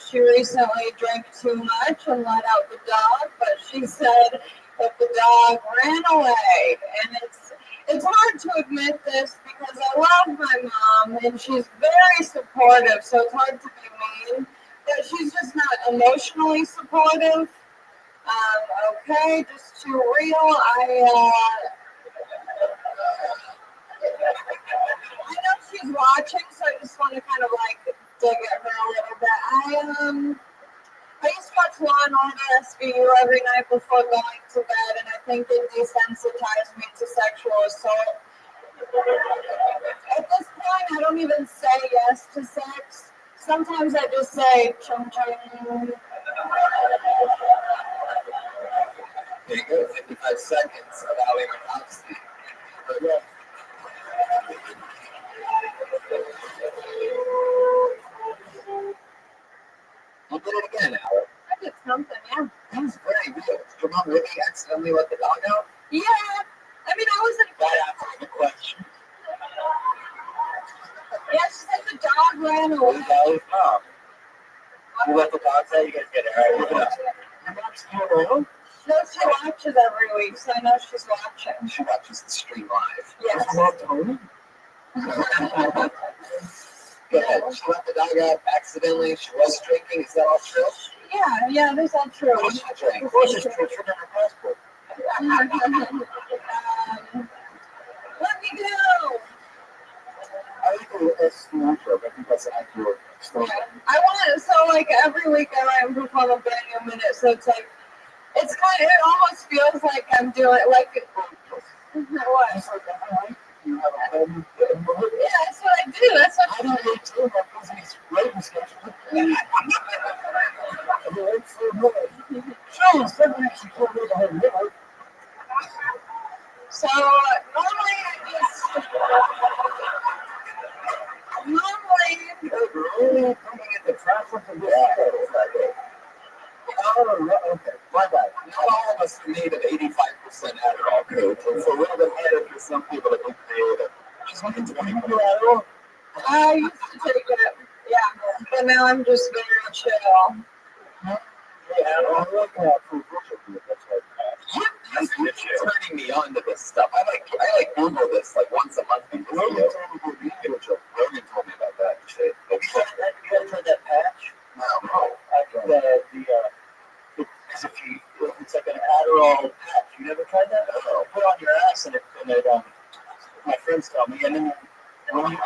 She recently drank too much and let out the dog, but she said that the dog ran away. And it's hard to admit this because I love my mom and she's very supportive, so it's hard to be mean. But she's just not emotionally supportive. Okay, just too real. I know she's watching, so I just want to kind of like dig at her a little bit. I used to watch Law and Order SVU every night before going to bed, and I think it desensitized me to sexual assault. At this point, I don't even say yes to sex. Sometimes I just say chung chung. There you go, 55 seconds of Ali Makovsky. You did it again, Ali. I did something, yeah. That was very real. Did your mom really accidentally let the dog out? Yeah. I mean, I wasn't. That answers the question. Yeah, she said the dog ran away. Ali's mom. You let the dogs out, you guys get it. All right, look it up. Your mom's still around? No, she watches every week, so I know she's watching. She watches the stream live. Yes. Is your mom Tony? Go ahead. She let the dog out accidentally. She was drinking. Is that all true? Yeah, that's all true. What did she drink? Of course, it's true. It's written on her passport. Let me go. I think that's the intro. I think that's an accurate story. I want so like every week I write and perform a brand new minute, so it's like it's kind of it almost feels like I'm doing like what? It's like, you have a home. Yeah, that's what I do. That's what I don't know too. My cousin's writing schedule. It's so good. Sure, suddenly she told me the whole river. So normally You're only coming at the process of this. Oh, okay. My bad. Not all of us are made of 85% Adderall codes. It's a little bit harder for some people to be creative. She's looking 20 more Adderall. I used to take it, yeah, but now I'm just very chill. Yeah, I like food ritual. That's right. You're turning me on to this stuff. I like Google this like once a month. Rogan told me about that shit. Have you ever tried that patch? No. It's like an Adderall patch. You never tried that? Put on your ass and it my friends tell me. And then when you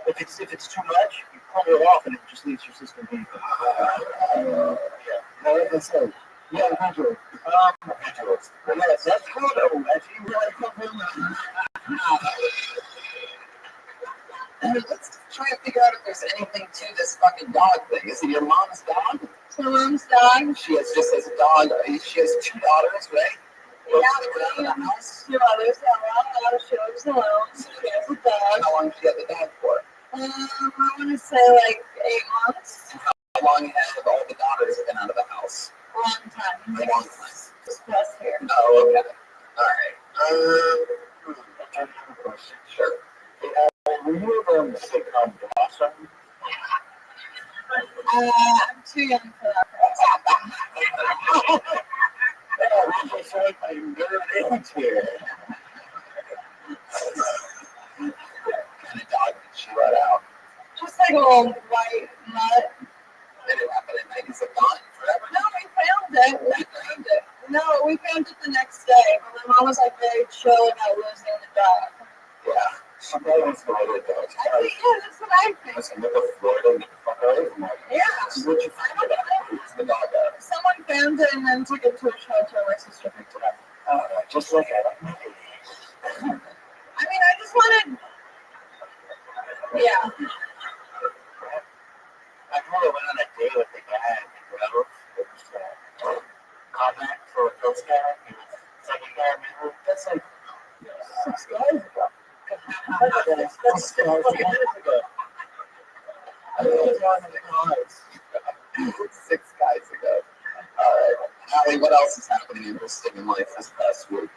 if it's too much, you pull it off and it just leaves your system being. Yeah. No, that's it. Yeah, visuals. Visuals. Yes, that's cool though. If you really come in Let's try to figure out if there's anything to this fucking dog thing. Is it your mom's dog? It's my mom's dog. She has just as a dog. She has 2 daughters, right? Yeah, we have 2 others. She lives alone. She has a dog. How long did she have the dog for? I want to say like 8 months. How long have all the daughters been out of the house? Long time. A long time. Just past here. Oh, okay. All right. Sure. we Were you ever on the sitcom Blossom? I'm too young for that. Yeah, we just like my nerd age here. What kind of dog did she let out? Just like a little white nut. Did it happen at night? Is it gone forever? No, we found it. We found it. No, we found it the next day. But my mom was like very chill about losing the dog. Yeah. She probably wants to let it go. I think, yeah, that's what I think. Listen, look at Florida and get the fuck away from her. Yeah. What'd you find about it? Who's the dog at? Someone found it and then took it to a shelter. My sister picked it up. Just look at it. I mean, I just wanted. Yeah. I probably went on a date with the guy at the Grove. It was comment for a ghost guy. He was second guy, remember? That's like 6 guys ago. That's 6 guys ago. I was on the cars. 6 guys ago. All right. Allie, what else is happening interesting in life this past week?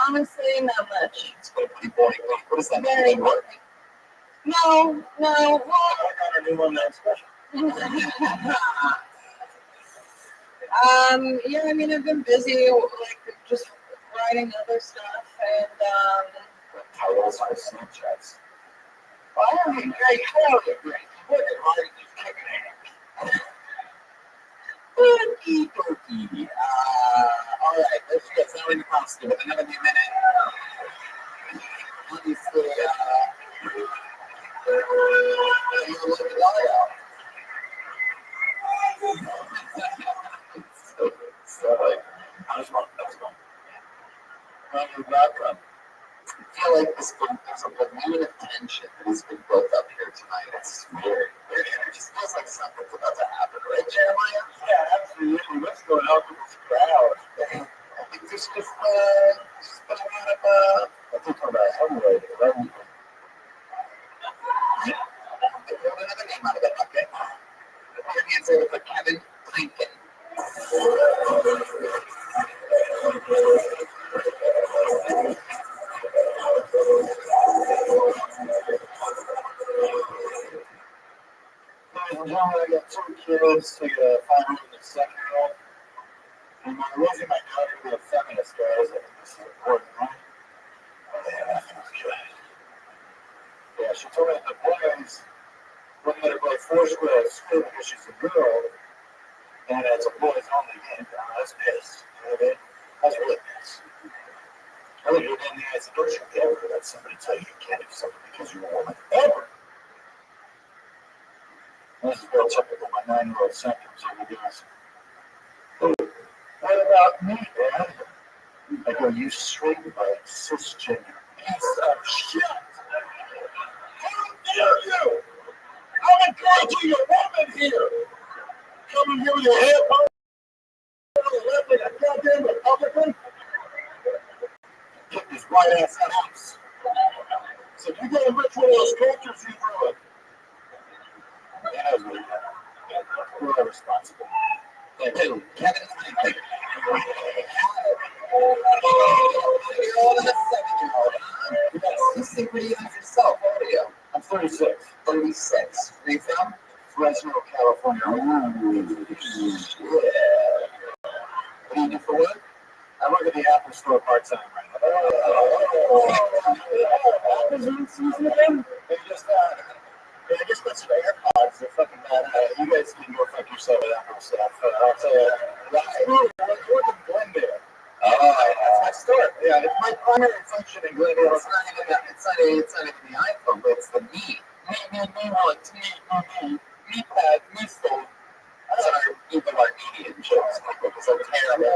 Honestly, not much. It's been a pretty boring week. What does that Very mean? boring. No. Well, I got a new one that's special. yeah, I mean, I've been busy, like, just writing other stuff, and, Titles on Snapchats. Well, great. Great. What a hard kicking it. Okie dokie. All right, let's get something positive. With another minute. Obviously, you're a little bit out. So, How's one? You're welcome. I feel like there's a balloon of tension that has been built up here tonight. It's weird. It just feels like something's about to happen, right, Jeremiah? Yeah, absolutely. What's going on with this crowd? I think there's just been a lot of, I think I'm hemorrhoid. they pulled another name out of the bucket. Put your hands over for Kevin Clinton. Ladies and gentlemen, I got 2 kids. I got a 5-year-old and a 7-year-old. And I'm raising my daughter to be a feminist, guys. I think this is important, right? Oh, yeah, that's good. Yeah, she told me that the boys wouldn't let her play foursquare at school because she's a girl, and it's a boys only game. I was pissed. You know what I mean? I was really pissed. I looked her in the eyes and don't you ever let somebody tell you you can't do something because you're a woman. Ever! And this is real typical. My 9-year-old son comes over and goes, "Oh, what about me, Dad?" I go, "You straight like cisgender piece of shit! How dare you! I'm encouraging a woman here! Coming here with your hair pulled on the left like a goddamn Republican? Get this white ass out of house. So you go and rich one of those cultures you ruined." Yeah, that's really bad. We're responsible. Kevin Clinton. You're older than 7-year-old. You got 60 videos yourself. How old are you? I'm 36. 36. Where you from? Fresno, California. Ooh, yeah. What do you do for work? I work at the Apple store part-time right now. Apple's in season again? They just got some AirPods. They're fucking bad. You guys can go fuck yourself with Apple stuff. I'll tell you. I work in Glendale. Oh, that's my store. Yeah, it's my primary function in Glendale. It's not even the iPhone, but it's the me. Me pad, me phone. Sorry, people are idiot jokes because I'm terrible.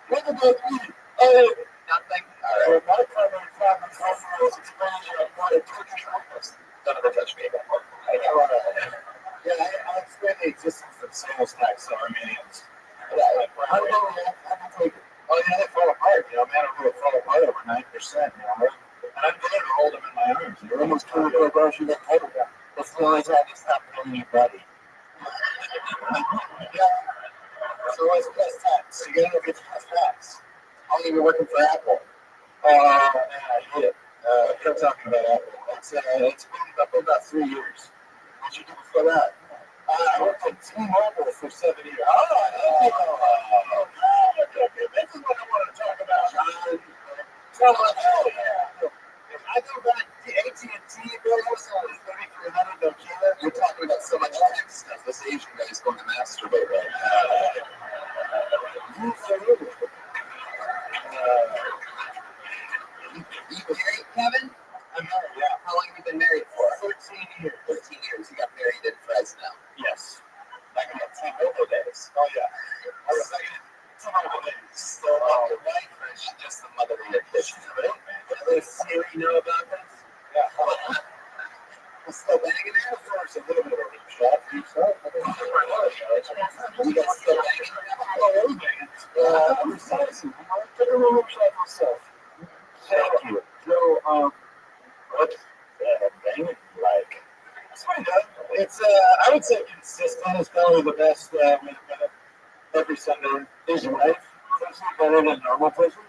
What about me? Oh, Nothing. All right. my primary problem is explaining what a Turkish office. Don't ever touch me again. I explain the existence of sales tax to Armenians. How do you take it? Oh, yeah, they fall apart. You know, man, it'll fall apart over 9%. You know, and I'm going to hold them in my arms. You're almost 24 hours you get total down. That's the only time you stop killing your buddy. Yeah. So what's plus tax? You gotta get plus tax. How long have you been working for Apple? Man, I hate it. start talking about Apple. It's been about 3 years. What you do before that? I worked at T-Mobile for 7 years. Okay. This is what I want to talk about. If I go back to AT&T, bills was 3,300 Nokia. You're talking about so much tech stuff. This Asian guy's going to masturbate right now. You married, Kevin? I'm married, yeah. How long have you been married for? 13 years. 13 years. You got married in Fresno. Yes. Back in the T-Mobile days. Oh, yeah. I was like, T-Mobile days. So, your wife, or is she just the mother of your kids? Does Siri know about this? Yeah. We're still banging it? Of course, a little bit of a shot for yourself. You guys still banging? Oh, we're banging. I'm excited. I'm going to room shot myself. Thank you. So, what's banging like? It's pretty good. It's, I would say consistent is probably the best way to put it. Every Sunday is life. It's better than normal prison.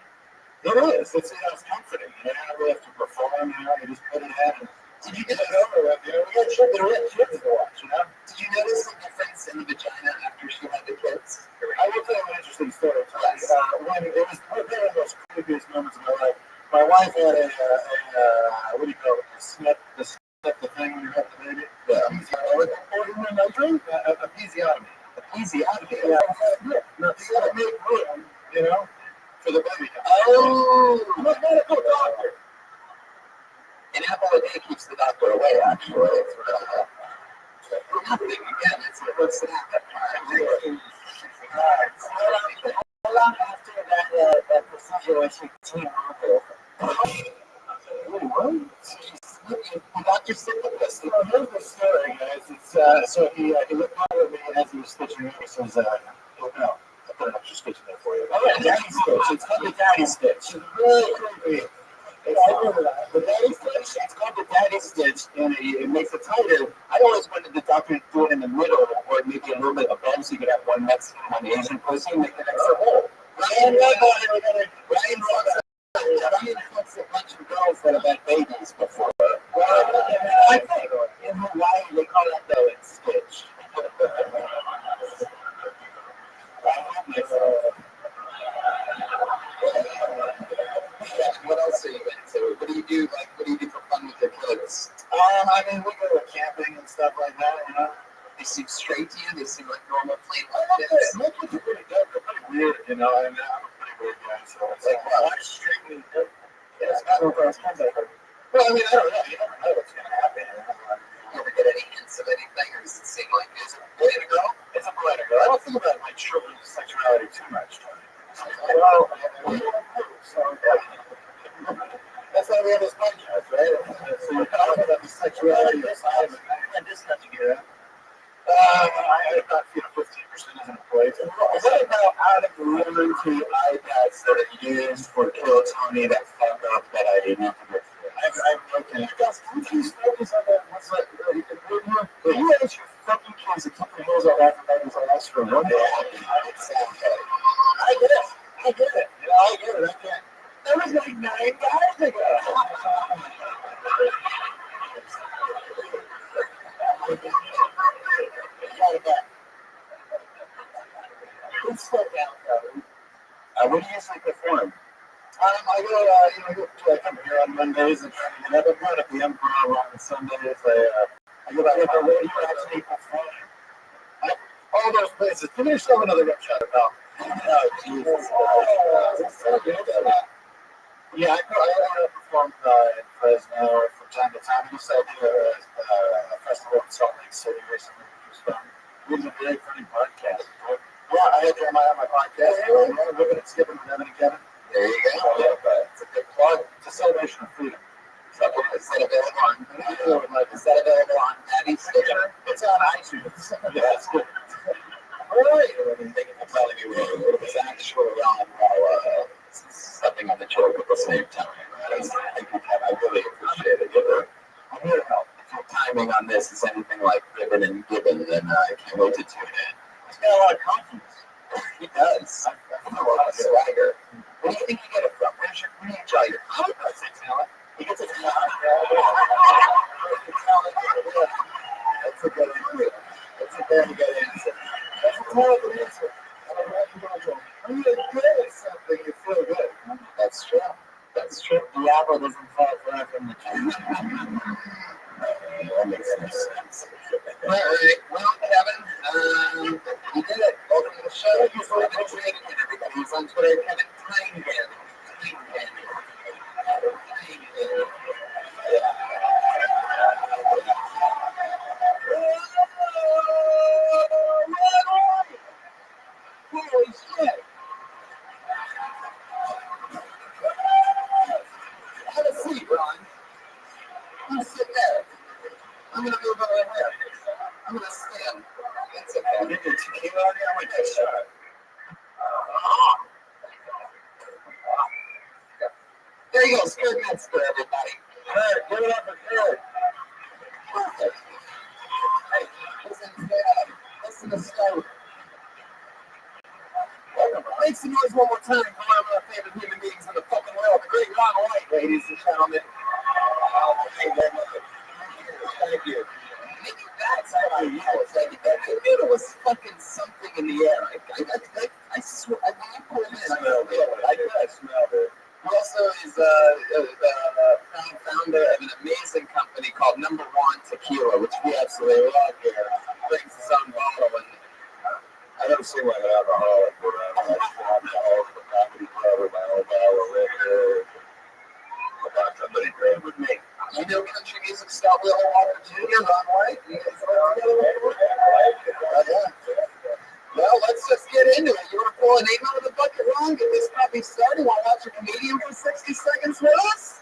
It is. It's comforting. You don't really have to perform. You just put it in. Did you get Get it over with. We got children. We got kids to watch. Did you notice the difference in the vagina after she had the kids? I will tell you an interesting story. When it was one of the most creepiest moments of my life, my wife had a what do you call it? The thing when you have the baby. Episiotomy. Episiotomy. Yeah. You gotta make room, for the baby. Oh! I'm a medical doctor. An apple a day keeps the doctor away, actually. It's nothing. Again, what's that? How long after that procedure was she T-Mobile? What? The doctor said this. Here's the story, guys. It's so he looked over at me as he was stitching me. He says, "Oh no, I put an extra stitch in there for you." Oh, yeah, daddy stitch. It's called the daddy stitch. It's really creepy. The daddy stitch. It's called the daddy stitch, and it makes it tighter. I always wanted the doctor to do it in the middle, or maybe a little bit above, so you could have one Mexican, one Asian person, make an extra hole. Ryan fucks a bunch of girls that have had babies before. I think in Hawaii they call that though it's stitch. What else are you into? What do you do? What do you do for fun with your kids? I mean, we go camping and stuff like that. They seem straight to you. They seem like normal, plain kids. kids. My kids are pretty good. They're pretty weird, I mean, I'm a pretty weird guy, so it's like, well, I'm straightly good. Yeah, it's not over. Well, I mean, I don't know. You never know what's going to happen. You ever get any hints of anything, or does it seem like it's a boy and a girl? It's a boy and a girl. I don't think about my children's sexuality too much. Well, so that's why we have this podcast, right? So we're talking about the sexuality of science and this kind of gear. I thought 15% isn't a place. What about out of the rudimentary iPads that are used for kilotoning that fuck up that I didn't have to get through? I'm looking. Can you focus on that? What's that? You ask your fucking kids to keep their heels on everybody's ass for 1 day. I get it. I get it. I can't. That was like 9 guys ago. Let's slow down, what do you usually perform? I come here on Mondays and I'm going at the Improv on Sundays. I go back to where do you actually perform? All those places. Give me yourself another rip shot about. Oh, Jesus. Yeah, I performed in Fresno from time to time. I just did a festival in Salt Lake City recently, which was fun. It was a very funny podcast. Yeah, I had Jeremiah on my podcast. We're going to skip it with Evan and Kevin. There you go. It's a good plug. It's a celebration of freedom. So, is that available on Daddy Stitcher? It's on iTunes. Yeah, it's good. All right. Thank you for telling me what it was actually on while stepping on the joke at the same time. I really appreciate it. I'm here to help. If your timing on this is anything like Ribbon and Gibbon, then I can't wait to tune in. He's got a lot of confidence. He does. I have a lot of swagger. Where do you think you get it from? Where do you draw your confidence? He gets it from That makes sense. All right. Well, Kevin, you did it. Welcome to the show. He's Kevin Trainman, everybody. He's on Twitter, Kevin Trainman. Holy shit! Have a seat, Ron. You sit there. I'm gonna move over here. I'm gonna stand. That's okay. I'll get your tequila on there. I'm gonna take a shot. There you go. Scared Mets for everybody. Kurt, give it up for Kurt. Perfect. Hey, listen to Stowe. Make some noise one more time for one of our favorite human beings in the fucking world, the great Ron White, ladies and gentlemen. Thank you very much. Thank you. Maybe that's how I knew it. I knew there was fucking something in the air. I swear, when you pulled in, I smelled it. He also is the proud founder of an amazing company called Number One Tequila, which we absolutely love here. Brings his own bottle, and I don't seem like an alcoholic, but I'm alcoholic at the comedy club with my own bottle of liquor. About somebody great with me. you know country music star Will Walker Jr., Ron White. Well, let's just get into it. You want to pull a name out of the bucket, Ron? Get this puppy started. Want to watch a comedian for 60 seconds with us?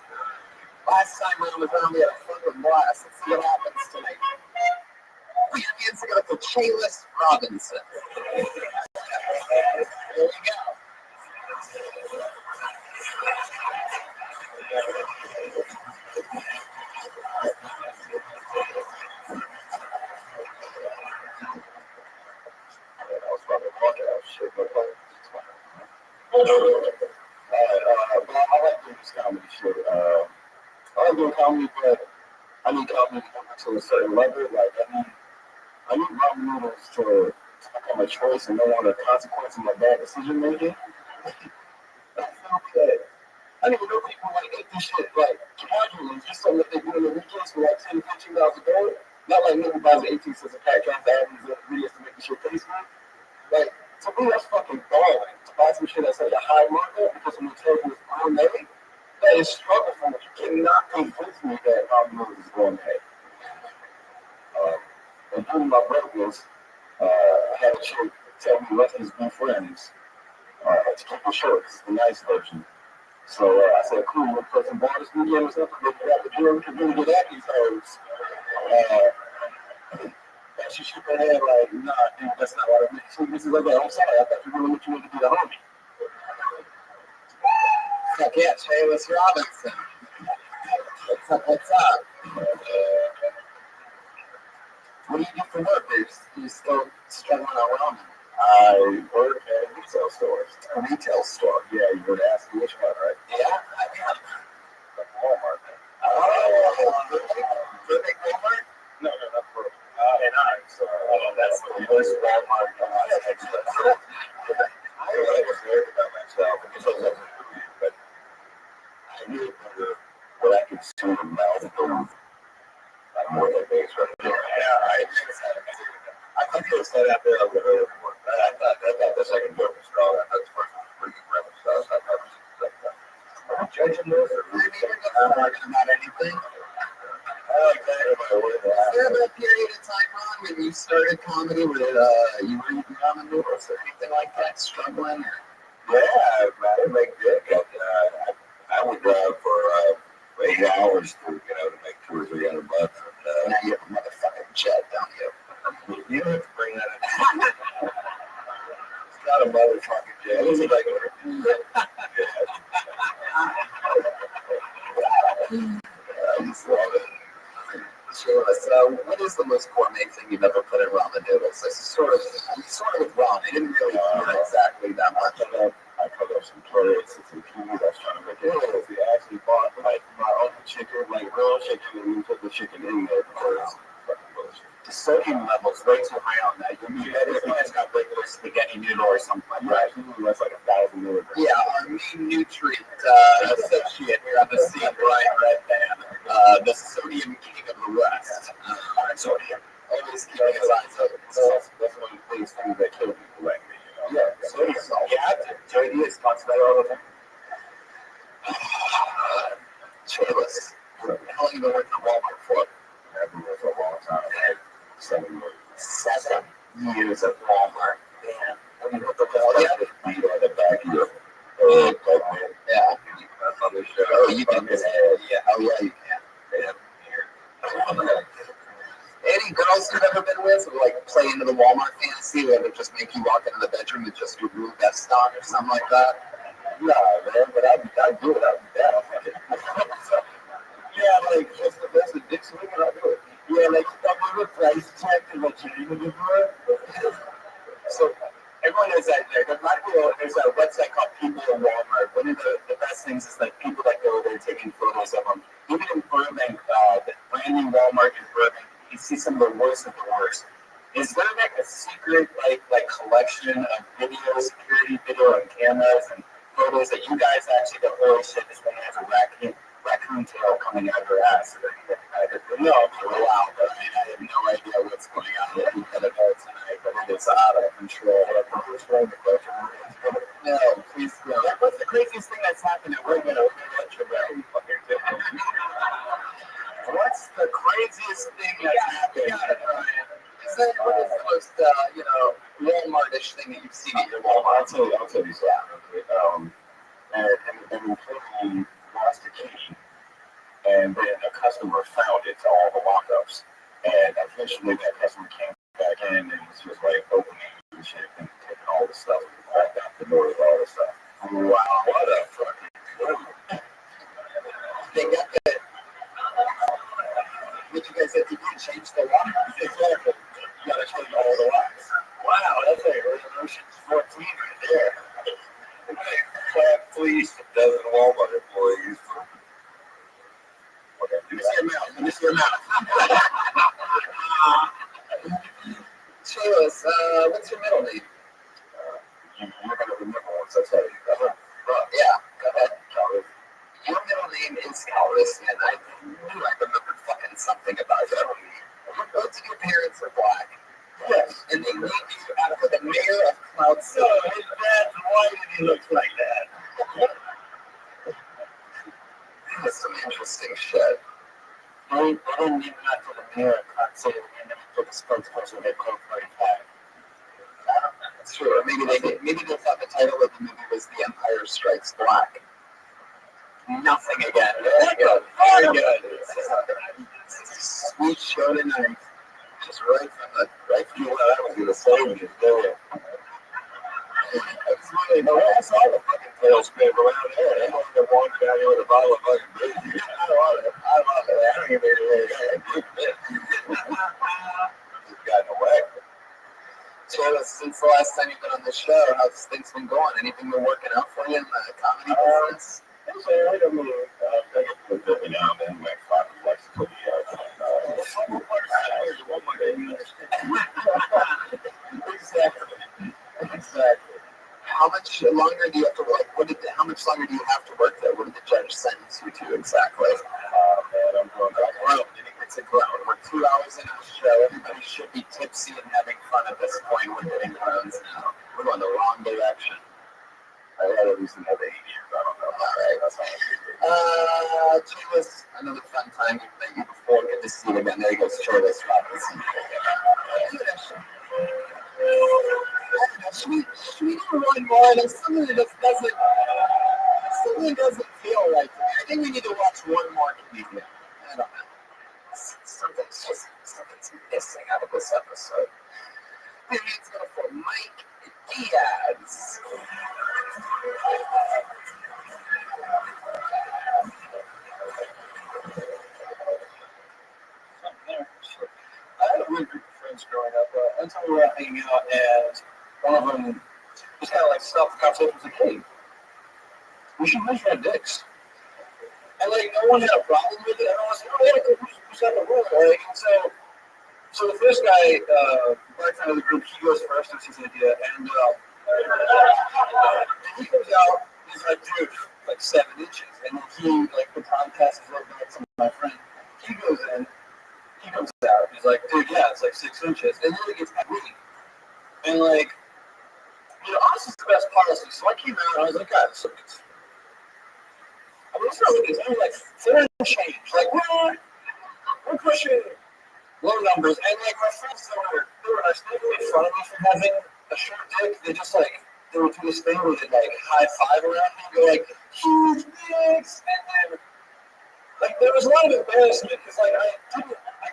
Last time Ron was on, we had a fucking blast. Let's see what happens tonight. We have hands together for Chaylis Robinson. There we go. I was about to fuck it out, shit, but it's fine. I like doing this comedy shit. I like doing comedy, but I need comedy to a certain level. Like, I need ramen noodles to become a choice and don't want the consequence of my bad decision making. That's okay. I didn't even know people like eat this shit like casually, just something that they do in the weekends for like $10, $15 a day. Not like nigga buys 18 cents a pack, trying to add these ingredients to make the shit taste good. Like, to me, that's fucking balling. To buy some shit that's like a high market because when you tell you it's gourmet, that is struggle for me. You cannot convince me that ramen noodles is gourmet. And during my breakfast, I had a chick tell me let his be friends to keep it short. This is the nice version. So I said, cool, we'll put some bars in the or something. Maybe grab the beer, we can really get at these hoes. And she shook her head like, nah, dude, that's not what I meant. So this is like, I'm sorry, I thought you really what you wanted to be the homie. Fuck yeah, Chaylis Robinson. What's up, what's up? What do you do for work? Are you still struggling on ramen? I work at retail stores. A retail store. Yeah, you would ask me which one, right? Yeah, I am. Walmart. Good big Walmart? No, not for and I. So that's the worst Walmart. I was worried about myself because I was like, but I knew what I could see in mouth food. I'm more than base right there. Yeah, I think it was set out there. I thought the second joke was strong. I thought the first one was pretty good premise. So I thought that was like that. I'm judging this. I'm talking about anything. I like that. Is there a period of time, Ron, when you started comedy where you were eating ramen noodles or anything like that, struggling? Yeah, man, it make good. I would drive for 8 hours to make $200 or $300. Now you have a motherfucking jet, don't you? You don't have to bring that in. It's not a motherfucking jet. It's a regular jet. I just love it. Sure. So, what is the most gourmet thing you've ever put in ramen noodles? I'm sort of with Ron. I didn't really hear exactly that much. I cut up some carrots and some peas. I was trying to make it. We actually bought like my own chicken, like real chicken, and we put the chicken in there because fucking bullshit. The sodium level's way too high on that. You'll be better if you guys got regular spaghetti noodle or something like that. Right, that's like 1,000 milligrams. Yeah, our main nutrient associate here on the scene, Brian Redman, the sodium king of the West. Sodium. Always keeping his eyes open. That's one of the things that kill people like me, you know? Yeah, sodium salt. Yeah, JD is talks about it all the time. Chairless. How long have you been working at Walmart for? I've been there for a long time. Like 7 years. 7 years at Walmart. Man. I mean, what the hell? Yeah, beat on the back of your head. Yeah. That's on the show. Oh, you can. Yeah. Oh, yeah, you can. Yeah. Any girls you've ever been with who like play into the Walmart fantasy where they just make you walk into the bedroom with just your blue vest on or something like that? Nah, man, but I do it. I'd be down. Yeah, like, that's the dick swing, and I do it. Yeah, like, I'm a price check and what you're looking for. So, everyone knows that there's a website called People in Walmart. One of the best things is that people that go there taking photos of them. Even in Burbank, the brand new Walmart in Burbank, you see some of the worst of the worst. Is there like a secret like collection of videos, security video and cameras and photos that you guys actually go, holy shit, this woman has a raccoon tail coming out of her ass? No, wow, but I have no idea what's going on with the editor tonight, but it is out of control. No, please no. What's the craziest thing that's happened at work? What's the craziest thing that's happened? What is the most, Walmart-ish thing that you've seen at your Walmart? I'll tell you something. And employee lost the key, and then a customer found it to all the lockups. And eventually that customer came back in and was just like opening and shit and taking all the stuff, all out the door with all the stuff. Wow, what a fucking They got that. What you guys said, you can change the lock? exactly. You gotta change all the locks. Wow, that's like Ocean's 14 right there. Clap, please, a dozen Walmart employees. Okay, Let me see your mouth. Let me see your mouth. Chaylis, what's your middle name? You're gonna remember once I tell you. Yeah, go ahead. Your middle name is Callis, and I knew I remembered fucking something about you. Both of your parents are black. Yes. And they named you after the mayor of Cloud City. So his dad's white and he looks like that. That's some interesting shit. I didn't even after the mayor of Cloud City, and then for the spokesperson, they called 45. That's true. Or maybe they thought the title of the movie was The Empire Strikes Black. Nothing again. Very good. Very good. Sweet show tonight. Just right from the That would be the same as there. That's funny. No, I saw the fucking tail spin around there. They wanted to walk down here with a bottle of fucking beer. I love it. I don't even just got away. So since the last time you've been on the show, how's things been going? Anything been working out for you in the comedy business? It's all right. I mean, I think it's every now and then, like 5 flex to the Exactly. How much longer do you have to work? How much longer do you have to work there? What did the judge sentence you to exactly? Man, I'm going back around. It's a ground. We're 2 hours into the show. Everybody should be tipsy and having fun at this point. We're hitting grounds now. We're going the wrong direction. I had at least another 8 years. I don't know. All right. That's all. Chaylis, another fun time. We've met you before. Good to see you again. There goes Chaylis Robinson. Should we do one more? There's something that just doesn't feel right to me. I think we need to watch one more comedian. I don't know. Something's missing out of this episode. Maybe it's going for Mike Diaz. I had a really group of friends growing up. One time we were out hanging out, and one of them just kind of like stopped the conversation and was like, hey, we should measure our dicks. And like, no one had a problem with it. Everyone was like, oh, yeah, who's got the rule? Right? And so the first guy, by the time of the group, he goes first, that's his idea. And he comes out, He's like, dude, like 7 inches. And then he, like, the contest is over next to my friend. He goes in, he comes out. He's like, dude, yeah, it's like 6 inches. And then he gets weak. And, like, you know, honestly, the best policy. So I came out and I was like, God, so it's, I mean, it's not like it's only like 4 and change. Like, we're pushing low numbers. And, like, my friends that were standing in front of me for having a short dick. They just, like, they would do this thing where they'd, like, high five around me and go, like, huge dicks. And then, like, there was a lot of embarrassment because, like,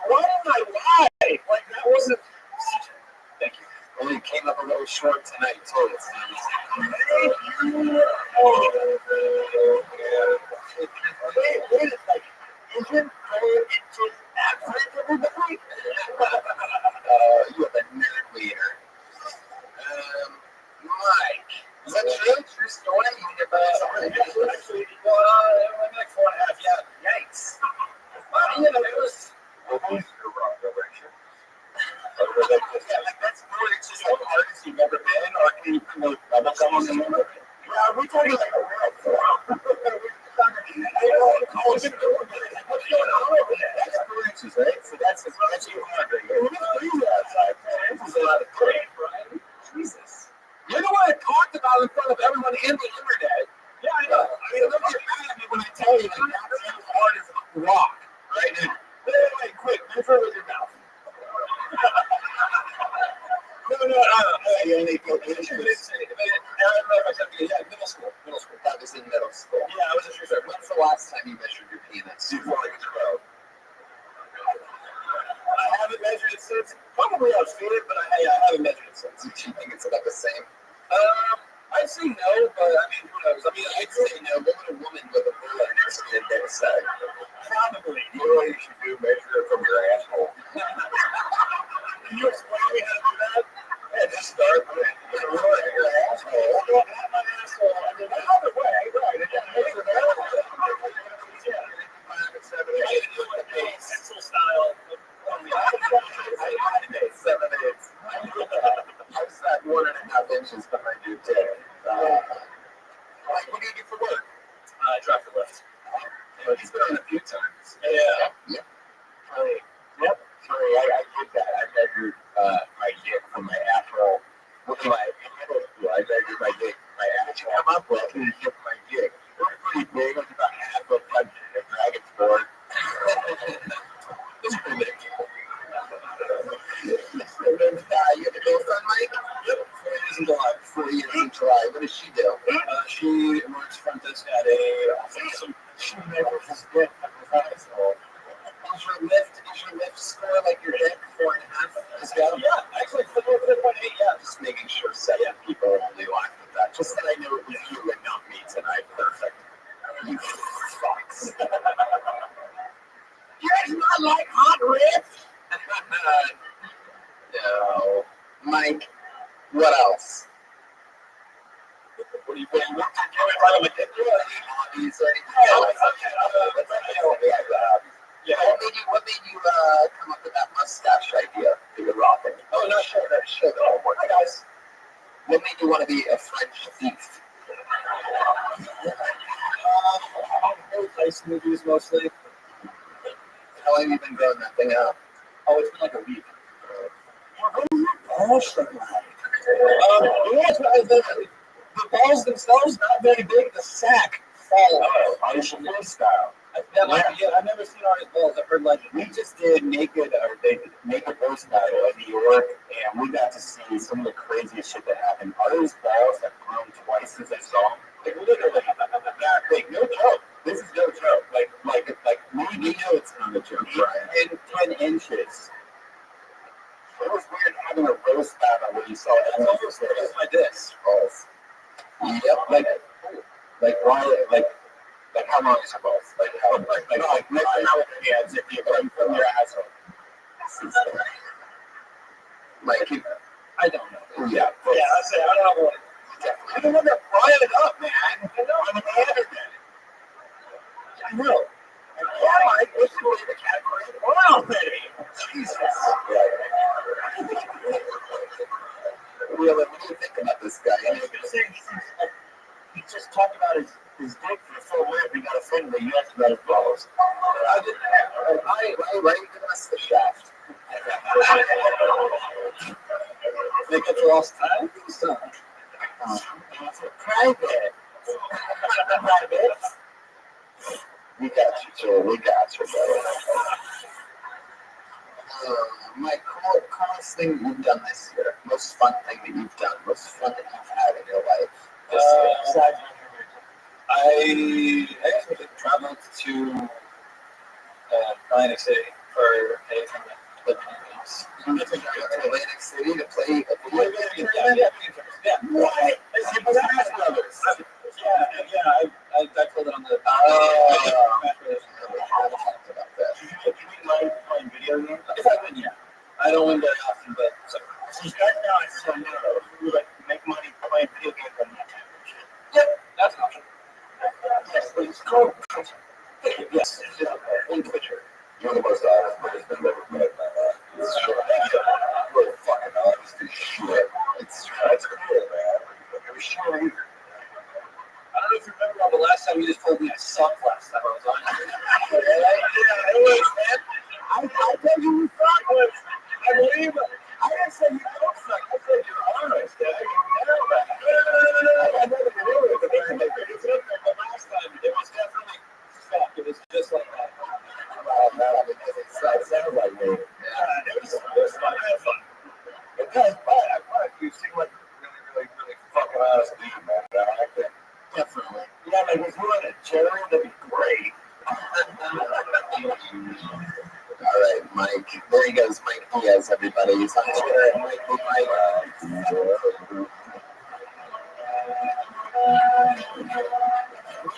why didn't I lie? Like, that wasn't. Thank you. Well, you came up a little short tonight, too. It seems. Thank you. Oh, yeah. Wait, like, isn't her just average, everybody? You have a nerd leader. Mike. Is that true? True story? You get by actually, like 4.5, yeah. Yikes. Well, you know, it was. Well, who's your wrong direction? Yeah, like that's more, it's just like hardest you've ever been, or can you put like double someone in there? Yeah, we're talking like a real forum. What's going on over there? That's 4 inches, right? So that's 200. We're going to do that outside. 4 inches is a lot of great, Brian. Jesus. You're the one that talked about in front of everyone in the internet. Yeah, I know. I mean, don't get mad at me when I tell you that that's as hard as rock right now. Wait, quick. Measure with your mouth. No. You only go inches. Middle school. That was in middle school. Yeah, I was a sure. When's the last time you measured your penis? Before like a 12. I haven't measured it since. Probably I've seen it, but I haven't measured it since. Do you think it's about the same? I'd say no, but I mean, who knows? I mean, I'd say no. What would a woman with a ruler next to their say? Probably. You know what you should do? Measure it from your asshole. Can you explain to me how to do that? Yeah, just start with a ruler in your asshole. Not my asshole. I mean, either way, right? It doesn't measure that. Yeah. 5 and 7. I didn't do it pencil style. I made 7 8. I sat 1.5 inches behind your dick. Like, what do you do for work? I drive for Lyft. He's been on a few times. Yeah. Yep. Yep. Sorry, I did that. I measured my dick from my asshole. In middle school, I measured my dick, my asshole. I'm up with the tip of my dick. It was pretty big. It was about half of a dragon's board. It's pretty big. You have a girlfriend, Mike? Yep. 4 years in July. What does she do? She works front desk at she measures his dick at high school. Is your lift score like your dick 4.5 as well? Yeah, actually 4.8, yeah. Just making sure 7 people only laugh at that. Just that I know it was you and not me tonight. Perfect. You fucks. You guys not like hot riffs? No. Mike, what else? What do you think? What made you come up with that mustache idea that you're rocking? Oh, no, sure. Oh, hi, guys. What made you want to be a French thief? Ice movies mostly. How long have you been growing that thing out? Oh, it's been like a week. What is your balls look like? The balls themselves not very big. The sack fall. Oh, Artificial style. I've never seen Artist balls. I've heard like we just did Naked Roast Battle in New York, and we got to see some of the craziest shit that happened. Artist balls have grown twice since I saw them. Like literally that big. No joke. This is no joke. Like we know it's not a joke, Brian. In 10 inches. It was weird having a roast battle where you saw that. That's almost my disc. Balls. Yep. Like why? Like how long is your balls? Like how? Like not with your hands. If you from your asshole. Like I don't know. Yeah. I say I don't know. I don't know that frying it up, man. I know. I'm an internet. I know. Yeah, Mike, what's the category? Wow, baby. Jesus. Really, what do you think about this guy? I was going to say, he just talked about Why are you giving us the shaft? They get you lost time? So, Private. Private. We got you, Joe. We got you, brother. Mike, coolest thing you've done this year. Most fun thing that you've done. Most fun that you've had in your life. besides I actually traveled to Atlantic City for a tournament. You went to Atlantic City to play a Yeah, video game? yeah. What? It's Super Smash Brothers. Yeah, I told it on the. Do you like playing video games? If I win, yeah. I don't win very often, but so you guys know I still know who like make money playing video games on that championship. Yep, that's an option. Yes, please. Cool. Yes, in Twitcher. You're the most honest person I've ever met in my life. It's true. You're fucking honest as shit. It's true. That's cool, man. You're sure either. I don't know if you remember the last time you just told me I sucked last time I was on here. Yeah, it was, man. I told you you suck. I believe it. I didn't say you don't suck. I said you're honest. I can tell that. I had nothing to do with it. The last time it was definitely suck. It was just like that. Well, no, it sounds like me. Yeah, it was fun. I had fun. It does, but you seem like a really fucking honest dude, man. I like that. Definitely. Yeah, like if you had a cherry, that'd be great. All right, Mike. There he goes, Mike Diaz, everybody. He's on Twitter at Mike. We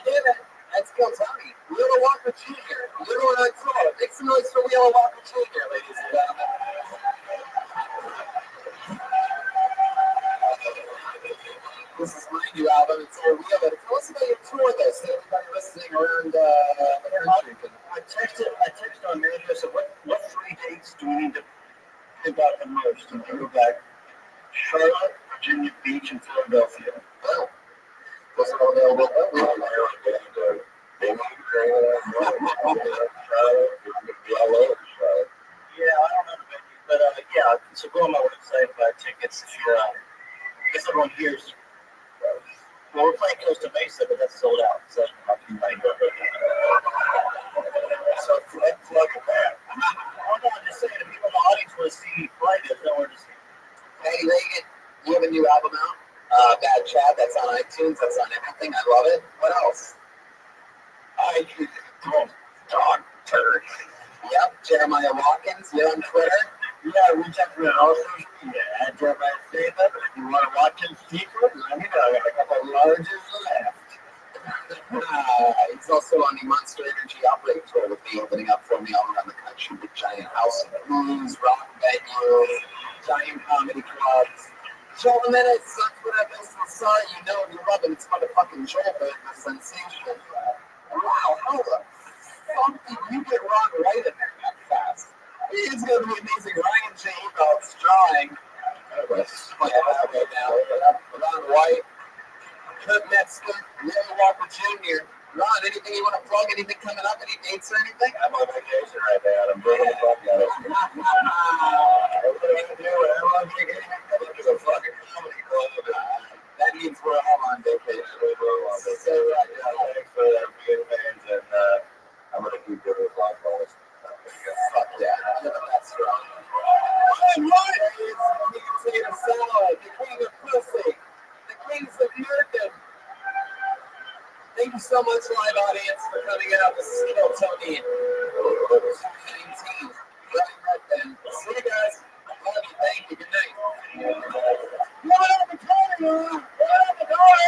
did it. Let's go, Tommy. Little Walker Jr. Little and uncool. Make some noise for Wheeler Walker Jr., ladies and gentlemen. This is my new album. It's a Wheeler. Tell us about your tour, though, so everybody listening around the country. I texted on manager. So what 3 dates do we need to pick out the most? And they go back Charlotte, Virginia Beach, and Philadelphia. Oh. Those are all available. We don't know. Yeah, I don't know the venue, but yeah. So go on my website, buy tickets if you're. I guess everyone here's. Well, we're playing Costa Mesa, but that's sold out. So I'll be right here. So plug that. I'm not just saying, if people in the audience want to see play, there's nowhere to see. Hey, Reagan, you have a new album out? Bad Chat, that's on iTunes, that's on everything. I love it. What else? Dog turd. Yep, Jeremiah Watkins, you're on Twitter. Yeah, reach out to me on all social media at Jeremiah Statement. If you want to watch him secret, let me know. I got a couple of larges left. He's also on the Monster Energy Outbreak Tour with me, opening up for me all around the country with giant house of blues, rock venues, giant comedy clubs. Joel Minutes on Twitter, sorry, you know you love it. It's motherfucking Joel, the sensation. Wow, how the fuck did you get Ron right in there that fast? It's going to be amazing. Ryan J. Eagles drawing. Right now. Ron White, Kurt Metzger, Larry Walker Jr. Ron, anything you want to plug? Anything coming up? Any dates or anything? I'm on vacation right now. I'm doing a fuck out of it. What are you going to do? How long are you getting? It's a fucking comedy club. That means we're all on vacation. Thanks for being fans, and I'm going to keep doing this live calls. Fuck yeah. You're the best, Ron. What? The king of salad, the king of pussy, the kings of American. Thank you so much, live audience, for coming out. This is Kill Tony. 19. See you guys. Love you. Thank you. Good night. What up, Victoria? What up, Victoria?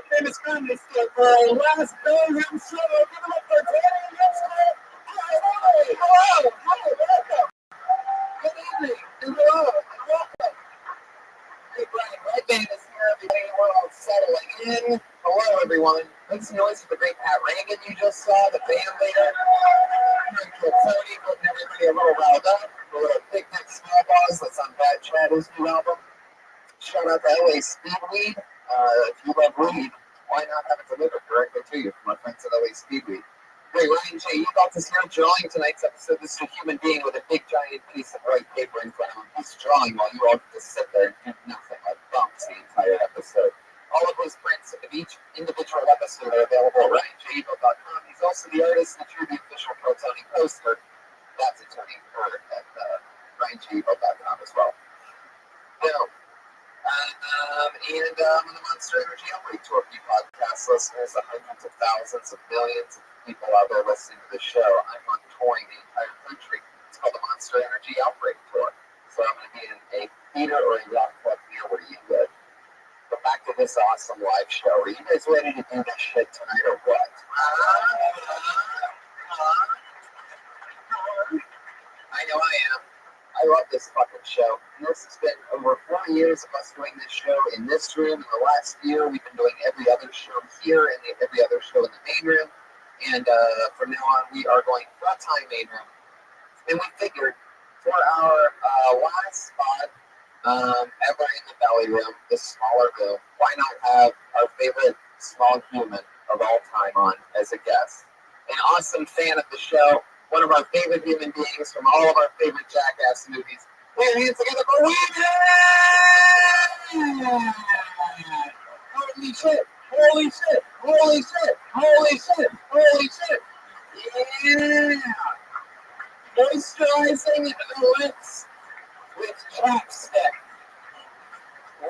Famous comedy skit for our last Bellingham show. Give it up for Danny and Jessica. Hello, welcome. Good evening, and hello, and welcome. Hey, Brian, Red Band is here. Everybody, we're all settling in. Hello, everyone. Make some noise for the great Pat Reagan you just saw, the band leader. Hearing Tony putting everybody a little riled up. A little Big Dick Small Balls that's on Pat Chad's new album. Shout out to LA Speedweed. If you love weed, why not have it delivered directly to you from our friends at LA Speedweed? Hey, Ryan J. Eagles is here drawing tonight's episode. This is a human being with a big giant piece of white paper in front of him. He's drawing while you all just sit there and do nothing like bumps the entire episode. All of his prints of each individual episode are available at RyanJeagle.com. He's also the artist that drew the official Pro Tony poster. That's at RyanJeagle.com as well. Now, on the Monster Energy Outbreak Tour for you podcast listeners, the hundreds of thousands of millions of people out there listening to the show, I'm on touring the entire country. It's called the Monster Energy Outbreak Tour. So I'm going to be in a theater or a yacht club near where you live. But back to this awesome live show. Are you guys ready to do this shit tonight or what? I know I am. I love this fucking show. And this has been over 4 years of us doing this show in this room. In the last year, we've been doing every other show here and every other show in the main room. And from now on, we are going full-time main room. And we figured for our last spot ever in the belly room, the smaller room, why not have our favorite small human of all time on as a guest? An awesome fan of the show. One of our favorite human beings from all of our favorite Jackass movies. Put your hands together for Weeman! Holy shit! Holy shit! Holy shit! Holy shit! Holy shit! Yeah! Moisturizing the lips with chapstick.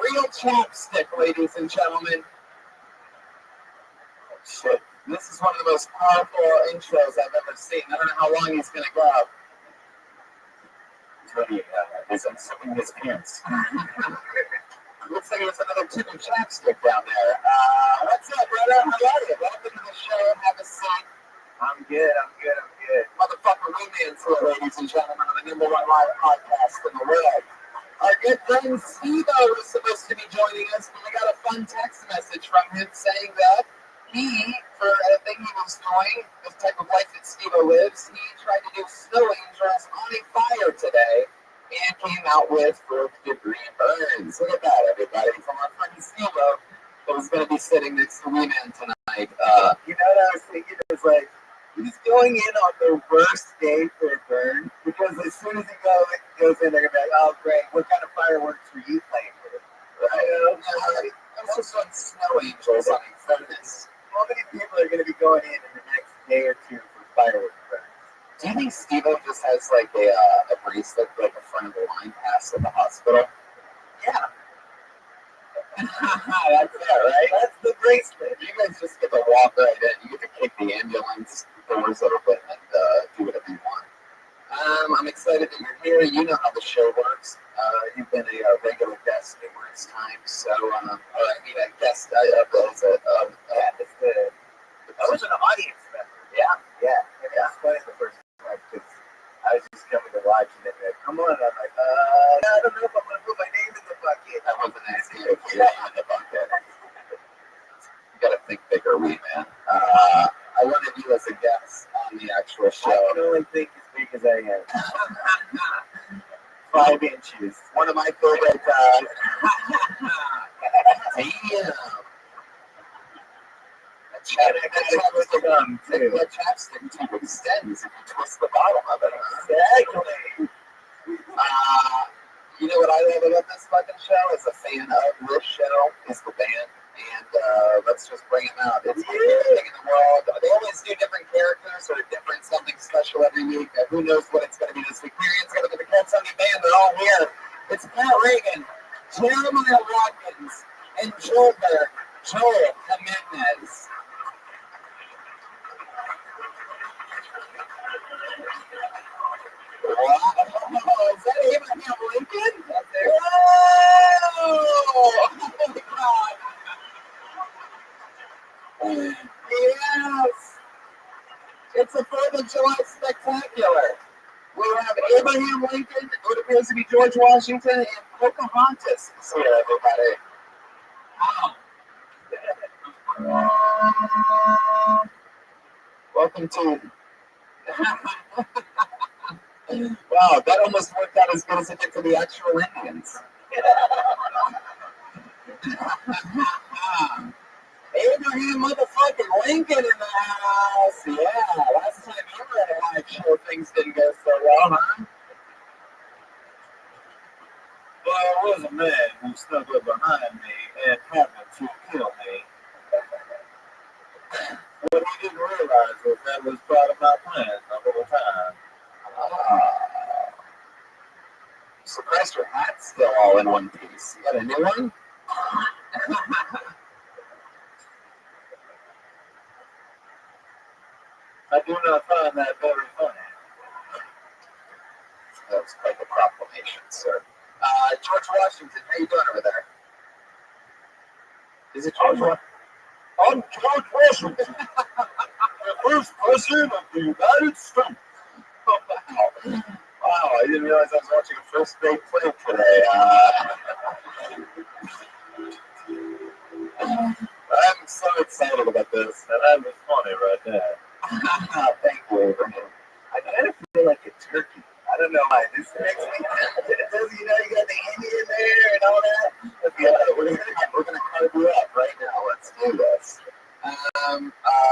Real chapstick, ladies and gentlemen. Shit. This is one of the most powerful intros I've ever seen. I don't know how long he's going to go. He's unzipping his pants. Looks like there's another tube of chapstick down there. What's up, brother? How are you? Welcome to the show. Have a seat. I'm good. Motherfucker, Weeman's here, ladies and gentlemen, on the #1 live podcast in the world. Our good friend Steve-O was supposed to be joining us, but we got a fun text message from him saying that he, for a thing he was doing, this type of life that Steve-O lives, he tried to do snow angels on a fire today and came out with 4th-degree burns. Look at that, everybody. From our friend Steve-O, that was going to be sitting next to Weeman tonight. You know what I was thinking? It was like, he's going in on the worst day for a burn, because as soon as he goes in, they're going to be like, oh, great, what kind of fireworks were you playing with? Right? I was just on snow angels on a furnace. How many people are going to be going in the next day or two for fireworks burns? Do you think Steve-O just has like a bracelet for like a front of the line pass at the hospital? Yeah. That's it, right? That's the bracelet. You guys just get to walk right in. You get to kick the ambulance doors open and do whatever you want. I'm excited that you're here. You know how the show works. You've been a regular guest numerous times. So, a guest. I was an audience member. Yeah. That's funny the first time, because I was just coming to watch, and then they're like, come on. I'm like, I don't know if I'm going to put my name in the bucket. I wasn't asking you to put your name in the bucket. You got to think bigger, man. I wanted you as a guest on the actual show. I can only think as big as I am. 5 inches. One of my favorite. Damn. That chapstick tube extends if you twist the bottom of it. Exactly. You know what I love about this fucking show? As a fan of this show, is the band. And let's just bring them out. It's my favorite thing in the world. They always do different characters or different something special every week. Who knows what it's going to be this week? It's going to be the Cat Sunday Band. They're all here. It's Pat Reagan, Jeremiah Watkins, and Joel Jimenez. Oh, is that Abraham Lincoln? Whoa! Oh my God. Yes! It's a 4th of July spectacular. We have Abraham Lincoln, what appears to be George Washington, and Pocahontas is here, everybody. Wow. Welcome to. Wow, that almost worked out as good as it did for the actual Indians. Abraham motherfucking Lincoln in the house. Yeah, last time you were at a live show, things didn't go so well, huh? Well, there was a man who snuck up behind me and happened to kill me. What he didn't realize was that was part of my plan the whole time. Surprised your hat's still all in one piece. You got a new one? I do not find that very funny. That was quite the proclamation, sir. George Washington, how you doing over there? Is it George Washington? I'm George Washington, the first president of the United States. Oh, wow. Wow, I didn't realize I was watching a first grade play today. I'm so excited about this. And that was funny right there. Thank you, Abraham. I kind of feel like a turkey. I don't know why. This makes me, you know, you got the Indian there and all that. We're gonna carve you up right now. Let's do this.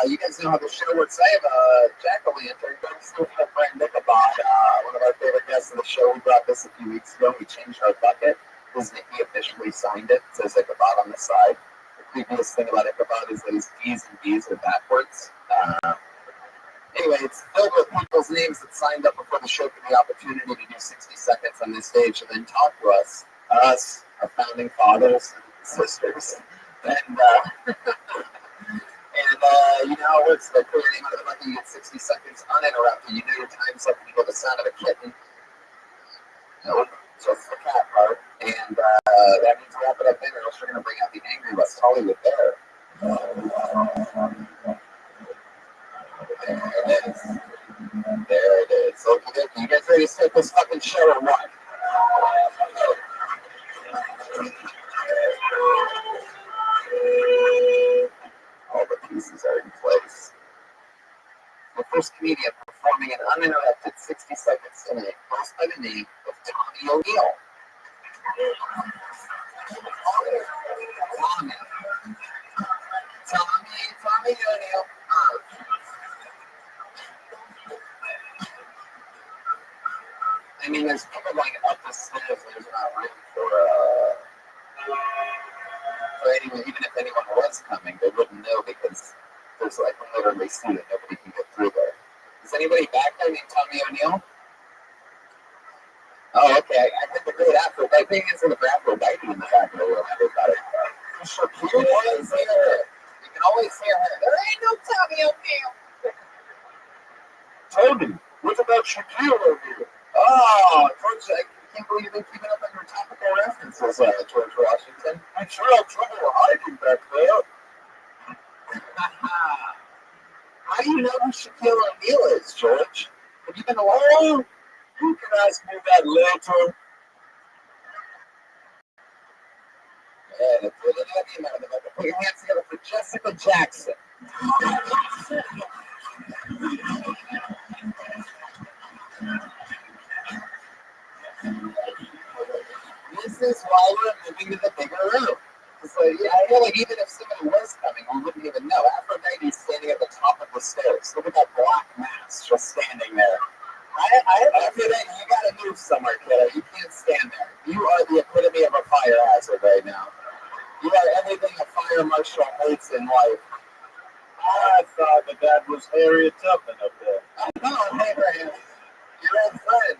You guys know how the show works. I have a jack-o'-lantern. This is my friend Ichabod, one of our favorite guests of the show. We brought this a few weeks ago. We changed our bucket. He officially signed it. It says Ichabod on the side. The creepiest thing about Ichabod is that his D's and B's are backwards. Anyway, it's filled with people's names that signed up before the show for the opportunity to do 60 seconds on this stage and then talk to us, our founding fathers and sisters. And you know how it works. They put your name out of the bucket, you get 60 seconds uninterrupted. You know your time's up when you go the sound of a kitten. Nope, just the cat part. And that means wrap it up in, or else we're going to bring out the angry West Hollywood Bear. There it is. There it is. Okay, you guys ready to start this fucking show or what? All the pieces are in place. The first comedian performing an uninterrupted 60 seconds tonight goes by the name of Tommy O'Neill. Tommy O'Neill. I mean, there's people going up the stairs. There's not room for anyone. Even if anyone was coming, they wouldn't know because there's like a literally seat that nobody can get through there. Is anybody back there named Tommy O'Neill? Oh, okay. I think the great Aphrodite thing is in the Aphrodite in the back of the room. Everybody. You always hear her. You can always hear her. There ain't no Tommy O'Neill. Toby, what about Shaquille O'Neal? Oh, George, I can't believe you've been keeping up on your topical references, George Washington. I sure have trouble hiding back there. How do you know who Shaquille O'Neal is, George? Have you been alone? Oh, you can ask me that later. Yeah, that's really not the amount of them. Put your hands together for Jessica Jackson. This is why we're moving to the bigger room. So, yeah, I feel like even if somebody was coming, we wouldn't even know. Aphrodite's standing at the top of the stairs. Look at that black mass just standing there. Aphrodite, you gotta move somewhere, kiddo. You can't stand there. You are the epitome of a fire hazard right now. You are everything a fire marshal hates in life. I thought that was Harriet Tubman up there. Oh, Abraham, your old friend.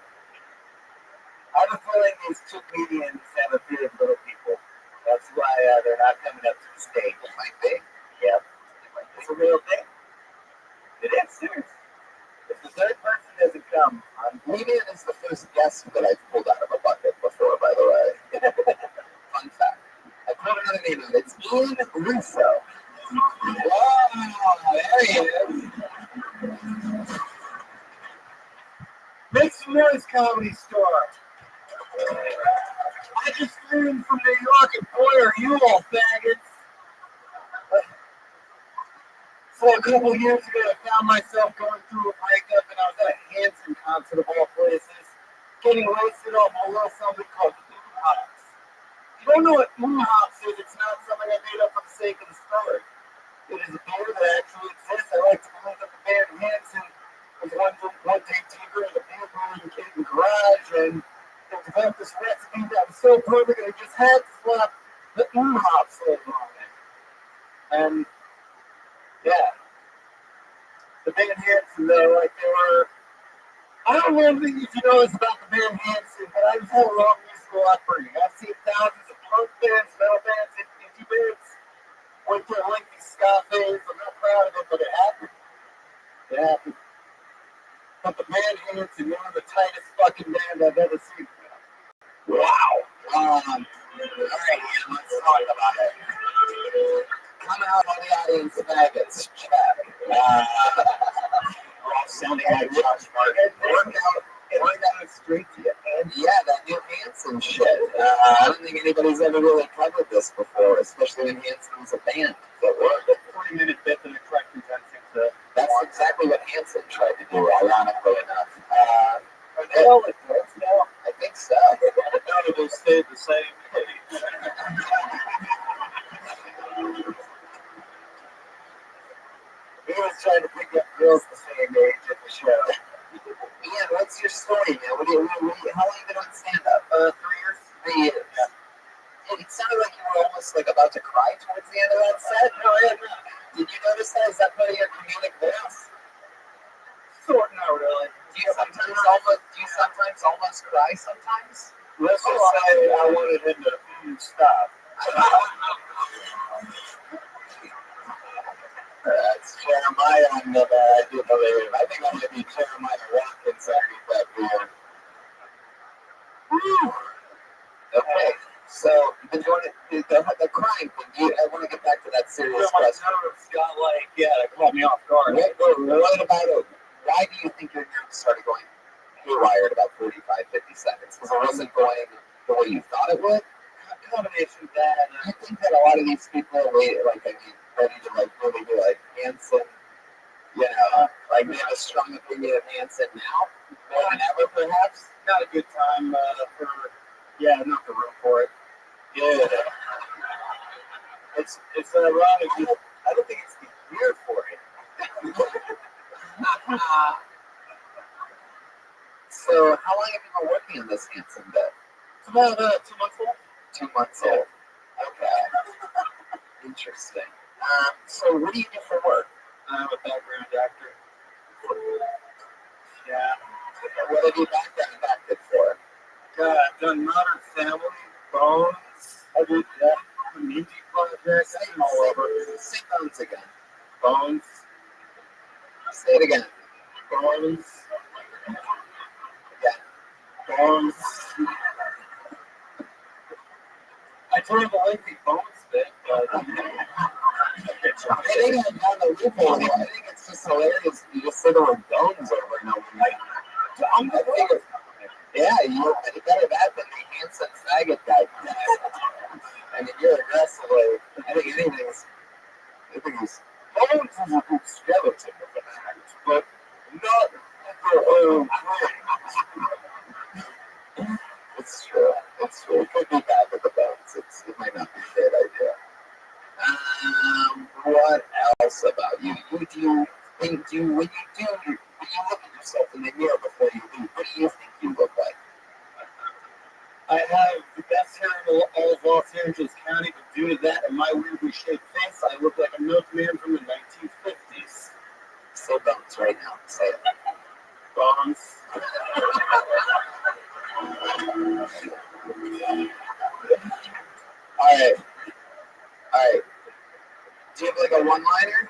I have a feeling these two comedians have a fear of little people. That's why they're not coming up to the stage. It might be. Yep. It's a real thing. It is serious. If the third person doesn't come. Median is the first guest that I've pulled out of a bucket before, by the way. Fun fact. I put another name on it. It's Ian Russo. Wow, there he is. Make some noise, Comedy Store. I just flew in from New York, and boy, are you all faggots. So a couple years ago, I found myself going through a breakup, and I was at a Hanson concert of all places, getting wasted off a little something called hops. If you don't know what hops is, it's not something I made up for the sake of the story. It is a beer that actually exists. I like to believe that the band Hanson was one day deeper in the beer brewing kit in the garage, and they developed this recipe that was so perfect, I just had to slap the hops label on it. And yeah, the band Hanson, though, like they were, I don't know if you know this about the band Hanson, but I just had a long musical upbringing. I've seen thousands of punk bands, metal bands, indie bands, went through a lengthy ska phase. I'm not proud of it, but it happened. It happened. But the band Hanson, one of the tightest fucking band I've ever seen. Wow. All right, Ian, let's talk about it. Come out on the audience faggots, chat. We're all sounding like Josh Martin. We're down straight to you. And yeah, that new Hanson shit. I don't think anybody's ever really covered this before, especially when Hanson was a band that worked. 40-minute bit that the track presents into. That's exactly what Hanson tried to do, ironically enough. I think so. None of us stayed the same. He was trying to pick up girls the same age at the show. Ian, what's your story, man? How long have you been on stand-up? 3 years. 3 years. Yeah. It sounded like you were almost like about to cry towards the end of that set. No, I had not. Did you notice that? Is that part of your comedic voice? Sort not really. Do you sometimes almost cry sometimes? Let's just say I wanted him to stop. That's Jeremiah on the I do believe. I think I'm going to be Jeremiah Watkins underneath that beard. Okay, so you've been doing it, the crime thing. I want to get back to that serious question. My nerves got that caught me off guard. What about it? Why do you think your nerves started going haywire at about 45, 50 seconds? Because it wasn't going the way you thought it would? A combination of that, and I think that a lot of these people are ready to really be like Hanson, they have a strong opinion of Hanson now, more than ever perhaps. not a good time not the room for it. Yeah. It's ironic. I don't think it's the year for it. So, how long have you been working on this Hanson bit? It's about 2 months old. 2 months old. Okay. Interesting. So, what do you do for work? I'm a background actor. Yeah. What have you background acted for? I've done Modern Family, Bones. I did indie projects. I've been all over. Say Bones again. Bones. Say it again. Bones. Again. Bones. I told him a lengthy Bones bit, but I think I've done the loophole here. I think it's just hilarious. You just say the word bones over and over again. I'm the biggest. Yeah, you're better that than the Hanson faggot guy. I mean, you're aggressively. I think anything's. Bones is a good skeleton of an act, but not the whole thing. It's true. It's true. It could be bad with the bones. It might not be a good idea. What else about you? When you look at yourself in the mirror before you leave, what do you think you look like? I have the best hair in all of Los Angeles County, but due to that and my weirdly shaped face, I look like a milkman from the 1950s. Say bones right now. Say it. Bones. All right. Do you have like a one-liner?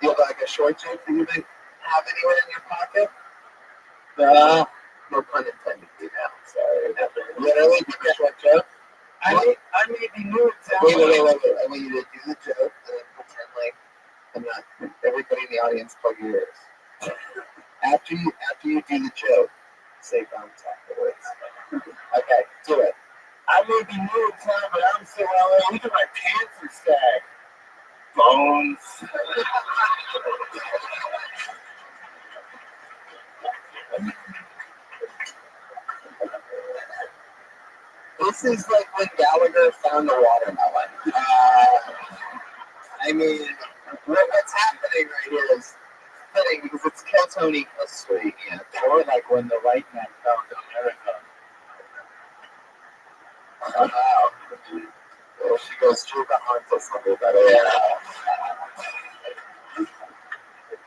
Do you have like a short joke that you might have anywhere in your pocket? No pun intended, now. Sorry. Literally, you get what joke? I may be new at town. Wait. I want you to do the joke and then pretend like I'm not. Everybody in the audience, plug your ears. After you do the joke, say bounce afterwards. Okay, do it. I may be new at town, but I'm so LA. Look at my pants are sagged. Bones. This is like when Gallagher found the watermelon. I mean, what's happening right here is fitting because it's Keltonic history. Yeah. Or like when the white man found America. Oh, wow. There she goes, Pocahontas, everybody.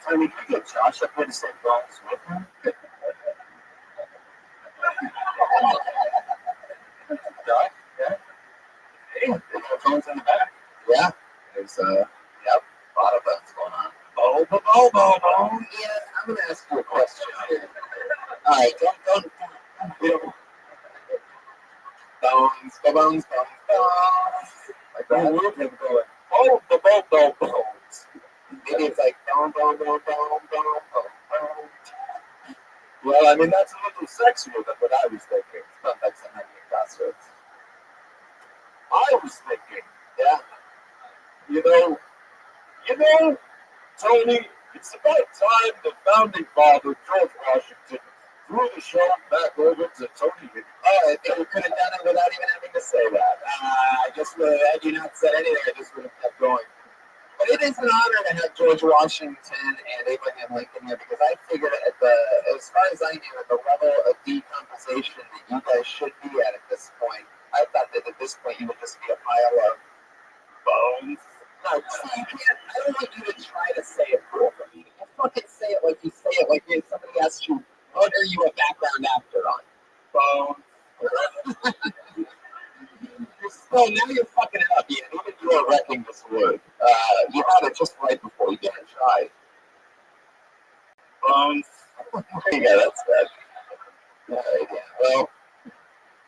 I mean, you get Josh up here to say bones with him. Doc? Yeah. Hey, there's no bones in the back. Yeah. There's yep, a lot of bones going on. Bones. Yeah, I'm gonna ask you a question here. All right, don't. Bones. Like that. We'll him going, bones. Maybe it's like bone. Well, I mean, that's a little sexual than what I was thinking. It's not like some heavy crossroads. I was thinking, Yeah. you know, Tony, it's about time the founding father, George Washington, threw the show back over to Tony. Oh, I think we could have done it without even having to say that. I just would have, had you not said anything, I just would have kept going. But it is an honor to have George Washington and Abraham Lincoln here because I figured as far as I knew, at the level of decomposition that you guys should be at this point, I thought that at this point you would just be a pile of Bones. no, you can't. I don't want you to try to say it cool for me. You fucking say it like you say it like somebody has to utter you a background actor on. Bones. So now you're fucking it up. Yeah, even you are wrecking this word. You had it just right before you didn't try. Bones. Yeah, that's good. Yeah. Well,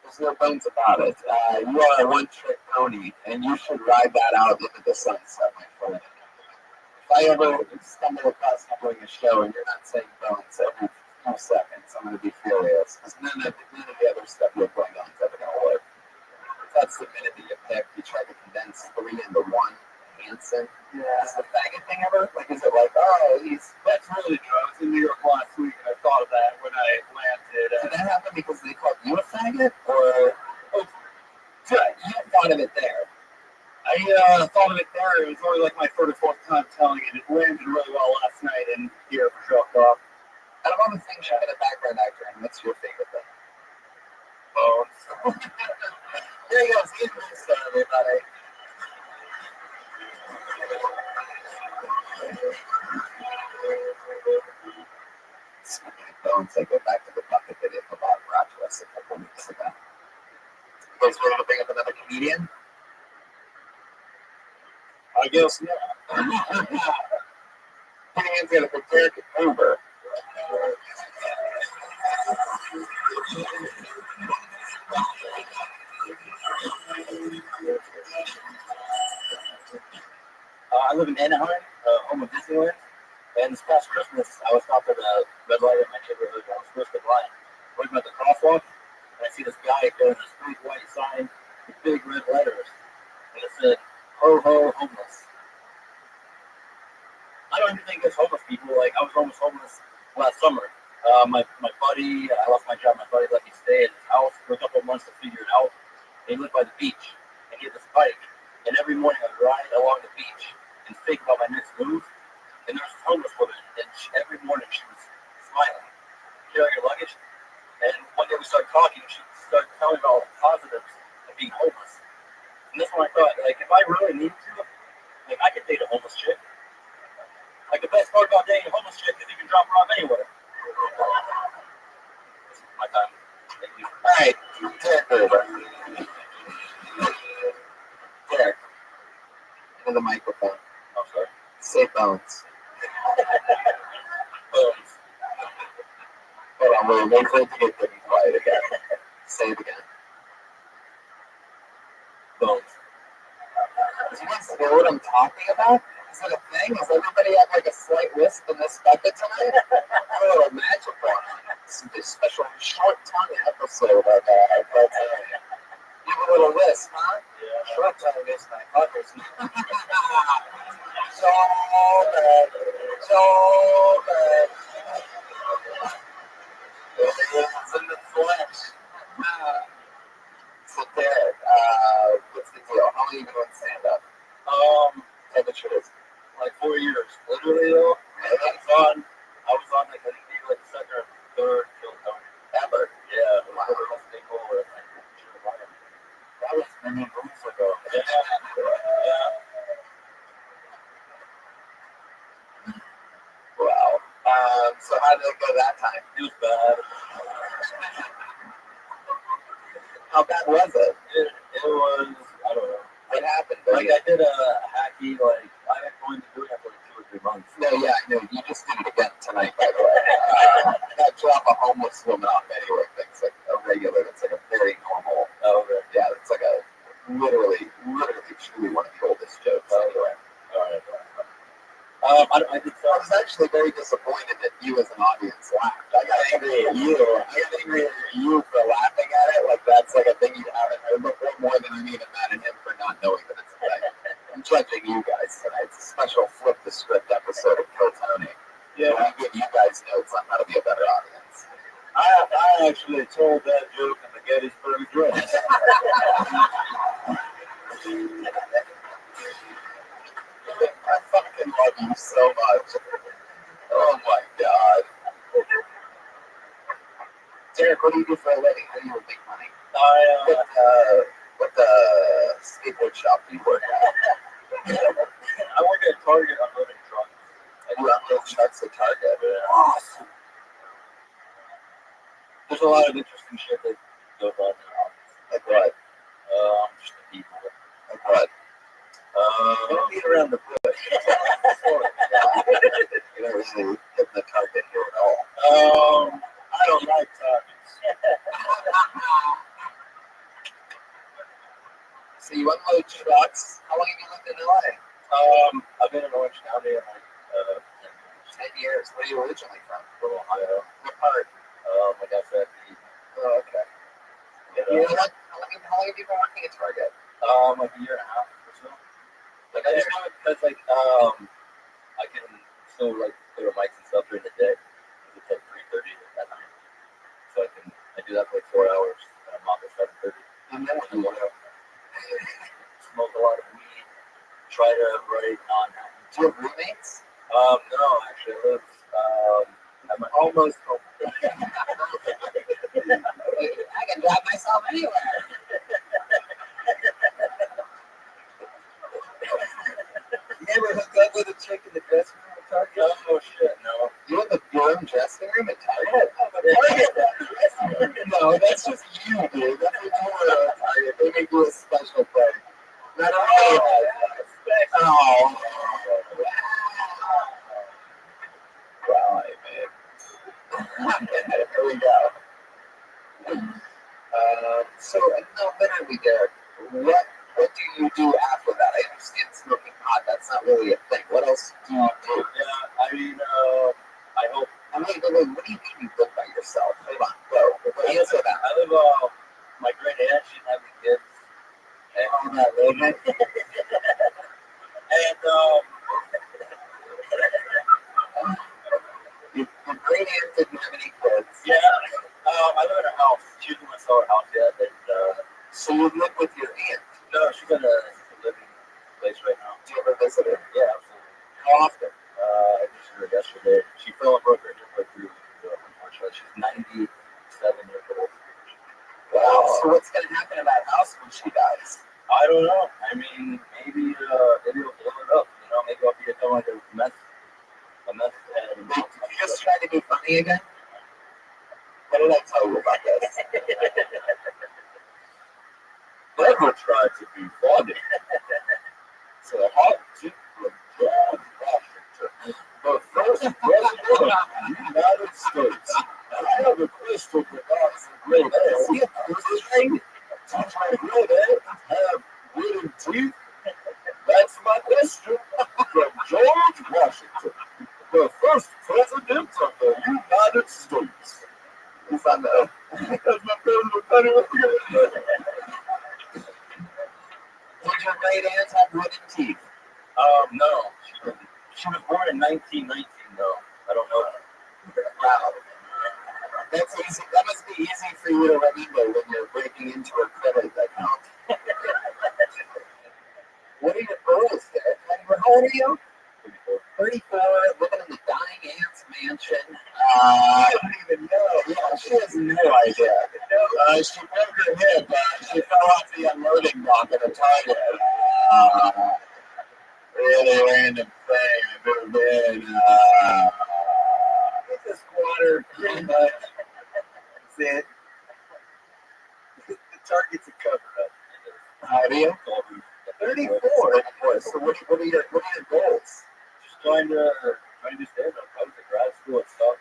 there's no bones about it. You are a one-trick pony, and you should ride that out into the sunset, my friend. If I ever stumble across you doing a show and you're not saying bones every few seconds, I'm going to be furious because none of the other stuff you're putting on is ever going to work. That's the minute that you pick. You try to condense 3 into 1. Hanson. Yeah. Is the faggot thing ever? Like, is it like, oh, That's really true. I was in New York last week and I thought of that when I landed. did that happen because they called you a faggot? Or you thought of it there? I thought of it there. It was only like my 3rd or 4th time telling it. It landed really well last night and here for shock off. Out of all the things you've been a background actor in, what's your favorite thing? Bones. There he goes. He's my son, everybody. Speaking of bones, I go back to the bucket that hit about Rothschild a couple weeks ago. You guys ready to bring up another comedian? I guess not. Comedian's going to prepare to Uber. I live in Anaheim, home of Disneyland. And this past Christmas, I was stopped at a red light in my neighborhood. I was supposed to blind. Looking at the crosswalk, and I see this guy carrying this big white sign with big red letters. And it said, "Ho ho homeless." I don't even think it's homeless people. Like, I was almost homeless last summer. My buddy, I lost my job. My buddy let me stay at his house for a couple of months to figure it out. And he lived by the beach, and he had this bike. And every morning I would ride along the beach and think about my next move. And there's this homeless woman, and every morning she was smiling, carrying her luggage. And one day we started talking, and she started telling me about all the positives of being homeless. And that's when I thought, like, if I really need to, like, I could date a homeless chick. Like, the best part about dating a homeless chick is you can drop her off anywhere. My time. Thank you. All right, Derek Uber. Derek, into the microphone. Oh, sorry. Say bones. Bones. Hold on, wait for it to get pretty quiet again. Say it again. Bones. Do you guys know what I'm talking about? Is it a thing? Does everybody have like a slight wisp in this bucket tonight? A little magic going on. This is a special short tongue episode of Rothschild. You have a little wisp, huh? Yeah. Short tongue is my fuckers. So bad. So bad. It's in the flesh. So Derek, what's the deal? How long have you been doing stand-up? Tell the truth. Like 4 years. Literally though, I was on like I think maybe like second or third Kill Tony. Ever? Yeah. Wow. That was many moves ago. Yeah. Wow. So how did it go that time? It was bad. How bad was it? It was, I don't know. What happened? Like I did a hacky, like I had going to do it for like 2 or 3 months. No, yeah, I know. You just did it again tonight, by the way. That drop a homeless woman off anywhere thing's like a regular. That's like a very normal. Oh, okay. Yeah, it's like a literally, truly one of the oldest jokes. Anyway. All right. I did I was actually very disappointed that you as an audience laughed. I got angry at you. For laughing at it. Like that's like a thing you haven't heard before more than I'm even mad at him for not knowing that it's a thing. I'm judging you guys tonight. It's a special flip the script episode of Kill Tony. Yeah. I give you guys notes on how to be a better audience. I actually told that joke in the Gettysburg Address. I fucking love you so much. Oh my god. Derek, what do you do for a living? How do you make money? What skateboard shop do you work at? I work at Target unloading trucks. And you unload trucks at Target. Awesome. There's a lot of interesting shit that goes on now. Like what? Just the people. Like what? Don't beat around the bush. You don't really hit the target here at all. I don't like targets. So you unload trucks. How long have you lived in LA? I've been in Orange County like 10 years. Where are you originally from? from Ohio. What part? My dad's at Oh, okay. the How long have you been working at Target? like a year and a half or so. Like I just do it because like I can still like clear mics and stuff during the day. It's like 3:30 at night, so I do that for like 4 hours. And I'm off at 7:30. And then what do you do? Smoke a lot of weed. Try to write on. Do you have roommates? No, actually, I live I'm almost home. I can drive myself anywhere. You ever hook up with a chick in the dressing room at Target? Oh shit, no. You have your own dressing room at Target? No, that's just you, dude. That's what you were at Target. They make you a special thing. Not everybody has that. Oh. Wow, man. Here we go. So, no, literally, Derek, what do you do after that? I understand smoking pot. That's not really a thing. What else do you do? Yeah, I mean, I hope. I mean, what do you mean you live by yourself? Hold on, go. Answer that. I live, my great aunt, she had me kids. And that movement. And, Your great aunt didn't have any kids. yeah, I live in a house. She doesn't want to sell her house yet. And, So you live with your aunt. no, she's in a living place right now. Do you ever visit her? Yeah, absolutely. How often? I just heard yesterday. She fell and broke her hip like 3 weeks ago, unfortunately. She's 97 years old. Wow. So what's going to happen to that house when she dies? I don't know. I mean, maybe it'll blow it up. You know, maybe I'll become like a mess. And Did you just try to be funny again? What did I tell you about this? never tried to be funny. So hard to Washington, the first president of the United States. have a question about some great eggs. Teach my great eggs have wooden teeth? That's my question. From George Washington, the first president of the United States. He's on the. That's my favorite. Did your great aunt have wooden teeth? No. She was born in 1919, though. I don't know. Wow. That's easy. That must be easy for you to remember when you're breaking into a credit account. What are your goals there? How old are you? 34, living in the dying aunt's mansion. I don't even know. Yeah, she has no idea. She broke her hip. She fell off the unloading dock at a Target. Really random thing. I've never been. It's a squatter, pretty much. That's it. The Target's a cover-up. How old are you? 34. So what are your goals? Just trying to stand up. I was at grad school and stuff.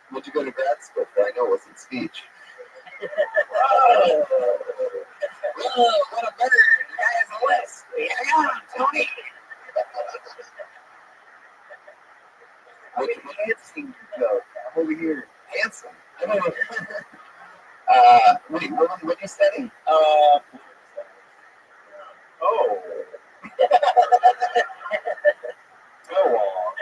What'd you go to grad school for? I know it wasn't speech. Oh. Whoa, what a bird. The guy has a list. Hang on, Tony. Which dancing joke? I'm over here. Handsome. Wait, what you study? Oh. Go on.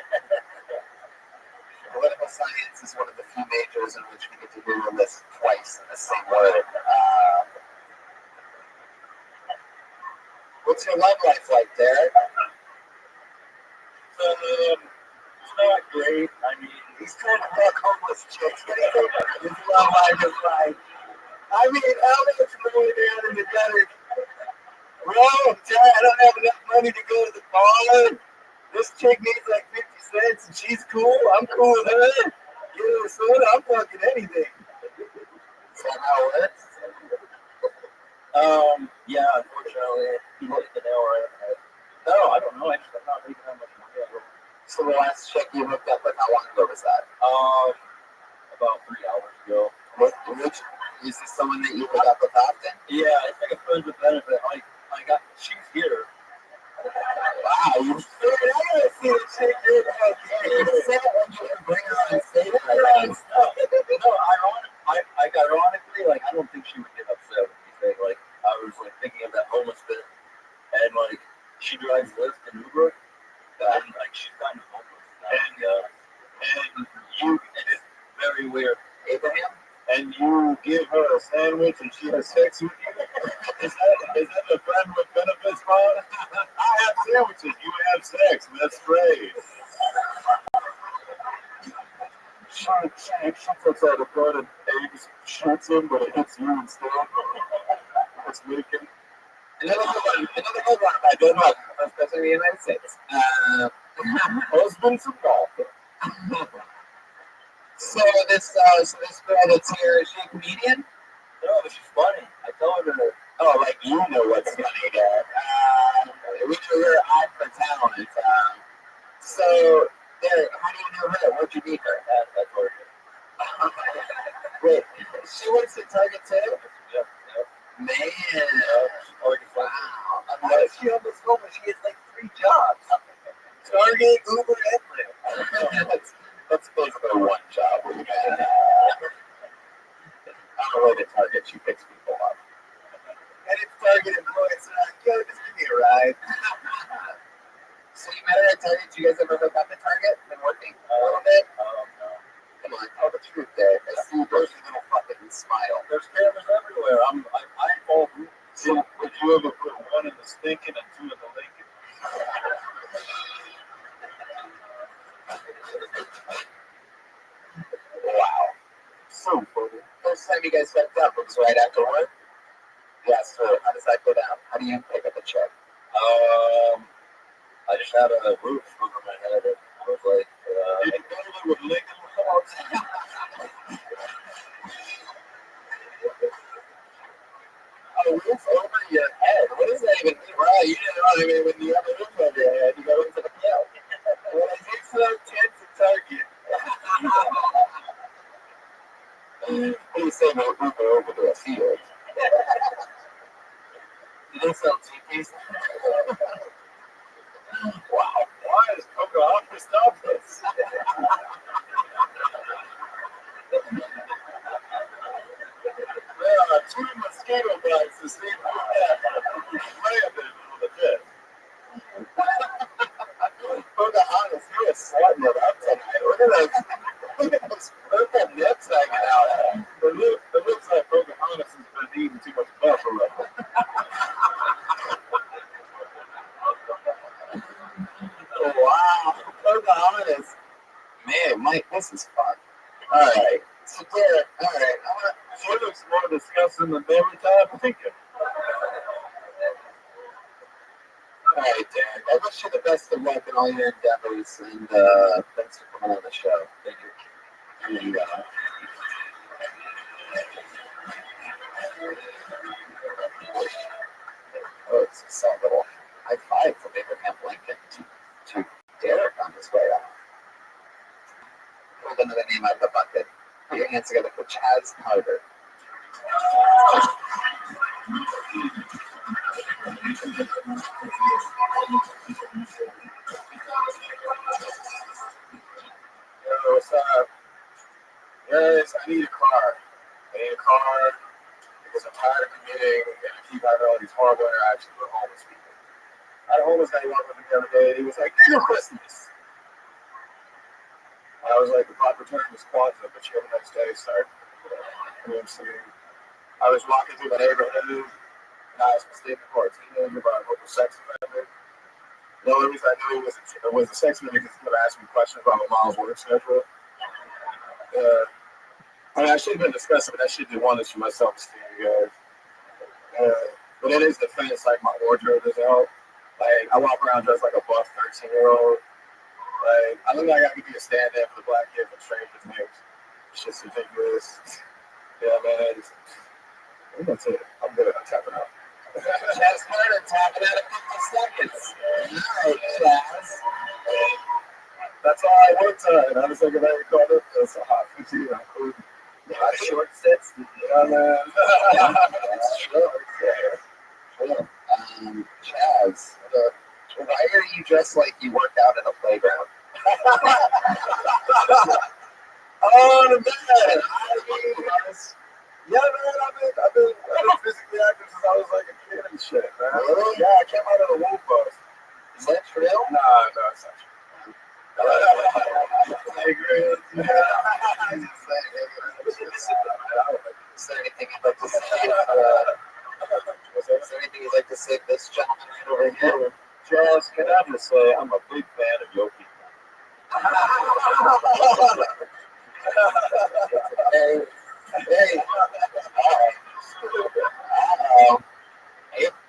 Political science is one of the few majors in which we get to hear a list twice in the same word. What's your love life like, Derek? It's not great. I mean, He's trying to fuck homeless chicks. What do you think his love life is like? I mean, how much money down in the gutter? Bro, I don't have enough money to go to the bar. This chick needs like 50 cents and she's cool. I'm cool with her. Give her a soda, I'm fucking anything. Is that how it works? Yeah, unfortunately, you hit the nail right on the head. No, I don't know. Actually, I'm not making that much money. So the last chick you hooked up with, how long ago was that? About 3 hours ago. Which is this someone that you hook up with often? Yeah, it's like a friends with benefit. She's here. Wow, you gotta see the chick you're okay. You said when you can bring her on stage. Ironically, I don't think she would get upset with me saying, I was thinking of that homeless bit, and she drives Lyft and Uber, and she's kind of homeless. And it's very weird. Abraham? And you give her a sandwich and she has sex with you? Is that a friend with benefits, Ron? I have sandwiches, you have sex. That's great. She puts out a bun and eggs, shoots him, but it hits you instead. It's wicked. Another good one. I don't know. First person in the United States. Husbands of golf. So this girl that's here, is she a comedian? No, but she's funny. I tell her to. Oh, you know what's funny, Dad. We know her eye for talent. So, Derek, how do you know her? Where'd you meet her? That's what Wait, she works at Target too? Yeah. Man. Wow. How is she almost home and she has 3 jobs? Target, Uber, and Lyft. That's basically one job. On the way to Target, she picks people up. And it's Target employees, so yo, just give me a ride. So you met her at Target? Did you guys ever hook up at Target? Been working a little bit? No. Come on, tell the truth there. I see your little fucking smile. There's cameras everywhere. I fall through. So, would you ever put 1 in the stinking and 2 in the Lincoln? Wow. So funny. First time you guys hooked up, it was right after work? Yes, sir. How does that go down? How do you pick up a check? I just had a roof over my head. And I was like, Did you go there with Lincoln Logs? A roof over your head? What does that even mean? Well, you didn't know what I mean when you have a roof over your head, you go into the mail. When I get so tense at Target. Wow. Why is Pocahontas topless? There are 2 mosquito bites the same landed on the jet. Pocahontas, you're sweating it up tonight. Look at those purple nips hanging out. It looks like Pocahontas has been eating too much buffalo. Wow, Pocahontas. Man, Mike, this is fun. All right. So, Derek, all right. She looks more disgusting than every time I think of. All right, Derek. I wish you the best of luck in all your endeavors, and thanks for coming on the show. Thank you. And, oh, it's just a little high five from Abraham Lincoln to Derek on his way out. Hold another name out of the bucket. Put your hands together for Chaz Carter. What's up? Yes, I need a car. Because I'm tired of commuting and I keep having all these horrible interactions with homeless people. I had a homeless guy walk with me the other day and he was like, "Nigger Christmas." I was like, the proper term is Kwanzaa, but you have a nice day, sir. I was walking through the neighborhood and I was mistaken for a teenager by a local sex offender. The only reason I knew he was a sex offender because he kept asking me questions about my mom's work schedule. I mean, I should have been discussing, but that should be one issue for my self-esteem, guys. But in his defense, like, my wardrobe is out. Like, I walk around dressed like a buff 13-year-old. Like, I look like I could be a stand-in for the black kid from Stranger Things. It's just ridiculous. Yeah, man. That's it. I'm good. I'm tapping out. Chaz Carter tapping out of 50 seconds. All right, Chaz. That's all I worked on. I was like, if I recorded, it's a hot 15. I'm cool. Short sets. Yeah, man. That's true. Cool. Chaz, why are you dressed like you worked out in a playground? Oh, man. Yeah, man. I've been physically active since I was like a kid and shit, man. Really? Yeah, I came out of the womb bus. Is that true? Nah, no, it's not true. I agree. Is there anything you'd like to say? Is there anything you'd like to say to this gentleman right over here? Chaz, can I just say I'm a big fan of your people. Hey.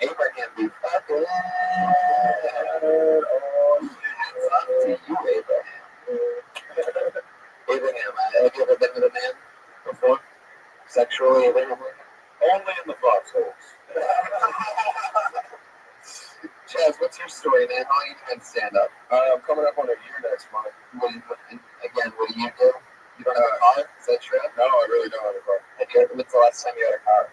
Abraham be fucking. Hands up to you, Abraham. Abraham, have you ever been with a man before? Sexually, Abraham? Only in the foxholes. Chaz, what's your story, man? How long you doing stand up? I'm coming up on a year next month. What do you do? You don't have a car? Is that true? No, I really don't have a car. When's the last time you had a car?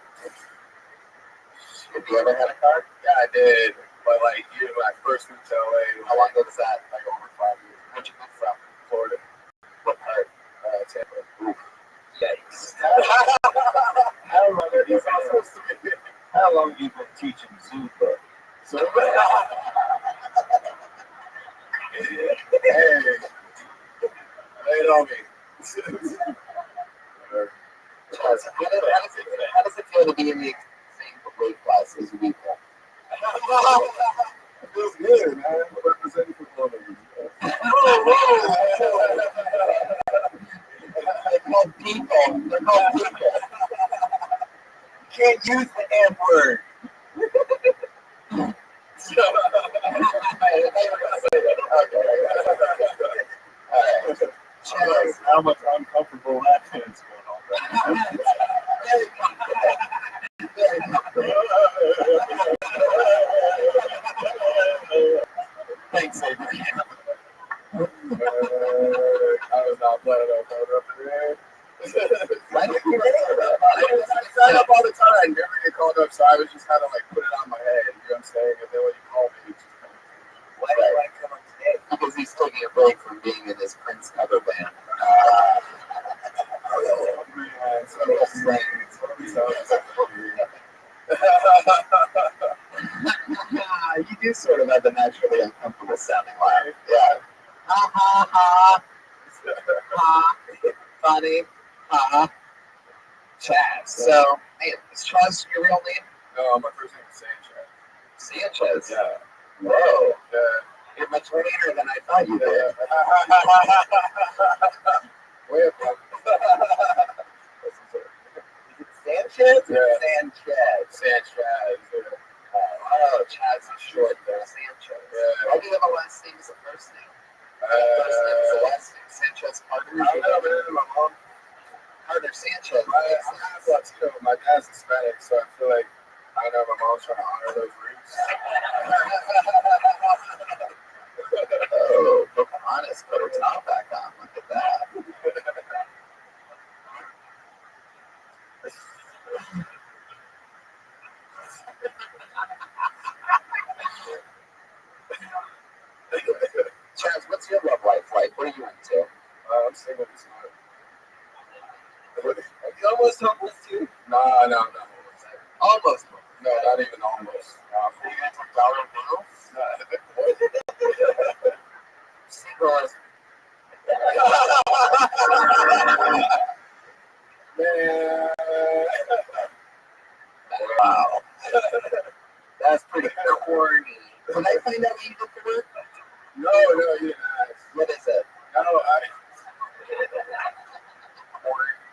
Have you ever had a car? Yeah, I did. But like years when I first moved to LA. How long ago was that? Like over 5 years. Where'd you move from? Florida. What part? Tampa. Yikes. How long have you been? How long have you been teaching Zumba? So, hey, on me. Chaz, how does it feel to be in the same weight class as we? It feels good, man. We're representing for Florida. They're called people. You can't use the N word. Chaz, how much uncomfortable accent's going on. Thanks, Abraham. I was not planning on coming up today. Why did you I sign up all the time. Never get called up, so I was just kind of like put it on my head. You know what I'm saying? And then when you call me, it's just kind of, Why do I taking a break from being in this Prince cover band. You do sort of have the naturally uncomfortable sounding laugh. Yeah. Ha ha ha. Ha. Funny. Ha. Chaz. So, hey, is Chaz your real name? No, my first name is Sanchez. Sanchez? Yeah. Whoa. Yeah. You're much later than I thought you did. Way up. Sanchez? Yeah. Sanchez. Sanchez. Oh, Chaz is short there. Sanchez. Yeah. Why do you have a last name as a first name? First name is a last name. Sanchez Carter. I don't know, man. My mom. Carter Sanchez. I'm half Latino. My dad's Hispanic, so I feel like I know my mom's trying to honor those roots. Oh, Pocahontas put her top back on. Look at that. Chaz, what's your love life like? What are you into? I'm single this month. You almost homeless too? No. Almost. No, not even almost. You guys have dollar bills? Single as Man. wow. That's pretty corny. Can I find out what you do for work? No, you didn't ask. What is it? No,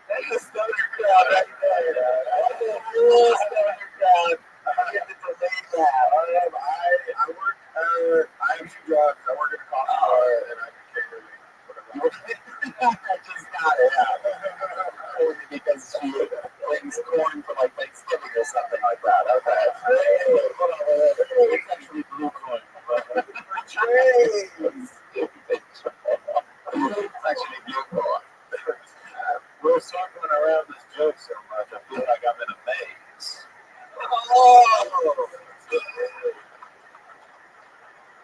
That's a stoner crowd right there. That's a real stoner crowd. You have to delay that. I work I have 2 jobs. I work at a coffee bar and I do catering. I just got it. Yeah. Only because she brings corn for like Thanksgiving or something like that. Okay. It's actually blue corn. It's actually blue corn. We're circling around this joke so much, I feel like I'm in a maze. Oh!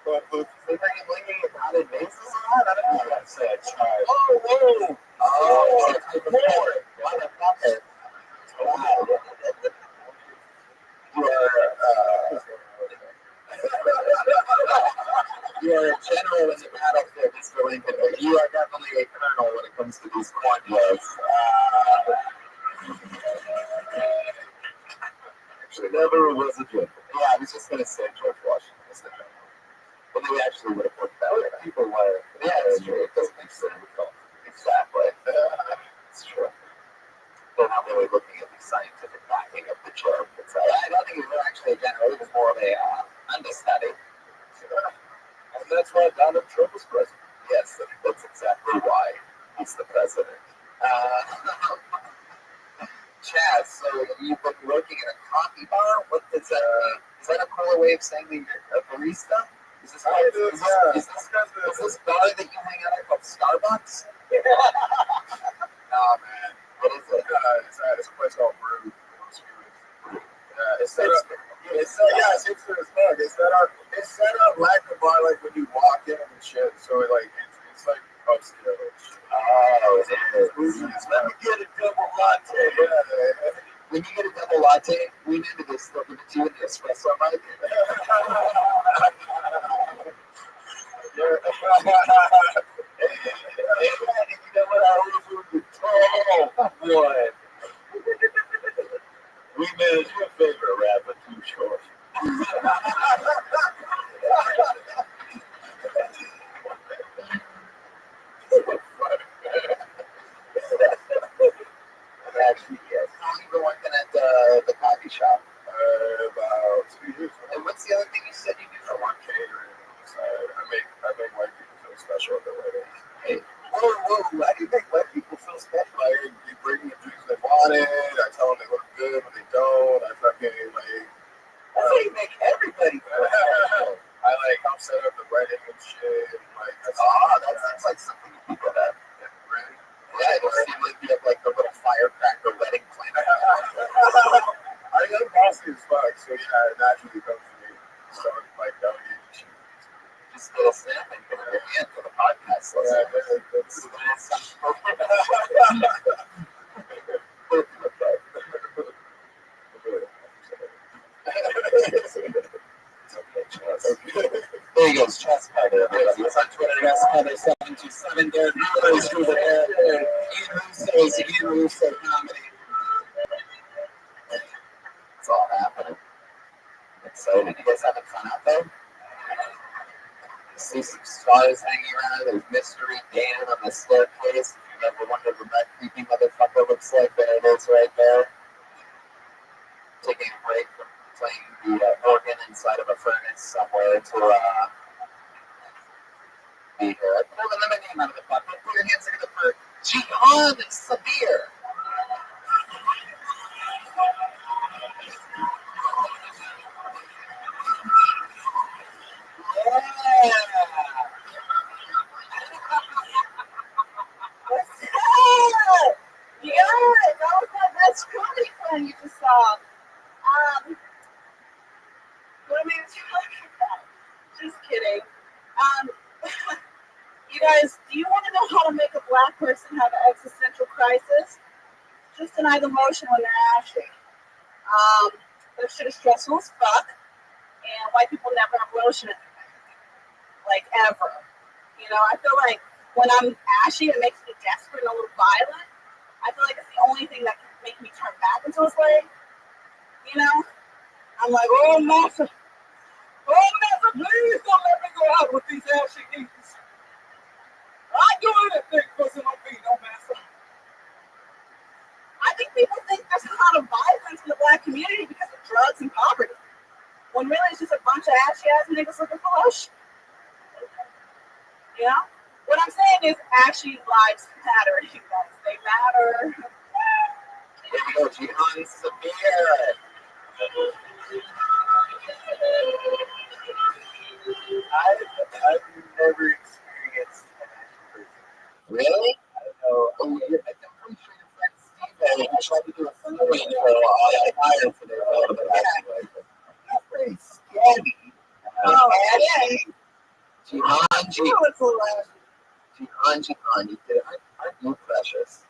They're bringing about in mazes a lot? I don't know. That's a child. Oh, whoa! Oh, corn! Motherfucker. Wow. You are a general in the battlefield, Mr. Lincoln, but you are definitely a colonel when it comes to these corn jokes. Actually, never was a joke. Yeah, I was just going to say George Washington was the general. But they actually would have worked that way. People were. Yeah, it's true. It doesn't make sense. Exactly. It's true. They're not really looking at the scientific backing of the joke. I don't think it was actually a general. It was more of a understudy. And that's why Donald Trump was president. Yes, that's exactly why he's the president. Chaz, so you've been working in a coffee bar? What does that mean? Is that a cooler way of saying that you're a barista? Is this bar that you hang out at called Starbucks? Nah, man. What is it? It's a place called Brew. It's set It's- up. It's set up like the bar, like when you walk in and shit. So it's like upstairs. Oh, it is. Let me get a double latte. Yeah. When you get a double latte, we need to just look at you in the espresso mic. Yeah. You know what I always do with the tall one. We managed your favorite rapper, Too Short. Actually, yes. How long you been working at the coffee shop? About 2 years. And what's the other thing you said you do for work? Catering. I make white people feel special at their weddings. Hey, whoa, why do you make white people feel special? Like, you bring them the drinks they wanted. I tell them they look good, but they don't. I fucking That's how you make everybody feel special. I help set up the wedding and shit. That sounds like something you could have. Really? Yeah, it seems like you have like a little firecracker wedding plan. I am bossy as fuck, so yeah, it naturally comes to me. So delegating shit. just get a snap and put your hand for the podcast. There he goes, Chess Cutter. He's on Twitter, Chess Cutter727. Derek Russo, who's there. Ian Russo's Ian Russo Comedy. It's all happening. Excited. You guys having fun out there? See some stars hanging around. There's Mystery Dan on the staircase. If you ever wondered what that creepy motherfucker looks like, there it is right there. Taking a break from playing the organ inside of a furnace somewhere to be here. I'm pulling the name out of the bucket. Put your hands together for Jihan Sabir. You just saw. What am I talking about? Just kidding. You guys, do you want to know how to make a black person have an existential crisis? Just deny the motion when they're ashy. That shit is stressful as fuck, and white people never have lotion in their back, like ever. You know, I feel like when I'm ashy, it makes me desperate and a little violent. I feel like it's the only thing that can make me turn back into a slave. You know? I'm like, oh, master, please don't let me go out with these ashy knees. I'd do anything for some obey, no master. I think people think there's a lot of violence in the black community because of drugs and poverty, when really it's just a bunch of ashy-ass niggas looking for lotion. You know? What I'm saying is ashy lives matter, you guys. They matter. Here we go, Jihan Sabir. I've never experienced an ashy person. Really? I don't know. Oh, I'm pretty sure your friend Steve tried to do a flowing for a while. I hired for their That's pretty scary. Jihan, you did. Aren't you precious?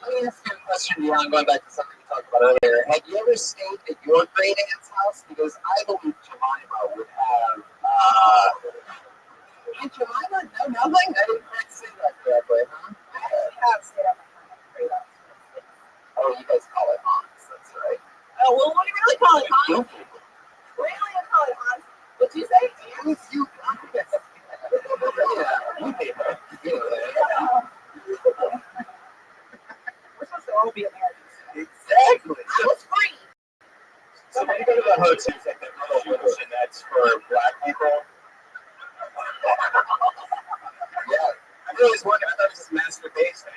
Let me ask you a question, Jihan, going back to something we talked about earlier. Have you ever stayed at your great aunt's house? Because I believe Jemima would have. Aunt Jemima? No, nothing? I didn't quite say that correctly, huh? I have stayed up with my Oh, you guys call it aunts, that's right. Oh, well, what do you really call it, Hans? Really, I call it Hans. What'd you say? Aunts, you guys. Yeah, you did that. We're supposed to all be Americans. Exactly. I was free. So when you go to the hotels, like that little lotion that's for black people. Yeah. I really was wondering, I thought it was just masturbation.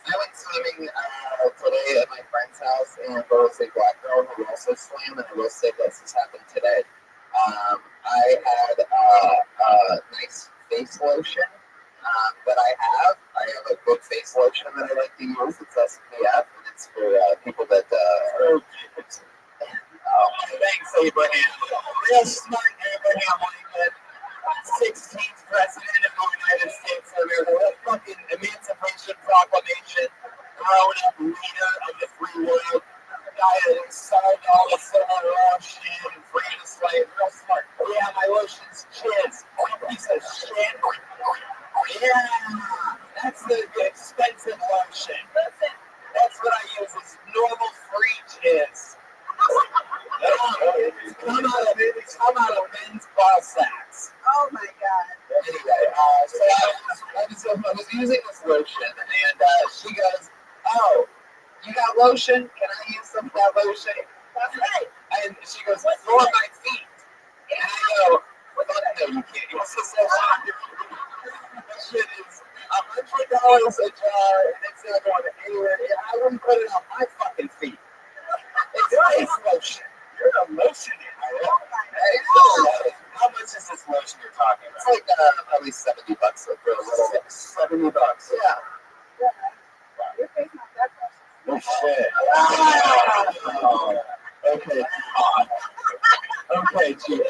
I went swimming today at my friend's house, and there was a black girl who also swam, and I will say this has happened today. I had a nice face lotion that I have. I have a good face lotion that I like to use. It's SPF, and it's for people that Thanks, Abraham. Real smart Abraham Lincoln, 16th president of the United States of America. What fucking Emancipation Proclamation, grown up leader of the free world. Guy that solved all the civil war shit and freed the slaves. Real smart. Yeah, my lotion's chiz. Piece of shit. Yeah, that's the expensive lotion. Listen, that's what I use. It's normal free chiz. Come out of men's ball sacks. Oh my God. Anyway, so I was using this lotion, and she goes, "Oh, you got lotion? Can I use some of that lotion?" That's right. And she goes, "For my feet." And I go, "Fuck no, you can't." You also said that shit is $100 a jar, and it's not going anywhere. I wouldn't put it on my fucking feet. It's face lotion. You're a lotionist. Hey, How much is this lotion you're talking it's about? like probably $70 for a little bit. $70. Yeah. Your face not that precious. shit. Oh, okay. Okay, Chief.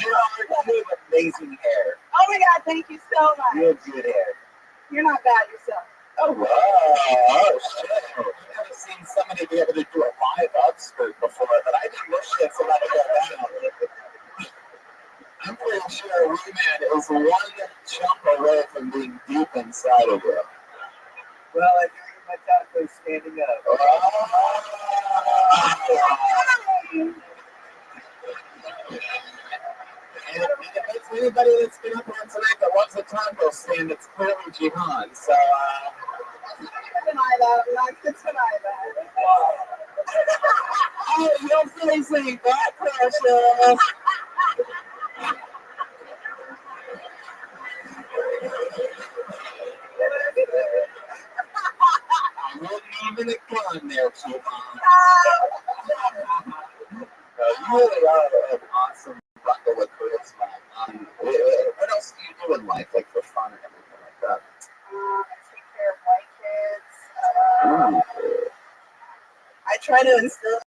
You have amazing hair. Oh my God, thank you so much. You have good hair. You're not bad yourself. Oh, wow. Oh, shit. I've never seen somebody be able to do a live upskirt before, but I think this shit's about to go down. I'm pretty sure Reman is one jump away from being deep inside of you. Well, I think my taco's standing up. And if it's anybody that's been up here tonight that wants a taco stand, it's clearly Jihan. So, I'm not gonna deny that. I'm not gonna deny that. oh, you're facing back pressure. I wouldn't even have gone there, Jihan. You really are an awesome bundle of charisma. What else do you do in life, like for fun and everything like that? I take care of white kids. I try to instill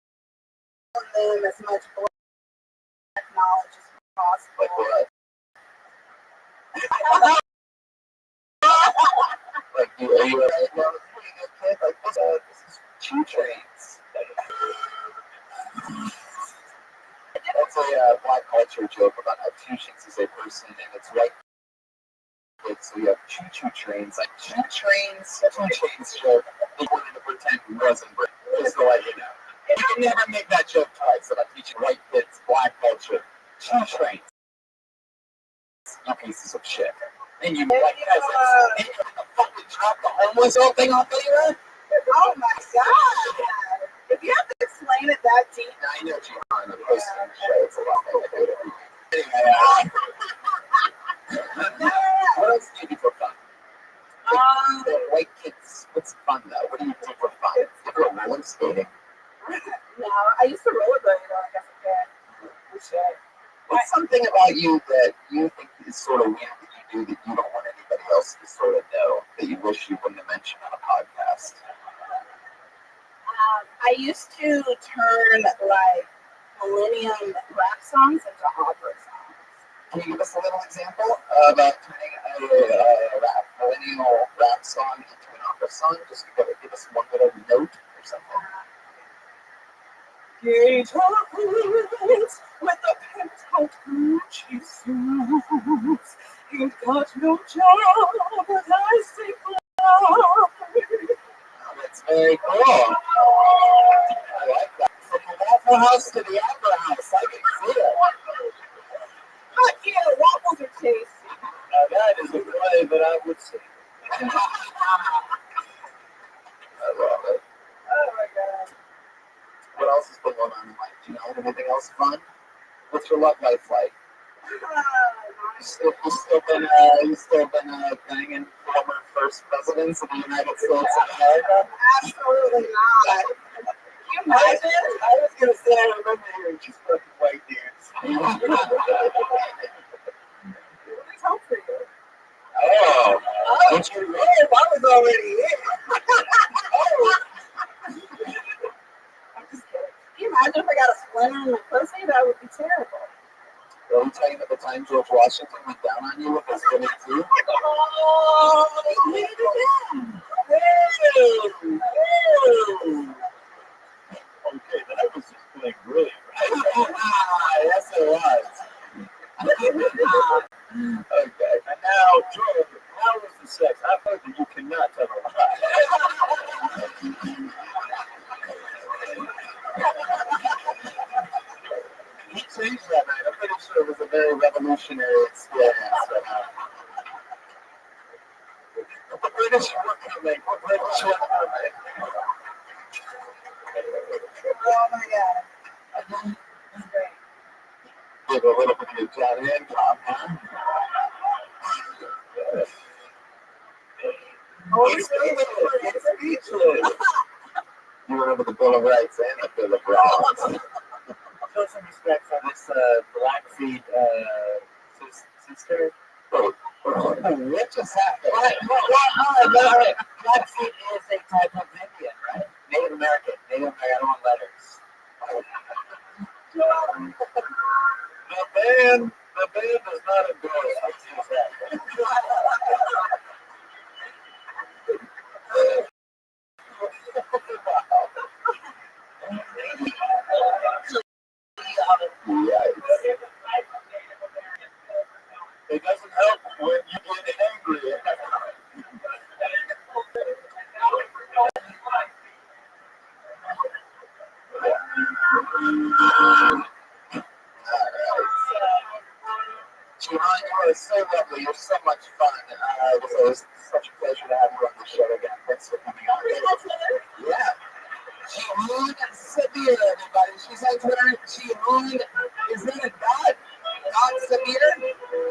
in them as much black knowledge as possible. Like what? Like, are you a pretty good kid? Like, this is two trains. That's a black culture joke about how two chicks is a person and it's white kids. So you have choo-choo trains. Like, two trains joke. They wanted to pretend he wasn't British. Just to let you know. You can never make that joke twice about teaching white kids black culture. Two trains. You pieces of shit. And you like peasants. And you're gonna fucking drop the homeless whole thing off anywhere? Oh my God! If you have to explain it that deep, I know you are on the posting show. It's a lot like that. Anyway, what else do you do for fun? White kids, what's fun though? What do you do for fun? You go roller skating? no, I used to rollerblade when I was a kid. What's something about you that you think is sort of weird that you do that you don't want anybody else to sort of know that you wish you wouldn't have mentioned on a podcast? I used to turn like millennium rap songs into opera songs. Can you give us a little example about turning a millennial rap song into an opera song? Just give us one little note or something. Guitar plays with a pimped out Gucci suits. You've got no job, but I say fly. That's very cool. I like that. From the Waffle House to the Opera House. I can see it. Fuck yeah, waffles are tasty. Now that is a play that I would see. I love it. Oh my God. What else has been going on in life? Do you know anything else fun? What's your love life like? You still been banging former first presidents of the United States of America? Absolutely not. Can you imagine? I was going to say, I remember hearing just fucking white dudes. What is hope for you? Oh, Would you know if I was already here? I'm just kidding. Can you imagine if I got a splinter in my pussy? That would be terrible. are we talking about the time George Washington went down on you with his spinning too? Oh, look at him. Okay, that was just playing brilliant. Yes, it was. Okay. And now, Joe, how was the sex? I've heard that you cannot tell a lie. He changed that night. I'm pretty sure it was a very revolutionary experience. The British were coming. The British were coming. Oh my God. That's great. Give a little bit of John Hancock, huh? Oh, He's speechless. You remember the Bill of Rights and the Bill of Rights. Show some respect for this Blackfeet sister. Oh, What just happened? Blackfeet is a type of Indian, right? Native American. Native American. I don't want letters. The band does not endorse. Let's use that. It doesn't help when you get angry. Jihan, you are so lovely. You're so much fun. It was such a pleasure to have you on the show again. Thanks for coming on. Yeah. Jihan Sabir, everybody. She's on Twitter. Jihan, is that a dot? Dot Sabir?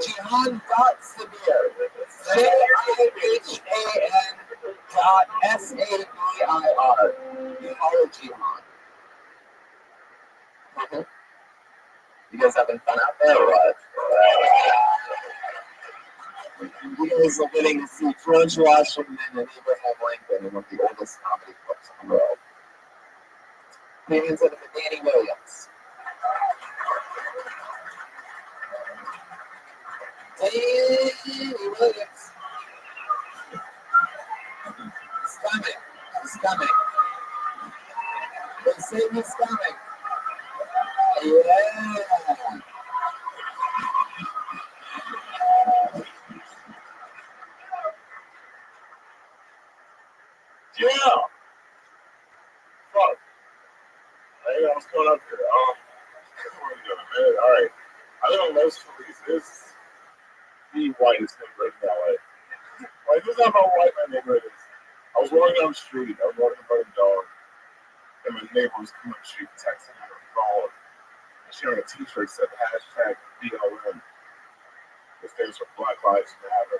Jihan dot Sabir. Jihan dot Sabir. You follow Jihan. You guys having fun out there or what? You guys are getting to see George Washington and Abraham Lincoln in one of the oldest comedy clubs in the world. Comedians of Danny Williams. Danny Williams. He's coming. He's coming. They say he's coming. Yeah. Yeah. Fuck. Hey, what's going up here? What are we doing, man? All right. I live on Los Feliz. This is the whitest neighborhood in LA. Like, this is how white my neighborhood is. I was walking down the street. I was walking by the dog. And my neighbor was coming up the street texting me on the phone. And she had a t-shirt that said hashtag BLM. It stands for Black Lives Matter.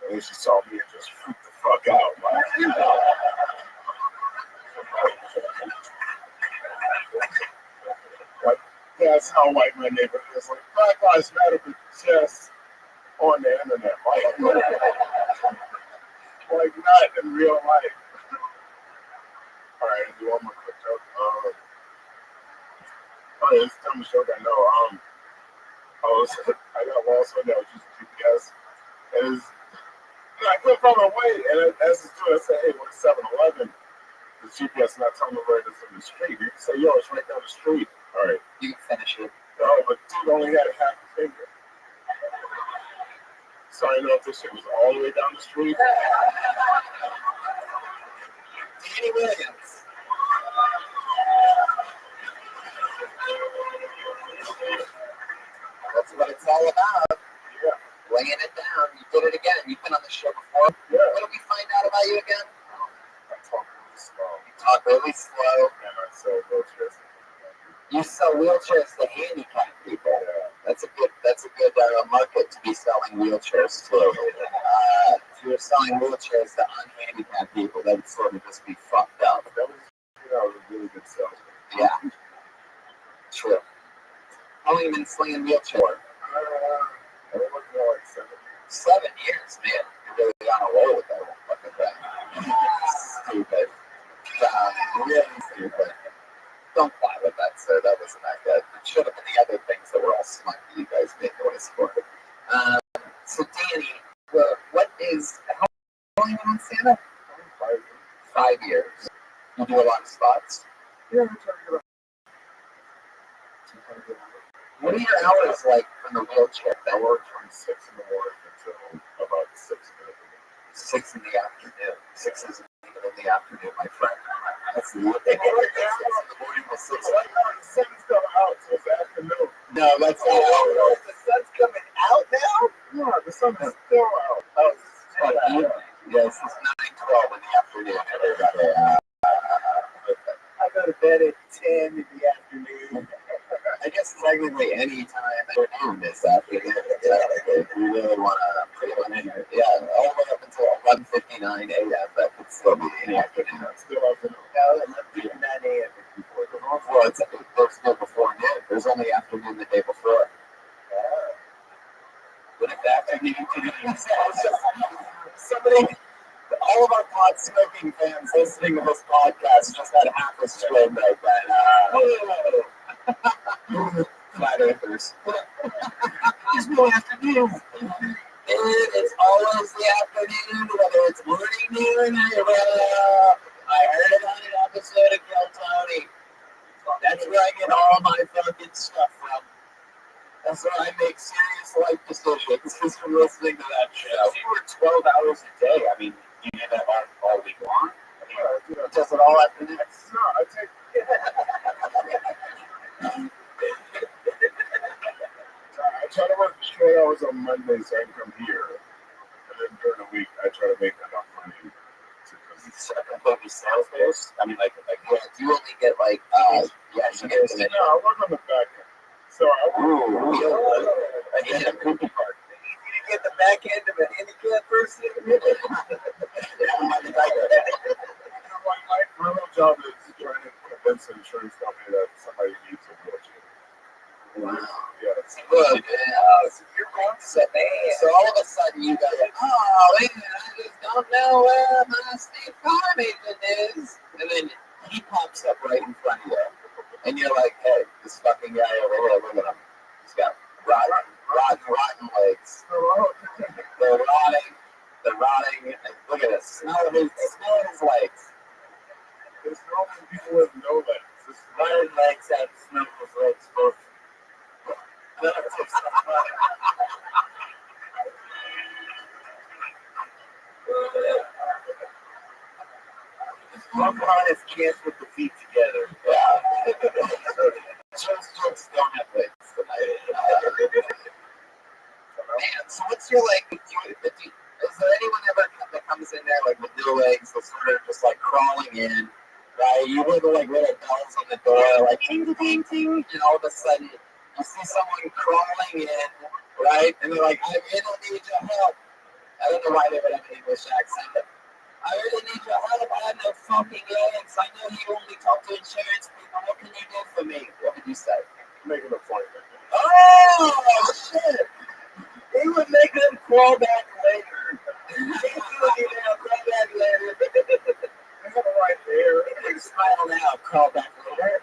And then she saw me and just freaked the fuck out. Like, that's how white my neighborhood is. Like, Black Lives Matter, but just on the internet. Like not in real life. All right, do one more quick joke. It's the dumbest joke I know. I got lost one day. I was using GPS. And I couldn't find my way. And as it's doing, I said, hey, what's 7-Eleven? The GPS not telling me where it is from the street. You can say, yo, it's right down the street. All right. You can finish it. No, but dude only had a half a finger. So I know if this shit was all the way down the street. Danny Williams. That's what it's all about. Yeah. Laying it down. You did it again. You've been on the show before. Yeah. What did we find out about you again? I talk really slow. You talk really slow. And I sell wheelchairs. You sell wheelchairs to handicapped people. Yeah. That's a good market to be selling wheelchairs to. If you're selling wheelchairs to unhandicapped people, that would sort of just be fucked up. That was a really good sell. Yeah. True. How long have you been slinging wheelchair? I've been looking at like 7 years. 7 years, man. You're really on a roll with that fucking thing. Stupid. Really stupid. Don't fly with that, sir. That wasn't that good. It should have been the other things that were all smart that you guys made noise for. So, Danny, how long have you been on stand-up? 5 years. 5 years. You do a lot of spots? Yeah, I'm trying to get up. What are your hours like from the wheelchair? I work from 6 in the morning until about 6 in the afternoon. 6 in the afternoon. 6 isn't even in the afternoon, my friend. That's the what they get. 6 in the morning to 6. The sun's still out, so it's afternoon. No, that's not how. The sun's coming out now? Yeah, the sun is still out. Oh, it's evening. Yes, it's 9:12 in the afternoon, everybody. I go to bed at 10 in the afternoon. I guess technically any time afternoon is afternoon. If you really want to put one in here. Yeah, all the way up until 11:59 a.m. That could still be in the afternoon. Still afternoon. No, 11:59 a.m. is before the wrong. Well, there's no before noon. There's only afternoon the day before. What it back to needing to do somebody, all of our pot smoking fans listening to this podcast just had half a stroke right then. Flat earthers. It's no afternoon. It's always the afternoon, whether it's morning, noon, or I heard it on an episode of Kill Tony. That's where I get all my fucking stuff from. That's where I make serious life decisions, is from listening to that show. If you were 12 hours a day, I mean, you do that all week long? I mean, does it all after next? No, I take... I try to work straight hours on Monday so I can come here. And then during the week, I try to make enough money to completely sales based. I mean, like, yeah, do you only get like, yeah, you get commission? No, I work on the back end. So I need a cookie card. You get the back end of an handicap person? My real job is trying to convince an insurance company that somebody needs a wheelchair. Wow. Yes. Look, you're going to so all of a sudden you go, oh, man, I just don't know where my state farm agent is. And then he pops up right in front of you. And you're like, hey, this fucking guy over here, look at him. He's got rotten legs. They're rotting. And look at this. Smell his legs. There's no people with no legs. This rotted legs have smell his legs both. Walk on his chest with the feet together. Yeah. Just don't have legs tonight. Man, so what's your like? Is there anyone ever that comes in there like with no legs, so sort of just like crawling in, right? You hear the like little bells on the door, like ting ting ting, and all of a sudden you see someone crawling in, right? And they're like, I really need your help. I don't know why they would have an English accent, but I really need your help. I have no fucking legs. I know you only talk to insurance people. What can you do for me? What would you say? Make an appointment. Oh, shit. He would make them crawl back later. He would crawl back later. I have a right there. They smile now, crawl back later.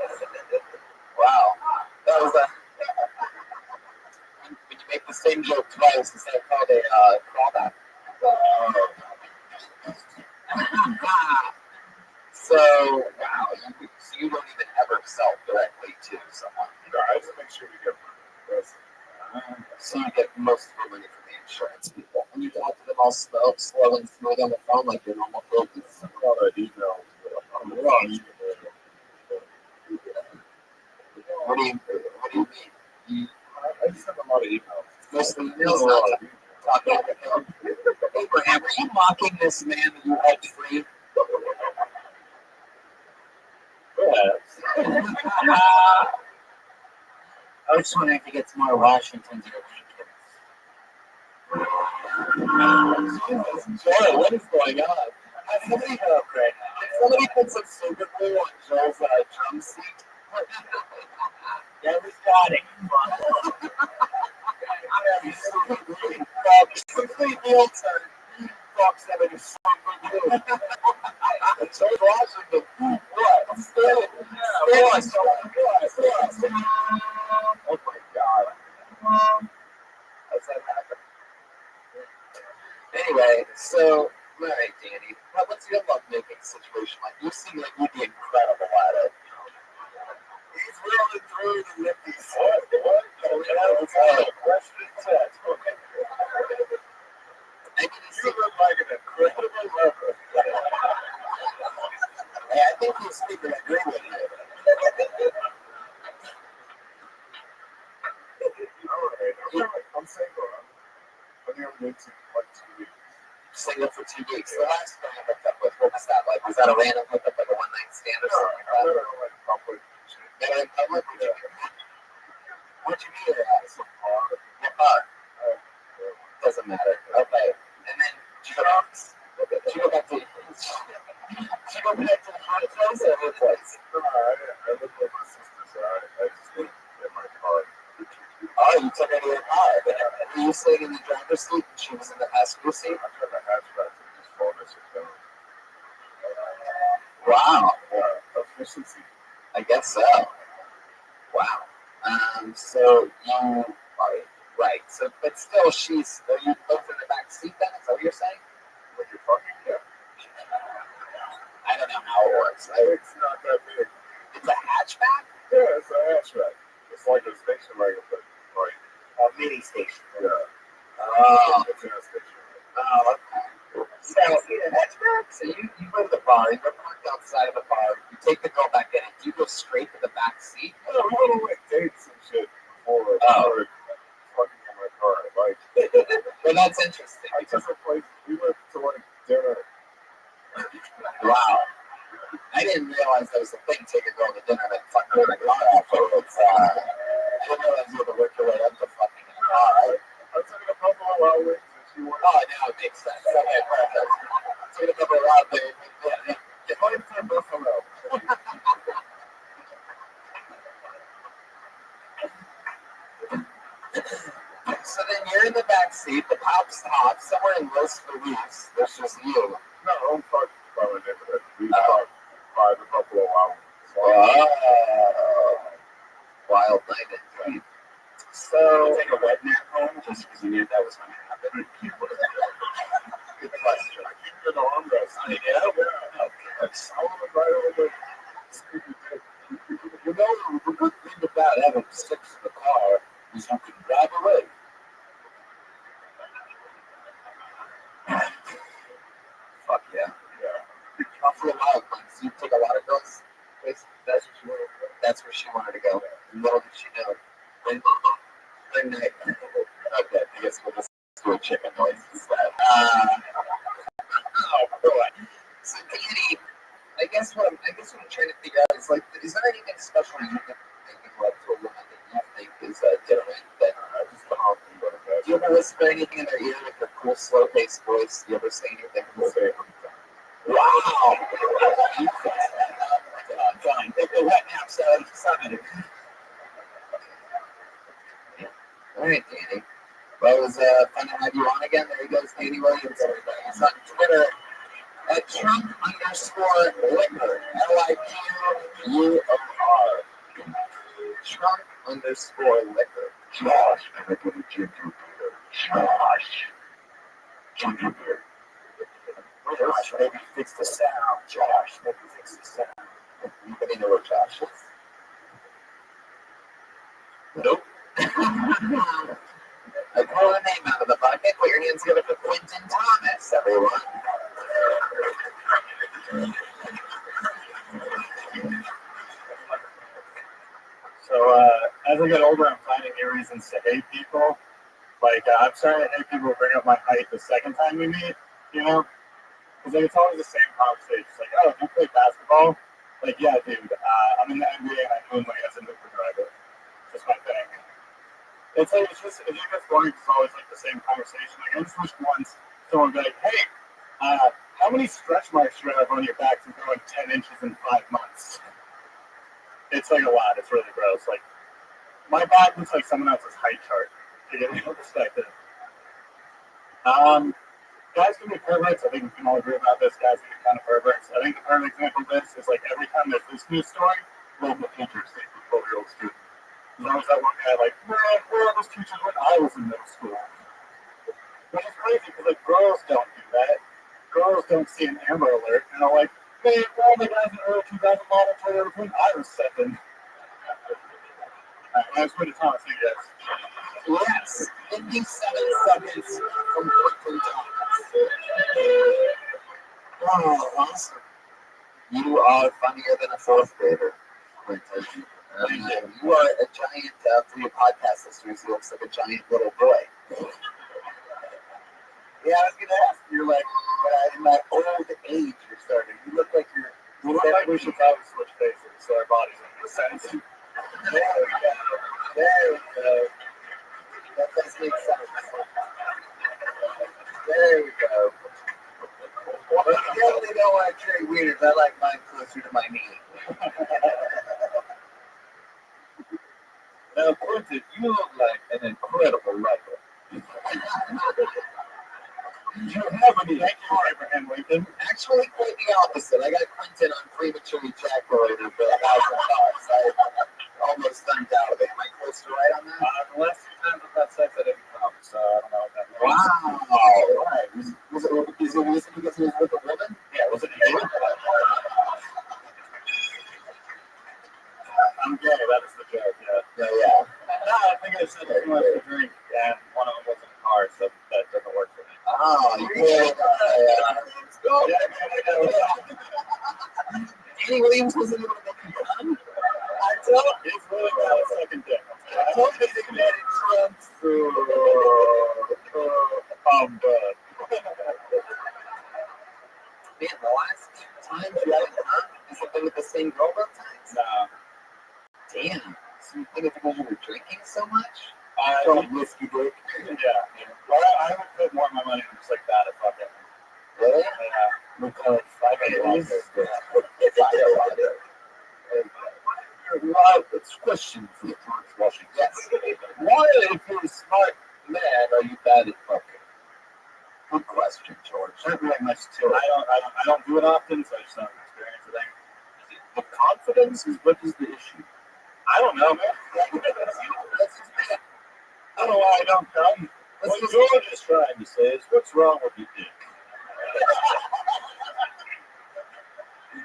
Wow. That was a... When you make the same joke twice, is that called a callback? So, wow, so you don't even ever sell directly to someone. No, I just make sure we get money. So you get most of your money from the insurance people. And you talk to them all slow and smooth on the phone like you're normal brokers. I call that email. What do you mean? I just have a lot of emails. Mostly emails, not talking. Abraham, are you mocking this man that you had free? Yes. I was just wondering if you get some more Washingtons or Lincolns. Joel, what is going on? Somebody put some super glue on Joel's drum seat. Yeah, we got it. Complete heel turn. Fox 7 is super glue. George Washington. What? Still. Oh my God. How's that happen? Anyway, so, all right, Danny. What's your lovemaking situation like? You seem like you'd be incredible at it. He's rolling through the nifties. What? You look like an incredible lover. Hey, I think you speak and agree with me. I'm single. I've never been to like 2 weeks. Single for 2 weeks. The last time I hooked up with, what was that like? Was that a random hookup, like a one-night stand or something? No, like public. Never in public? What'd you meet her at? Your car. Doesn't matter. Okay. And then she go back to the hot place or her place? No, I live with my sister, so I just went in my car. Oh, you took her to your car. Were you sitting in the driver's Wow. Efficiency. I guess so. Wow. So you are right. So, but still, are you both in the back seat then? Is that what you're saying? When you're talking, yeah. I don't know how it works. It's not that big. It's a hatchback? Yeah, it's a hatchback. It's like a station wagon, but like A mini station. yeah. Oh, It's in a station wagon. okay. So, hatchback? So you go to the bar, you go parked outside of the bar, you take the girl back in, and you go straight to the back seat? Yeah, we went on like dates and shit before fucking in my car. Like, Well, that's interesting. I took a place, we went to like dinner. Wow. I didn't realize that was a thing, take a girl to dinner and fuck her in the car after. I didn't realize you had to work your way up to fucking in the car. I took a couple of wild wings and she wanted. Oh, now it makes sense. Okay, perfect. Took a couple of wild things. If I said Buffalo. So then you're in the back seat, the pop stops, somewhere in Los Feliz, there's just you. No, I'm fucking by my neighborhood. We talked by the Buffalo Wild Wings. Oh. Wild night in, right? So, take a wet nap home just because you knew that was going to happen. Good question. I keep it on armrest. Yeah? Okay. Solid right over the stupid dick. You know, the good thing about having six in the car is you can drive away. Fuck yeah. Buffalo Wild Wings. You take a lot of girls. That's where she wanted to go. And little did she know. Good night. Okay, I guess we'll just do a chicken noise instead. Oh boy. So Danny, I guess what I'm trying to figure out is like, is there anything special you can think of like to a woman that you think is different? That I just don't know. Do you ever whisper anything in their ear with your cool, slow-paced voice? Do you ever say anything? Wow! Fine. Take the wet naps out of the sun. All right, Danny. Well, it was fun to have you on again. There he goes, Danny Williams. He's on Twitter at Trump_liquor. LIQUOR. Trump_liquor. Josh, I'm going to ginger beer. Josh. Ginger beer. Josh, maybe fix the sound. Josh, maybe fix the sound. Anybody know where Josh is? Nope. I pull a name out of the bucket. Put your hands together for Quentin Thomas, everyone. So as I get older, I'm finding new reasons to hate people. Like I'm starting to hate people who bring up my height the second time we meet. You know, because like, it's always the same conversation. It's like, oh, do you play basketball? Like, yeah, dude. I'm in the NBA and I moonlight as a Uber driver. Just my thing. It's like it just gets boring. It's always like the same conversation. Like I just wish once someone would be like, hey, how many stretch marks do you have on your back from growing 10 inches in 5 months? It's like a lot. It's really gross. Like my back looks like someone else's height chart. To get real perspective. Guys can be perverts. I think we can all agree about this. Guys can be kind of perverts. I think the perfect example of this is like every time there's this news story, local teachers take the 12-year-old student. There's always that one guy like, man, where are those teachers when I was in middle school? Which is crazy because like girls don't do that. Girls don't see an Amber Alert and are like, man, where are the guys in early 2000 model Toyota when I was 7? Alright, let's put it Thomas, I guess. Yes, in these 7 seconds from Quentin Thomas. Oh, awesome. You are funnier than a 4th grader, Quentin. You are a giant, for your podcast listeners, he looks like a giant little boy. Yeah, I was going to ask, you're like, in that old age you're starting, you look like We look like we should probably switch faces so our bodies make sense. There we go. There we go. That does make sense. There we go. Well, you definitely don't want to trade wieners. I like mine closer to my knee. Now, Quentin, you look like an incredible writer. Do you have any? Thank you, Abraham Lincoln. Actually, Quentin, opposite. I got Quentin on premature ejaculated for $1,000. I almost undoubted. Am I close to right on that? The last few times I've had sex, I didn't come, so I don't know what that means. Wow. Right. Was it because it was with a woman? Yeah, was it you? I'm gay, that is the joke, yeah. Yeah. No, I think I said too much to drink, and one of them was in a car, so that doesn't work for me. Oh, you did. Let's go. Danny Williams wasn't able to make it done. I told you, it's really got a second dick. I told you they made it Trump through. Man, the last two times you had it done, has it been with the same girl both times? No. Damn. So you think it's because you were drinking so much? From whiskey dick? Yeah. I would put more of my money in just like that if fucking. Really? Yeah. Because it's question for George Washington. Yes. Why, if you're a smart man, are you bad at fucking? Good question, George. Not really much to it. I don't do it often, so I just don't experience the thing. The confidence is what is the issue. I don't know, man. I don't know why I don't come. What George is trying to say is, what's wrong with you, dick?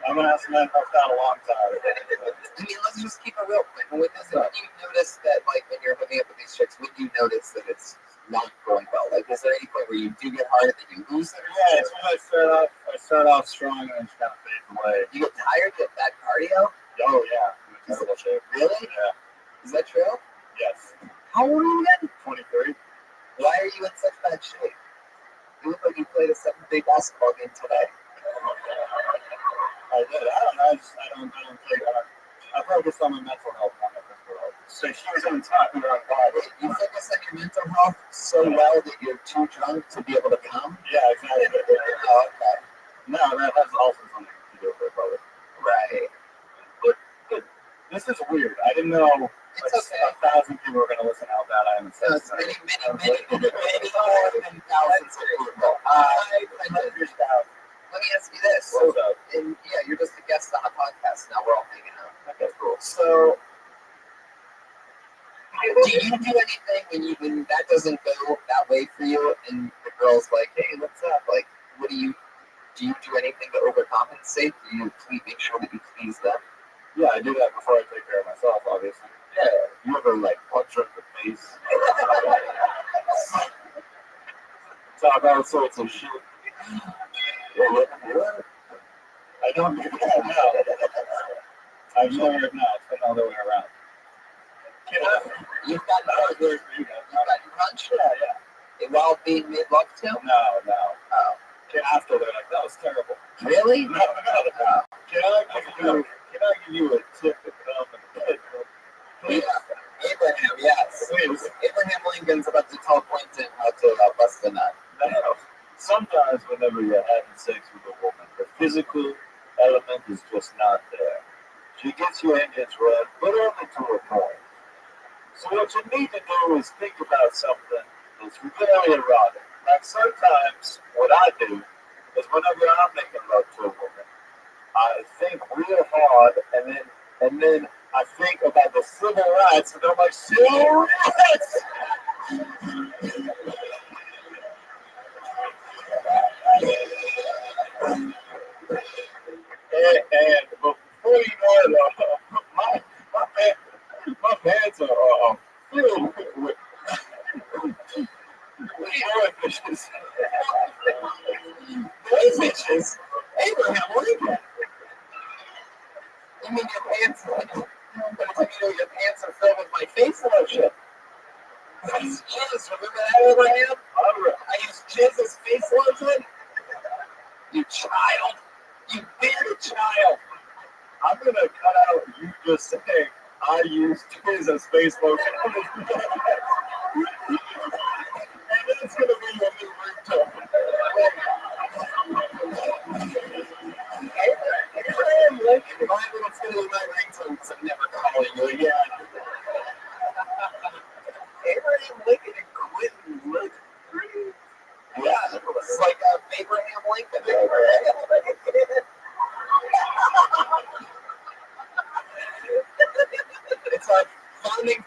I'm gonna have some men help out a long time. I mean, let's just keep it real quick. When you notice that, like, when you're hooking up with these chicks, when you notice that it's not going well? Like, is there any point where you do get hard that you lose it? Yeah, it's when I start off strong and then just kind of fades away. You get tired of that cardio? Oh, yeah. I'm in terrible shape. Really? Yeah. Is that true? Yes. How old are you again? 23. Why are you in such bad shape? You look like you played a 7-day basketball game today. I did. I don't know. I don't think. I focused on my mental health, not my physical health. So she was on top of her own body. You focus on your mental health so well that you're too drunk to be able to come? Yeah, exactly. Oh, okay. No, that's also something to do with it, probably. Right. But this is weird. I didn't know It's okay. 1,000 people were going to listen to how bad I am. No, it's many more than thousands of people. I know you're down. Let me ask you this. What's up? And yeah, you're just a guest on a podcast now. We're all hanging out. Okay, cool. So, do you do anything when that doesn't go that way for you, and the girl's like, "Hey, what's up?" Like, what do you do anything to overcompensate? Do you make sure that you please them? Yeah, I do that before I take care of myself, obviously. Yeah. You ever like punch her in the face? Talk all sorts of shit. I don't do that now. I've never, no, it's been all the way around. You've got You've got punch? Yeah. While being made love to? No. Oh. After they're like, that was terrible. Really? No. Can I give you a tip to come and get Yeah. Abraham, yes. Please. Abraham Lincoln's about to tell Quentin how to bust a nut. No. Sometimes whenever you're having sex with a woman, the physical element is just not there. She gets your engines running, but only to a point. So what you need to do is think about something that's very erotic. Like sometimes what I do is whenever I'm making love to a woman, I think real hard and then I think about the civil rights and I'm like, civil rights! And before you know it, my pants are filled with fishes. Fishes? Abraham Lincoln? You mean your pants? Your pants are filled with my face lotion. That's jizz. Remember that, Abraham? I use jizz as face lotion? You child. You bearded child. I'm going to cut out you just saying I use jizz as face lotion. And that's going to be your new ringtone. Abraham Lincoln. It's going to be my ringtone because I'm never calling you again. Abraham Lincoln and Quentin look pretty. Yeah, it's like Abraham Lincoln.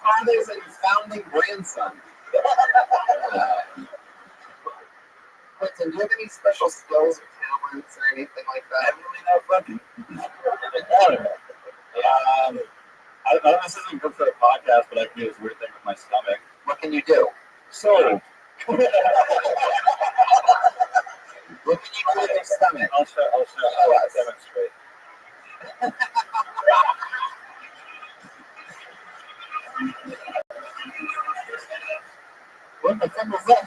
father's and founding grandson. Quentin, do you have any special skills or talents or anything like that? I'm really not funny. I know this isn't good for a podcast, but I can do this weird thing with my stomach. What can you do? So, What can you do with your stomach? I'll demonstrate. What the fuck was that?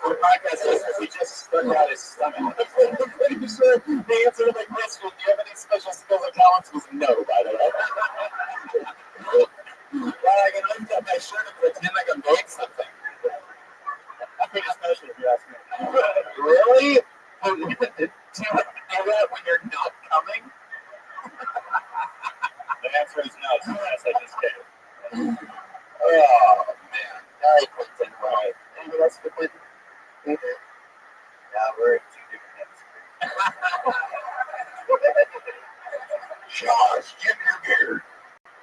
The podcast listeners, he just stuck out his stomach. I'm pretty sure the answer to the question, do you have any special skills or talents, was no, by the way. Well, I can lift up my shirt and pretend I can make something. Pretty special if you ask me. Really? Do you do that when you're not coming? The answer is no, so yes, I just did. Oh, man. All right, Quentin. All right. Anything else for Quentin? Yeah, we're in two different hemispheres. Josh, ginger beard.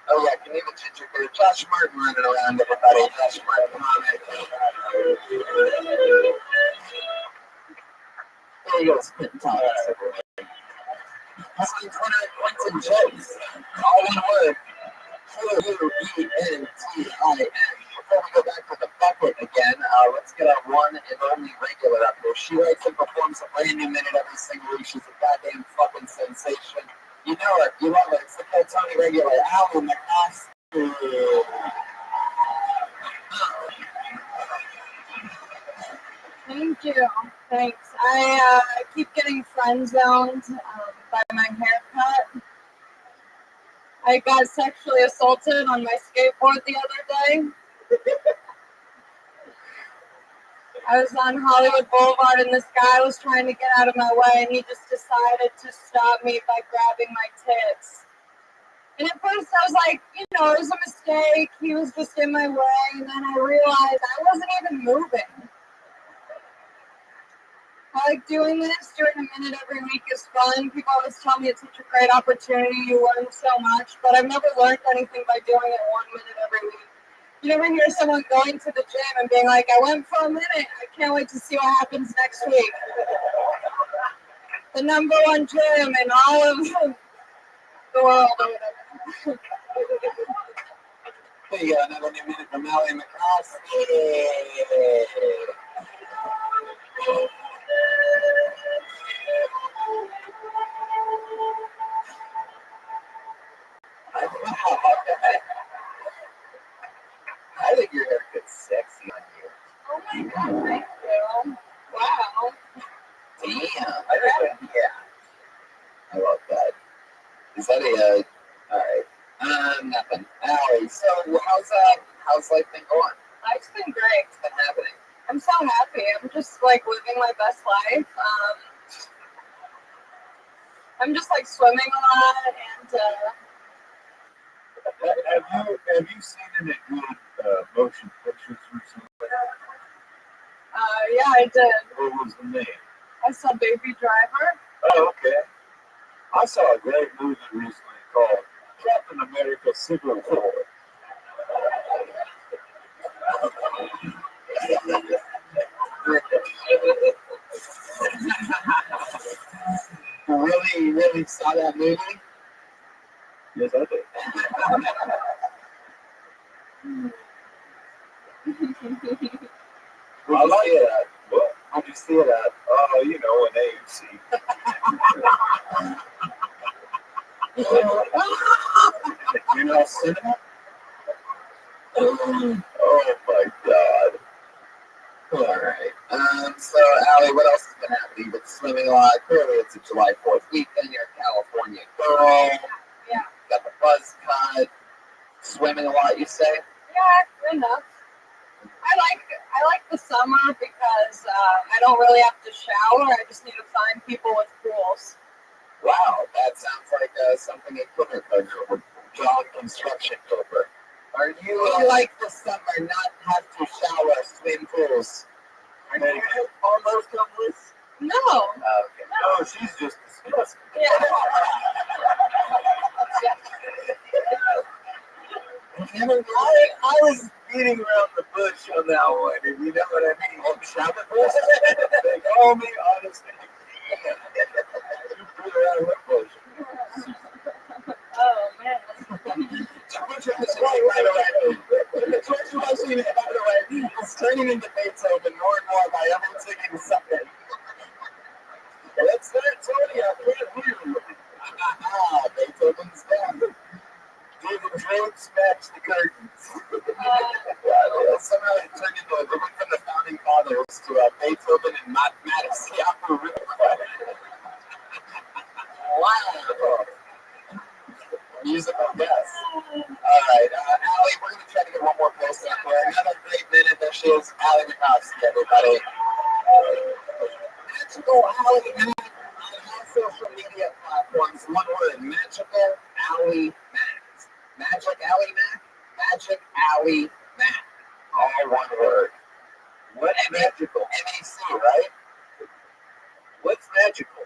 Oh, yeah, can you even ginger beard? Josh Martin running around, everybody. Josh Martin, come on, man. There you go, Quentin Thomas. This is Quentin Jones. All one word. Quentin. Before we go back to the bucket again, let's get our one and only regular up here. She writes and performs a brand new minute every single week. She's a goddamn fucking sensation. You know her, you love her. It's the Kill Tony regular, Allie McCoskey. Thank you. Thanks. I keep getting friend zoned by my haircut. I got sexually assaulted on my skateboard the other day. I was on Hollywood Boulevard and this guy was trying to get out of my way and he just decided to stop me by grabbing my tits. And at first I was like, it was a mistake. He was just in my way. And then I realized I wasn't even moving. I like doing this. Doing a minute every week is fun. People always tell me it's such a great opportunity. You learn so much. But I've never learned anything by doing it 1 minute every week. You never hear someone going to the gym and being like, I went for a minute. I can't wait to see what happens next week. The number one gym in all of the world or whatever. There you go, another new minute from Allie McCoskey. I think your haircut's sexy on you. Oh my god, thank you. Wow. Damn. Yeah. I love that. Is that alright. Nothing. Allie, so how's life been going? Life's been great. What's been happening? I'm so happy. I'm just living my best life. I'm just swimming a lot and Have you seen any good motion pictures recently? yeah, I did. What was the name? I saw Baby Driver. Oh, okay. I saw a great movie recently called Captain America Civil War. You really saw that movie? Yes, I did. Where'd you see it at? What? How'd you see it at? Oh, in AMC. Cinema? Oh my god. Alright. So Allie, what else has been happening? You've been swimming a lot. Clearly it's a July 4th weekend. You're a California girl. Yeah. Got the buzz cut. Swimming a lot, you say? Yeah, good enough. I like the summer because I don't really have to shower. I just need to find people with pools. Wow, that sounds like something a cooker would John construction helper. Are you like the summer, not have to shower, swim pools? Are you almost homeless? No. Okay. No, she's just disgusting. Yeah. I was beating around the bush on that one, and you know what I mean? Oh, Shabbat bush? They call me honestly. You beat around the bush. Oh man. It's turning into Beethoven more and more by everyone singing something. That's not Tony. I can't hear you. Beethoven's down. David Jones smashed the curtains. Somehow it turned into a went from the founding fathers to Beethoven and mathematics. Wow. Musical guess. All right, Allie, we're going to try to get one more post up here. Another great minute. There she is, Allie McCoskey, everybody. Magical Allie Mac on all social media platforms. One word, Magical Allie Mac. Magic Allie Mac? Magic Allie Mac. All one word. What magical? M-A-C, right? What's magical?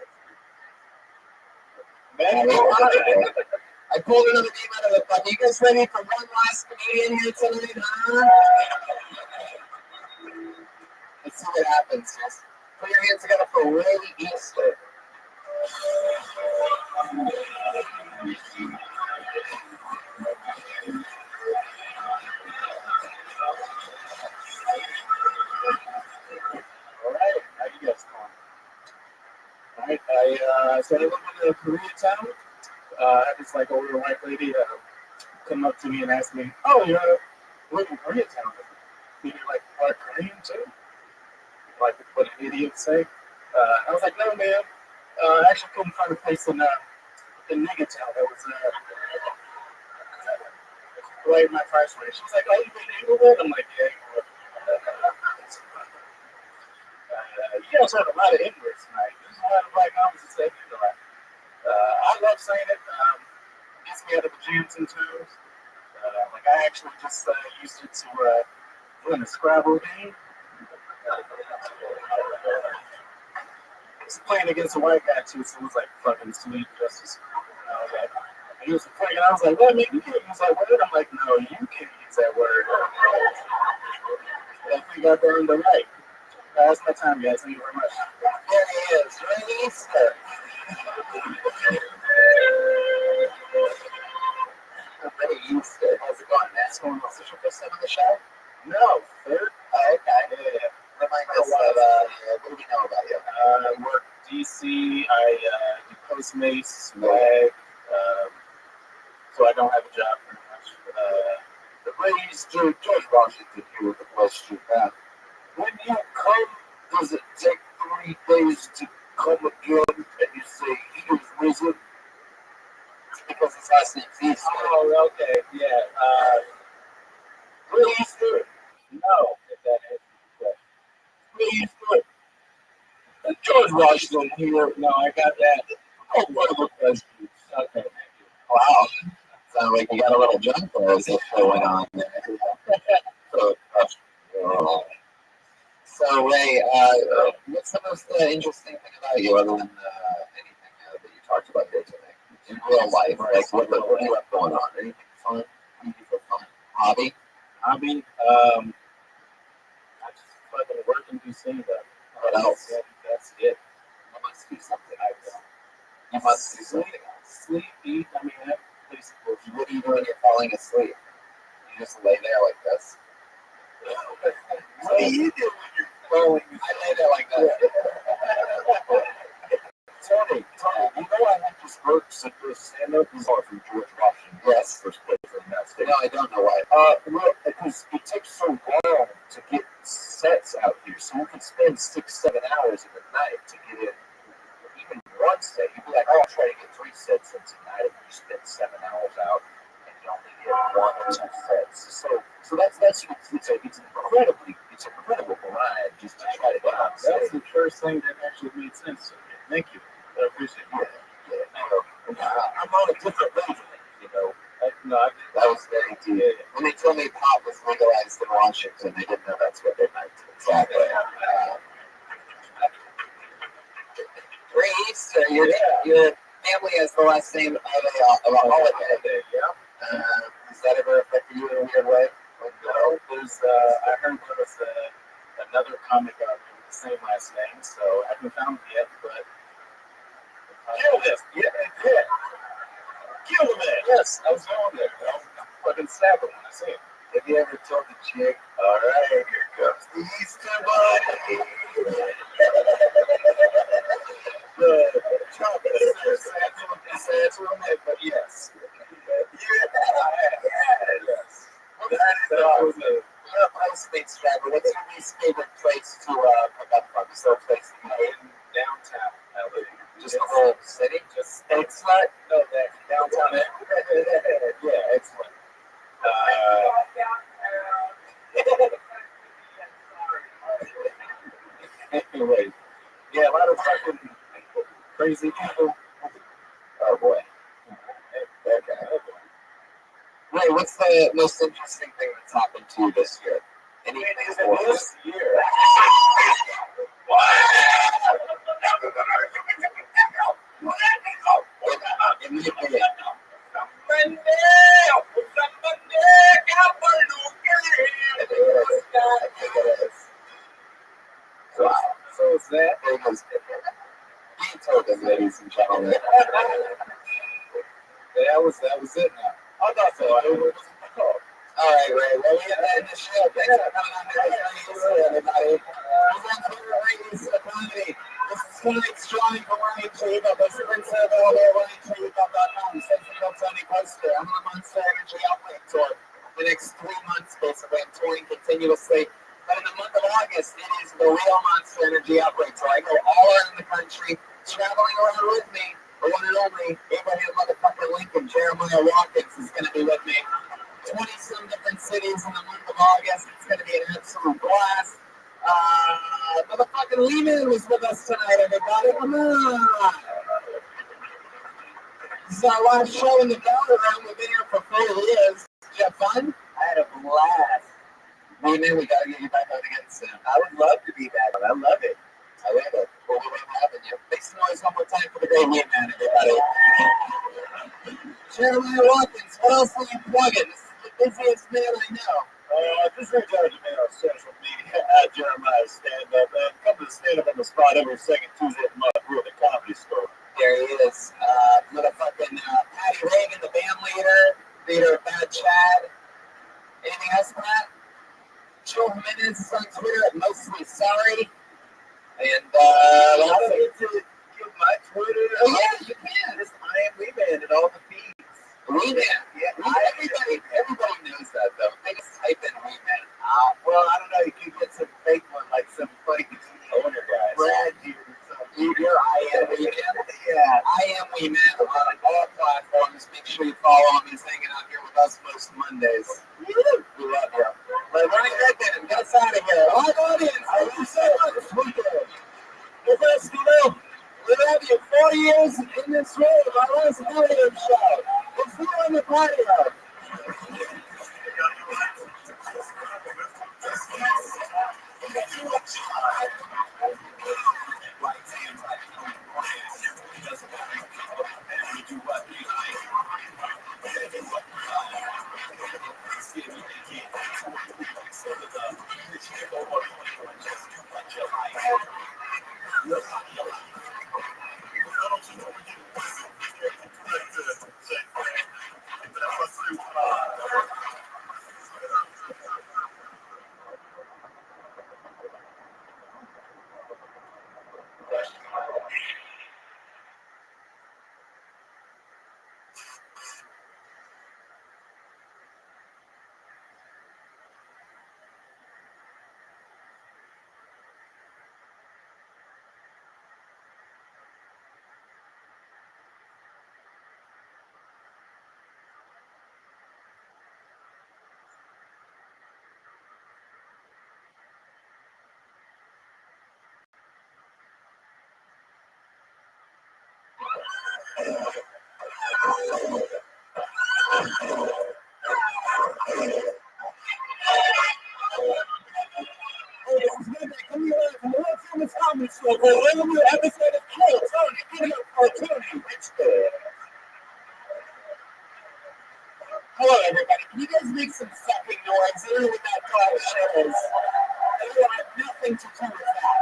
I pulled another name out of the bucket. You guys ready for one last comedian here tonight, huh? Let's see what happens. Just put your hands together for Willie Easter. All right, how you guys doing? All right, so I live in a Koreatown. I had this like older white lady come up to me and ask me, "Oh, you live in Koreatown? You're like part Korean too?" Like what an idiot say. I was like, "No, ma'am. I actually couldn't find a place in Nigatown that was right in my price range." She's like, "Oh, you been Inglewood?" I'm like, "Yeah, Inglewood." You guys have a lot of English tonight. There's a lot of black homies that say it a lot. I love saying it. Gets me out of the jams and tunes. Like I actually just used it to run a Scrabble game. It's playing against a white guy too, so it was like fucking sweet justice. And he was playing, and I was like, "What, man? You can't use that word." I'm like, "No, you can't use that word." I think I earned the right. That's my time, guys. Thank you very much. There he is, Willie Easter. Willie Easter. How's it going, man? What's going on? Is this your first time on the show? No, third. Oh, okay. Yeah. Remind us of what do we know about you? I work DC. I do Postmates, swag. So I don't have a job pretty much. The ladies, George Washington here with the question. When you come, does it take 3 days to come again? And you say he is risen? It's because his last name's Easter. Oh, okay, yeah. Please do it. No, if that is correct. Please do it. And George Washington here. No, I got that. Oh, wonderful questions. Okay, thank you. Wow. Sounds like you got a little junk there as if going on there. So, Ray, what's the most interesting thing about you other than anything that you talked about here today? In real life, like what do you have going on? Anything fun? What do you do for fun? Hobby? I just fucking work and do stand-up. What else? That's it. You must do something else. You must do something else. Sleep, eat, that basically. What do you do when you're falling asleep? You just lay there like this? What do you do when you're falling? I lay there like that. Tony, you know I had this verse at this stand-up resort from George Washington. Yes. First place in that state. No, I don't know why. Well, because it takes so long to get sets out here, so we could spend 6-7 hours in the night to get in even one set. You'd be like, "Oh, I'll try to get 3 sets in tonight," and you spend 7 hours out, and you only get 1 or 2 sets. So that's it's an incredible grind just to try to get on stage. That's the first thing that actually made sense to me. Thank you. I appreciate it. I'm on a different level, you know. That was very deep. When they told me pot was legalized in Washington, they didn't know that's what they meant. Exactly. Ray Easter, your family has the last name of a holiday. Yeah. Is that ever affected you in a weird way? No, there's I heard there was another comic out there with the same last name, so I haven't found it yet, but kill this, yeah. Kill the man. Yes, I was going there. I was fucking stabbing when I see him. Have you ever told the chick, all right, here comes the Easter Bunny? It's romantic, but yes. Yes. That was a Postmates driver. What's your least favorite place to pick up from? Is there a place In downtown LA. just the whole city? Just It's not. no, that downtown. Yeah, excellent. Anyway, yeah, a lot of fucking crazy people. Oh boy. Okay. Ray, what's the most interesting thing that's happened to you this year? Anything This year. in my opinion, wow. So is that? It was Beethoven, ladies and gentlemen. That was it now. I thought so. It was called. All right, Ray. Well, we have to end the show. Thanks for coming on the everybody. Presents here at Ray's Comedy. This is tonight's drawing for Ryan Chiba. This is Prince available at RyanChiba.com. Send some notes on the poster. I'm on a Monster Energy Outbreak Tour. The next 3 months, basically, I'm touring continuously. But in the month of August, it is the real Monster Energy Outbreak Tour. I go all around the country, traveling around with me. The one and only Abraham motherfucking Lincoln, Jeremiah Watkins, is going to be with me. 20-some different cities in the month of August. It's going to be an absolute blast. Motherfucking Lehman was with us tonight, everybody. Come on. This is our last show in the Delta Room. We've been here for 4 years. Did you have fun? I had a blast. Lehman, we got to get you back out again soon. I would love to be back. I love it. I love it. We'll be having you. Make some noise one more time for the great Lehman, everybody. Jeremiah Watkins, what else are you plugging? This is the busiest man I know. Just reach out to me on social media at Jeremiah Stand Up, and come to the Stand Up on the Spot every second Tuesday of the month. We're at the Comedy Store. There he is. Motherfucking Patty Reagan, the band leader of Bad Chad. Anything else, Matt? Joe Jimenez is on Twitter at Mostly Sorry. And I don't get to give my Twitter. oh yeah, you can. Just I am Weeman and all the feeds. Weeman. Yeah, everybody knows that though. They just type in Weeman. Well, I don't know. You could get some fake one, like some funny owner guys. Brad, you're I am Weeman. Yeah. I am Weeman on all platforms. Make sure you follow him. He's hanging out here with us most Mondays. We love you. But Ronnie Redden, get us out of here. Live audience, thank you so much. We love you. 4 years in this room. Our last audio show. It's you on the patio. Hello, everybody. Can you guys make some fucking noise? I don't know what that dog shit is. I don't have nothing to do with that.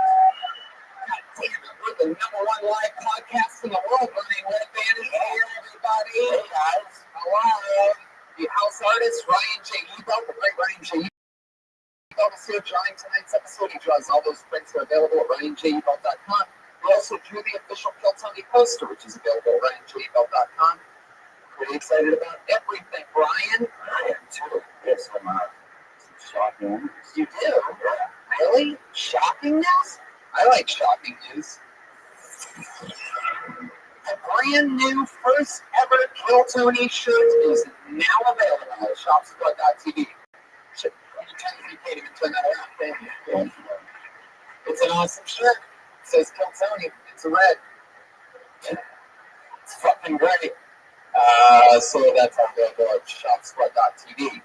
God damn it. We're the #1 live podcast in the world. Running Red Band is here, everybody. Hey, guys. Hello. The house artist, Ryan J. Ebelt, the great Ryan J. Ebelt is here drawing tonight's episode. He draws all those prints are available at RyanJebelt.com. We also drew the official Kill Tony poster, which is available at RyanJebelt.com. Pretty excited about everything, Brian. I am too. Yes, I'm some shocking news. You do? Yeah. Really? Shocking news? I like shocking news. A brand new first ever Kill Tony shirt is now available at shopspot.tv. You can't even turn that around, can you? It's an awesome shirt. It says Kill Tony. It's a red. It's fucking great. So that's available at shopspot.tv. You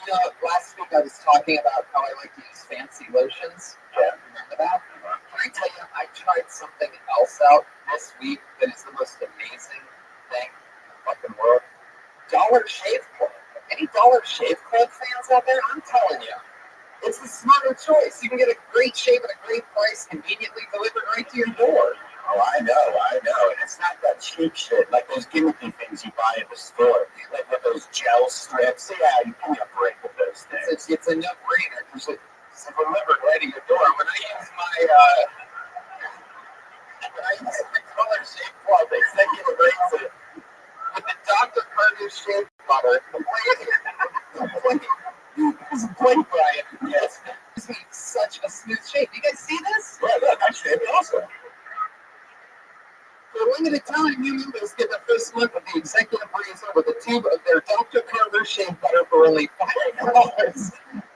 know, last week I was talking about how I like to use fancy lotions. Yeah. Remember that? Can I tell you, I tried something else out this week that is the most amazing thing in the fucking world. Dollar Shave Club. Any Dollar Shave Club fans out there? I'm telling you. It's the smarter choice. You can get a great shave at a great price, conveniently delivered right to your door. Oh, I know. And it's not that cheap shit, like those gimmicky things you buy at the store, like with those gel strips. Yeah, you can get a break with those things. It's a no-brainer because it's delivered right to your door. When I use my Dollar Shave Club, they send you the razor with the Dr. Carter shave butter. This is Blake Brian. Yes. This is such a smooth shave. You guys see this? Yeah, look, I shaved it also. For a limited time, new members get the first month of the executive razor with a tube of their Dr. Carter shave butter for only $5.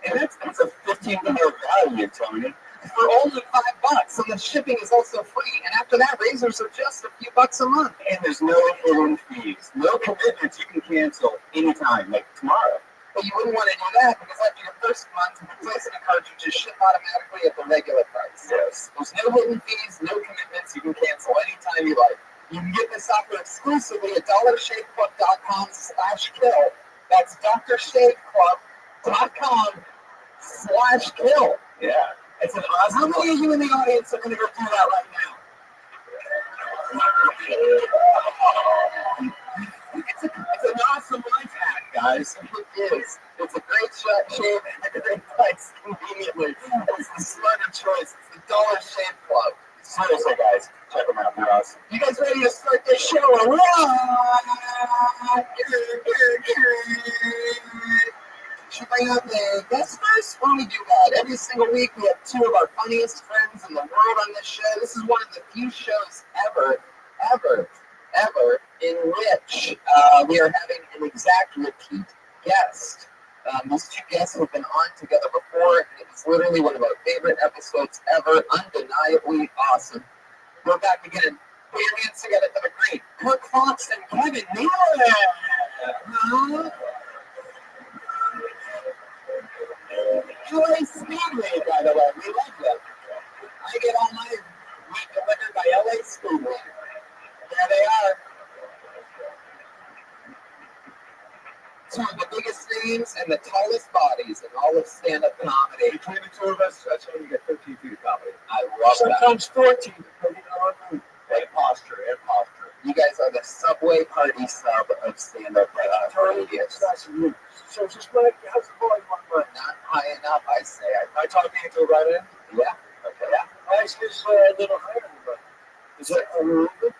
And that's a $15 value, Tony. For only $5, and the shipping is also free. And after that, razors are just a few bucks a month. And there's no hidden fees, no commitments. You can cancel anytime, like tomorrow. But you wouldn't want to do that because after your first month, the replacement cartridges ship automatically at the regular price. Yes. There's no hidden fees, no commitments. You can cancel anytime you like. You can get this offer exclusively at dollarshaveclub.com/kill. That's dollarshaveclub.com/kill. Yeah. It's an awesome. How many of you in the audience are going to go do that right now? It's an awesome life hack, guys. It is. It's a great shave at a great price, conveniently. It's the smarter choice. It's the Dollar Shave Club. Seriously, guys, check them out. They're awesome. You guys ready to start this show? All right. Should bring out the guest first? Why don't we do that? Every single week, we have two of our funniest friends in the world on this show. This is one of the few shows ever in which we are having an exact repeat guest. These two guests have been on together before, and it was literally one of our favorite episodes ever. Undeniably awesome. We're back again. Put your hands together for the great Kirk Fox and Kevin Nealon. LA Speedway, by the way. We love them. I get all my meat delivered by LA Speedway. There they are. Two of the biggest names and the tallest bodies in all of stand-up comedy. Between the two of us, that's when you get 15 feet of comedy. I love Sometimes that. 14, depending on and posture. You guys are the Subway Party sub of stand-up comedy. So just like, how's the boy going? Not high enough, I say. I talk into it right in? Yeah. Okay. Yeah. I just a little higher, but is it a little bit?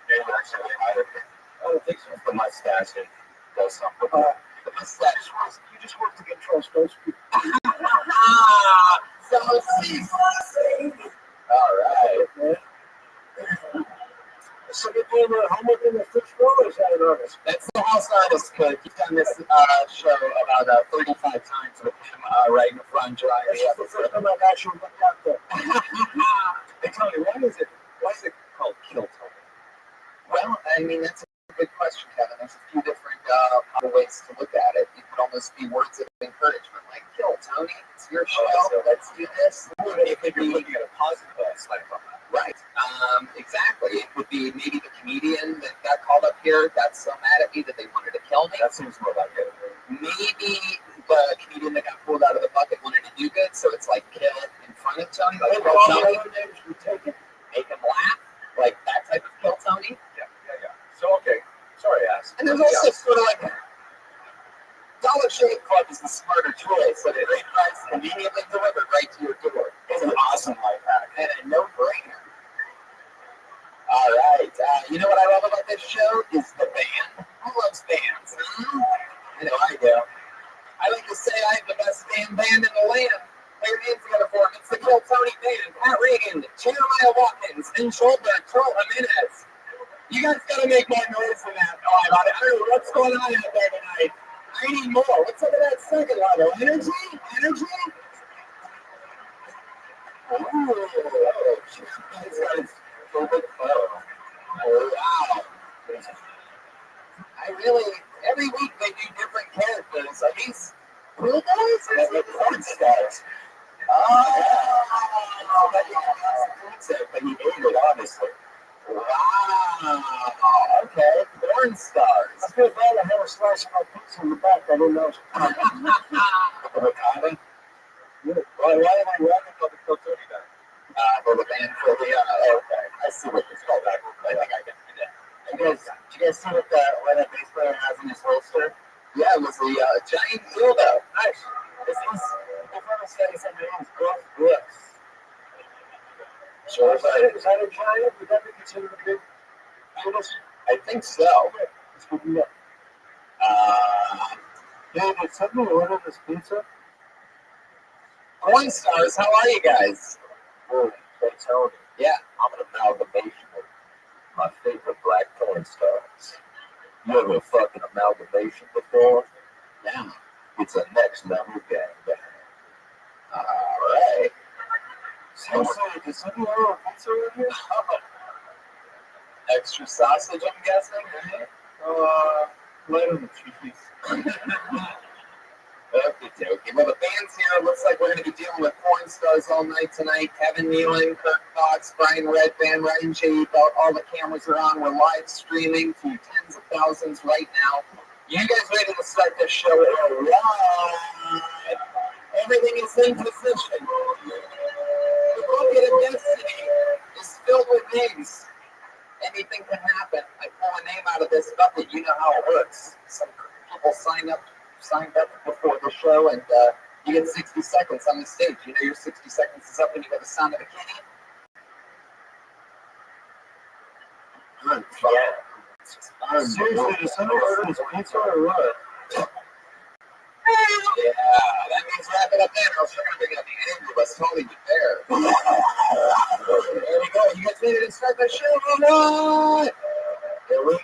Yeah, actually higher. I don't think so. The mustache does something. The mustache was, you just want to control those people. So see. All right. So you're doing homework in the first row, or is that an artist? That's the house artist cook. He's done this show about 35 times with him right in the front drawing the That's the episode. first time I've actually looked out there. Hey, Tony, why is it called Kill Tony? Well, I mean, that's a good question, Kevin. There's a few different ways to look at it. It could almost be words of encouragement, like "Kill Tony, it's your show. Let's do this." It could be looking at a positive slant on that. Right. Exactly. It would be maybe the comedian that got called up here got so mad at me that they wanted to kill me. That seems more like it. Maybe the comedian that got pulled out of the bucket wanted to do good, so it's like kill in front of Tony, like kill Tony, make him laugh, like that type of kill Tony. Yeah. So, okay. Sorry, I asked. And there's also sort of like Dollar Shave Club is the smarter choice, so that great price conveniently delivered right to your door. It's an awesome life hack. And a no-brainer. All right. You know what I love about this show is the band. Who loves bands? I know I do. I like to say I have the best damn band in the land. Play your hands together for them. It's the Kill Tony Band. Pat Reagan, Jeremiah Watkins, Ben Schulberg, Troll Jimenez. You guys gotta make more noise than that. Oh, I love it. I don't know what's going on out there tonight. I need more. What's up with that second level? Energy? Energy? Oh, shit. Oh, wow. I really, every week they do different characters. Are these cool guys or is it porn stars? Oh, but yeah, that's the concept, but you ate it, obviously. Wow. Okay, porn stars. I feel bad I had a slice of my pizza in the back. I didn't know. Avocado? Why am I rapping about the Kill Tony then? For the band for the, okay. I see what it's called. I think I get it. Did you guys see what that bass player has in his holster? Yeah, it was a giant dildo. Nice. This is the first thing said my name's Growth Brooks. Sure, Is that a giant? Would that be considered a big penis? I think so. It's good to know. Yeah, did somebody order this pizza? Porn stars, how are you guys? Oh, Kill Tony. Yeah. I'm an amalgamation of my favorite black porn stars. You ever fucking amalgamation before? Yeah. It's a next level gang. All right. Seriously, did somebody order a pizza over here? Extra sausage, I'm guessing, right? Light on the cheese. Okay, well, the band's here. It looks like we're going to be dealing with porn stars all night tonight. Kevin Nealon, Kirk Fox, Brian Redband, Ryan J. All the cameras are on. We're live streaming to tens of thousands right now. You guys ready to start this show? All right. Everything is in position. The bucket of destiny is filled with names. Anything can happen. I pull a name out of this bucket. You know how it works. Some people signed up before the show, and you get 60 seconds on the stage. You know your 60 seconds is up when you get the sound of a kitty. Seriously, did somebody order this pizza or what? Yeah, that means wrap it up there, or else you're going to bring it up the end of us totally there. There we go. You guys ready to start the show? All right. Here we go.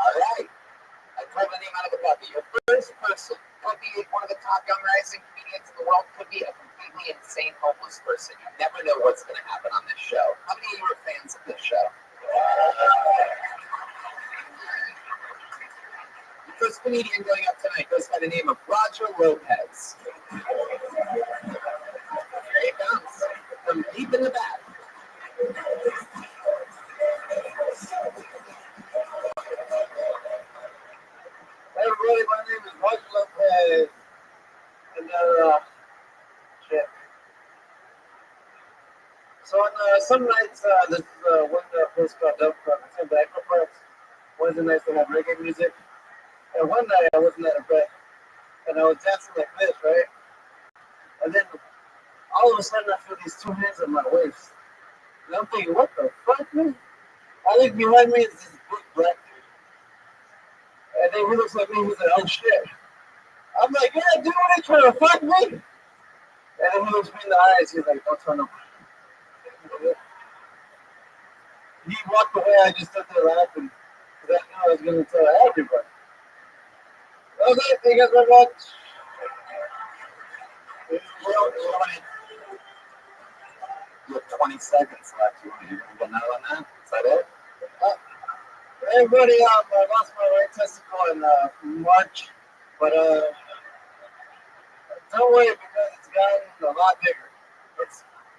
All right. I pulled the name out of the bucket. Your first person could be one of the top young rising comedians in the world, could be a completely insane homeless person. You never know what's going to happen on this show. How many of you are fans of this show? The first comedian going up tonight goes by the name of Roger Lopez. There he comes from deep in the back. Hey everybody, my name is Rothschild Lopez. And shit. So on some nights, this is one place called Dump Truck. It's in the Echo Parks. Wednesday nights they have reggae music. And one night I wasn't at a bed. And I was dancing like this, right? And then all of a sudden I feel these two hands on my waist. And I'm thinking, what the fuck, man? I look behind me, it's this big black dude. And then he looks like me, he's like, oh shit. I'm like, yeah, dude, what are you trying to fuck me? And then he looks me in the eyes, he's like, don't turn up. He walked away, I just stood there laughing. Because I knew I was going to tell everybody. Okay, thank you guys very much. You have 20 seconds left. You want to go now on that? Is that it? Everybody, I lost my right testicle in March, but don't worry because it's gotten a lot bigger.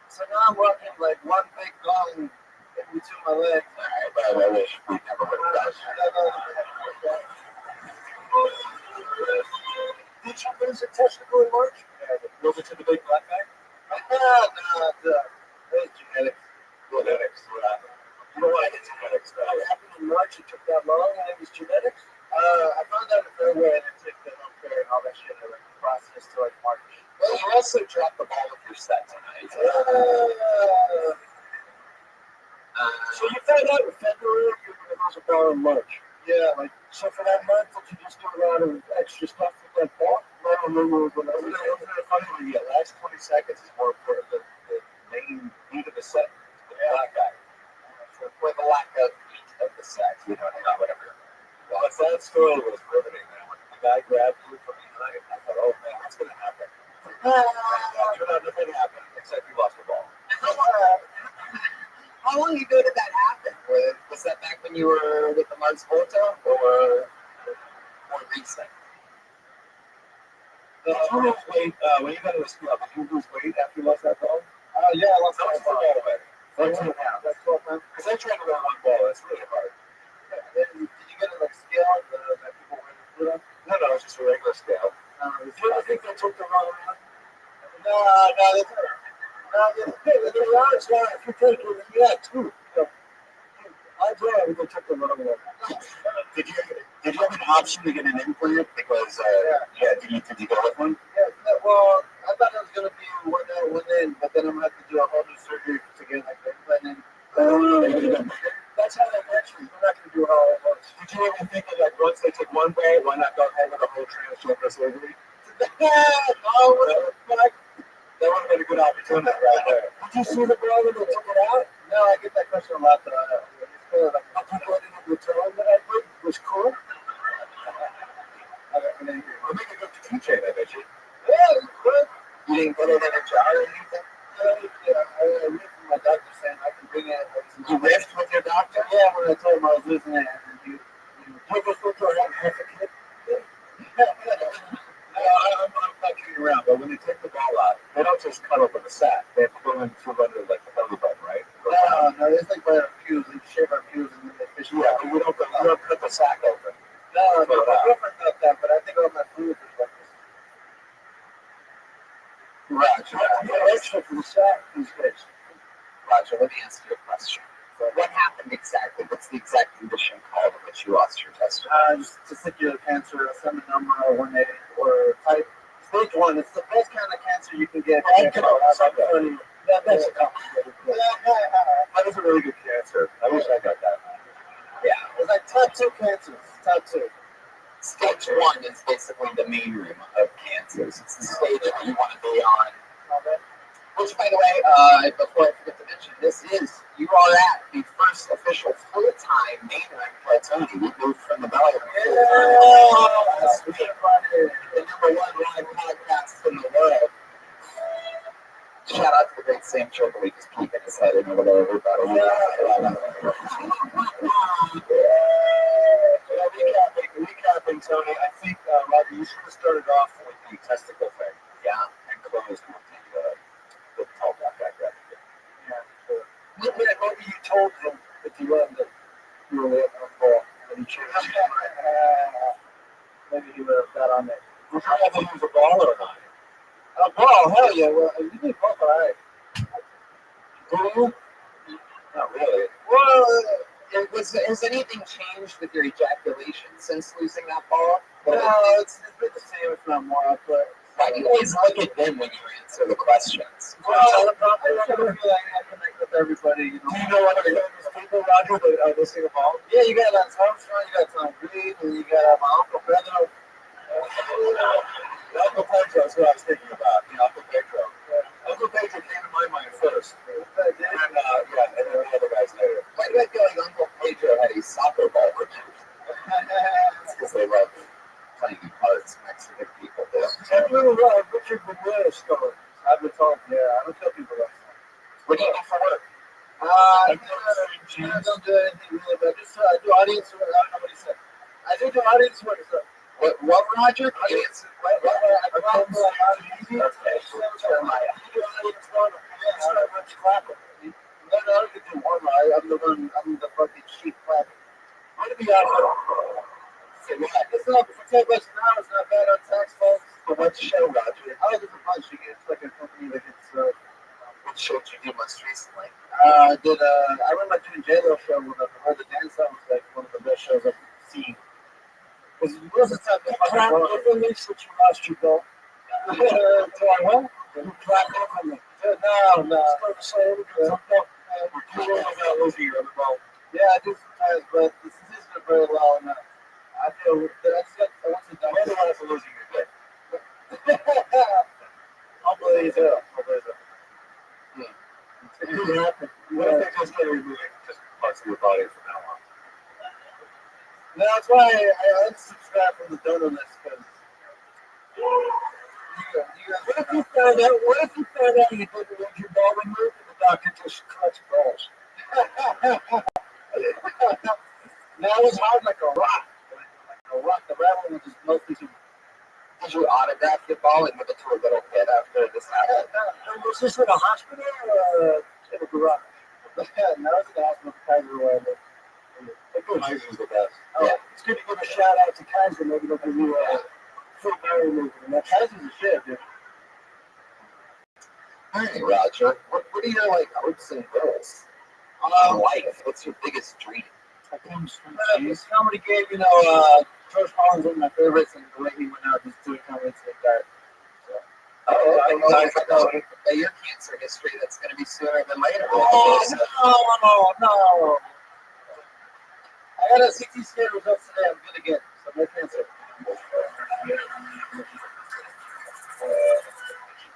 So now I'm walking like one big gong in between my legs. All right, but I wish we never would Did you lose a testicle in March? Was it to the big black guy? No, it's genetics. Genetics. You know why it's genetics? What happened in March? It took that long, and it was genetics. I found out in February, and it took the healthcare and all that shit. I went the process to like March. Well, you also dropped the ball with your set tonight. So you found out in February you were going to lose a ball in March. Yeah, like so for that month, did you just do a lot of extra stuff with that ball? No, wasn't it funny when the last 20 seconds is more important than the main beat of the set? The black guy. With the lack of heat of the set, you know, whatever. Well, that story was riveting, man. When the guy grabbed you from behind, I thought, oh man, what's going to happen? Turned out nothing happened except you lost the ball. How long ago did that happen? Was that back when you were with the Mars Volta or more recent? Did you lose weight when you got to the scale? Did you lose weight after you lost that ball? Yeah, I lost that ball. 14 pounds. That's 12 pounds. Because I tried to run one ball. That's really hard. Yeah, did you get a scale that people went on? No, it's just a regular scale. Do you ever think they took the wrong one? No, the large one, if you take it, you had two. I thought we took the wrong one. Did you have an option to get an implant? Because, did you go with one? Yeah, well, I thought it was going to be one out, one in, but then I'm going to have to do a whole new surgery to get like the implant in. That's how that works. We're not going to do it all at once. Did you ever think of like once they took one ball, why not go ahead with a whole transgender surgery? That would have been a good opportunity right there. Did you see the ball when they took it out? No, I get that question a lot. Like, I put it in the return that I did was cool. We'll make a good keychain, I bet you. Yeah, it was good. You didn't put it in a jar or anything? I riffed with my doctor saying I can bring it. You riffed with your doctor? Yeah, when I told him I was losing it. You ever supposed to have half a kid? I'm not kidding around, but when they take the ball out, they don't just cut open the sack. They have to go in through under like the belly button, right? No, it's like by our pews. They shave our pews and then they fish. Yeah, but we don't cut the sack open. No, my girlfriend got that, but I think all my food is like this. Roger, extra for the sack these days. Roger, let me ask you a question. What happened exactly? What's the exact condition called in which you lost your testicles? Just testicular cancer, seminoma 1A, or type stage 1. It's the best kind of cancer you can get. That's a complicated thing. That is a really good cancer. I wish I got that. Yeah. It's like type 2 cancers. Type 2. Stage 1 is basically the main room of cancers. It's the stage that you want to be on. Which, by the way, before I forget to mention, you are at the first official full-time main room Platoni. We moved from the belly room last week. The #1 live podcast in the world. Shout out to the great Sam Tripoli just peeking his head in over there, everybody. Recapping, Tony, I think, Roger, you should have started off with the testicle thing. Yeah. And closed with the tall black guy. Yeah. Maybe you told him at the end that you were late on the ball, and he changed his mind. Maybe he would have got on there. Would you rather use a ball or not? A ball? Hell yeah. Well, you did both all right. Did you? Not really. Well, has anything changed with your ejaculation since losing that ball? No, it's been the same, if not more. But why do you always look at them when you answer the questions? Well, I feel like I connect with everybody. Do you know other famous people, Roger, that are missing a ball? Yeah, you got Tom Strong, you got Tom Green, and you got my Uncle Pedro. Uncle Pedro is what I was thinking about. Uncle Pedro. Uncle Pedro came to my mind first. And then the other guys later. Why do I feel like Uncle Pedro had a soccer ball for you? It's because they love playing in parts next to the people. Tell me a little Richard Bermuda story. I've been told, I don't tell people that. What do you do for work? I don't do anything really, but I do audience work. I don't know what he said. I do audience work. So. What, Roger? Audience work. I perform for audience work. I'm the fucking cheap clapper. I'm going to be honest. Midwest now is not bad on tax, folks. But what's the show, Roger? Oh, there's a bunch. It's like a company that gets. What show did you do most recently? I remember doing J-Lo show with the dance. That was like one of the best shows I've seen. Because most of the time, they clap openly since you lost your belt. So I went. You clapped openly. No. About losing your other belt. Yeah, I do sometimes, but this isn't very well enough. I feel that I want to die. Maybe when it's losing your belt. I'll believe it. It could happen. What if they just get removing just parts of your body from now on? No, that's why I unsubscribe from the donor list because. What if you found out you didn't want your ball removed and the doctor just cuts balls? Now it's hard like a rock. The rattling was just mostly some. Did you autograph your ball and give it to a little kid after this happened? Was this in a hospital or in a garage? No, it's in the hospital. Kaiser was Kaiser's the best. Yeah. It's good to give a shout out to Kaiser. Maybe they'll give you a full body movement. And that Kaiser's a shit, dude. All right, Roger. What are your hopes and goals in life? What's your biggest dream? This comedy game, George Collins is one of my favorites, and the way he went out just doing comedy like that. So. Your cancer history, that's going to be sooner than later. No. I got a CT scan results today. I'm good again. So no cancer.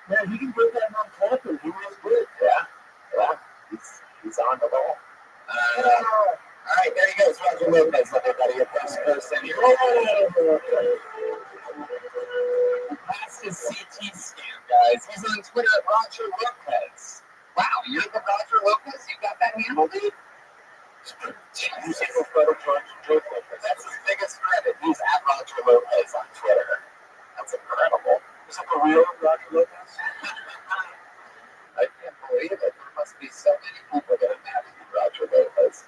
Man, he can break that non-clapper. He was good. Yeah. He's on the ball. All right, there he goes, Roger Lopez, everybody. Your first person here. That's his CT scan, guys. He's on Twitter at Roger Lopez. Wow, you're the Roger Lopez? You got that handle, dude? That's his biggest credit. He's at Roger Lopez on Twitter. That's incredible. Is that the real Roger Lopez? I can't believe it. There must be so many people that are mad at you, Roger Lopez.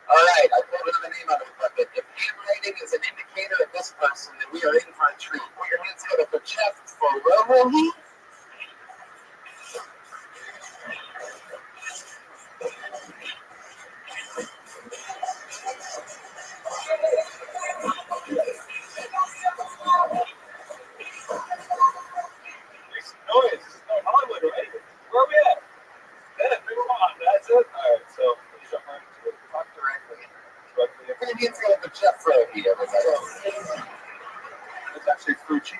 All right, I pulled another name out of the bucket. If handwriting is an indicator of this person, then we are in for a treat. Put your hands together for Jeff Ferrari. Make some noise. This is no Hollywood, right? Where are we at? Yeah, bring them on. That's it. All right, so let's jump right into it. Talk directly. Put your hands together for Jeff Ferrari. It's actually Frucci. I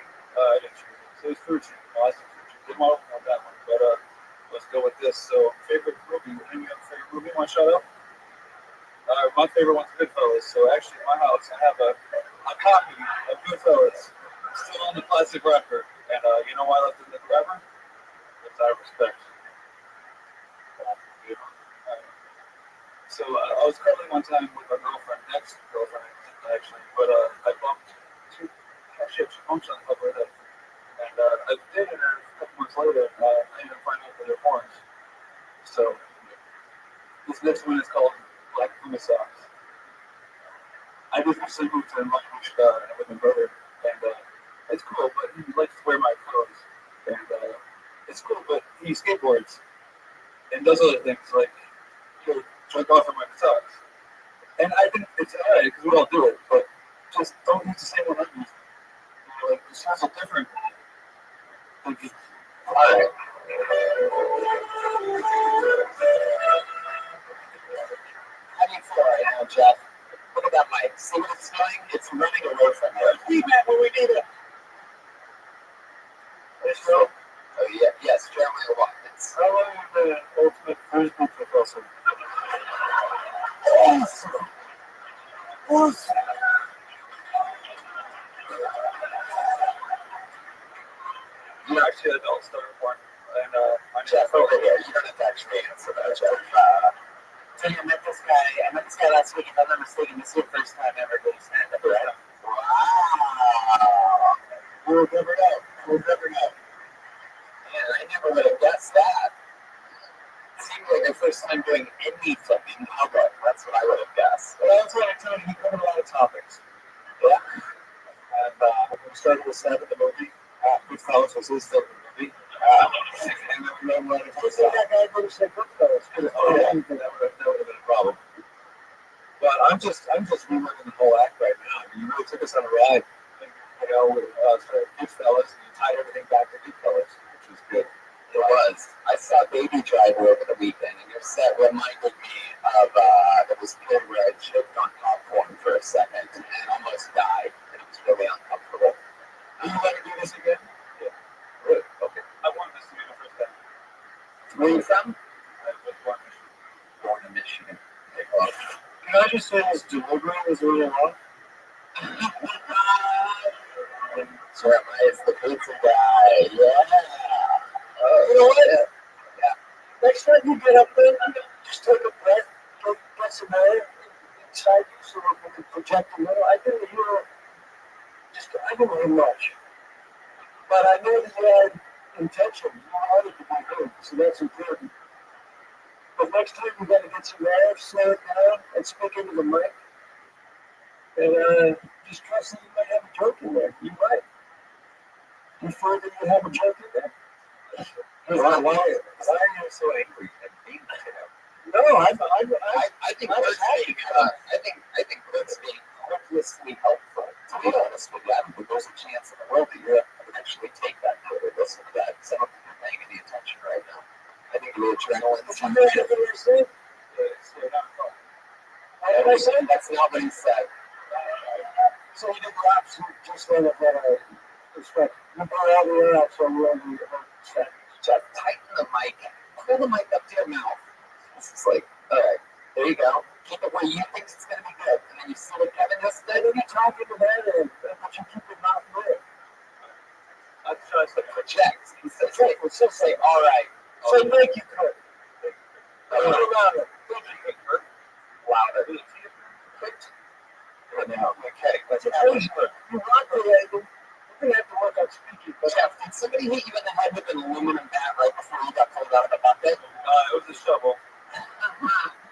didn't choose it. So it's Frucci. Awesome Frucci. Didn't want to open up that one, but let's go with this. So, favorite movie. Any other favorite movie you want to shout out? My favorite one's Goodfellas. So, actually, in my house, I have a copy of Goodfellas still on the plastic wrapper. And you know why I left it in the wrapper? It's out of respect. So I was cuddling one time with my girlfriend, ex-girlfriend actually, but I bumped she bumped on top of her head. And I dated her a couple months later, I ended up finding out that they're foreigners. So this next one is called Black Puma Socks. I just recently moved to Much with my brother, and it's cool, but he likes to wear my clothes. And it's cool, but he skateboards and does other things like he'll drink off of my socks. And I think it's alright because we all do it, but just don't use the same one I use. This has a different. Thank you. Alright. How do you feel right now, Jeff? Look at that mic. See what it's doing? It's running away from you. We met when we need it. Oh, yeah. Yes, Jeremiah Watkins. How long have you been an ultimate frisbee professor? Awesome. You're actually an adult starter porn. And I'm Jeff over here. You don't attach me. So that's Jeff. So I met this guy last week. If I'm not mistaken, this is your first time ever doing stand-up, right? Wow. We'll never know. Man, I never would have guessed that. It seemed like your first time doing anything in public. That's what I would have guessed. Well, that's what I told you. We covered a lot of topics. Yeah. And started with 7, the movie. Goodfellas was his favorite movie. And then we went to that guy going to say Goodfellas. Oh, yeah. That would have been a problem. But I'm just relearning the whole act right now. I mean, you really took us on a ride. You know, with Goodfellas, and you tied everything back to Goodfellas, which was good. It was. I saw Baby Driver over the weekend, and your set reminded me of it was good where I choked on popcorn for a second and almost died, and it was really uncomfortable. Do you want to do this again? Yeah. Good. Okay. I want this to be the first time. Where are you from? I was born in Michigan. Born in Michigan. Okay, well, Can I just say this delivery was really long? so Rabbi is the pizza guy. Yeah. You know what? Yeah. Next time you get up there, just take a breath, get some air inside you so we can project a little. I didn't hear much. But I know that you had intention. You wanted to be heard, so that's important. But next time you got to get some air, slow it down, and speak into the mic. And just trust that you might have a joke in there. You might. You feel that you have a joke in there? Why are you so angry and mean to him? No, I think Kurt's being hopelessly helpful, to be honest with you. I don't think there's a chance in the world that you're going to actually take that note or listen to that. Some of them are paying any attention right now. I think the adrenaline is What did I say? What did I say? That's not what he said. So you did laps just let it respect. You brought all the air out so we won't need to hurt the set. Just tighten the mic. Pull the mic up to your mouth. This is like, all right, there you go. Keep it where you think it's going to be good. And then you see what Kevin just And did. then you talk into that end, but you keep your mouth there. I'm trying to project. He says, hey, let's just say, all right. So thank you, Kurt. All right. Louder. Kurt. Louder. Kurt. Now, okay. Let's You rock the label. You're going to have to work on speaking. But Jeff, did somebody hit you in the head with an aluminum bat right before you got pulled out of the bucket? It was a shovel.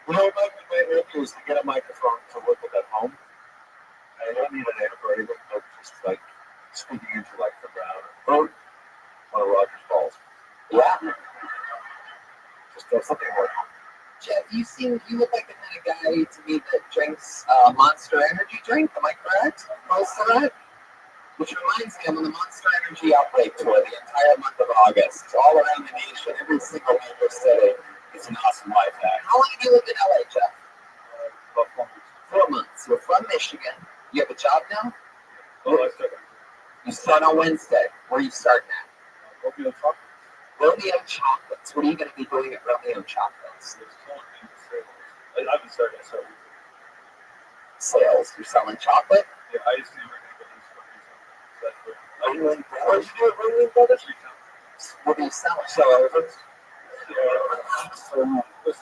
You know what my idea was to get a microphone to work with at home. I don't need an amp or anything, but just like speaking into like the ground or one of Roger's balls. Yeah. Just does something more. Jeff, you look like the kind of guy to me that drinks Monster Energy drink. Am I correct? Close to that? Which reminds me, I'm on the Monster Energy Outbreak Tour the entire month of August. It's all around the nation, every single major city. It's an awesome life hack. How long have you lived in LA, Jeff? About 4 months. You're from Michigan. You have a job now? I started. You start on Wednesday. Where are you starting at? Romeo Chocolate. Romeo Chocolates. What are you going to be doing at Romeo Chocolates? I haven't started yet, so Sales. You're selling chocolate? yeah, I used to do everything but these cookies. Are you in what did you do at Ringling Brothers? What are you selling? So elephants.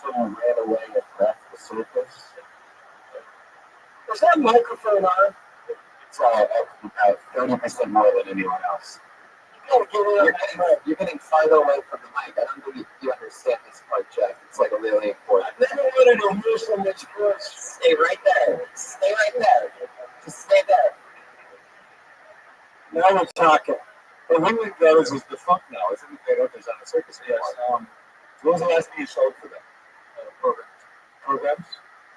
Someone ran away and left the circus. Is that microphone on? It's about 30% more than anyone else. You gotta get it on. You're getting farther away from the mic. I don't think you understand this part, Jeff. It's like a really important. I never wanted to hear some experience. Stay right there. Stay right there. Just stay there. Now we're talking. But Ringling Brothers is defunct now, isn't it? They don't design a circus anymore. Yes. What was the last thing you sold for them? Programs?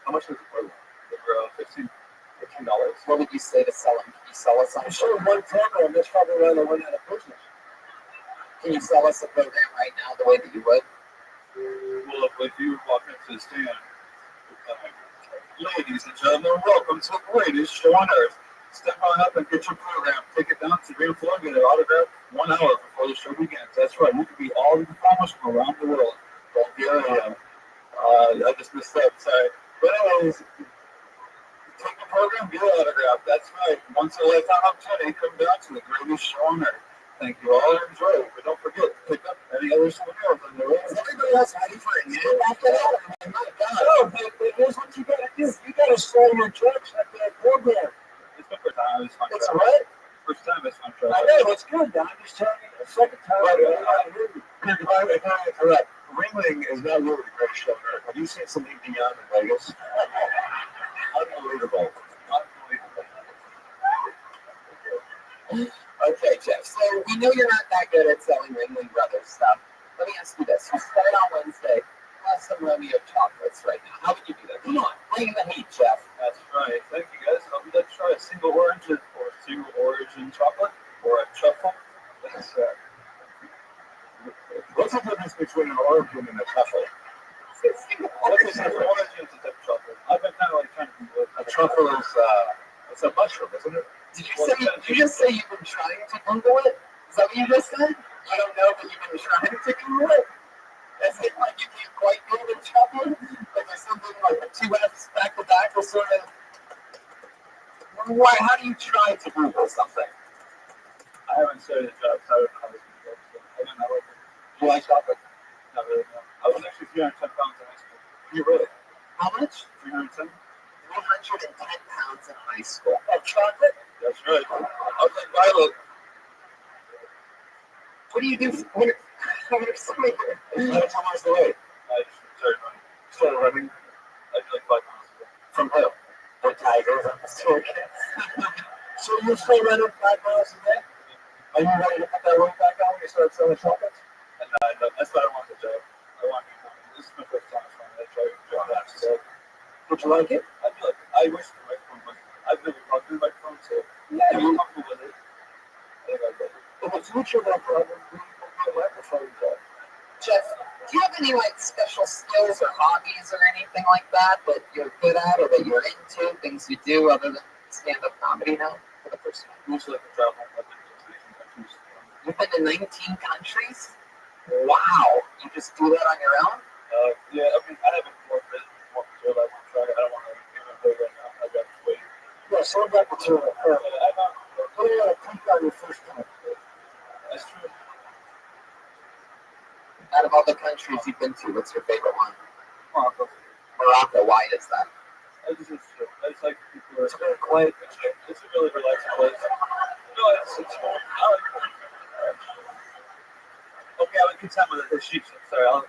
How much was the program? They were $15. What would you say to sell them? Can you sell us I'm on sure one program, that's probably why they went out of business. Can you sell us a program right now the way that you would? Well, if you walk into the stand, ladies and gentlemen, welcome to the greatest show on earth. Step on up and get your program. Take it down to the ground floor and get it autographed 1 hour before the show begins. That's right. You can be all the performers from around the world. Bulgaria. I just missed that. Sorry. But anyways, take the program, get an autograph. That's right. Once in a lifetime opportunity, come down to the greatest show on earth. Thank you all. Enjoy it. But don't forget to pick up any other souvenirs on the way. Is everybody else ready for a name after that? I mean, my God. No, but here's what you gotta do. You gotta sell your jokes at that program. It's the first time. It's fun. It's what? First time it's fun. I know, it's good. I'm just telling you, the second time, If I'm correct, Ringling is not really the greatest show on earth. Have you seen Celine Dion in Vegas? Unbelievable. Unbelievable. Okay, Jeff. So we know you're not that good at selling Ringling Brothers stuff. Let me ask you this. You started on Wednesday. Have some Romeo chocolates right now. How would you do that? Come on, bring the heat, Jeff. That's right. Thank you, guys. I'll be glad to try a single origin or single origin chocolate or a truffle. That's, What's the difference between an origin and a truffle? What's the origin to type of chocolate? I've been kind of like trying to Google it. A truffle is it's a mushroom, isn't it? Did you just say you've been trying to Google it? Is that what you just said? I don't know, but you've been trying to Google it? As if like you can't quite Google chocolate? Like there's something like the two F's back to back or sort of. Why? How do you try to Google something? I haven't studied the job, so I don't know how this works. So I don't know. Do you like chocolate? Not really, no. I was actually 310 pounds in high school. You really? How much? 310? 310 pounds in high school. Of chocolate? That's right. I was like, Violet. What do you do? How much the weight? I just started running. Started running I did like 5 miles ago. from who? The Tigers on the circuit. So you're still running 5 miles a day? Are you ready to put that weight back on when you start selling chocolates? And that's why I want the job. I want to. This is my first time trying to try to job that. So Would you like it? I feel like I wish the microphone was. I've never talked to the microphone, so Yeah. if you're comfortable with it, I think I'd like it. In the future, no problem. We can put a microphone on. Jeff, do you have any like special skills or hobbies or anything like that that you're good at or that you're into? Things you do other than stand-up comedy now for the first time? Usually I can travel. I've been to 19 countries. You've been to 19 countries? Wow. You just do that on your own? Yeah, I mean, I have more material I want to try. I don't want to give it away right now. I got to wait. Yeah, so that material. I'm not. What do you want to think on your first time? That's true. Out of all the countries you've been to, what's your favorite one? Morocco. Morocco. Why is that? I just like people are. It's very quiet. It's a really relaxing place. No, it's fun. I like it. Okay, I have a good time with the sheep. Sorry, I'll